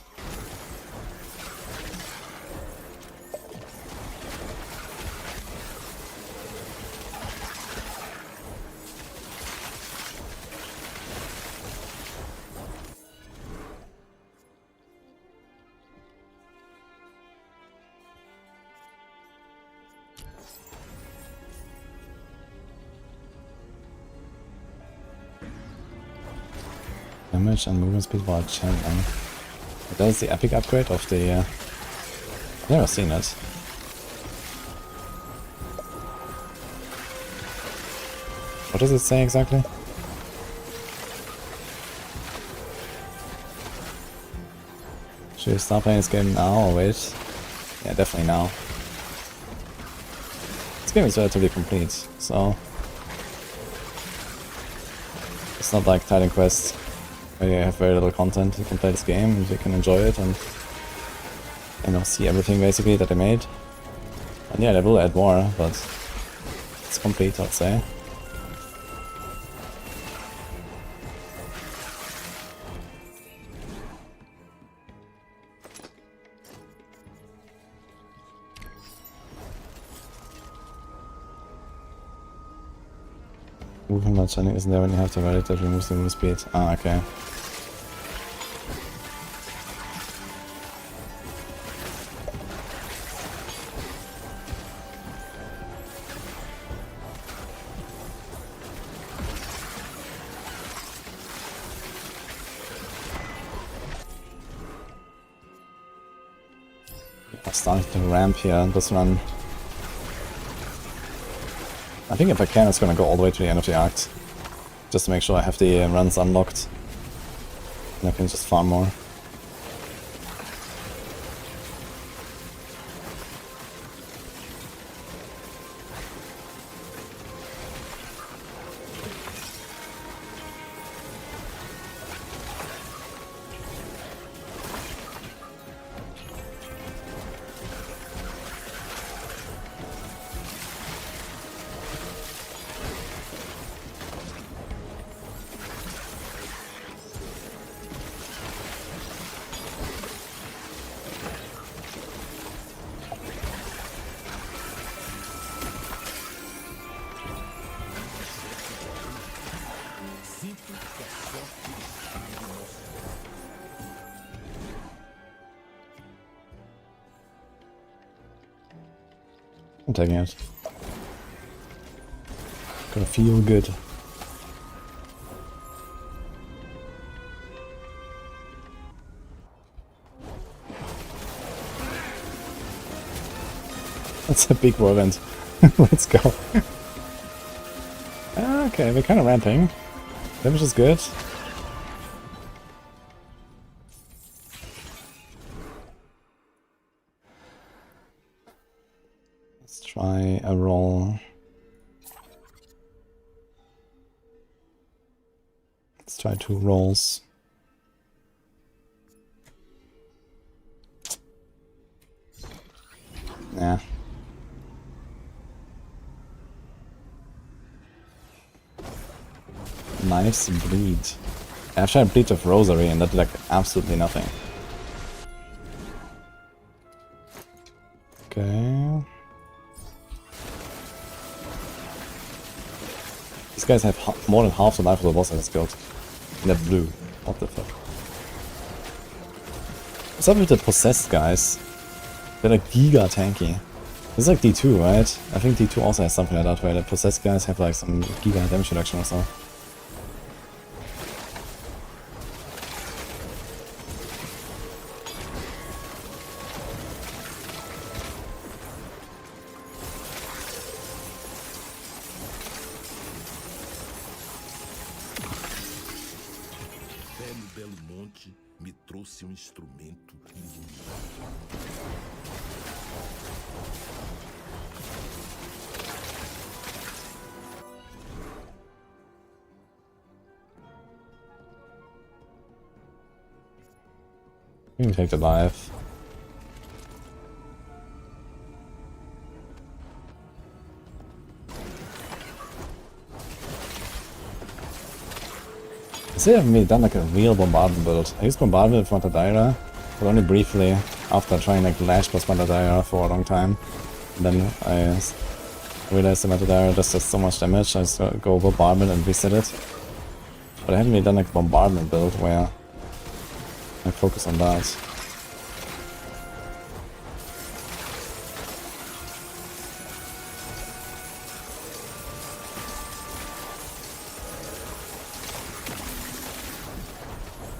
Damage and movement speed while channeling. That is the epic upgrade of the... I've never seen it. What does it say exactly? Should we start playing this game now or wait? Yeah, definitely now. This game is relatively complete, so... It's not like Titan Quest, where you have very little content. You can play this game and you can enjoy it and, you know, see everything basically that they made. And yeah, they will add more, but it's complete, I'd say. Movement while channeling isn't there when you have to write it that removes the move speed. Ah, okay. I'm starting to ramp here on this run. I think if I can, it's gonna go all the way to the end of the act. Just to make sure I have the runs unlocked. And I can just farm more. I'm taking it. Gonna feel good. That's a big whirlwind. Let's go. Okay, we're kind of ramping. Damage is good. Let's try a roll. Let's try 2 rolls. Yeah. Knives bleed. I've tried bleed of Rosary and that did like absolutely nothing. Okay. These guys have more than half the life of the boss in this guild. And they're blue. What the fuck? What's up with the possessed guys? They're like giga tanky. This is like D2, right? I think D2 also has something like that where the possessed guys have like some giga damage reduction or so. me trouxe instrumento We can take the life. I still haven't really done like a real bombardment build. I used bombardment with Matadira, but only briefly after trying like Lash plus Matadira for a long time. And then I realized the Matadira just does so much damage, I just go bombardment and reset it. But I haven't really done like a bombardment build where I focus on that.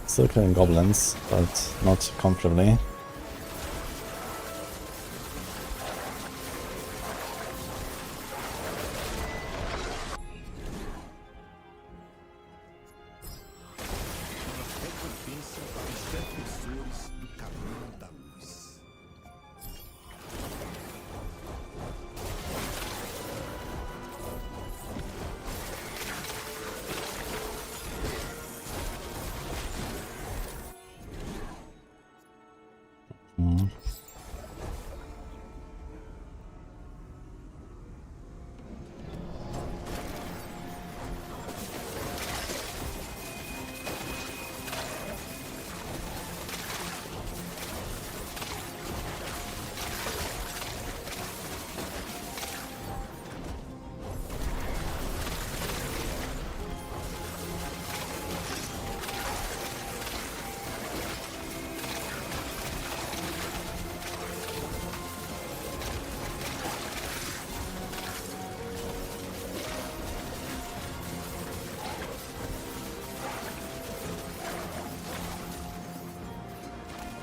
Still killing goblins, but not comfortably.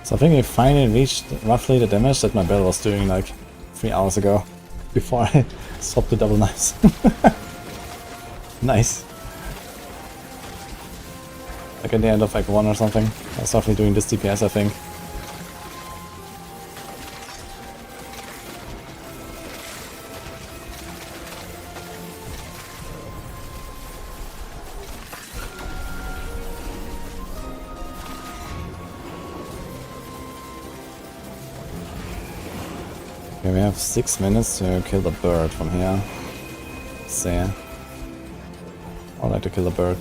So I think we finally reached roughly the damage that my build was doing like 3 hours ago, before I swapped the double knives. Nice. Like at the end of Act 1 or something. I was roughly doing this DPS, I think. Okay, we have 6 minutes to kill the bird from here. So, I'd like to kill the bird.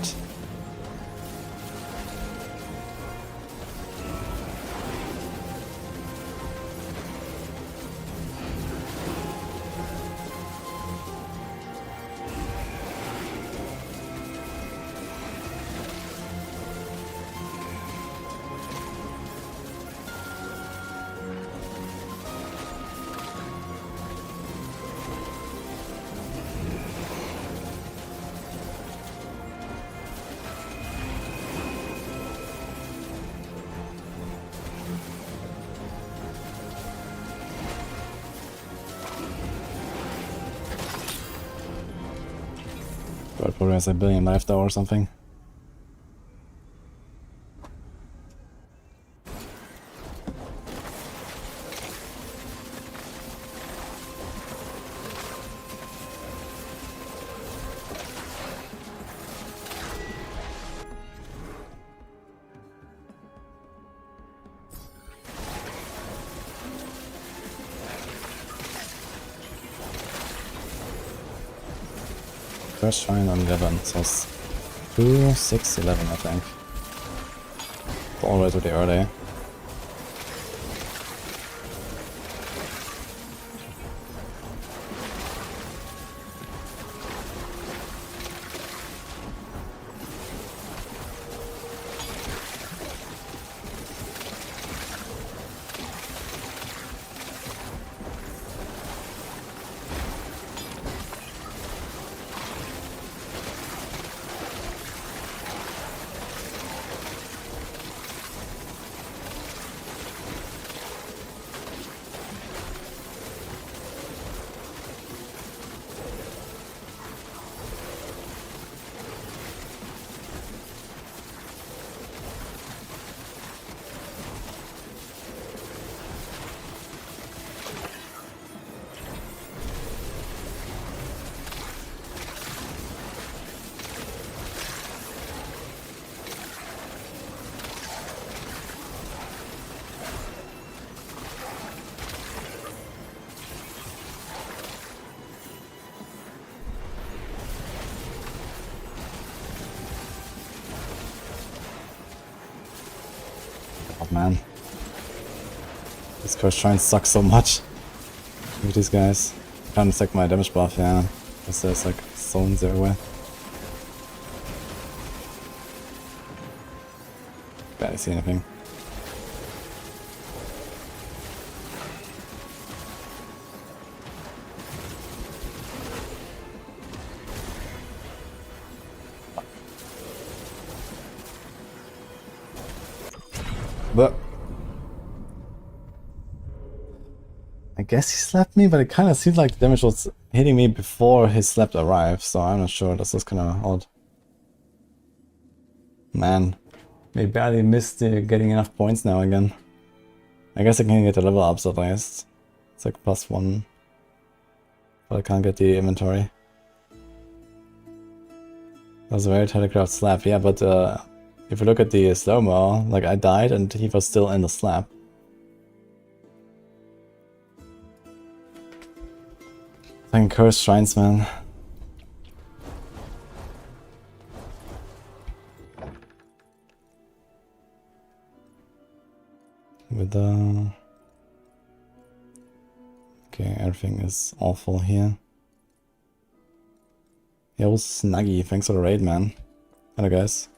Bird probably has a billion life though or something. First shrine on 11, so it's 2, 6, 11 I think. All the way to the early. Oh man. This Cursed Shrine sucks so much. Look at these guys. Can't stack my damage buff, yeah. Because there's like zones everywhere. Barely see anything. But I guess he slapped me, but it kind of seemed like the damage was hitting me before his slap arrived, so I'm not sure. This is kind of odd. Man, we barely missed getting enough points now again. I guess I can get the level ups at least. It's like +1, but I can't get the inventory. That was a very telegraphed slap, yeah, but if you look at the slow-mo, like I died and he was still in the slap. Fucking Cursed Shrines, man. With okay, everything is awful here. Yo, Snuggy, thanks for the raid, man. Hello, guys.